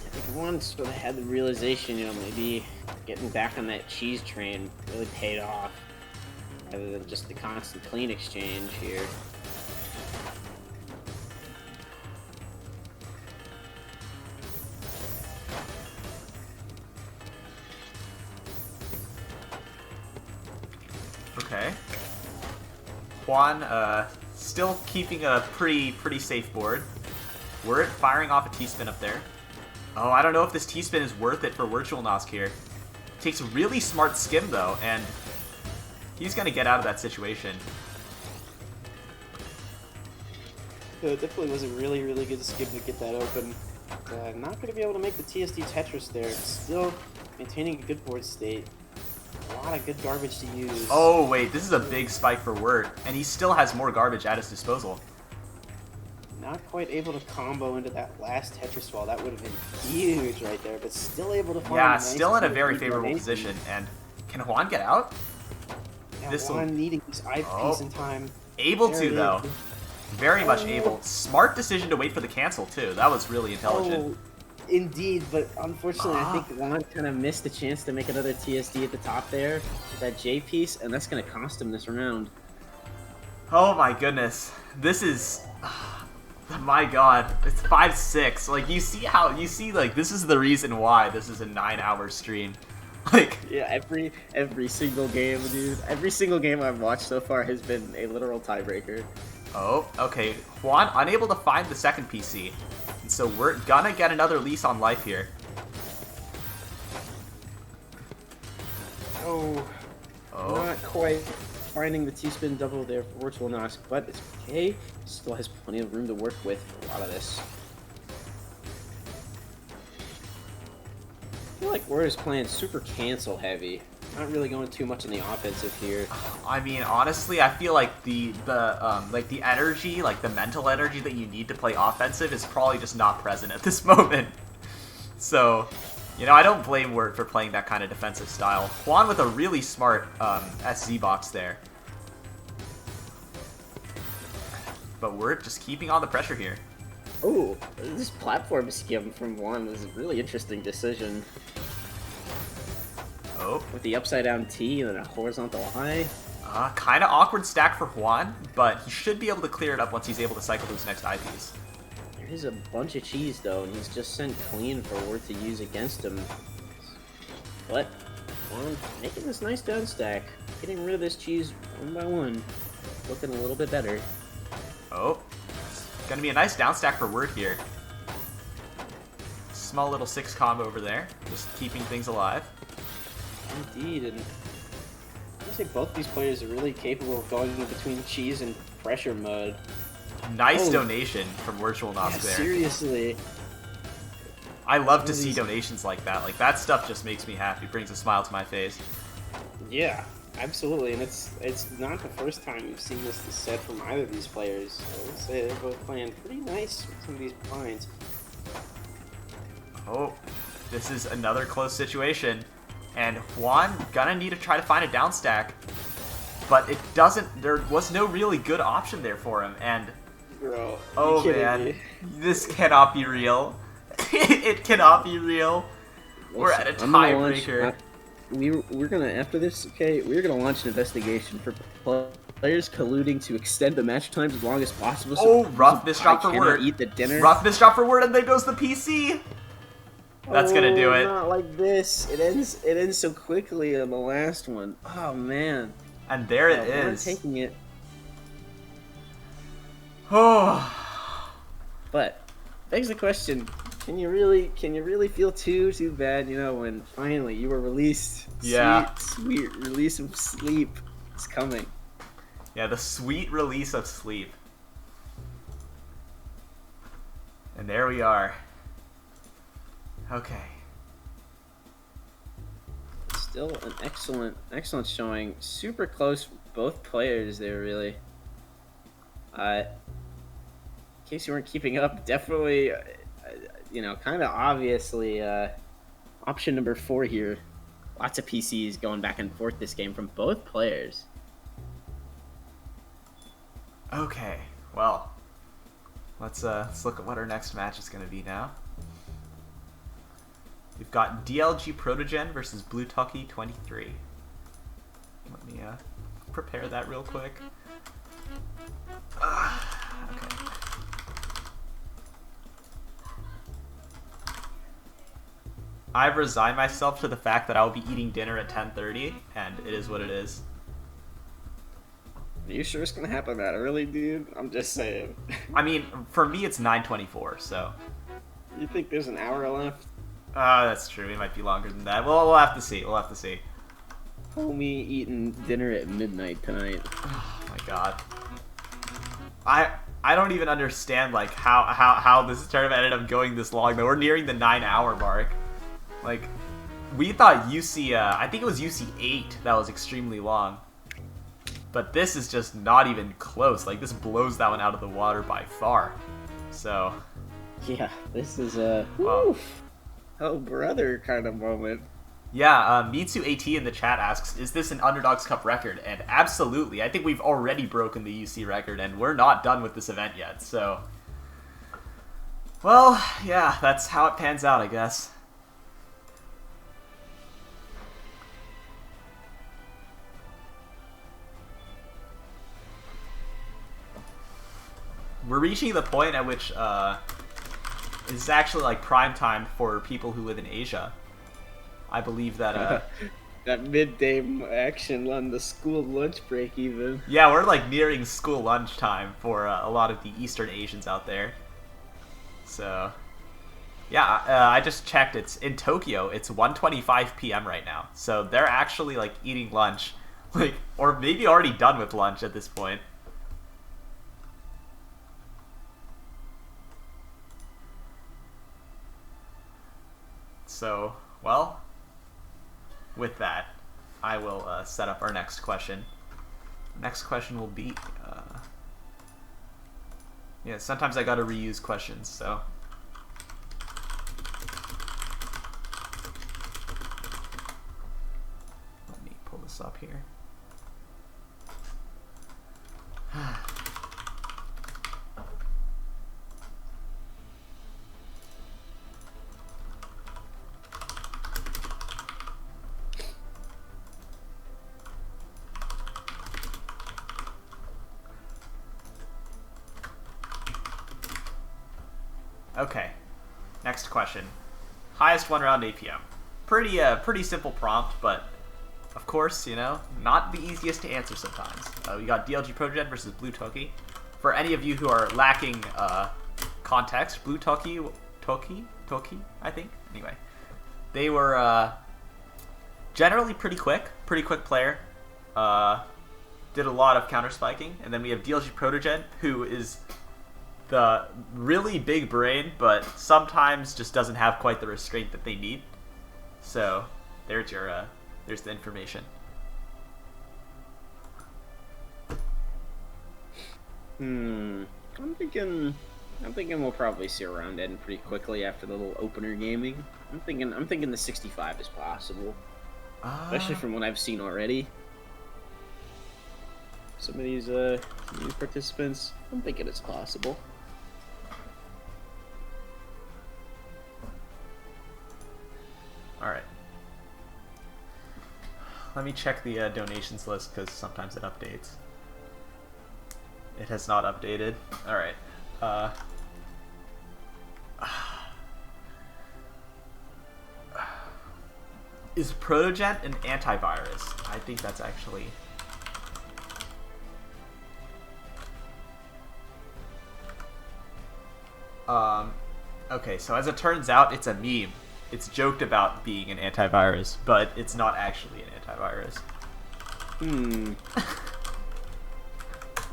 I think once sort of had the realization, you know, maybe getting back on that cheese train really paid off. Rather than just the constant clean exchange here. Okay. Juan, still keeping a pretty safe board. Wertj firing off a T-spin up there. Oh, I don't know if this T-spin is worth it for Virtualnosk here. Takes a really smart skim, though, and he's gonna get out of that situation. It definitely was a really good skim to get that open. Not going to be able to make the TSD Tetris there. Still maintaining a good board state. A lot of good garbage to use. Oh, wait, this is a big spike for Wertj, and he still has more garbage at his disposal. Not quite able to combo into that last Tetris wall. That would have been huge right there, but still able to find Yeah, nice still in a very deep favorable donation. position. And can Juan get out? Yeah, This'll- Juan needing his eyepiece in time. Able There to, it though. is. Very much Oh. able. Smart decision to wait for the cancel, too. That was really intelligent. Oh, indeed, but unfortunately, I think Juan kind of missed the chance to make another TSD at the top there with that J piece, and that's going to cost him this round. Oh my goodness. This is... My god. It's 5-6. Like, you see, like, this is the reason why this is a 9-hour stream. Like... Yeah, every single game, dude. Every single game I've watched so far has been a literal tiebreaker. Oh, okay. Juan unable to find the second PC. And so we're gonna get another lease on life here. Oh, not quite finding the T-spin double there for Virtualnosk, but it's okay. Still has plenty of room to work with for a lot of this. I feel like Wertj is playing super cancel heavy. Not really going too much in the offensive here. I mean, honestly, I feel like the energy, like the mental energy that you need to play offensive is probably just not present at this moment. So, you know, I don't blame Wertj for playing that kind of defensive style. Juan with a really smart SZ box there. But Wertj just keeping on the pressure here. Oh, this platform skim from Juan was a really interesting decision. Oh. With the upside down T and then a horizontal I. Kind of awkward stack for Juan, but he should be able to clear it up once he's able to cycle those next IPs. There is a bunch of cheese though, and he's just sent clean for Wertj to use against him. But Juan making this nice down stack, getting rid of this cheese one by one, looking a little bit better. Oh, gonna be a nice down stack for Wertj here. Small little 6 combo over there, just keeping things alive. Indeed, and I say both these players are really capable of going in between cheese and pressure mode. Nice donation from Virtualnosk Yeah, there. seriously. I love to see donations like that. Like, that stuff just makes me happy, brings a smile to my face. Yeah, absolutely, and it's not the first time you've seen this set from either of these players. I would say they're both playing pretty nice with some of these blinds. Oh, this is another close situation. And Juan gonna need to try to find a down stack. But it doesn't, there was no really good option there for him. And, Bro, oh man, this cannot be real. It cannot be real. We're at a tiebreaker. We're gonna, after this, okay, we're gonna launch an investigation for players colluding to extend the match times as long as possible. Oh, rough misdrop for Wertj. Eat the dinner. Rough misdrop for Wertj, and there goes the PC. That's gonna do it. Not like this. It ends so quickly on the last one. Oh man. And there it We're is. taking it. Oh. But begs the question: Can you really feel too bad, you know, when finally you were released? Yeah. Sweet release of sleep is coming. Yeah, the sweet release of sleep. And there we are. Okay. Still an excellent showing. Super close, both players there, really. In case you weren't keeping up, definitely, you know, kind of obviously, option number 4 here. Lots of PCs going back and forth this game from both players. Okay, well, let's look at what our next match is going to be now. We've got DLG Protogen versus BlueTucky 23. Let me prepare that real quick. Okay. I've resigned myself to the fact that I'll be eating dinner at 10:30, and it is what it is. Are you sure it's gonna happen that early, dude? I'm just saying. I mean, for me, it's 9:24, so. You think there's an hour left? That's true. It might be longer than that. Well, we'll have to see. We'll have to see. Homie eating dinner at midnight tonight. Oh my god. I don't even understand like how this tournament ended up going this long. Though we're nearing the 9-hour mark. Like, we thought UC, I think it was UC 8 that was extremely long. But this is just not even close. Like, this blows that one out of the water by far. So. Yeah, this is a oh brother kind of moment. Yeah, Mitsu AT in the chat asks, is this an Underdogs Cup record? And absolutely. I think we've already broken the UC record, and we're not done with this event yet, so. Well, yeah, that's how it pans out, I guess. We're reaching the point at which it's actually like prime time for people who live in Asia. I believe that that midday action on the school lunch break even. Yeah, we're like nearing school lunch time for a lot of the Eastern Asians out there. So yeah, I just checked. It's in Tokyo. It's 1:25 p.m. right now. So they're actually like eating lunch, like, or maybe already done with lunch at this point. So, well, with that, I will set up our next question. Next question will be, yeah, sometimes I gotta reuse questions, so. Let me pull this up here. Okay, next question. Highest one round APM. Pretty simple prompt, but of course, you know, not the easiest to answer sometimes. We got DLG Progen versus BlueTucky. For any of you who are lacking context, BlueTucky, I think. Anyway, they were generally pretty quick player. Did a lot of counter spiking, and then we have DLG Protogen, who is the really big brain, but sometimes just doesn't have quite the restraint that they need. So there's your there's the information. I'm thinking we'll probably see a round end pretty quickly after the little opener gaming. I'm thinking the 65 is possible, especially from what I've seen already. Some of these new participants, I'm thinking it's possible. All right. Let me check the donations list because sometimes it updates. It has not updated. All right. Is Protogen an antivirus? I think that's actually. Okay, so as it turns out, it's a meme. It's joked about being an antivirus, but it's not actually an antivirus.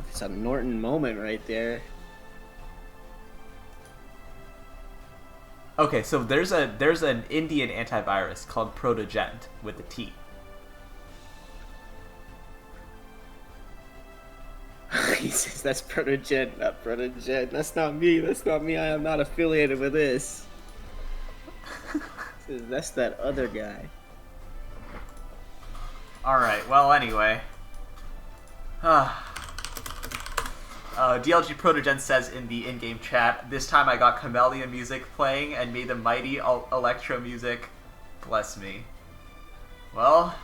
It's a Norton moment right there. Okay, so there's an Indian antivirus called Protogent with a T. He says that's Protogent, not Protogent. That's not me. That's not me. I am not affiliated with this. Says that's that other guy. Alright, well, anyway. DLG Protogent says in the in-game chat, this time I got Chameleon music playing and made the mighty electro music. Bless me. Well,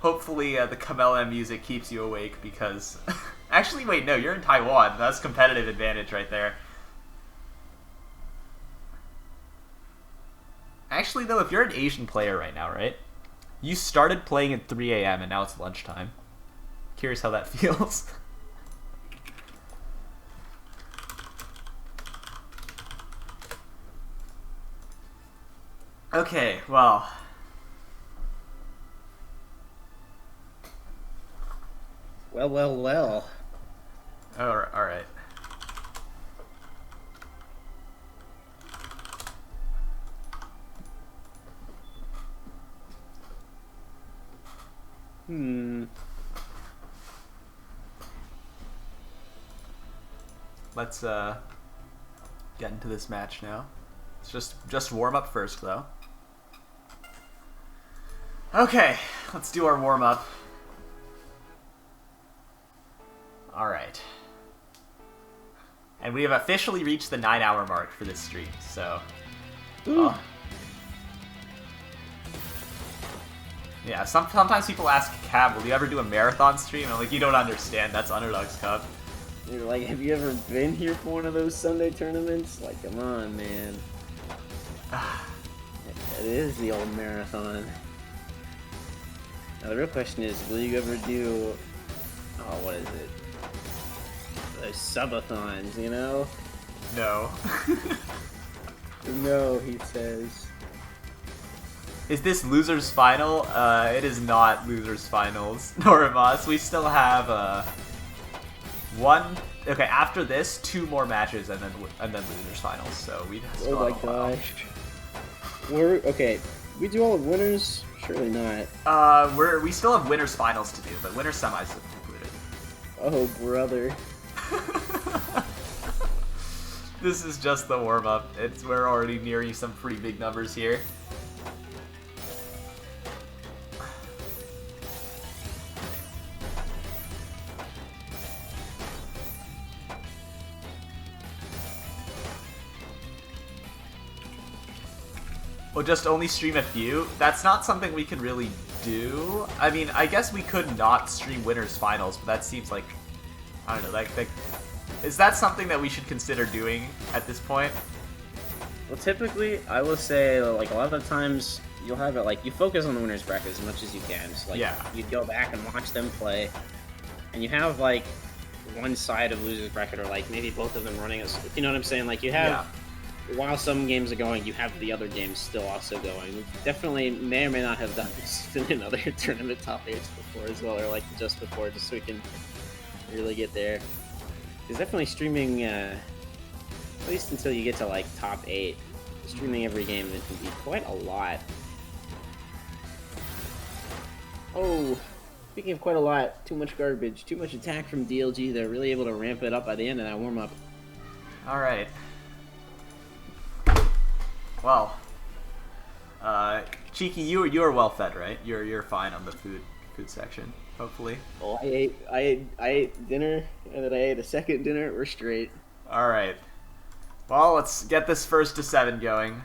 hopefully the Chameleon music keeps you awake because... Actually, wait, no, you're in Taiwan. That's competitive advantage right there. Actually, though, if you're an Asian player right now, right? You started playing at 3 a.m. and now it's lunchtime. Curious how that feels. Okay, well. Well. Alright. Let's get into this match now. It's just warm up first though. Okay, let's do our warm up. Alright. And we have officially reached the 9-hour mark for this stream, so yeah, sometimes people ask, Cab, will you ever do a marathon stream? And I'm like, you don't understand, that's Underdogs Cup. You're like, have you ever been here for one of those Sunday tournaments? Like, come on, man. That is the old marathon. Now, the real question is, will you ever do... Oh, what is it? Those subathons, you know? No. No, he says. Is this Losers Final? It is not Losers Finals, nor am us. We still have, one... Okay, after this, 2 more matches, and then Losers Finals, so we still Oh my have a while. gosh. Okay, we do all the winners? Surely not. We still have Winners Finals to do, but Winners Semis have concluded. Oh, brother. This is just the warm-up. We're already nearing some pretty big numbers here. We'll just only stream a few. That's not something we can really do. I mean, I guess we could not stream Winners Finals, but that seems like, I don't know, like is that something that we should consider doing at this point? Well, typically, I will say, like, a lot of the times, you'll have it, like, you focus on the winners bracket as much as you can. So, like, yeah. You go back and watch them play, and you have, like, one side of losers bracket, or, like, maybe both of them running, you know what I'm saying? Like, you have... Yeah. While some games are going, you have the other games still also going. We definitely may or may not have done this in another tournament top 8s before as well, or like just before, just so we can really get there. There's definitely streaming, at least until you get to like top 8, streaming every game, it can be quite a lot. Oh, speaking of quite a lot, too much garbage, too much attack from DLG. They're really able to ramp it up by the end of that warm-up. Alright. Well, Cheeky, you're well fed, right? You're fine on the food section, hopefully. Well, I ate dinner, and then I ate a second dinner. We're straight. All right. Well, let's get this first to 7 going.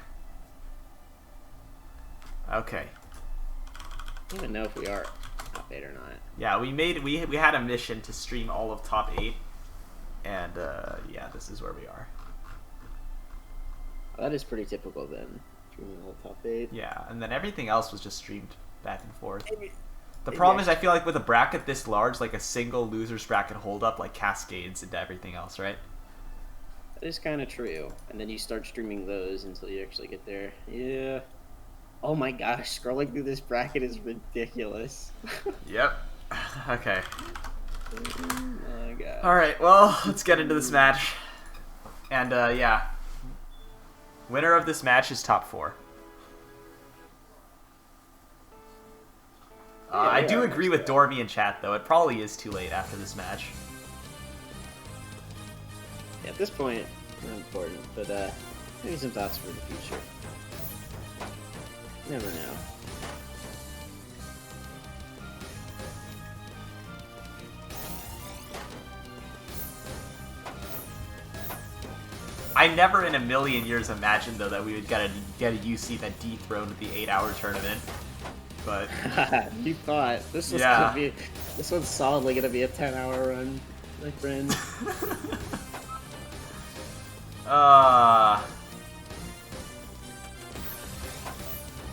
Okay. I don't even know if we are top 8 or not. Yeah, we had a mission to stream all of top 8, and yeah, this is where we are. That is pretty typical then. Streaming all top 8. Yeah, and then everything else was just streamed back and forth. The problem is I feel like with a bracket this large, like a single loser's bracket hold up like cascades into everything else, right? That is kind of true. And then you start streaming those until you actually get there. Yeah. Oh my gosh, scrolling through this bracket is ridiculous. Yep. Okay. Oh my god. Alright, well, let's get into this match. And, yeah. Winner of this match is top 4. I do agree with Dormy in chat, though. It probably is too late after this match. Yeah, at this point, not important, but maybe some thoughts for the future. Never know. I never in a million years imagined, though, that we would get a UC that dethroned the 8-hour tournament. But you thought this was this one's solidly gonna be a 10-hour run, my friend.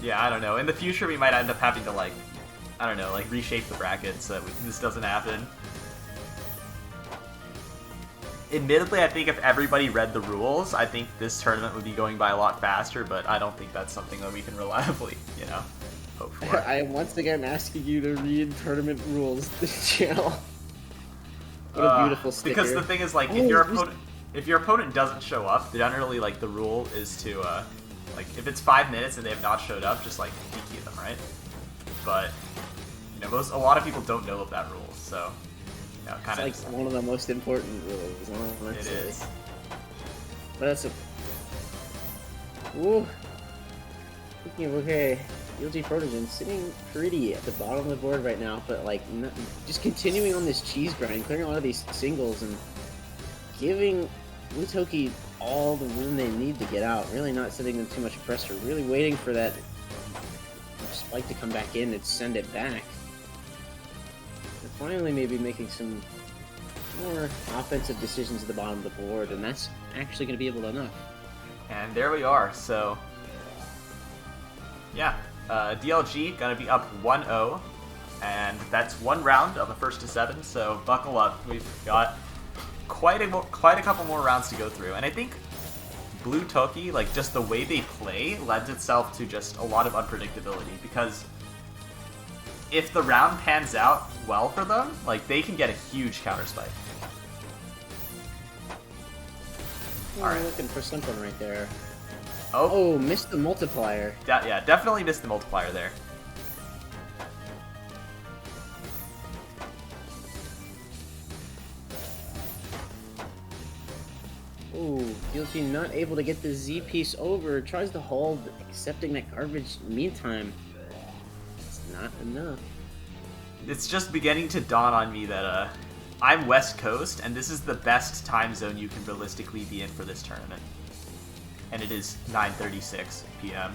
Yeah, I don't know. In the future, we might end up having to, like, I don't know, like, reshape the bracket so that this doesn't happen. Admittedly, I think if everybody read the rules, I think this tournament would be going by a lot faster, but I don't think that's something that we can reliably, you know, hope for. I am once again asking you to read tournament rules this channel. What a beautiful sticker. Because the thing is, like, if your opponent doesn't show up, generally, like, the rule is to, like, if it's 5 minutes and they have not showed up, just, like, DQ them, right? But, you know, a lot of people don't know of that rule, so, you know, kind of... It's, like, one of the most important rules, honestly. It is. But that's a... Ooh. Speaking of, okay, NetherProdigy sitting pretty at the bottom of the board right now, but, like, just continuing on this cheese grind, clearing a lot of these singles, and giving Lutoki all the room they need to get out, really not setting them too much pressure, really waiting for that spike to come back in and send it back. And finally maybe making some more offensive decisions at the bottom of the board, and that's actually going to be able to enough. And there we are, so... Yeah, DLG gonna be up 1-0, and that's 1 round on the first to 7, so buckle up. We've got quite a couple more rounds to go through, and I think Blue Toki, like, just the way they play lends itself to just a lot of unpredictability, because if the round pans out well for them, like, they can get a huge counter spike. Alright, looking for something right there. Oh, missed the multiplier. Yeah, definitely missed the multiplier there. Ooh, DLG not able to get the Z piece over. Tries to hold, accepting that garbage meantime. It's not enough. It's just beginning to dawn on me that I'm West Coast, and this is the best time zone you can realistically be in for this tournament. And it is 9:36 p.m.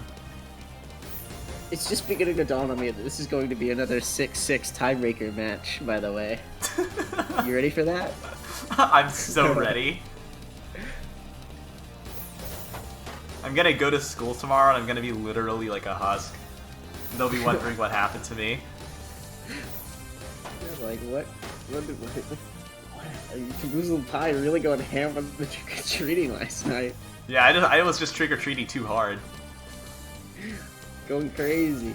It's just beginning to dawn on me that this is going to be another 6-6 tiebreaker match, by the way. You ready for that? I'm so ready. I'm gonna go to school tomorrow and I'm gonna be literally like a husk. They'll be wondering what happened to me. Like, what are you, Caboozled Pie, really going ham on the trick-or-treating last night? Yeah, I was just trick-or-treating too hard. Going crazy.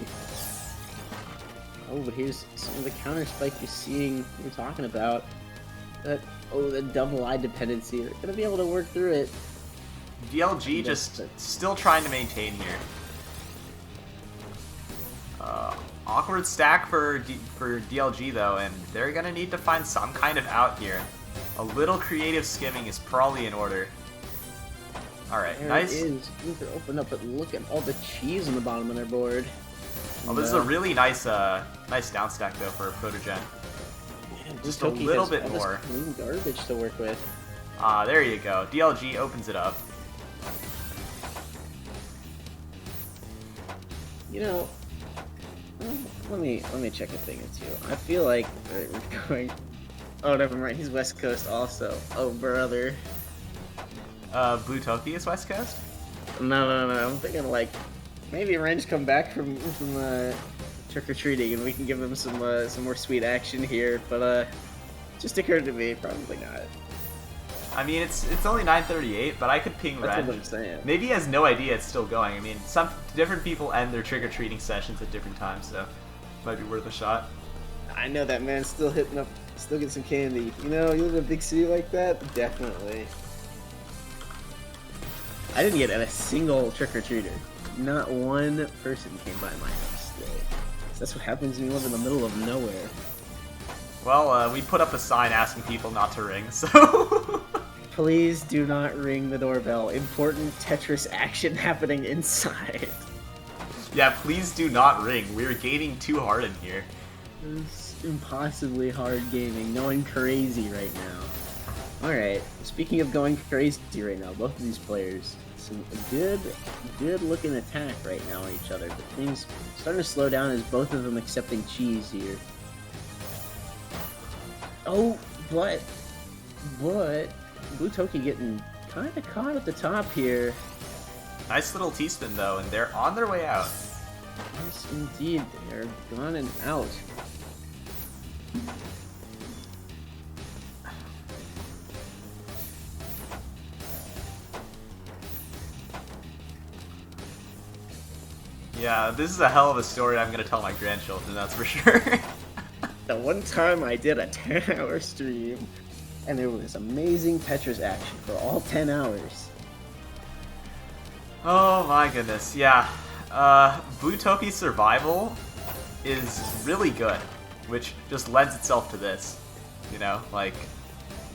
Oh, but here's some of the counter spike you're talking about. The double eye dependency. They're gonna be able to work through it. DLG just still trying to maintain here. Awkward stack for DLG though, and they're gonna need to find some kind of out here. A little creative skimming is probably in order. Alright, nice. It is. They're open up, but look at all the cheese on the bottom of their board. Oh, this is a really nice nice down stack though for Protogen. Yeah, just a little bit more. Clean garbage to work with. There you go. DLG opens it up. You know, let me check a thing or two. I feel like we're going. Oh, never mind. He's West Coast also. Oh, brother. Blue Toki is West Coast? No. I'm thinking like maybe Renge come back from trick or treating and we can give them some more sweet action here. But just occurred to me, probably not. I mean, it's only 9:38, but I could ping That's Red. what I'm saying. Maybe he has no idea it's still going. I mean, some different people end their trick-or-treating sessions at different times, so might be worth a shot. I know that man's still hitting up, still getting some candy. You know, you live in a big city like that? Definitely. I didn't get a single trick-or-treater. Not one person came by my house today. So that's what happens when you live in the middle of nowhere. Well, we put up a sign asking people not to ring, so... Please do not ring the doorbell. Important Tetris action happening inside. Yeah, please do not ring. We're gaming too hard in here. It's impossibly hard gaming. Going crazy right now. Alright, speaking of going crazy right now, both of these players, some good looking attack right now on each other, but things starting to slow down as both of them accepting cheese here. Oh, but Blue Toki getting kind of caught at the top here. Nice little T-spin though, and they're on their way out. Yes, indeed, they're gone and out. Yeah, this is a hell of a story I'm gonna tell my grandchildren, that's for sure. The one time I did a 10-hour stream, and there was amazing Tetris action for all 10 hours. Oh my goodness, yeah. Blue Toki's survival is really good, which just lends itself to this. You know, like,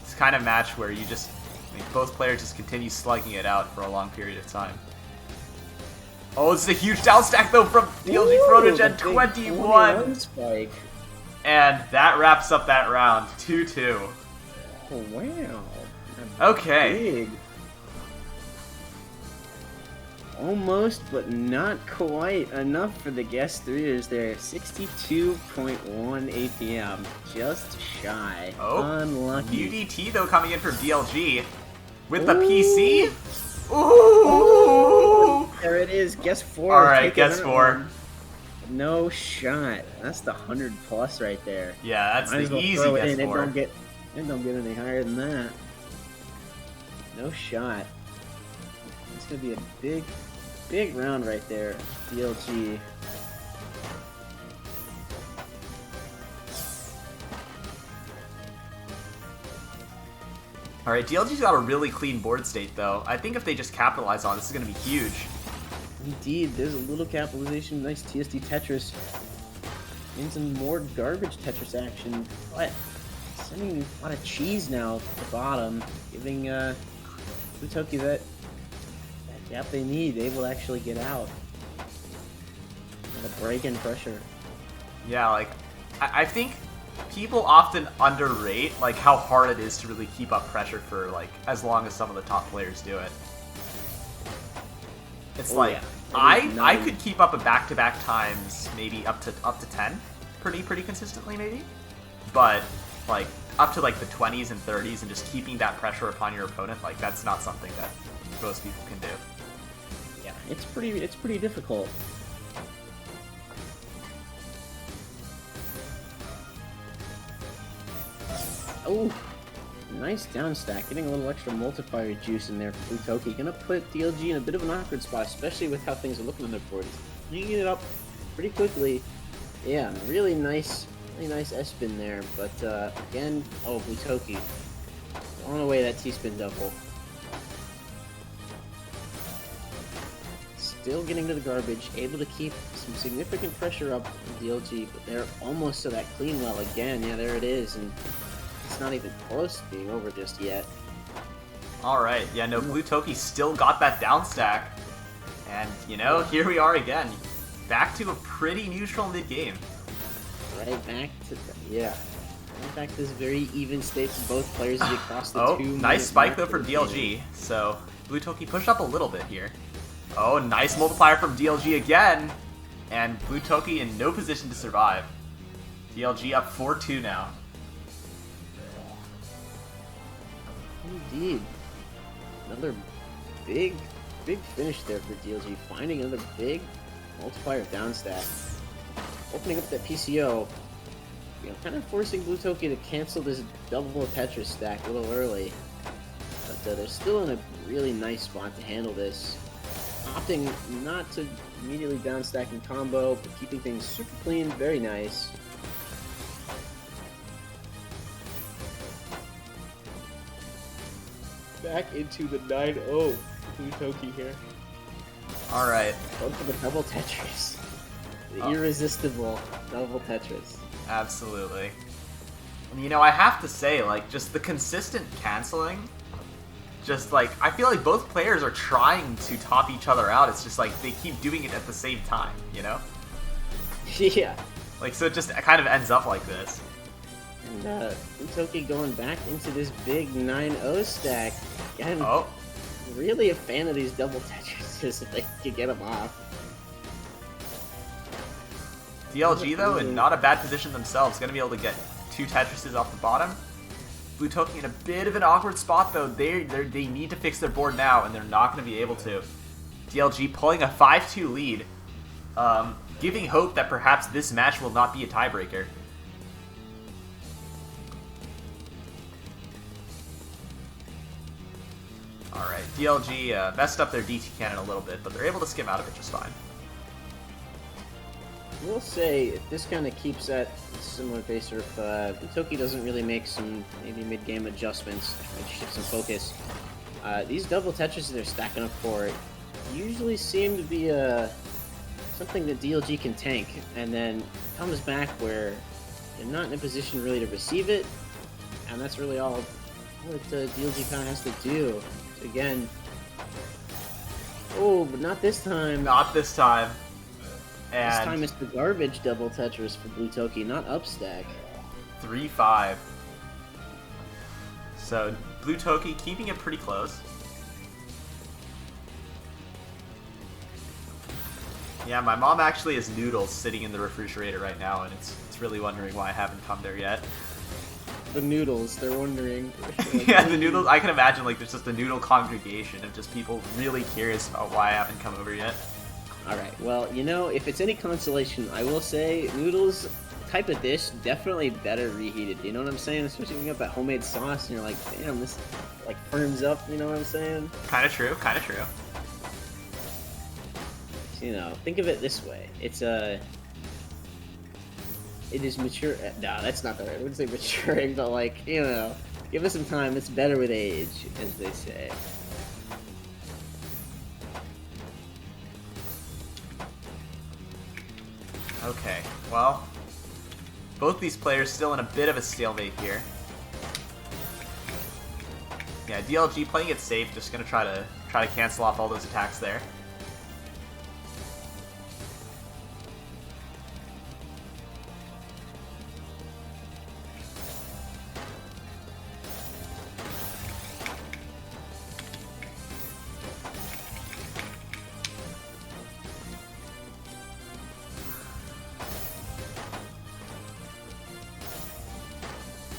it's kind of match where you just, I mean, both players just continue slugging it out for a long period of time. Oh, it's a huge downstack though from DLG Protogen 21! Spike. And that wraps up that round, 2-2. Oh, wow. Okay. Big. Almost, but not quite enough for the guest threers there. 62.1 APM. Just shy. Oh, unlucky. UDT though coming in from DLG with the PC. Ooh! There it is. Guess 4. Alright, guess 4. No shot. That's the 100 plus right there. Yeah, that's Might as the well easy throw it guess in. It 4. don't get any higher than that. No shot. It's gonna be a big round right there. DLG. Alright, DLG's got a really clean board state though. I think if they just capitalize on this, is gonna be huge. Indeed, there's a little capitalization, nice TSD Tetris, and some more garbage Tetris action, but sending a lot of cheese now to the bottom, giving Blue Toki that gap they need, they will actually get out. And a break in pressure. Yeah, like, I think people often underrate like how hard it is to really keep up pressure for like as long as some of the top players do it. It's like, yeah. I could keep up a back-to-back times, maybe up to 10, pretty consistently maybe, but like up to like the 20s and 30s and just keeping that pressure upon your opponent, like that's not something that most people can do. Yeah, it's pretty difficult. Oh, nice down stack, getting a little extra multiplier juice in there for Blue Toki. Gonna put DLG in a bit of an awkward spot, especially with how things are looking on their board. He's bringing it up pretty quickly. Yeah, really nice S-spin there, but again, oh, Blue Toki throwing away that T-spin double. Still getting to the garbage, able to keep some significant pressure up on DLG, but they're almost to that clean well again. Yeah, there it is, and it's not even close to being over just yet. Alright, yeah, no, Blue Toki still got that down stack. And, you know, here we are again. Back to a pretty neutral mid-game. Right back to, yeah. Right back to this very even state for both players as we cross the 2 minute nice spike though mark from of the DLG. game. So, Blue Toki pushed up a little bit here. Oh, nice multiplier from DLG again. And Blue Toki in no position to survive. DLG up 4-2 now. Indeed. Another big finish there for DLG. Finding another big multiplier down stack. Opening up that PCO. You know, kind of forcing Blue Toki to cancel this double Tetris stack a little early. they're still in a really nice spot to handle this. Opting not to immediately downstack and combo, but keeping things super clean, very nice. Back into the 9-0 Bluetoki here. Alright. Going for the double Tetris. The irresistible double Tetris. Absolutely. And you know, I have to say, like, just the consistent canceling, just like, I feel like both players are trying to top each other out. It's just like they keep doing it at the same time, you know? Yeah. Like, so it just kind of ends up like this. And Bluetoki going back into this big 9-0 stack. I'm really a fan of these double Tetrises if they could get them off. DLG, though, in not a bad position themselves, going to be able to get 2 Tetrises off the bottom. Bluetoki in a bit of an awkward spot, though. They need to fix their board now, and they're not going to be able to. DLG pulling a 5-2 lead, giving hope that perhaps this match will not be a tiebreaker. Alright, DLG messed up their DT cannon a little bit, but they're able to skim out of it just fine. I will say, if this kind of keeps at a similar pace, or if Bluetoki doesn't really make some maybe mid-game adjustments, maybe shift some focus, these double Tetrises they're stacking up for usually seem to be something that DLG can tank, and then comes back where they're not in a position really to receive it, and that's really all what DLG kind of has to do. So again, oh, but not this time. Not this time. And this time it's the garbage double Tetris for Bluetoki, not upstack. 3-5. So Bluetoki keeping it pretty close. Yeah, my mom actually has noodles sitting in the refrigerator right now, and it's really wondering why I haven't come there yet. The noodles, they're wondering. Yeah, the noodles, I can imagine like there's just a noodle congregation of just people really curious about why I haven't come over yet. Alright, well, you know, if it's any consolation, I will say noodles type of dish definitely better reheated. You know what I'm saying? Especially when you got that homemade sauce and you're like, damn, this like firms up, you know what I'm saying? Kinda true, kinda true. You know, think of it this way. It's it is mature. No, that's not the right. I wouldn't say maturing, but like, you know, give it some time. It's better with age, as they say. Okay, well, both these players still in a bit of a stalemate here. Yeah, DLG playing it safe, just gonna try to cancel off all those attacks there.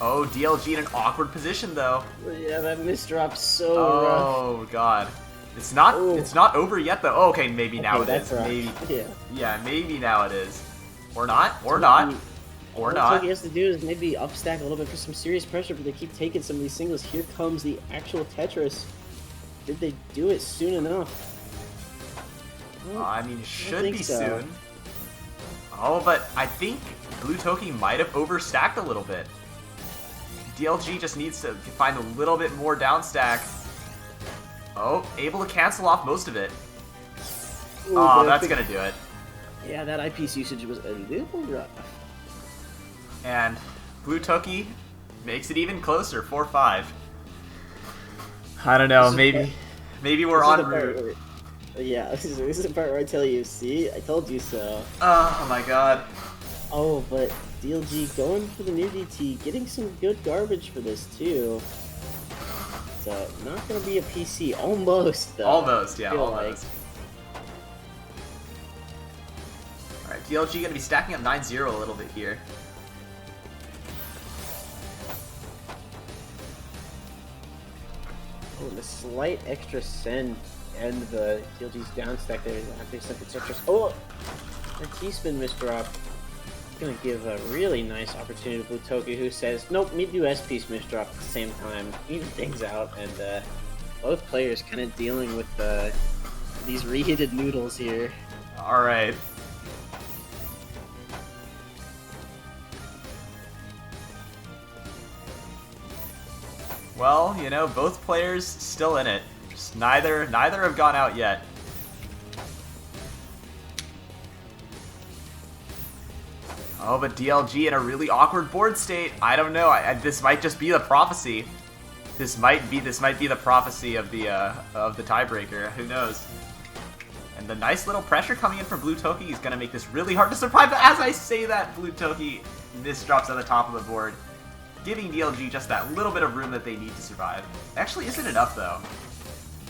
Oh, DLG in an awkward position though. Yeah, that misdrop's so rough. Oh god, it's not over yet though. Oh, okay, maybe now it is. Rough. Maybe. Yeah, maybe now it is. Or not. Or not. Or not. What he has to do is maybe upstack a little bit for some serious pressure, but they keep taking some of these singles. Here comes the actual Tetris. Did they do it soon enough? I mean, it should be soon. Oh, but I think Bluetoki might have overstacked a little bit. DLG just needs to find a little bit more downstack. Oh, able to cancel off most of it. Ooh, oh, that's gonna do it. Yeah, that eyepiece usage was a little rough. And Bluetoki makes it even closer, 4-5. I don't know, maybe we're en route. Yeah, this is the part where I tell you, see, I told you so. Oh my god. Oh, but DLG going for the new DT, getting some good garbage for this too. So, not gonna be a PC, almost though. Almost, yeah, Like. almost. Alright, DLG gonna be stacking up 9-0 a little bit here. Oh, the slight extra send and the DLG's downstack there. I think something Tetris. Oh, a T-spin misdrop. Gonna give a really nice opportunity to Bluetoki, who says, "Nope, me do S-piece misdrop at the same time, even things out." And both players kind of dealing with these reheated noodles here. All right. Well, you know, both players still in it. Just neither have gone out yet. Oh, but DLG in a really awkward board state. I don't know. This might just be the prophecy. This might be the prophecy of the tiebreaker. Who knows? And the nice little pressure coming in from Blue Toki is gonna make this really hard to survive. But as I say that, Blue Toki misdrops at the top of the board, giving DLG just that little bit of room that they need to survive. Actually, isn't enough though.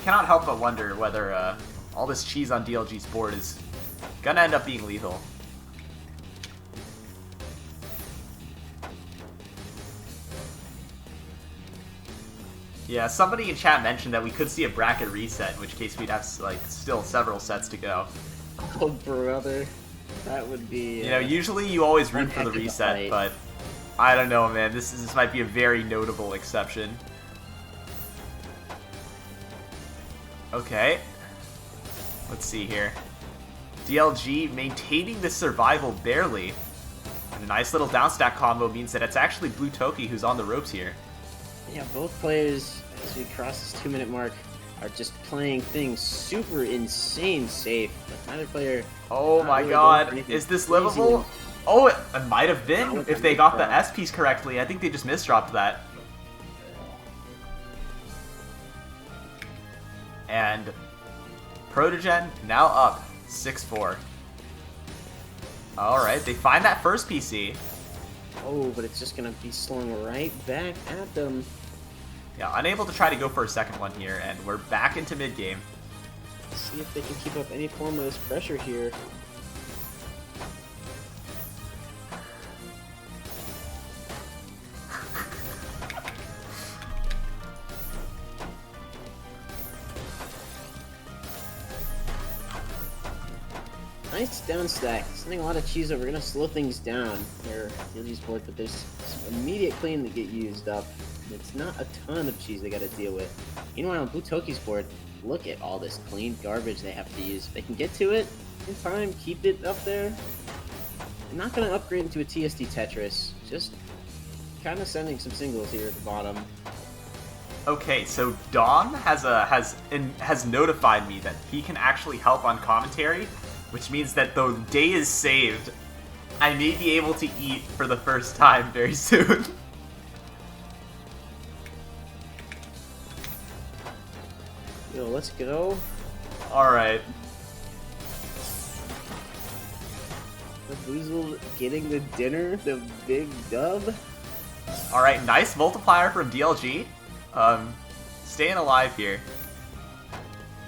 Cannot help but wonder whether all this cheese on DLG's board is gonna end up being lethal. Yeah, somebody in chat mentioned that we could see a bracket reset, in which case we'd have like still several sets to go. Oh brother, that would be. You know, usually you always root for the reset, but I don't know, man. This might be a very notable exception. Okay, let's see here. DLG maintaining the survival barely. And a nice little downstack combo means that it's actually Blue Toki who's on the ropes here. Yeah, both players, as we cross this 2-minute mark, are just playing things super insane safe. But neither player. Oh my really god, is this livable? Oh, it might have been if they got the S piece correctly. I think they just misdropped that. And Protogen now up 6-4. Alright, they find that first PC. Oh, but it's just going to be slung right back at them. Yeah, unable to try to go for a second one here, and we're back into mid-game. Let's see if they can keep up any form of this pressure here. Nice down stack. Sending a lot of cheese over. We're going to slow things down here. DLG's board, but there's some immediate clean that get used up. It's not a ton of cheese they got to deal with. Meanwhile, on Blue Toki's board, look at all this clean garbage they have to use. If they can get to it in time, keep it up there. I'm not going to upgrade into a TSD Tetris. Just kind of sending some singles here at the bottom. Okay, so Dom has notified me that he can actually help on commentary, which means that the day is saved. I may be able to eat for the first time very soon. Yo, let's go. Alright. Caboozled getting the dinner, the big dub. Alright, nice multiplier from DLG. Staying alive here.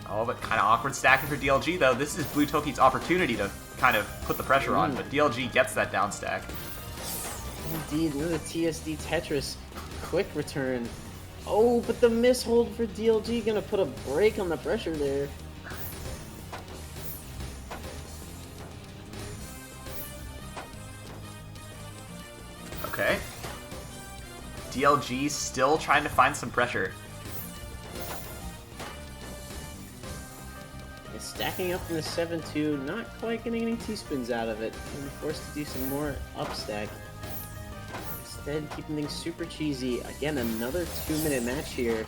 Oh, but kind of awkward stacking for DLG, though. This is Blue Toki's opportunity to kind of put the pressure on, but DLG gets that down stack. Indeed, another TSD Tetris. Quick return. Oh, but the mishold for DLG gonna put a break on the pressure there. Okay. DLG still trying to find some pressure. Stacking up in the 7-2, not quite getting any T-spins out of it. Being forced to do some more upstack. Instead, keeping things super cheesy. Again, another 2-minute match here.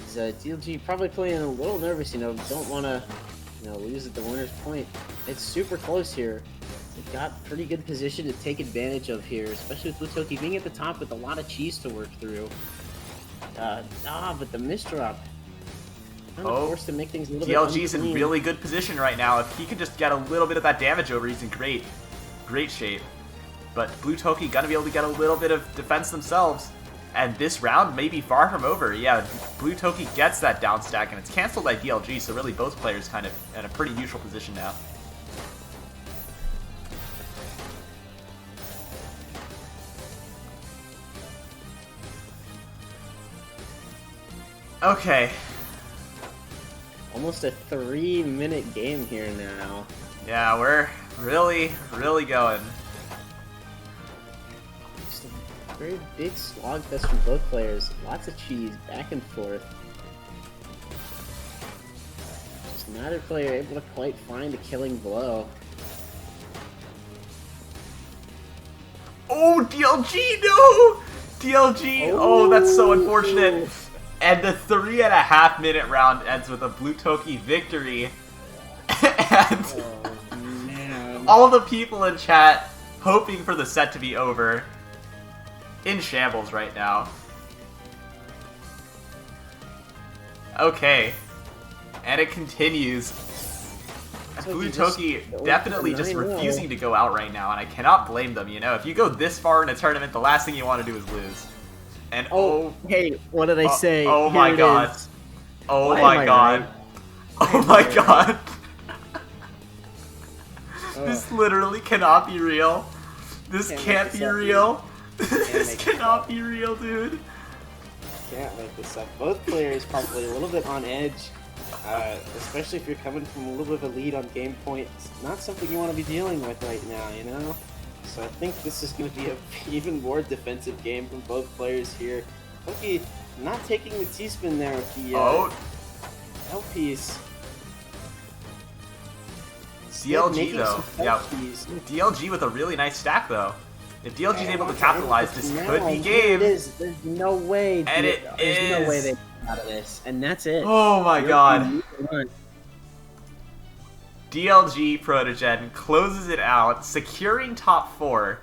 DLG probably playing a little nervous, don't want to, lose at the winner's point. It's super close here. They've got pretty good position to take advantage of here, especially with Blue Toki being at the top with a lot of cheese to work through. But the misdrop. Forced to make things a little DLG's bit in really good position right now. If he could just get a little bit of that damage over, he's in great shape. But Blue Toki gonna be able to get a little bit of defense themselves. And this round may be far from over. Yeah, Blue Toki gets that down stack, and it's canceled by DLG, so really both players kind of in a pretty neutral position now. Okay. Almost a 3-minute game here now. Yeah, we're really going. Just a very big slog fest from both players. Lots of cheese, back and forth. Neither player able to quite find a killing blow. Oh, DLG, no! DLG, oh, that's so unfortunate. And the 3.5 minute round ends with a Blue Toki victory. And Oh, man. all the people in chat hoping for the set to be over. In shambles right now. Okay. And it continues. So Blue you just Toki go definitely for just 9-0. refusing to go out right now, and I cannot blame them, you know? If you go this far in a tournament, the last thing you want to do is lose. And Oh, hey, what did I say? oh Here my it god. is. Oh Why my am I god. right? Oh am my I right? god. Ugh. This literally cannot be real. This Can't can't make this be up, real. This make this cannot up. be real, dude. Can't make this up. Both players probably a little bit on edge, especially if you're coming from a little bit of a lead on game point. It's not something you want to be dealing with right now, you know? So I think this is going to be an even more defensive game from both players here. Toki not taking the T-spin there with the L piece. CLG Making though. some Yeah. felt keys. DLG with a really nice stack though. If DLG is able to capitalize, this Now, could be here game. It is. There's no way. And it There's no way is. they get out of this, and that's it. Oh my god. Run. DLG Protogen closes it out, securing top 4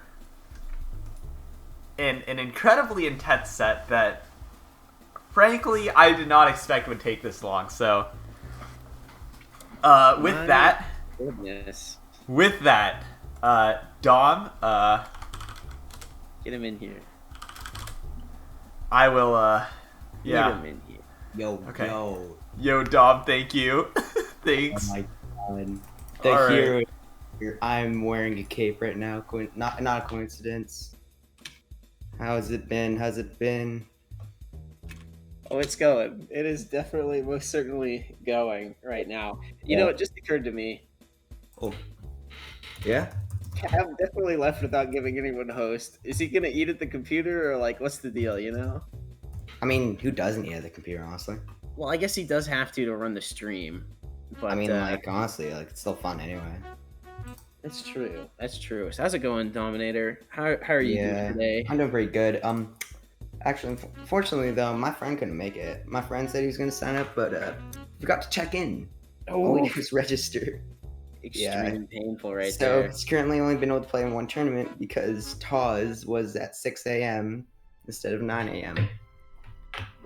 in an incredibly intense set that, frankly, I did not expect would take this long. So, with My that, Goodness. Dom, Get him in here. I will, Get yeah. him in here. Yo, Okay. yo. Yo, Dom, thank you. Thanks. Oh my god. All right. Hero. I'm wearing a cape right now. Not a coincidence. How's it been? How's it been? Oh, it's going. It is definitely, most certainly going right now. You know, it just occurred to me. Oh. Yeah? I've definitely left without giving anyone a host. Is he gonna eat at the computer, or like, what's the deal, you know? I mean, who doesn't eat at the computer, honestly? Well, I guess he does have to run the stream. But, I mean, like, honestly, like, it's still fun anyway. That's true. That's true. So how's it going, Dominator? How are you doing today? I'm doing pretty good. Actually, fortunately, though, my friend couldn't make it. My friend said he was going to sign up, but forgot to check in. All we did was register. Extremely painful right So there. he's currently only been able to play in one tournament because Taz was at 6 a.m. instead of 9 a.m.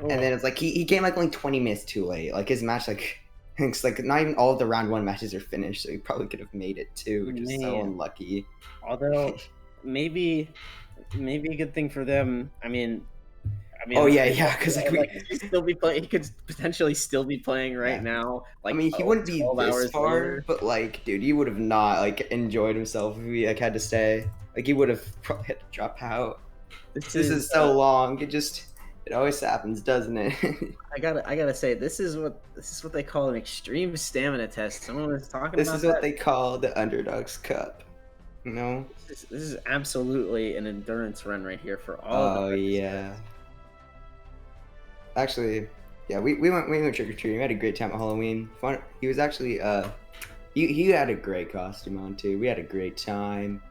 And then it's like he came like only 20 minutes too late. Like his match, like it's like not even all of the round 1 matches are finished, so he probably could have made it too, which is so unlucky. Although maybe a good thing for them. I mean. Oh yeah, because like he could still be playing. He could potentially still be playing right now. Like I mean, he wouldn't be 12 this hours far, later. but like, dude, he would have not like enjoyed himself if he like had to stay. Like he would have probably had to drop out. This is so long. It always happens, doesn't it? I gotta say, this is what they call an extreme stamina test. Someone was talking This about is what that. they call the Underdogs Cup. You know? This is absolutely an endurance run right here for all of Oh them. yeah. Actually, yeah, we went trick or treating. We had a great time at Halloween. Fun. He was actually he had a great costume on too. We had a great time.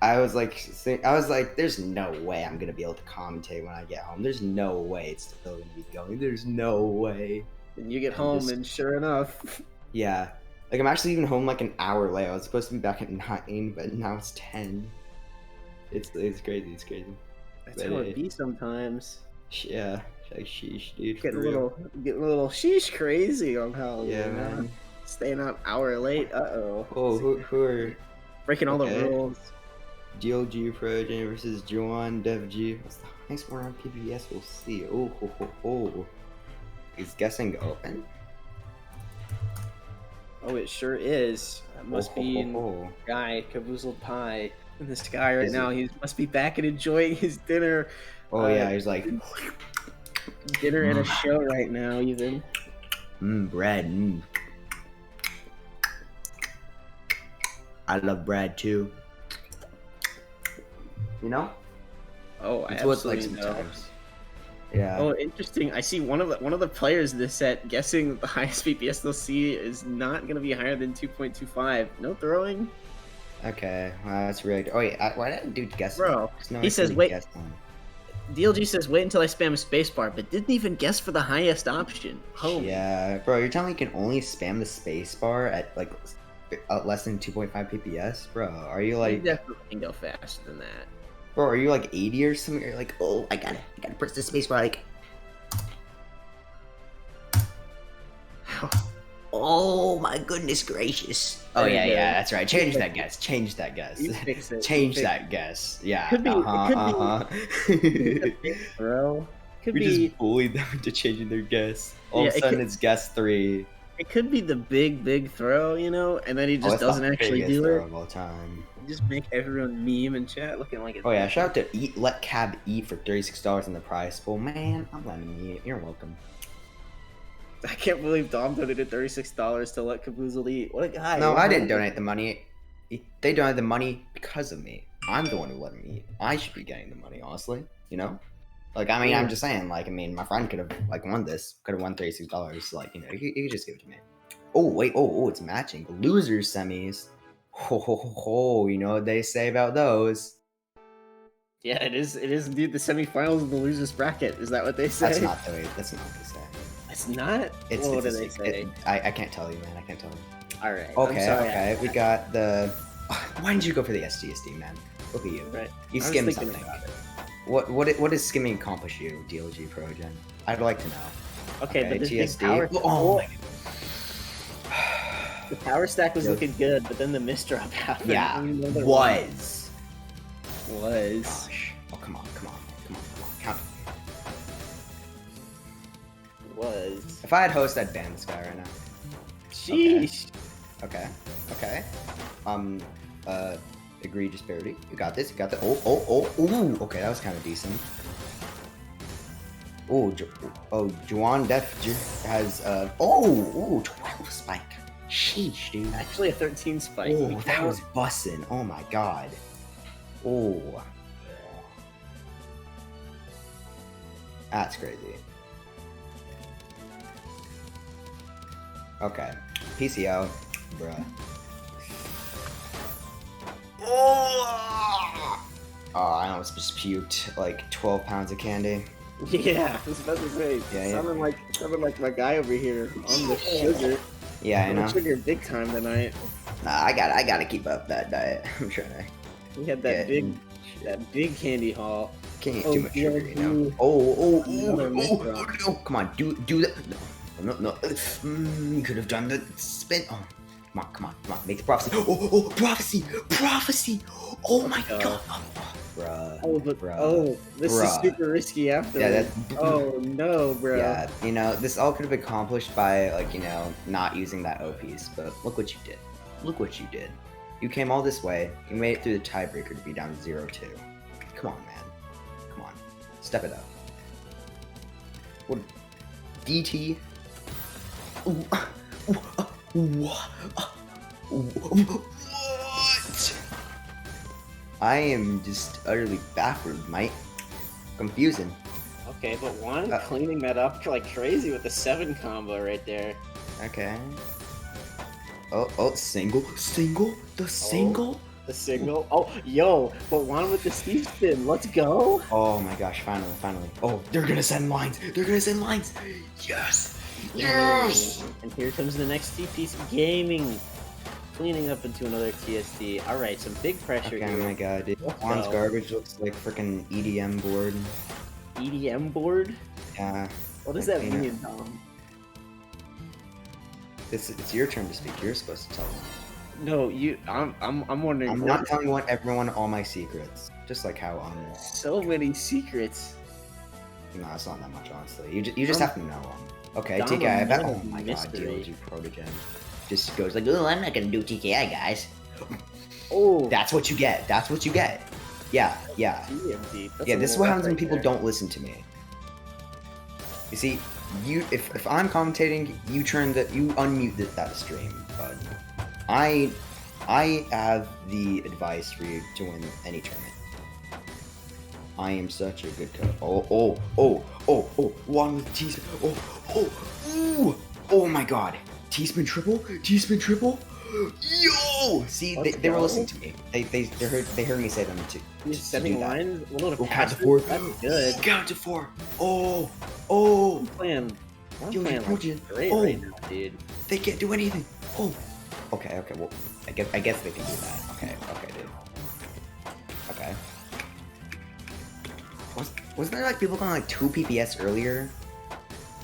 I was like, there's no way I'm gonna be able to commentate when I get home. There's no way it's still gonna be going. There's no way. And you get home, and sure enough, Yeah, like I'm actually even home like an hour late. I was supposed to be back at 9, but now it's 10. It's crazy. It's crazy. that's But how it be sometimes. Yeah, like sheesh, dude. Getting for a real. little sheesh crazy on Halloween. Yeah, man. Staying up hour late. Oh, who are breaking all the okay. rules? DLG Progen versus Juan DevG? What's the highest more on PBS? We'll see. Oh, ho, ho, ho. Is guessing open? Oh, it sure is. That must be ho. guy Caboozled Pie in the sky right Is now. He must be back and enjoying his dinner. Oh yeah, he's like, Dinner and a show right now, even. bread. I love bread too. You know? Oh, I It's what it's like absolutely know. sometimes. Yeah. Oh, interesting. I see one of the players in this set guessing the highest VPS they'll see is not going to be higher than 2.25. No throwing. Okay, well, that's really. Oh yeah, why did I do guess? Bro, No, he I says couldn't wait. guess one. DLG says wait until I spam spacebar, but didn't even guess for the highest option. Oh Yeah, bro, you're telling me you can only spam the spacebar at like less than 2.5 PPS, bro? Are you you like, definitely can go faster than that. bro? Are you like 80 or something? You're like, oh, I gotta press the spacebar, like. Oh my goodness gracious! Oh There you yeah, go. yeah, that's right. Change that guess. Change that guess. You fix it. Change You fix that guess. Yeah. Could be- it It Bro, could We be. just bullied them into changing their guess. All Yeah, of a it sudden, could- it's guess 3. It could be the big throw, you know, and then he just it's the doesn't actually biggest do throw it. of all time. Just make everyone meme and chat looking like it's. Oh yeah, shout out to Let Cab Eat for $36 in the prize pool. Man, I'm letting you eat. You're welcome. I can't believe Dom donated $36 to let Caboozled eat. What a guy. No, I didn't donate the money. They donated the money because of me. I'm the one who let them eat. I should be getting the money, honestly. You know? Like, I mean, I'm just saying, like, I mean, my friend could have, like, won this. Could have won $36. Like, you know, you could just give it to me. Oh, wait. Oh, it's matching. The losers semis. Ho, ho, ho, ho. You know what they say about those? Yeah, it is. It is indeed the semifinals of the losers bracket. Is that what they say? That's not the way. That's not what they say. It's not. It's, what it's do they say? I can't tell you, man. I can't tell you. All right. Okay, I'm sorry, okay. We got the. Why didn't you go for the STSD, man? Look at you. Right. You I was skimmed thinking something. about it. What does skimming accomplish you, DLG Progen? I'd like to know. Okay, but this big TSD. power. Oh my The power stack was Yeah. looking good, but then the misdrop happened. Yeah, And another was. one was. Gosh. Oh, come on. Count. Was. If I had host, I'd ban this guy right now. Sheesh. Okay. Agree disparity. You got this. You got the. Ooh. Okay, that was kind of decent. Juan Def has 12 spike. Sheesh, dude. Actually, a 13 spike. Oh, that was bussin'. Oh my god. Oh. That's crazy. Okay. PCO. Bruh. Oh, I almost just puked like 12 pounds of candy. Yeah, I was about to say. Yeah. Sounding like my guy over here on the sugar. Yeah, I know. Sugar big time tonight. Nah, I gotta keep up that diet. I'm trying to. We had that big candy haul. Can't eat Oh, too much sugar, you know. you- Oh, come on, do that. No. You could have done the spin. Oh, come on, make the prophecy. Oh, prophecy. Oh my god. Bruh. Oh, but Bruh. this is super risky after. Yeah, that. Oh no, bro. Yeah, you know, this all could have been accomplished by, like, you know, not using that O piece, but look what you did. You came all this way, you made it through the tiebreaker to be down to 0-2. Come on, man. Come on. Step it up. What? DT? What? I am just utterly baffled, mate. Confusing. Okay, but Juan cleaning that up like crazy with the 7 combo right there. Okay. Oh, single? The single? The signal. Oh, yo, but Juan with the Steve spin. Let's go. Oh my gosh, finally. Oh, they're gonna send lines. Yes! And here comes the next T-piece gaming. Cleaning up into another TSD. Alright, some big pressure Okay, here. oh my god, dude. Let's Juan's go. garbage looks like freaking EDM board. EDM board? Yeah. What does Like, that you know, mean, Tom? It's your turn to speak. You're supposed to tell them. No, I'm wondering. I'm not telling everyone all my secrets. Just like how so many secrets. No, it's not that much, honestly. You just have to know them. Okay, Dom TKI. I bet. of Oh my god, mystery. DLG Protogen just goes like, "Oh, I'm not gonna do TKI, guys." Oh, That's what you get. Yeah. TMD. That's Yeah, a this is little what rough happens when right people there. don't listen to me. You see, if I'm commentating, you unmute that stream, bud. I have the advice for you to win any tournament. I am such a good coach. One with teaspoon. Oh my god. Teaspoon triple? Teaspoon triple? Yo! See, they were listening to me. They heard me say them too. He's setting lines. A little Oh, count to 4. That's good. Count to 4. Oh. I'm playing like great right now, dude. They can't do anything. Oh. Okay. Well, I guess they can do that. Okay, dude. Okay. Wasn't there like people going like 2 PPS earlier?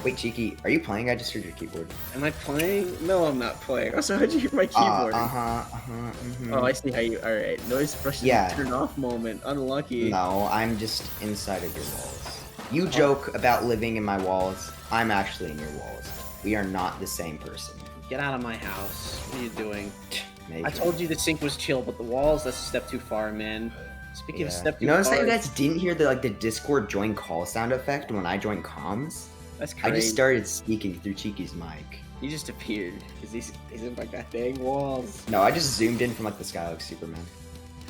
Wait, Cheeky, are you playing? I just heard your keyboard. Am I playing? No, I'm not playing. Also, how'd you hear my keyboard? Oh, I see how you. All right, noise suppression turn off moment. Unlucky. No, I'm just inside of your walls. You joke about living in my walls. I'm actually in your walls. We are not the same person. Get out of my house. What are you doing? Maybe. I told you the sink was chill, but the walls—that's a step too far, man. Speaking of step too far. Notice that you guys didn't hear the Discord join call sound effect when I joined comms? That's crazy. I just started speaking through Cheeky's mic. He just appeared because he's in like that dang walls. No, I just zoomed in from like the sky like Superman.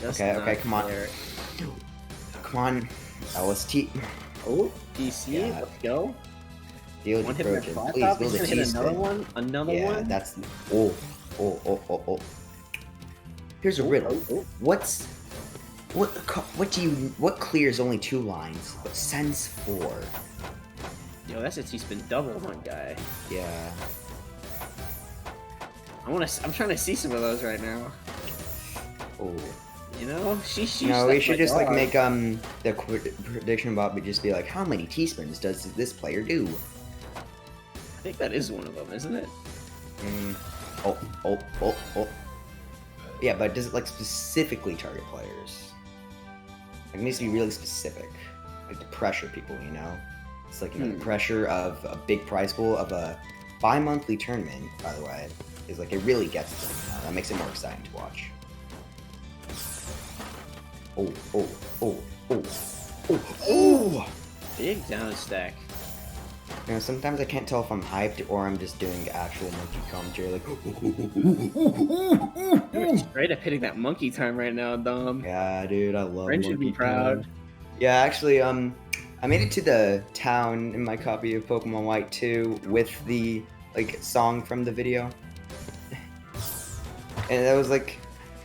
Okay, come on. There. Come on. LST. Oh, DC, let's go. Deal One with hit Trojan. by Please build a hit another one. Another yeah, one. That's oh. Here's a riddle. What clears only 2 lines, but sends 4? Yo, that's a teaspoon double, my guy. Yeah. I'm trying to see some of those right now. Oh. You know, she. No, we should just like make the prediction bot would just be like, how many teaspoons does this player do? I think that is one of them, isn't it? Oh. Yeah, but does it like specifically target players? Like, it needs to be really specific, like to pressure people, you know. It's like, you know, the pressure of a big prize pool of a bi-monthly tournament, by the way, is like, it really gets them, you know? That makes it more exciting to watch. Oh! Big down stack. You know, sometimes I can't tell if I'm hyped or I'm just doing actual monkey commentary, like, You're straight up hitting that monkey time right now, Dom. yeah, dude, I love Friend should be monkey proud. time. Yeah, actually, I made it to the town in my copy of Pokemon White 2 with the, like, song from the video. And that was like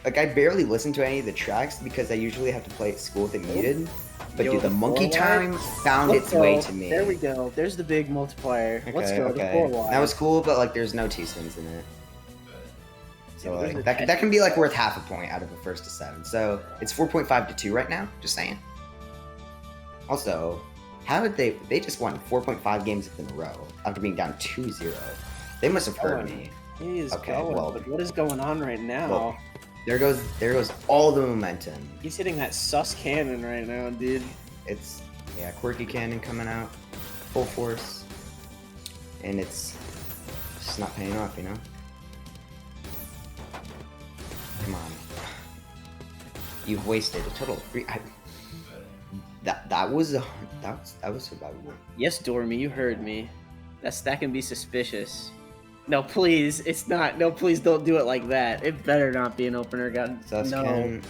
I barely listened to any of the tracks because I usually have to play at school with it muted. But dude, the monkey time found its way to me. There we go. There's the big multiplier. Okay, Let's go. okay. The 4 wide. That was cool, but like there's no teaspoons in it. So like that can be like worth half a point out of a 1st to 7. So it's 4.5 to 2 right now. Just saying. Also, how did they just won 4.5 games in a row after being down 2-0? They must have heard me. He is Okay, going, well, but what is going on right now? Well, there goes all the momentum. He's hitting that sus cannon right now, dude. It's quirky cannon coming out, full force, and it's just not paying off, you know. Come on, you've wasted a total of 3. That was survivable. Yes, Dormy, you heard me. That can be suspicious. No, please, it's not. No, please don't do it like that. It better not be an opener gun. No.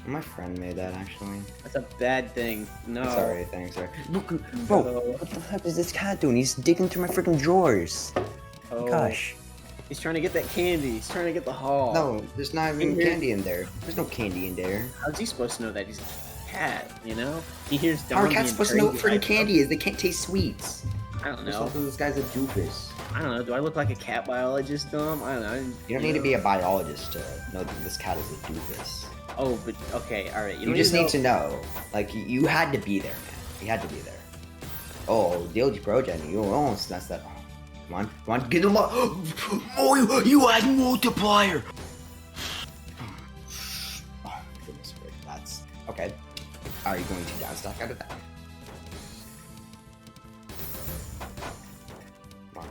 My friend made that, actually. That's a bad thing. No. Sorry, thanks, sir. Look, bro, what the heck is this cat doing? He's digging through my freaking drawers. Oh. Gosh. He's trying to get that candy. He's trying to get the haul. No, there's not even candy in there. There's no candy in there. How's he supposed to know that? He's a cat, you know? He hears How are cats supposed to know what freaking Crazy candy is? They can't taste sweets. I don't know. This guy's a doofus. I don't know. Do I look like a cat biologist, Dom? I don't know. You don't need to be a biologist to know that this cat is a doofus. Oh, but okay, all right. You just need to know. Like, you had to be there, man. You had to be there. Oh, the OG Progen, you almost messed that. Come on, get him up. Oh, you had multiplier. Oh, goodness gracious, that's okay. Are you going to downstack out of that? Come on,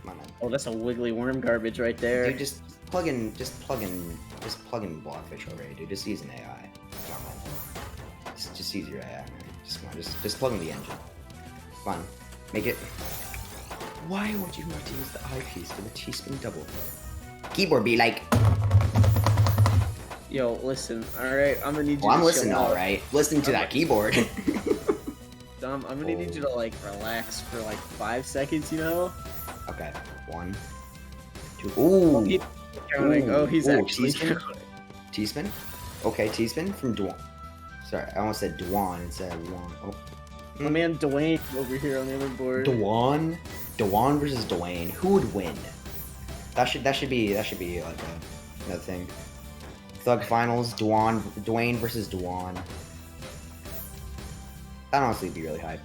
man. Oh, that's a wiggly worm garbage right there. Dude, just plug in Blockfish already, dude. Just use an AI. Come on, man. Just use your AI, man. Just plug in the engine. Come on, make it. Why would you want to use the eyepiece for the teaspoon double? Keyboard be like. Yo, listen. All right, I'm gonna need you. Well, I'm to listening. chill All out. right, listening to that keyboard. Dom, I'm gonna need you to like relax for like 5 seconds. You know? Okay, 1, 2. Ooh. He's counting. Oh, he's Ooh, actually T-spin? counting. T-spin? Okay, T-spin from Dwan. Sorry, I almost said Dwan instead of Dwan. Oh. My man Dwayne over here on the other board. Dwan versus Dwayne. Who would win? That should be like another thing. Thug finals. Dwayne versus Dwan. That'd honestly be really hype.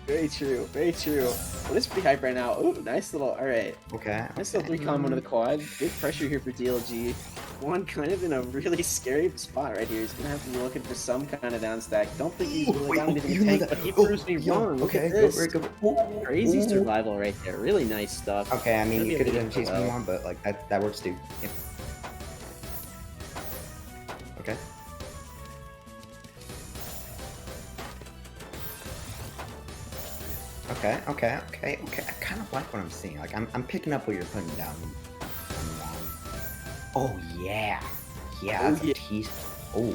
Very true. Very true. Well, it's pretty hype right now. Ooh, nice little. All right. Okay. Nice little 3 combo to the quad. Good pressure here for DLG. One kind of in a really scary spot right here. He's gonna have to be looking for some kind of down stack. Don't think he's really got anything to tank, but he proves me wrong. Look Okay, at this. go. Crazy survival right there. Really nice stuff. Okay, I mean, Gonna you be could have a done big chase me more, but like that works too. Yep. Okay. Okay. I kind of like what I'm seeing. Like I'm picking up what you're putting down. Oh yeah, that's a tease. Oh,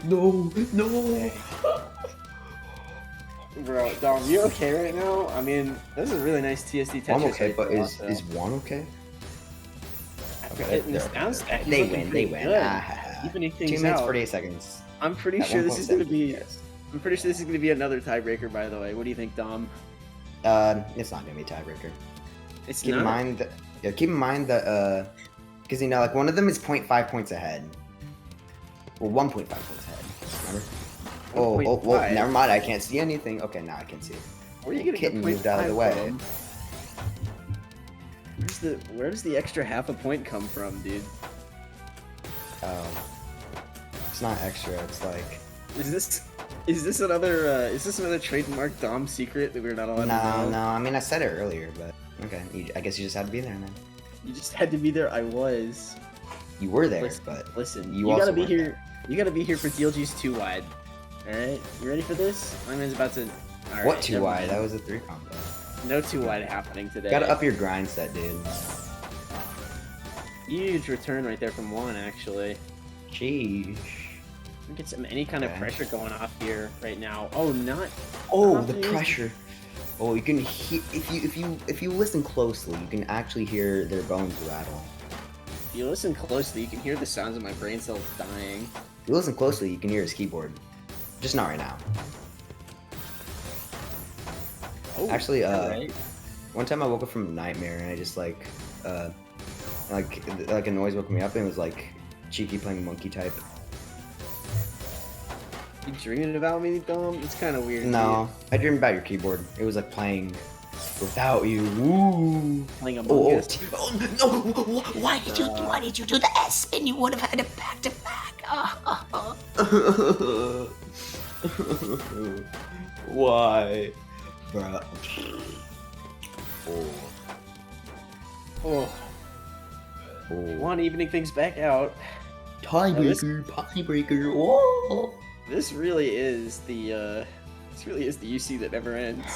no. Bro, Dom, you okay right now? I mean, this is a really nice TSD Tetris. I'm okay, right but there is also. one okay? Okay, Hitting this down stack, he's they looking win. pretty good. Evening 2 things minutes out. 48 seconds. I'm pretty At sure this is gonna 1.7 be. FPS. I'm pretty sure this is gonna be another tiebreaker. By the way, what do you think, Dom? It's not gonna be a tiebreaker. It's Keep not. in mind that because like one of them is 0.5 points ahead. Well, 1.5 points ahead. Remember? Oh, well, 1.5. never mind. I can't see anything. Okay, now I can see. Where are you gonna Kitten get moved out of the 0.5 way. from? Where does the extra half a point come from, dude? It's not extra. It's like Is this another trademark Dom secret that we're not allowed to know? no. I mean, I said it earlier, but okay. I guess you just had to be there, man. You just had to be there. I was. You were there, Listen, but listen, you you also gotta be weren't here. You gotta be here for DLG's 2 wide. All right, you ready for this? My man's about to. All right, what 2 never wide? mind. That was a 3 combo. No 2 wide happening today. Gotta up your grind set, dude. Huge return right there from one, actually. Sheesh. Get some any kind of Okay. pressure going off here right now. Oh, not. Oh, not the really. pressure. Oh, you can hear if you listen closely, you can actually hear their bones rattle. If you listen closely, you can hear the sounds of my brain cells dying. If you listen closely, you can hear his keyboard. Just not right now. Oh, Actually, alright. one time I woke up from a nightmare and I just like a noise woke me up and it was like Cheeky playing monkey type. You dreaming about me, Dom? It's kind of weird. No, I dreamed about your keyboard. It was like playing without you. Woo! Playing Among Us. No! Why did you do the S spin? You would have had it back to back. Why, bruh? Oh, Oh. one evening things back out. Tiebreaker. Whoa! This really is the UC that never ends.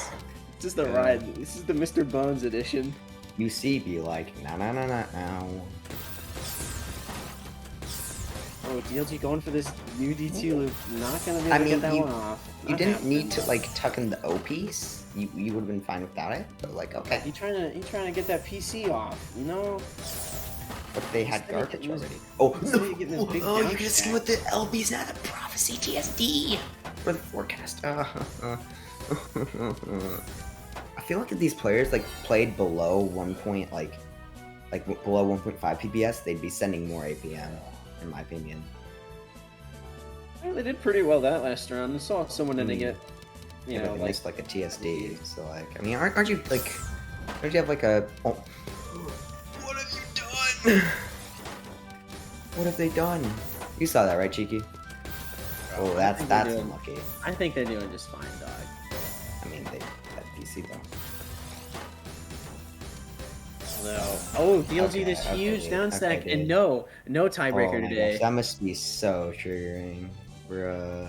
This is the Yeah. ride. This is the Mr. Bones edition. You see, be like, no. Oh, DLG going for this new D2 loop. Not gonna be I able to mean, get that you- one off. You Not didn't happening. need to like tuck in the O piece. You would have been fine without it. But like, okay. You trying to get that PC off, you know? But they had Instead of garbage getting this- already. Oh, instead of getting this big you're down gonna skin stack. with the LB's not a prophecy TSD for the forecast. I feel like if these players like played below 1 point below 1.5 PPS, they'd be sending more APM, in my opinion. Well, they did pretty well that last round. I saw someone ending it. You Yeah, know, but they like missed like a TSD. So like, I mean, aren't you like? Don't you have like a? Oh. What have you done? What have they done? You saw that, right, Cheeky? Oh, that's think they're doing- unlucky. I think they're doing just fine, dog. I mean, they that PC though. Oh, DLG Okay, this okay, huge dude. down stack, Okay, and dude. no Oh tiebreaker my today. gosh, that must be so triggering, bruh.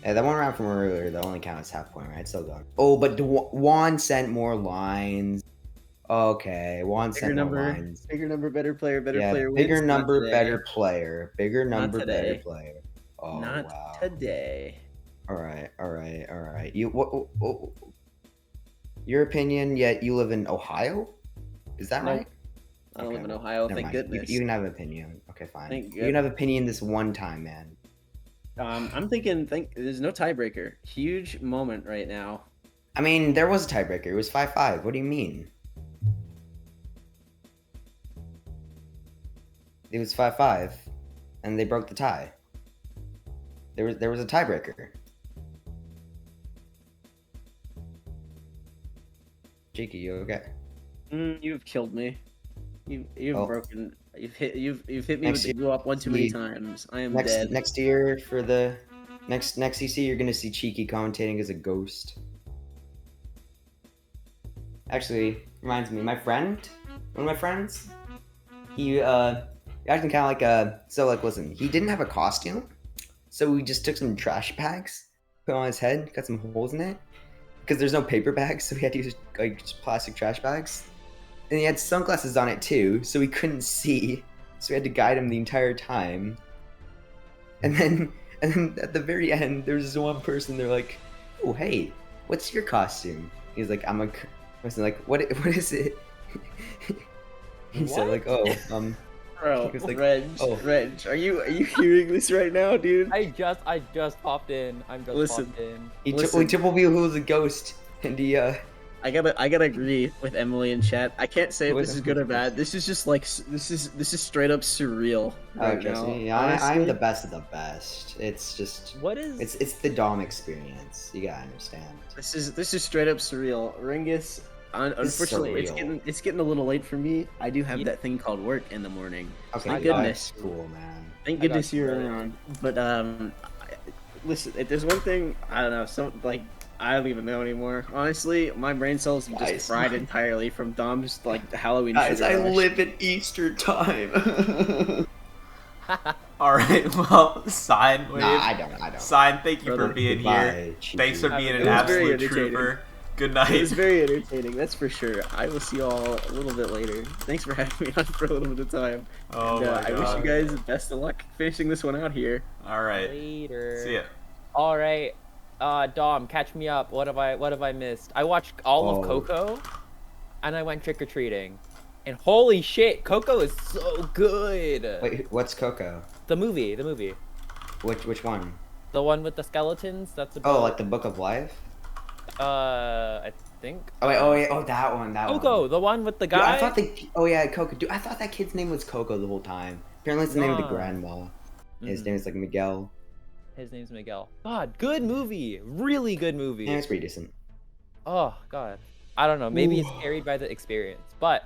Yeah, that one round from earlier, that only counts half point, right? Still going. Oh, but Juan sent more lines. Okay, one Bigger second number, lines. bigger number, better player, better Yeah, player. bigger wins. Not number, today. better player. Bigger number, better today. player. Oh Not wow. today. All right. You what? Your opinion? Yet you live in Ohio? Is that Nope. right? I don't Okay, live in well, Ohio. never Thank mind. goodness. You can have an opinion. Okay, fine. Thank You can have opinion this one time, man. I'm thinking. There's no tiebreaker. Huge moment right now. I mean, there was a tiebreaker. It was 5-5. What do you mean? It was 5-5, and they broke the tie. There was a tiebreaker. Cheeky, you okay? You've killed me. You've Oh. broken. You've hit me Next with the blow up one too many times. I am dead. Next year for the next CC, you're gonna see Cheeky commentating as a ghost. Actually, reminds me, one of my friends, he acting kind of like so like listen, he didn't have a costume, so we just took some trash bags, put it on his head, cut some holes in it, because there's no paper bags, so we had to use like just plastic trash bags. And he had sunglasses on it too, so we couldn't see. So we had to guide him the entire time. And then at the very end, there was this one person. They're like, "Oh, hey, what's your costume?" He's like, "I'm a." I was like, "What is it?" He said like, "Oh, Bro, he was like, Reg, oh. Reg, are you hearing this right now, dude? I just popped in. I'm just Listen. popped in. He Listen. told me who was a ghost, and he I gotta agree with Emily in chat. I can't say if What- this is good or bad. This is just like this is straight up surreal right trust now. me, Honestly, I'm the best of the best. It's just What is? it's the Dom experience. You gotta understand. This is straight up surreal. Ringus, unfortunately, surreal. it's getting a little late for me. I do have You- that thing called work in the morning. Okay, Thank that's goodness. cool, man. Thank I goodness got you, you're brother. around. But listen, if there's one thing I don't know, I don't even know anymore. Honestly, my brain cells are just Guys. fried entirely from Dom's like Halloween. Guys, sugar I rush. live in Easter time. All right, well, Sign Wave. Nah, I don't. Sign, thank you Brother, for being here. Goodbye, cheeky. Thanks for being It an was very absolute entertaining. trooper. Good It night. was very entertaining, that's for sure. I will see you all a little bit later. Thanks for having me on for a little bit of time. Oh And, my I wish god. you guys the best of luck finishing this one out here. All right. Later. See ya. All right, Dom, catch me up. What have I missed? I watched all of Coco, and I went trick or treating, and holy shit, Coco is so good. Wait, what's Coco? The movie, Which one? the one with the skeletons. That's about. Oh, like the Book of Life? I think. Oh wait, that one. Coco, one. the one with the Dude, guy. I thought oh yeah, Coco. Dude, I thought that kid's name was Coco the whole time. Apparently, it's the name of the Nah. grandma. His Mhm. name is like Miguel. His name's Miguel. God, good movie. Really good movie. Yeah, it's pretty decent. Oh god. I don't know. Maybe it's carried by the experience. But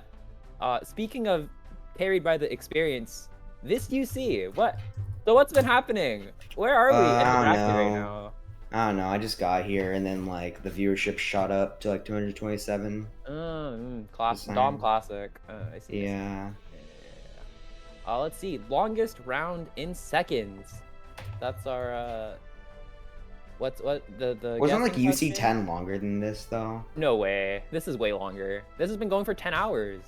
speaking of carried by the experience, this UC. What? So what's been happening? Where are we I don't interacting right know. now? I don't know. I just got here, and then like the viewership shot up to like 227. Class Just Dom saying. classic. I see. Yeah. Let's see. Longest round in seconds. That's our what the Wasn't like guessing UC question? 10 longer than this though? No way. This is way longer. This has been going for 10 hours.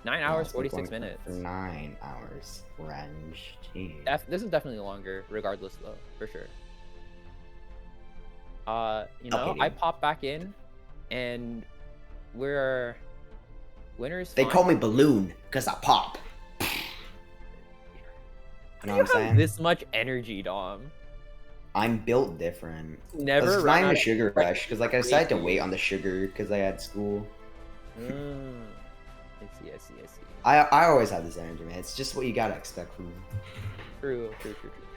9 No, hours, it's been 46 going minutes. For 9 hours. Renge. Jeez. This is definitely longer, regardless though, for sure. You know, Okay, I dude. popped back in, and we're winners. They call me Balloon because I pop. You know what I'm saying? This much energy, Dom. I'm built different. Never It's run not out a of sugar like, rush because like I decided to crazy. wait on the sugar because I had school. I see. I always have this energy, man. It's just what you gotta expect from me. True.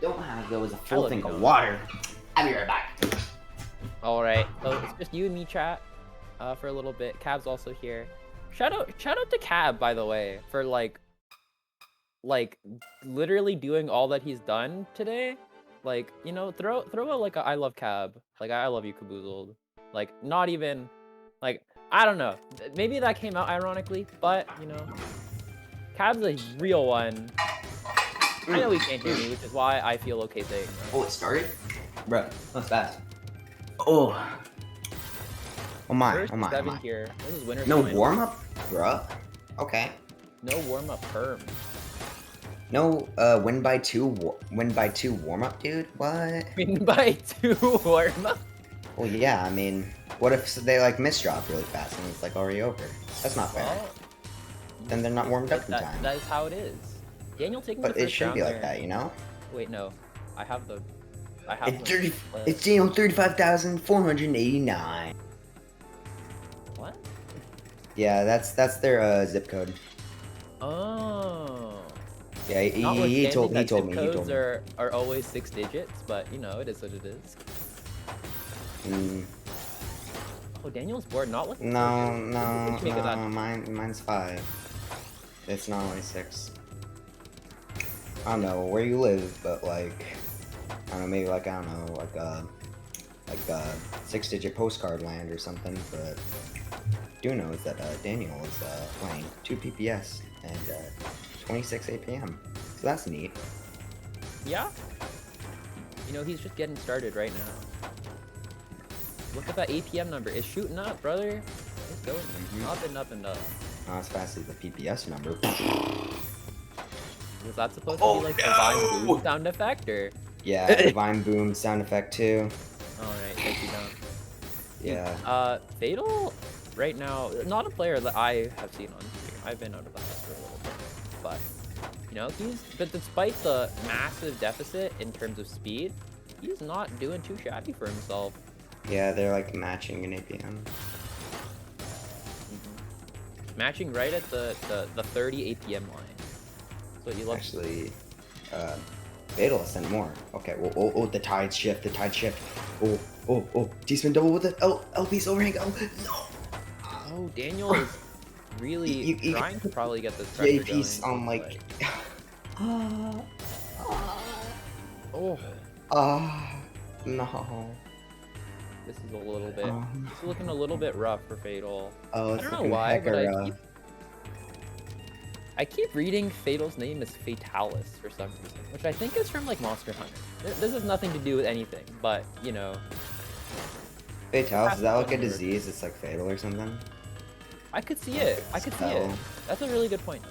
Don't have though is a I full love thing you, of Dom. water. I'll be right back. All right, so it's just you and me chat for a little bit. Cab's also here. Shout out to Cab, by the way, for like literally doing all that he's done today. Like, you know, throw a like a I love Cab, like I love you Caboozled. Like not even like I don't know. Maybe that came out ironically, but you know, Cab's a real one. I know he can't hear me, which is why I feel okay saying that. Oh, it started? Bro, that's fast. Oh. Oh my, First oh my, oh seven my. here. This is winner's No final. warm up? bruh. Okay. No warm-up perm. No, win by two warm-up, dude? What? Win by 2 warm-up? Well, yeah, I mean, what if they, like, misdrop really fast and it's, like, already over? That's not fair. Well, Then they're not warmed up in time. that is how it is. Daniel taking But the it first should round be like there. that, you know? Wait, no. I have the... It's Daniel 35,489. What? Yeah, that's their zip code. Oh. Yeah, he told me. Codes are always 6 digits, but you know, it is what it is. Oh, Daniel's board not looking No, so good. mine's 5. It's not only 6. I don't know where you live, but like, I don't know, maybe like, I don't know, like a 6-digit postcard land or something, but do know is that Daniel is playing 2 PPS and 26 APM, so that's neat. Yeah? You know, he's just getting started right now. Look at that APM number. It's shooting up, brother. It's going up and up and up. Not as fast as the PPS number. Was that supposed to be like Divine Boom sound effect, or? Yeah, Divine Boom sound effect too. Alright, thank you, Dom. Yeah. Fatal, right now, not a player that I have seen on stream. I've been out of the house for a little bit. But, you know, but despite the massive deficit in terms of speed, he's not doing too shabby for himself. Yeah, they're like matching in APM. Matching right at the 30 APM line. That's what you love. Actually, Fatal sent more. Okay, oh, the tide shift. Oh, D-spin double with the LP's overhang. Oh, no! Oh, Daniel is really trying to probably get this pressure going. JP's on like... no. This is a little bit. It's looking a little bit rough for Fatal. Oh, I don't know why, but I keep reading Fatal's name as Fatalis for some reason, which I think is from like Monster Hunter. This has nothing to do with anything, but you know. Fatalis, is that like a disease? It's like fatal or something? I could see it. I could see it. That's a really good point.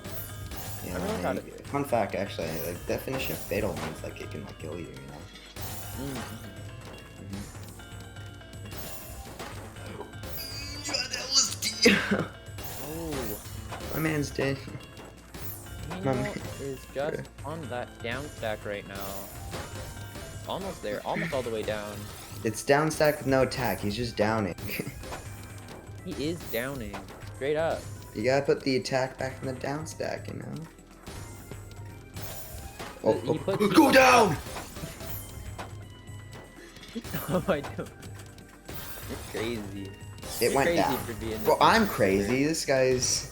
Yeah, I'm really proud of you. Fun fact, actually, like definition of fatal means like it can like kill you, you know. Oh, my man's dead. Daniel is just on that down stack right now. Almost there, almost all the way down. It's down stack with no attack. He's just downing. He is downing, straight up. You gotta put the attack back in the down stack, you know. Go down! Oh, I don't. You're crazy. It went down. Well, I'm crazy. This guy's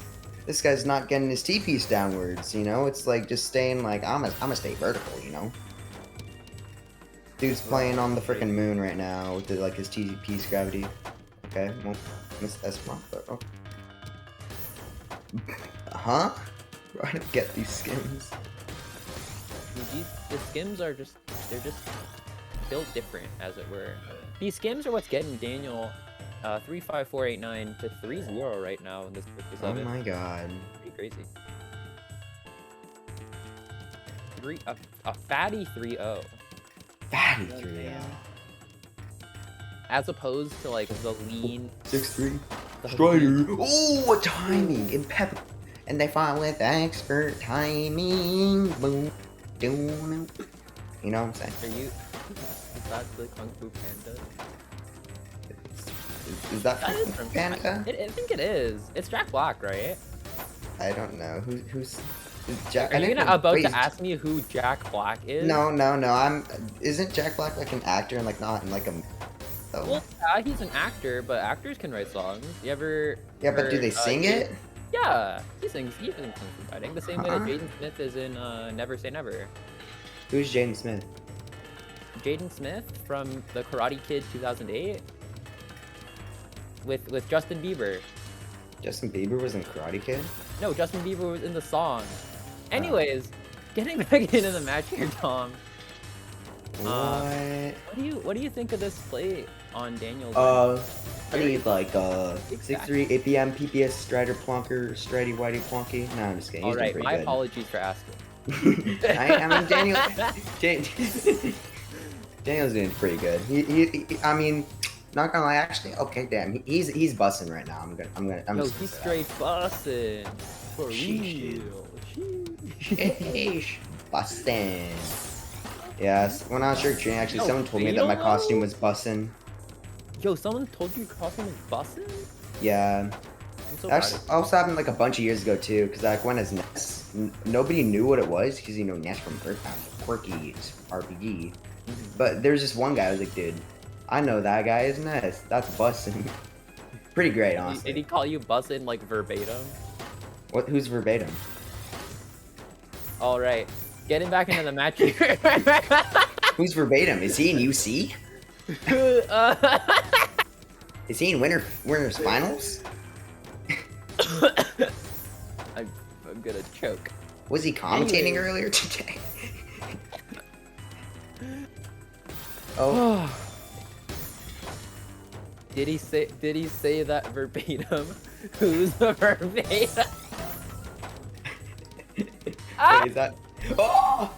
not getting his T-piece downwards, you know? It's like just staying like, I'm gonna stay vertical, you know? Dude's playing on the freaking moon right now with like his T-piece gravity. Okay, well, missed S but oh. Huh? I don't get these skims. The skims are just, they're just built different, as it were. These skims are what's getting Daniel 35489 to 3-0 right now in this purpose of it. Oh my god. Pretty crazy. A fatty 3-0. Fatty 3-0. As opposed to like the lean 6-3. Strider. Oh, what timing! Impeccable. And they fought with expert timing. Boom. Doom. You know what I'm saying? Are you? Is that the Kung Fu Panda? Is that from Panda? I think it is. It's Jack Black, right? I don't know. Who's Jack? Are you about to ask me who Jack Black is? No. Isn't Jack Black like an actor and like not in like a? Oh. Well, yeah, he's an actor, but actors can write songs. You ever? Yeah, but do they sing it? Yeah, he sings Kung Fu Fighting the same way that Jaden Smith is in Never Say Never. Who's Jaden Smith? Jaden Smith from the Karate Kid 2008 with Justin Bieber. Justin Bieber was in Karate Kid? No, Justin Bieber was in the song. Anyways, getting back into the match here, Tom. What? What do you think of this play on Daniel's? I need like 6'3", APM, PPS, Strider, Plonker, Stridey, Whitey, Plonky. No, I'm just kidding. He's doing Alright, pretty my good. apologies for asking. I mean, Daniel's doing pretty good. I mean, not gonna lie, actually, okay, damn, he's busting right now. I'm No, just he's straight busting. For Sheesh. real. Sheesh. Busting. Yes, when I was trick-or-treating, actually, Yo, someone told me that my Fatal? costume was bussin'. Yo, someone told you your costume was busting? Yeah. I'm so Actually, proud of also happened like a bunch of years ago too, because like when as Ness, nobody knew what it was, because you know Ness from Earthbound, quirky RPG. you. But there's just one guy who was like, dude, I know that guy is Ness. That's bussin'. Pretty great, honestly. Did he call you busting like verbatim? What? Who's verbatim? All right, getting back into the match here. Who's verbatim? Is he in UC? Is he in winners finals? I'm gonna choke. Was he commentating Anyway. earlier today? Oh, Did he say that verbatim? Who's the verbatim? wait, is that? Oh!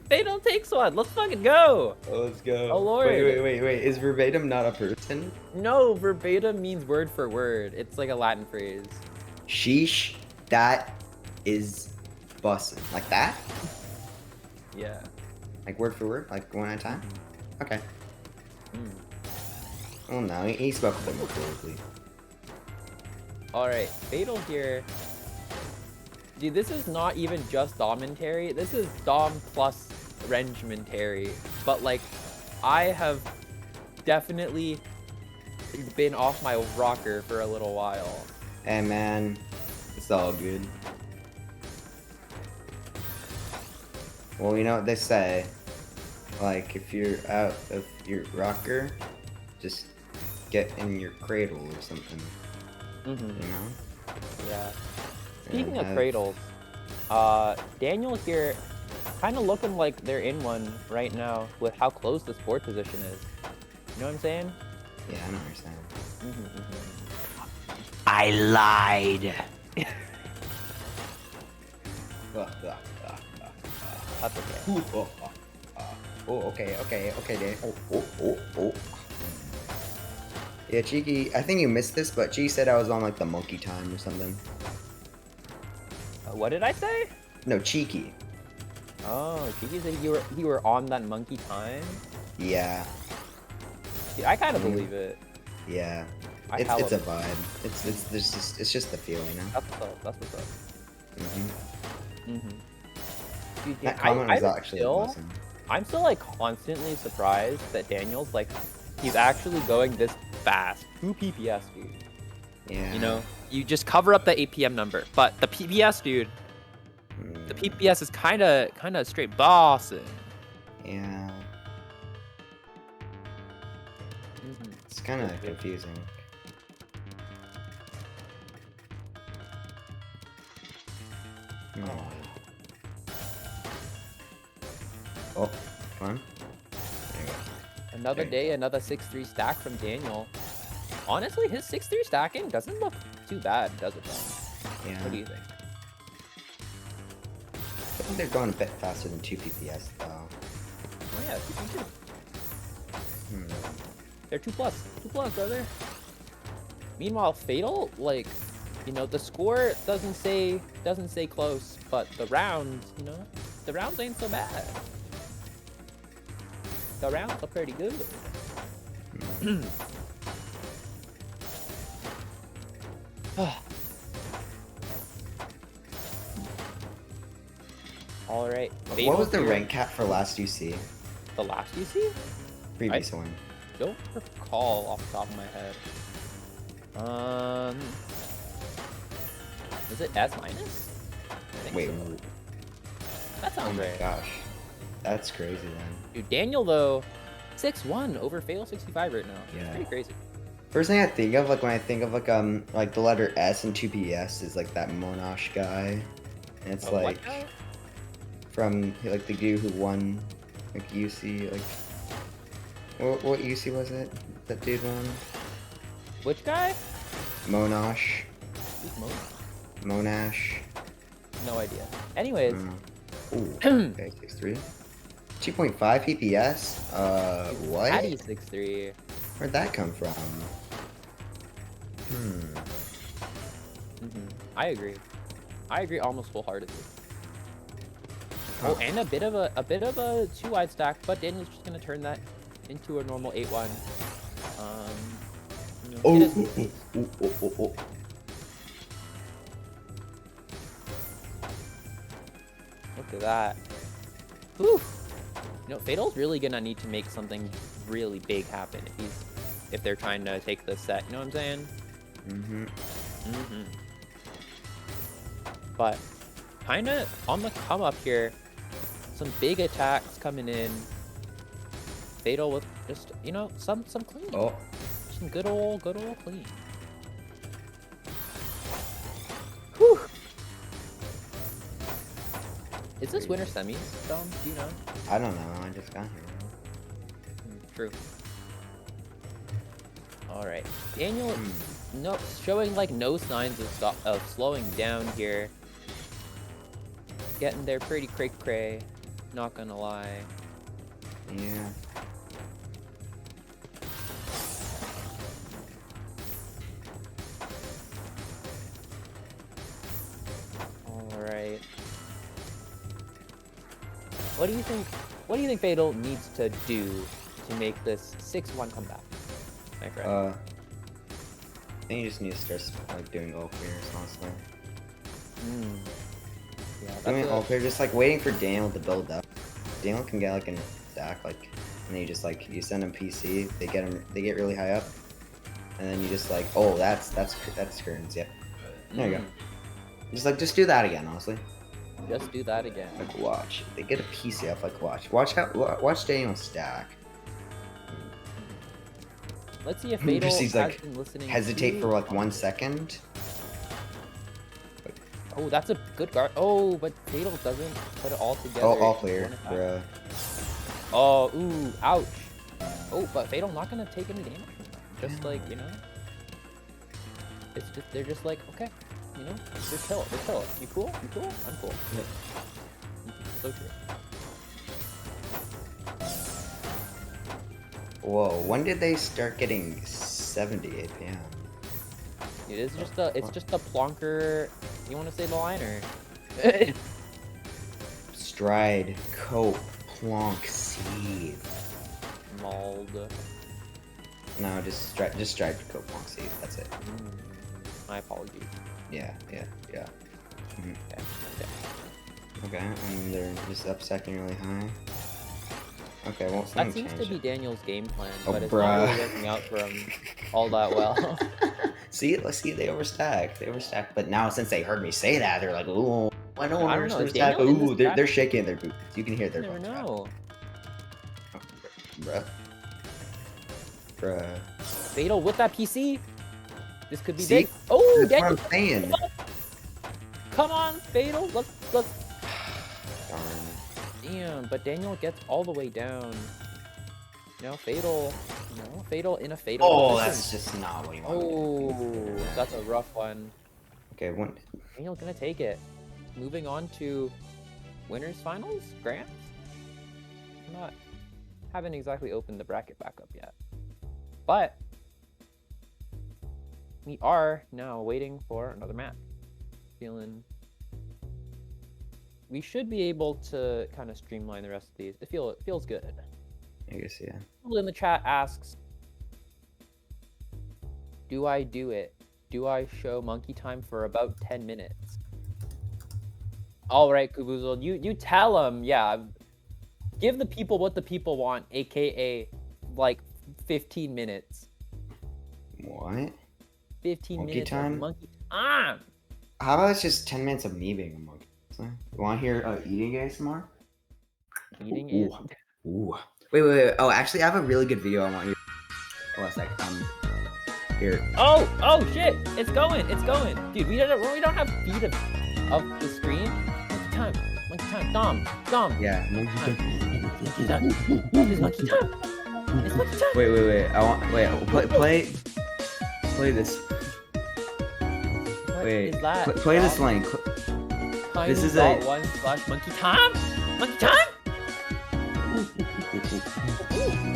Fatal takes one. Let's fucking go. Oh, let's go. Oh, Lord. Wait. Is verbatim not a person? No, verbatim means word for word. It's like a Latin phrase. Sheesh, that is bussin'. Like that? Yeah. Like word for word? Like one at a time? Okay. Mm. Oh no, he spoke a bit more fluently. All right, Fatal here. Dude, this is not even just Domentary. This is Dom plus Regimentary. But like, I have definitely been off my rocker for a little while. Hey man, it's all good. Well, you know what they say. Like, if you're out of your rocker, just get in your cradle or something. Mm-hmm. You know? Yeah. Speaking And of cradles, Daniel here kind of looking like they're in one right now with how close this board position is. You know what I'm saying? Yeah, I know what you're saying. Mm-hmm, mm-hmm. I lied. That's okay. Oh, okay, Dan. Oh. Yeah, Cheeky, I think you missed this, but Cheeky said I was on like the monkey time or something. What did I say? No, Cheeky. Oh, Cheeky said you were on that monkey time? Yeah, Yeah, I kind of Mhm. believe it. yeah. I It's hella a believe it. vibe. It's just the feeling, you know? That's what's up. That's what's up. Mm-hmm. Mm-hmm. Dude, That comment was actually awesome. I'm still like constantly surprised that Daniel's like, he's actually going this fast. 2 PPS, dude. Yeah. You know, you just cover up the APM number, but the PPS, dude, the PPS is kind of straight bossing. Yeah. Mm-hmm. It's kind of confusing. Oh, fun. There you go. Another Okay. day, another 6-3 stack from Daniel. Honestly, his 6-3 stacking doesn't look too bad, does it, though? Yeah. What do you think? I think they're going a bit faster than 2 PPS though. Oh yeah, 2.2. Hmm. They're 2+. 2+, brother. Meanwhile, Fatal, like, you know, the score doesn't say close, but the rounds, you know, the rounds ain't so bad. The rounds are pretty good. All right. What was the here. rank cap for last UC? The last UC? Previous one. Don't recall off the top of my head. Is it S minus? I think Wait. so. That Oh sounds my right. gosh. That's crazy then. Dude, Daniel though, 6-1 over Fatal 65 right now. Yeah. It's pretty crazy. First thing I think of, like when I think of like the letter S in 2PS is like that Monash guy. And it's Oh, what like guy? from like the dude who won like UC, like what UC was it that dude won? Which guy? Monash. Who's Monash? Monash. No idea. Anyways. Ooh. Okay, 6'3". 2.5 PPS? What? Addy 6'3". Where'd that come from? I agree. I agree almost wholeheartedly. Oh, and a bit of a 2-wide stack, but Daniel's just gonna turn that into a normal 8-1. Look at that. Whew. You know, Fatal's really gonna need to make something really big happen if they're trying to take this set. You know what I'm saying? But kind of on the come up here. Some big attacks coming in. Fatal with just, you know, some clean. Oh. Some good old clean. Whew. Is this winter semis, Dom? Do you know? I don't know. I just got here. True. Alright. Daniel showing like no signs of slowing down here. Getting there pretty cray-cray. Not gonna lie. Yeah. Alright. What do you think Fatal needs to do to make this 6-1 comeback? My friend. I think you just need to start like doing all clears, honestly. Yeah, Doing all clear, just like waiting for Daniel to build up. Daniel can get like a stack, like, and then you just like you send him PC, they get really high up, and then you just like, oh, that's curtains, yep. There you go. Just do that again, honestly. Just do that again. Like watch, they get a PC up, like watch Daniel stack. Let's see if Fatal just has been listening. Hesitate for like 1 second. Oh, that's a good guard. Oh, but Fatal doesn't put it all together. Oh, all clear, bruh. Oh, ooh, ouch. Oh, but Fatal not gonna take any damage from that. Just like, you know. It's just, they're just like, okay, you know, they're chill. You cool? You cool? I'm cool. Yep. So true. Whoa, when did they start getting 70 APM? It's just a plonker. You want to say the liner? Stride, cope, plonk, seed. Mauled. No, just stride, cope, plonk, seed. That's it. My apologies. Yeah. Okay. Okay, and they're just up second really high. Okay, well, That seems to be Daniel's game plan, Oh, but it's not really working out for him all that well. See, they overstacked. But now since they heard me say that, they're like, ooh, I don't want to overstack. Ooh, they're shaking their boots. You can hear their You never know. Bruh. Fatal with that PC. This could be See? big. Oh, That's Daniel. what I'm saying. Come on, Fatal. Let's. Darn. Damn, but Daniel gets all the way down. Fatal. Fatal in a fatal. Oh, position. that's just not what you want. Oh, that's a rough one. Okay, one. Daniel gonna take it. Moving on to winners finals, grands. Haven't exactly opened the bracket back up yet, but we are now waiting for another match. We should be able to kind of streamline the rest of these. It feels good. I guess, yeah. People in the chat asks, do I do it? Do I show monkey time for about 10 minutes? All right, Caboozled, you tell them, yeah. Give the people what the people want, aka like 15 minutes. What? 15 Monkey minutes time? of monkey time. How about it's just 10 minutes of me being a monkey? You want to hear eating ASMR? Eating Ooh. it. Ooh. Wait. Oh, actually, I have a really good video I want you. Hold on a sec. Here. Oh shit! It's going. Dude, we don't have feed of the screen. Monkey time. Dom. Yeah. Monkey time. It's monkey time. Wait. I want. Wait. Play. Play this. What Wait. is that? Play this link. This is a- Tiny.1/monkey time? Monkey time?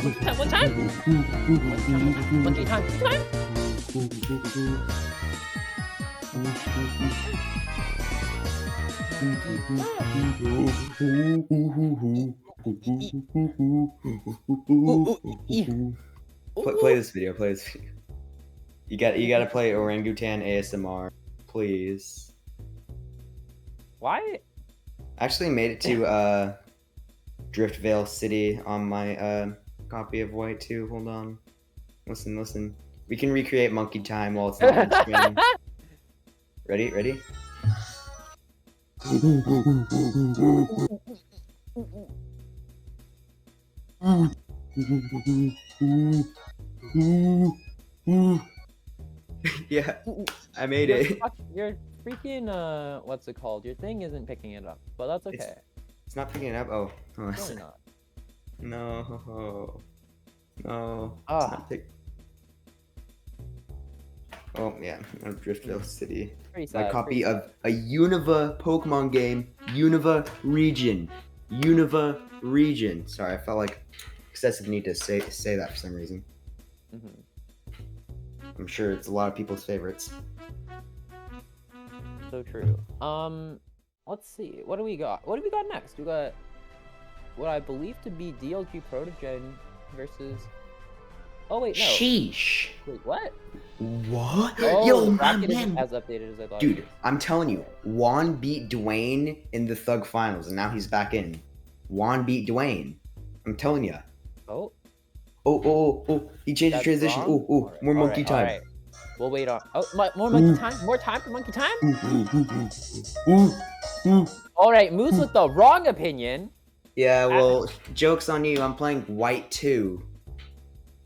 Monkey time, one time? Monkey time, two time? Play this video. Play this video. You gotta play orangutan ASMR, please. Why? I actually made it to Driftvale City on my copy of White too. Hold on. Listen. We can recreate monkey time while it's not on screen. Ready? Yeah, I made it. Your freaking what's it called? Your thing isn't picking it up, but that's okay. It's not picking it up. Oh, Really not. No. Ah. Oh yeah, Driftvale City. Pretty My sad. copy of a Unova Pokemon game, Unova Region. Sorry, I felt like excessive need to say that for some reason. I'm sure it's a lot of people's favorites. So true. Let's see. What do we got? What do we got next? We got what I believe to be DLG Protogen versus. Oh wait, no. Sheesh. Wait, what? What? Oh, Yo, the my bracket man. isn't as updated as I thought. Dude, it I'm telling you, Juan beat Dwayne in the Thug Finals, and now he's back in. Juan beat Dwayne. I'm telling you. was. Oh, he changed the That's transition. wrong? Oh, more monkey time. Alright. We'll wait on. Oh, more monkey time? More time for monkey time? Alright, Moose with the wrong opinion. Yeah, well, joke's on you. I'm playing White 2,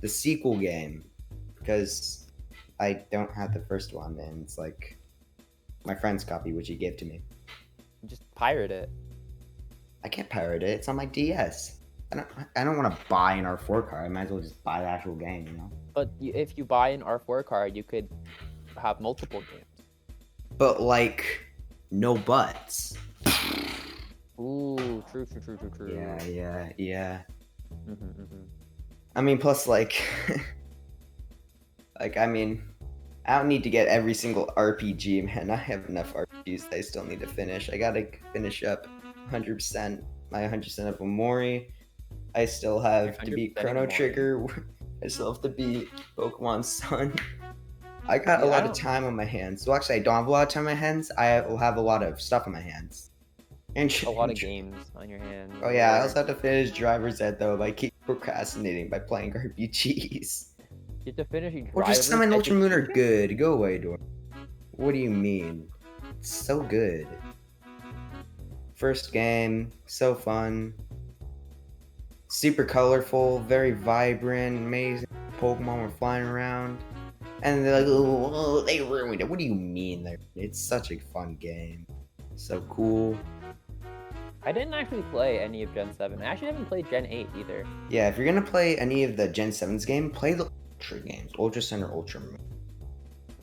the sequel game, because I don't have the first one, and it's like my friend's copy, which he gave to me. Just pirate it. I can't pirate it. It's on my DS. I don't want to buy an R4 card. I might as well just buy the actual game, you know? But if you buy an R4 card, you could have multiple games. But, like, no buts. Ooh, true. Yeah. Mm-hmm. I mean, plus, like, I don't need to get every single RPG, man. I have enough RPGs that I still need to finish. I gotta finish up 100%, my 100% of Omori. I still have to beat Chrono Trigger. I still have to beat Pokemon Sun. I got a lot of time on my hands. Well, actually, I don't have a lot of time on my hands. I will have a lot of stuff on my hands. And A lot of games on your hands. Oh yeah, I also have to finish Driver's Ed though by keep procrastinating by playing RPGs. You have to finish your Or just Sun and Driver's Ultra Moon are Education? good. Go away, Dor. What do you mean? It's so good. First game, so fun. Super colorful, very vibrant, amazing. Pokemon were flying around. And they're like, oh, they ruined it. What do you mean? It's such a fun game. So cool. I didn't actually play any of Gen 7. I actually haven't played Gen 8 either. Yeah, if you're gonna play any of the Gen 7's game, play the Ultra games. Ultra Sun or Ultra Moon.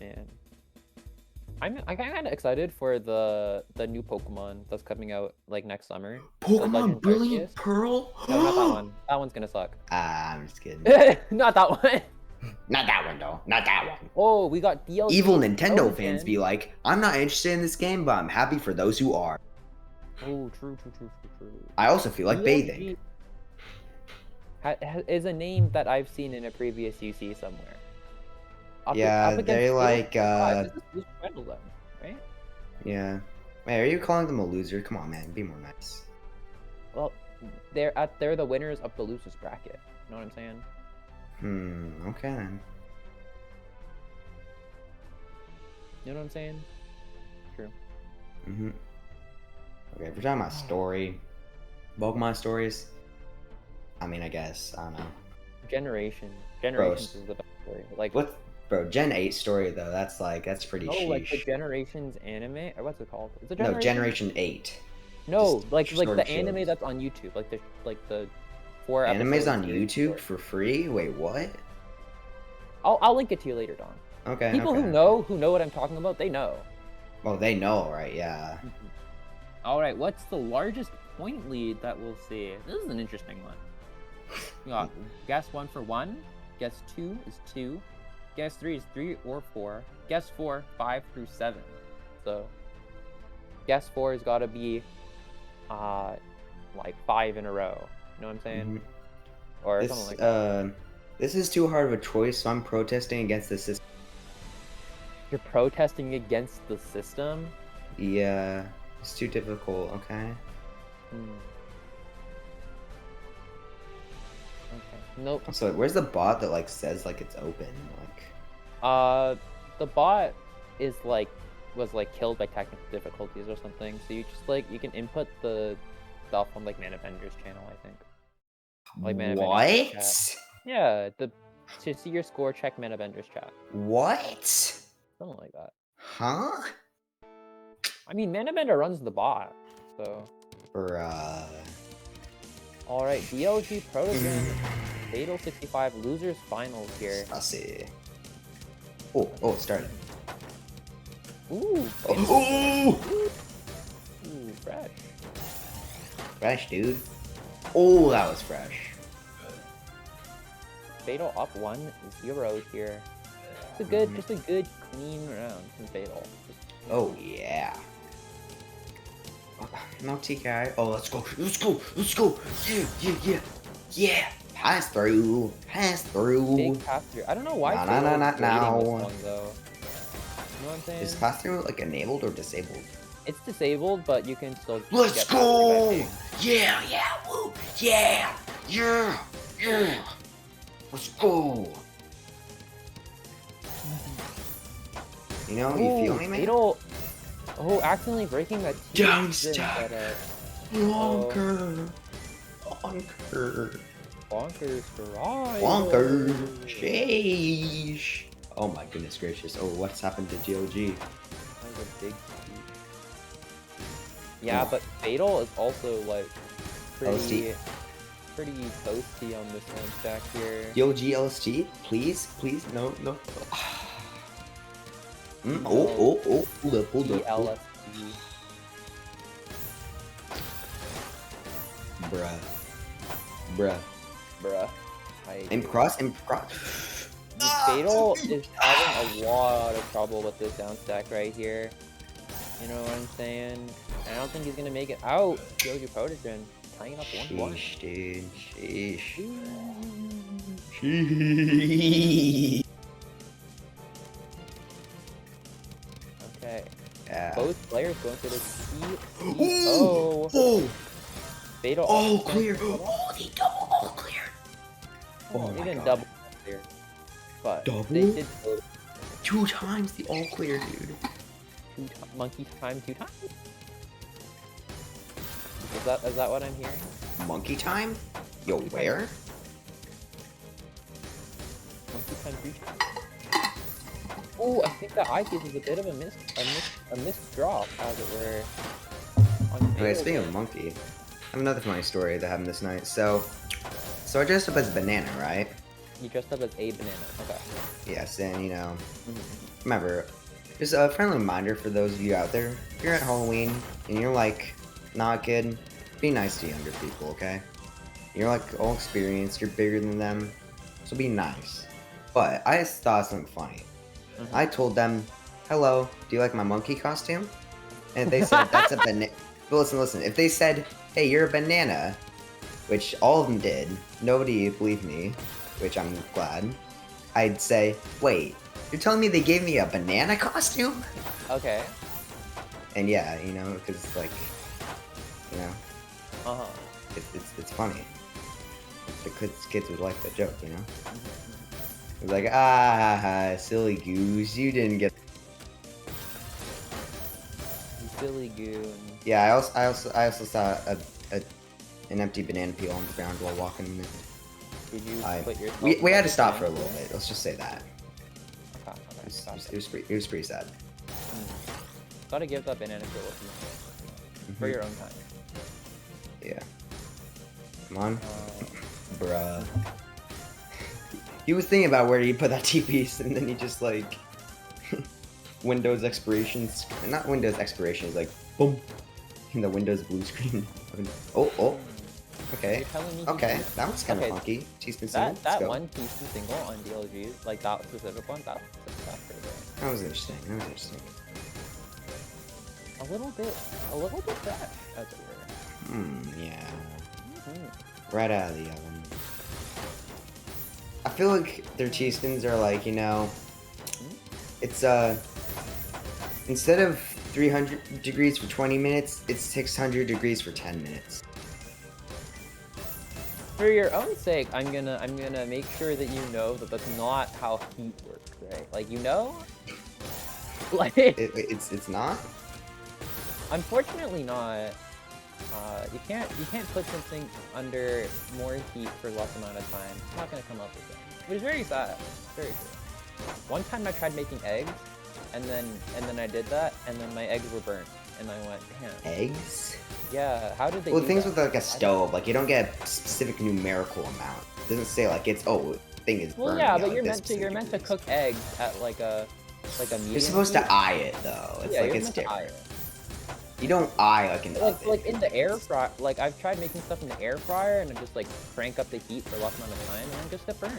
Man. I'm kind of excited for the new Pokemon that's coming out like next summer. Pokemon Legend Brilliant Arceus. Pearl? No, not that one. That one's gonna suck. I'm just kidding. Not that one. Not that one though. Not that one. Oh, we got DLC. Evil Nintendo Protogen. fans be like, I'm not interested in this game, but I'm happy for those who are. Oh, true. I also feel like bathing. Is a name that I've seen in a previous UC somewhere. Yeah, they like, This is Randall then, right? Yeah. Wait, are you calling them a loser? Come on, man. Be more nice. Well, they're the winners of the losers bracket. You know what I'm saying? Okay then. You know what I'm saying? True. Okay, if we're talking about story, Pokemon stories, I mean, I guess, I don't know. Generations is the best story. Like What? Bro, Gen 8 story, though, that's pretty sheesh. like the Generations anime, or what's it called? Is it No, Generation 8. No, Just like short the anime shows. that's on YouTube, like the 4 Anime's episodes on series YouTube story. for free? Wait, what? I'll link it to you later, Don. Okay. People okay. who know what I'm talking about, they know. Oh, they know, right? Yeah. All right, what's the largest point lead that we'll see? This is an interesting one. You got guess 1 for 1. Guess 2 is 2. Guess 3 is 3 or 4. Guess 4, 5 through 7. So, guess 4 has got to be, like 5 in a row. You know what I'm saying? Or something like that. This is too hard of a choice, so I'm protesting against the system. You're protesting against the system? Yeah, it's too difficult. Okay. Okay. Nope. So where's the bot that like says like it's open? Like. The bot is like was killed by technical difficulties or something. So you just like you can input the stuff on like Manabender's channel, I think. Like Manabender's chat. Yeah, to see your score, check Manabender's chat. What? Something like that. Huh? I mean, Manabender runs the bot, so. Bruh. All right, DLG Protogen, Fatal 65 losers finals here. I see. Oh, it started. Ooh. Oh. Ooh, fresh. Fresh, dude. Oh, that was fresh. Fatal up 1-0 here. Just a good clean round from Fatal. Oh yeah. No TK. Oh, let's go. Yeah. Pass through. Big pass through. I don't know why. Not now. This one, though. You know what I'm saying? Is pass through like enabled or disabled? It's disabled, but you can still. Let's go. Yeah. Woo. Yeah. Let's go. You know, you feel me, man? Fatal. Oh, accidentally breaking that. Youngster. Wonker. Bonkers garage. Sheesh. Oh my goodness gracious. Oh, what's happened to GLG? That was a big speed. Yeah, but Fatal is also like pretty toasty on this one stack here. GLG LST? Please? No. Hold up. LST. Bruh. Imp-cross. Fatal is having a lot of trouble with this down stack right here. You know what I'm saying? I don't think he's gonna make it out. Yogi Protogen tying up 1-1. Sheesh, dude. Sheesh. Okay. Yeah. Both players going for the CPUnit. Fatal. Oh, clear. Oh, they double all clear. Oh They my didn't god. double clear. But Double? they did go 2 times the all clear, dude. monkey time 2 times? Is that what I'm hearing? Monkey time? Yo, where? Monkey time 3 times? Oh, I think the eye piece is a bit of a missed drop, as it were. Okay, speaking of monkey, I have another funny story that happened this night. So I dressed up as a banana, right? You dressed up as a banana. Okay. Yes, and you know, remember, just a friendly reminder for those of you out there, if you're at Halloween and you're like not a kid, be nice to younger people, okay? You're like all experienced, you're bigger than them, so be nice. But I just thought of something funny. I told them, hello, do you like my monkey costume? And they said, that's a banana. But listen, if they said, hey, you're a banana, which all of them did, nobody believed me, which I'm glad, I'd say, wait, you're telling me they gave me a banana costume? Okay. And yeah, you know, because like, you know, it's funny. The kids would like the joke, you know? It's like, silly goose, you didn't get. You silly goon. Yeah, I also saw an empty banana peel on the ground while walking. Did you put your? We had to stop for a little bit. Let's just say that. Okay. It was pretty sad. Gotta give that banana peel a few for your own time. Yeah. Come on, bruh. He was thinking about where he put that T-piece, and then he just like Windows expirations, not Windows expirations, like boom, in the Windows blue screen. Oh, okay, You're telling me okay, that was kind of Okay, funky. Teaspoon single. that Let's go. one teaspoon single on DLG, like that specific one, that's pretty good. That was interesting. That was interesting. A little bit fresh, as it were. Yeah. Mhm. Right out of the oven. I feel like their teaspoons are like, you know, it's instead of 300 degrees for 20 minutes, it's 600 degrees for 10 minutes. For your own sake, I'm gonna make sure that you know that that's not how heat works, right? Like, you know, like It's not. unfortunately not. You can't put something under more heat for less amount of time. It's not gonna come up with it, which is very sad. Very true. One time I tried making eggs, and then I did that, and then my eggs were burnt, and I went, damn. Eggs? Yeah, how did they? Well, do things that? with like a stove, like you don't get a specific numerical amount. It doesn't say like it's thing is Well, burning yeah, out but at you're this meant to specific cook degrees. eggs at like a medium. You're supposed heat. to eye it though. It's Yeah, like you're it's meant to eye different. it. You don't eye like an oven. Like in the air fryer, like I've tried making stuff in the air fryer and I just like crank up the heat for less amount of time and then just get burnt.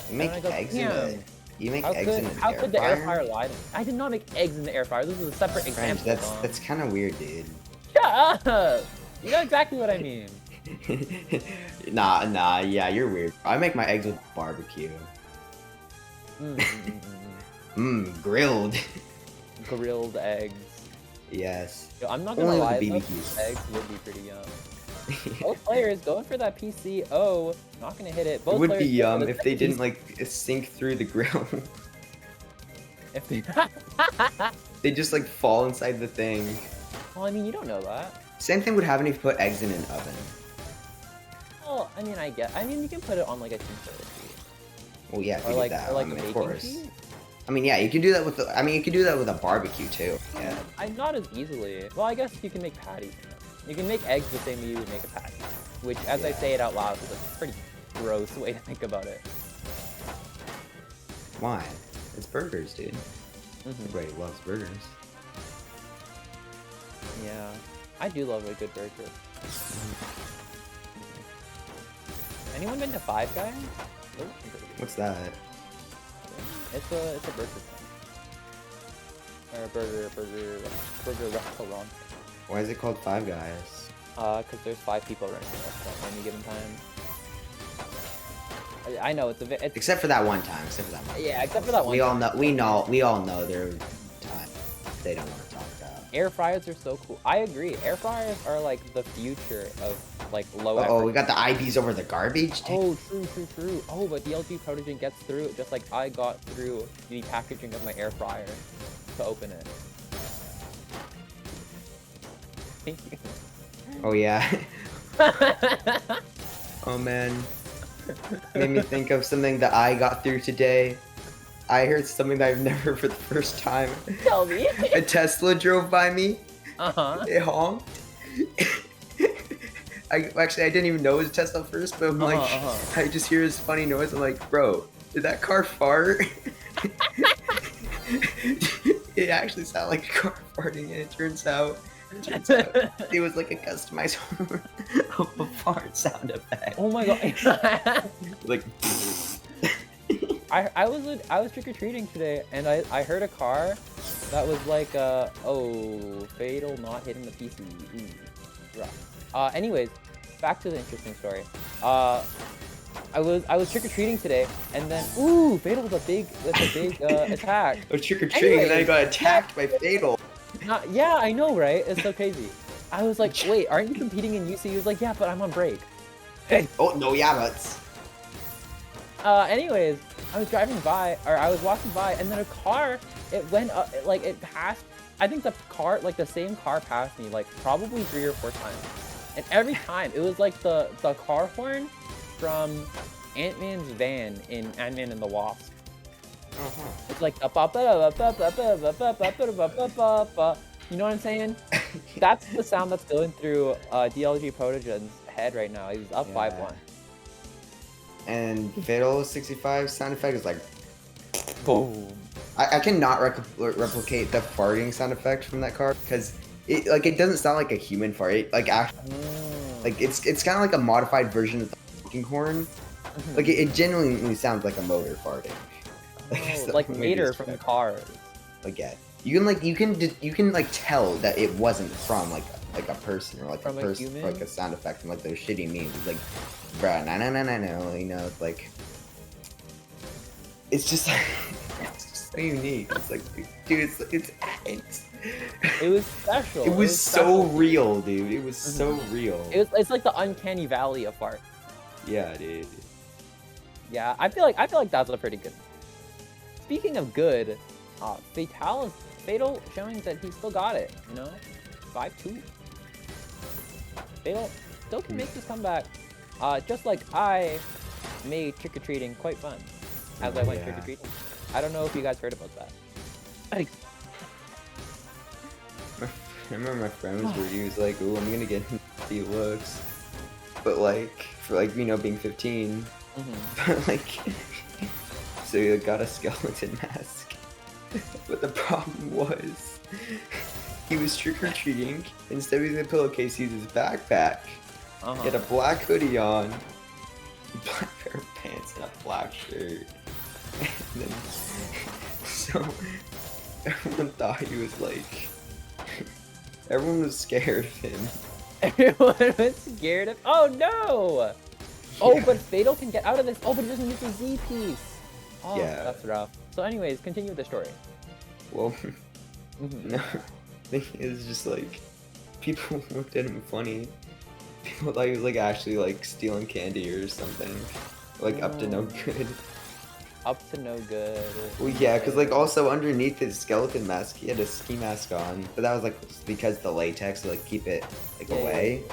You make and I go, eggs in "Damn, the. You make How eggs in could an how air could the fryer? air fryer lie to me? I did not make eggs in the air fryer. This is a separate Friend, example. that's kind of weird, dude. Shut up! You know exactly what I mean. Nah, yeah, you're weird. I make my eggs with barbecue. Grilled. Grilled eggs. Yes. Yo, I'm not gonna Only lie, with the though, BBQs. eggs would be pretty yum. Both players going for that PC. Oh, not gonna hit it. Both It would be players yum going for if the they didn't PC. like sink through the grill. If they... They just like fall inside the thing. Well, I mean, you don't know that. Same thing would happen if you put eggs in an oven. Well, I mean, you can put it on like a tinfoil sheet. Well, yeah, if Or you like, did that, or like I mean, a of baking course. sheet. I mean, yeah, you can do that with the. I mean, you can do that with a barbecue too. Yeah. I'm not as easily. Well, I guess you can make patties. You can make eggs the same way you would make a patty. Which, as I Yeah. say it out loud, is a pretty gross way to think about it. Why? It's burgers, dude. Mhm. Everybody loves burgers. Yeah, I do love a good burger. Anyone been to Five Guys? Those are pretty good. What's that? It's a burger thing. Or a burger restaurant. Why is it called Five Guys? Because there's 5 people running the restaurant at any given time. I know it's Except for that one time. Except for that one. yeah, except for that one. We all know. We all know there are times they don't want to talk about. Air fryers are so cool. I agree. Air fryers are like the future of like low effort. Oh, we got the IBs over the garbage. Oh, true. Oh, but DLG gets through it just like I got through the packaging of my air fryer to open it. Thank you. Oh yeah. Oh man. Made me think of something that I got through today. I heard something that I've never heard for the first time. Tell me. A Tesla drove by me. Uh-huh. It honked. I didn't even know it was a Tesla at first, but I'm like, I just hear this funny noise. I'm like, bro, did that car fart? It actually sounded like a car farting, and it turns out it was like a customized of a fart sound effect. Oh my god. Like, I was trick-or-treating today and I heard a car that was like fatal not hitting the PC. Ooh, rough. Anyways, back to the interesting story. I was trick-or-treating today and then fatal with a big attack. I was trick-or-treating and then I got attacked by Fatal. Yeah, I know, right? It's so crazy. I was like, wait, aren't you competing in UC? He was like, yeah, but I'm on break. Oh no, yeah, but. Anyways, I was driving by, or I was walking by, and then a car, it went up, it passed, I think the same car passed me, like, probably 3 or 4 times. And every time, it was like the car horn from Ant-Man's van in Ant-Man and the Wasp. It's like, you know what I'm saying? That's the sound that's going through DLG Protogen's head right now. He's up 5-1. And Fatal 65 sound effect is like boom. I cannot replicate the farting sound effect from that car because it doesn't sound like a human fart. It's kind of like a modified version of the honking horn. Like it genuinely sounds like a motor farting. Like Mater from Cars. Like yeah, you can like tell that it wasn't from like a person or like from a person or like a sound effect from like those shitty memes. It's like, bruh, no, you know, it's like it's just so unique. It's like, dude, it's it was special. It was so real, dude. It was so real. It's like the uncanny valley of fart. Yeah, dude. Yeah, I feel like that's a pretty good one. Speaking of good, Fatal showing that he still got it, you know? 5-2. Fatal still can make this comeback. Just like I made trick-or-treating quite fun as I went trick-or-treating. I don't know if you guys heard about that. I remember my friend was where he was like, "Oh, I'm gonna get looks," but like for like being 15, but like so he got a skeleton mask. But the problem was he was trick-or-treating. Instead of using a pillowcase, he used his backpack. He had a black hoodie on, a black pair of pants, and a black shirt. And then, so everyone thought he was like. Everyone was scared of him. Everyone was scared of. Oh no! Oh, but Fatal can get out of this. Oh, but he doesn't use the Z piece. Oh, yeah, that's rough. So, anyways, continue with the story. Well, no, the thing is just like people looked at him funny. People thought he was like actually like stealing candy or something, like up to no good. Up to no good. Well, yeah, because like also underneath his skeleton mask, he had a ski mask on, but that was like because the latex would like keep it like away.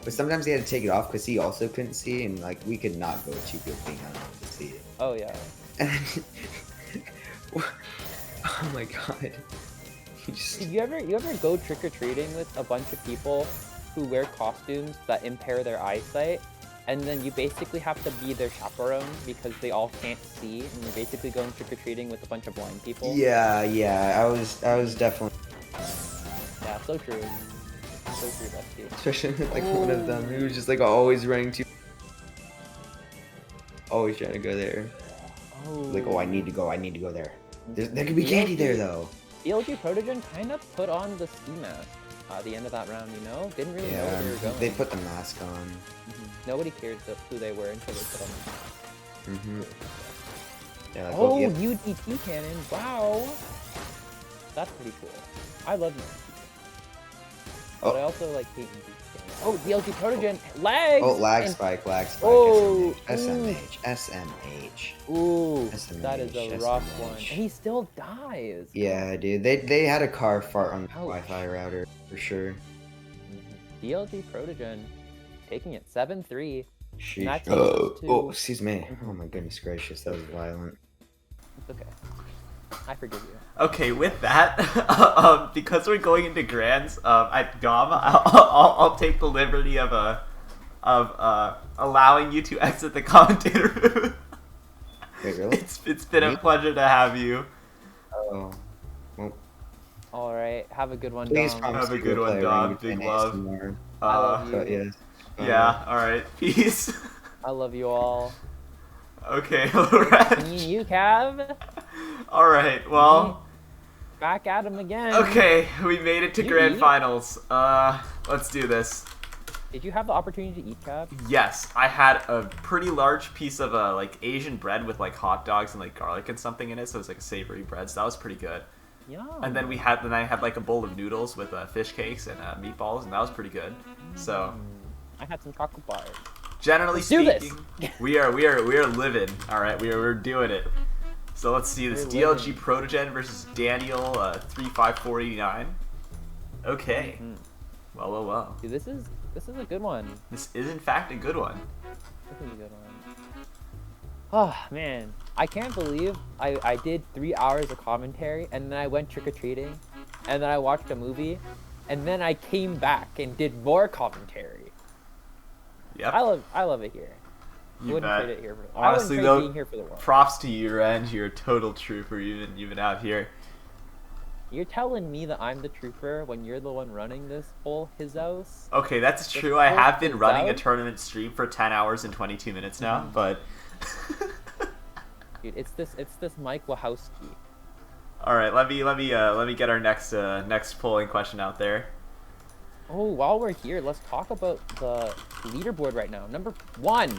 But sometimes he had to take it off because he also couldn't see, and like we could not go with two people being unable to see it. Oh yeah. And oh my god. Did you ever go trick or treating with a bunch of people who wear costumes that impair their eyesight? And then you basically have to be their chaperone because they all can't see, and you're basically going trick-or-treating with a bunch of blind people. Yeah, I was definitely. Yeah, so true. So true, bestie. Especially with, like one of them who was just like always running to. Always trying to go there. Oh. Like, oh, I need to go there. There could be candy there though. ELGProtogen kind of put on the ski mask at the end of that round, you know? Didn't really know where they were going. They put the mask on. Nobody cared who they were until they put on the mask. Yeah, like, oh, UDT cannon! Wow, that's pretty cool. I love UDT, but I also like hate UDT cannon. Oh, ELGProtogen lag. Oh, lag spike. Oh, SMH. Ooh, that is a rough one. And he still dies. Yeah, dude. They had a car fart on the Wi-Fi router for sure. ELGProtogen taking it 7-3. Oh, excuse me. Oh my goodness gracious, that was violent. It's okay. I forgive you. Okay, with that, because we're going into grands, at GOM, I'll take the liberty of allowing you to exit the commentator booth. Wait, really? It's been a pleasure to have you. Oh. Well. All right. Have a good one, Please Dom. Have a good one, Dom. Big love. I love you. Yes. Yeah. All right. Peace. I love you all. Okay. Alright. Me and you, Cav. All right. Well. Back at him again. Okay. We made it to grand finals. Let's do this. Did you have the opportunity to eat, Cav? Yes, I had a pretty large piece of like Asian bread with like hot dogs and like garlic and something in it, so it was like a savory bread. So that was pretty good. Yum. And then I had like a bowl of noodles with fish cakes and meatballs, and that was pretty good. So I had some chocolate bars. Generally Let's do speaking, we are living. All right, we're doing it. So let's see this DLGProtogen versus Daniel 35489. Okay. Well. Dude, this is a good one. This is in fact a good one. This is a good one. Oh man, I can't believe I did 3 hours of commentary, and then I went trick-or-treating, and then I watched a movie, and then I came back and did more commentary. Yep. I love it here. I You wouldn't bet. trade it here. Honestly, I wouldn't though, trade being here for the world. props to you, Renge. You're a total trooper, even out here. You're telling me that I'm the trooper when you're the one running this whole his house? Okay, that's This true. I whole have been his running a house? tournament stream for 10 hours and 22 minutes now, but... Dude, it's this Mike Wachowski. All right, let me get our next polling question out there. Oh, while we're here, let's talk about the leaderboard right now. Number 1,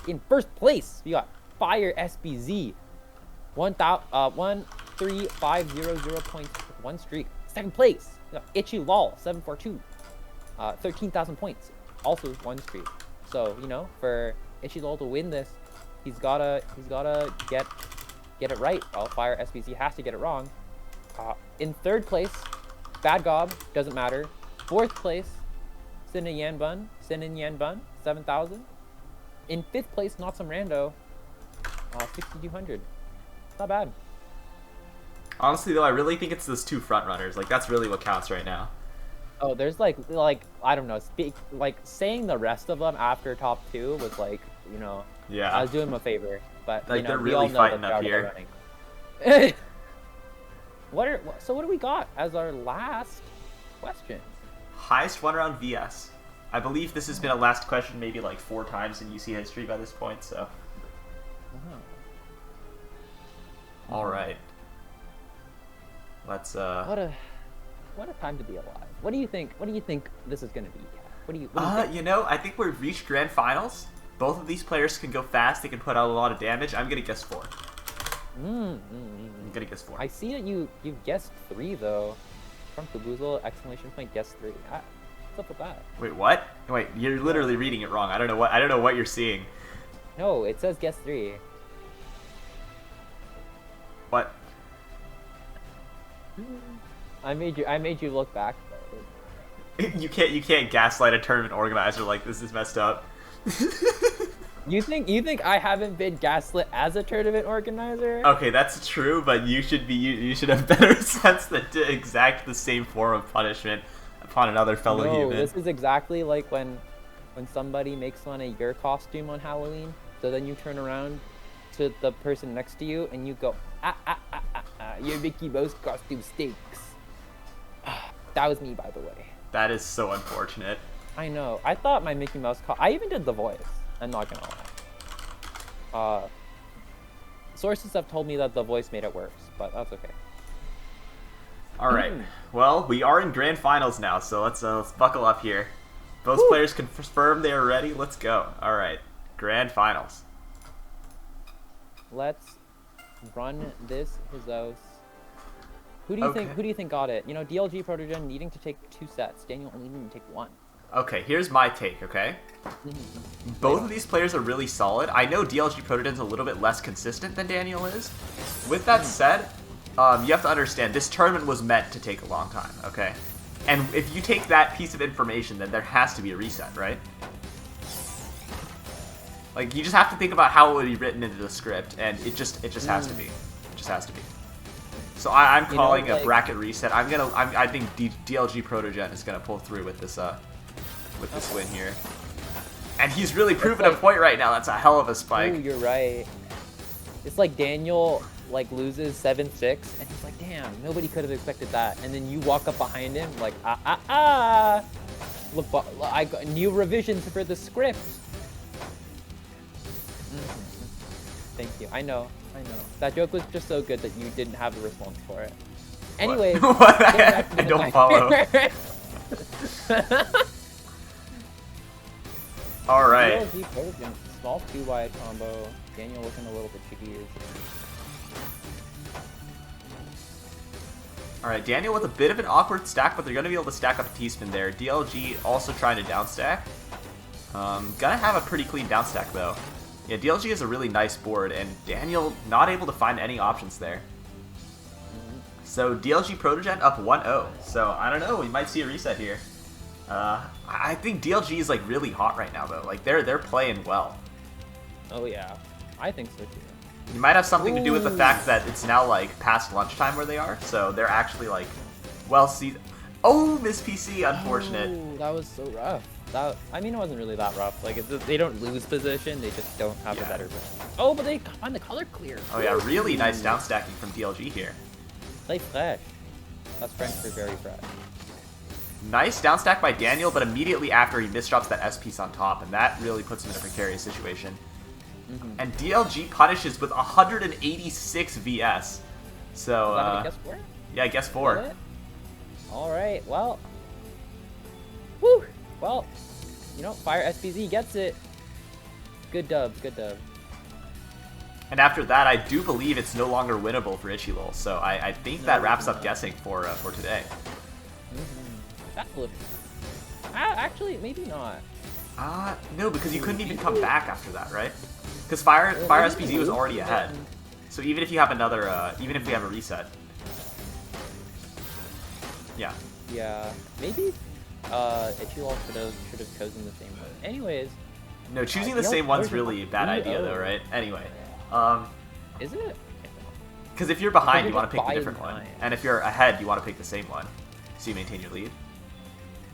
in first place, we got Fire SBZ, 13500 points, with 1 streak. Second place, we got Itchy Lol, 742, 13,000 points, also 1 streak. So you know, for Itchy Lol to win this, he's gotta get it right. Well, Fire SBZ has to get it wrong. In third place, Bad Gob, doesn't matter. Fourth place, Sin Bun, 7,000. In fifth place, Not Some Rando, 6,200. Not bad. Honestly, though, I really think it's those 2 front runners. Like, that's really what counts right now. Oh, there's like I don't know, saying the rest of them after top 2 was like, you know, Yeah. I was doing him a favor, but Like, you know, they're we all really know fighting that up they're here. running. So what do we got as our last question? Highest 1-round VS. I believe this has been a last question maybe like 4 times in UC history by this point, so... All right. Let's What a time to be alive. What do you think this is gonna be, Kat? What do you think? you know, I think we've reached grand finals. Both of these players can go fast. They can put out a lot of damage. I'm gonna guess 4. I'm gonna guess 4. I see that you've guessed 3 though. From Caboozled, exclamation point, guess 3. What's up with that? Wait, what? Wait, you're literally reading it wrong. I don't know what you're seeing. No, it says guess 3. What? I made you look back though. You can't gaslight a tournament organizer like this is messed up. You think I haven't been gaslit as a tournament organizer? Okay, that's true, but you should have better sense than to exact the same form of punishment upon another fellow No, human. this is exactly like when somebody makes fun of your costume on Halloween. So then you turn around to the person next to you and you go, your Mickey Mouse costume stinks. That was me, by the way. That is so unfortunate. I know. I thought my Mickey Mouse I even did the voice. I'm not gonna lie. Sources have told me that the voice made it worse, but that's okay. All right. Well, we are in grand finals now, so let's buckle up here. Both players confirm they are ready. Let's go. All right. Grand finals. Let's run this his house. Who do you think got it? You know, DLG Protogen needing to take 2 sets. Daniel only needing to take 1. Okay, here's my take, okay? Both of these players are really solid. I know DLG Protogen's a little bit less consistent than Daniel is. With that said, you have to understand, this tournament was meant to take a long time, okay? And if you take that piece of information, then there has to be a reset, right? Like, you just have to think about how it would be written into the script, and it just has to be. It just has to be. So I'm calling a bracket reset. I think DLG Protogen is gonna pull through with this win here. And he's really proving a point right now. That's a hell of a spike. Ooh, you're right. It's like Daniel loses 7-6, and he's like, damn, nobody could have expected that. And then you walk up behind him like, Look, I got new revisions for the script. Thank you. I know. That joke was just so good that you didn't have a response for it. Anyways, what? I don't follow. All right. Small 2-wide combo. Daniel looking a little bit cheeky. All right, Daniel with a bit of an awkward stack, but they're going to be able to stack up a T-spin there. DLG also trying to downstack. Gonna have a pretty clean downstack though. Yeah, DLG is a really nice board, and Daniel not able to find any options there. So DLG Protogen up 1-0. So I don't know, we might see a reset here. I think DLG is like really hot right now though. Like they're playing well. Oh yeah, I think so too. It might have something to do with the fact that it's now like past lunchtime where they are, so they're actually like well see. Oh, Miss PC, unfortunate. Ooh, that was so rough. I mean, it wasn't really that rough. Like, they don't lose position, they just don't have a better position. Oh, but they find the color clear. Oh yeah, really nice downstacking from DLG here. Play fresh. That's French for very fresh. Nice downstack by Daniel, but immediately after he misdrops that S piece on top, and that really puts him in a precarious situation. And DLG punishes with 186 VS. So, guess 4? Yeah, guess 4. Alright, well. Woo! Well, you know, Fire SPZ gets it. Good dub, good dub. And after that, I do believe it's no longer winnable for Ichilol, so I think that wraps up guessing for today. That would... actually, maybe not. No, because you couldn't even come back after that, right? Because Fire SPZ was already ahead. So even if you have another, even if we have a reset. Yeah. Yeah, maybe Ichilol should have chosen the same one. Anyways. No, choosing the same one's really a bad idea though, right? Anyway. Is it? Because if you're behind, you want to pick the different one. And if you're ahead, you want to pick the same one. So you maintain your lead.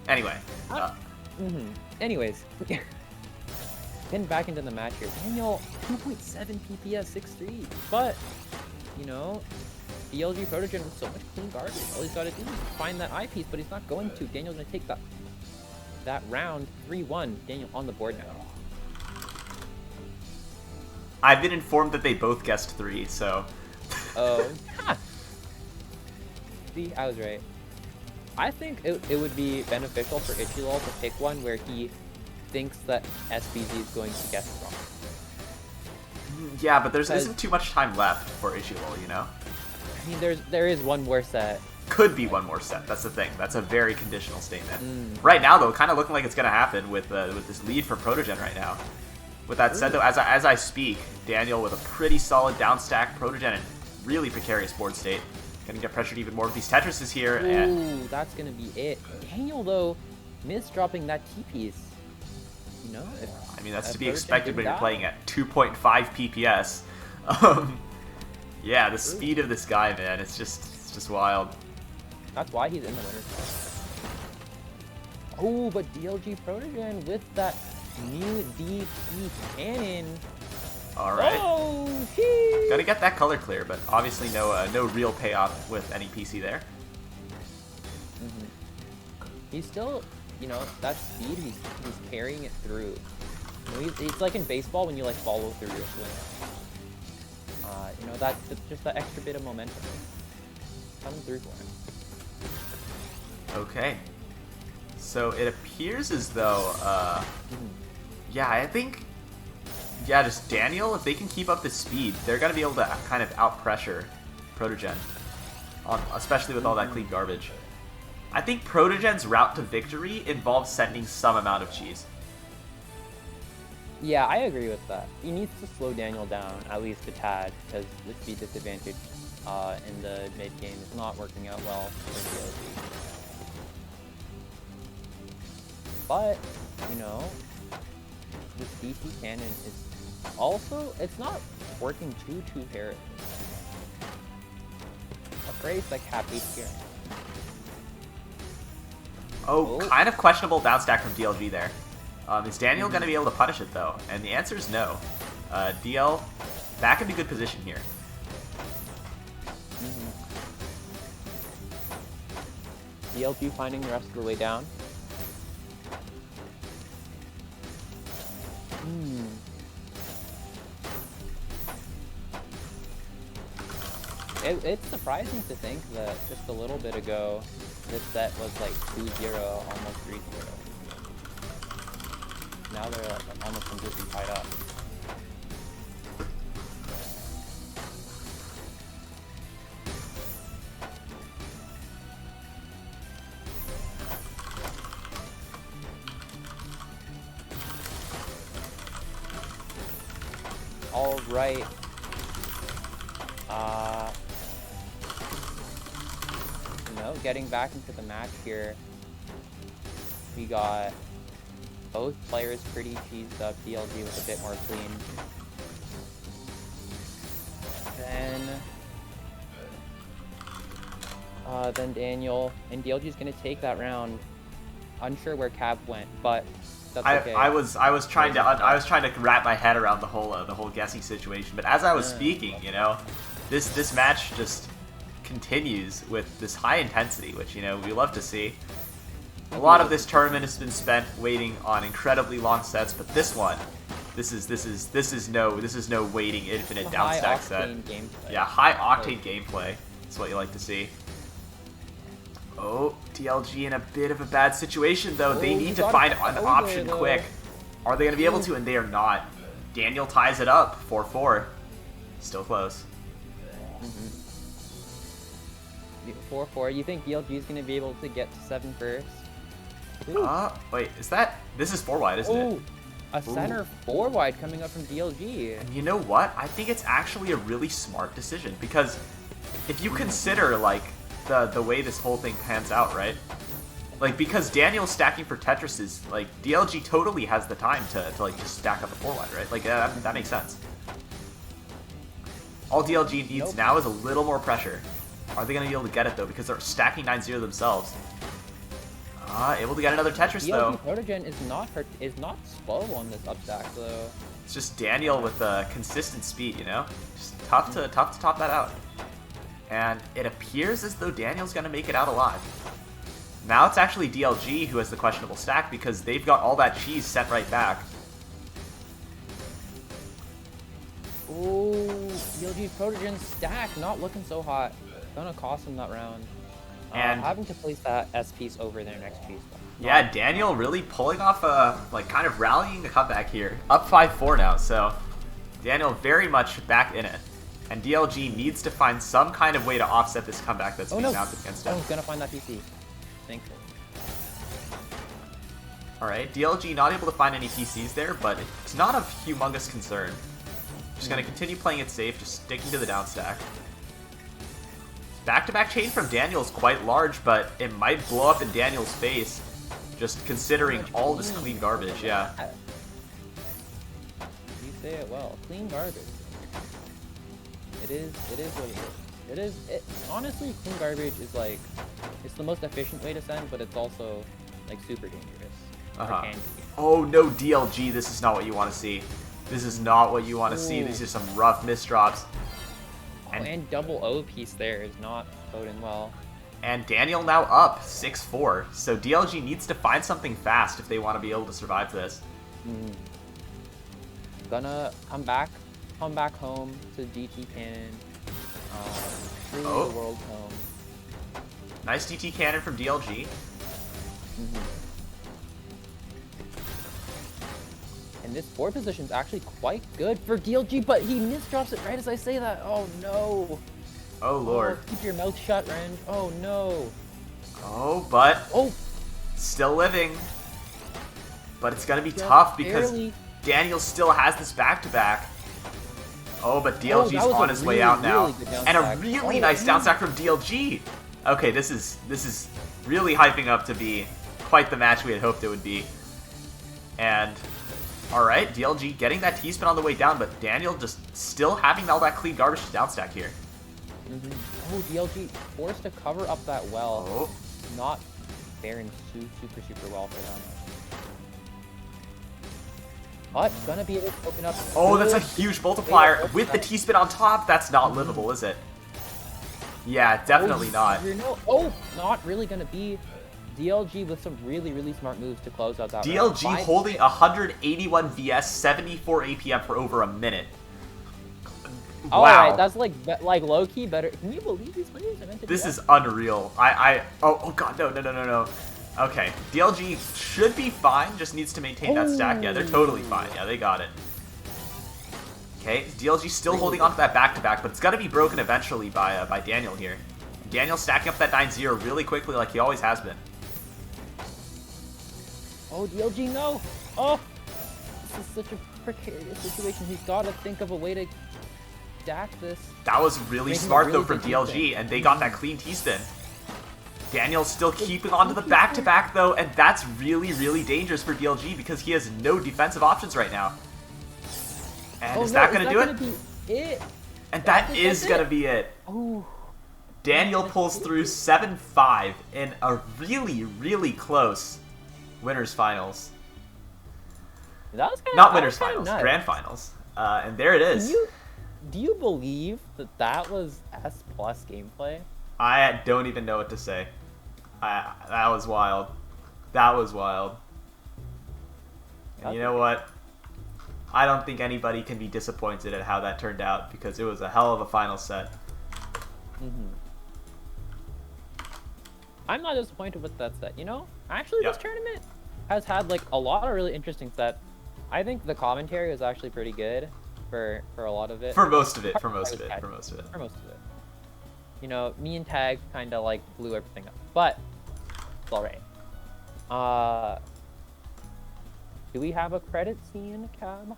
Anyway. Anyways. Getting back into the match here. Daniel, 2.7 PPS, 6-3. But, you know, DLG Protogen with so much clean garbage. All he's got to do is find that eyepiece, but he's not going to. Daniel's going to take that round 3-1. Daniel on the board now. I've been informed that they both guessed 3, so... Oh. See, I was right. I think it would be beneficial for Ichilol to pick one where he thinks that SPZ is going to guess wrong. Yeah, but there isn't too much time left for Ichilol, you know? I mean, there is one more set. Could be one more set, that's the thing. That's a very conditional statement. Right now, though, kind of looking like it's going to happen with this lead from Protogen right now. With that said, though, as I speak, Daniel with a pretty solid downstack, Protogen in really precarious board state. Gonna get pressured even more with these Tetrises here. Ooh, that's gonna be it. Daniel, though, misdropping that T-piece. You know, I mean, that's to be expected when you're playing at 2.5 PPS. Yeah, the speed of this guy, man, it's just wild. That's why he's in the winner's side. Oh, but DLG Protogen with that new DP cannon. Alright. Oh, sheesh. Gotta get that color clear, but obviously no real payoff with any PC there. He's still, you know, that speed, he's carrying it through. You know, it's like in baseball when you like follow through your swing. You know, that's just that extra bit of momentum coming through for him. Okay. So it appears as though, yeah, I think, yeah, just Daniel, if they can keep up the speed, they're going to be able to kind of out-pressure Protogen, especially with all that clean garbage. I think Protogen's route to victory involves sending some amount of cheese. Yeah, I agree with that. He needs to slow Daniel down, at least a tad, because the speed disadvantage in the mid-game is not working out well for DLG. But, you know, this DC cannon is also, it's not working too terribly. A phrase like happy here. Oh, kind of questionable bounce stack from DLG there. Is Daniel going to be able to punish it, though? And the answer is no. DL, back into good position here. DLG finding the rest of the way down. It's surprising to think that just a little bit ago, this set was like 2-0, almost 3-0. Now they're like almost completely tied up. All right. You know, getting back into the match here, we got both players pretty cheesed up. DLG was a bit more clean. Then Daniel, and DLG is gonna take that round unsure where Cav went, but that's okay. I was trying to wrap my head around the whole guessing situation, but as I was speaking, you know, this match just continues with this high intensity, which, you know, we love to see. A lot of this tournament has been spent waiting on incredibly long sets, but this one, this is no waiting infinite downstack set. Gameplay. Yeah, high octane gameplay. That's what you like to see. Oh, DLG in a bit of a bad situation though. They need to find an option quick. Are they going to be able to? And they are not. Daniel ties it up, 4-4. Still close. 4-4. You think DLG is going to be able to get to 7 first? Wait, this is 4 wide, isn't it? A center 4 wide coming up from DLG. And you know what? I think it's actually a really smart decision, because if you consider, like, the way this whole thing pans out, right? Like, because Daniel's stacking for Tetrises, like, DLG totally has the time to like, just stack up a 4 wide, right? Like, that makes sense. All DLG needs now is a little more pressure. Are they going to be able to get it, though? Because they're stacking 9-0 themselves. Able to get another Tetris, though. Protogen is not slow on this upstack, though. It's just Daniel with consistent speed, you know? Just tough to top that out. And it appears as though Daniel's going to make it out alive. Now it's actually DLG who has the questionable stack, because they've got all that cheese sent right back. Ooh, DLG's Protogen stack not looking so hot. Gonna cost him that round. And having to place that S piece over their next piece. Yeah, Daniel really pulling off like kind of rallying the comeback here. Up 5-4 now, so Daniel very much back in it. And DLG needs to find some kind of way to offset this comeback that's being mounted against him. Oh, gonna find that PC. Thank you. Alright, DLG not able to find any PCs there, but it's not of humongous concern. Just gonna continue playing it safe, just sticking to the down stack. Back-to-back chain from Daniel is quite large, but it might blow up in Daniel's face, just considering all this clean garbage, yeah. You say it well. Clean garbage. It is what it is. Honestly, clean garbage is like, it's the most efficient way to send, but it's also like super dangerous. Oh no, DLG, this is not what you want to see. This is not what you want to see. These are some rough misdrops. And double O piece there is not boding well. And Daniel now up 6-4. So DLG needs to find something fast if they want to be able to survive this. Gonna come back home to DT Cannon. Through the world home. Nice DT Cannon from DLG. And this board position is actually quite good for DLG, but he misdrops it right as I say that. Oh no. Oh lord. Keep your mouth shut, Renge. Oh no. But still living. But it's gonna be tough because Daniel still has this back-to-back. But DLG's on his way out now. And a really nice downstack from DLG. Okay, this is really hyping up to be quite the match we had hoped it would be. And alright, DLG getting that T-spin on the way down, but Daniel just still having all that clean garbage to downstack here. DLG forced to cover up that well. Not faring super well for them. But gonna be able to open up. That's a huge multiplier with the T-spin on top. That's not livable, is it? Yeah, definitely not. Not really gonna be. DLG with some really smart moves to close out that DLG round. Holding 181 VS, 74 APM for over a minute. Wow. Alright, that's like low-key better. Can you believe these players are meant to This is unreal. Oh god, no. Okay, DLG should be fine, just needs to maintain that stack. Yeah, they're totally fine. Yeah, they got it. Okay, DLG still holding on to that back-to-back, but it's gonna be broken eventually by Daniel here. Daniel stacking up that 9-0 really quickly like he always has been. DLG, no! This is such a precarious situation. He's got to think of a way to stack this. That was really smart, though, from DLG, and they got that clean T-spin. Daniel's still keeping on to the back-to-back, though, and that's really dangerous for DLG because he has no defensive options right now. And is that going to do it? And that is going to be it. Daniel pulls through 7-5 in a really close winners finals. That was kinda, Not winners that was finals, kinda nuts. grand finals. And there it is. Do you believe that was S+ gameplay? I don't even know what to say. That was wild. That was wild. And you know what? I don't think anybody can be disappointed at how that turned out because it was a hell of a final set. I'm not disappointed with that set. You know, actually, this tournament has had like a lot of really interesting sets. I think the commentary was actually pretty good for a lot of it. For most of it. You know, me and Tag kind of like blew everything up, but it's all right. Do we have a credit scene, Cab?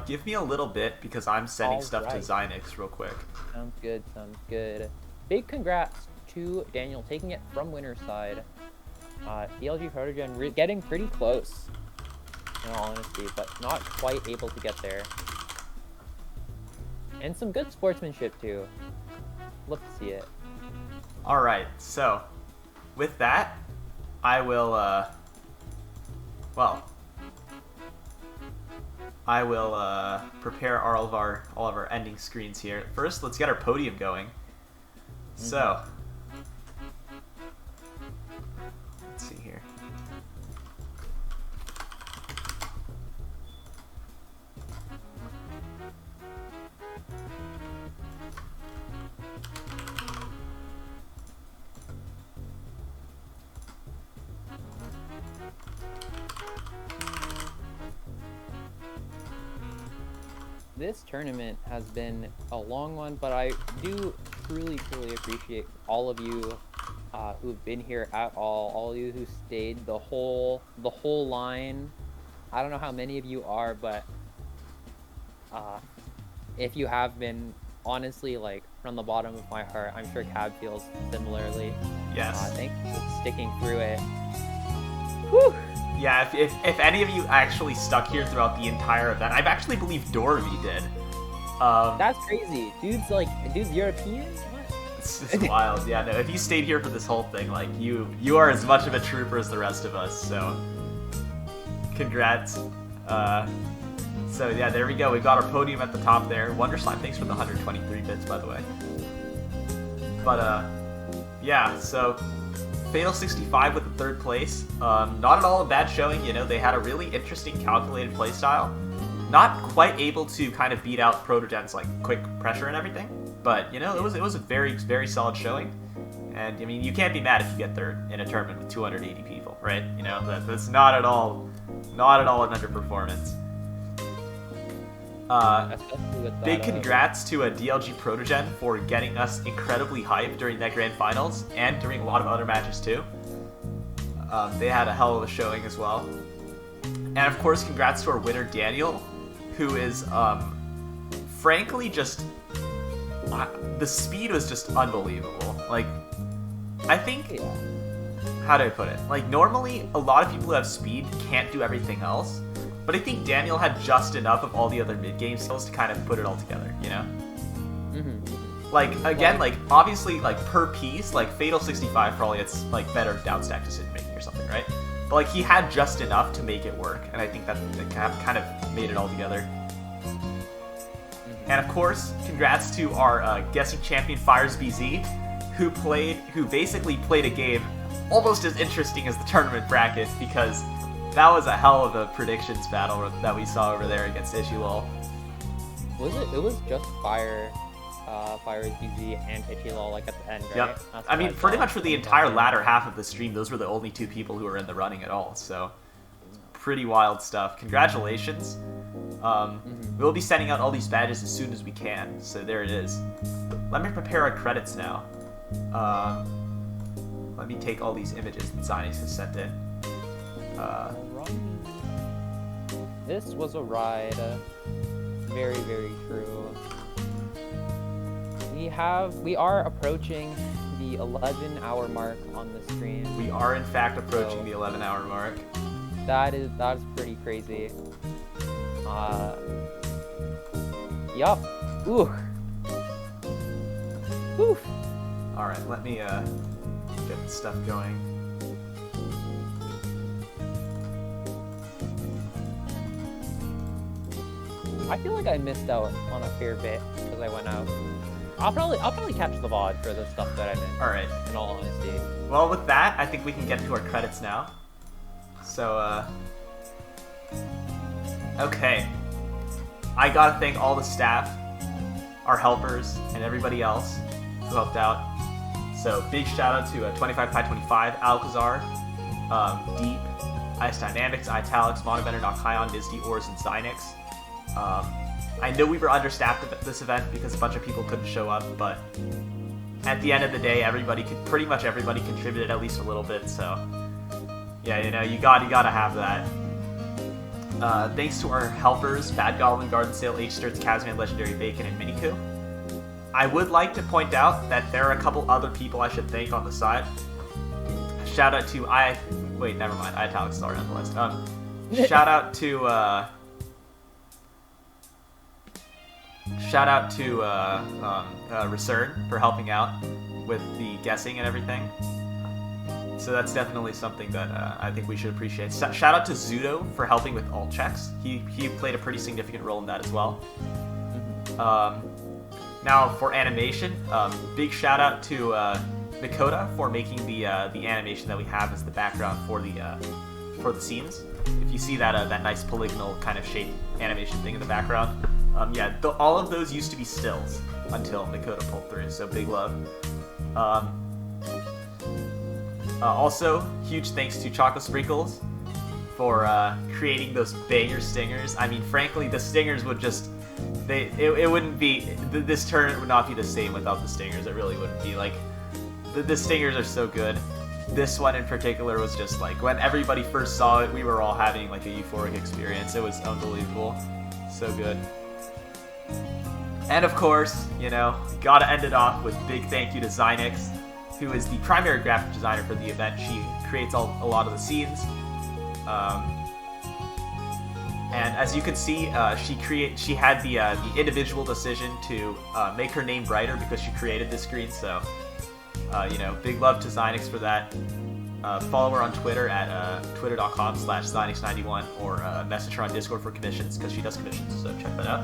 Give me a little bit because I'm sending stuff to Xynix real quick. Sounds good, sounds good. Big congrats to Daniel taking it from winner's side. DLG getting pretty close, in all honesty, but not quite able to get there. And some good sportsmanship too. Love to see it. Alright, so with that, I will prepare all of our ending screens here. First, let's get our podium going. So, let's see here. This tournament has been a long one, but I do truly appreciate all of you who've been here at all of you who stayed the whole line. I don't know how many of you are, but if you have been, honestly, like from the bottom of my heart, I'm sure Cab feels similarly. Yes. Thanks for sticking through it. Whew. Yeah, if any of you actually stuck here throughout the entire event, I actually believe Dorothy did. That's crazy. Dude's European? What? It's wild. Yeah, no, if you stayed here for this whole thing, like, you are as much of a trooper as the rest of us, so congrats. So yeah, there we go. We've got our podium at the top there. Wonderslime, thanks for the 123 bits, by the way. But, yeah, so Fatal 65 with the third place. Not at all a bad showing, you know, they had a really interesting calculated playstyle. Not quite able to kind of beat out Protogen's like quick pressure and everything, but you know, it was a very solid showing. And I mean, you can't be mad if you get third in a tournament with 280 people, right? You know, that's not at all an underperformance. Big congrats to DLG Protogen for getting us incredibly hyped during that grand finals and during a lot of other matches too. They had a hell of a showing as well. And of course, congrats to our winner Daniel, who is frankly just the speed was just unbelievable. Like, I think, how do I put it? Like, normally a lot of people who have speed can't do everything else. But I think Daniel had just enough of all the other mid-game skills to kind of put it all together, you know? Like, again, like, obviously, like, per piece, like, Fatal 65 probably it's, like, better downstack decision-making or something, right? But, like, he had just enough to make it work, and I think that kind of made it all together. And, of course, congrats to our guessing champion, FiresBZ, who basically played a game almost as interesting as the tournament bracket, because that was a hell of a predictions battle that we saw over there against Ichilol. It was just FiresBZ and Ichilol, like, at the end, right? Yep. I mean, pretty much for the entire latter half of the stream, those were the only two people who were in the running at all, so pretty wild stuff. Congratulations. We'll be sending out all these badges as soon as we can, so there it is. Let me prepare our credits now. Let me take all these images that Xynix has sent in. This was a ride. Very true. We are approaching the 11-hour mark on the stream. We are in fact approaching the 11-hour mark. That's pretty crazy. Yup. Ooh. Whew. Alright, let me get the stuff going. I feel like I missed out on a fair bit because I went out. I'll probably catch the VOD for the stuff that I missed. All right. In all honesty. Well, with that, I think we can get into our credits now. So, okay. I gotta thank all the staff, our helpers, and everybody else who helped out. So, big shout out to 25Pi25, Alcazar, Deep, IceDynamix, iitalics, Manabender, NotKaiyon, nysdey, and Xynix. I know we were understaffed at this event because a bunch of people couldn't show up, but at the end of the day, pretty much everybody contributed at least a little bit. So, yeah, you know, you gotta have that. Thanks to our helpers, badgoblin, gardensail, Hsterts, Kazman, legendarybacon, and minikoo. I would like to point out that there are a couple other people I should thank on the side. Shout out to wait, never mind. iitalics is already on the list. Shout out to Resurn for helping out with the guessing and everything. So that's definitely something that I think we should appreciate. Shout out to Zudo for helping with alt checks. He played a pretty significant role in that as well. Now for animation, big shout out to Makota for making the animation that we have as the background for the scenes. If you see that that nice polygonal kind of shape animation thing in the background, yeah, all of those used to be stills until Makota pulled through. So big love. Also, huge thanks to Chocolate Sprinkles for creating those banger stingers. I mean, frankly, the stingers would just it wouldn't be this tournament would not be the same without the stingers. It really wouldn't be. Like the stingers are so good. This one in particular was just like when everybody first saw it, we were all having like a euphoric experience. It was unbelievable, so good. And of course, you know, gotta end it off with big thank you to Xynix, who is the primary graphic designer for the event. She creates a lot of the scenes. And as you can see, she had the individual decision to make her name brighter because she created this screen. So, you know, big love to Xynix for that. Follow her on Twitter at twitter.com/Xynix91 or message her on Discord for commissions because she does commissions. So check that out.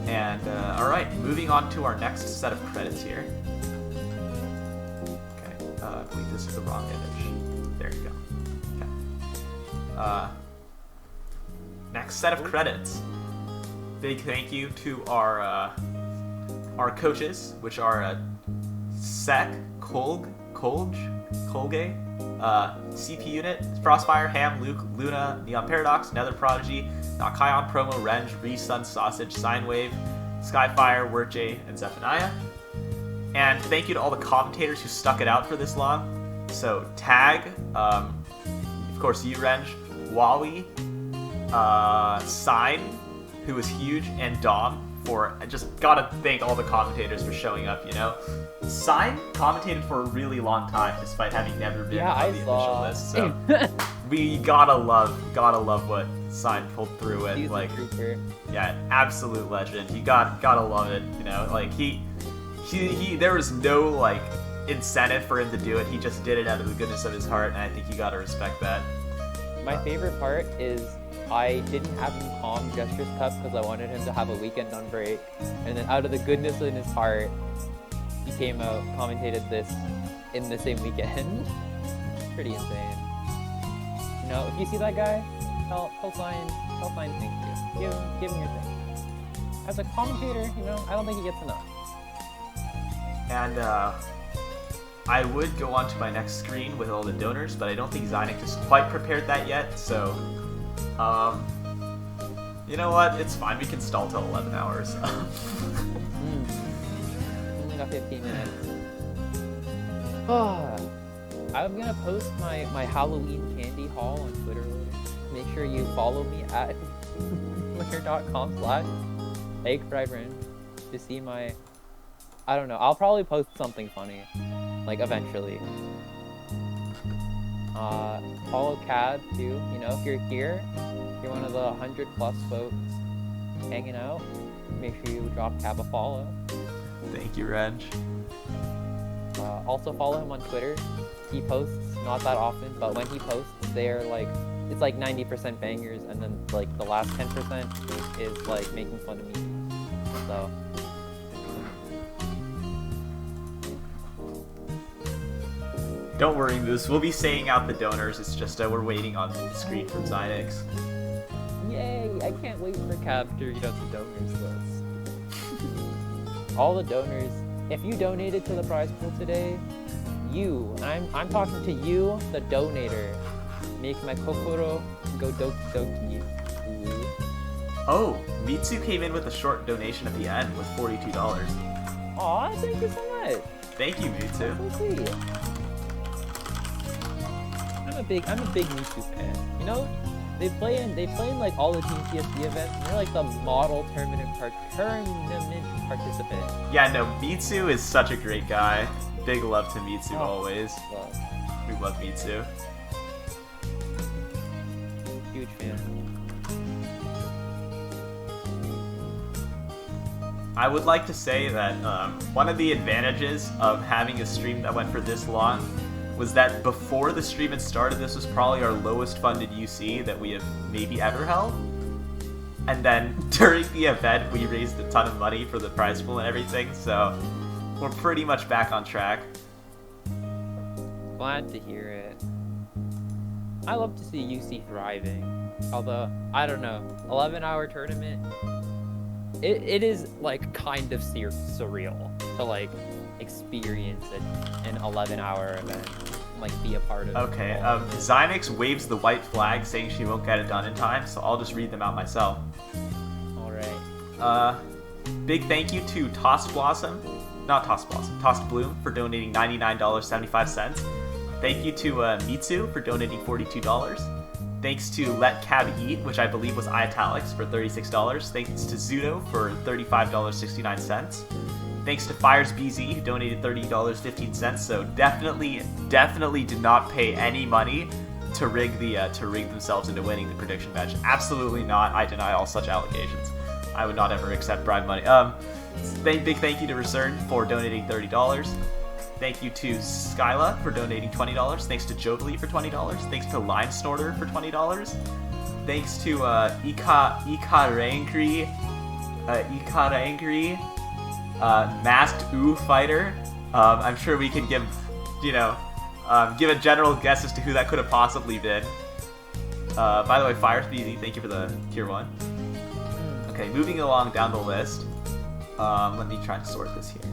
And all right, moving on to our next set of credits here. Okay, I believe this is the wrong image. There you go. Okay. Next set of credits. Big thank you to our coaches, which are Sek, colge, CPUnit, Frostfire, Ham, Luke, Luna, Neon Paradox, NetherProdigy, NotKaiyon, Promooooooo, Renge, Resun, Sausage, Sinewave, Skyfire, Wertj, and Zepheniah. And thank you to all the commentators who stuck it out for this long. So Tag, of course you, Renge, Wawi, Sign, who was huge, and Dom. I just gotta thank all the commentators for showing up, you know. Sign commentated for a really long time despite having never been on the official list, so we gotta love what Sign pulled through with. Like, yeah, absolute legend. You gotta love it, you know. Like he there was no like incentive for him to do it. He just did it out of the goodness of his heart, and I think you gotta respect that. My favorite part is I didn't have him calm Gestures Cup because I wanted him to have a weekend on break, and then out of the goodness in his heart, he came out, commentated this in the same weekend. Pretty insane. You know, if you see that guy, he'll sign thank you. Give him your thing. As a commentator, you know, I don't think he gets enough. And I would go on to my next screen with all the donors, but I don't think Xynix is quite prepared that yet, so you know what? It's fine. We can stall till 11 hours. Only got 15 minutes. I'm gonna post my Halloween candy haul on Twitter later. Make sure you follow me at twitter.com/eggfriedrenge to see my. I don't know. I'll probably post something funny, like eventually. Follow Cad too. You know, if you're here, you're one of the 100+ folks hanging out. Make sure you drop Cab a follow. Thank you, Renge. Also follow him on Twitter. He posts not that often, but when he posts, they're like it's like 90% bangers, and then like the last 10% is like making fun of me. So. Don't worry, Moose. We'll be saying out the donors. It's just we're waiting on the screen from Xynix. Yay! I can't wait for Cab to read out the donors list. All the donors. If you donated to the prize pool today, you, and I'm talking to you, the donator, make my kokoro go doki doki. Oh, Mitsu came in with a short donation at the end with $42. Aw, thank you so much. Thank you, Mitsu. So sweet. I'm a big Mitsu fan. You know, they play in like all the Team TSD events, and they're like the model tournament participant. Yeah, no, Mitsu is such a great guy. Big love to Mitsu always. Love. We love Mitsu. Huge fan. I would like to say that one of the advantages of having a stream that went for this long was that before the stream had started, this was probably our lowest funded UC that we have maybe ever held. And then during the event, we raised a ton of money for the prize pool and everything, so we're pretty much back on track. Glad to hear it. I love to see UC thriving. Although, I don't know, 11-hour tournament, it is like kind of surreal to like experience an 11-hour event, like be a part of. Okay, Xynix waves the white flag saying she won't get it done in time, so I'll just read them out myself. Alright. Big thank you to Tossed Bloom for donating $99.75. Thank you to Mitsu for donating $42. Thanks to Let Cab Eat, which I believe was iitalics, for $36. Thanks to Zudo for $35.69. Thanks to Fires BZ, who donated $30.15. So definitely did not pay any money to rig themselves into winning the prediction match. Absolutely not. I deny all such allegations. I would not ever accept bribe money. Big thank you to Recern for donating $30. Thank you to Skyla for donating $20. Thanks to Jodely for $20. Thanks to Line Snorter for $20. Thanks to Ikarangri, Masked Ooh Fighter. I'm sure we can give a general guess as to who that could have possibly been. By the way, Fire Speedy, thank you for the tier 1. Okay, moving along down the list. Let me try to sort this here.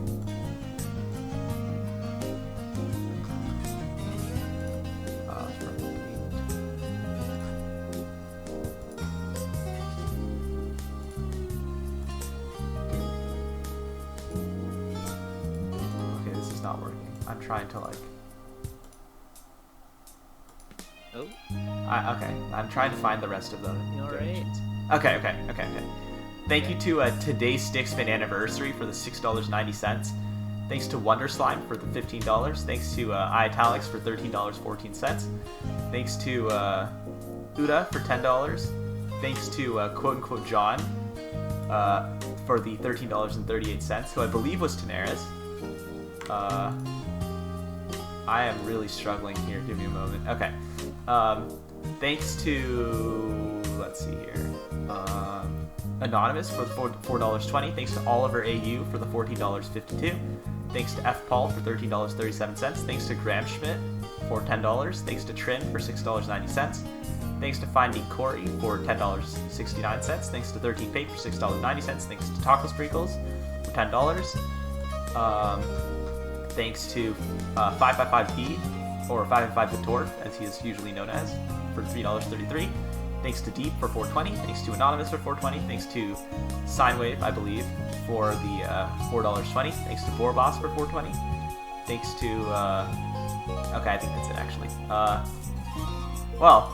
Not working. I'm trying to like. Oh. Okay. I'm trying to find the rest of them. Alright. Okay. Thank you to Today's Stickspin Anniversary for the $6.90. Thanks to Wonder Slime for the $15. Thanks to iitalics for $13.14. Thanks to Uda for $10. Thanks to quote unquote John for the $13.38, who I believe was Tenaris. I am really struggling here. Give me a moment. Okay. Thanks to, let's see here, Anonymous for the $4.20. Thanks to Oliver AU for the $14.52. Thanks to F. Paul for $13.37. Thanks to Graham Schmidt for $10. Thanks to Trin for $6.90. Thanks to Finding Corey for $10.69. Thanks to 13 Fate for $6.90. Thanks to Taco Sprinkles for $10. Thanks to 555B, or 555 Vitor, as he is usually known as, for $3.33. Thanks to Deep for $4.20. Thanks to Anonymous for $4.20. Thanks to Sinewave, I believe, for the $4.20. Thanks to Borboss for $4.20. Thanks to okay, I think that's it actually. Well,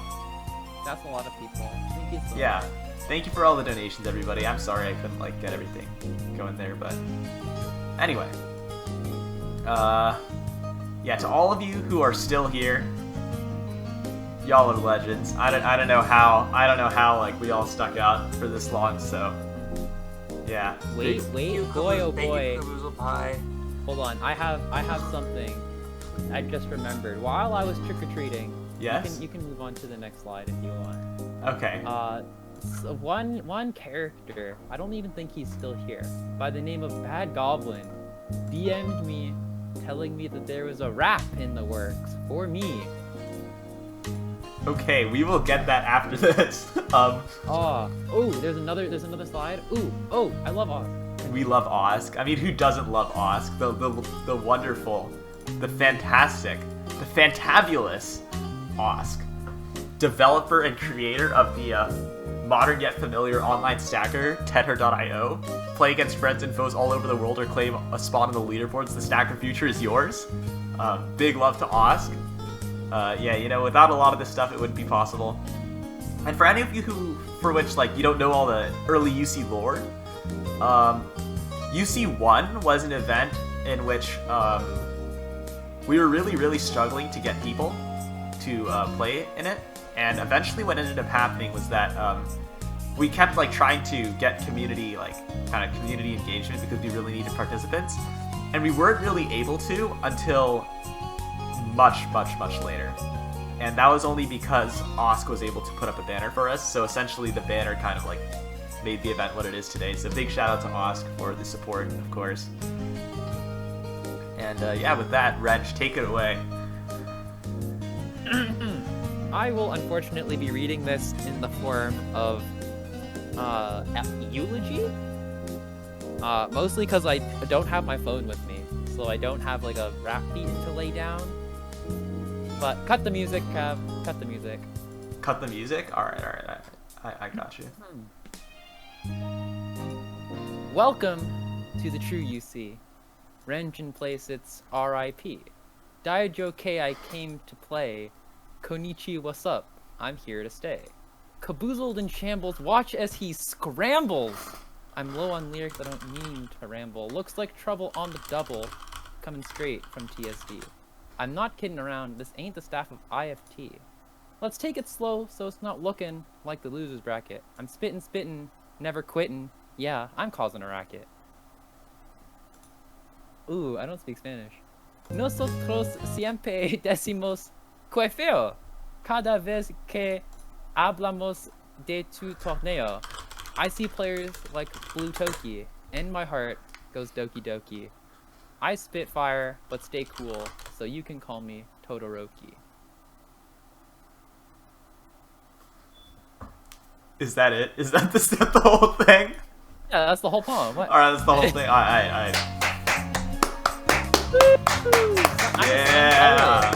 that's a lot of people. Thank you so yeah. much. Thank you for all the donations, everybody. I'm sorry I couldn't like get everything going there, but anyway. Yeah, to all of you who are still here, y'all are legends. I don't know how like we all stuck out for this long, so yeah. Wait, boy, oh boy. Caboozled pie. Hold on, I have something I just remembered. While I was trick-or-treating, Yes? You can move on to the next slide if you want. Okay. So one character, I don't even think he's still here, by the name of badgoblin, DM'd me telling me that there was a rap in the works for me. Okay, we will get that after this. Oh, there's another slide. Oh, I love Oz. We love Osk. I mean, who doesn't love Osk? The wonderful, the fantastic, the fantabulous Osk. Developer and creator of the modern yet familiar online stacker, AddTagHere.io. Play against friends and foes all over the world or claim a spot on the leaderboards. The stacker future is yours. Big love to Osk. Yeah, you know, without a lot of this stuff, it wouldn't be possible. And for any of you for which, like, you don't know all the early UC lore, UC1 was an event in which we were really struggling to get people to play in it, and eventually what ended up happening was that we kept like trying to get community engagement because we really needed participants, and we weren't really able to until much later. And that was only because Osk was able to put up a banner for us, so essentially the banner kind of like made the event what it is today. So big shout out to Osk for the support, of course. And yeah, with that, Renge, take it away. I will unfortunately be reading this in the form of eulogy, mostly because I don't have my phone with me, so I don't have like a rap beat to lay down. But cut the music, Cav. Cut the music. Cut the music? Alright. I got you. Welcome to the true UC. Renge in place, it's RIP. Daijo K, I came to play. Konichi, what's up? I'm here to stay. Caboozled in shambles, watch as he scrambles. I'm low on lyrics, I don't mean to ramble. Looks like trouble on the double, coming straight from TSD. I'm not kidding around, this ain't the staff of IFT. Let's take it slow so it's not looking like the loser's bracket. I'm spittin', never quittin'. Yeah, I'm causing a racket. Ooh, I don't speak Spanish. Nosotros siempre decimos que feo cada vez que hablamos de tu torneo. I see players like Blue Toki. In my heart goes Doki Doki. I spit fire, but stay cool, so you can call me Todoroki. Is that it? Is that the whole thing? Yeah, that's the whole poem. What? Alright, that's the whole thing. Alright. Yeah!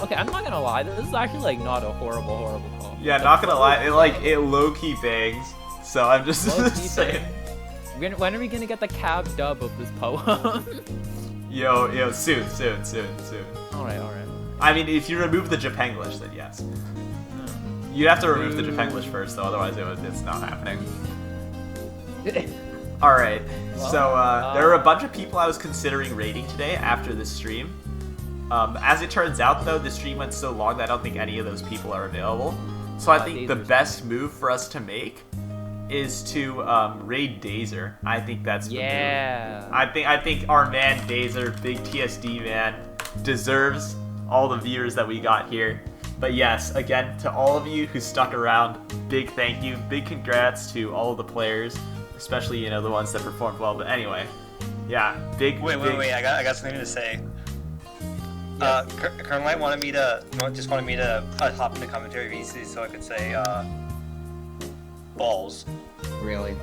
Okay, I'm not gonna lie, this is actually like not a horrible poem. Yeah, not gonna lie, it low-key bangs, so I'm just saying. When are we gonna get the cab dub of this poem? Yo, soon. Alright. I mean, if you remove the Japanglish, then yes. You'd have to remove the Japanglish first, though, otherwise it's not happening. Alright, so there were a bunch of people I was considering raiding today after this stream. As it turns out, though, the stream went so long that I don't think any of those people are available. So I think the best move for us to make is to raid Dazer. I think that's the move. I think our man Dazer, big TSD man, deserves all the viewers that we got here. But yes, again, to all of you who stuck around, big thank you, big congrats to all of the players, especially, you know, the ones that performed well. But anyway, yeah, big. Wait, I got something to say. Colonel Light wanted me to hop into commentary VC so I could say balls. Really?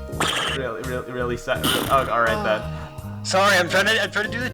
Really sad. Oh, all right then. Sorry, I'm trying to do the